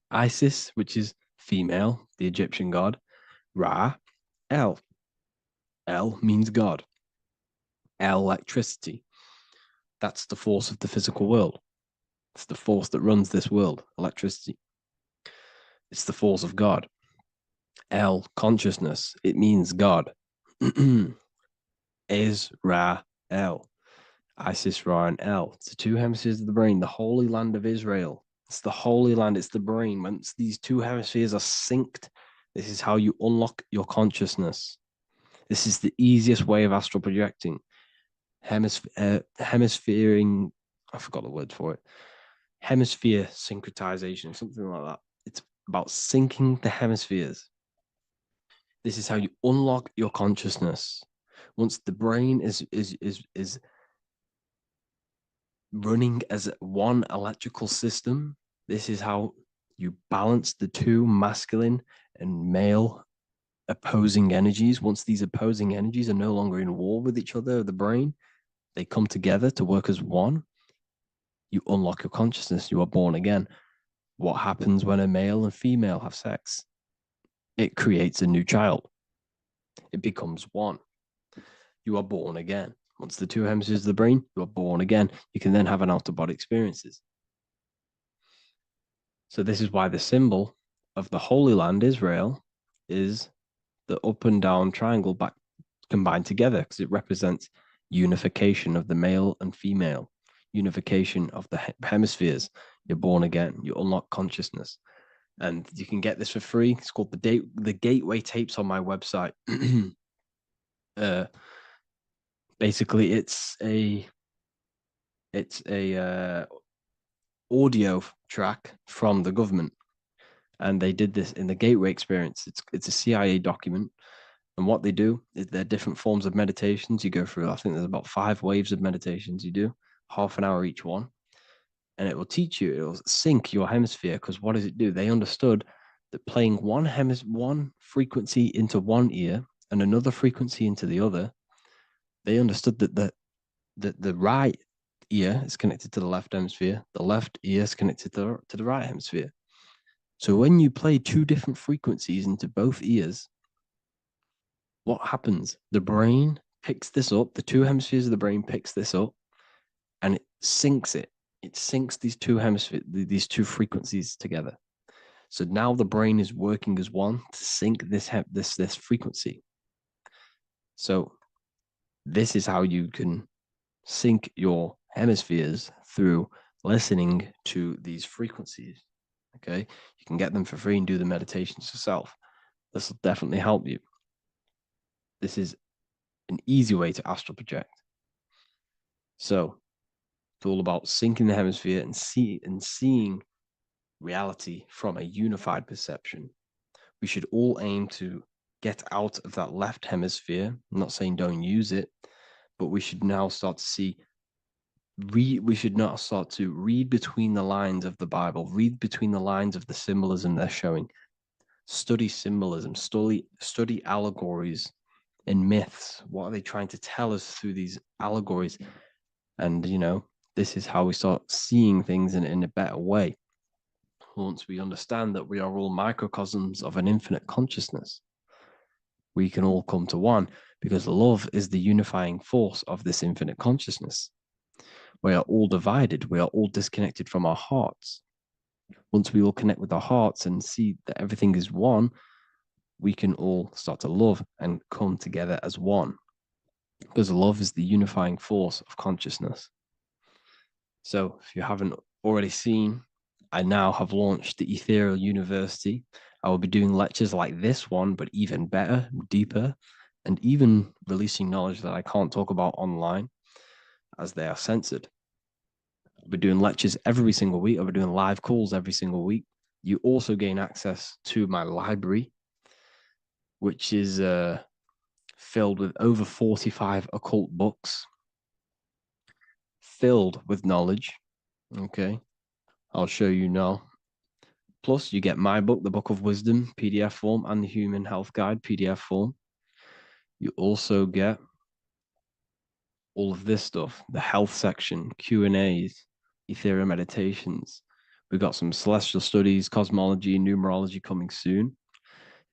Isis, which is female, the Egyptian god. Ra, El. El means God. Electricity. That's the force of the physical world. It's the force that runs this world, electricity. It's the force of God. El, consciousness. It means God. Is Ra, El. Isis, Ra, and El. It's the two hemispheres of the brain, the holy land of Israel. It's the holy land, it's the brain. Once these two hemispheres are synced, this is how you unlock your consciousness. This is the easiest way of astral projecting. Hemisphering, I forgot the word for it. Hemisphere syncretization, something like that. It's about syncing the hemispheres. This is how you unlock your consciousness. Once the brain is running as one electrical system, this is how you balance the two masculine and male opposing energies. Once these opposing energies are no longer in war with each other, the brain, they come together to work as one. You unlock your consciousness. You are born again. What happens when a male and female have sex? It creates a new child. It becomes one. You are born again. Once the two hemispheres of the brain, you are born again. You can then have an out-of-body experiences. So this is why the symbol of the Holy Land, Israel, is the up and down triangle back combined together, because it represents unification of the male and female, unification of the hemispheres. You're born again. You unlock consciousness. And you can get this for free. It's called the Gateway Tapes on my website. Basically, it's a audio track from the government, and they did this in the Gateway Experience. It's a CIA document, and what they do is there are different forms of meditations you go through. I think there's about 5 waves of meditations you do, half an hour each one, and it will teach you. It will sync your hemisphere, because what does it do? They understood that playing one frequency into one ear and another frequency into the other, they understood that the right ear is connected to the left hemisphere, the left ear is connected to the right hemisphere. So when you play 2 different frequencies into both ears, what happens? The brain picks this up, the 2 hemispheres of the brain picks this up, and it syncs it. It syncs these 2 hemispheres, these 2 frequencies together. So now the brain is working as one to sync this frequency. So this is how you can sync your hemispheres, through listening to these frequencies. Okay, you can get them for free and do the meditations yourself. This will definitely help you. This is an easy way to astral project. So it's all about syncing the hemisphere and seeing reality from a unified perception. We should all aim to get out of that left hemisphere. I'm not saying don't use it, but we should now start to see we should not start to read between the lines of the Bible, read between the lines of the symbolism they're showing, study symbolism, study allegories and myths. What are they trying to tell us through these allegories? And, this is how we start seeing things in a better way. Once we understand that we are all microcosms of an infinite consciousness, we can all come to one, because love is the unifying force of this infinite consciousness. We are all divided. We are all disconnected from our hearts. Once we all connect with our hearts and see that everything is one, we can all start to love and come together as one, because love is the unifying force of consciousness. So if you haven't already seen, I now have launched the Ethereal University. I will be doing lectures like this one, but even better, deeper, and even releasing knowledge that I can't talk about online, as they are censored. I'll be doing lectures every single week. I'll be doing live calls every single week. You also gain access to my library, which is filled with over 45 occult books, filled with knowledge. Okay, I'll show you now. Plus, you get my book, The Book of Wisdom, PDF form, and the Human Health Guide, PDF form. You also get all of this stuff, the health section, Q&As, ethereal meditations. We've got some celestial studies, cosmology, numerology coming soon.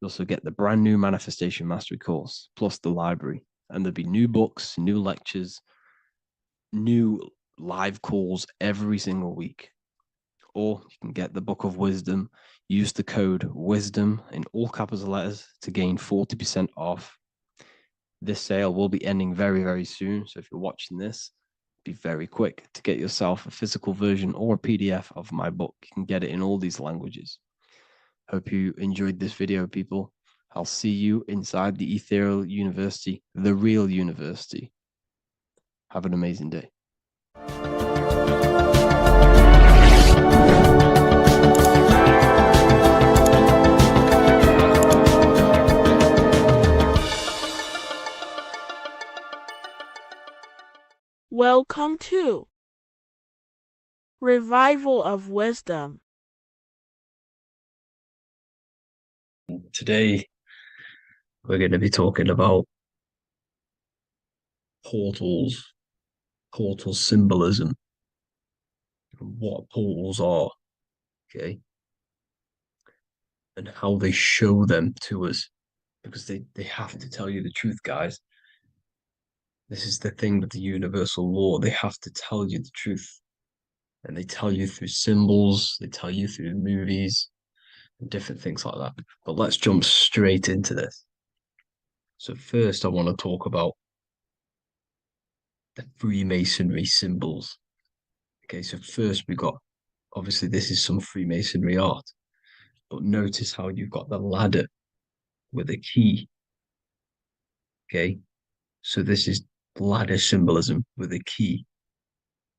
You also get the brand new Manifestation Mastery course, plus the library. And there'll be new books, new lectures, new live calls every single week. Or you can get the Book of Wisdom, use the code WISDOM in all capital letters to gain 40% off. This sale will be ending very, very soon. So if you're watching this, be very quick to get yourself a physical version or a PDF of my book. You can get it in all these languages. Hope you enjoyed this video, people. I'll see you inside the Ethereal University, the real university. Have an amazing day. Welcome to Revival of Wisdom. Today, we're going to be talking about portals, portal symbolism, what portals are. Okay. and how they show them to us, because they have to tell you the truth, guys. This is the thing with the universal law. They have to tell you the truth. And they tell you through symbols, they tell you through movies, and different things like that. But let's jump straight into this. So first I want to talk about the Freemasonry symbols. Okay, so first we got, obviously this is some Freemasonry art, but notice how you've got the ladder with a key. Okay, so this is ladder symbolism with a key.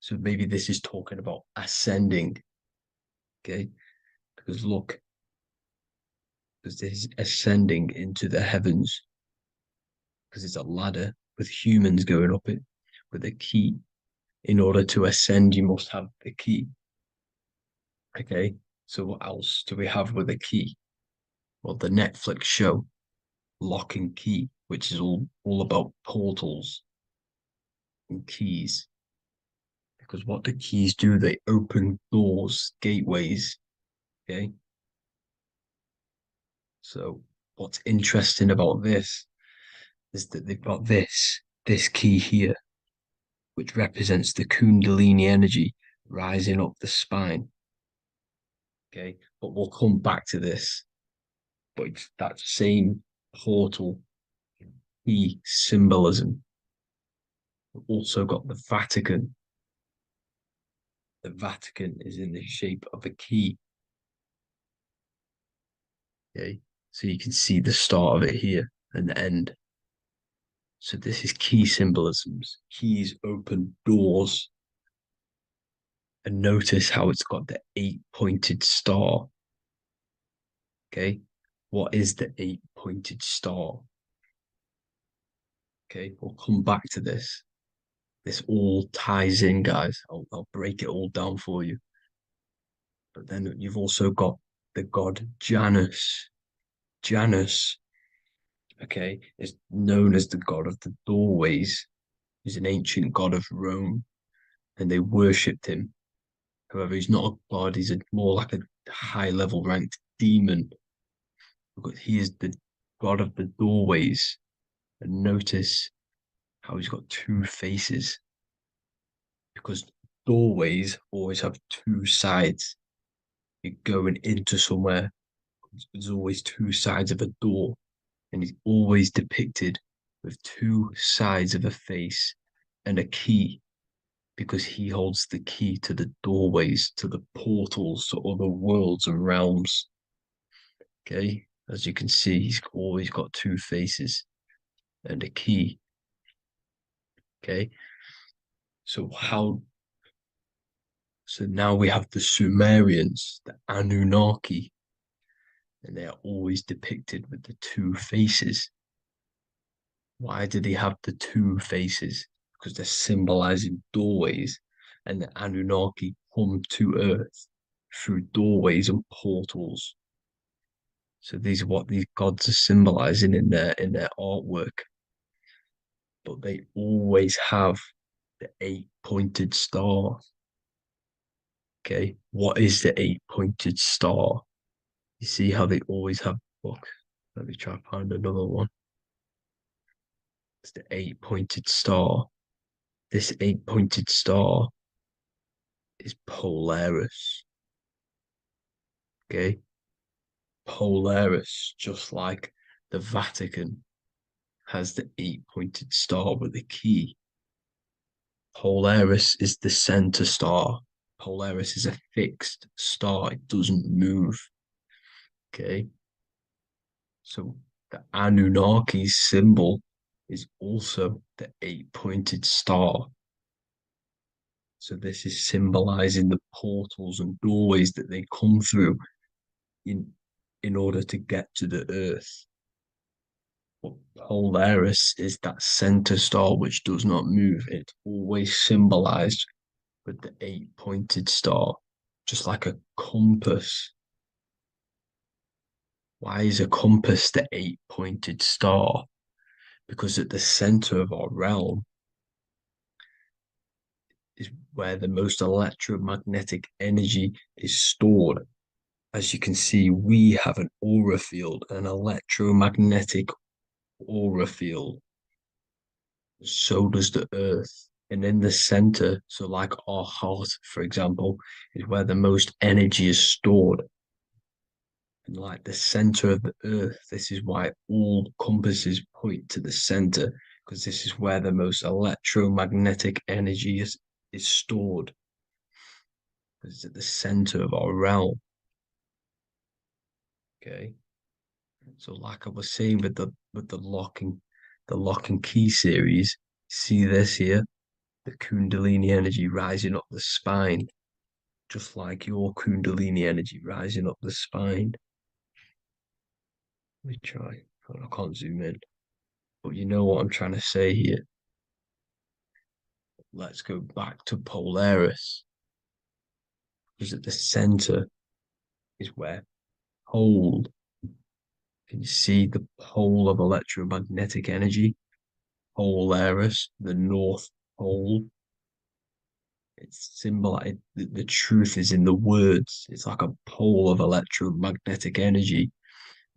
So maybe this is talking about ascending. Okay, because look, because this is ascending into the heavens, because it's a ladder with humans going up it with a key. In order to ascend, you must have the key. Okay, so what else do we have with a key? Well, the Netflix show Lock and Key, which is all about portals and keys. Because what the keys do, they open doors, gateways. Okay. So what's interesting about this is that they've got this key here, which represents the Kundalini energy rising up the spine. Okay, but we'll come back to this. But it's that same portal key symbolism. We've also got the Vatican. The Vatican is in the shape of a key. Okay, so you can see the start of it here and the end. So this is key symbolisms. Keys open doors. And notice how it's got the 8-pointed star. Okay, what is the 8-pointed star? Okay, we'll come back to this. This all ties in, guys. I'll break it all down for you. But then you've also got the god Janus. Janus, okay, is known as the god of the doorways. He's an ancient god of Rome, and they worshipped him. However, he's not a god, he's more like a high level ranked demon. Because he is the god of the doorways. And notice how he's got two faces. Because doorways always have two sides. You're going into somewhere, there's always two sides of a door. And he's always depicted with two sides of a face and a key, because he holds the key to the doorways, to the portals, to other worlds and realms. Okay, as you can see, he's always got two faces and a key. Okay, so now we have the Sumerians, the Anunnaki, and they are always depicted with the two faces. Why do they have the two faces? Because they're symbolizing doorways, and the Anunnaki come to Earth through doorways and portals. So these are what these gods are symbolizing in their artwork. But they always have the 8-pointed star. Okay, what is the 8-pointed star? You see how they always have. Look, let me try and find another one. It's the 8-pointed star. This 8-pointed star is Polaris. Okay, Polaris, just like the Vatican has the 8-pointed star with a key. Polaris is the center star. Polaris is a fixed star, it doesn't move. Okay, so the Anunnaki symbol is also the 8-pointed star. So this is symbolizing the portals and doorways that they come through in order to get to the earth. But Polaris is that center star which does not move. It's always symbolized with the 8-pointed star, just like a compass. Why is a compass the 8-pointed star? Because at the center of our realm is where the most electromagnetic energy is stored. as you can see, we have an aura field, an electromagnetic aura field. So does the Earth. And in the center, so like our heart, for example, is where the most energy is stored. And like the center of the Earth, this is why all compasses point to the center, because this is where the most electromagnetic energy is stored. Because it's at the center of our realm. Okay. So like I was saying with the lock and key series, see this here? The Kundalini energy rising up the spine, just like your Kundalini energy rising up the spine. Let me try. I can't zoom in. But you know what I'm trying to say here. Let's go back to Polaris. Because at the center is where pole. Can you see the pole of electromagnetic energy? Polaris, the North Pole. It's symbolized. The truth is in the words. It's like a pole of electromagnetic energy.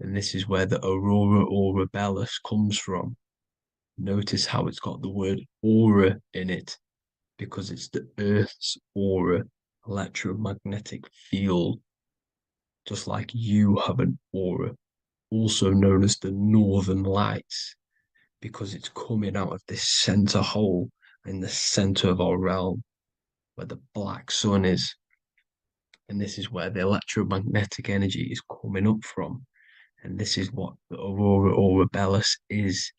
And this is where the aurora borealis comes from. Notice how it's got the word aura in it, because it's the Earth's aura, electromagnetic field, just like you have an aura, also known as the northern lights, because it's coming out of this center hole in the center of our realm, where the black sun is. And this is where the electromagnetic energy is coming up from. And this is what the aurora borealis is,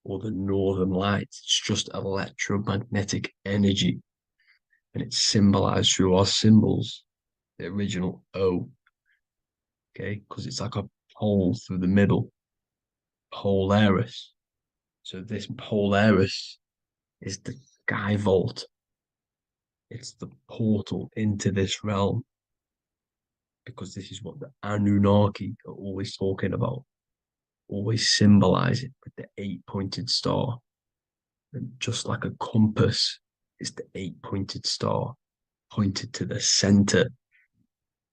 or the northern lights. It's just electromagnetic energy. And it's symbolized through our symbols, the original O, okay? Because it's like a pole through the middle, Polaris. So this Polaris is the sky vault. It's the portal into this realm, because this is what the Anunnaki are always talking about, always symbolize it with the 8-pointed star. And just like a compass is the 8-pointed star pointed to the center,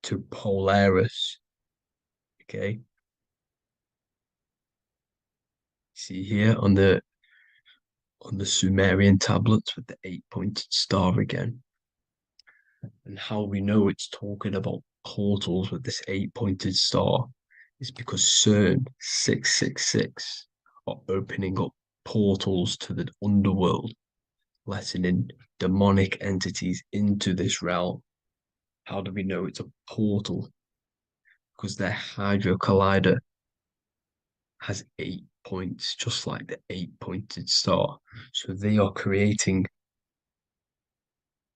to Polaris. Okay. See here on the Sumerian tablets with the 8-pointed star again. And how we know it's talking about portals with this 8-pointed star is because CERN 666 are opening up portals to the underworld, letting in demonic entities into this realm. How do we know it's a portal? Because their Hydro Collider has 8 points, just like the 8-pointed star. So they are creating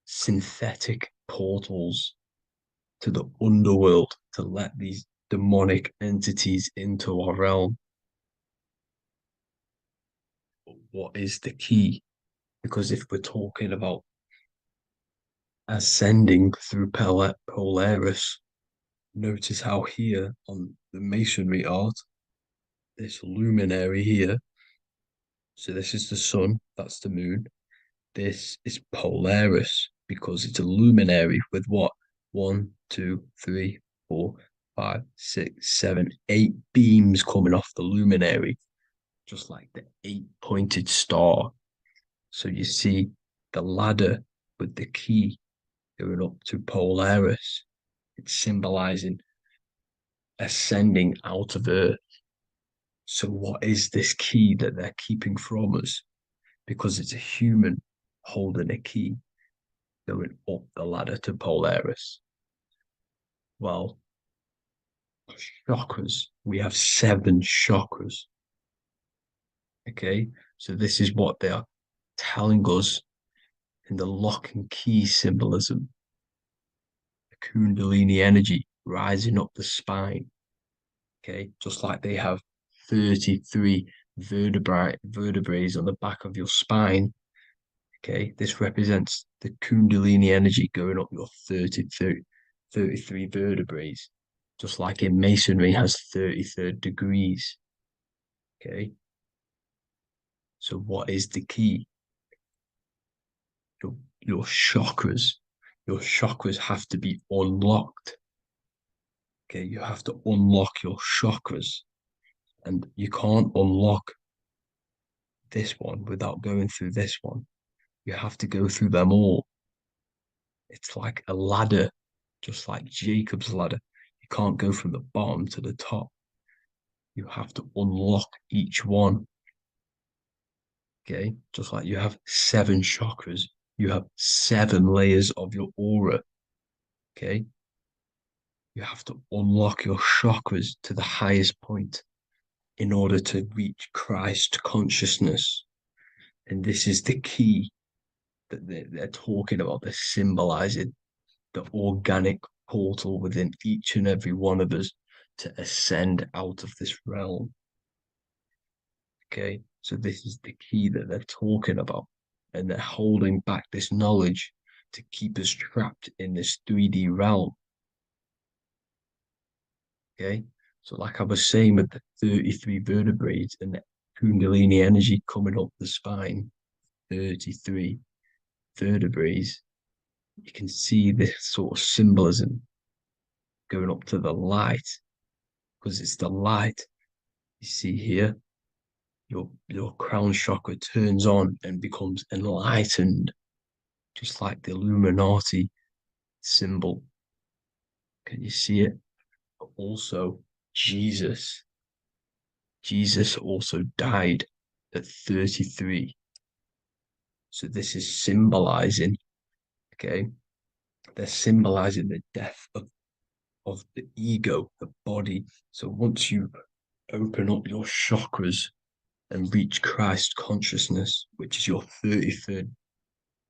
synthetic portals to the underworld to let these demonic entities into our realm. What is the key? Because if we're talking about ascending through Polaris, notice how here on the masonry art, this luminary here, so this is the sun, that's the moon, this is Polaris, because it's a luminary with what? 1, 2, 3, 4, 5, 6, 7, 8 beams coming off the luminary, just like the 8-pointed star. So you see the ladder with the key going up to Polaris. It's symbolizing ascending out of Earth. So what is this key that they're keeping from us? Because it's a human holding a key going up the ladder to Polaris. Well, chakras. We have 7 chakras. Okay, so this is what they are telling us in the lock and key symbolism. The Kundalini energy rising up the spine. Okay, just like they have 33 vertebrae on the back of your spine. Okay, this represents the Kundalini energy going up your 33 vertebrae, just like in masonry has 33rd degrees. Okay, so what is the key? Your chakras. Your chakras have to be unlocked. Okay, you have to unlock your chakras, and you can't unlock this one without going through this one. You have to go through them all. It's like a ladder, just like Jacob's ladder. You can't go from the bottom to the top. You have to unlock each one. Okay, just like you have 7 chakras, you have 7 layers of your aura. Okay, you have to unlock your chakras to the highest point in order to reach Christ consciousness. And this is the key that they're talking about. They're symbolizing the organic portal within each and every one of us to ascend out of this realm. Okay, so this is the key that they're talking about, and they're holding back this knowledge to keep us trapped in this 3D realm. Okay, so like I was saying with the 33 vertebrae and the Kundalini energy coming up the spine, 33 vertebrae, you can see this sort of symbolism going up to the light, because it's the light. You see here, your crown chakra turns on and becomes enlightened, just like the Illuminati symbol. Can you see it? But also, Jesus also died at 33. So this is symbolizing, okay? They're symbolizing the death of the ego, the body. So once you open up your chakras and reach Christ consciousness, which is your 33rd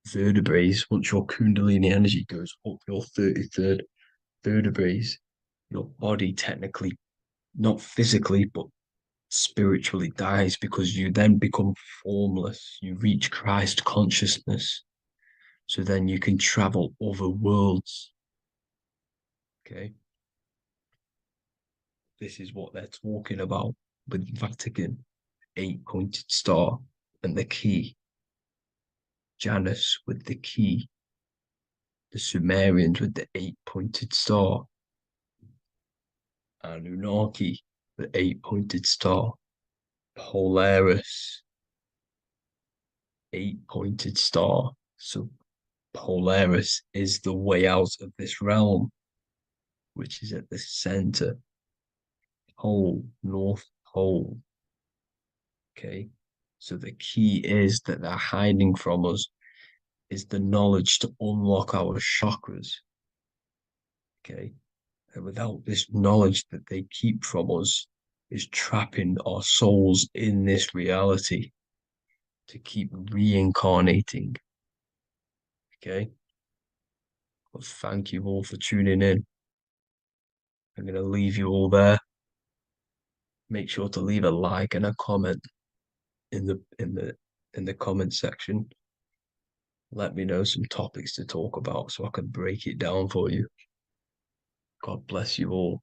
vertebrae, once your Kundalini energy goes up your 33rd vertebrae, your body technically, not physically, but spiritually dies, because you then become formless. You reach Christ consciousness. So then you can travel other worlds. Okay. This is what they're talking about with Vatican, 8-pointed star, and the key. Janus with the key. The Sumerians with the 8-pointed star. Anunnaki, the 8-pointed star. Polaris, 8-pointed star. So Polaris is the way out of this realm, which is at the center. Pole, North Pole. Okay, so the key is that they're hiding from us is the knowledge to unlock our chakras. Okay, and without this knowledge that they keep from us is trapping our souls in this reality to keep reincarnating. Okay, well, thank you all for tuning in. I'm going to leave you all there. Make sure to leave a like and a comment in the comment section. Let me know some topics to talk about so I can break it down for you. God bless you all.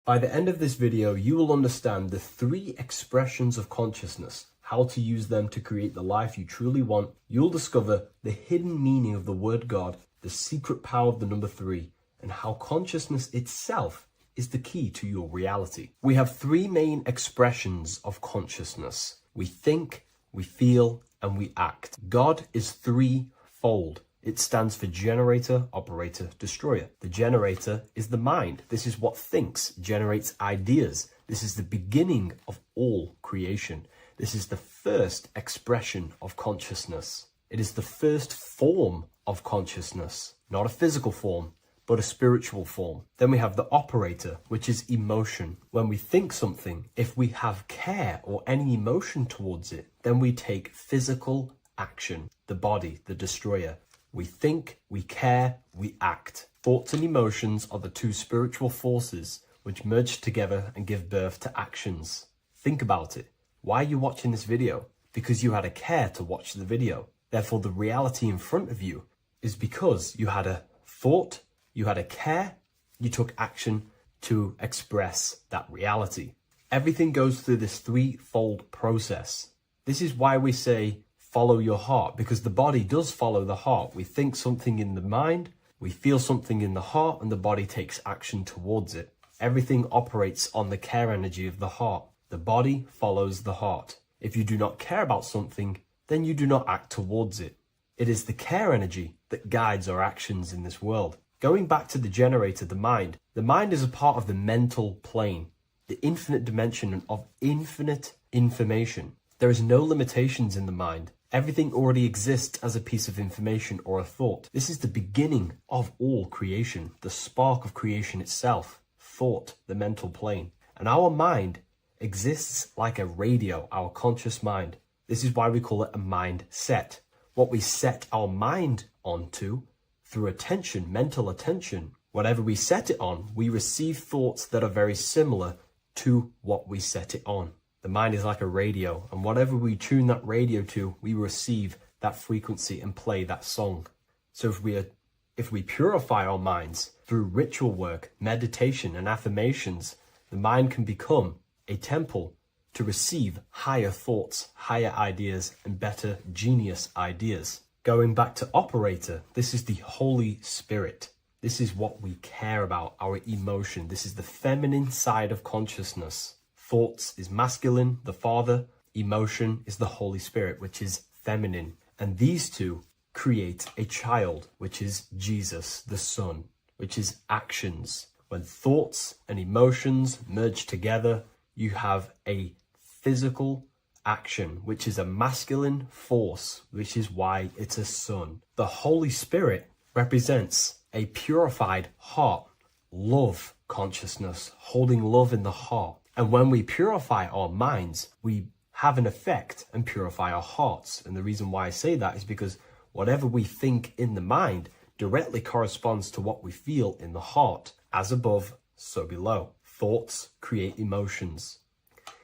By the end of this video, you will understand the 3 expressions of consciousness, how to use them to create the life you truly want. You'll discover the hidden meaning of the word God, the secret power of the number 3, and how consciousness itself is the key to your reality. We have 3 main expressions of consciousness. We think, we feel, and we act. God is 3-fold. It stands for generator, operator, destroyer. The generator is the mind. This is what thinks, generates ideas. This is the beginning of all creation. This is the first expression of consciousness. It is the first form of consciousness, not a physical form, but a spiritual form. Then we have the operator, which is emotion. When we think something, if we have care or any emotion towards it, then we take physical action. The body, the destroyer. We think, we care, we act. Thoughts and emotions are the 2 spiritual forces which merge together and give birth to actions. Think about it. Why are you watching this video? Because you had a care to watch the video. Therefore, the reality in front of you is because you had a thought, you had a care, you took action to express that reality. Everything goes through this 3-fold process. This is why we say, follow your heart, because the body does follow the heart. We think something in the mind, We feel something in the heart and the body takes action towards it. Everything operates on the care energy of the heart. The body follows the heart. If you do not care about something, then you do not act towards it. It is the care energy that guides our actions in this world. Going back to the generator, the mind is a part of the mental plane, the infinite dimension of infinite information. There is no limitations in the mind. Everything already exists as a piece of information or a thought. This is the beginning of all creation, the spark of creation itself, thought, the mental plane. And our mind exists like a radio, our conscious mind. This is why we call it a mindset. What we set our mind onto through attention, mental attention, whatever we set it on, we receive thoughts that are very similar to what we set it on. The mind is like a radio, and whatever we tune that radio to, we receive that frequency and play that song. So if we purify our minds through ritual work, meditation, and affirmations, the mind can become a temple to receive higher thoughts, higher ideas, and better genius ideas. Going back to operator, this is the Holy Spirit. This is what we care about, our emotion. This is the feminine side of consciousness. Thoughts is masculine, the Father. Emotion is the Holy Spirit, which is feminine. And these two create a child, which is Jesus, the Son, which is actions. When thoughts and emotions merge together, you have a physical action, which is a masculine force, which is why it's a son. The Holy Spirit represents a purified heart, love consciousness, holding love in the heart. And when we purify our minds, we have an effect and purify our hearts. And the reason why I say that is because whatever we think in the mind directly corresponds to what we feel in the heart. As above, so below. Thoughts create emotions.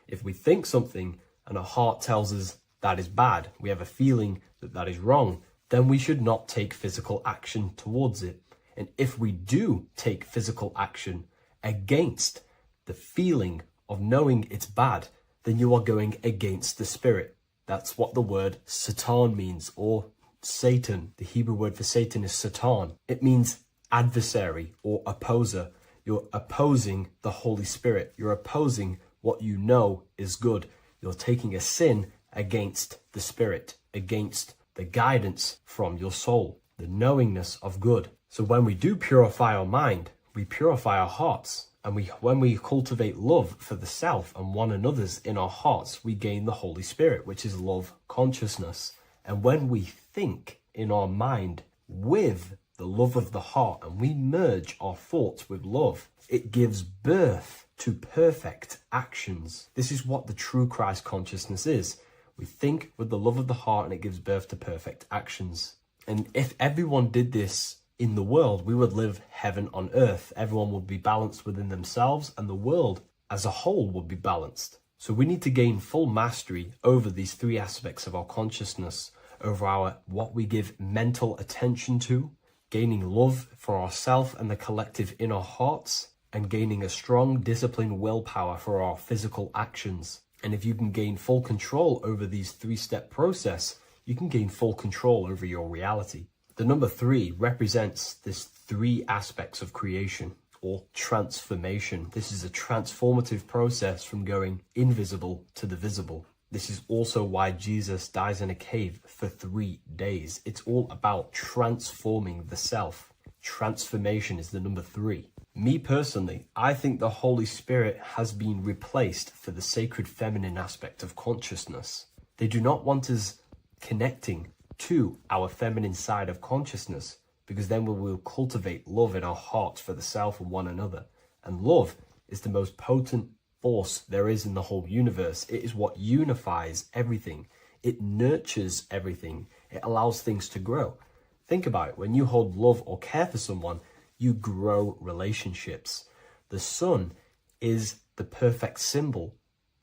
If we think something and our heart tells us that is bad, we have a feeling that that is wrong, then we should not take physical action towards it. And if we do take physical action against the feeling of knowing it's bad, then you are going against the spirit. That's what the word Satan means, or Satan. The Hebrew word for Satan is Satan. It means adversary or opposer. You're opposing the Holy Spirit. You're opposing what you know is good. You're taking a sin against the Spirit, against the guidance from your soul, the knowingness of good. So when we do purify our mind, we purify our hearts. And when we cultivate love for the self and one another's in our hearts, we gain the Holy Spirit, which is love consciousness. And when we think in our mind with the love of the heart and we merge our thoughts with love, it gives birth to perfect actions. This is what the true Christ consciousness is. We think with the love of the heart and it gives birth to perfect actions. And if everyone did this in the world, we would live heaven on earth. Everyone would be balanced within themselves and the world as a whole would be balanced. So we need to gain full mastery over these three aspects of our consciousness, over what we give mental attention to, gaining love for ourselves and the collective in our hearts, and gaining a strong disciplined willpower for our physical actions. And if you can gain full control over these three-step process, you can gain full control over your reality. The number 3 represents this 3 aspects of creation or transformation. This is a transformative process from going invisible to the visible. This is also why Jesus dies in a cave for 3 days. It's all about transforming the self. Transformation is the number 3. Me personally, I think the Holy Spirit has been replaced for the sacred feminine aspect of consciousness. They do not want us connecting to our feminine side of consciousness, because then we will cultivate love in our hearts for the self and one another. And love is the most potent force there is in the whole universe. It is what unifies everything. It nurtures everything. It allows things to grow. Think about it. When you hold love or care for someone, you grow relationships. The sun is the perfect symbol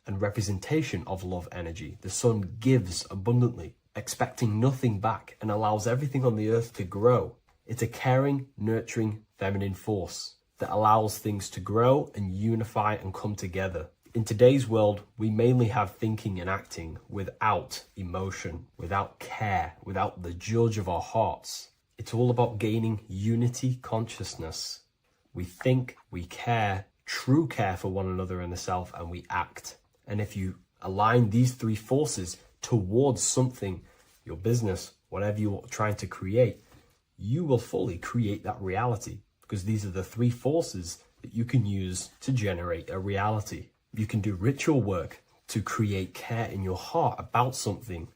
and representation of love energy. The sun gives abundantly, expecting nothing back, and allows everything on the earth to grow. It's a caring, nurturing, feminine force that allows things to grow and unify and come together. In today's world, we mainly have thinking and acting without emotion, without care, without the judge of our hearts. It's all about gaining unity consciousness. We think, we care, true care for one another and the self, and we act. And if you align these three forces towards something, your business, whatever you're trying to create, you will fully create that reality, because these are the three forces that you can use to generate a reality. You can do ritual work to create care in your heart about something,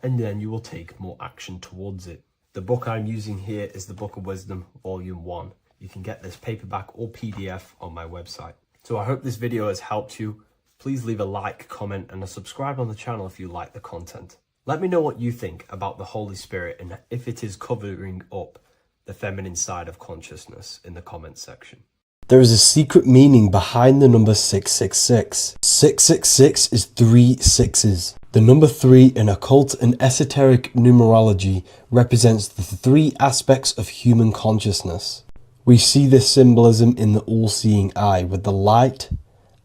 and then you will take more action towards it. The book I'm using here is the Book of Wisdom, Volume 1. You can get this paperback or PDF on my website. So I hope this video has helped you. Please leave a like, comment, and a subscribe on the channel if you like the content. Let me know what you think about the Holy Spirit and if it is covering up the feminine side of consciousness in the comments section. There is a secret meaning behind the number 666. 666 is 3 sixes. The number 3 in occult and esoteric numerology represents the 3 aspects of human consciousness. We see this symbolism in the all-seeing eye with the light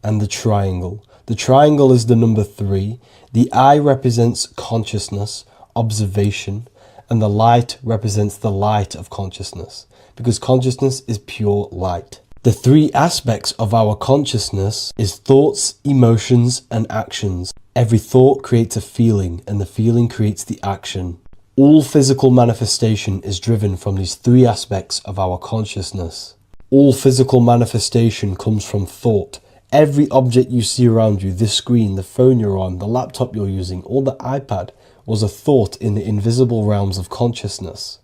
and the triangle. The triangle is the number 3. The eye represents consciousness, observation, and the light represents the light of consciousness, because consciousness is pure light. The 3 aspects of our consciousness is thoughts, emotions, and actions. Every thought creates a feeling, and the feeling creates the action. All physical manifestation is driven from these 3 aspects of our consciousness. All physical manifestation comes from thought. Every object you see around you, this screen, the phone you're on, the laptop you're using, or the iPad, was a thought in the invisible realms of consciousness.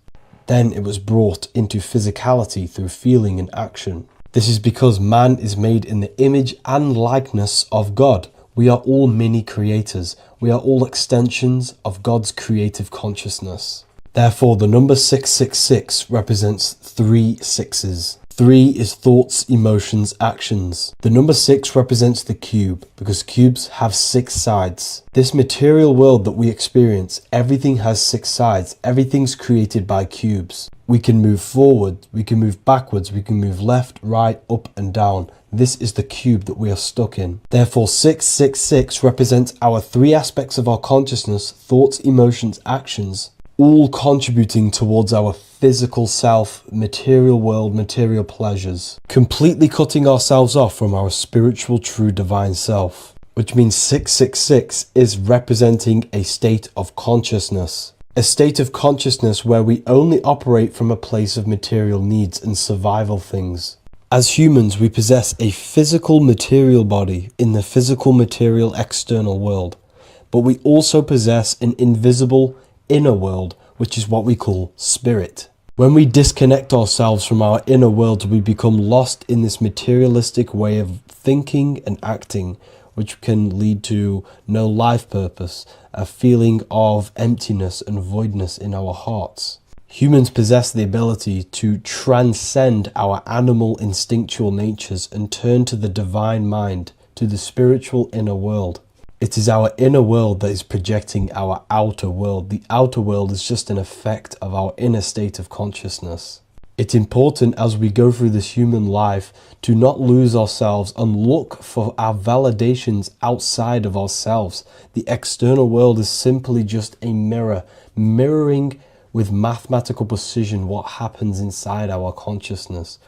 Then it was brought into physicality through feeling and action. This is because man is made in the image and likeness of God. We are all mini creators. We are all extensions of God's creative consciousness. Therefore, the number 666 represents 3 sixes. 3 is thoughts, emotions, actions. The number 6 represents the cube, because cubes have 6 sides. This material world that we experience, everything has 6 sides. Everything's created by cubes. We can move forward, we can move backwards, we can move left, right, up and down. This is the cube that we are stuck in. Therefore, 666 represents our 3 aspects of our consciousness, thoughts, emotions, actions, all contributing towards our physical self, material world, material pleasures, completely cutting ourselves off from our spiritual, true, divine self, which means 666 is representing a state of consciousness. A state of consciousness where we only operate from a place of material needs and survival things. As humans, we possess a physical material body in the physical material external world, but we also possess an invisible inner world, which is what we call spirit. When we disconnect ourselves from our inner world, we become lost in this materialistic way of thinking and acting, which can lead to no life purpose, a feeling of emptiness and voidness in our hearts. Humans possess the ability to transcend our animal instinctual natures and turn to the divine mind, to the spiritual inner world. It is our inner world that is projecting our outer world. The outer world is just an effect of our inner state of consciousness. It's important as we go through this human life to not lose ourselves and look for our validations outside of ourselves. The external world is simply just a mirror, mirroring with mathematical precision what happens inside our consciousness.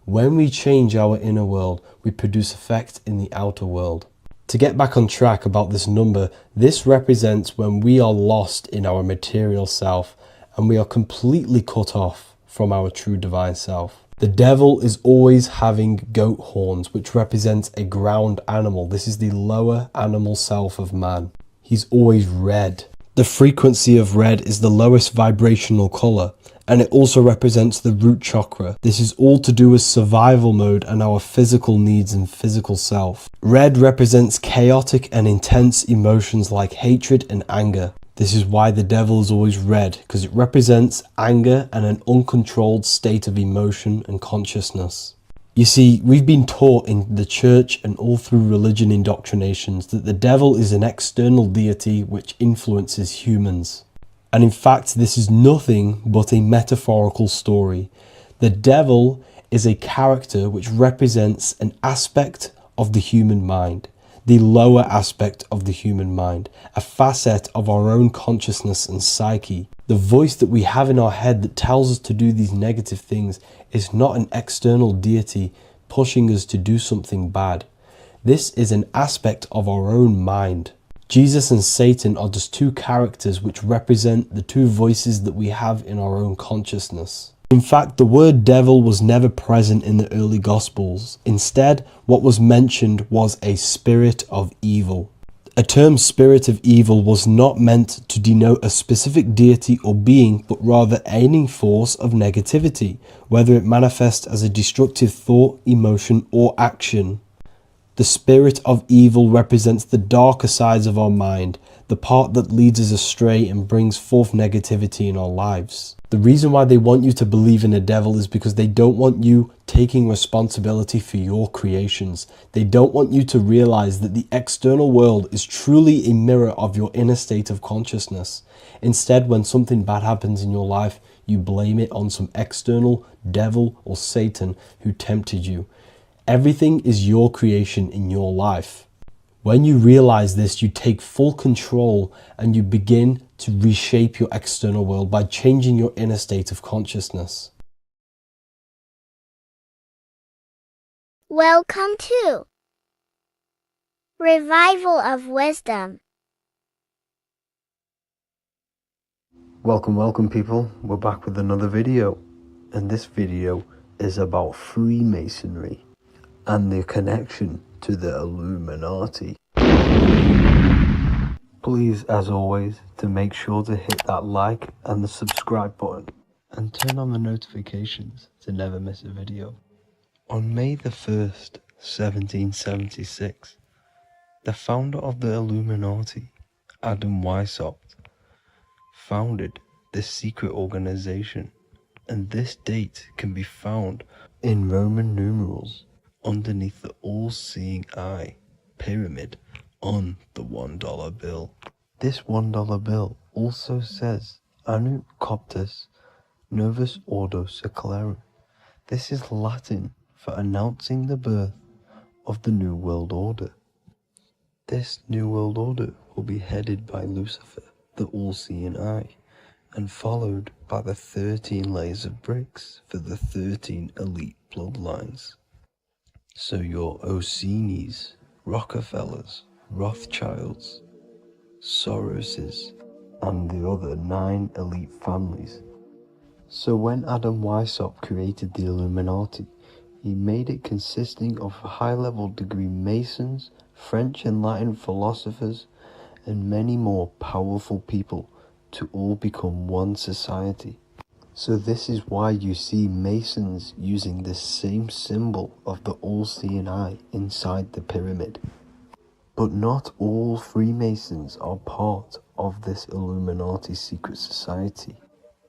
When we change our inner world, we produce effect in the outer world. To get back on track about this number, this represents when we are lost in our material self and we are completely cut off from our true divine self. The devil is always having goat horns, which represents a ground animal. This is the lower animal self of man. He's always red. The frequency of red is the lowest vibrational color, and it also represents the root chakra. This is all to do with survival mode and our physical needs and physical self. Red represents chaotic and intense emotions like hatred and anger. This is why the devil is always red, because it represents anger and an uncontrolled state of emotion and consciousness. You see, we've been taught in the church and all through religion indoctrinations that the devil is an external deity which influences humans. And in fact, this is nothing but a metaphorical story. The devil is a character which represents an aspect of the human mind, the lower aspect of the human mind, a facet of our own consciousness and psyche. The voice that we have in our head that tells us to do these negative things is not an external deity pushing us to do something bad. This is an aspect of our own mind. Jesus and Satan are just two characters which represent the two voices that we have in our own consciousness. In fact, the word devil was never present in the early Gospels. Instead, what was mentioned was a spirit of evil. A term spirit of evil was not meant to denote a specific deity or being, but rather any force of negativity, whether it manifests as a destructive thought, emotion, or action. The spirit of evil represents the darker sides of our mind, the part that leads us astray and brings forth negativity in our lives. The reason why they want you to believe in a devil is because they don't want you taking responsibility for your creations. They don't want you to realize that the external world is truly a mirror of your inner state of consciousness. Instead, when something bad happens in your life, you blame it on some external devil or Satan who tempted you. Everything is your creation in your life. When you realize this, you take full control and you begin to reshape your external world by changing your inner state of consciousness. Welcome to Revival of Wisdom. Welcome people, we're back with another video, and this video is about Freemasonry and the connection to the Illuminati. Please, as always, to make sure to hit that like and the subscribe button and turn on the notifications to never miss a video. On May the 1st, 1776, the founder of the Illuminati, Adam Weishaupt, founded this secret organization, and this date can be found in Roman numerals underneath the all-seeing eye pyramid on the $1 bill. This $1 bill also says Anu Coptus Novus Ordo Secularum. This is Latin for announcing the birth of the New World Order. This New World Order will be headed by Lucifer, the all-seeing eye, and followed by the 13 layers of bricks for the 13 elite bloodlines. So your Orsini's, Rockefellers, Rothschilds, Soroses, and the other 9 elite families. So when Adam Weishaupt created the Illuminati, he made it consisting of high-level degree Masons, French and Latin philosophers, and many more powerful people to all become one society. So this is why you see Masons using this same symbol of the all-seeing eye inside the pyramid. But not all Freemasons are part of this Illuminati secret society.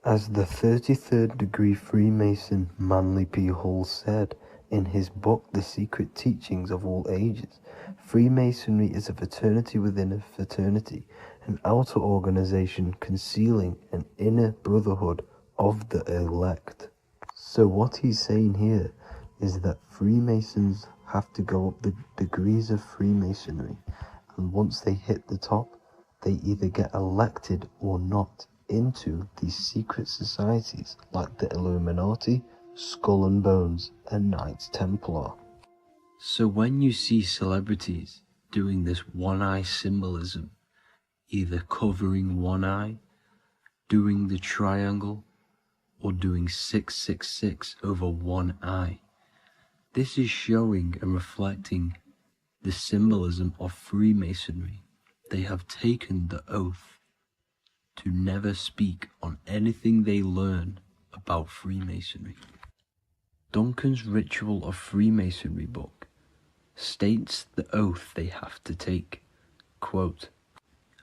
As the 33rd degree Freemason Manly P. Hall said in his book The Secret Teachings of All Ages, Freemasonry is a fraternity within a fraternity, an outer organization concealing an inner brotherhood of the elect. So what he's saying here is that Freemasons have to go up the degrees of Freemasonry, and once they hit the top, they either get elected or not into these secret societies like the Illuminati, Skull and Bones, and Knights Templar. So when you see celebrities doing this one-eye symbolism, either covering one eye, doing the triangle, or doing 666 over one eye, this is showing and reflecting the symbolism of Freemasonry. They have taken the oath to never speak on anything they learn about Freemasonry. Duncan's Ritual of Freemasonry book states the oath they have to take. Quote,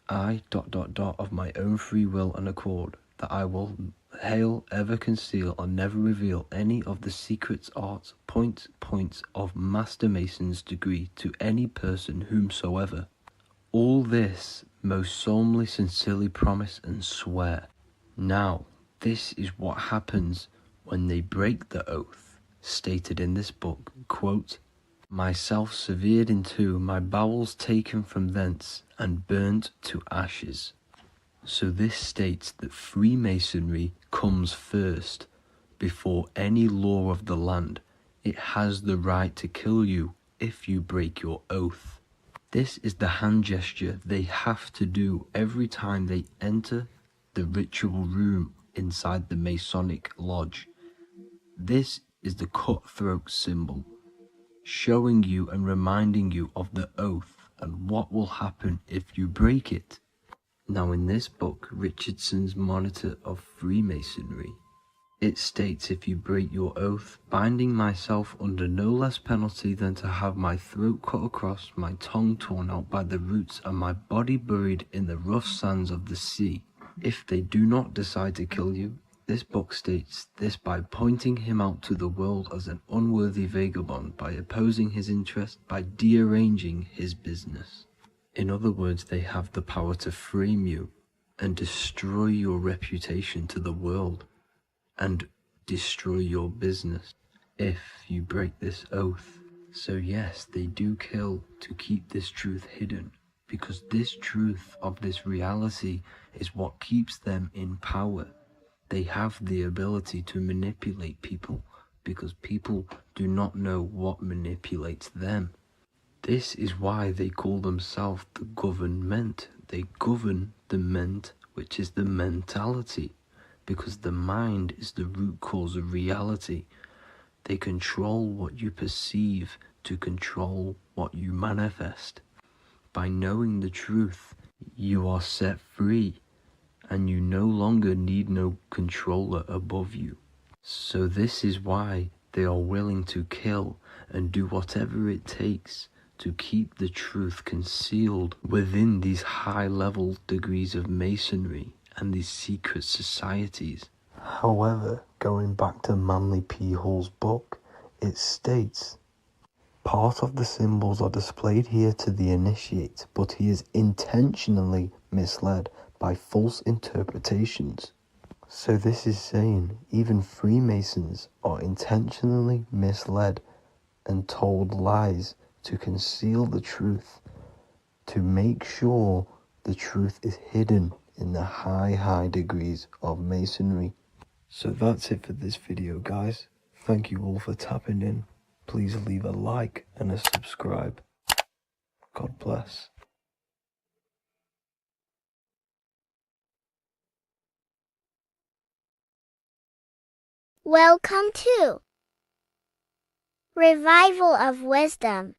I ... of my own free will and accord, that I will hail, ever conceal, and never reveal any of the secrets, arts, points of Master Mason's degree to any person whomsoever. All this most solemnly, sincerely promise and swear. Now, this is what happens when they break the oath, stated in this book, quote, myself severed in two, my bowels taken from thence, and burnt to ashes. So this states that Freemasonry comes first before any law of the land. It has the right to kill you if you break your oath. This is the hand gesture they have to do every time they enter the ritual room inside the Masonic lodge. This is the cutthroat symbol, showing you and reminding you of the oath and what will happen if you break it. Now in this book, Richardson's Monitor of Freemasonry, it states, if you break your oath, binding myself under no less penalty than to have my throat cut across, my tongue torn out by the roots, and my body buried in the rough sands of the sea. If they do not decide to kill you, this book states this by pointing him out to the world as an unworthy vagabond, by opposing his interest, by dearranging his business. In other words, they have the power to frame you and destroy your reputation to the world, and destroy your business if you break this oath. So yes, they do kill to keep this truth hidden, because this truth of this reality is what keeps them in power. They have the ability to manipulate people, because people do not know what manipulates them. This is why they call themselves the government. They govern the ment, which is the mentality, because the mind is the root cause of reality. They control what you perceive to control what you manifest. By knowing the truth, you are set free, and you no longer need no controller above you. So this is why they are willing to kill and do whatever it takes to keep the truth concealed within these high-level degrees of masonry and these secret societies. However, going back to Manly P. Hall's book, it states, part of the symbols are displayed here to the initiate, but he is intentionally misled by false interpretations. So this is saying even Freemasons are intentionally misled and told lies to conceal the truth, to make sure the truth is hidden in the high degrees of masonry. So that's it for this video, guys. Thank you all for tapping in. Please leave a like and a subscribe. God bless. Welcome to Revival of Wisdom.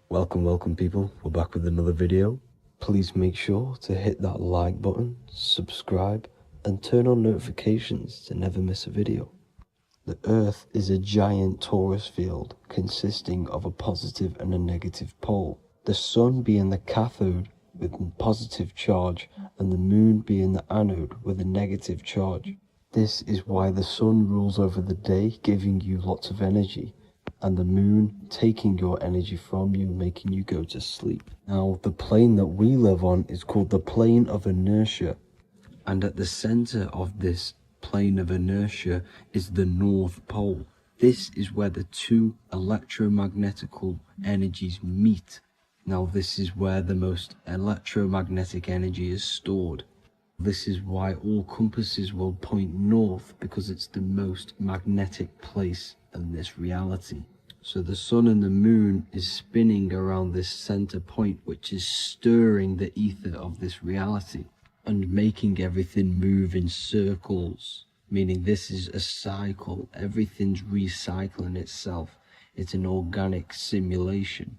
Welcome people. We're back with another video. Please make sure to hit that like button, subscribe, and turn on notifications to never miss a video. The Earth is a giant torus field consisting of a positive and a negative pole. The Sun being the cathode with a positive charge, and the Moon being the anode with a negative charge. This is why the Sun rules over the day, giving you lots of energy, and the Moon taking your energy from you, making you go to sleep. Now, the plane that we live on is called the plane of inertia, and at the center of this plane of inertia is the North Pole. This is where the two electromagnetical energies meet. Now, this is where the most electromagnetic energy is stored. This is why all compasses will point north, because it's the most magnetic place in this reality. So the Sun and the Moon is spinning around this center point, which is stirring the ether of this reality and making everything move in circles, meaning this is a cycle. Everything's recycling itself. It's an organic simulation.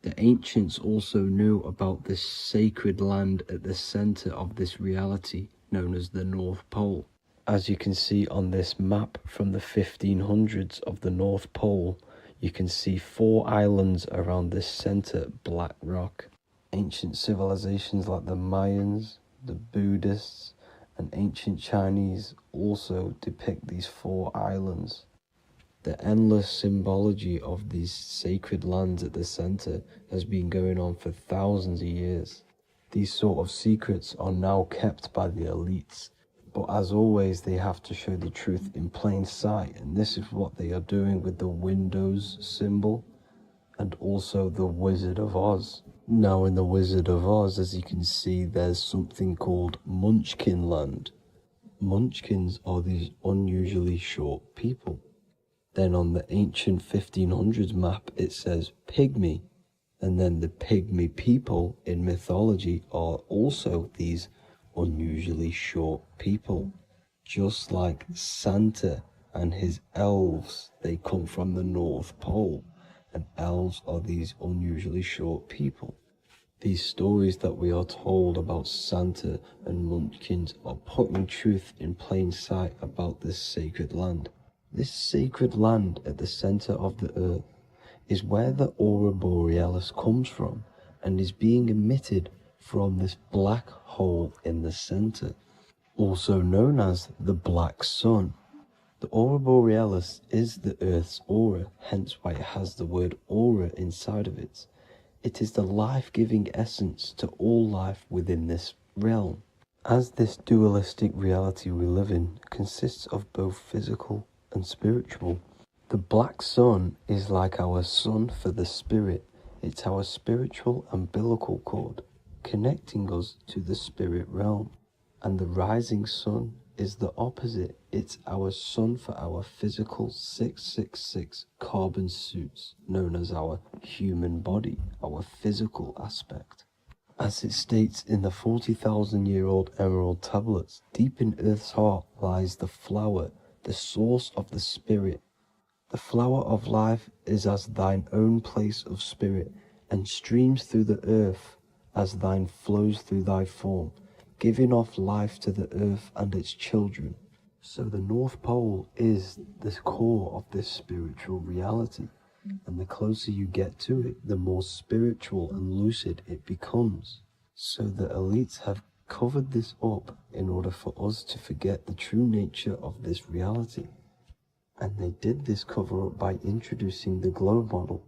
The ancients also knew about this sacred land at the center of this reality, known as the North Pole. As you can see on this map from the 1500s of the North Pole, you can see 4 islands around this center black rock. Ancient civilizations like the Mayans, the Buddhists, and ancient Chinese also depict these 4 islands. The endless symbology of these sacred lands at the center has been going on for thousands of years. These sort of secrets are now kept by the elites, but as always they have to show the truth in plain sight, and this is what they are doing with the Windows symbol and also the Wizard of Oz. Now in the Wizard of Oz, as you can see, there's something called Munchkin Land. Munchkins are these unusually short people. Then on the ancient 1500s map it says pygmy, and then the pygmy people in mythology are also these unusually short people. Just like Santa and his elves, they come from the North Pole, and elves are these unusually short people. These stories that we are told about Santa and Munchkins are putting truth in plain sight about this sacred land. This sacred land at the center of the earth is where the aurora borealis comes from and is being emitted from this black hole in the center, also known as the black sun. The aurora borealis is the earth's aura, hence why it has the word aura inside of it. It is the life-giving essence to all life within this realm. As this dualistic reality we live in consists of both physical and spiritual, the black sun is like our sun for the spirit. It's our spiritual umbilical cord, connecting us to the spirit realm. And the rising sun is the opposite. It's our sun for our physical 666 carbon suits, known as our human body, our physical aspect. As it states in the 40,000-year-old emerald tablets, deep in Earth's heart lies the flower, the source of the spirit. The flower of life is as thine own place of spirit, and streams through the earth as thine flows through thy form, giving off life to the earth and its children. So the North Pole is the core of this spiritual reality, and the closer you get to it, the more spiritual and lucid it becomes. So the elites have covered this up in order for us to forget the true nature of this reality. And they did this cover up by introducing the globe model.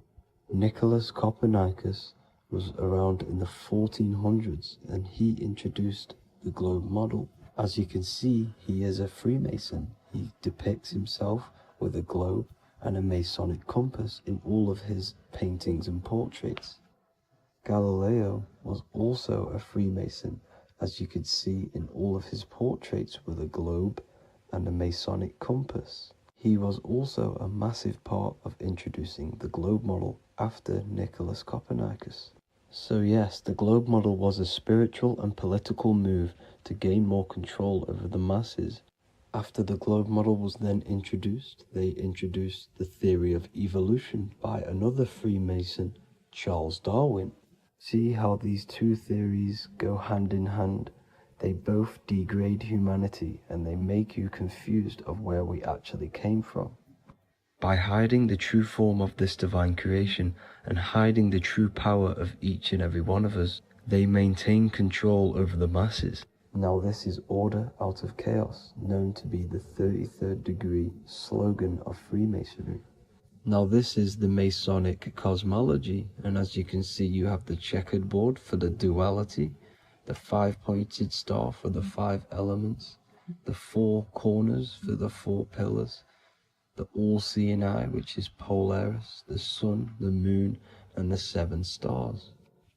Nicholas Copernicus was around in the 1400s, and he introduced the globe model. As you can see, he is a Freemason. He depicts himself with a globe and a Masonic compass in all of his paintings and portraits. Galileo was also a Freemason, as you could see in all of his portraits with a globe and a Masonic compass. He was also a massive part of introducing the globe model after Nicholas Copernicus. So yes, the globe model was a spiritual and political move to gain more control over the masses. After the globe model was then introduced, they introduced the theory of evolution by another Freemason, Charles Darwin. See how these two theories go hand in hand? They both degrade humanity, and they make you confused of where we actually came from. By hiding the true form of this divine creation and hiding the true power of each and every one of us, they maintain control over the masses. Now this is order out of chaos, known to be the 33rd degree slogan of Freemasonry. Now this is the Masonic cosmology, and as you can see, you have the checkered board for the duality, the 5-pointed star for the 5 elements, the 4 corners for the 4 pillars, the all-seeing eye, which is Polaris, the sun, the moon, and the 7 stars.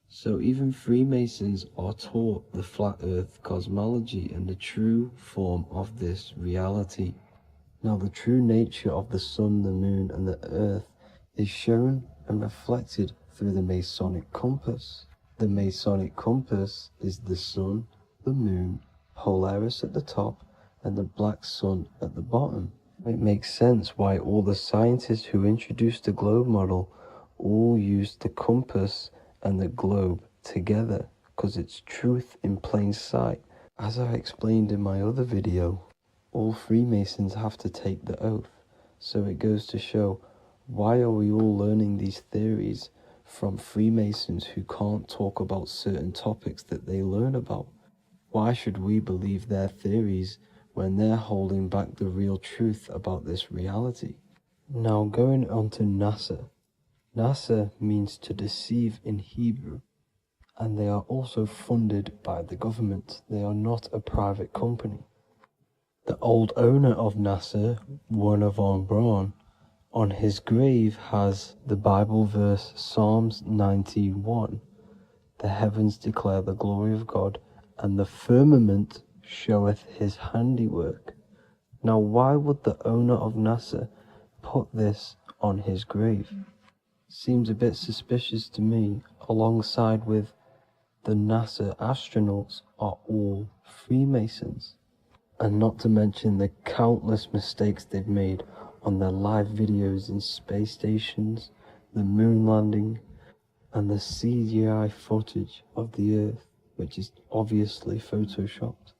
So even Freemasons are taught the flat earth cosmology and the true form of this reality. Now the true nature of the sun, the moon, and the earth is shown and reflected through the Masonic compass. The Masonic compass is the sun, the moon, Polaris at the top, and the black sun at the bottom. It makes sense why all the scientists who introduced the globe model all used the compass and the globe together, because it's truth in plain sight. As I explained in my other video, all Freemasons have to take the oath, so it goes to show, why are we all learning these theories from Freemasons who can't talk about certain topics that they learn about? Why should we believe their theories when they're holding back the real truth about this reality? Now going on to NASA. NASA means to deceive in Hebrew, and they are also funded by the government. They are not a private company. The old owner of NASA, Werner von Braun, on his grave has the Bible verse Psalms 91, The heavens declare the glory of God, and the firmament showeth his handiwork. Now why would the owner of NASA put this on his grave? Seems a bit suspicious to me, alongside with the NASA astronauts are all Freemasons. And not to mention the countless mistakes they've made on their live videos in space stations, the moon landing, and the CGI footage of the Earth, which is obviously photoshopped.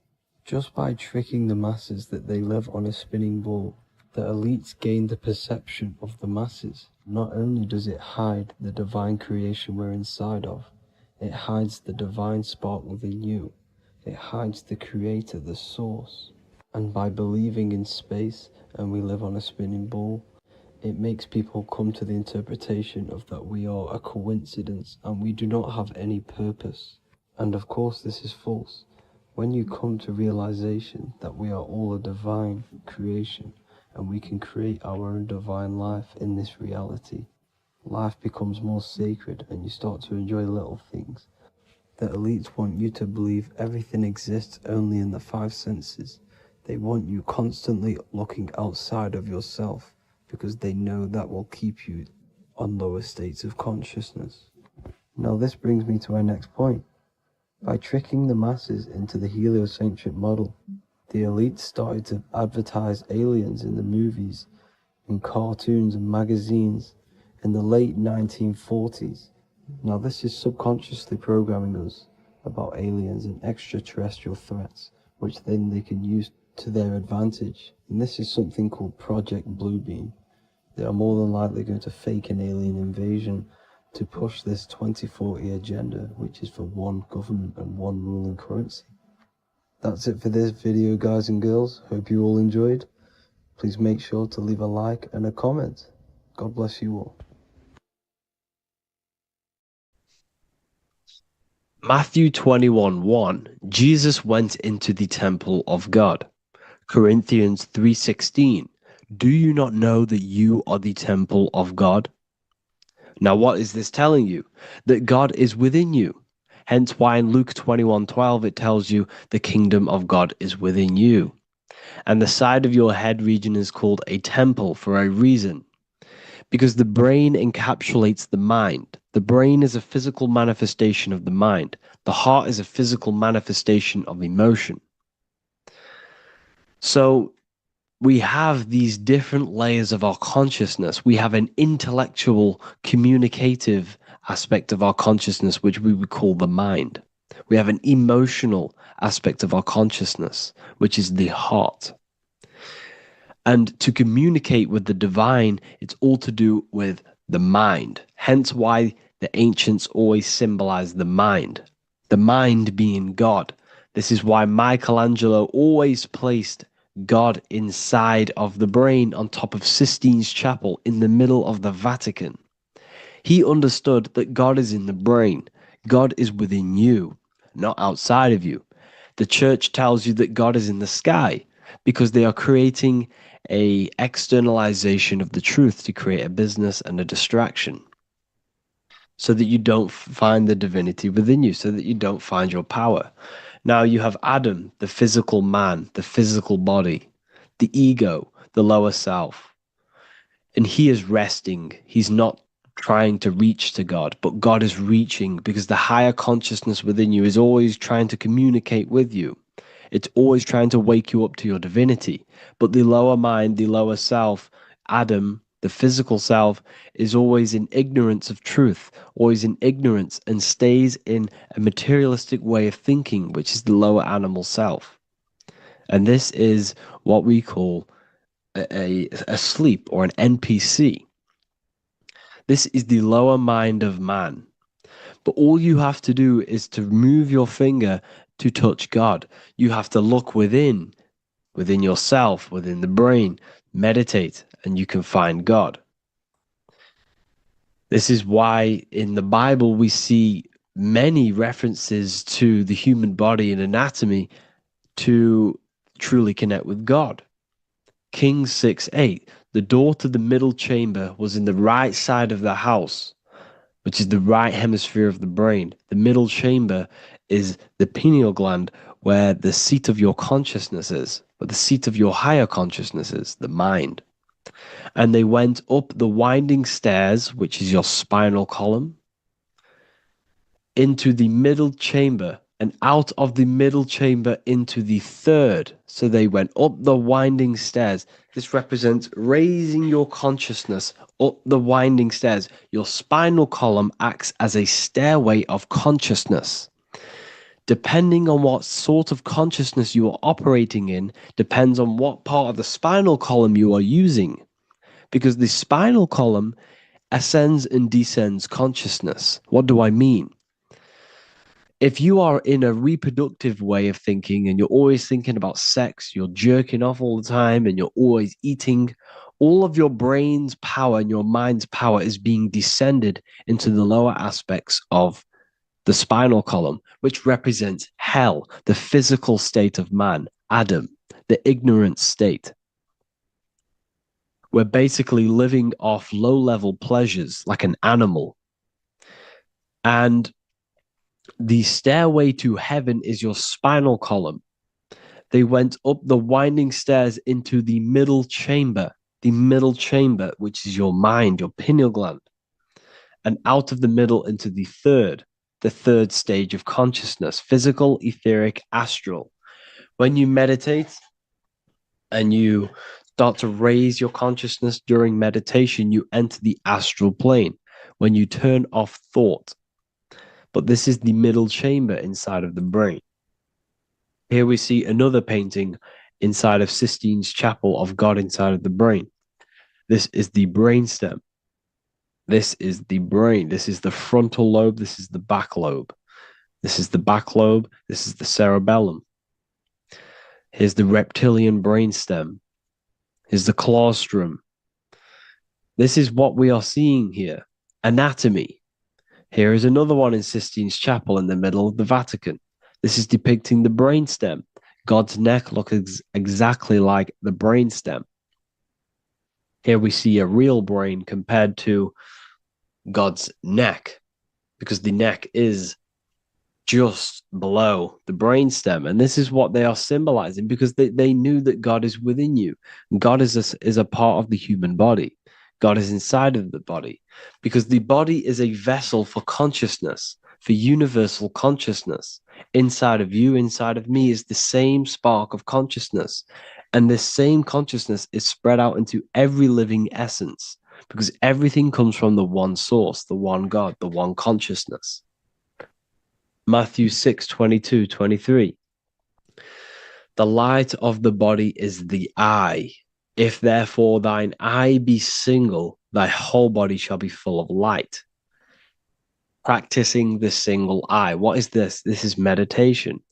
Just by tricking the masses that they live on a spinning ball, the elites gain the perception of the masses. Not only does it hide the divine creation we're inside of, it hides the divine spark within you. It hides the creator, the source. And by believing in space and we live on a spinning ball, it makes people come to the interpretation of that we are a coincidence and we do not have any purpose. And of course this is false. When you come to realization that we are all a divine creation and we can create our own divine life in this reality, life becomes more sacred and you start to enjoy little things. The elites want you to believe everything exists only in the five senses. They want you constantly looking outside of yourself because they know that will keep you on lower states of consciousness. Now this brings me to our next point. By tricking the masses into the heliocentric model, the elites started to advertise aliens in the movies, in cartoons and magazines in the late 1940s. Now this is subconsciously programming us about aliens and extraterrestrial threats, which then they can use to their advantage. And this is something called Project Bluebeam. They are more than likely going to fake an alien invasion to push this 2040 agenda, which is for one government and one ruling currency. That's it for this video, guys and girls. Hope you all enjoyed. Please make sure to leave a like and a comment. God bless you all. Matthew 21:1, Jesus went into the temple of God. Corinthians 3:16, do you not know that you are the temple of God? Now what is this telling you? That God is within you. Hence why in Luke 21:12 it tells you the kingdom of God is within you. And the side of your head region is called a temple for a reason. Because the brain encapsulates the mind. The brain is a physical manifestation of the mind. The heart is a physical manifestation of emotion. So we have these different layers of our consciousness. We have an intellectual, communicative aspect of our consciousness, which we would call the mind. We have an emotional aspect of our consciousness, which is the heart. And to communicate with the divine, it's all to do with the mind. Hence why the ancients always symbolize the mind being God. This is why Michelangelo always placed God inside of the brain on top of Sistine Chapel in the middle of the Vatican. He understood that God is in the brain. God is within you, not outside of you. The church tells you that God is in the sky because they are creating a externalization of the truth to create a business and a distraction so that you don't find the divinity within you, so that you don't find your power. Now you have Adam, the physical man, the physical body, the ego, the lower self. And he is resting. He's not trying to reach to God, but God is reaching because the higher consciousness within you is always trying to communicate with you. It's always trying to wake you up to your divinity. But the lower mind, the lower self, Adam, the physical self, is always in ignorance of truth, always in ignorance, and stays in a materialistic way of thinking, which is the lower animal self. And this is what we call a sleep or an NPC. This is the lower mind of man. But all you have to do is to move your finger to touch God. You have to look within yourself, within the brain, meditate, and you can find God. This is why in the Bible we see many references to the human body and anatomy to truly connect with God. Kings 6:8, the door to the middle chamber was in the right side of the house. which is the right hemisphere of the brain. The middle chamber is the pineal gland, where the seat of your consciousness is, where the seat of your higher consciousness is, the mind. And they went up the winding stairs, which is your spinal column, into the middle chamber, and out of the middle chamber into the third. So they went up the winding stairs. This represents raising your consciousness up the winding stairs. Your spinal column acts as a stairway of consciousness. Depending on what sort of consciousness you are operating in, depends on what part of the spinal column you are using. Because the spinal column ascends and descends consciousness. What do I mean? If you are in a reproductive way of thinking and you're always thinking about sex, you're jerking off all the time and you're always eating, all of your brain's power and your mind's power is being descended into the lower aspects of the spinal column, which represents hell, the physical state of man, Adam, the ignorant state. We're basically living off low-level pleasures like an animal. And the stairway to heaven is your spinal column. They went up the winding stairs into the middle chamber, which is your mind, your pineal gland, and out of the middle into the third stage of consciousness, physical, etheric, astral. When you meditate and you start to raise your consciousness during meditation, you enter the astral plane when you turn off thought. But this is the middle chamber inside of the brain. Here we see another painting inside of Sistine's chapel of God inside of the brain. This is the brainstem. This is the brain. This is the frontal lobe. This is the back lobe. This is the back lobe. This is the cerebellum. Here's the reptilian brainstem. Here's the claustrum. This is what we are seeing here. Anatomy. Here is another one in Sistine's chapel in the middle of the Vatican. This is depicting the brainstem. God's neck looks exactly like the brainstem. Here we see a real brain compared to God's neck, because the neck is just below the brainstem. And this is what they are symbolizing, because they knew that God is within you. God is a part of the human body. God is inside of the body, because the body is a vessel for consciousness, for universal consciousness. Inside of you, inside of me is the same spark of consciousness. And this same consciousness is spread out into every living essence, because everything comes from the one source, the one God, the one consciousness. Matthew 6:22-23. The light of the body is the eye. If therefore thine eye be single, thy whole body shall be full of light. Practicing the single eye. What is this? This is meditation.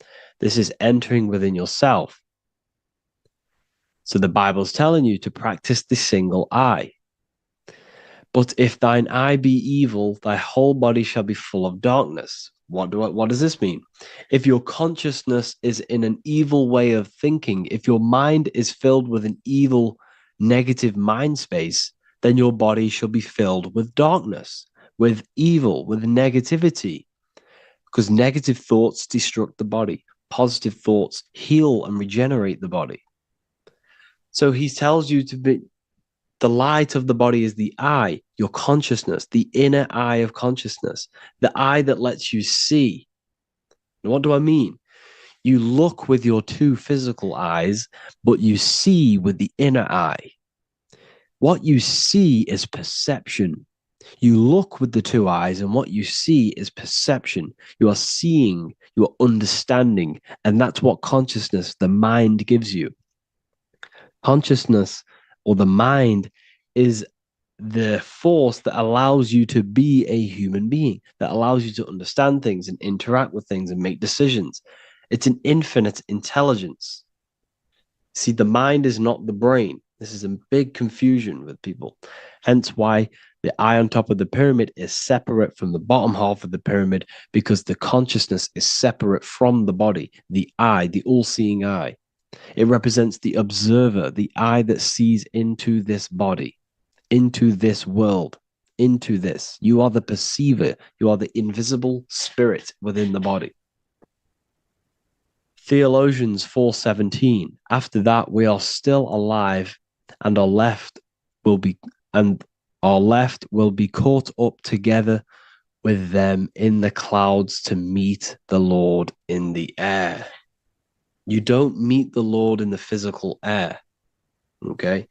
This is entering within yourself. So the Bible's telling you to practice the single eye. But if thine eye be evil, thy whole body shall be full of darkness. What does this mean? If your consciousness is in an evil way of thinking, if your mind is filled with an evil, negative mind space, then your body shall be filled with darkness, with evil, with negativity. Because negative thoughts destruct the body. Positive thoughts heal and regenerate the body. So he tells you to be, the light of the body is the eye, your consciousness, the inner eye of consciousness, the eye that lets you see. And what do I mean? You look with your two physical eyes, but you see with the inner eye. What you see is perception. You look with the two eyes, and what you see is perception. You are seeing, you are understanding, and that's what consciousness, the mind, gives you. Consciousness, or the mind, is the force that allows you to be a human being, that allows you to understand things and interact with things and make decisions. It's an infinite intelligence. See, the mind is not the brain. This is a big confusion with people. Hence why the eye on top of the pyramid is separate from the bottom half of the pyramid, because the consciousness is separate from the body, the eye, the all-seeing eye. It represents the observer, the eye that sees into this body, into this world, into this. You are the perceiver. You are the invisible spirit within the body. Theologians 4:17. After that, we are still alive, and our left will be caught up together with them in the clouds to meet the Lord in the air. You don't meet the Lord in the physical air. Okay?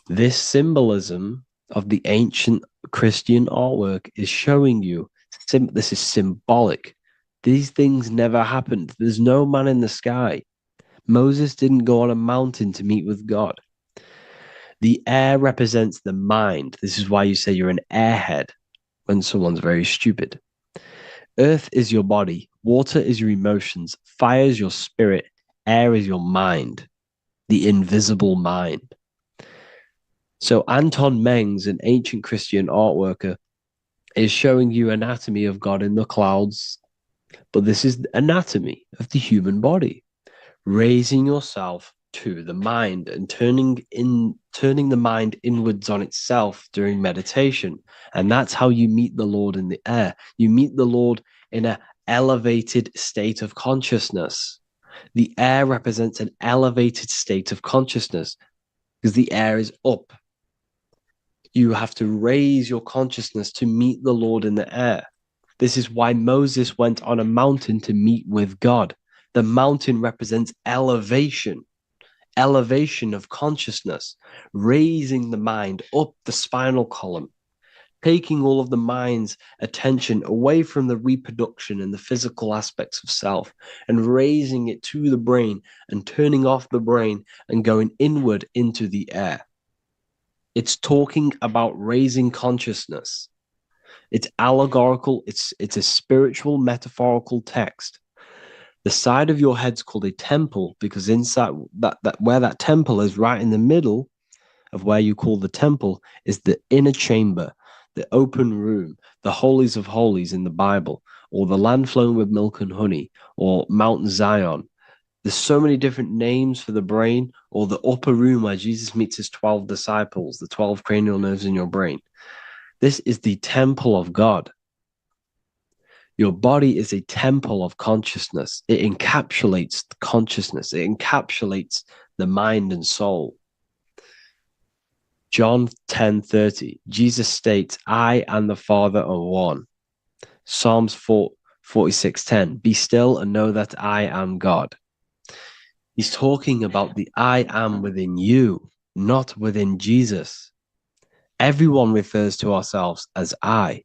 This symbolism of the ancient Christian artwork is showing you this is symbolic. These things never happened. There's no man in the sky. Moses didn't go on a mountain to meet with God. The air represents the mind. This is why you say you're an airhead when someone's very stupid. Earth is your body. Water is your emotions. Fire is your spirit. Air is your mind, the invisible mind. So Anton Mengs, an ancient Christian art worker, is showing you anatomy of God in the clouds. But this is anatomy of the human body, raising yourself to the mind and turning the mind inwards on itself during meditation. And that's how you meet the Lord in the air. You meet the Lord in an elevated state of consciousness. The air represents an elevated state of consciousness because the air is up. You have to raise your consciousness to meet the Lord in the air. This is why Moses went on a mountain to meet with God. The mountain represents elevation of consciousness, raising the mind up the spinal column, taking all of the mind's attention away from the reproduction and the physical aspects of self and raising it to the brain and turning off the brain and going inward into the air. It's talking about raising consciousness. It's allegorical. It's a spiritual, metaphorical text. The side of your head's called a temple because inside that where that temple is, right in the middle of where you call the temple, is the inner chamber, the open room, the holies of holies in the Bible, or the land flowing with milk and honey, or Mount Zion. There's so many different names for the brain, or the upper room where Jesus meets his 12 disciples, the 12 cranial nerves in your brain. This is the temple of God. Your body is a temple of consciousness. It encapsulates the consciousness. It encapsulates the mind and soul. John 10:30, Jesus states, I and the Father are one. Psalms 46:10, be still and know that I am God. He's talking about the I am within you, not within Jesus. Everyone refers to ourselves as I.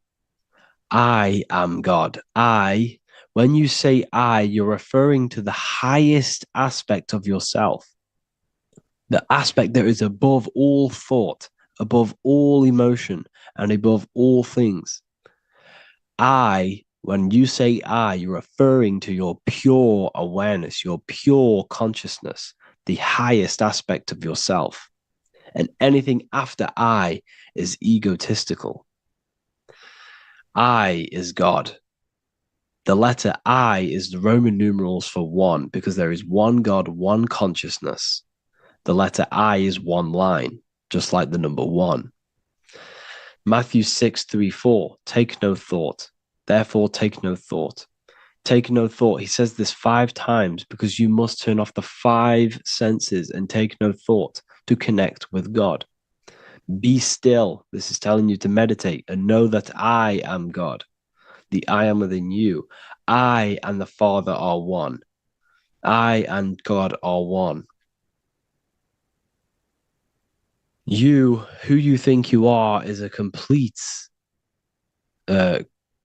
I am God. When you say I, you're referring to the highest aspect of yourself, the aspect that is above all thought, above all emotion, and above all things. When you say I, you're referring to your pure awareness, your pure consciousness, the highest aspect of yourself. And anything after I is egotistical. I is God. The letter I is the Roman numerals for one, because there is one God, one consciousness. The letter I is one line, just like the number one. Matthew 6:3-4, take no thought. Therefore, take no thought. Take no thought. He says this 5 times because you must turn off the 5 senses and take no thought to connect with God. Be still. This is telling you to meditate and know that I am God. The I am within you. I and the Father are one. I and God are one. You, who you think you are, is a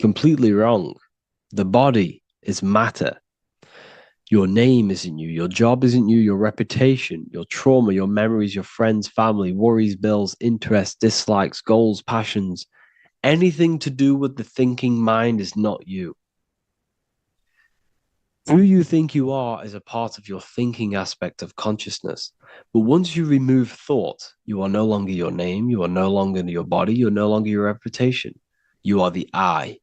completely wrong. The body is matter. Your name isn't you. Your job isn't you. Your reputation, your trauma, your memories, your friends, family, worries, bills, interests, dislikes, goals, passions, anything to do with the thinking mind is not you. Who you think you are is a part of your thinking aspect of consciousness. But once you remove thought, you are no longer your name. You are no longer your body. You're no longer your reputation. You are the I.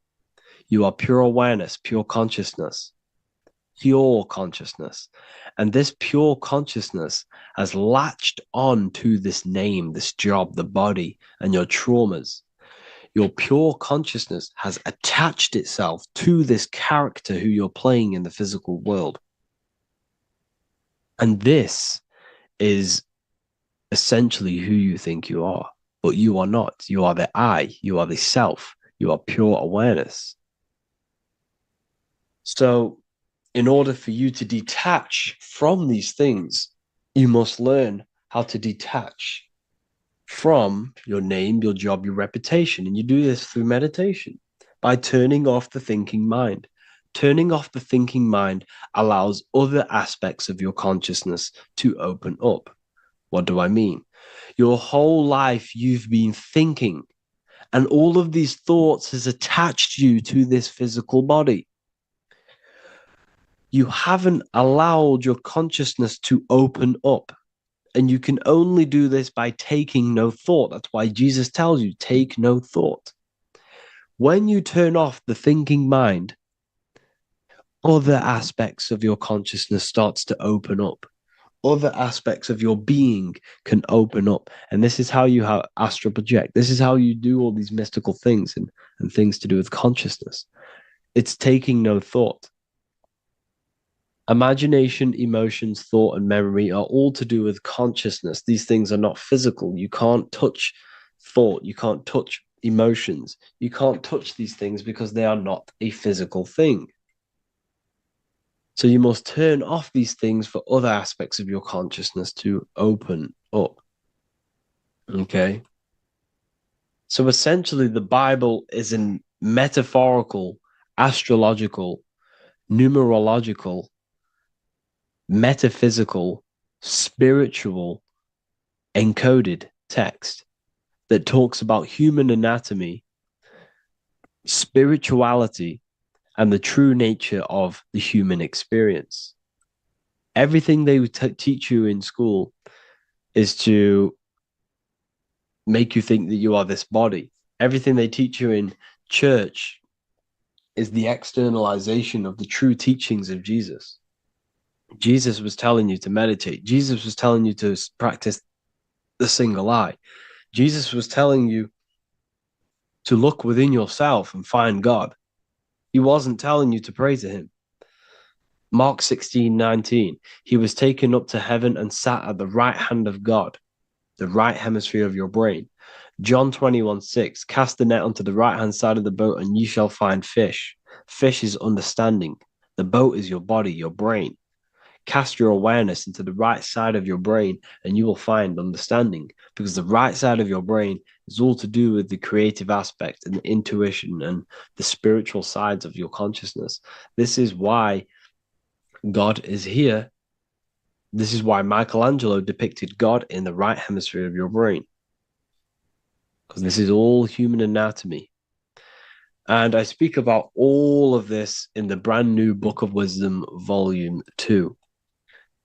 You are pure awareness, pure consciousness. Pure consciousness. And this pure consciousness has latched on to this name, this job, the body, and your traumas. Your pure consciousness has attached itself to this character who you're playing in the physical world. And this is essentially who you think you are, but you are not. You are the I, you are the self, you are pure awareness. So, in order for you to detach from these things, you must learn how to detach from your name, your job, your reputation. And you do this through meditation by turning off the thinking mind. Turning off the thinking mind allows other aspects of your consciousness to open up. What do I mean? Your whole life you've been thinking, and all of these thoughts has attached you to this physical body. You haven't allowed your consciousness to open up. And you can only do this by taking no thought. That's why Jesus tells you, take no thought. When you turn off the thinking mind, other aspects of your consciousness starts to open up. Other aspects of your being can open up. And this is how you astral project. This is how you do all these mystical things and things to do with consciousness. It's taking no thought. Imagination, emotions, thought, and memory are all to do with consciousness. These things are not physical. You can't touch thought. You can't touch emotions. You can't touch these things because they are not a physical thing. So you must turn off these things for other aspects of your consciousness to open up. Okay? So essentially, the Bible is a metaphorical, astrological, numerological, metaphysical, spiritual, encoded text that talks about human anatomy, spirituality, and the true nature of the human experience. Everything they teach you in school is to make you think that you are this body. Everything they teach you in church is the externalization of the true teachings of Jesus. Jesus was telling you to meditate. Jesus was telling you to practice the single eye. Jesus was telling you to look within yourself and find God. He wasn't telling you to pray to him. Mark 16:19, he was taken up to heaven and sat at the right hand of God, the right hemisphere of your brain. John 21:6, cast the net onto the right hand side of the boat and you shall find fish. Fish is understanding. The boat is your body, your brain. Cast your awareness into the right side of your brain and you will find understanding, because the right side of your brain is all to do with the creative aspect and the intuition and the spiritual sides of your consciousness. This is why God is here. This is why Michelangelo depicted God in the right hemisphere of your brain, because this is all human anatomy. And I speak about all of this in the brand new Book of Wisdom, Volume 2.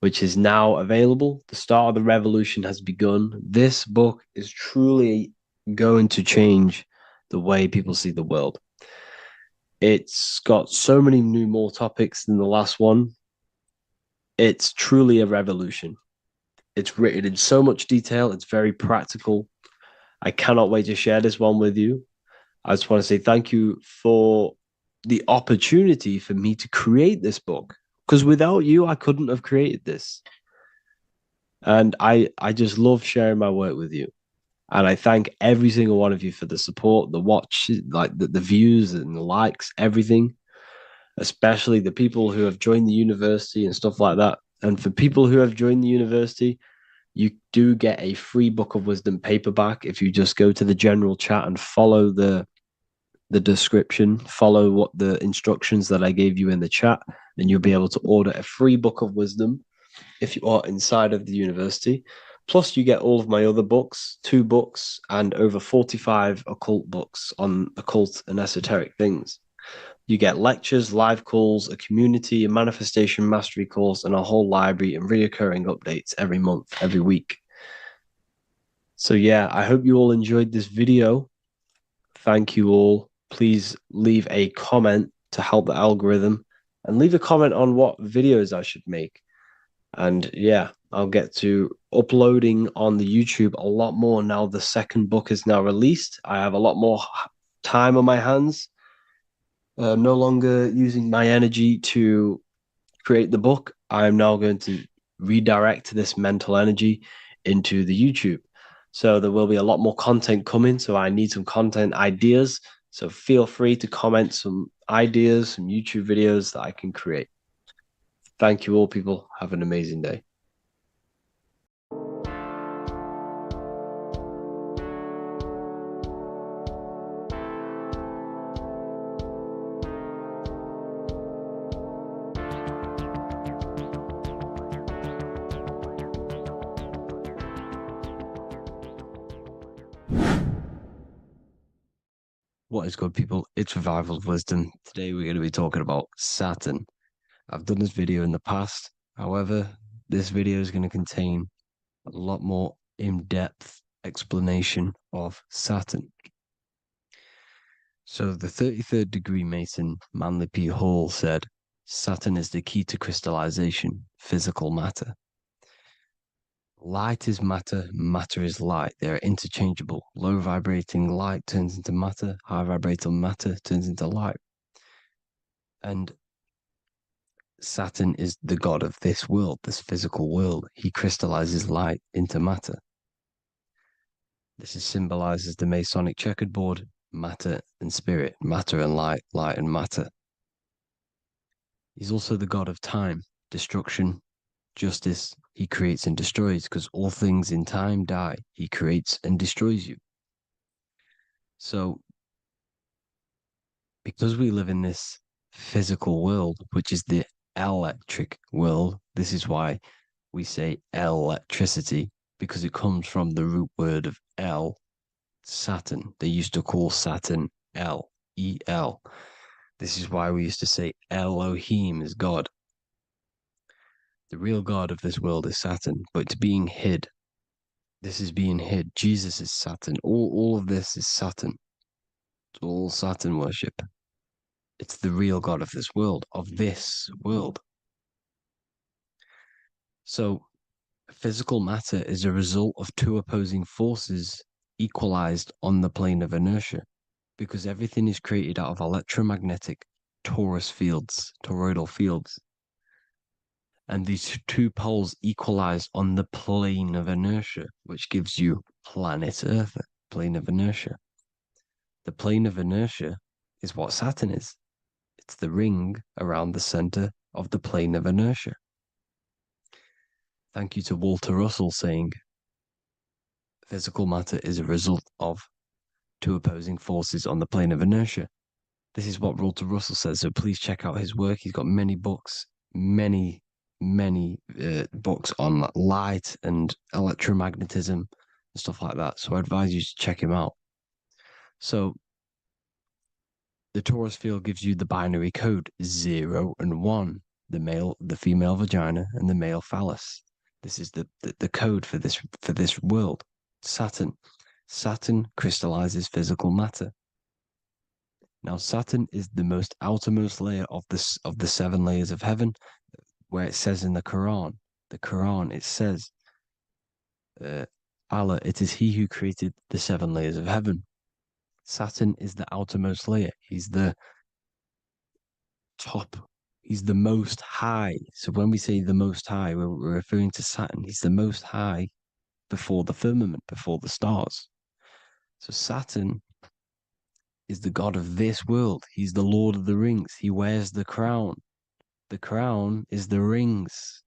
Which is now available. The start of the revolution has begun. This book is truly going to change the way people see the world. It's got so many more topics than the last one. It's truly a revolution. It's written in so much detail. It's very practical. I cannot wait to share this one with you. I just want to say thank you for the opportunity for me to create this book. Because without you, I couldn't have created this. And I just love sharing my work with you. And I thank every single one of you for the support, the watch, like the views and the likes, everything. Especially the people who have joined the university and stuff like that. And for people who have joined the university, you do get a free Book of Wisdom paperback if you just go to the general chat and follow the description, follow what the instructions that I gave you in the chat, and you'll be able to order a free Book of Wisdom if you are inside of the university. Plus, you get all of my other books, 2 books, and over 45 occult books on occult and esoteric things. You get lectures, live calls, a community, a manifestation mastery course, and a whole library and reoccurring updates every month, every week. So yeah, I hope you all enjoyed this video. Thank you all. Please leave a comment to help the algorithm, and leave a comment on what videos I should make. And yeah, I'll get to uploading on the YouTube a lot more now. The second book is now released. I have a lot more time on my hands. No longer using my energy to create the book. I'm now going to redirect this mental energy into the YouTube. So there will be a lot more content coming. So I need some content ideas. So feel free to comment some ideas, some YouTube videos that I can create. Thank you all, people. Have an amazing day. What is good, people? It's Revival of Wisdom. Today we're going to be talking about Saturn. I've done this video in the past. However, this video is going to contain a lot more in-depth explanation of Saturn. So the 33rd degree Mason, Manly P. Hall, said, Saturn is the key to crystallization, physical matter. Light is matter, matter is light. They are interchangeable. Low vibrating light turns into matter, high vibrating matter turns into light. And Saturn is the god of this world, this physical world. He crystallizes light into matter. This is symbolized as the Masonic checkerboard, matter and spirit, matter and light, light and matter. He's also the god of time, destruction, justice. He creates and destroys, because all things in time die. He creates and destroys you. So, because we live in this physical world, which is the electric world, this is why we say electricity, because it comes from the root word of El, Saturn. They used to call Saturn El, E-L. This is why we used to say Elohim is God. The real God of this world is Saturn, but it's being hid. This is being hid. Jesus is Saturn. All of this is Saturn. It's all Saturn worship. It's the real God of this world, So, physical matter is a result of two opposing forces equalized on the plane of inertia, because everything is created out of electromagnetic toroidal fields. And these two poles equalize on the plane of inertia, which gives you planet Earth, plane of inertia. The plane of inertia is what Saturn is. It's the ring around the center of the plane of inertia. Thank you to Walter Russell saying, physical matter is a result of two opposing forces on the plane of inertia. This is what Walter Russell says, so please check out his work. He's got many books, many books on light and electromagnetism and stuff like that. So I advise you to check him out. So the torus field gives you the binary code 0 and 1, the female vagina and the male phallus. This is the code for this world. Saturn crystallizes physical matter. Now Saturn is the most outermost layer of the 7 layers of heaven, where it says in the Quran, it says, Allah, it is He who created the 7 layers of heaven. Saturn is the outermost layer. He's the top. He's the most high. So when we say the most high, we're referring to Saturn. He's the most high before the firmament, before the stars. So Saturn is the god of this world. He's the Lord of the Rings. He wears the crown. The crown is the rings.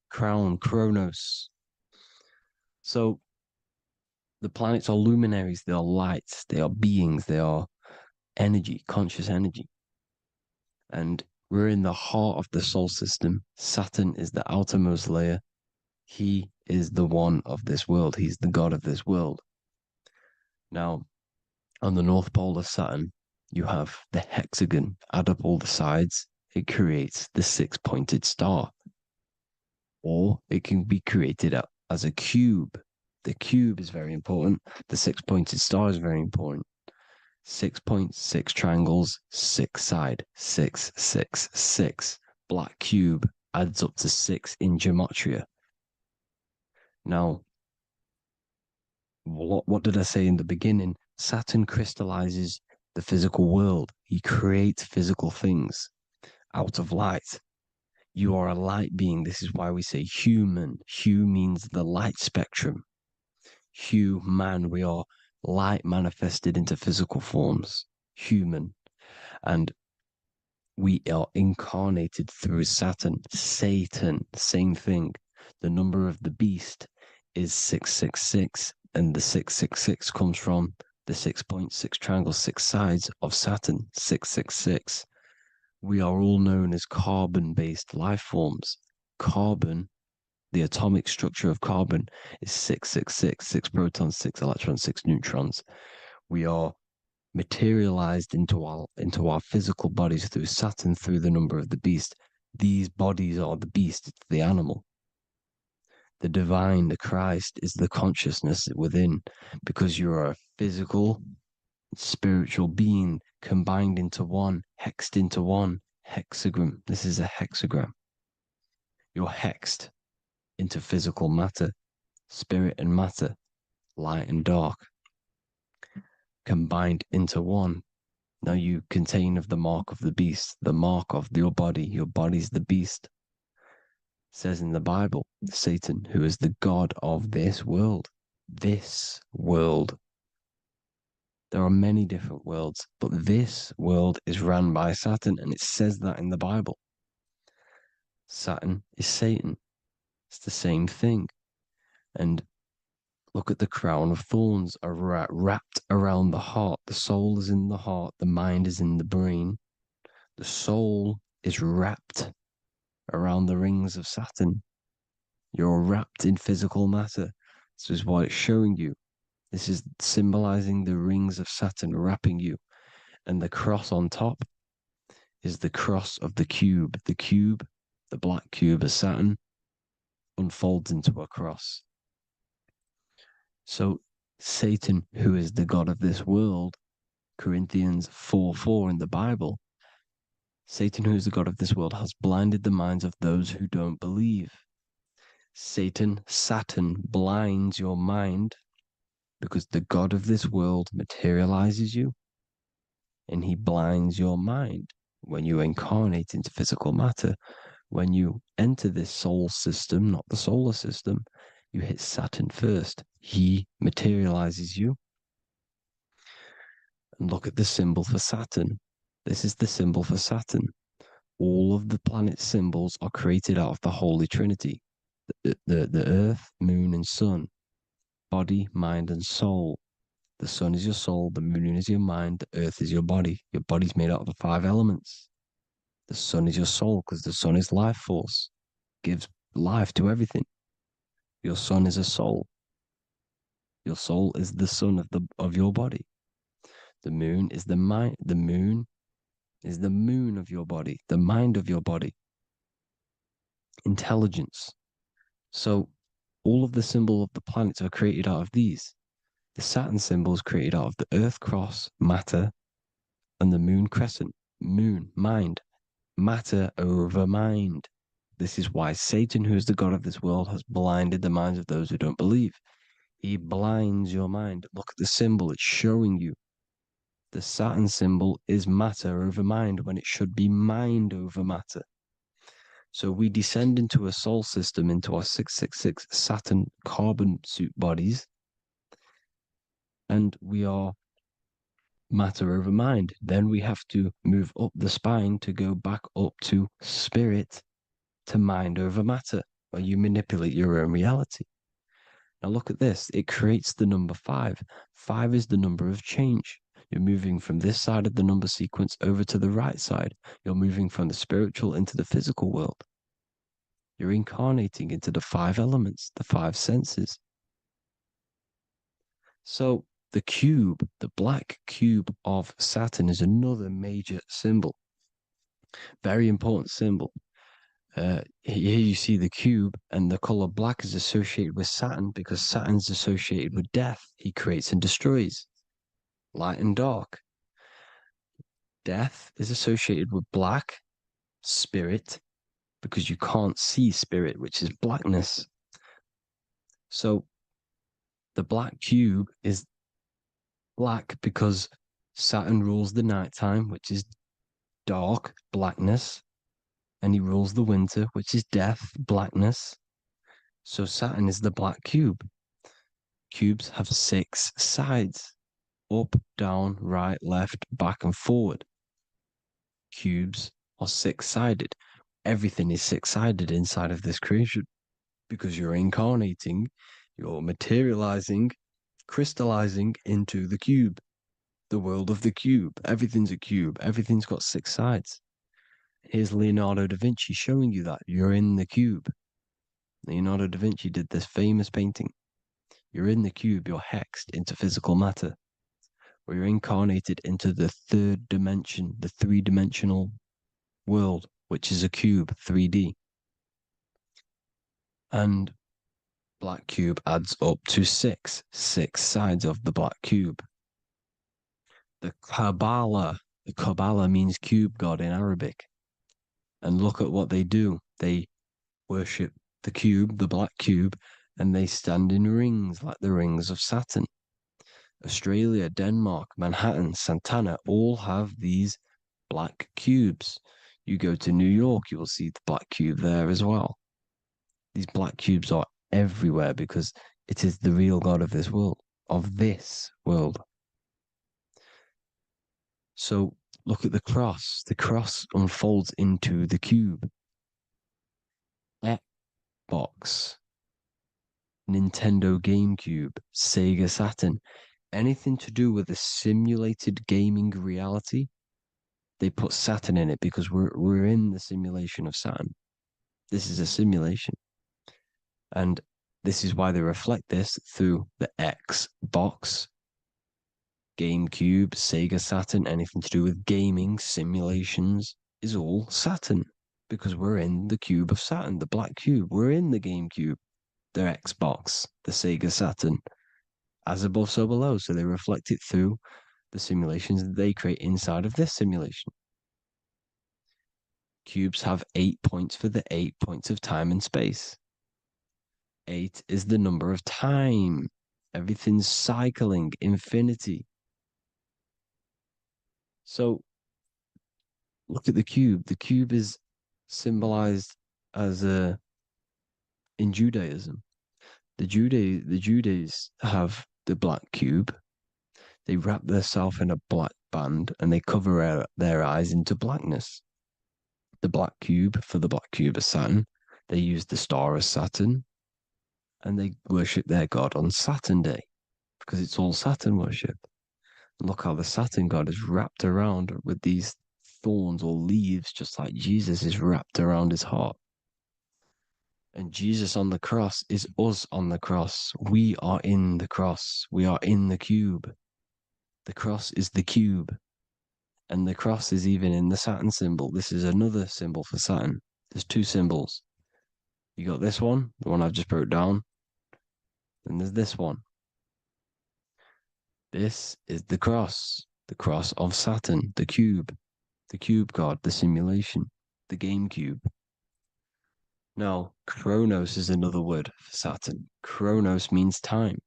Crown, Kronos. So the planets are luminaries. They are lights. They are beings. They are energy, conscious energy. And we're in the heart of the solar system. Saturn is the outermost layer. He is the one of this world. He's the god of this world. Now, on the North Pole of Saturn, you have the hexagon. Add up all the sides. It creates the 6-pointed star. Or it can be created as a cube. The cube is very important. The 6-pointed star is very important. 6 points, 6 triangles, 6 side, 6, 6, 6. Black cube adds up to 6 in gematria. Now, what did I say in the beginning? Saturn crystallizes the physical world. He creates physical things out of light. You are a light being. This is why we say human. Hue means the light spectrum. Hue, man, we are light manifested into physical forms. Human. And we are incarnated through Saturn. Satan, same thing. The number of the beast is 666, and the 666 comes from the 6.6 triangle, 6 sides of Saturn, 666. We are all known as carbon-based life forms. Carbon, the atomic structure of carbon, is 666, 6 protons, 6 electrons, 6 neutrons. We are materialized into our physical bodies through Saturn, through the number of the beast. These bodies are the beast, it's the animal. The divine, the Christ, is the consciousness within, because you are a physical, spiritual being combined into one, hexed into one. Hexagram. This is a hexagram. You're hexed into physical matter, spirit and matter, light and dark, combined into one. Now you contain of the mark of the beast, the mark of your body. Your body's the beast. It says in the Bible, Satan, who is the god of this world. This world. There are many different worlds, but this world is run by Saturn, and it says that in the Bible. Saturn is Satan. It's the same thing. And look at the crown of thorns are wrapped around the heart. The soul is in the heart. The mind is in the brain. The soul is wrapped around the rings of Saturn. You're wrapped in physical matter. This is what it's showing you. This is symbolizing the rings of Saturn wrapping you. And the cross on top is the cross of the cube. The cube, the black cube of Saturn, unfolds into a cross. So Satan, who is the god of this world, Corinthians 4:4 in the Bible, Satan, who is the god of this world, has blinded the minds of those who don't believe. Saturn blinds your mind because the god of this world materializes you, and he blinds your mind when you incarnate into physical matter. When you enter this soul system, not the solar system, you hit Saturn first. He materializes you. And look at the symbol for Saturn. This is the symbol for Saturn. All of the planet symbols are created out of the Holy Trinity. The Earth, Moon, and Sun. Body, mind, and soul. The sun is your soul, the moon is your mind, the earth is your body. Your body's made out of the 5 elements. The sun is your soul because the sun is life force, gives life to everything. Your sun is a soul. Your soul is the sun of your body. The moon is the mind. The moon is the moon of your body, the mind of your body. Intelligence. So all of the symbol of the planets are created out of these. The Saturn symbol is created out of the Earth cross, matter, and the moon crescent, moon, mind, matter over mind. This is why Satan, who is the god of this world, has blinded the minds of those who don't believe. He blinds your mind. Look at the symbol, it's showing you. The Saturn symbol is matter over mind when it should be mind over matter. So we descend into a soul system, into our 666 Saturn carbon suit bodies, and we are matter over mind. Then we have to move up the spine to go back up to spirit, to mind over matter, where you manipulate your own reality. Now look at this. It creates the number 5. 5 is the number of change. You're moving from this side of the number sequence over to the right side. You're moving from the spiritual into the physical world. You're incarnating into the 5 elements, the 5 senses. So the cube, the black cube of Saturn, is another major symbol. Very important symbol. Here you see the cube, and the color black is associated with Saturn because Saturn's associated with death. He creates and destroys. Light and dark. Death is associated with black, spirit, because you can't see spirit, which is blackness. So the black cube is Black because Saturn rules the nighttime, which is dark, blackness, and he rules the winter, which is death, blackness. So Saturn is the black cube. Cubes have 6 sides: up, down, right, left, back, and forward. Cubes are 6-sided. Everything is 6-sided inside of this creation because you're incarnating, you're materializing, crystallizing into the cube, the world of the cube. Everything's a cube, everything's got 6 sides. Here's Leonardo da Vinci showing you that you're in the cube. Leonardo da Vinci did this famous painting. You're in the cube, you're hexed into physical matter, where you're incarnated into the 3rd dimension, the 3-dimensional world, which is a cube, 3D. And black cube adds up to 6 sides of the black cube. The Kabbalah means cube god in Arabic. And look at what they do. They worship the cube, the black cube, and they stand in rings like the rings of Saturn. Australia, Denmark, Manhattan, Santana all have these black cubes. You go to New York, you will see the black cube there as well. These black cubes are everywhere because it is the real God of this world, So look at the cross. The cross unfolds into the cube. Xbox, Nintendo GameCube, Sega Saturn, anything to do with a simulated gaming reality, they put Saturn in it because we're in the simulation of Saturn. This is a simulation. And this is why they reflect this through the Xbox, GameCube, Sega Saturn, anything to do with gaming, simulations, is all Saturn. Because we're in the cube of Saturn, the black cube. We're in the GameCube, the Xbox, the Sega Saturn. As above, so below. So they reflect it through the simulations that they create inside of this simulation. Cubes have 8 points for the 8 points of time and space. 8 is the number of time. Everything's cycling, infinity. So look at the cube. The cube is symbolized as in Judaism. The Judays have the black cube. They wrap themselves in a black band and they cover their eyes into blackness. The black cube, for the black cube of Saturn, they use the star of Saturn and they worship their god on Saturn Day because it's all Saturn worship. And look how the Saturn god is wrapped around with these thorns or leaves, just like Jesus is wrapped around his heart. And Jesus on the cross is us on the cross. We are in the cross. We are in the cube. The cross is the cube. And the cross is even in the Saturn symbol. This is another symbol for Saturn. There's 2 symbols. You got this one, the one I've just broke down. And there's this one. This is the cross of Saturn, the cube god, the simulation, the game cube. Now, Chronos is another word for Saturn. Chronos means time.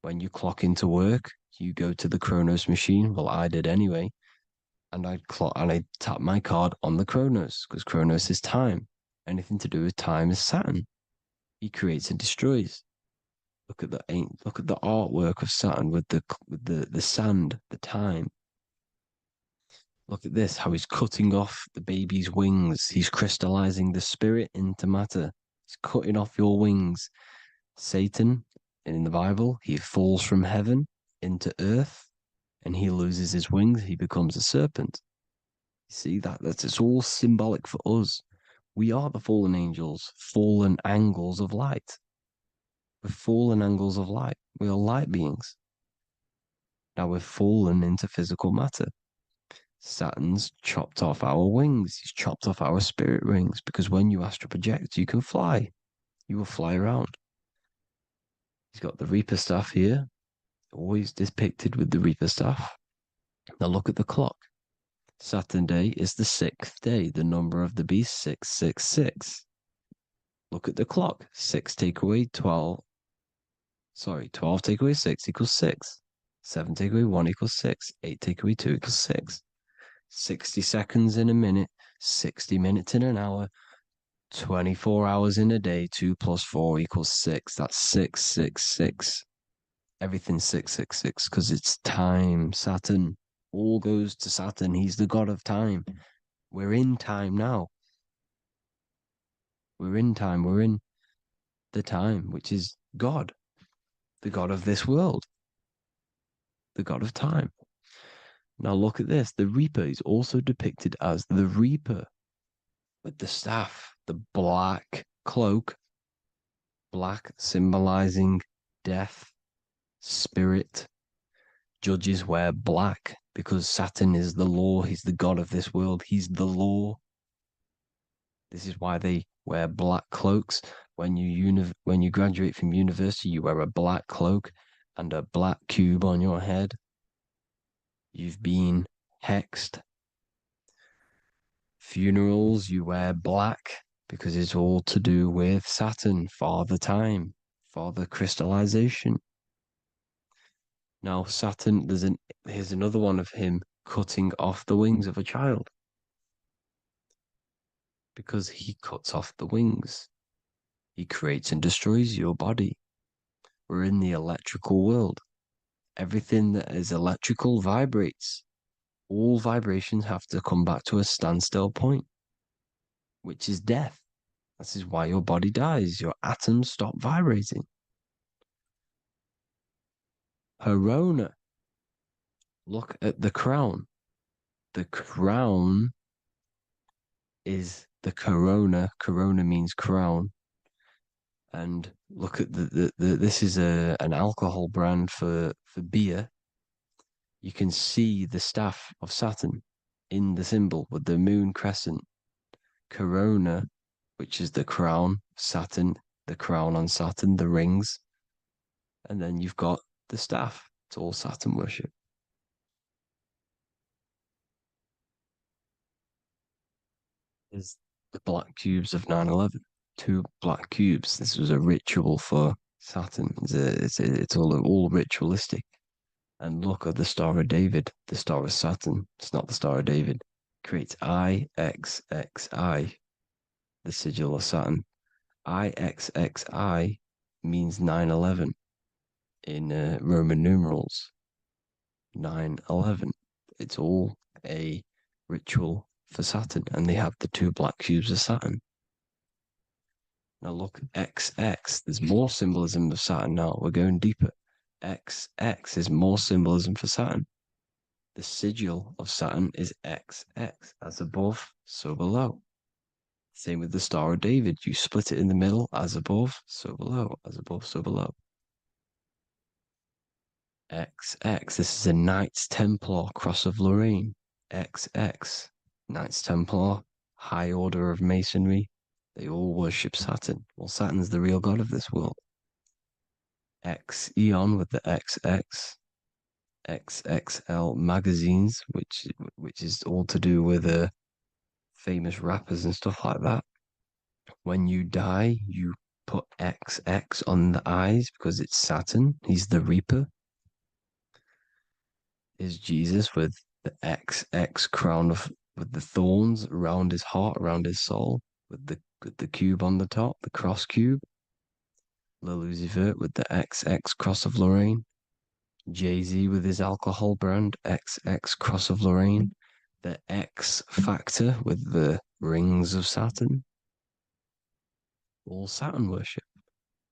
When you clock into work, you go to the Chronos machine. Well, I did anyway. And I tap my card on the Chronos because Chronos is time. Anything to do with time is Saturn. He creates and destroys. Look at the artwork of Saturn with the sand, the time. Look at this, how he's cutting off the baby's wings. He's crystallizing the spirit into matter. He's cutting off your wings. Satan, in the Bible, he falls from heaven into earth and he loses his wings. He becomes a serpent. You see, it's all symbolic for us. We are the fallen angels, fallen angles of light. We're fallen angles of light. We are light beings. Now we're fallen into physical matter. Saturn's chopped off our wings. He's chopped off our spirit wings because when you astral project, you can fly. You will fly around. He's got the Reaper staff here, always depicted with the Reaper staff. Now look at the clock. Saturn Day is the 6th day, the number of the beast, 666. Look at the clock. 12 take away 6 equals 6. 7 take away 1 equals 6. 8 take away 2 equals 6. 60 seconds in a minute, 60 minutes in an hour, 24 hours in a day. 2 plus 4 equals 6. That's 666. Everything's 666 because it's time. Saturn. All goes to Saturn. He's the god of time. We're in time now. We're in time. We're in the time, which is God, the God of this world, the God of time. Now look at this. The Reaper is also depicted as the Reaper with the staff, the black cloak, black symbolizing death, spirit. Judges wear black because Saturn is the law. He's the God of this world. He's the law. This is why they wear black cloaks. When you graduate from university, you wear a black cloak and a black cube on your head. You've been hexed. Funerals, you wear black because it's all to do with Saturn, Father Time, Father Crystallization. Now, Saturn, here's another one of him cutting off the wings of a child because he cuts off the wings. He creates and destroys your body. We're in the electrical world. Everything that is electrical vibrates. All vibrations have to come back to a standstill point, which is death. This is why your body dies. Your atoms stop vibrating. Corona. Look at the crown. The crown is the corona. Corona means crown. And look at this is an alcohol brand for beer. You can see the staff of Saturn in the symbol with the moon crescent. Corona, which is the crown, Saturn, the crown on Saturn, the rings. And then you've got the staff. It's all Saturn worship. Is the black cubes of 9/11. 2 black cubes. This was a ritual for Saturn. It's all ritualistic. And look at the Star of David, the Star of Saturn. It's not the Star of David. Creates IXXI, the sigil of Saturn. IXXI means 9/11 in Roman numerals. 9/11. It's all a ritual for Saturn, and they have the 2 black cubes of Saturn. Now look, XX. There's more symbolism of Saturn now. We're going deeper. XX is more symbolism for Saturn. The sigil of Saturn is XX, as above, so below. Same with the Star of David. You split it in the middle, as above, so below, as above, so below. XX, this is a Knights Templar Cross of Lorraine. XX, Knights Templar, high order of Masonry. They all worship Saturn. Well, Saturn's the real god of this world. X Eon with the XX. XXL magazines, which is all to do with famous rappers and stuff like that. When you die, you put XX on the eyes because it's Saturn. He's the Reaper. Is Jesus with the XX crown with the thorns around his heart, around his soul, with the cube on the top, the cross cube. Lil Uzi Vert with the XX Cross of Lorraine. Jay-Z with his alcohol brand, XX Cross of Lorraine. The X Factor with the rings of Saturn. All Saturn worship.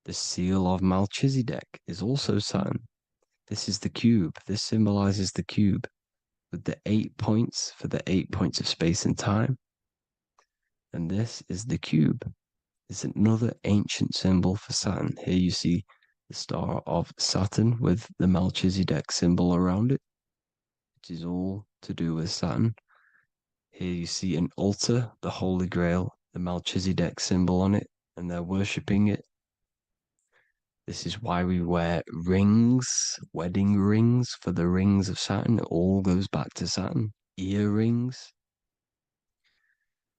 The seal of Melchizedek is also Saturn. This is the cube. This symbolizes the cube with the 8 points for the 8 points of space and time. And this is the cube. It's another ancient symbol for Saturn. Here you see the star of Saturn with the Melchizedek symbol around it, which is all to do with Saturn. Here you see an altar, the Holy Grail, the Melchizedek symbol on it, and they're worshipping it. This is why we wear rings, wedding rings for the rings of Saturn. It all goes back to Saturn. Earrings.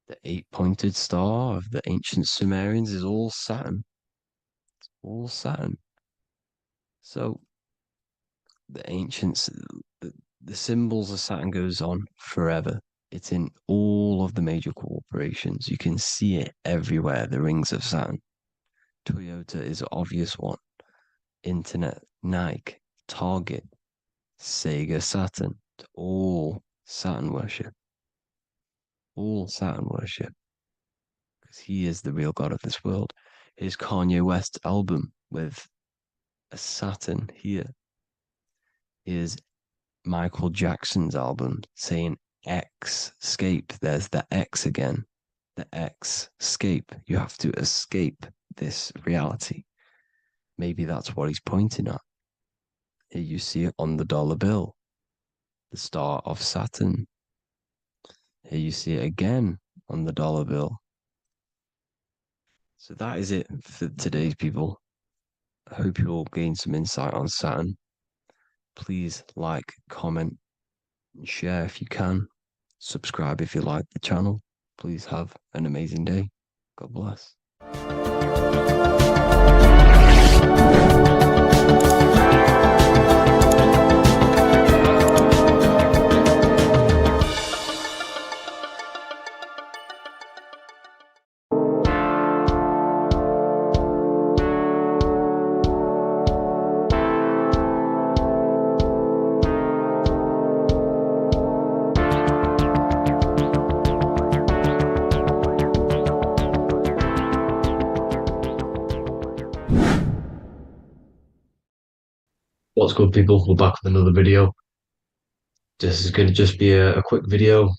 The 8-pointed star of the ancient Sumerians is all Saturn. It's all Saturn. So the ancients, the symbols of Saturn goes on forever. It's in all of the major corporations. You can see it everywhere, the rings of Saturn. Toyota is an obvious one. Internet, Nike, Target, Sega, Saturn. All Saturn worship. All Saturn worship. Because he is the real god of this world. Here's Kanye West's album with a Saturn here. Here's Michael Jackson's album saying X, escape. There's the X again. The X, escape. You have to escape this reality. Maybe that's what he's pointing at. Here you see it on the dollar bill, the star of Saturn. Here you see it again on the dollar bill. So that is it for today's people. I hope you all gain some insight on Saturn. Please like, comment, and share if you can. Subscribe if you like the channel. Please have an amazing day. God bless. What's good, people? We're back with another video. This is going to just be a quick video.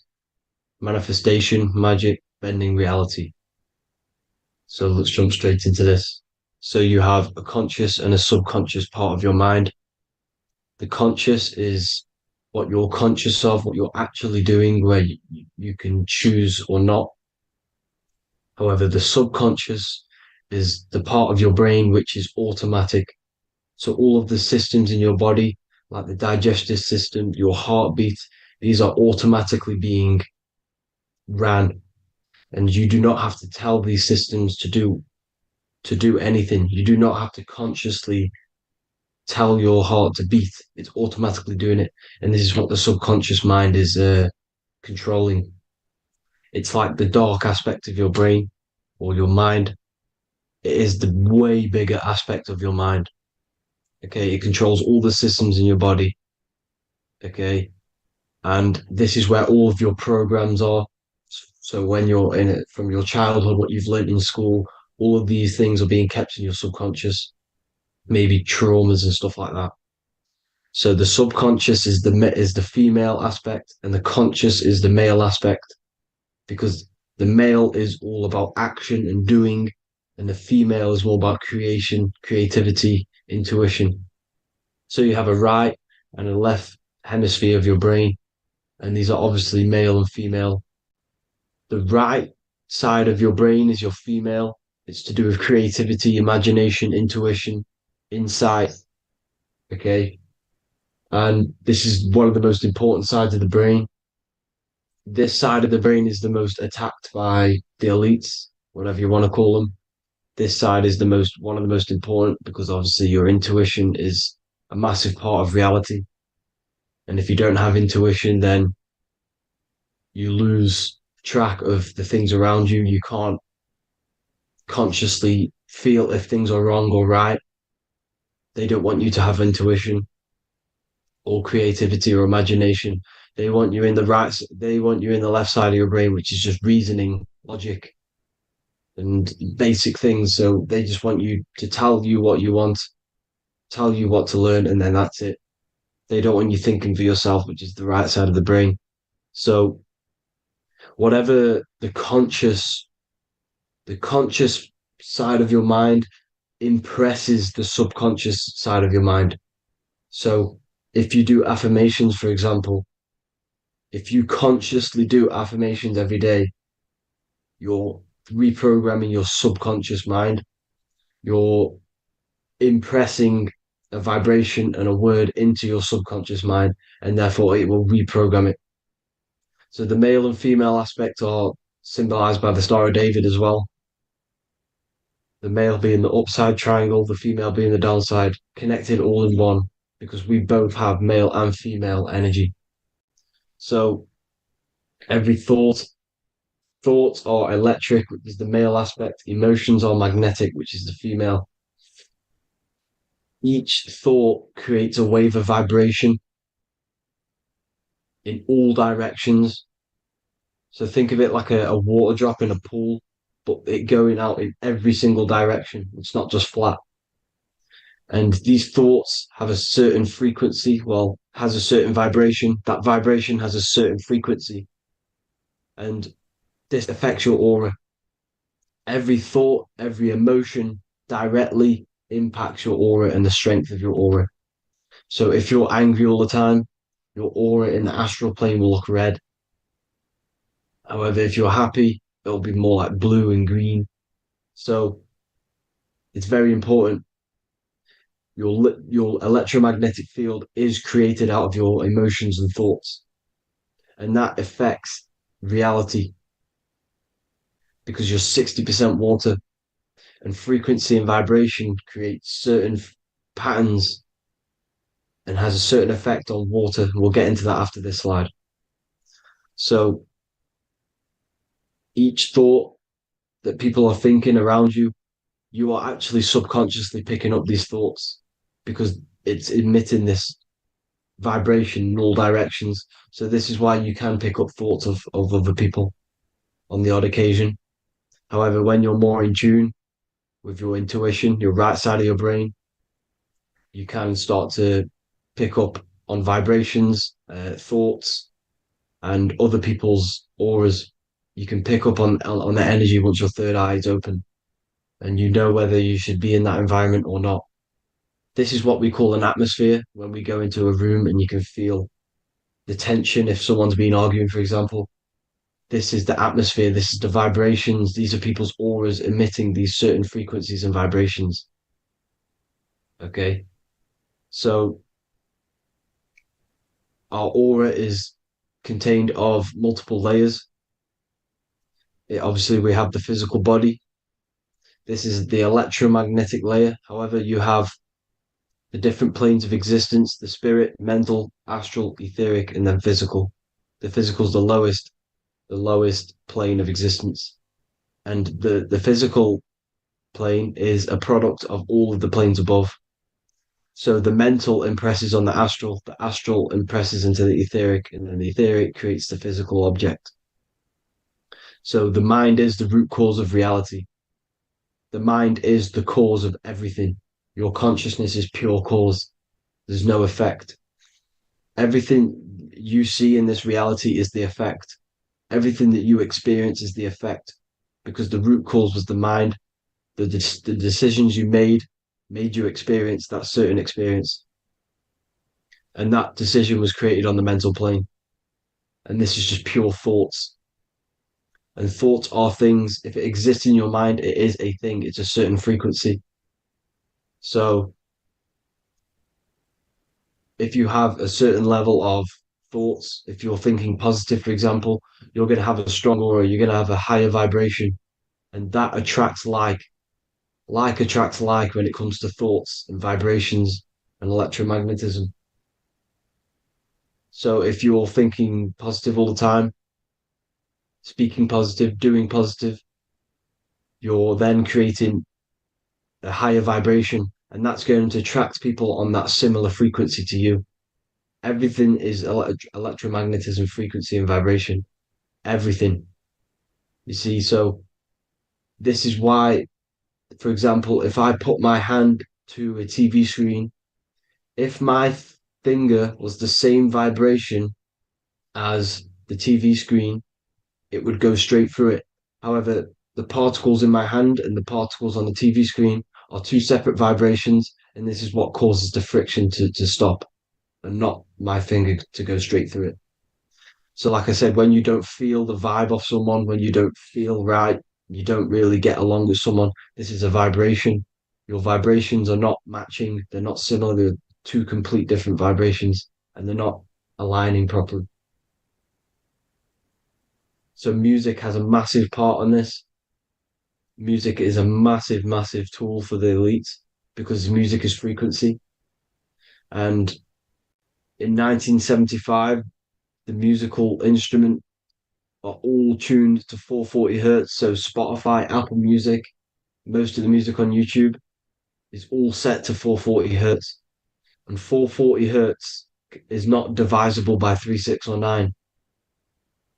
Manifestation, magic, bending reality. So let's jump straight into this. So you have a conscious and a subconscious part of your mind. The conscious is what you're conscious of, what you're actually doing, where you can choose or not. However, the subconscious is the part of your brain which is automatic. So all of the systems in your body, like the digestive system, your heartbeat, these are automatically being ran. And you do not have to tell these systems to do anything. You do not have to consciously tell your heart to beat. It's automatically doing it. And this is what the subconscious mind is controlling. It's like the dark aspect of your brain or your mind. It is the way bigger aspect of your mind. Okay, it controls all the systems in your body. Okay, and this is where all of your programs are. So when you're in it from your childhood, what you've learned in school, all of these things are being kept in your subconscious, maybe traumas and stuff like that. So the subconscious is the female aspect, and the conscious is the male aspect, because the male is all about action and doing, and the female is more about creation, creativity, intuition. So you have a right and a left hemisphere of your brain, and these are obviously male and female. The right side of your brain is your female. It's to do with creativity, imagination, intuition, insight. Okay. And this is one of the most important sides of the brain. This side of the brain is the most attacked by the elites, whatever you want to call them. This side is one of the most important, because obviously your intuition is a massive part of reality. And if you don't have intuition, then you lose track of the things around you. You can't consciously feel if things are wrong or right. They don't want you to have intuition or creativity or imagination. They want you in the left side of your brain, which is just reasoning, logic, and basic things. So they just want you to tell you what you want, tell you what to learn, and then that's it. They don't want you thinking for yourself, which is the right side of the brain. So whatever the conscious side of your mind impresses the subconscious side of your mind. So if you do affirmations, for example, if you consciously do affirmations every day, you're reprogramming your subconscious mind. You're impressing a vibration and a word into your subconscious mind, and therefore it will reprogram it. So the male and female aspect are symbolized by the Star of David as well. The male being the upside triangle, the female being the downside, connected all in one. because we both have male and female energy. So every thoughts are electric, which is the male aspect, emotions are magnetic, which is the female. Each thought creates a wave of vibration in all directions. So think of it like a water drop in a pool, but it going out in every single direction. It's not just flat. And these thoughts have a certain frequency, well, has a certain vibration. That vibration has a certain frequency. And this affects your aura. Every thought, every emotion directly impacts your aura and the strength of your aura. So if you're angry all the time, your aura in the astral plane will look red. However, if you're happy, it'll be more like blue and green. So it's very important. Your electromagnetic field is created out of your emotions and thoughts, and that affects reality because you're 60% water, and frequency and vibration create certain patterns and has a certain effect on water. We'll get into that after this slide. So each thought that people are thinking around you, you are actually subconsciously picking up these thoughts because it's emitting this vibration in all directions. So this is why you can pick up thoughts of other people on the odd occasion. However, when you're more in tune with your intuition, your right side of your brain, you can start to pick up on vibrations, thoughts, and other people's auras. You can pick up on the energy once your third eye is open, and you know whether you should be in that environment or not. This is what we call an atmosphere when we go into a room and you can feel the tension if someone's been arguing, for example. This is the atmosphere, this is the vibrations, these are people's auras emitting these certain frequencies and vibrations. Okay. So our aura is contained of multiple layers. Obviously, we have the physical body. This is the electromagnetic layer. However, you have the different planes of existence, the spirit, mental, astral, etheric, and then physical. The physical is the lowest plane of existence. And the physical plane is a product of all of the planes above. So the mental impresses on the astral impresses into the etheric, and then the etheric creates the physical object. So the mind is the root cause of reality. The mind is the cause of everything. Your consciousness is pure cause. There's no effect. Everything you see in this reality is the effect. Everything that you experience is the effect because the root cause was the mind. The decisions you made you experience that certain experience. And that decision was created on the mental plane. And this is just pure thoughts. And thoughts are things. If it exists in your mind, it is a thing. It's a certain frequency. So if you have a certain level of thoughts, if you're thinking positive, for example, you're going to have a strong aura, you're going to have a higher vibration. And that attracts like. Like attracts like when it comes to thoughts and vibrations and electromagnetism. So if you're thinking positive all the time, speaking positive, doing positive, you're then creating a higher vibration, and that's going to attract people on that similar frequency to you. Everything is electromagnetism, frequency, and vibration. Everything. You see, so this is why, for example, if I put my hand to a TV screen, if my finger was the same vibration as the TV screen, it would go straight through it. However, the particles in my hand and the particles on the TV screen are two separate vibrations, and this is what causes the friction to stop and not my finger to go straight through it. So, like I said, when you don't feel the vibe of someone, when you don't feel right, you don't really get along with someone, this is a vibration. Your vibrations are not matching, they're not similar, they're two complete different vibrations, and they're not aligning properly. So music has a massive part on this. Music is a massive, massive tool for the elites because music is frequency. And in 1975, the musical instrument are all tuned to 440 hertz. So Spotify, Apple Music, most of the music on YouTube is all set to 440 hertz. And 440 hertz is not divisible by 3, 6, or 9.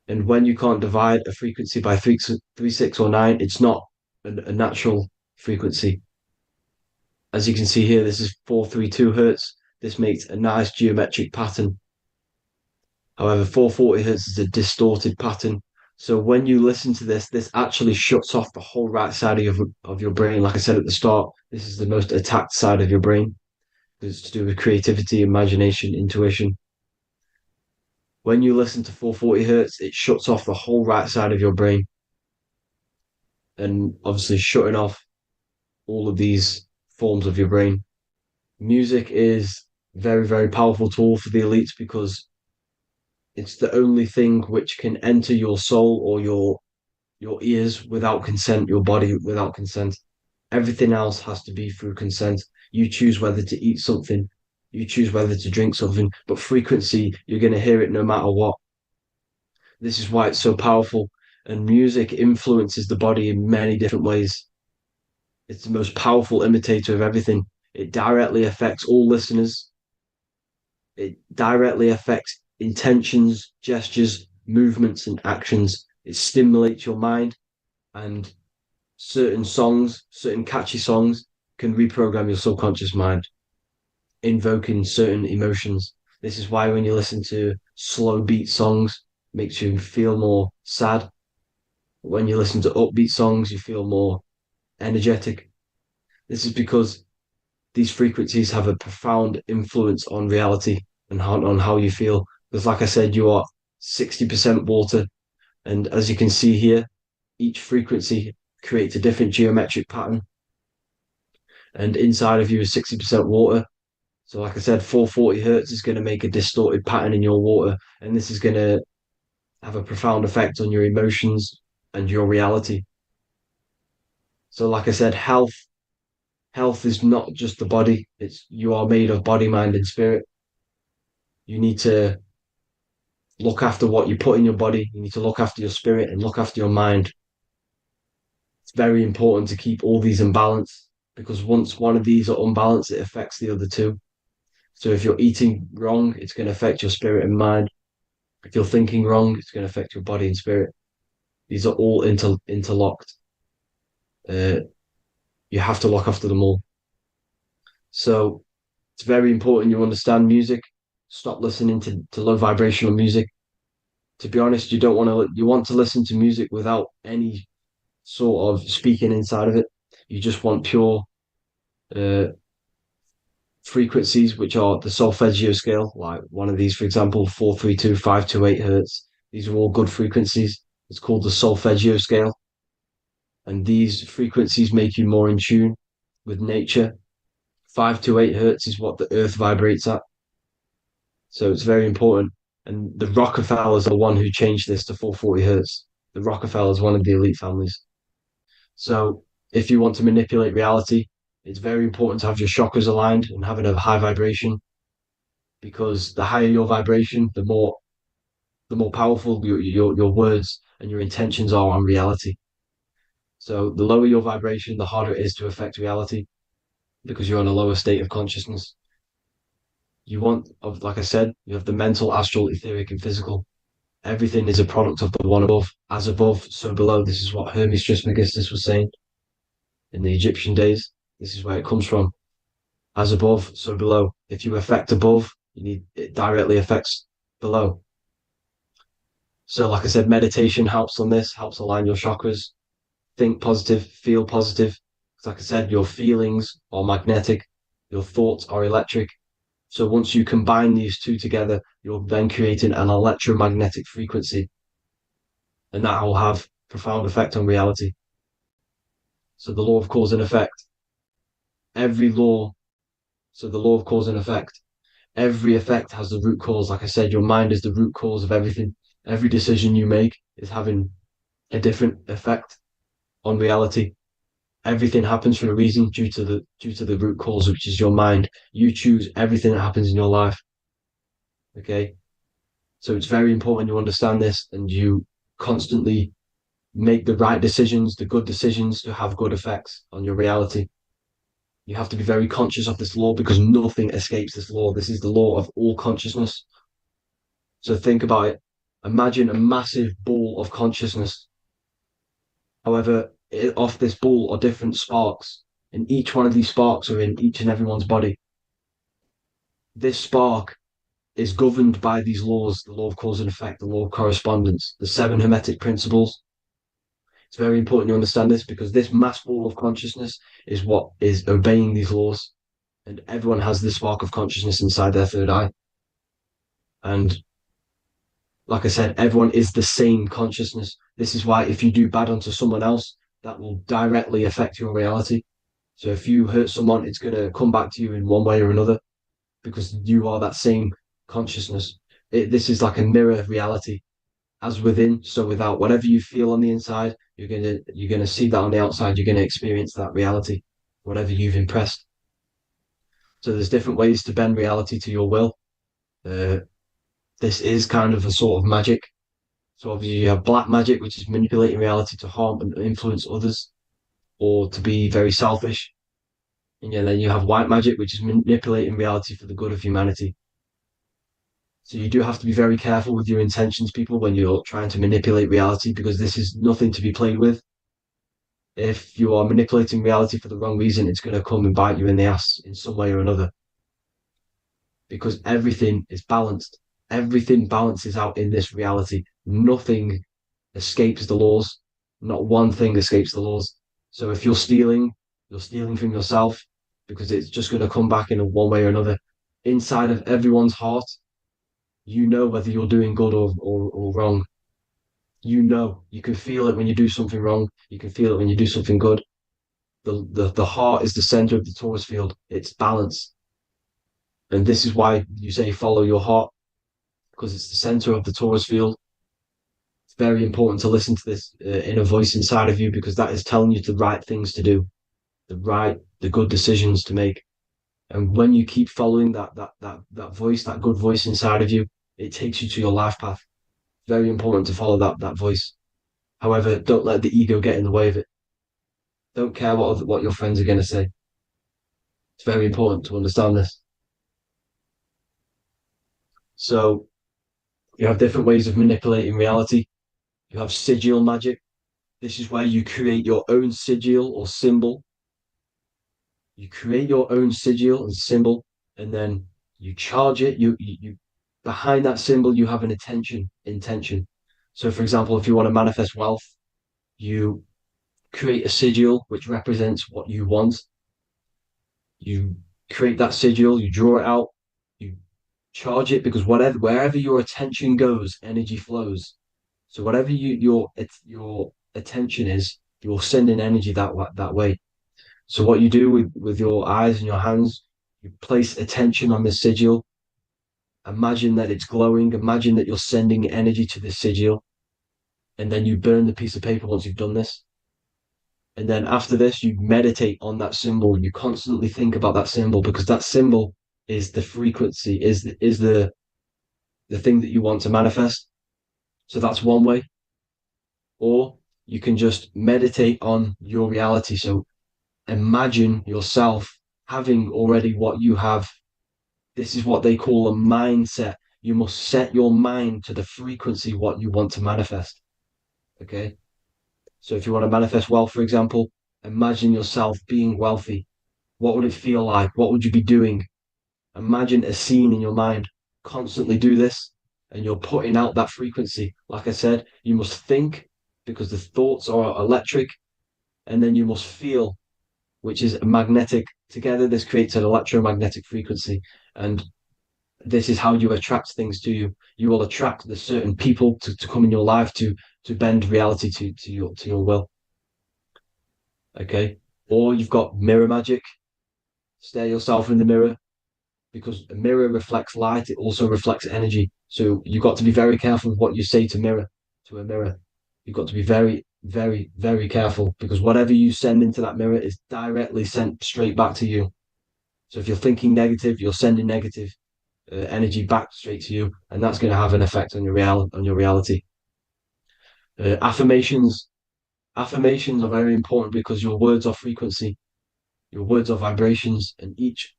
And when you can't divide a frequency by 3, 6, or 9, it's not a natural frequency. As you can see here, this is 432 hertz. This makes a nice geometric pattern. However, 440 hertz is a distorted pattern. So when you listen to this, this actually shuts off the whole right side of your brain. Like I said at the start, this is the most attacked side of your brain. It's to do with creativity, imagination, intuition. When you listen to 440 hertz, it shuts off the whole right side of your brain. And obviously shutting off all of these forms of your brain. Music is very, very powerful tool for the elites because it's the only thing which can enter your soul or your ears without consent, your body without consent. Everything else has to be through consent. You choose whether to eat something, you choose whether to drink something, but frequency, you're going to hear it no matter what. This is why it's so powerful. And music influences the body in many different ways. It's the most powerful imitator of everything. It directly affects all listeners. It directly affects intentions, gestures, movements, and actions. It stimulates your mind, and certain songs, certain catchy songs, can reprogram your subconscious mind, invoking certain emotions. This is why when you listen to slow beat songs, it makes you feel more sad. When you listen to upbeat songs, you feel more energetic. This is because these frequencies have a profound influence on reality and on how you feel. Because, like I said, you are 60% water. And as you can see here, each frequency creates a different geometric pattern. And inside of you is 60% water. So, like I said, 440 hertz is going to make a distorted pattern in your water. And this is going to have a profound effect on your emotions and your reality. So, like I said, health is not just the body. It's you are made of body, mind, and spirit. You need to look after what you put in your body. You need to look after your spirit and look after your mind. It's very important to keep all these in balance because once one of these are unbalanced, it affects the other two. So if you're eating wrong, it's going to affect your spirit and mind. If you're thinking wrong, it's going to affect your body and spirit. These are all interlocked. Uh, you have to look after them all. So it's very important you understand music. Stop listening to low vibrational music. To be honest, you want to listen to music without any sort of speaking inside of it. You just want pure uh, frequencies, which are the solfeggio scale, like one of these, for example, 432, 528 hertz. These are all good frequencies. It's called the solfeggio scale. And these frequencies make you more in tune with nature. 528 hertz is what the earth vibrates at. So it's very important. And the Rockefellers are the one who changed this to 440 hertz. The Rockefellers, one of the elite families. So if you want to manipulate reality, it's very important to have your chakras aligned and having a high vibration because the higher your vibration, the more powerful your words and your intentions are on reality. So the lower your vibration, the harder it is to affect reality because you're on a lower state of consciousness. Like I said, you have the mental, astral, etheric, and physical. Everything is a product of the one above. As above, so below. This is what Hermes Trismegistus was saying in the Egyptian days. This is where it comes from. As above, so below. If you affect above, it directly affects below. So, like I said, meditation helps on this, helps align your chakras. Think positive, feel positive. Like I said, your feelings are magnetic, your thoughts are electric. So once you combine these two together, you're then creating an electromagnetic frequency, and that will have profound effect on reality. So the law of cause and effect. Every law, so the law of cause and effect. Every effect has the root cause. Like I said, your mind is the root cause of everything. Every decision you make is having a different effect on reality. Everything happens for a reason due to the root cause, which is your mind. You choose everything that happens in your life. Okay. So it's very important you understand this and you constantly make the right decisions, the good decisions to have good effects on your reality. You have to be very conscious of this law because nothing escapes this law. This is the law of all consciousness. So think about it. Imagine a massive ball of consciousness. However, off this ball are different sparks, and each one of these sparks are in each and everyone's body. This spark is governed by these laws, the law of cause and effect, the law of correspondence, the seven hermetic principles. It's very important you understand this because this mass ball of consciousness is what is obeying these laws. And everyone has this spark of consciousness inside their third eye. And like I said, everyone is the same consciousness. This is why if you do bad onto someone else, that will directly affect your reality. So if you hurt someone, it's going to come back to you in one way or another because you are that same consciousness. This is like a mirror reality. As within, so without. Whatever you feel on the inside, you're gonna see that on the outside. You're gonna experience that reality, whatever you've impressed. So there's different ways to bend reality to your will. This is kind of a sort of magic. So obviously you have black magic, which is manipulating reality to harm and influence others, or to be very selfish. And yeah, then you have white magic, which is manipulating reality for the good of humanity. So you do have to be very careful with your intentions, people, when you're trying to manipulate reality, because this is nothing to be played with. If you are manipulating reality for the wrong reason, it's going to come and bite you in the ass in some way or another. Because everything is balanced. Everything balances out in this reality. Nothing escapes the laws. Not one thing escapes the laws. So if you're stealing from yourself because it's just going to come back in one way or another. Inside of everyone's heart, you know whether you're doing good or wrong. You can feel it when you do something wrong. You can feel it when you do something good. The heart is the center of the torus field. It's balance. And this is why you say follow your heart, because it's the center of the torus field. It's very important to listen to this inner voice inside of you because that is telling you the right things to do, the good decisions to make. And when you keep following that voice, that good voice inside of you, it takes you to your life path. Very important to follow that voice. However, don't let the ego get in the way of it. Don't care what your friends are going to say. It's very important to understand this. So you have different ways of manipulating reality. You have sigil magic. This is where you create your own sigil or symbol. You create your own sigil and symbol, and then you charge it. You behind that symbol, you have an intention. So, for example, if you want to manifest wealth, you create a sigil which represents what you want. You create that sigil, you draw it out, you charge it because wherever your attention goes, energy flows. So whatever your attention is, you're sending energy that way. So what you do with your eyes and your hands, you place attention on the sigil. Imagine that it's glowing. Imagine that you're sending energy to the sigil, and then you burn the piece of paper once you've done this. And then after this, you meditate on that symbol. You constantly think about that symbol because that symbol is the frequency, is the thing that you want to manifest. So that's one way. Or you can just meditate on your reality. So imagine yourself having already what you have. This is what they call a mindset. You must set your mind to the frequency what you want to manifest. Okay. So if you want to manifest wealth, for example, imagine yourself being wealthy. What would it feel like? What would you be doing? Imagine a scene in your mind. Constantly do this, and you're putting out that frequency. Like I said, you must think because the thoughts are electric, and then you must feel, which is magnetic. Together, this creates an electromagnetic frequency, and this is how you attract things to you. You will attract the certain people to come in your life to bend reality to your will. Okay. Or you've got mirror magic. Stare yourself in the mirror because a mirror reflects light. It also reflects energy. So you've got to be very careful with what you say to a mirror. You've got to be very very, very careful, because whatever you send into that mirror is directly sent straight back to you. So if you're thinking negative, you're sending negative energy back straight to you, and that's going to have an effect on your reality. Affirmations are very important because your words are frequency, your words are vibrations, and each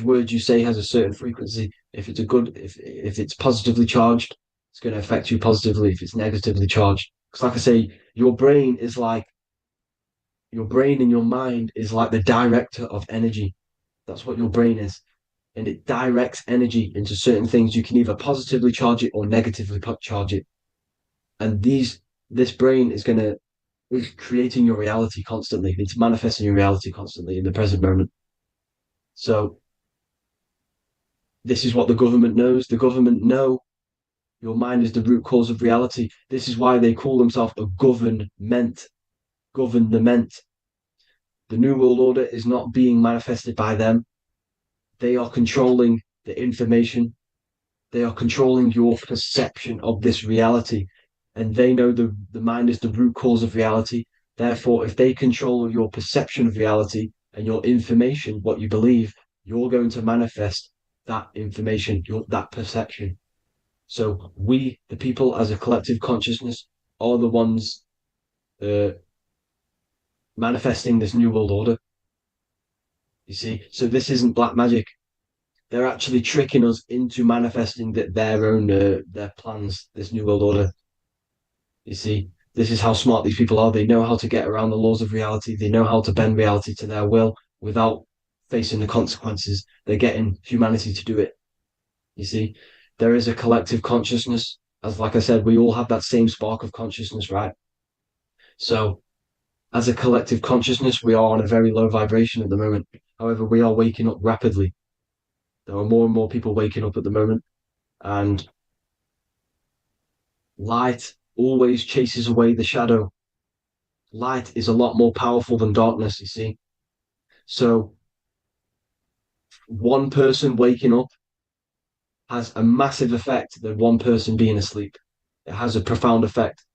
word you say has a certain frequency. If if it's positively charged, it's going to affect you positively. If it's negatively charged, because like I say, your brain and your mind is like the director of energy. That's what your brain is. And it directs energy into certain things. You can either positively charge it or negatively charge it. And this brain is creating your reality constantly. It's manifesting your reality constantly in the present moment. So this is what the government knows. The government know your mind is the root cause of reality. This is why they call themselves a government. Government. The New World Order is not being manifested by them. They are controlling the information. They are controlling your perception of this reality. And they know the mind is the root cause of reality. Therefore, if they control your perception of reality and your information, what you believe, you're going to manifest that information, that perception. So we, the people as a collective consciousness, are the ones manifesting this new world order. You see, so this isn't black magic. They're actually tricking us into manifesting their own their plans, this new world order. You see, this is how smart these people are. They know how to get around the laws of reality. They know how to bend reality to their will without facing the consequences. They're getting humanity to do it. You see, there is a collective consciousness. As like I said, we all have that same spark of consciousness, right? So as a collective consciousness, we are on a very low vibration at the moment. However, we are waking up rapidly. There are more and more people waking up at the moment, and light always chases away the shadow. Light is a lot more powerful than darkness, you see. So one person waking up has a massive effect than one person being asleep. It has a profound effect.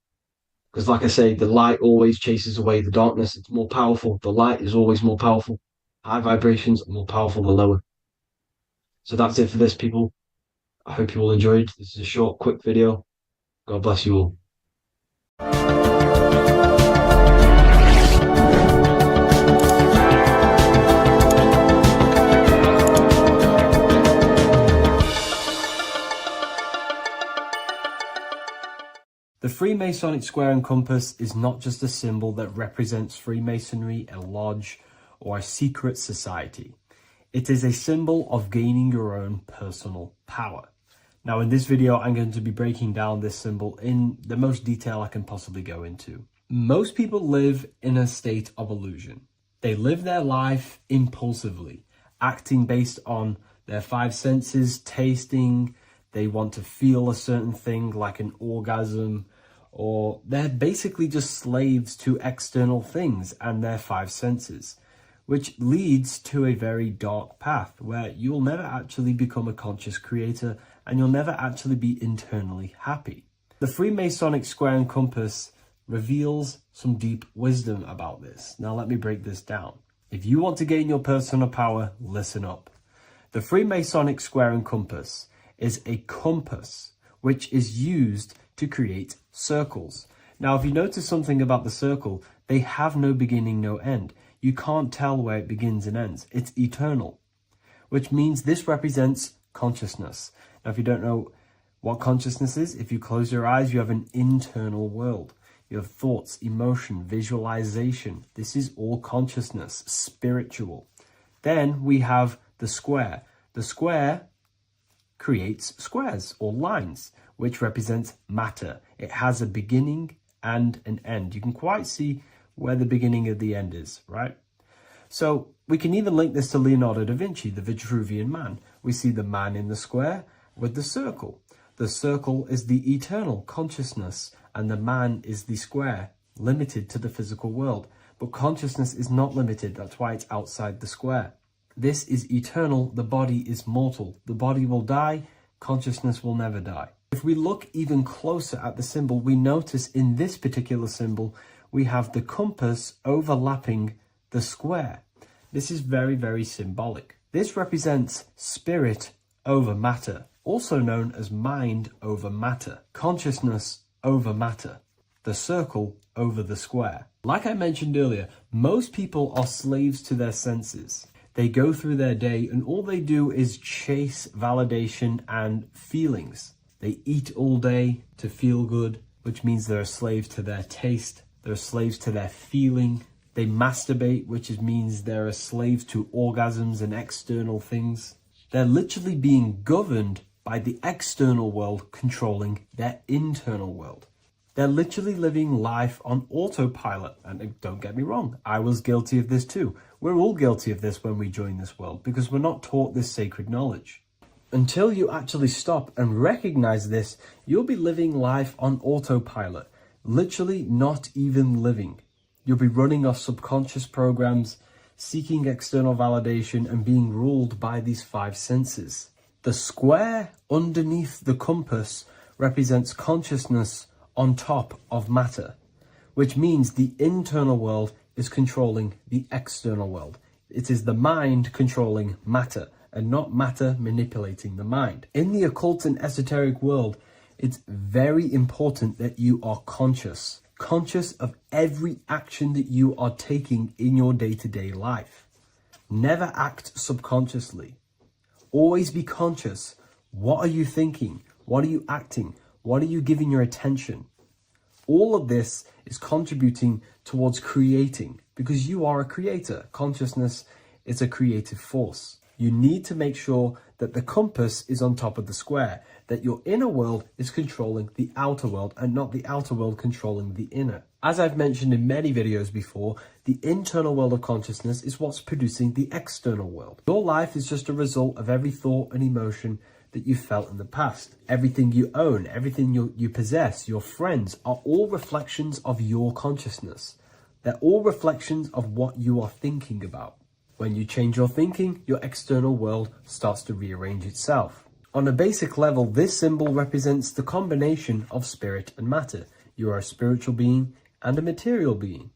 Because like I say, the light always chases away the darkness. It's more powerful. The light is always more powerful. High vibrations are more powerful than lower. So that's it for this, people. I hope you all enjoyed. This is a short, quick video. God bless you all. The Freemasonic square and compass is not just a symbol that represents Freemasonry, a lodge, or a secret society. It is a symbol of gaining your own personal power. Now in this video, I'm going to be breaking down this symbol in the most detail I can possibly go into. Most people live in a state of illusion. They live their life impulsively, acting based on their five senses, tasting. They want to feel a certain thing like an orgasm, or they're basically just slaves to external things and their five senses, which leads to a very dark path where you'll never actually become a conscious creator and you'll never actually be internally happy. The Freemasonic square and compass reveals some deep wisdom about this. Now let me break this down. If you want to gain your personal power, listen up. The Freemasonic square and compass is a compass which is used to create circles. Now, if you notice something about the circle, they have no beginning, no end. You can't tell where it begins and ends. It's eternal, which means this represents consciousness. Now, if you don't know what consciousness is, if you close your eyes, you have an internal world. You have thoughts, emotion, visualization. This is all consciousness, spiritual. Then we have the square. The square creates squares or lines, which represents matter. It has a beginning and an end. You can quite see where the beginning of the end is, right? So we can even link this to Leonardo da Vinci, the Vitruvian Man. We see the man in the square with the circle. The circle is the eternal consciousness, and the man is the square, limited to the physical world. But consciousness is not limited. That's why it's outside the square. This is eternal. The body is mortal. The body will die. Consciousness will never die. If we look even closer at the symbol, we notice in this particular symbol, we have the compass overlapping the square. This is very, very symbolic. This represents spirit over matter, also known as mind over matter, consciousness over matter, the circle over the square. Like I mentioned earlier, most people are slaves to their senses. They go through their day and all they do is chase validation and feelings. They eat all day to feel good, which means they're a slave to their taste. They're slaves to their feeling. They masturbate, which means they're a slave to orgasms and external things. They're literally being governed by the external world controlling their internal world. They're literally living life on autopilot. And don't get me wrong, I was guilty of this too. We're all guilty of this when we join this world because we're not taught this sacred knowledge. Until you actually stop and recognize this, you'll be living life on autopilot, literally not even living. You'll be running off subconscious programs, seeking external validation and being ruled by these 5 senses. The square underneath the compass represents consciousness on top of matter, which means the internal world is controlling the external world. It is the mind controlling matter and not matter manipulating the mind. In the occult and esoteric world, it's very important that you are conscious of every action that you are taking in your day-to-day life. Never act subconsciously. Always be conscious. What are you thinking? What are you acting? What are you giving your attention? All of this is contributing towards creating because you are a creator. Consciousness is a creative force. You need to make sure that the compass is on top of the square, that your inner world is controlling the outer world and not the outer world controlling the inner. As I've mentioned in many videos before, the internal world of consciousness is what's producing the external world. Your life is just a result of every thought and emotion that you felt in the past. Everything you own, everything you possess, your friends are all reflections of your consciousness. They're all reflections of what you are thinking about. When you change your thinking, your external world starts to rearrange itself. On a basic level, this symbol represents the combination of spirit and matter. You are a spiritual being and a material being.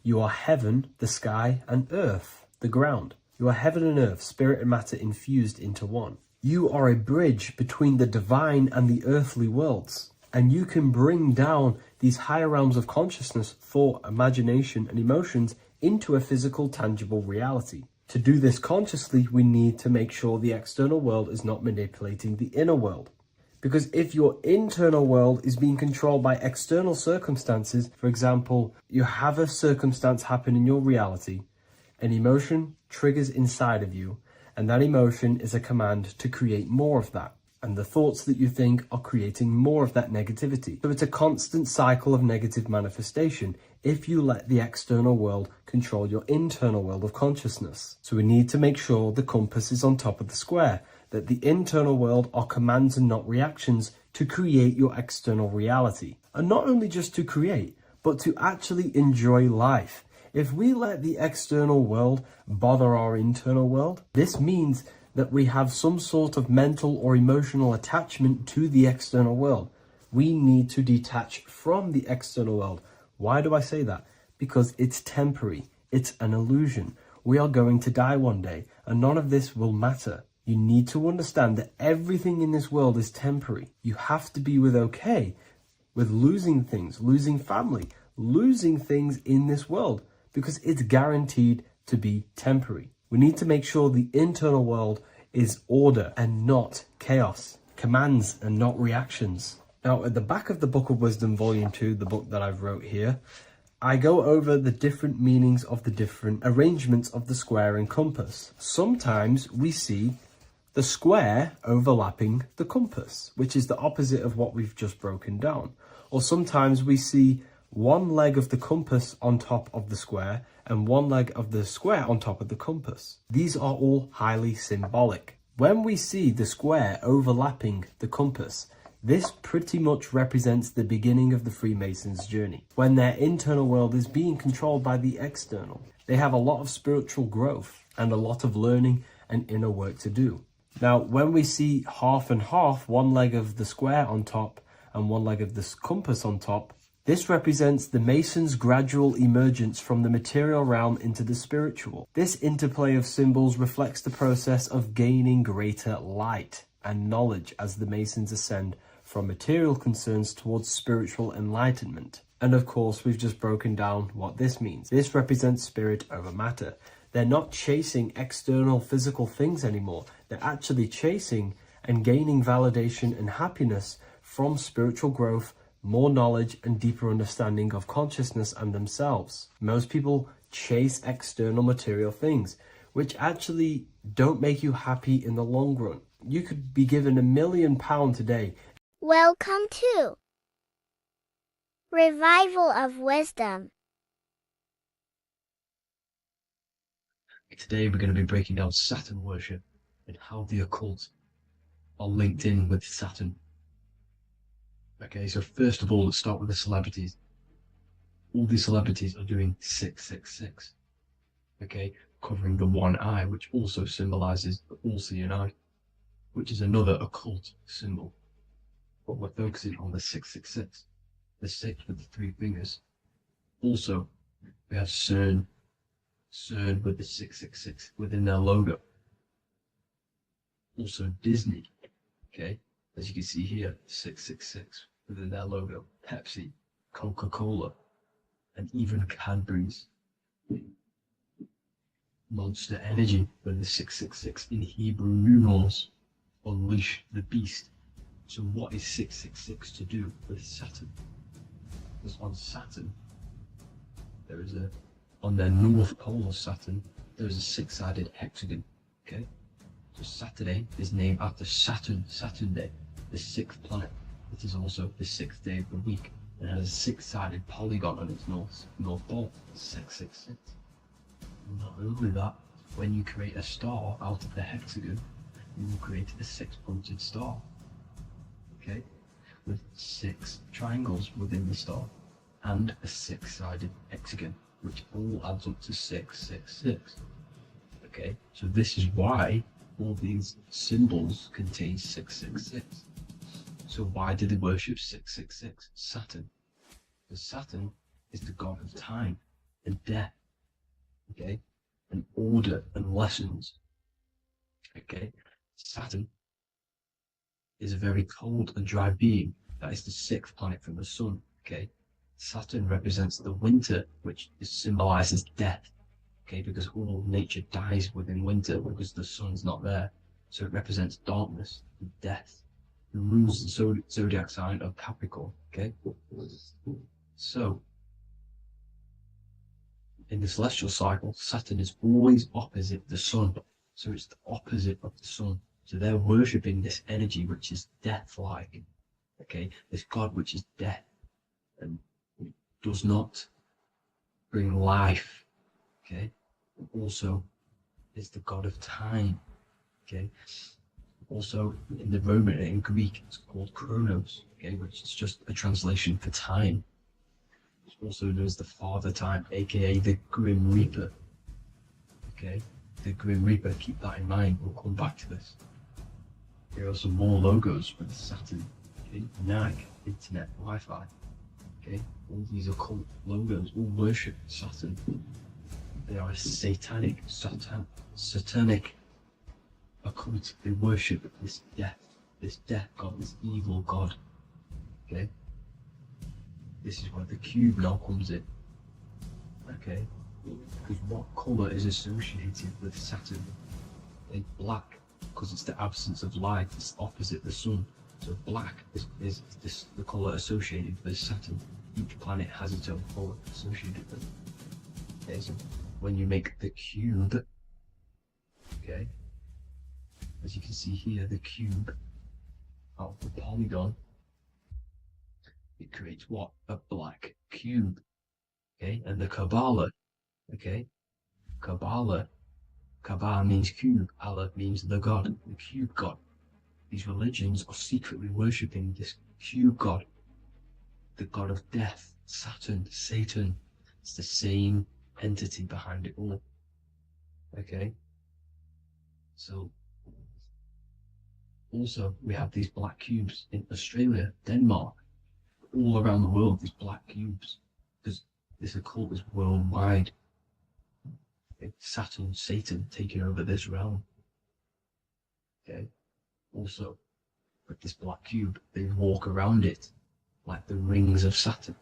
You are heaven, the sky, and earth, the ground. You are heaven and earth, spirit and matter infused into one. You are a bridge between the divine and the earthly worlds. And you can bring down these higher realms of consciousness, thought, imagination, and emotions into a physical, tangible reality. To do this consciously, we need to make sure the external world is not manipulating the inner world. Because if your internal world is being controlled by external circumstances, for example, you have a circumstance happen in your reality, an emotion triggers inside of you, and that emotion is a command to create more of that. And the thoughts that you think are creating more of that negativity. So it's a constant cycle of negative manifestation if you let the external world control your internal world of consciousness. So we need to make sure the compass is on top of the square, that the internal world are commands and not reactions to create your external reality. And not only just to create, but to actually enjoy life. If we let the external world bother our internal world, this means that we have some sort of mental or emotional attachment to the external world. We need to detach from the external world. Why do I say that? Because it's temporary. It's an illusion. We are going to die one day, and none of this will matter. You need to understand that everything in this world is temporary. You have to be okay with losing things, losing family, losing things in this world, because it's guaranteed to be temporary. We need to make sure the internal world is order and not chaos, commands and not reactions. Now, at the back of the Book of Wisdom, Volume 2, the book that I've wrote here, I go over the different meanings of the different arrangements of the square and compass. Sometimes we see the square overlapping the compass, which is the opposite of what we've just broken down. Or sometimes we see one leg of the compass on top of the square and one leg of the square on top of the compass. These are all highly symbolic. When we see the square overlapping the compass, this pretty much represents the beginning of the Freemasons' journey. When their internal world is being controlled by the external, they have a lot of spiritual growth and a lot of learning and inner work to do. Now, when we see half and half, one leg of the square on top and one leg of the compass on top, this represents the Mason's gradual emergence from the material realm into the spiritual. This interplay of symbols reflects the process of gaining greater light and knowledge as the Masons ascend from material concerns towards spiritual enlightenment. And of course, we've just broken down what this means. This represents spirit over matter. They're not chasing external physical things anymore. They're actually chasing and gaining validation and happiness from spiritual growth, more knowledge, and deeper understanding of consciousness and themselves. Most people chase external material things, which actually don't make you happy in the long run. You could be given £1 million today. Welcome to Revival of Wisdom. Today we're going to be breaking down Saturn worship and how the occult are linked in with Saturn. Okay, so first of all, let's start with the celebrities. All these celebrities are doing 666. Okay, covering the one eye, which also symbolizes the all-seeing eye, which is another occult symbol. But we're focusing on the 666, the 6 with the 3 fingers. Also, we have CERN with the 666 within their logo. Also Disney, okay, as you can see here, 666 within their logo. Pepsi, Coca-Cola, and even Cadbury's. Monster Energy with the 666 in Hebrew numerals. Unleash the beast. So what is 666 to do with Saturn? Because on Saturn, there is on the north pole of Saturn, there is a 6-sided hexagon, okay? So Saturday is named after Saturn Day, the 6th planet. It is also the 6th day of the week and has a 6-sided polygon on its north pole, 666. Not only that, when you create a star out of the hexagon, you will create a 6-pointed star, okay? With 6 triangles within the star and a 6-sided hexagon, which all adds up to 666. Okay, so this is why all these symbols contain 666. So why do they worship 666? Saturn. Because Saturn is the god of time and death, okay, and order and lessons. Okay, Saturn is a very cold and dry being. That is the 6th planet from the sun. Okay, Saturn represents the winter, which symbolizes death. Okay, because all nature dies within winter because the sun's not there. So it represents darkness and death. It rules the zodiac sign of Capricorn. Okay, so in the celestial cycle, Saturn is always opposite the sun. So it's the opposite of the sun. So they're worshipping this energy which is death-like. Okay, this god which is death and does not bring life. Okay, and also is the god of time. Okay, also in the Roman and in Greek it's called Chronos. Okay, which is just a translation for time. It's also known as the Father Time, aka the Grim Reaper. Okay, the Grim Reaper. Keep that in mind. We'll come back to this. Here are some more logos with Saturn. Okay, NAG, Internet, Wi-Fi. Okay, all these occult logos all worship Saturn. They are a satanic occult. They worship this death god, this evil god. Okay, this is where the cube now comes in. Okay, because what color is associated with Saturn? It's black, because it's the absence of light. It's opposite the sun. So black is the color associated with Saturn. Each planet has its own color associated with it. Okay, so when you make the cube, okay, as you can see here, the cube out of the polygon, it creates what? A black cube. Okay, and the Kabbalah, okay, Kabbalah means cube, Allah means the god, the cube god. These religions are secretly worshipping this cube god, the god of death, Saturn, Satan. It's the same entity behind it all. Okay, so Also, we have these black cubes in Australia, Denmark, all around the world, these black cubes, because this occult is worldwide. It's Saturn, Satan taking over this realm. Okay. Also, with this black cube, they walk around it like the rings of Saturn.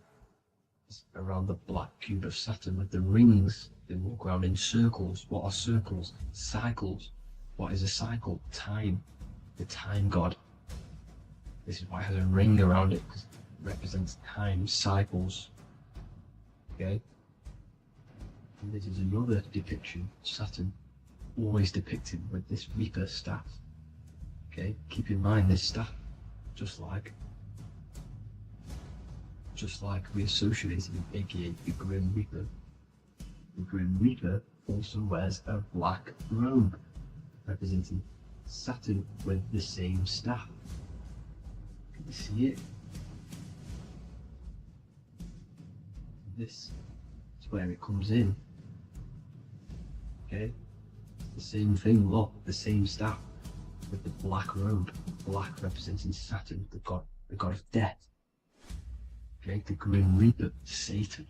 It's around the black cube of Saturn with the rings, they walk around in circles. What are circles? Cycles. What is a cycle? Time. The time god. This is why it has a ring around it, because it represents time, cycles. Okay? And this is another depiction of Saturn, always depicted with this Reaper staff. Okay? Keep in mind this staff, just like we associated with, aka the Grim Reaper. The Grim Reaper also wears a black robe, representing Saturn with the same staff. Can you see it? This is where it comes in. Okay? The same thing, look, the same staff with the black robe. Black representing Saturn, the god of death. Okay, the Grim Reaper, Satan.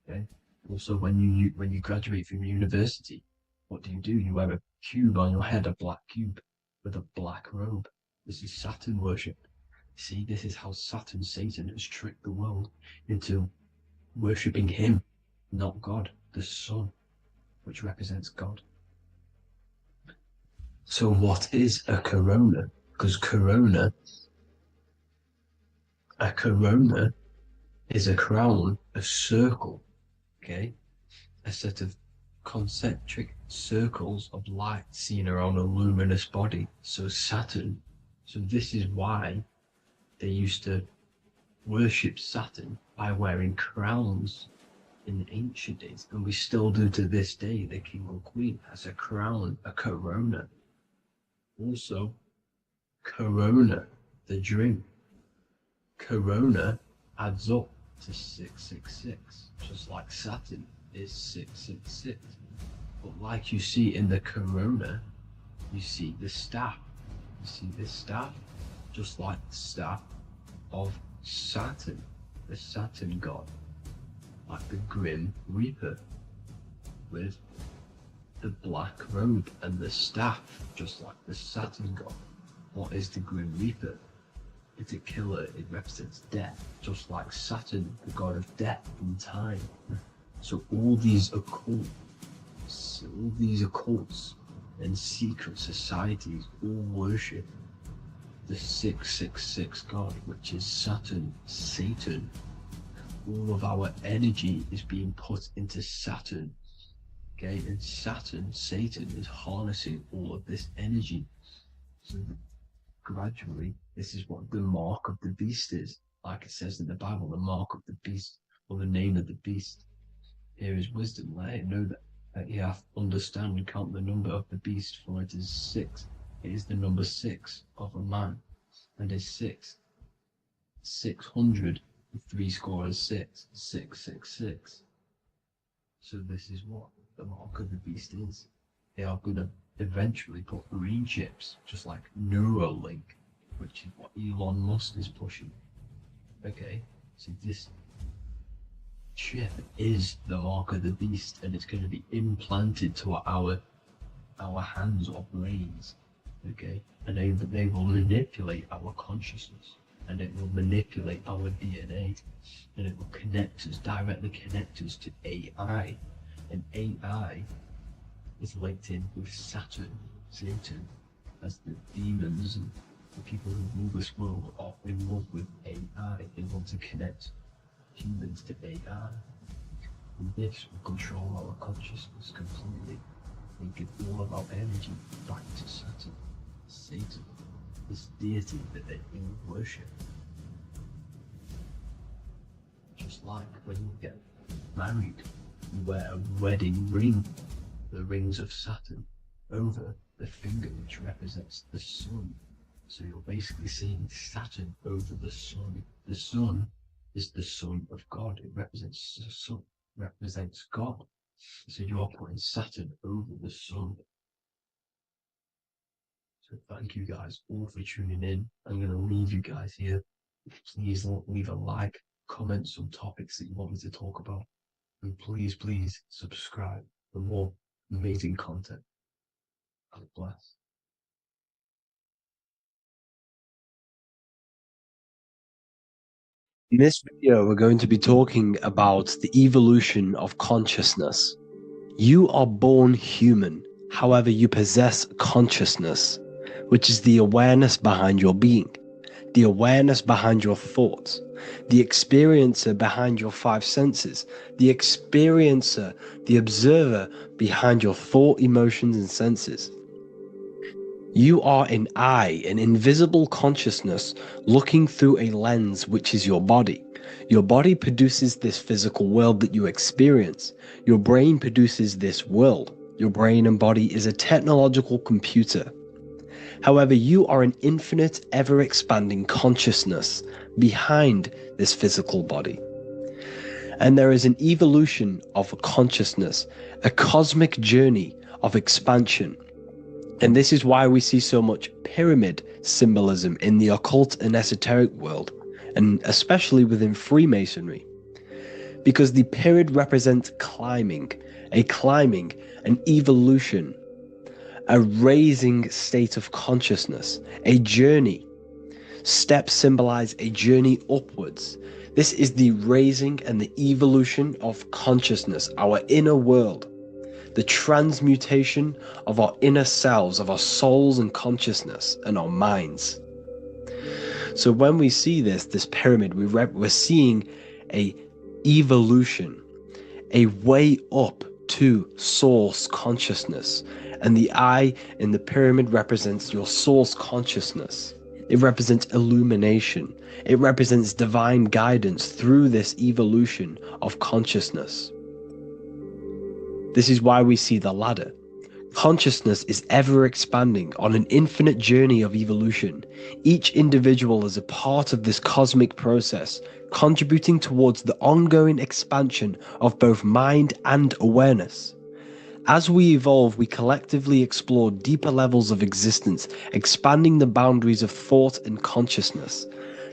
Okay. Also, when you graduate from university, what do? You wear a cube on your head, a black cube with a black robe. This is Saturn worship. See, this is how Saturn, Satan, has tricked the world into worshipping him, not God, the sun, which represents God. So what is a corona? Because a corona is a crown, a circle, okay? A set of concentric circles of light seen around a luminous body. So Saturn, so this is why they used to worship Saturn by wearing crowns in ancient days, and we still do to this day. The king or queen has a crown, a corona. Also, corona, the drink. Corona adds up to 666, just like Saturn is 666. But like you see in the corona, you see the staff. You see this staff, just like the staff of Saturn, the Saturn god, like the Grim Reaper, with the black robe and the staff, just like the Saturn god. What is the Grim Reaper? It's a killer. It represents death, just like Saturn, the god of death and time. So all these occults and secret societies all worship the 666 god, which is Saturn, Satan. All of our energy is being put into Saturn. Okay, and Saturn, Satan, is harnessing all of this energy. So gradually, this is what the mark of the beast is. Like it says in the Bible, the mark of the beast, or the name of the beast. Here is wisdom. Let it know that you have to understand and count the number of the beast, for it is 6. It is the number 6 of a man, and is 600, 6, 666. So this is what the mark of the beast is. They are going to eventually put green chips, just like Neuralink, which is what Elon Musk is pushing. Okay, so this chip is the mark of the beast, and it's going to be implanted to our hands or brains. Okay, and they will manipulate our consciousness, and it will manipulate our DNA, and it will directly connect us to AI, and AI is linked in with Satan, as the demons and the people who rule this world are in love with AI. They want to connect humans to AI. And this will control our consciousness completely and give all of our energy back to Satan, this deity that they all worship. Just like when you get married, you wear a wedding ring, the rings of Saturn, over the finger, which represents the sun. So you're basically seeing Saturn over the sun. The sun is the son of God. It represents the sun, represents God. So you are putting Saturn over the sun. So thank you guys all for tuning in. I'm going to leave you guys here. Please leave a like, comment some topics that you want me to talk about. And please, please subscribe for more amazing content. God bless. In this video, we're going to be talking about the evolution of consciousness. You are born human, however, you possess consciousness, which is the awareness behind your being, the awareness behind your thoughts, the experiencer behind your five senses, the experiencer, the observer behind your thought, emotions, and senses. You are an eye, an invisible consciousness looking through a lens which is your body. Your body produces this physical world that you experience. Your brain produces this world. Your brain and body is a technological computer. However, you are an infinite, ever-expanding consciousness behind this physical body. And there is an evolution of consciousness, a cosmic journey of expansion. And this is why we see so much pyramid symbolism in the occult and esoteric world, and especially within Freemasonry. Because the pyramid represents climbing, an evolution, a raising state of consciousness, a journey. Steps symbolize a journey upwards. This is the raising and the evolution of consciousness, our inner world. The transmutation of our inner selves, of our souls and consciousness and our minds. So when we see this pyramid, we're seeing a evolution, a way up to source consciousness. And the eye in the pyramid represents your source consciousness. It represents illumination. It represents divine guidance through this evolution of consciousness. This is why we see the ladder. Consciousness is ever expanding on an infinite journey of evolution. Each individual is a part of this cosmic process, contributing towards the ongoing expansion of both mind and awareness. As we evolve, we collectively explore deeper levels of existence, expanding the boundaries of thought and consciousness.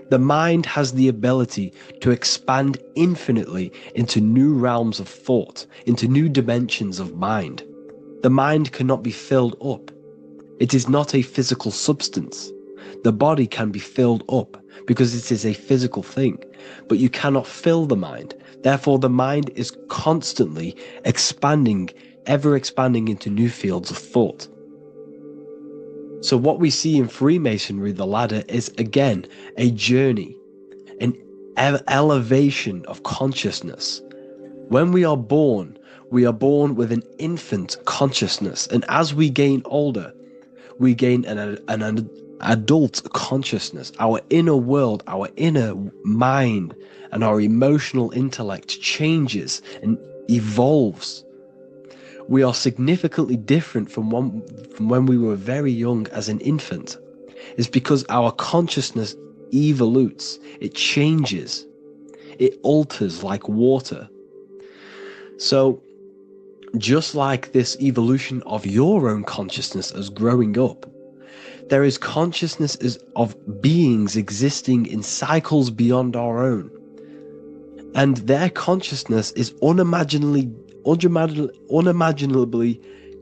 The mind has the ability to expand infinitely into new realms of thought, into new dimensions of mind. The mind cannot be filled up. It is not a physical substance. The body can be filled up because it is a physical thing, but you cannot fill the mind. Therefore, the mind is constantly expanding, ever expanding into new fields of thought. So what we see in Freemasonry, the ladder, is again a journey, an elevation of consciousness. When we are born with an infant consciousness, and as we gain older, we gain an adult consciousness. Our inner world, our inner mind, and our emotional intellect changes and evolves. We are significantly different from when we were very young as an infant. It's because our consciousness evolutes, it changes, it alters like water. So just like this evolution of your own consciousness as growing up, there is consciousness of beings existing in cycles beyond our own. And their consciousness is unimaginably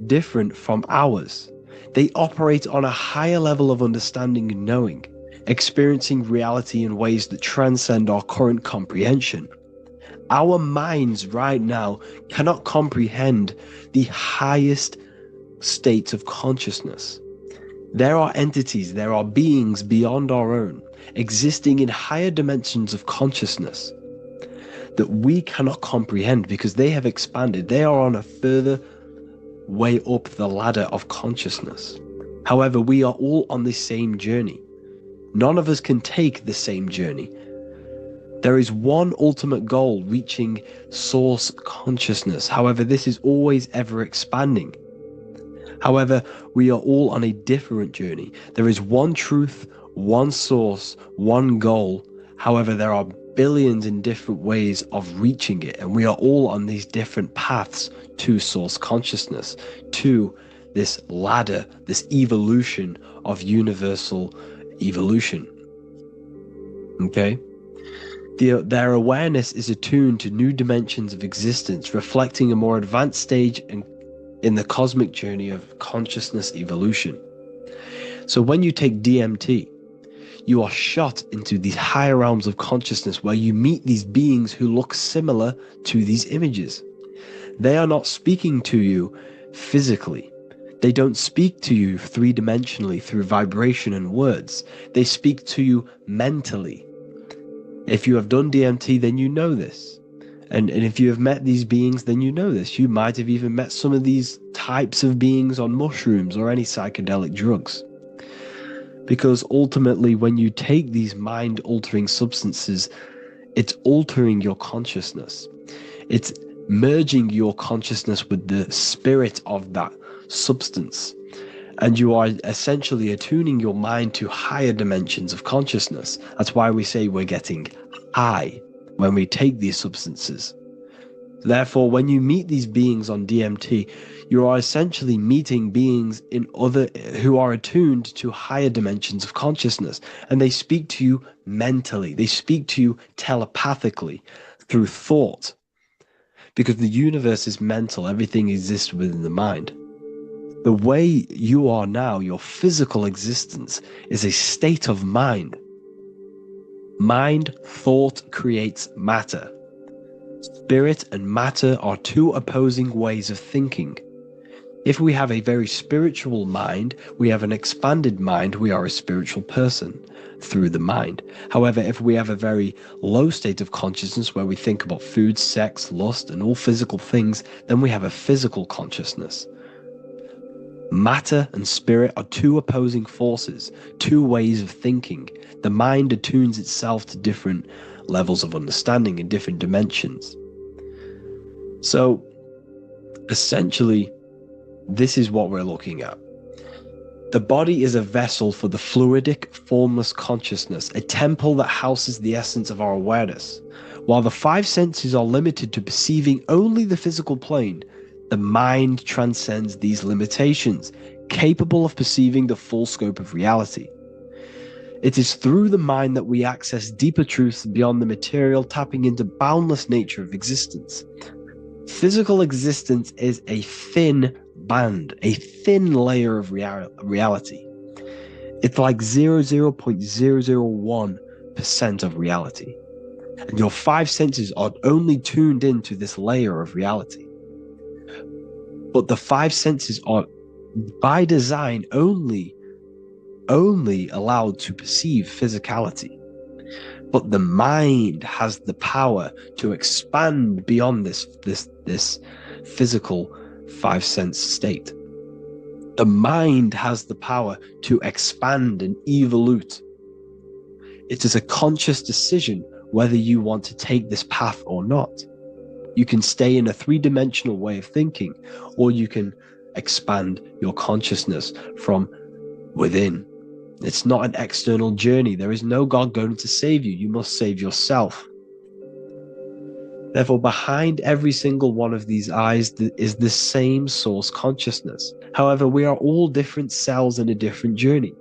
different from ours. They operate on a higher level of understanding and knowing, experiencing reality in ways that transcend our current comprehension. Our minds right now cannot comprehend the highest states of consciousness. There are entities, there are beings beyond our own, existing in higher dimensions of consciousness that we cannot comprehend because they have expanded. They are on a further way up the ladder of consciousness. However, we are all on the same journey. None of us can take the same journey. There is one ultimate goal, reaching source consciousness. However, this is always ever expanding. However, we are all on a different journey. There is one truth, one source, one goal. However, there are billions in different ways of reaching it, and we are all on these different paths to source consciousness, to this ladder, this evolution of universal evolution. Okay? Their awareness is attuned to new dimensions of existence, reflecting a more advanced stage in the cosmic journey of consciousness evolution. So when you take DMT, you are shot into these higher realms of consciousness where you meet these beings who look similar to these images. They are not speaking to you physically. They don't speak to you three-dimensionally through vibration and words. They speak to you mentally. If you have done DMT, then you know this. And if you have met these beings, then you know this. You might have even met some of these types of beings on mushrooms or any psychedelic drugs. Because ultimately, when you take these mind-altering substances, it's altering your consciousness. It's merging your consciousness with the spirit of that substance. And you are essentially attuning your mind to higher dimensions of consciousness. That's why we say we're getting high when we take these substances. Therefore, when you meet these beings on DMT, you are essentially meeting beings who are attuned to higher dimensions of consciousness, and they speak to you mentally. They speak to you telepathically through thought, because the universe is mental. Everything exists within the mind. The way you are now, your physical existence, is a state of mind. Mind, thought creates matter. Spirit and matter are two opposing ways of thinking. If we have a very spiritual mind, we have an expanded mind, we are a spiritual person through the mind. However, if we have a very low state of consciousness where we think about food, sex, lust, and all physical things, then we have a physical consciousness. Matter and spirit are two opposing forces, two ways of thinking. The mind attunes itself to different levels of understanding in different dimensions. So, essentially, this is what we're looking at. The body is a vessel for the fluidic, formless consciousness, a temple that houses the essence of our awareness. While the five senses are limited to perceiving only the physical plane, the mind transcends these limitations, capable of perceiving the full scope of reality. It is through the mind that we access deeper truths beyond the material, tapping into boundless nature of existence. Physical existence is a thin band, a thin layer of reality. It's like 0.001% of reality. And your five senses are only tuned into this layer of reality. But the five senses are, by design, only allowed to perceive physicality. But the mind has the power to expand beyond this physical five sense state. The mind has the power to expand and evolute. It is a conscious decision whether you want to take this path or not. You can stay in a three-dimensional way of thinking, or you can expand your consciousness from within. It's not an external journey. There is no God going to save you. You must save yourself. Therefore, behind every single one of these eyes is the same source consciousness. However, we are all different cells in a different journey.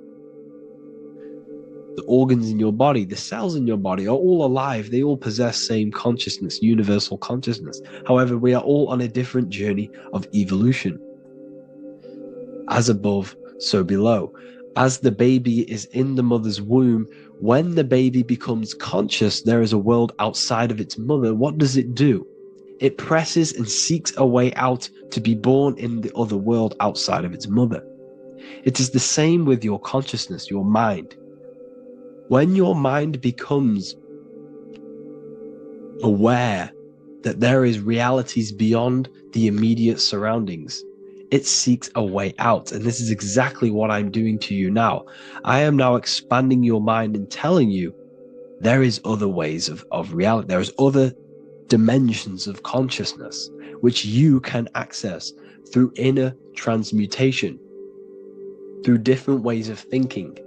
The organs in your body, the cells in your body are all alive. They all possess same consciousness, universal consciousness. However, we are all on a different journey of evolution. As above, so below. As the baby is in the mother's womb, when the baby becomes conscious, there is a world outside of its mother. What does it do? It presses and seeks a way out to be born in the other world outside of its mother. It is the same with your consciousness, your mind. When your mind becomes aware that there is realities beyond the immediate surroundings, it seeks a way out. And this is exactly what I'm doing to you now. I am now expanding your mind and telling you there is other ways of reality. There is other dimensions of consciousness which you can access through inner transmutation, through different ways of thinking,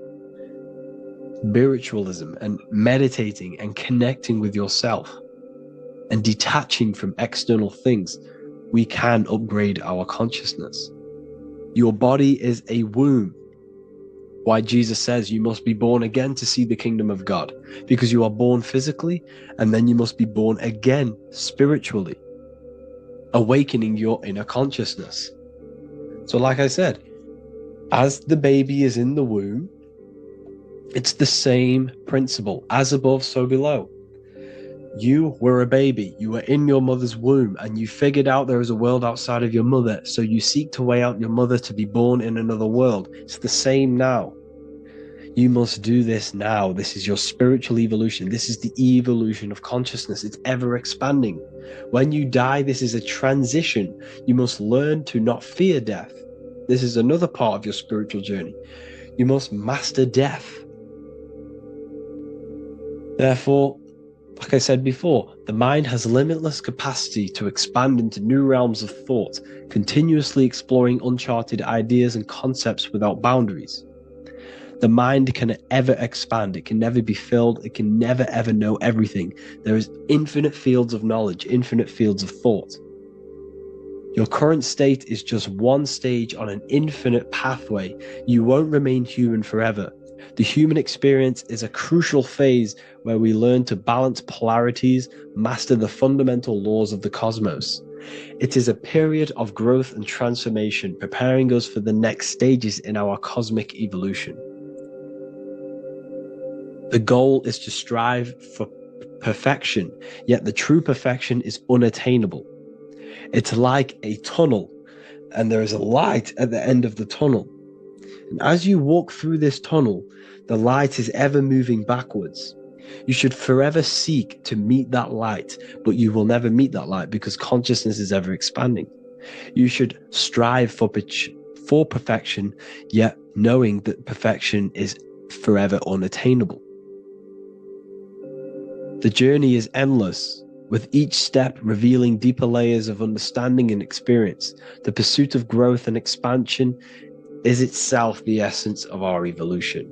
spiritualism, and meditating and connecting with yourself and detaching from external things. We can upgrade our consciousness. Your body is a womb. Why Jesus says you must be born again to see the kingdom of God, because you are born physically and then you must be born again spiritually, awakening your inner consciousness. So like I said, as the baby is in the womb, it's the same principle, as above, so below. You were a baby, you were in your mother's womb, and you figured out there is a world outside of your mother, so you seek to weigh out your mother to be born in another world. It's the same now. You must do this now. This is your spiritual evolution. This is the evolution of consciousness. It's ever expanding. When you die, this is a transition. You must learn to not fear death. This is another part of your spiritual journey. You must master death. Therefore, like I said before, the mind has limitless capacity to expand into new realms of thought, continuously exploring uncharted ideas and concepts without boundaries. The mind can ever expand. It can never be filled. It can never ever know everything. There is infinite fields of knowledge, infinite fields of thought. Your current state is just one stage on an infinite pathway. You won't remain human forever. The human experience is a crucial phase where we learn to balance polarities, master the fundamental laws of the cosmos. It is a period of growth and transformation, preparing us for the next stages in our cosmic evolution. The goal is to strive for perfection, yet the true perfection is unattainable. It's like a tunnel, and there is a light at the end of the tunnel. And as you walk through this tunnel, the light is ever moving backwards. You should forever seek to meet that light, but you will never meet that light because consciousness is ever expanding. You should strive for perfection, yet knowing that perfection is forever unattainable. The journey is endless, with each step revealing deeper layers of understanding and experience. The pursuit of growth and expansion is itself the essence of our evolution.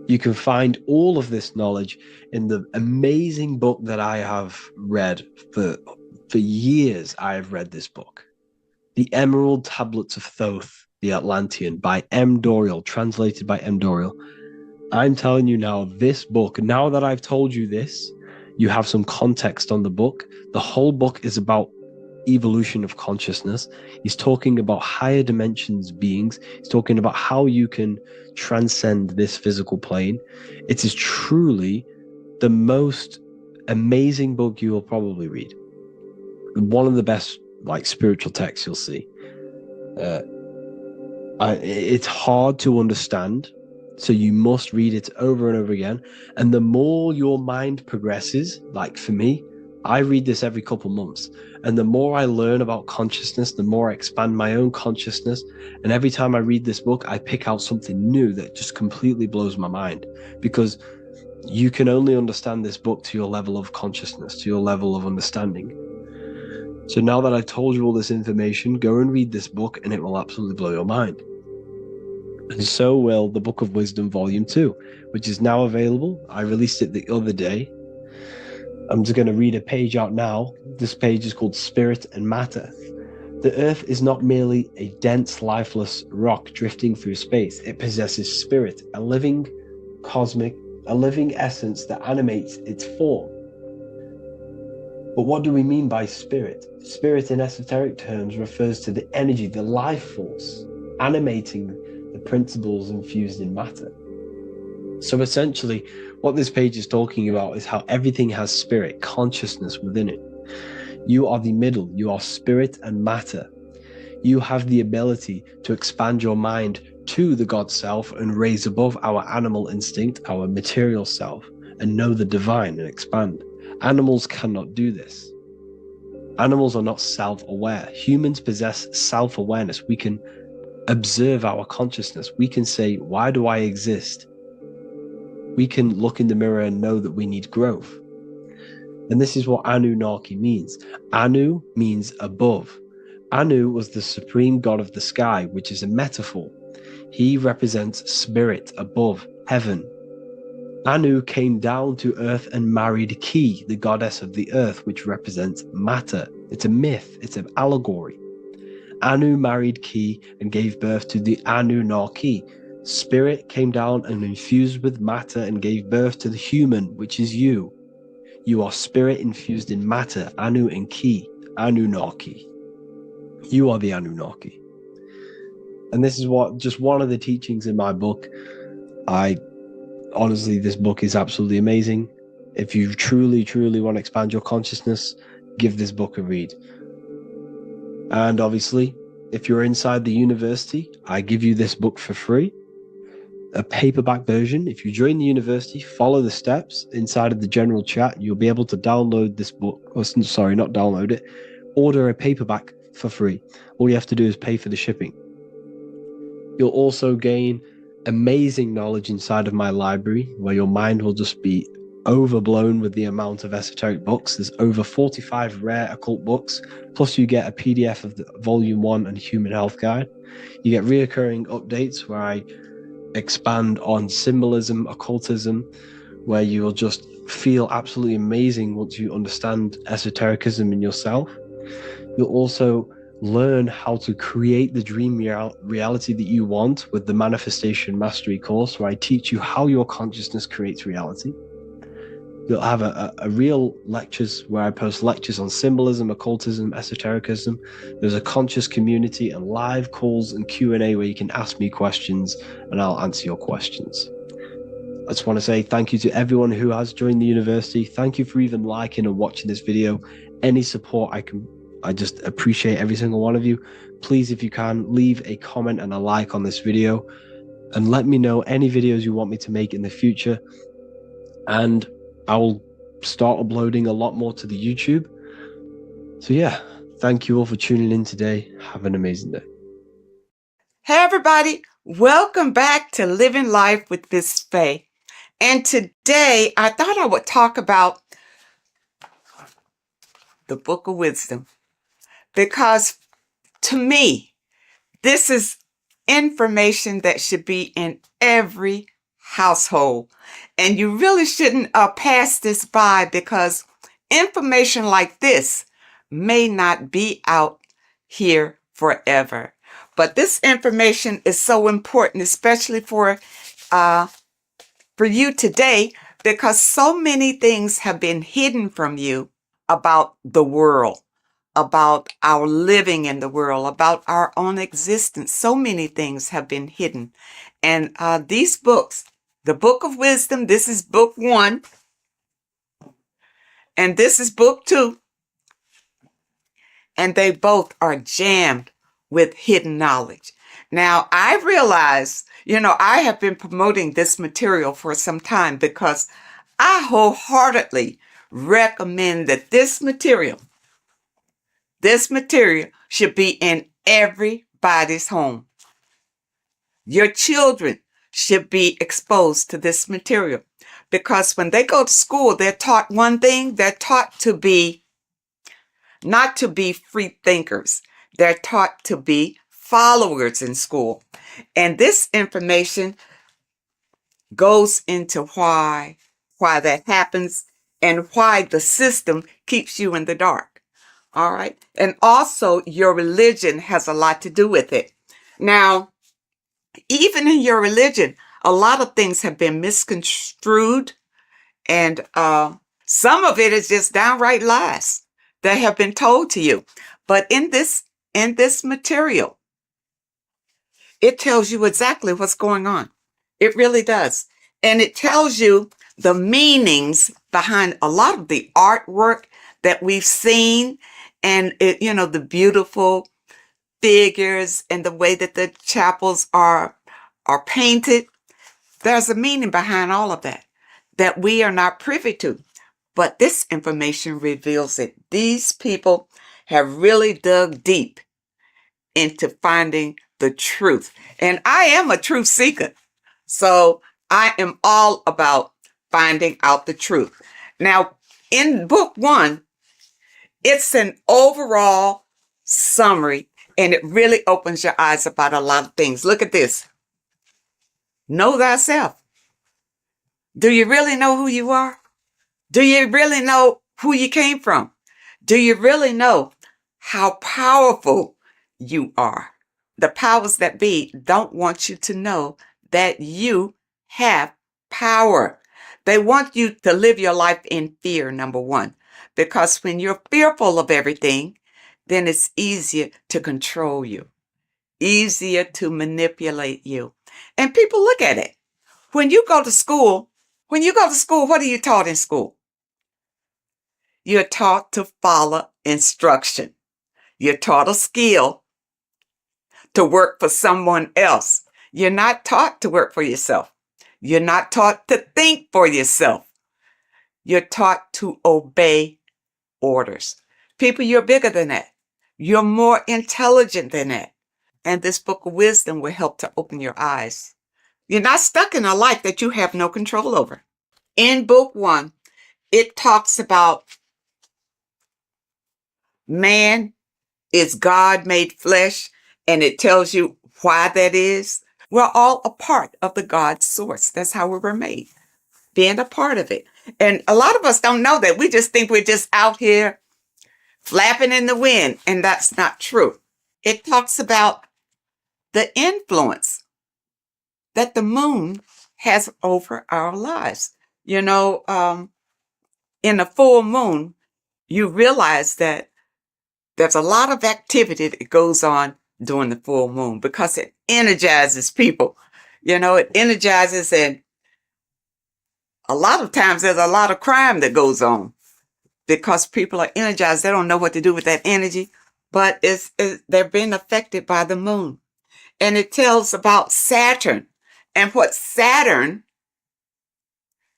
You can find all of this knowledge in the amazing book that I have read for years. I have read this book, The Emerald Tablets of Thoth, the Atlantean, by M. Dorial, translated by M. Dorial. I'm telling you now, this book, now that I've told you this, you have some context on the book. The whole book is about evolution of consciousness. He's talking about higher dimensions beings. He's talking about how you can transcend this physical plane. It is truly the most amazing book you will probably read. One of the best spiritual texts you'll see. It's hard to understand, so you must read it over and over again. And the more your mind progresses, like for me, I read this every couple months. And the more I learn about consciousness, the more I expand my own consciousness. And every time I read this book, I pick out something new that just completely blows my mind. Because you can only understand this book to your level of consciousness, to your level of understanding. So now that I've told you all this information, go and read this book and it will absolutely blow your mind. And so will the Book of Wisdom Volume 2, which is now available. I released it the other day. I'm just going to read a page out now. This page is called Spirit and Matter. The Earth is not merely a dense, lifeless rock drifting through space. It possesses spirit, a living essence that animates its form. But what do we mean by spirit? Spirit in esoteric terms refers to the energy, the life force, animating the principles infused in matter. So essentially, what this page is talking about is how everything has spirit, consciousness within it. You are the middle, you are spirit and matter. You have the ability to expand your mind to the God self and raise above our animal instinct, our material self, and know the divine and expand. Animals cannot do this. Animals are not self-aware. Humans possess self-awareness. We can observe our consciousness. We can say, why do I exist? We can look in the mirror and know that we need growth. And this is what Anunnaki means. Anu means above. Anu was the supreme god of the sky, which is a metaphor. He represents spirit above, heaven. Anu came down to earth and married Ki, the goddess of the earth, which represents matter. It's a myth, it's an allegory. Anu married Ki and gave birth to the Anunnaki. Spirit came down and infused with matter and gave birth to the human, which is you. You are spirit infused in matter, Anu and Ki, Anunnaki. You are the Anunnaki. And this is just one of the teachings in my book. Honestly, this book is absolutely amazing. If you truly, truly want to expand your consciousness, give this book a read. And obviously, if you're inside the university, I give you this book for free. A paperback version. If you join the university, follow the steps inside of the general chat, you'll be able to download this book. Sorry, not download it. Order a paperback for free. All you have to do is pay for the shipping. You'll also gain amazing knowledge inside of my library, where your mind will just be overblown with the amount of esoteric books. There's over 45 rare occult books, plus you get a PDF of the Volume 1 and Human Health Guide. You get reoccurring updates where I expand on symbolism, occultism, where you will just feel absolutely amazing once you understand esotericism in yourself. You'll also learn how to create the dream reality that you want with the Manifestation Mastery course, where I teach you how your consciousness creates reality. You'll have a real lectures where I post lectures on symbolism, occultism, esotericism. There's a conscious community and live calls and Q&A where you can ask me questions and I'll answer your questions. I just want to say thank you to everyone who has joined the university. Thank you for even liking and watching this video. Any support I just appreciate every single one of you. Please, if you can, leave a comment and a like on this video and let me know any videos you want me to make in the future. And I will start uploading a lot more to the YouTube. So yeah, thank you all for tuning in today. Have an amazing day. Hey everybody, welcome back to Living Life with Miss Faye. And today I thought I would talk about the Book of Wisdom, because to me, this is information that should be in every household. And you really shouldn't pass this by, because information like this may not be out here forever. But this information is so important, especially for you today, because so many things have been hidden from you about the world, about our living in the world, about our own existence. So many things have been hidden. And these books, the Book of Wisdom, this is book 1, and this is book 2. And they both are jammed with hidden knowledge. Now, I realize, I have been promoting this material for some time, because I wholeheartedly recommend that this material should be in everybody's home. Your children should be exposed to this material, because when they go to school, they're taught one thing. They're taught to be, not to be free thinkers. They're taught to be followers in school. And this information goes into why that happens and why the system keeps you in the dark. All right. And also your religion has a lot to do with it. Now, even in your religion, a lot of things have been misconstrued, and some of it is just downright lies that have been told to you. But in this material, it tells you exactly what's going on. It really does. And it tells you the meanings behind a lot of the artwork that we've seen, and the beautiful figures and the way that the chapels are painted. There's a meaning behind all of that we are not privy to. But this information reveals it. These people have really dug deep into finding the truth. And I am a truth seeker. So I am all about finding out the truth. Now, in book 1, it's an overall summary, and it really opens your eyes about a lot of things. Look at this. Know thyself. Do you really know who you are? Do you really know who you came from? Do you really know how powerful you are. The powers that be don't want you to know that you have power. They want you to live your life in fear, number one, because when you're fearful of everything, then it's easier to control you, easier to manipulate you. And people look at it. When you go to school, what are you taught in school? You're taught to follow instruction. You're taught a skill to work for someone else. You're not taught to work for yourself. You're not taught to think for yourself. You're taught to obey orders. People, you're bigger than that. You're more intelligent than that. And this book of wisdom will help to open your eyes. You're not stuck in a life that you have no control over. In book 1, it talks about man is God made flesh, and it tells you why that is. We're all a part of the God source. That's how we were made, being a part of it. And a lot of us don't know that. We just think we're just out here flapping in the wind, and that's not true. It talks about the influence that the moon has over our lives. You know, in a full moon, you realize that there's a lot of activity that goes on during the full moon because it energizes people. You know, it energizes, and a lot of times there's a lot of crime that goes on because people are energized. They don't know what to do with that energy, but they're being affected by the moon. And it tells about Saturn and what Saturn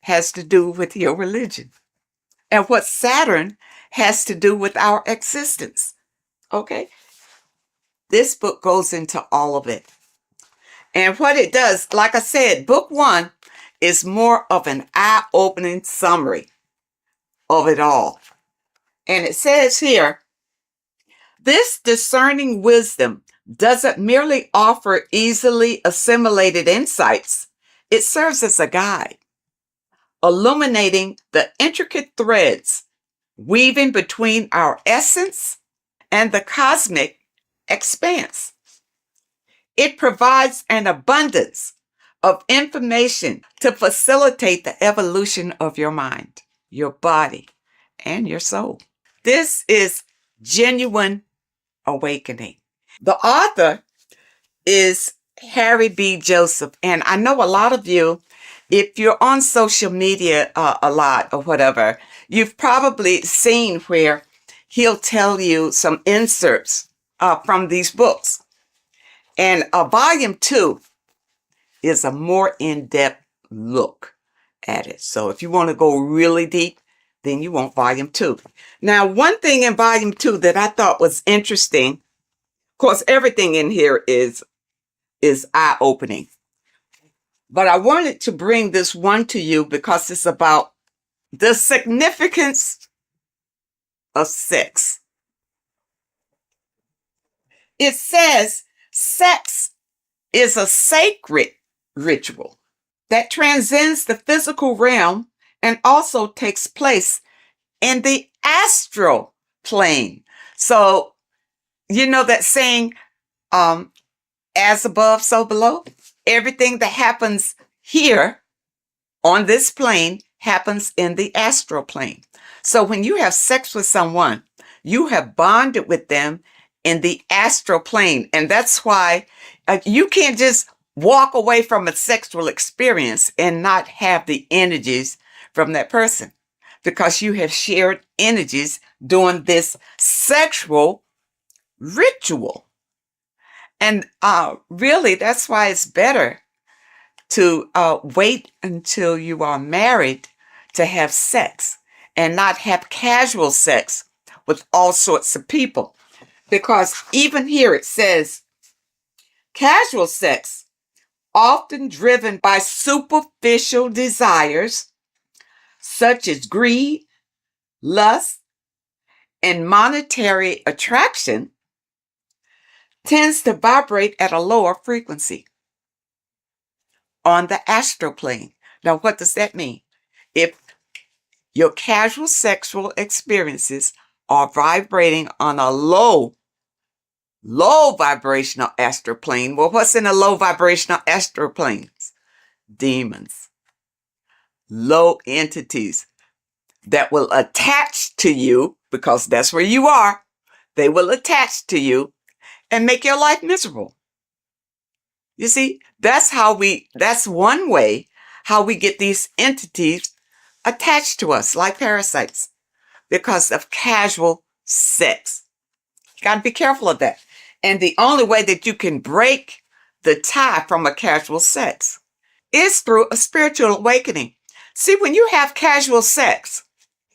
has to do with your religion and what Saturn has to do with our existence. Okay? This book goes into all of it. And what it does, like I said, book 1 is more of an eye-opening summary of it all. And it says here, this discerning wisdom doesn't merely offer easily assimilated insights. It serves as a guide, illuminating the intricate threads weaving between our essence and the cosmic expanse. It provides an abundance of information to facilitate the evolution of your mind, your body, and your soul. This is genuine awakening. The author is Harry B. Joseph, and I know a lot of you, if you're on social media a lot or whatever, you've probably seen where he'll tell you some inserts from these books. And volume 2 is a more in-depth look at it. So if you want to go really deep, then you want volume 2. Now, one thing in volume 2 that I thought was interesting, of course, everything in here is eye-opening. But I wanted to bring this one to you because it's about the significance of sex. It says sex is a sacred ritual that transcends the physical realm and also takes place in the astral plane. So, you know that saying, as above, so below? Everything that happens here on this plane happens in the astral plane. So when you have sex with someone, you have bonded with them in the astral plane. And that's why you can't just walk away from a sexual experience and not have the energies from that person, because you have shared energies during this sexual ritual. And really, that's why it's better to wait until you are married to have sex and not have casual sex with all sorts of people. Because even here it says, casual sex, often driven by superficial desires such as greed, lust, and monetary attraction, tends to vibrate at a lower frequency on the astral plane. Now, what does that mean? If your casual sexual experiences are vibrating on a low low vibrational astral plane. Well, what's in a low vibrational astral planes? Demons, low entities that will attach to you, because that's where you are. They will attach to you and make your life miserable. You see, that's one way how we get these entities attached to us like parasites, because of casual sex. You got to be careful of that. And the only way that you can break the tie from a casual sex is through a spiritual awakening. See, when you have casual sex,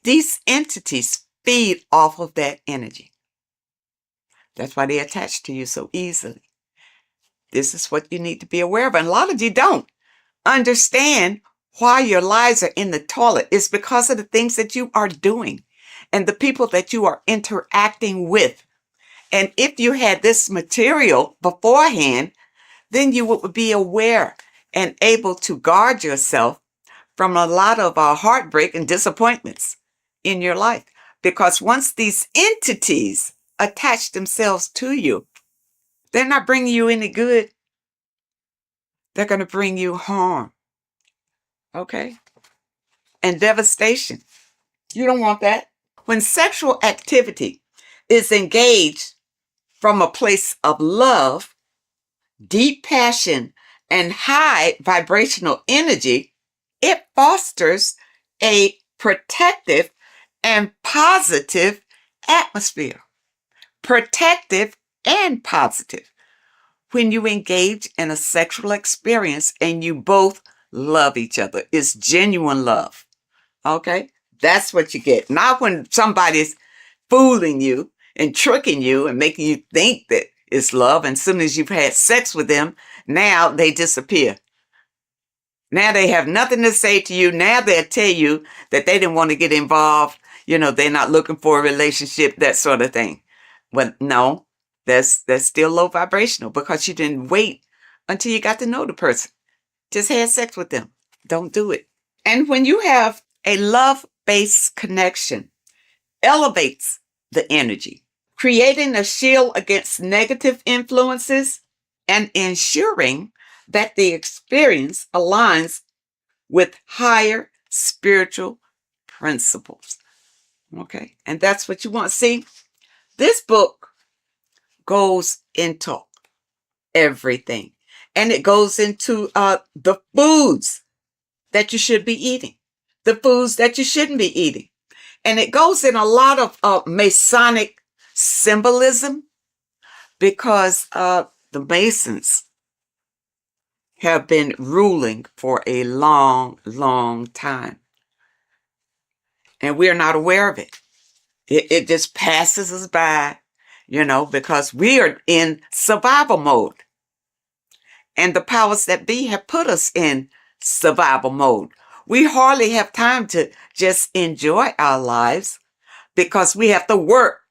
these entities feed off of that energy. That's why they attach to you so easily. This is what you need to be aware of. And a lot of you don't understand why your lives are in the toilet. It's because of the things that you are doing and the people that you are interacting with. And if you had this material beforehand, then you would be aware and able to guard yourself from a lot of heartbreak and disappointments in your life. Because once these entities attach themselves to you, they're not bringing you any good. They're going to bring you harm. Okay? And devastation. You don't want that. When sexual activity is engaged from a place of love, deep passion, and high vibrational energy, it fosters a protective and positive atmosphere. Protective and positive. When you engage in a sexual experience and you both love each other, it's genuine love. Okay? That's what you get. Not when somebody's fooling you and tricking you and making you think that it's love. And as soon as you've had sex with them, now they disappear. Now they have nothing to say to you. Now they'll tell you that they didn't want to get involved. You know, they're not looking for a relationship, that sort of thing. Well, no, that's still low vibrational because you didn't wait until you got to know the person. Just had sex with them. Don't do it. And when you have a love-based connection, elevates the energy, creating a shield against negative influences and ensuring that the experience aligns with higher spiritual principles. Okay, and that's what you want. See, this book goes into everything, and it goes into the foods that you should be eating, the foods that you shouldn't be eating. And it goes in a lot of Masonic symbolism because the Masons have been ruling for a long, long time. And we're not aware of it. It just passes us by, you know, because we are in survival mode. And the powers that be have put us in survival mode. We hardly have time to just enjoy our lives because we have to work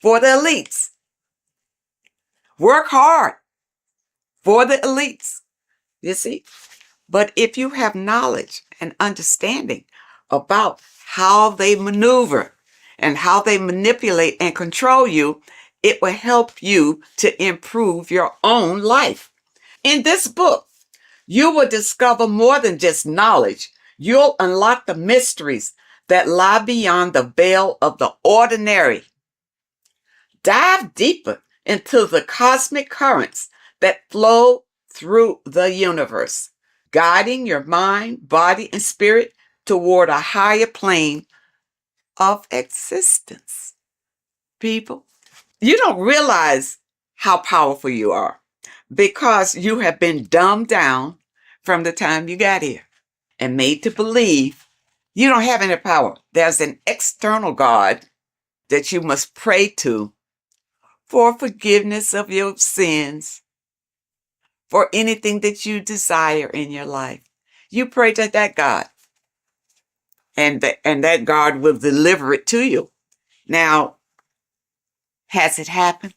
for the elites. Work hard for the elites, you see. But if you have knowledge and understanding about how they maneuver and how they manipulate and control you, it will help you to improve your own life. In this book, you will discover more than just knowledge. You'll unlock the mysteries that lie beyond the veil of the ordinary. Dive deeper into the cosmic currents that flow through the universe, guiding your mind, body, and spirit toward a higher plane of existence. People, you don't realize how powerful you are because you have been dumbed down from the time you got here and made to believe you don't have any power. There's an external God that you must pray to for forgiveness of your sins, for anything that you desire in your life. You pray to that God, and that God will deliver it to you. Now, has it happened?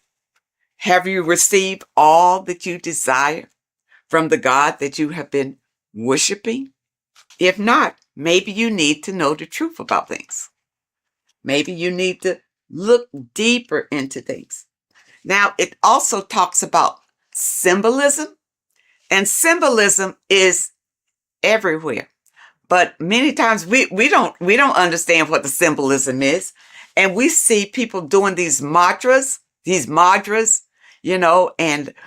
Have you received all that you desire from the God that you have been worshiping? If not, maybe you need to know the truth about things. Maybe you need to look deeper into things. Now, it also talks about symbolism, and symbolism is everywhere. But many times we don't understand what the symbolism is. And we see people doing these mantras, and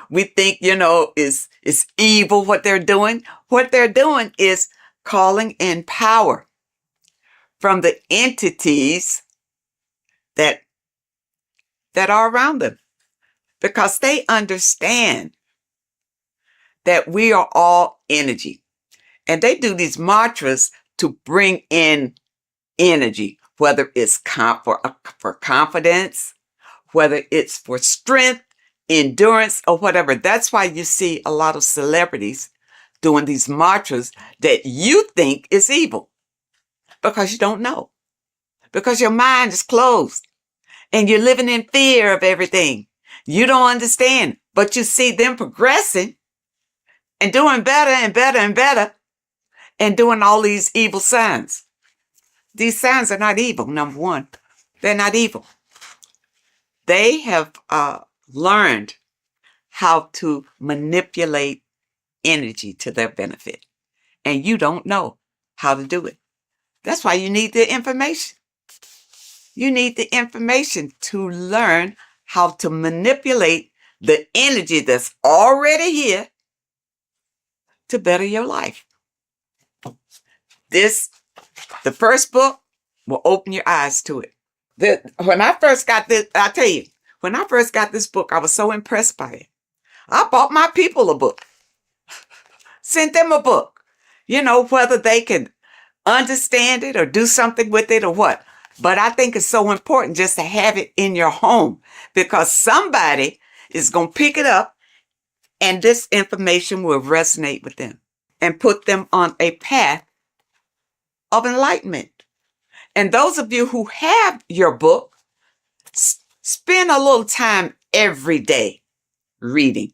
we think, it's evil what they're doing. What they're doing is calling in power from the entities that are around them, because they understand that we are all energy. And they do these mantras to bring in energy, whether it's for confidence, whether it's for strength, endurance, or whatever. That's why you see a lot of celebrities doing these mantras that you think is evil, because you don't know, because your mind is closed and you're living in fear of everything. You don't understand, but you see them progressing and doing better and better and better and doing all these evil signs. These signs are not evil, number one. They're not evil. They have learned how to manipulate energy to their benefit. And you don't know how to do it. That's why you need the information. You need the information to learn how to manipulate the energy that's already here to better your life. The first book will open your eyes to it. When I first got this, I tell you, when I first got this book, I was so impressed by it. I bought my people a book, sent them a book, whether they can understand it or do something with it or what. But I think it's so important just to have it in your home, because somebody is going to pick it up and this information will resonate with them and put them on a path of enlightenment. And those of you who have your book, spend a little time every day reading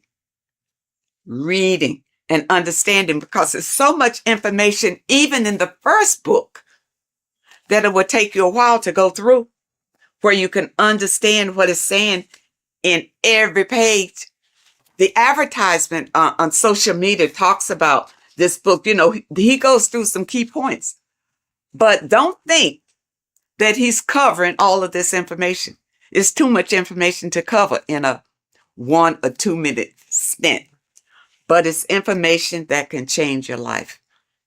and understanding, because there's so much information, even in the first book, that it will take you a while to go through, where you can understand what it's saying in every page. The advertisement on social media talks about this book. He goes through some key points, but don't think that he's covering all of this information. It's too much information to cover in a 1 or 2 minute stint, but it's information that can change your life.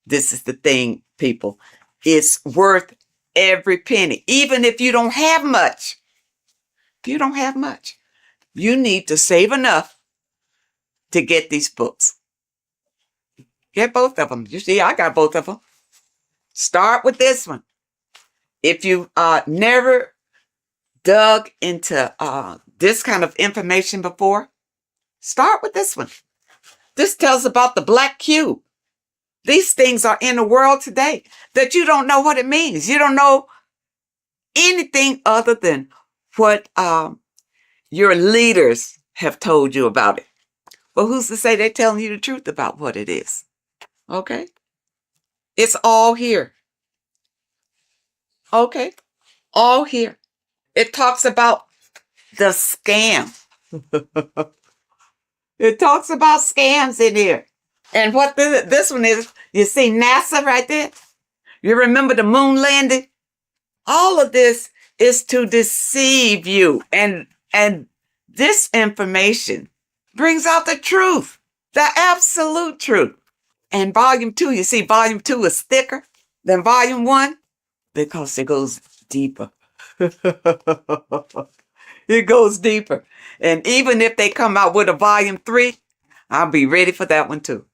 This is the thing, people. It's worth every penny, even if you don't have much. If you don't have much, you need to save enough to get these books. Get both of them. You see, I got both of them. Start with this one. If you never dug into this kind of information before, start with this one. This tells about the black cube. These things are in the world today that you don't know what it means. You don't know anything other than what your leaders have told you about it. Well, who's to say they're telling you the truth about what it is? Okay? It's all here. Okay? All here. It talks about the scam. It talks about scams in here. And what this one is, you see NASA right there? You remember the moon landing? All of this is to deceive you. And this information brings out the truth, the absolute truth. And volume 2, you see volume 2 is thicker than volume 1 because it goes deeper. It goes deeper. And even if they come out with a volume 3, I'll be ready for that one too.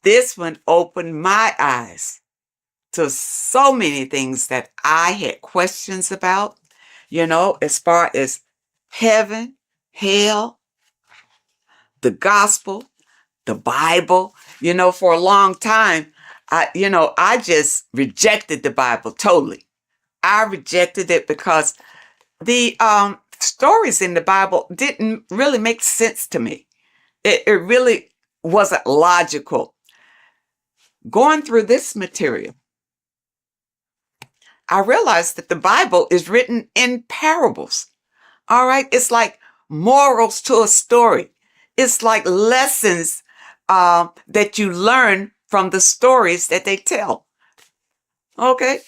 This one opened my eyes to so many things that I had questions about, as far as heaven, hell, the gospel, the Bible. For a long time, I just rejected the Bible totally. I rejected it because the stories in the Bible didn't really make sense to me. It really wasn't logical. Going through this material, I realized that the Bible is written in parables. All right. It's like morals to a story. It's like lessons that you learn from the stories that they tell. Okay?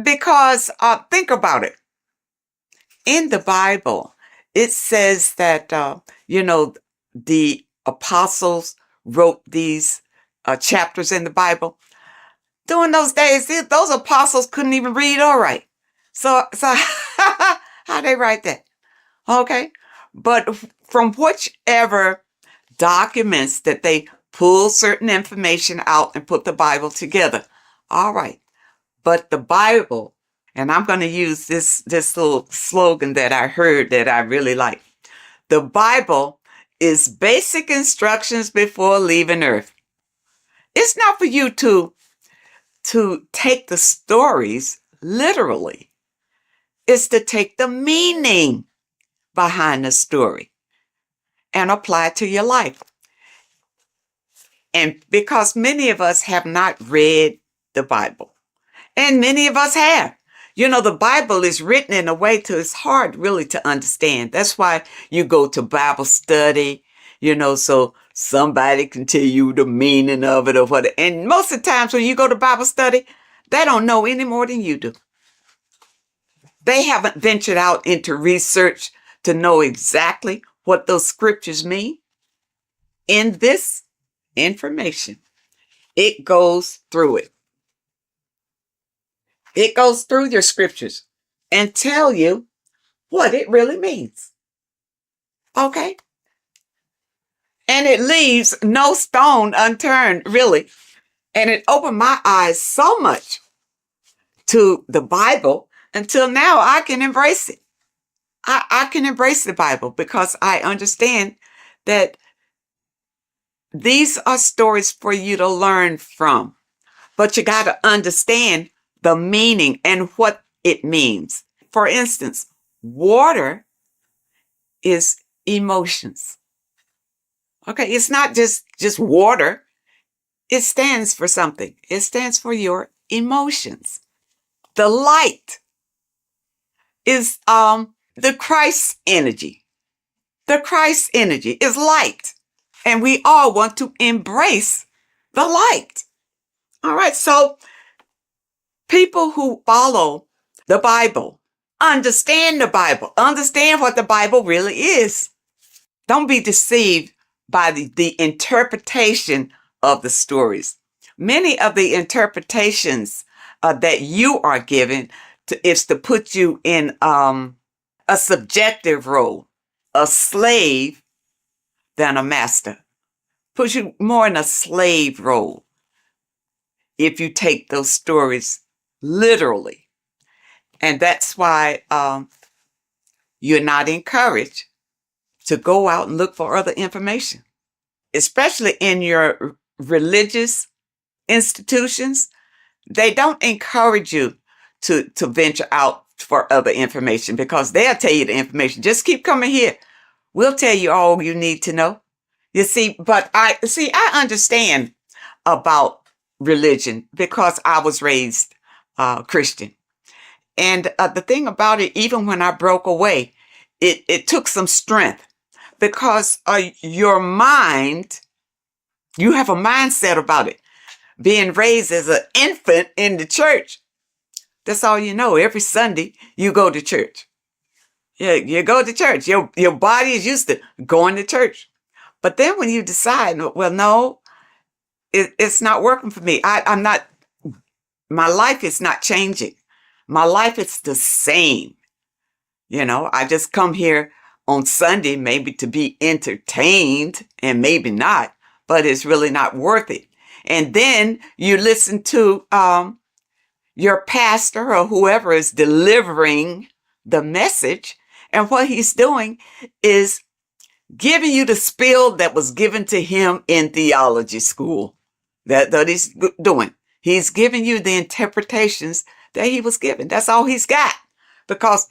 Because think about it. In the Bible, it says that, the apostles wrote these chapters in the Bible. During those days, those apostles couldn't even read or write. So how they write that? Okay. But from whichever documents that they pull certain information out and put the Bible together. All right. But the Bible, and I'm going to use this little slogan that I heard that I really like. The Bible is basic instructions before leaving earth. It's not for you to take the stories literally. It's to take the meaning behind the story and apply it to your life. And because many of us have not read the Bible, and many of us have. The Bible is written in a way to it's hard really to understand. That's why you go to Bible study, so somebody can tell you the meaning of it or what. And most of the times when you go to Bible study, they don't know any more than you do. They haven't ventured out into research to know exactly what those scriptures mean. In this information, it goes through it. It goes through your scriptures and tell you what it really means. Okay? And it leaves no stone unturned, really. And it opened my eyes so much to the Bible until now I can embrace it. I can embrace the Bible because I understand that these are stories for you to learn from. But you got to understand the meaning and what it means. For instance, water is emotions. Okay, it's not just water. It stands for something. It stands for your emotions. The light is the Christ energy. The Christ energy is light. And we all want to embrace the light. All right, so people who follow the Bible, understand the Bible, understand what the Bible really is. Don't be deceived by the interpretation of the stories. Many of the interpretations that you are given is to put you in a subjective role, a slave than a master. Puts you more in a slave role if you take those stories literally. And that's why you're not encouraged to go out and look for other information, especially in your religious institutions. They don't encourage you to venture out for other information because they'll tell you the information. Just keep coming here. We'll tell you all you need to know. You see, but I understand about religion because I was raised Christian. And the thing about it, even when I broke away, it took some strength because your mind, you have a mindset about it. Being raised as an infant in the church, that's all you know. Every Sunday, you go to church. Yeah, you go to church. Your body is used to going to church. But then when you decide, well, no, it's not working for me. I'm not, my life is not changing. My life is the same. I just come here on Sunday, maybe to be entertained and maybe not, but it's really not worth it. And then you listen to your pastor or whoever is delivering the message. And what he's doing is giving you the spiel that was given to him in theology school. That he's doing. He's giving you the interpretations that he was given. That's all he's got because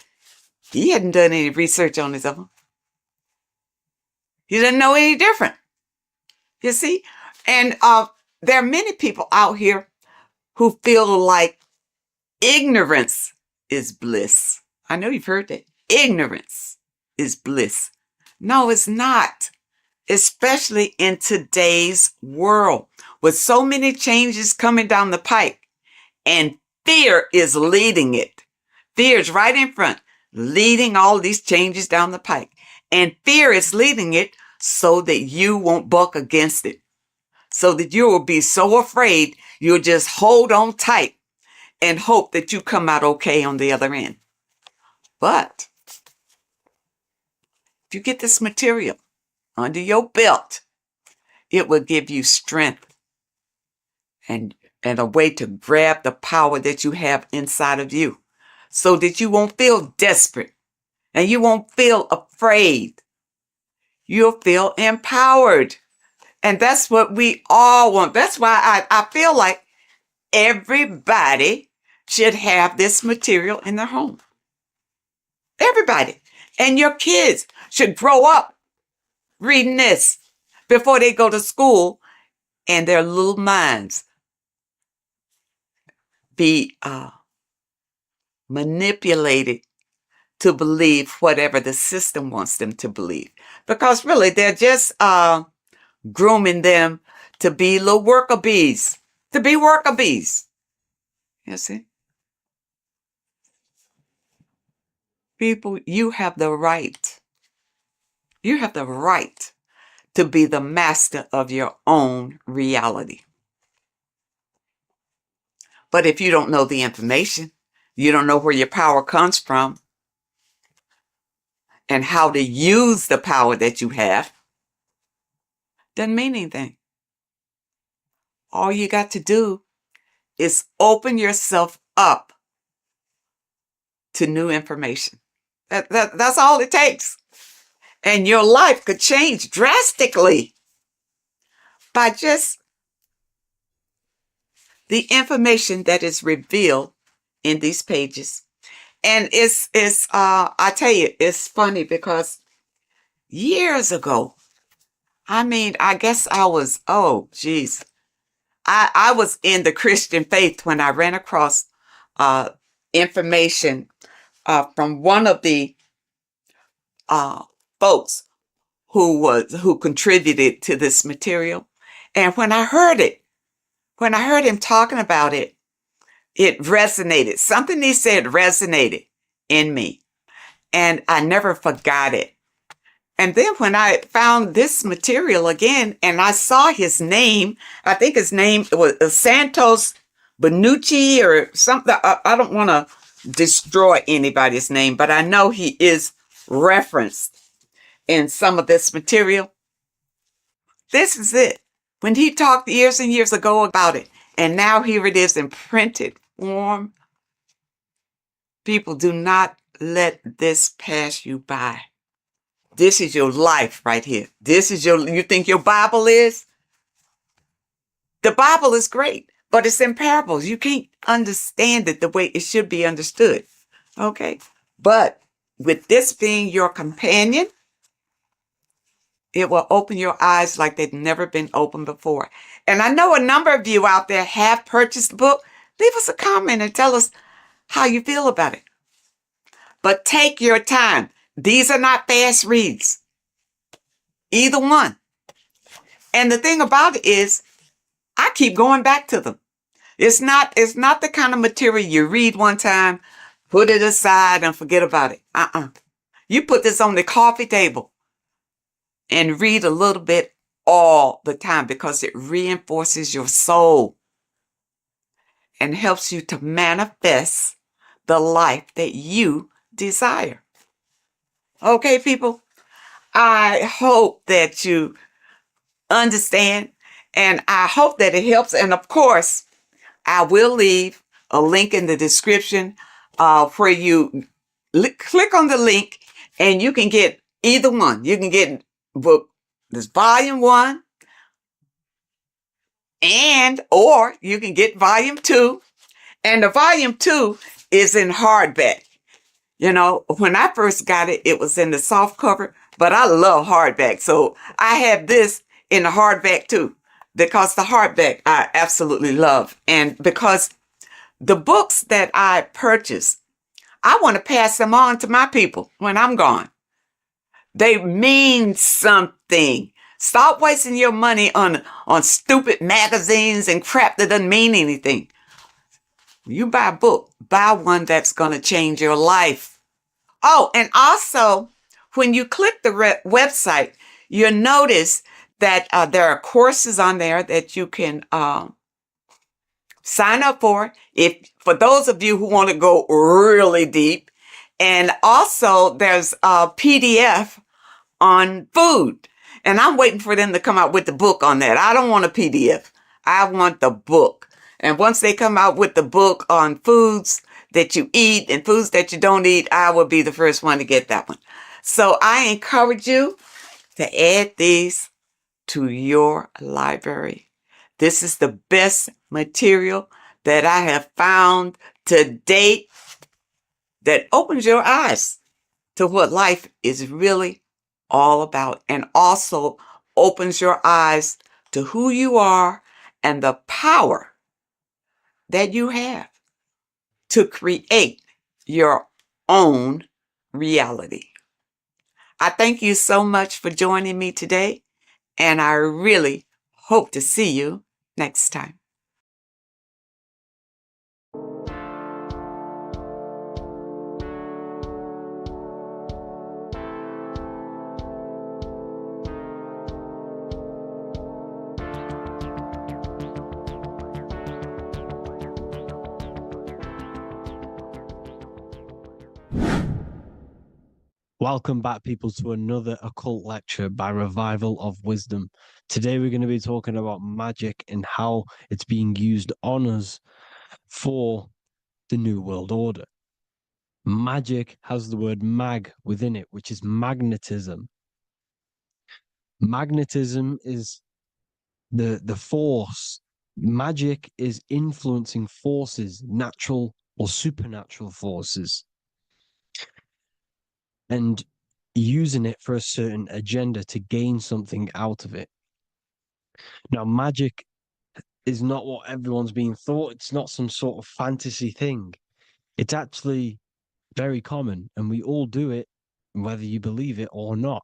he hadn't done any research on his own. He didn't know any different. You see? And there are many people out here who feel like ignorance is bliss. I know you've heard that. Ignorance is bliss. No, it's not. Especially in today's world with so many changes coming down the pike, and fear is leading it. Fear is right in front, leading all these changes down the pike. And fear is leading it so that you won't buck against it, so that you will be so afraid you'll just hold on tight and hope that you come out okay on the other end. But if you get this material under your belt, it will give you strength and a way to grab the power that you have inside of you so that you won't feel desperate and you won't feel afraid. You'll feel empowered. And that's what we all want. That's why I feel like everybody should have this material in their home. Everybody. And your kids should grow up reading this before they go to school, and their little minds be manipulated to believe whatever the system wants them to believe. Because really, they're just grooming them to be little worker bees, to be worker bees. You see? People, you have the right. You have the right to be the master of your own reality. But if you don't know the information, you don't know where your power comes from and how to use the power that you have, doesn't mean anything. All you got to do is open yourself up to new information. That's all it takes. And your life could change drastically by just the information that is revealed in these pages. And it's I tell you, it's funny because years ago, I guess I was, I was in the Christian faith when I ran across information from one of the folks who contributed to this material. And when I heard him talking about it, it resonated. Something he said resonated in me, and I never forgot it. And then when I found this material again and I saw his name, I think his name was Santos Benucci or something. I don't want to destroy anybody's name, but I know he is referenced in some of this material. This is it. When he talked years and years ago about it, and now here it is in printed form. People, do not let this pass you by. This is your life right here. You think your Bible is? The Bible is great, but it's in parables. You can't understand it the way it should be understood. Okay? But with this being your companion, it will open your eyes like they've never been opened before. And I know a number of you out there have purchased the book. Leave us a comment and tell us how you feel about it. But take your time. These are not fast reads. Either one. And the thing about it is, I keep going back to them. It's not the kind of material you read one time, put it aside and forget about it. You put this on the coffee table and read a little bit all the time because it reinforces your soul and helps you to manifest the life that you desire. Okay, people? I hope that you understand, and I hope that it helps. And of course, I will leave a link in the description where you click on the link and you can get either one. You can get book, this volume 1, or you can get volume 2. And the volume 2 is in hardback. You know, when I first got it, it was in the soft cover, but I love hardback. So I have this in the hardback too, because the hardback I absolutely love. And because the books that I purchase, I want to pass them on to my people when I'm gone. They mean something. Stop wasting your money on stupid magazines and crap that doesn't mean anything. You buy a book, buy one that's going to change your life. Oh, and also, when you click the website, you'll notice that there are courses on there that you can sign up for. For those of you who want to go really deep, and also there's a PDF on food. And I'm waiting for them to come out with the book on that. I don't want a PDF. I want the book. And once they come out with the book on foods that you eat and foods that you don't eat, I will be the first one to get that one. So I encourage you to add these to your library. This is the best material that I have found to date that opens your eyes to what life is really all about, and also opens your eyes to who you are and the power that you have to create your own reality. I thank you so much for joining me today, and I really hope to see you next time. Welcome back, people, to another occult lecture by Revival of Wisdom. Today, we're going to be talking about magic and how it's being used on us for the New World Order. Magic has the word mag within it, which is magnetism. Magnetism is the force. Magic is influencing forces, natural or supernatural forces, and using it for a certain agenda to gain something out of it. Now, magic is not what everyone's being thought. It's not some sort of fantasy thing. It's actually very common, and we all do it, whether you believe it or not.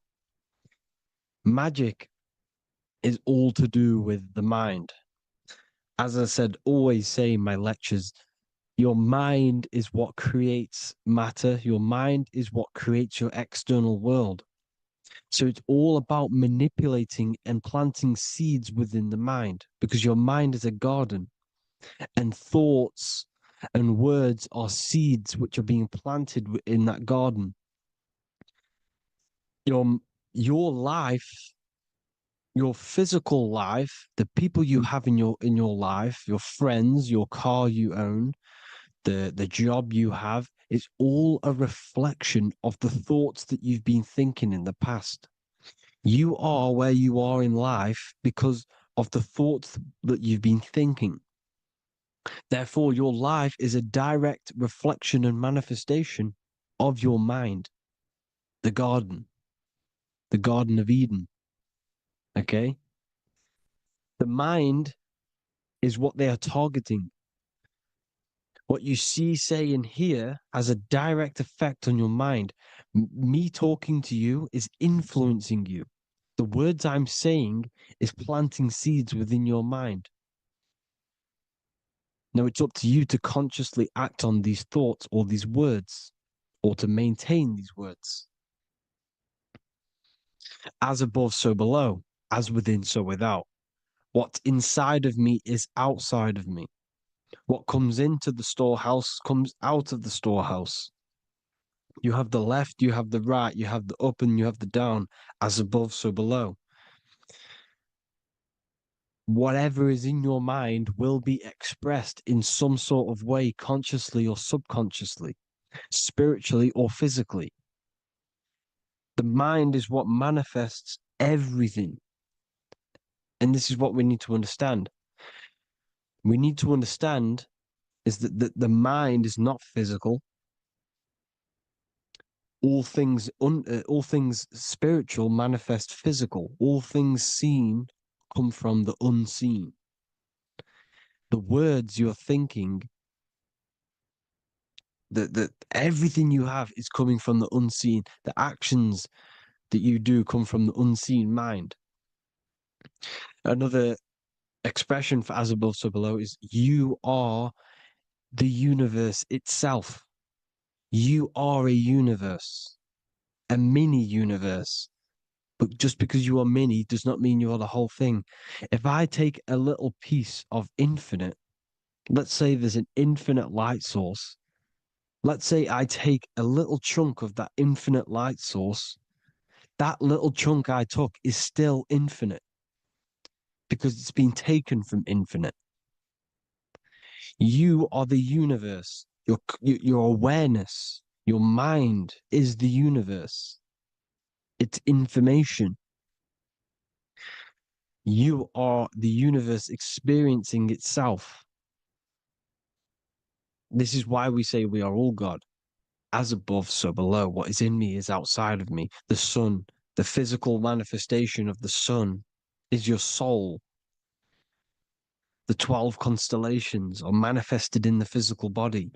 Magic is all to do with the mind. As I said, always say in my lectures, your mind is what creates matter. Your mind is what creates your external world. So it's all about manipulating and planting seeds within the mind, because your mind is a garden, and thoughts and words are seeds which are being planted in that garden. Your life, your physical life, the people you have in your life, your friends, your car you own, the job you have, is all a reflection of the thoughts that you've been thinking in the past. You are where you are in life because of the thoughts that you've been thinking. Therefore, your life is a direct reflection and manifestation of your mind, the Garden of Eden. Okay? The mind is what they are targeting. What you see, say, and hear has a direct effect on your mind. Me talking to you is influencing you. The words I'm saying is planting seeds within your mind. Now it's up to you to consciously act on these thoughts or these words, or to maintain these words. As above, so below, as within, so without. What's inside of me is outside of me. What comes into the storehouse comes out of the storehouse. You have the left, you have the right, you have the up and you have the down, as above, so below. Whatever is in your mind will be expressed in some sort of way, consciously or subconsciously, spiritually or physically. The mind is what manifests everything. And this is what we need to understand. We need to understand is that the mind is not physical. All things spiritual manifest physical. All things seen come from the unseen. The words you're thinking, that everything you have is coming from the unseen. The actions that you do come from the unseen mind. Another expression for as above, so below is you are the universe itself. You are a universe, a mini universe. But just because you are mini does not mean you are the whole thing. If I take a little piece of infinite, let's say there's an infinite light source. Let's say I take a little chunk of that infinite light source. That little chunk I took is still infinite because it's been taken from infinite. You are the universe. Your awareness, your mind is the universe. It's information. You are the universe experiencing itself. This is why we say we are all God. As above, so below. What is in me is outside of me. The sun, the physical manifestation of the sun is your soul. The 12 constellations are manifested in the physical body.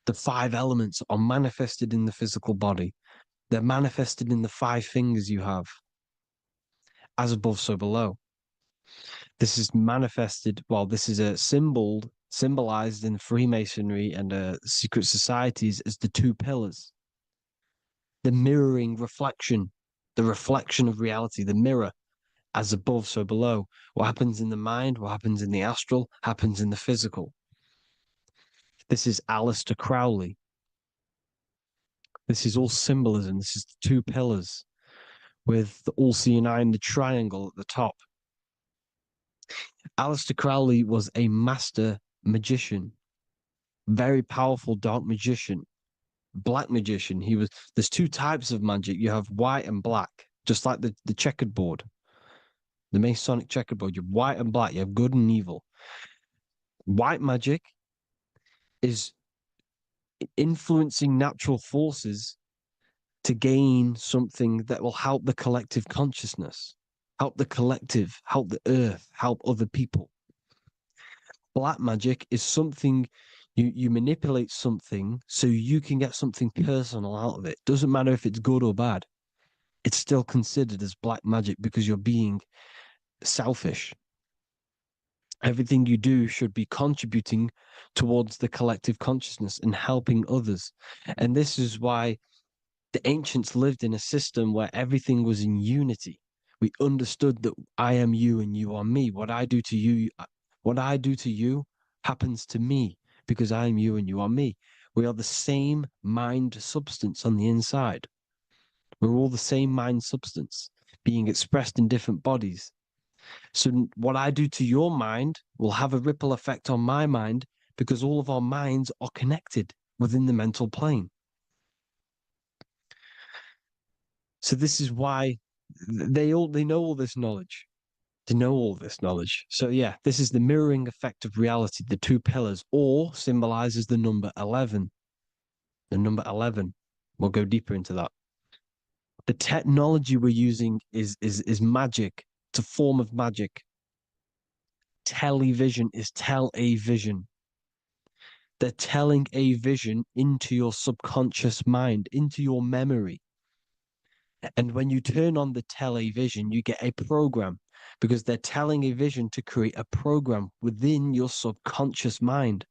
The 5 elements are manifested in the physical body. They're manifested in the 5 fingers you have. As above, so below. This is manifested, well, this is a symbolized in Freemasonry and secret societies as the 2 pillars. The mirroring reflection, the reflection of reality, the mirror, as above, so below. What happens in the mind, what happens in the astral, happens in the physical. This is Aleister Crowley. This is all symbolism. This is the 2 pillars with the all-seeing eye and the triangle at the top. Aleister Crowley was a master magician, very powerful dark magician, black magician. There's 2 types of magic. You have white and black, just like the checkered board, the Masonic checkerboard. You have white and black, you have good and evil. White magic is influencing natural forces to gain something that will help the collective consciousness, help the collective, help the earth, help other people. Black magic is something you manipulate something so you can get something personal out of it. Doesn't matter if it's good or bad. It's still considered as black magic because you're being selfish. Everything you do should be contributing towards the collective consciousness and helping others. And this is why the ancients lived in a system where everything was in unity. We understood that I am you and you are me. What I do to you happens to me because I am you and you are me. We are the same mind substance on the inside. We're all the same mind substance being expressed in different bodies. So what I do to your mind will have a ripple effect on my mind because all of our minds are connected within the mental plane. So this is why they know all this knowledge. They know all this knowledge. So yeah, this is the mirroring effect of reality, the 2 pillars, or symbolizes the number 11. The number 11. We'll go deeper into that. The technology we're using is magic. It's a form of magic. Television is tell a vision. They're telling a vision into your subconscious mind, into your memory. And when you turn on the television, you get a program because they're telling a vision to create a program within your subconscious mind.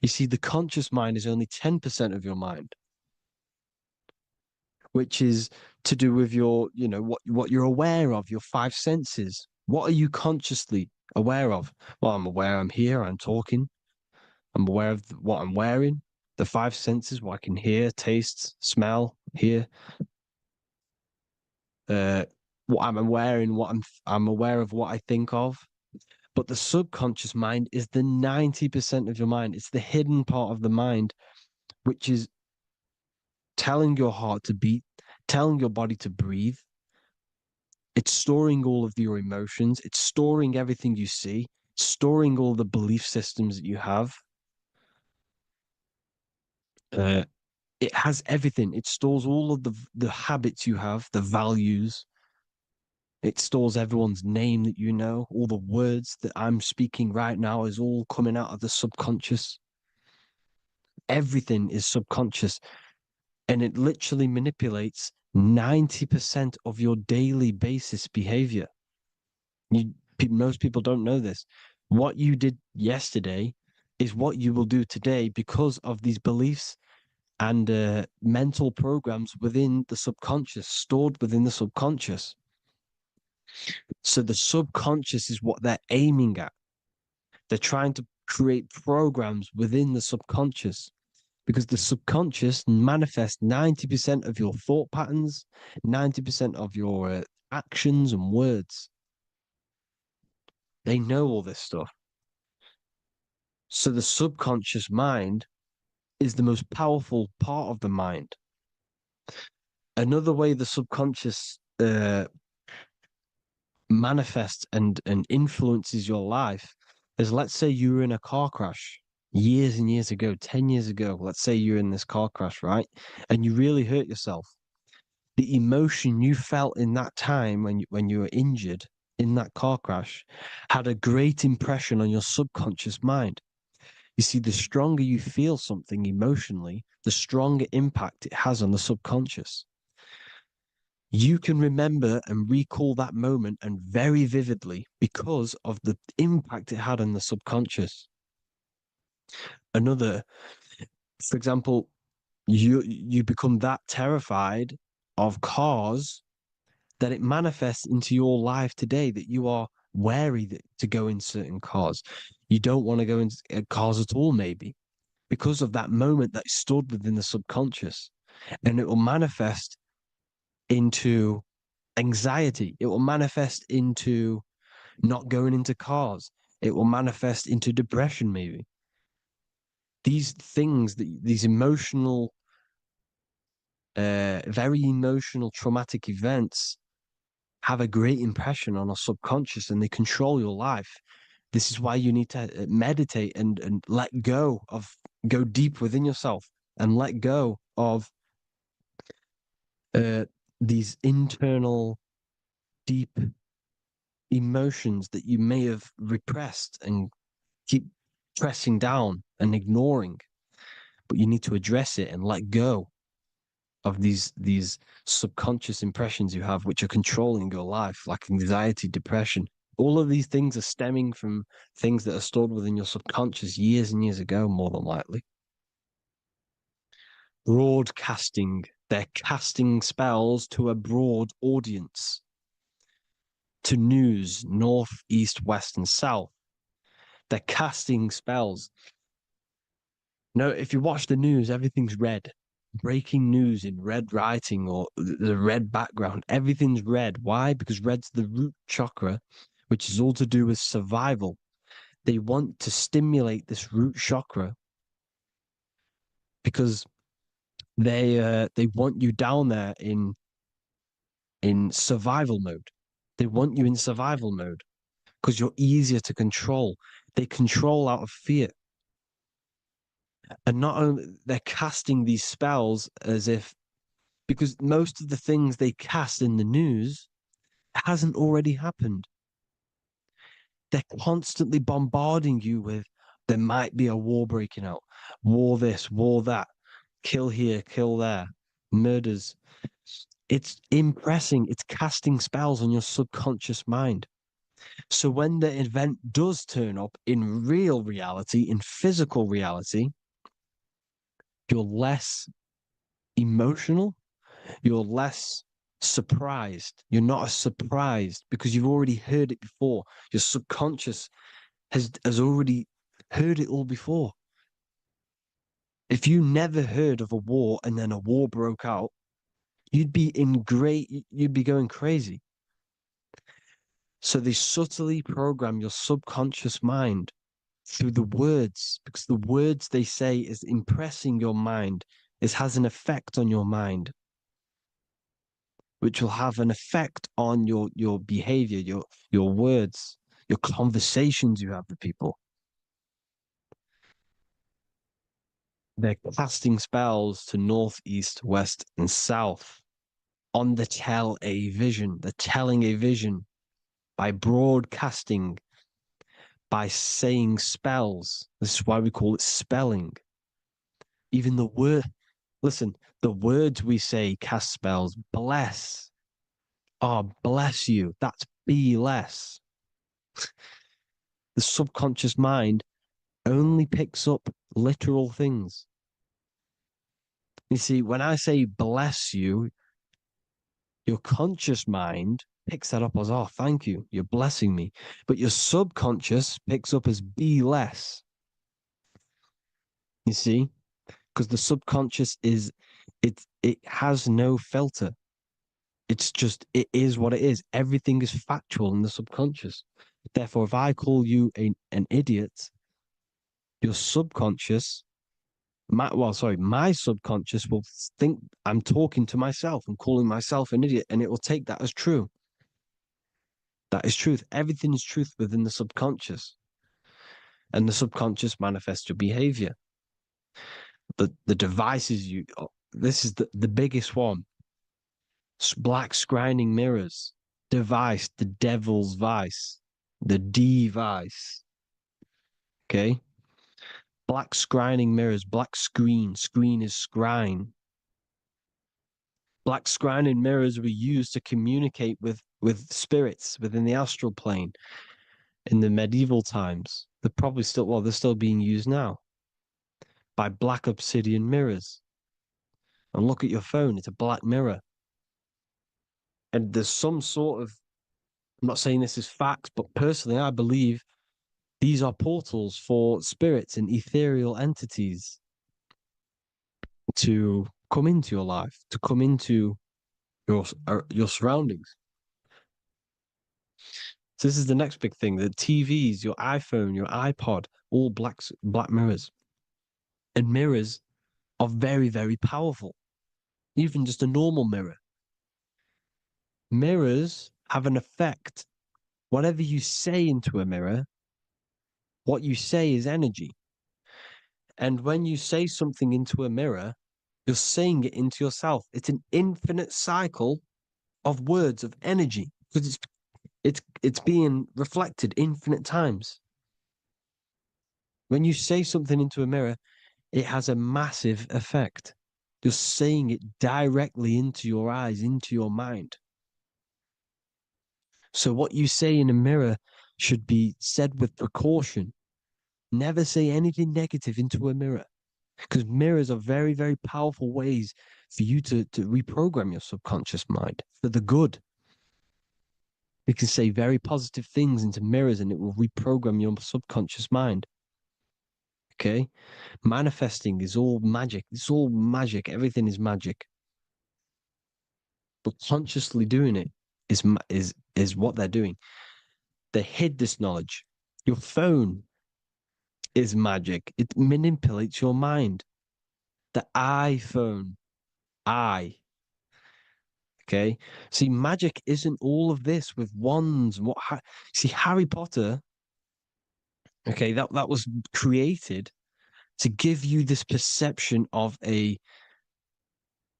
You see, the conscious mind is only 10% of your mind, which is to do with your, what you're aware of, your 5 senses. What are you consciously aware of? Well, I'm aware I'm here, I'm talking. I'm aware of what I'm wearing, the 5 senses, what I can hear, taste, smell, hear. What I'm wearing, I'm aware of what I think of. But the subconscious mind is the 90% of your mind. It's the hidden part of the mind, which is telling your heart to beat, telling your body to breathe. It's storing all of your emotions. It's storing everything you see, storing all the belief systems that you have. It has everything. It stores all of the habits you have, the values. It stores everyone's name that you know. All the words that I'm speaking right now is all coming out of the subconscious. Everything is subconscious. And it literally manipulates 90% of your daily basis behavior. Most people don't know this. What you did yesterday is what you will do today because of these beliefs and mental programs within the subconscious, stored within the subconscious. So the subconscious is what they're aiming at. They're trying to create programs within the subconscious because the subconscious manifests 90% of your thought patterns, 90% of your actions and words. They know all this stuff. So the subconscious mind is the most powerful part of the mind. Another way the subconscious manifests and influences your life is, let's say you were in a car crash years and years ago, 10 years ago. Let's say you're in this car crash, right? And you really hurt yourself. The emotion you felt in that time when you were injured in that car crash had a great impression on your subconscious mind. You see, the stronger you feel something emotionally, the stronger impact it has on the subconscious. You can remember and recall that moment and very vividly because of the impact it had on the subconscious. Another, for example, you become that terrified of cars that it manifests into your life today, that you are wary to go in certain cars. You don't want to go into cars at all, maybe, because of that moment that stood within the subconscious. And it will manifest into anxiety. It will manifest into not going into cars. It will manifest into depression, maybe. These things, these emotional, very emotional, traumatic events have a great impression on our subconscious and they control your life. This is why you need to meditate and let go deep within yourself and let go of these internal, deep emotions that you may have repressed and keep pressing down and ignoring. But you need to address it and let go of these subconscious impressions you have, which are controlling your life, like anxiety, depression. All of these things are stemming from things that are stored within your subconscious years and years ago, more than likely. Broadcasting. They're casting spells to a broad audience, to news, north, east, west, and south. They're casting spells. No, if you watch the news, everything's red. Breaking news in red writing or the red background, everything's red. Why? Because red's the root chakra, which is all to do with survival. They want to stimulate this root chakra because they want you down there in survival mode. They want you in survival mode because you're easier to control. They control out of fear. And not only they're casting these spells as if, because most of the things they cast in the news hasn't already happened. They're constantly bombarding you with there might be a war breaking out, war this, war that, kill here, kill there, murders. It's impressing, it's casting spells on your subconscious mind. So when the event does turn up in real reality, in physical reality, you're less emotional, you're less surprised. You're not as surprised because you've already heard it before. Your subconscious has already heard it all before. If you never heard of a war and then a war broke out, you'd be going crazy. So they subtly program your subconscious mind through the words, because the words they say is impressing your mind. It has an effect on your mind, which will have an effect on your behavior, your words, your conversations you have with people. They're casting spells to north, east, west, and south on the tell a vision. They're telling a vision by broadcasting, by saying spells. This is why we call it spelling. Even the word, Listen, the words we say cast spells. Bless. Oh, bless you. That's be less. The subconscious mind only picks up literal things. You see, when I say bless you, your conscious mind picks that up as, oh, thank you, you're blessing me. But your subconscious picks up as be less. You see? Because the subconscious it has no filter. It's just, it is what it is. Everything is factual in the subconscious. Therefore, if I call you an idiot, your subconscious, my subconscious will think I'm talking to myself and calling myself an idiot, and it will take that as true. That is truth. Everything is truth within the subconscious, and the subconscious manifests your behavior. The devices this is the biggest one. Black scrying mirrors, device, the devil's vice, the device. Okay. Black scrying mirrors, black screen is scrying. Black scrying mirrors were used to communicate with spirits within the astral plane in the medieval times. They're still being used now by black obsidian mirrors. And look at your phone, it's a black mirror. And there's some sort of, I'm not saying this is facts, but personally, I believe these are portals for spirits and ethereal entities to come into your life, to come into your surroundings. So this is the next big thing: the TVs, your iPhone, your iPod, all black mirrors, and mirrors are very, very powerful. Even just a normal mirror. Mirrors have an effect. Whatever you say into a mirror, what you say is energy. And when you say something into a mirror, you're saying it into yourself. It's an infinite cycle of words of energy because it's being reflected infinite times. When you say something into a mirror, it has a massive effect. You're saying it directly into your eyes, into your mind. So what you say in a mirror should be said with precaution. Never say anything negative into a mirror, because mirrors are very, very powerful ways for you to reprogram your subconscious mind for the good. You can say very positive things into mirrors and it will reprogram your subconscious mind. Okay? Manifesting is all magic. It's all magic. Everything is magic. But consciously doing it is what they're doing. They hid this knowledge. Your phone is magic. It manipulates your mind. The iPhone, okay. See, magic isn't all of this with wands. See, Harry Potter, okay, that was created to give you this perception of a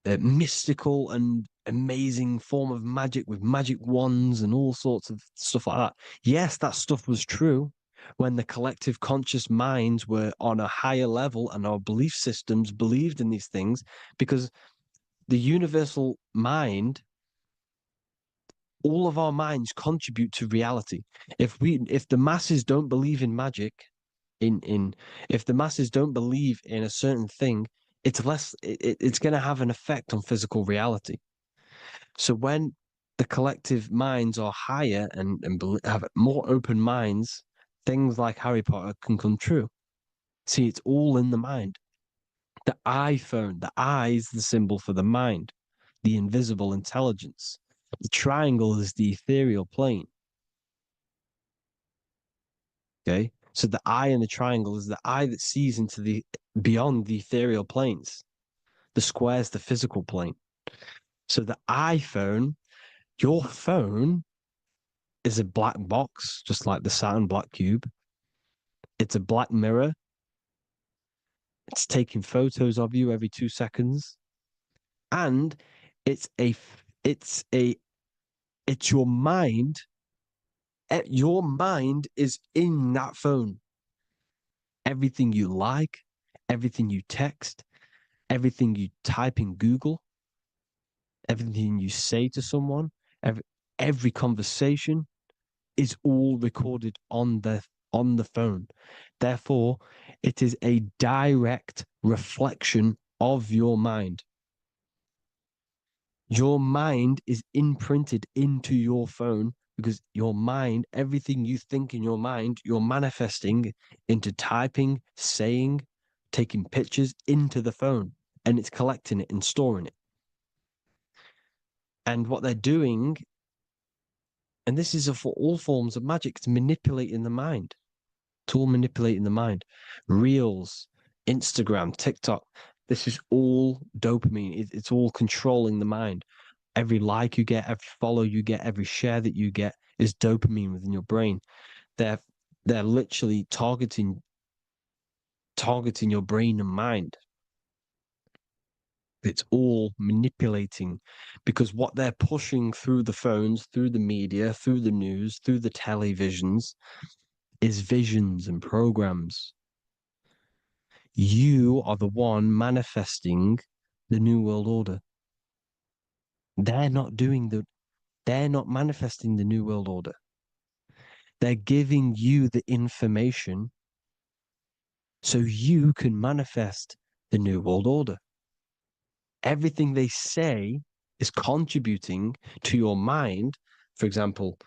mystical and amazing form of magic with magic wands and all sorts of stuff like that. Yes, that stuff was true when the collective conscious minds were on a higher level and our belief systems believed in these things, because the universal mind, all of our minds contribute to reality. If the masses don't believe in magic, if the masses don't believe in a certain thing, it's going to have an effect on physical reality. So when the collective minds are higher and have more open minds, things like Harry Potter can come true. See, it's all in the mind. The iPhone, the eye is the symbol for the mind, the invisible intelligence. The triangle is the ethereal plane. Okay. So the eye in the triangle is the eye that sees into the beyond the ethereal planes. The square is the physical plane. So the iPhone, your phone is a black box, just like the Saturn black cube. It's a black mirror. It's taking photos of you every 2 seconds. And it's your mind. Your mind is in that phone. Everything you like, everything you text, everything you type in Google, everything you say to someone, every conversation is all recorded on the phone. Therefore, it is a direct reflection of your mind. Your mind is imprinted into your phone because your mind, everything you think in your mind, you're manifesting into typing, saying, taking pictures into the phone, and it's collecting it and storing it. And what they're doing, and this is for all forms of magic, it's manipulating the mind. It's all manipulating the mind. Reels, Instagram, TikTok, this is all dopamine. It's all controlling the mind. Every like you get, every follow you get, every share that you get is dopamine within your brain. They're literally targeting your brain and mind. It's all manipulating because what they're pushing through the phones, through the media, through the news, through the televisions is visions and programs. You are the one manifesting the New World Order. They're not manifesting the New World Order. They're giving you the information so you can manifest the New World Order. Everything they say is contributing to your mind. For example,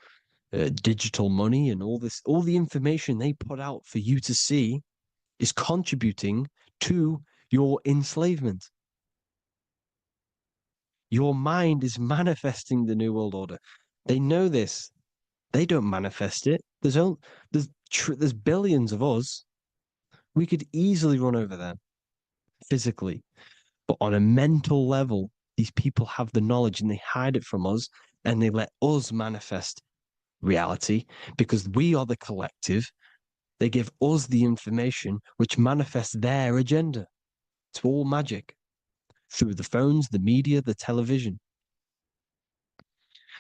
digital money and all the information they put out for you to see is contributing to your enslavement. Your mind is manifesting the New World Order. They know this. They don't manifest it. There's billions of us. We could easily run over them physically. But on a mental level, these people have the knowledge and they hide it from us and they let us manifest reality because we are the collective. They give us the information which manifests their agenda. It's all magic through the phones, the media, the television.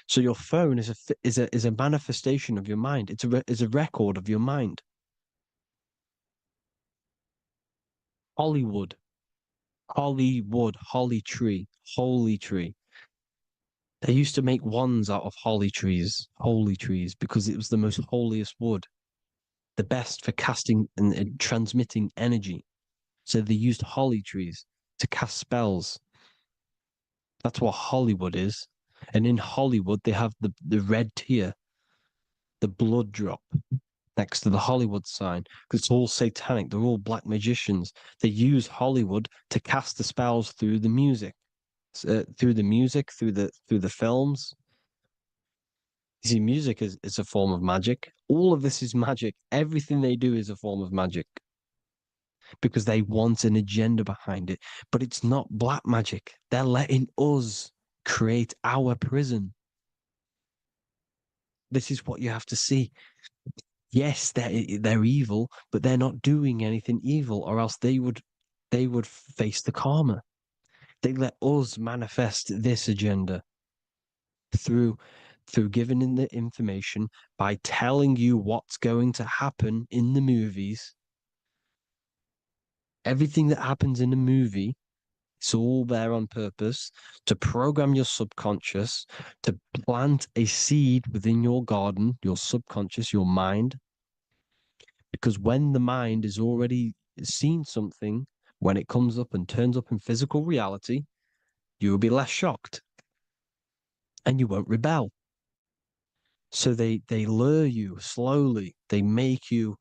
So your phone is a manifestation of your mind. It's a record of your mind. Hollywood, holly tree, holy tree. They used to make wands out of holy trees, holy trees, because it was the most holiest wood, the best for casting and transmitting energy. So they used holly trees to cast spells. That's what Hollywood is. And in Hollywood, they have the red tear, the blood drop next to the Hollywood sign, because it's all satanic. They're all black magicians. They use Hollywood to cast the spells through the music, through the films. You see, music is a form of magic. All of this is magic. Everything they do is a form of magic because they want an agenda behind it. But it's not black magic. They're letting us create our prison. This is what you have to see. Yes, they're evil, but they're not doing anything evil, or else they would face the karma. They let us manifest this agenda through giving in the information by telling you what's going to happen in the movies. Everything that happens in a movie, it's all there on purpose to program your subconscious, to plant a seed within your garden, your subconscious, your mind. Because when the mind is already seen something, when it comes up and turns up in physical reality, you will be less shocked and you won't rebel. So they lure you slowly. They make you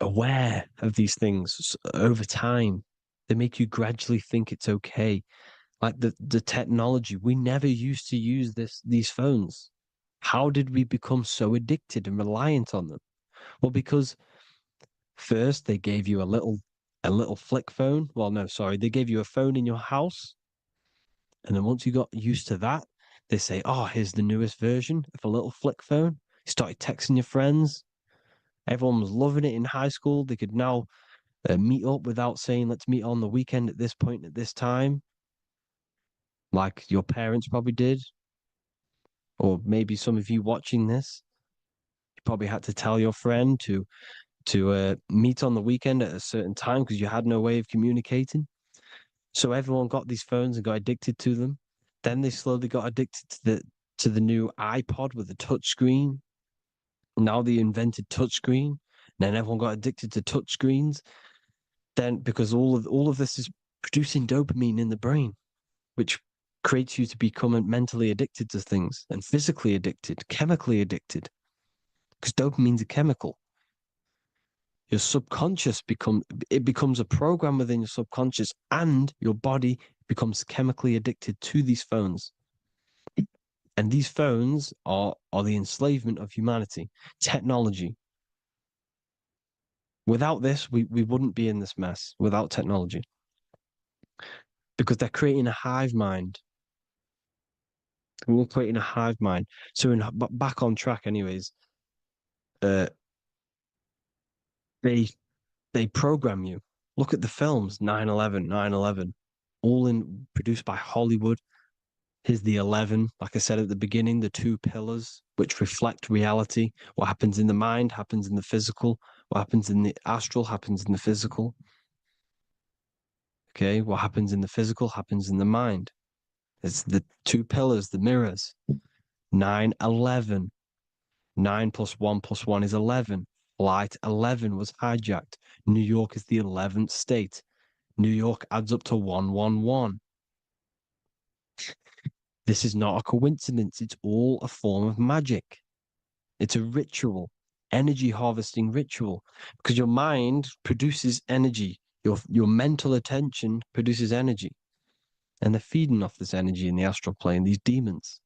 aware of these things over time. They make you gradually think it's okay. Like the technology, we never used to use these phones. How did we become so addicted and reliant on them? Well, because first they gave you a little flick phone. Well, no, sorry, they gave you a phone in your house. And then once you got used to that, they say, oh, here's the newest version of a little flick phone. You started texting your friends. Everyone was loving it in high school. They could now meet up without saying, let's meet on the weekend at this point at this time, like your parents probably did. Or maybe some of you watching this, you probably had to tell your friend to meet on the weekend at a certain time because you had no way of communicating. So everyone got these phones and got addicted to them. Then they slowly got addicted to the new iPod with the touch screen. Now they invented touch screen. Then everyone got addicted to touch screens. Then because all of this is producing dopamine in the brain, which creates you to become mentally addicted to things and physically addicted, chemically addicted. Because dopamine's a chemical. Your subconscious becomes a program within your subconscious, and your body becomes chemically addicted to these phones. And these phones are the enslavement of humanity, technology. Without this, we wouldn't be in this mess without technology. Because they're creating a hive mind. We're creating a hive mind. So back on track anyways, they program you. Look at the films, 9/11, 9/11, all produced by Hollywood. Here's the 11, like I said at the beginning, the two pillars which reflect reality. What happens in the mind happens in the physical. What happens in the astral happens in the physical. Okay, what happens in the physical happens in the mind. It's the two pillars, the mirrors. 9/11. 9 plus 1 plus 1 is 11. Flight 11 was hijacked. New York is the 11th state. New York adds up to 111. This is not a coincidence. It's all a form of magic. It's a ritual, energy harvesting ritual, because your mind produces energy. Your mental attention produces energy. And they're feeding off this energy in the astral plane, these demons.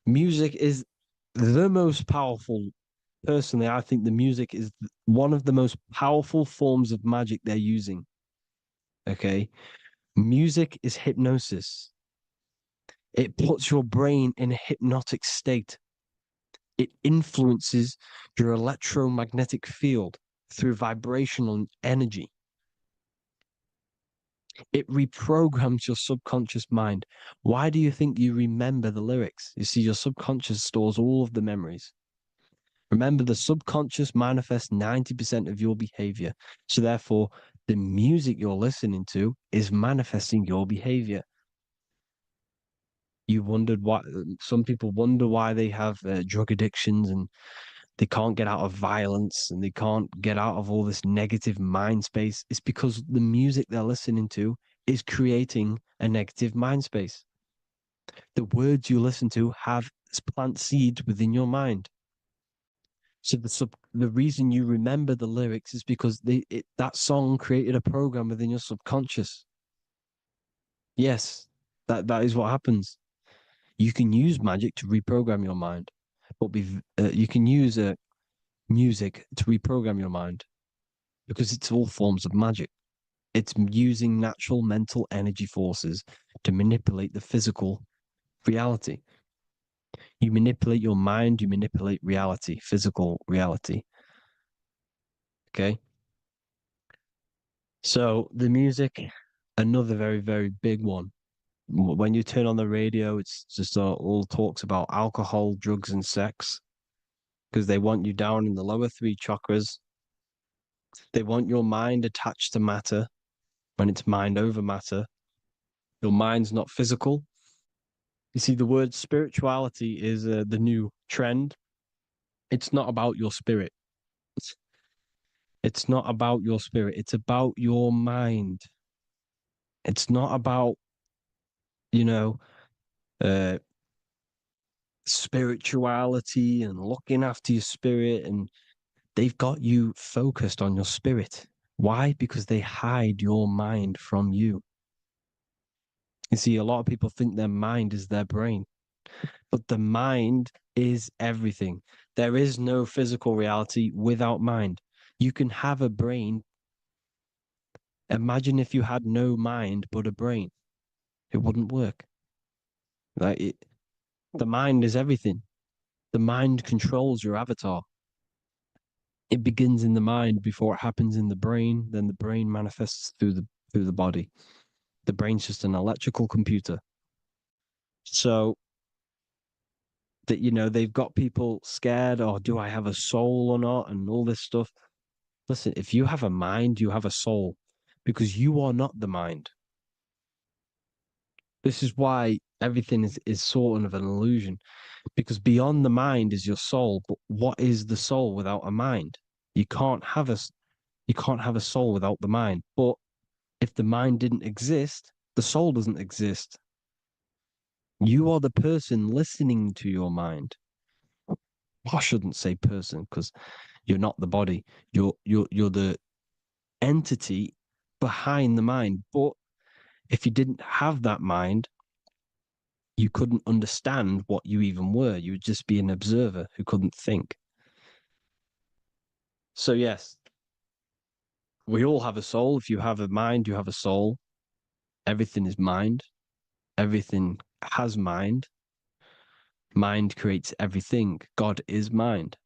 Music is the most powerful. Personally, I think the music is one of the most powerful forms of magic they're using. Okay. Music is hypnosis. It puts your brain in a hypnotic state. It influences your electromagnetic field through vibrational energy. It reprograms your subconscious mind. Why do you think you remember the lyrics? You see, your subconscious stores all of the memories. Remember, the subconscious manifests 90% of your behavior. So therefore, the music you're listening to is manifesting your behavior. You wondered why some people wonder why they have drug addictions and they can't get out of violence and they can't get out of all this negative mind space. It's because the music they're listening to is creating a negative mind space. The words you listen to have plant seeds within your mind. So the reason you remember the lyrics is because that song created a program within your subconscious. Yes, that is what happens. You can use magic to reprogram your mind, but you can use music to reprogram your mind because it's all forms of magic. It's using natural mental energy forces to manipulate the physical reality. You manipulate your mind, you manipulate reality, physical reality. Okay. So the music, another very, very big one. When you turn on the radio, it's just all talks about alcohol, drugs, and sex because they want you down in the lower three chakras. They want your mind attached to matter when it's mind over matter. Your mind's not physical. You see, the word spirituality is the new trend. It's not about your spirit. It's not about your spirit. It's about your mind. It's not about, you know, uh, spirituality and looking after your spirit. And they've got you focused on your spirit. Why? Because they hide your mind from you. You see, a lot of people think their mind is their brain, but the mind is everything. There is no physical reality without mind. You can have a brain. Imagine if you had no mind but a brain. It wouldn't work. The mind is everything. The mind controls your avatar. It begins in the mind before it happens in the brain. Then the brain manifests through the body. The brain's just an electrical computer. So that, you know, they've got people scared, or do I have a soul or not, and all this stuff. Listen, if you have a mind, you have a soul, because you are not the mind. This is why everything is sort of an illusion, because beyond the mind is your soul. But what is the soul without a mind? You can't have a soul without the mind. But if the mind didn't exist, the soul doesn't exist. You are the person listening to your mind. I shouldn't say person, because you're not the body. You're the entity behind the mind. But if you didn't have that mind, you couldn't understand what you even were. You would just be an observer who couldn't think. So yes, we all have a soul. If you have a mind, you have a soul. Everything is mind. Everything has mind. Mind creates everything. God is mind.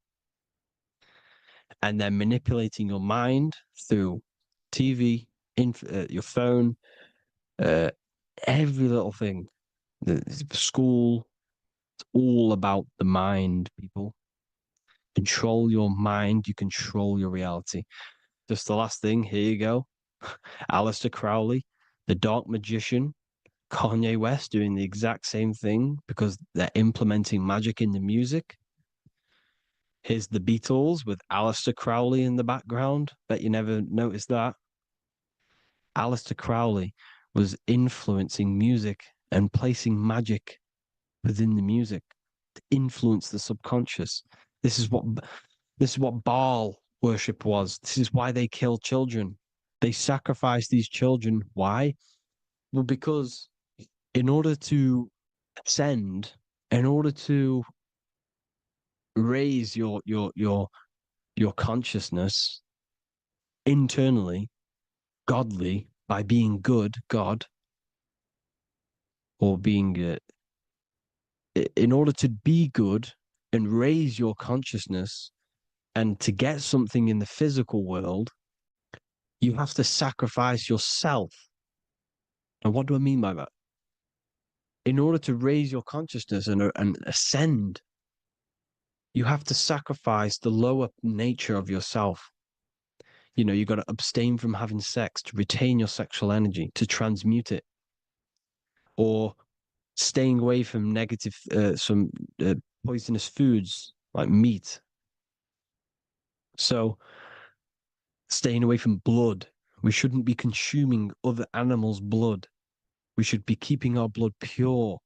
And then manipulating your mind through TV, your phone, uh, every little thing, the school, it's all about the mind, people. Control your mind, you control your reality. Just the last thing, here you go. Aleister Crowley, the dark magician, Kanye West doing the exact same thing because they're implementing magic in the music. Here's the Beatles with Aleister Crowley in the background. Bet you never noticed that. Aleister Crowley was influencing music and placing magic within the music to influence the subconscious. This is what Baal worship was. This is why they kill children. They sacrifice these children. Why? Well, because in order to ascend, in order to raise your consciousness internally, godly, by being good, God, or being in order to be good and raise your consciousness and to get something in the physical world, you have to sacrifice yourself. And what do I mean by that? In order to raise your consciousness and ascend, you have to sacrifice the lower nature of yourself. You know, you got to abstain from having sex to retain your sexual energy, to transmute it, or staying away from some poisonous foods like meat. So, staying away from blood. We shouldn't be consuming other animals' blood. We should be keeping our blood pure